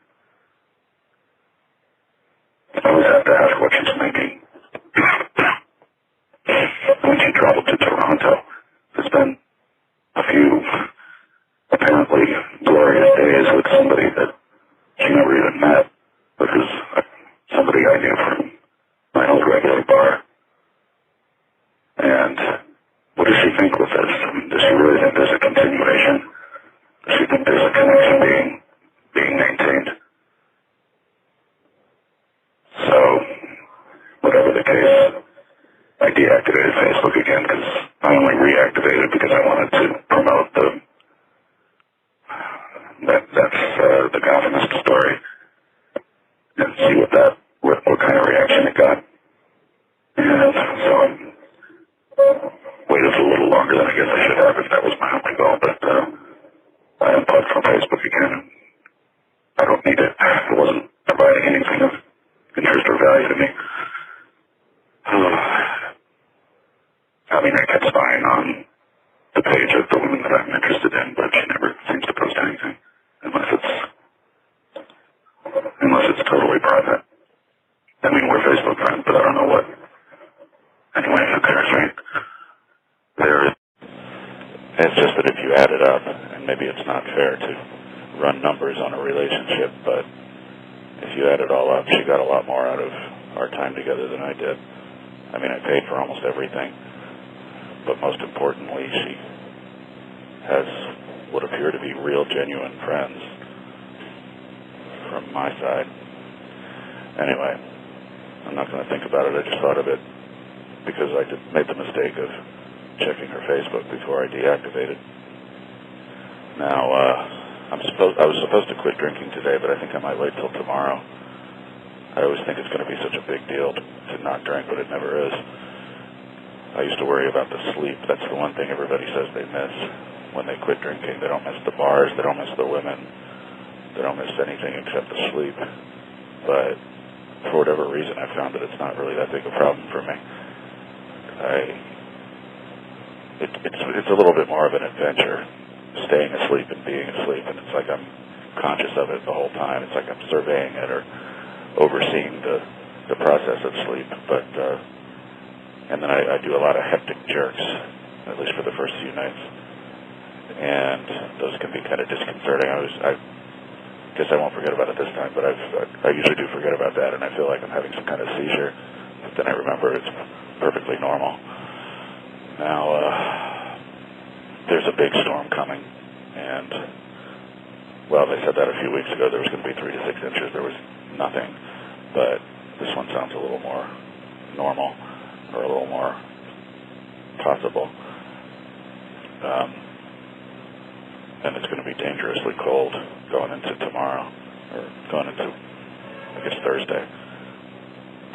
I always have to ask what she's thinking. When she traveled to Toronto, there's been a few apparently glorious days with somebody that she never even met, which was somebody I knew from my old regular bar. And what does she think with this? Does she really think there's a continuation? Does she think there's a connection being maintained? So, whatever the case, I deactivated Facebook again because I only reactivated because I wanted to promote that's the Gothamist story and see what kind of reaction it got. And so I waited a little longer than I guess I should have if that was my only goal, but I unplugged from Facebook again. I don't need it. It wasn't providing anything of interest or value to me. I mean, I kept spying on the page of the women that I'm interested in, but she never seems to post anything unless it's totally private. I mean, we're Facebook friends, but I don't know what. Anyway, who cares, right? It's just that if you add it up, and maybe it's not fair to run numbers on a relationship, but if you add it all up, she got a lot more out of our time together than I did. I mean, I paid for almost everything, but most importantly, she has what appear to be real, genuine friends from my side. Anyway, I'm not going to think about it. I just thought of it because I made the mistake of checking her Facebook before I deactivated. Now, I was supposed to quit drinking today, but I think I might wait till tomorrow. I always think it's going to be such a big deal to not drink, but it never is. I used to worry about the sleep. That's the one thing everybody says they miss when they quit drinking. They don't miss the bars. They don't miss the women. They don't miss anything except the sleep. But for whatever reason, I found that it's not really that big a problem for me. It's a little bit more of an adventure, staying asleep and being asleep, and it's like I'm conscious of it the whole time. It's like I'm surveying it or overseeing the process of sleep. But and then I do a lot of hectic jerks, at least for the first few nights, and those can be kind of disconcerting. I guess I won't forget about it this time, but I usually do forget about that, and I feel like I'm having some kind of seizure. But then I remember it's perfectly normal. Now, there's a big storm coming, and, well, they said that a few weeks ago. There was going to be 3 to 6 inches. There was nothing, but this one sounds a little more normal, or a little more possible. And it's going to be dangerously cold going into tomorrow, or going into, I guess, Thursday.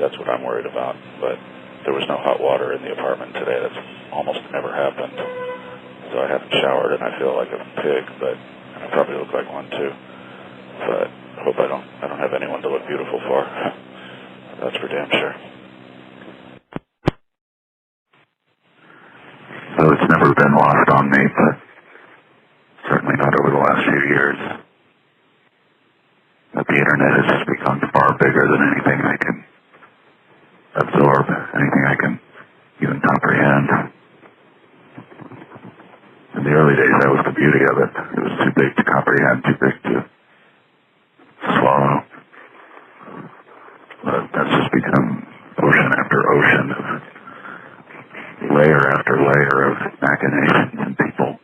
That's what I'm worried about, but there was no hot water in the apartment today. That's almost never happened. So I haven't showered, and I feel like a pig, but I probably look like one too. But I hope I don't have anyone to look beautiful for. That's for damn sure. So it's never been lost on me, but certainly not over the last few years, that the internet has just become far bigger than anything I can absorb, anything I can even comprehend. In the early days, that was the beauty of it. It was too big to comprehend, too big to swallow. But that's just become ocean after ocean of layer after layer of machinations and people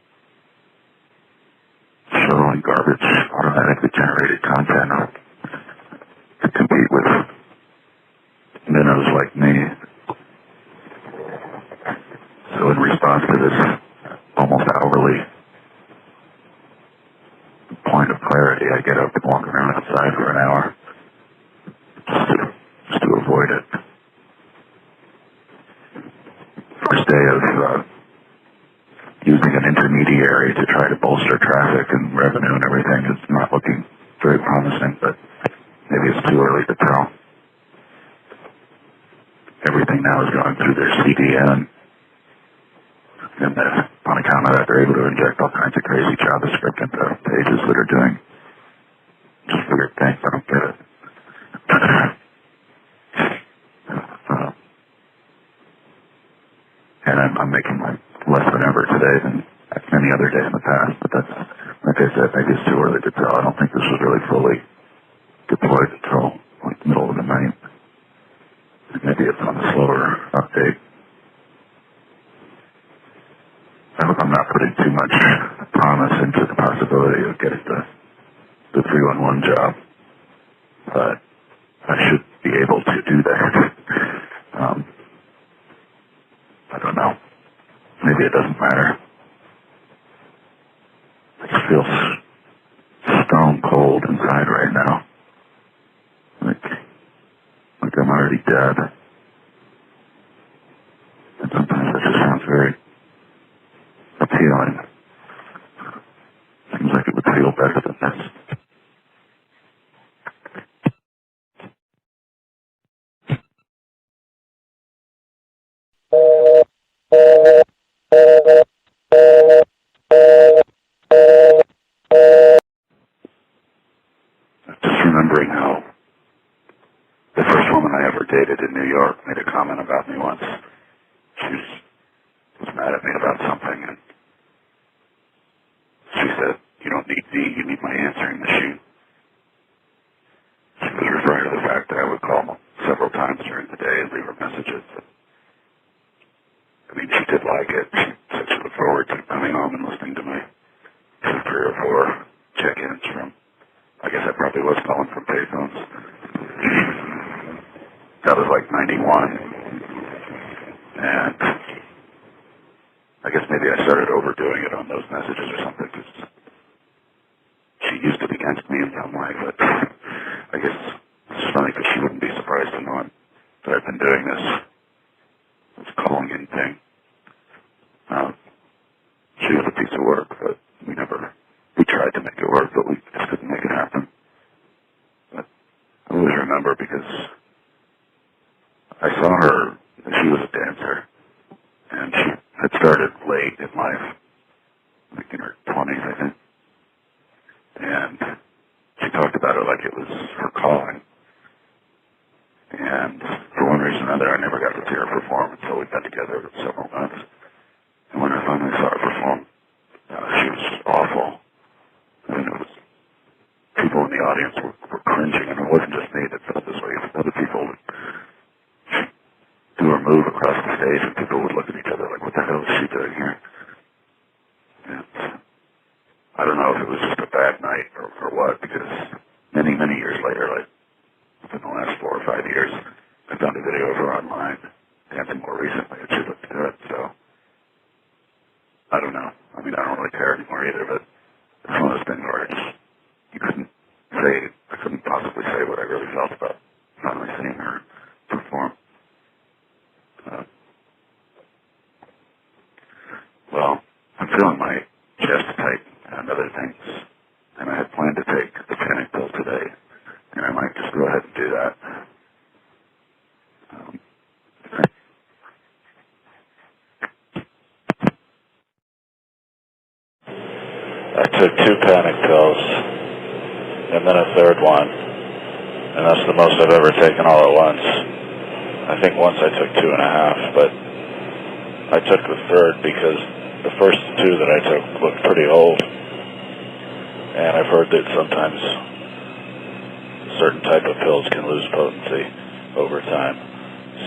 intermediary to try to bolster traffic and revenue and everything is not looking very promising, but maybe it's too early to tell. Everything now is going through their CDN, and on account of that, they're able to inject all kinds of crazy JavaScript into pages that are doing just weird things. I don't get it. And I'm making like less than ever today than any other day in the past, but that's, like I said, maybe it's too early to tell. I don't think this was really fully deployed until like middle of the night. Maybe it's on a slower update. I hope I'm not putting too much promise into the possibility of getting the 311 job, but I should be able to do that. I don't know. Maybe it doesn't matter. I just feel stone cold inside right now. Like I'm already dead. And sometimes that just sounds very appealing. Seems like it would feel better than this. Just remembering how the first woman I ever dated in New York made a comment about me once. She was mad at me about something, and she said, "You don't need me, you need my answering machine." She was referring to the fact that I would call several times during the day and leave her messages. I mean, she did like it. She said she looked forward to coming home and listening to my 3 or 4 check-ins from, I guess I probably was calling from payphones. That was like 91. And I guess maybe I started overdoing it on those messages or something, because she used it against me in some way. But I guess it's funny because she wouldn't be surprised to know that I've been doing this calling in thing. She was a piece of work, but we tried to make it work, but we just couldn't make it happen. But I always remember because I saw her, and she was a dancer, and she had started late in life, like in her 20s, I think. And she talked about it like it was her calling. And for one reason or another, I never got to see her perform until we'd been together for several months. And when I finally saw her perform, she was awful. I mean, it was, people in the audience were cringing, and it wasn't just me that felt this way. Other people would do her move across the stage, and people would look at each other like, what the hell is she doing here? And I don't know if it was just a bad night or what, because many, many years later, like within the last 4 or 5 years, I found a video of her online, dancing more recently, and she looked good, so I don't know. I mean, I don't really care anymore either, but it's one of those things where I couldn't possibly say what I really felt about finally seeing her perform. Well, I'm feeling my chest tight and other things, and I had planned to take the panic pill today, and I might just go ahead and do that. I took 2 panic pills, and then a 3rd one, and that's the most I've ever taken all at once. I think once I took 2.5, but I took the 3rd because the first 2 that I took looked pretty old, and I've heard that sometimes certain type of pills can lose potency over time.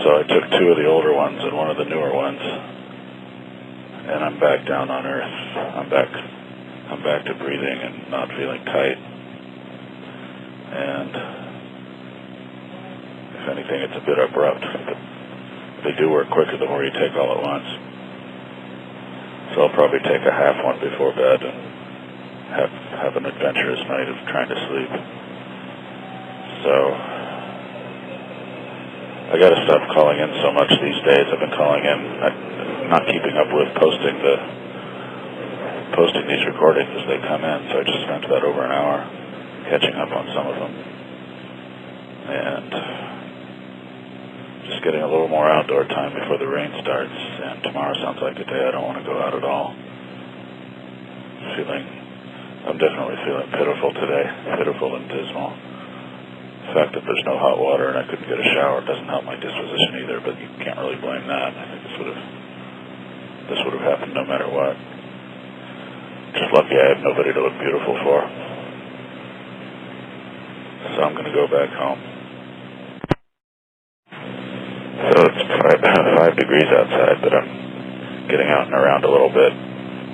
So I took 2 of the older ones and 1 of the newer ones, and I'm back down on earth. I'm back to breathing and not feeling tight. And if anything, it's a bit abrupt, but they do work quicker the more you take all at once. So I'll probably take a half one before bed and have an adventurous night of trying to sleep. So I got to stop calling in so much these days. I've been calling in, not keeping up with posting the posting these recordings as they come in, so I just spent about over an hour catching up on some of them. And just getting a little more outdoor time before the rain starts, and tomorrow sounds like a day I don't want to go out at all. I'm definitely feeling pitiful today, pitiful and dismal. The fact that there's no hot water and I couldn't get a shower doesn't help my disposition either, but you can't really blame that. I think this would have happened no matter what. Just lucky I have nobody to look beautiful for. So I'm going to go back home. So it's 5 degrees outside, but I'm getting out and around a little bit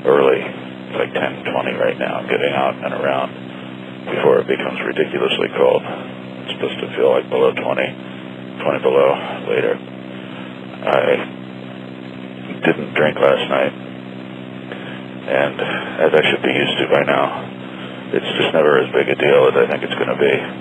early. It's like 10:20 right now. I'm getting out and around before it becomes ridiculously cold. It's supposed to feel like below 20 below later. I didn't drink last night, and as I should be used to by now, it's just never as big a deal as I think it's going to be.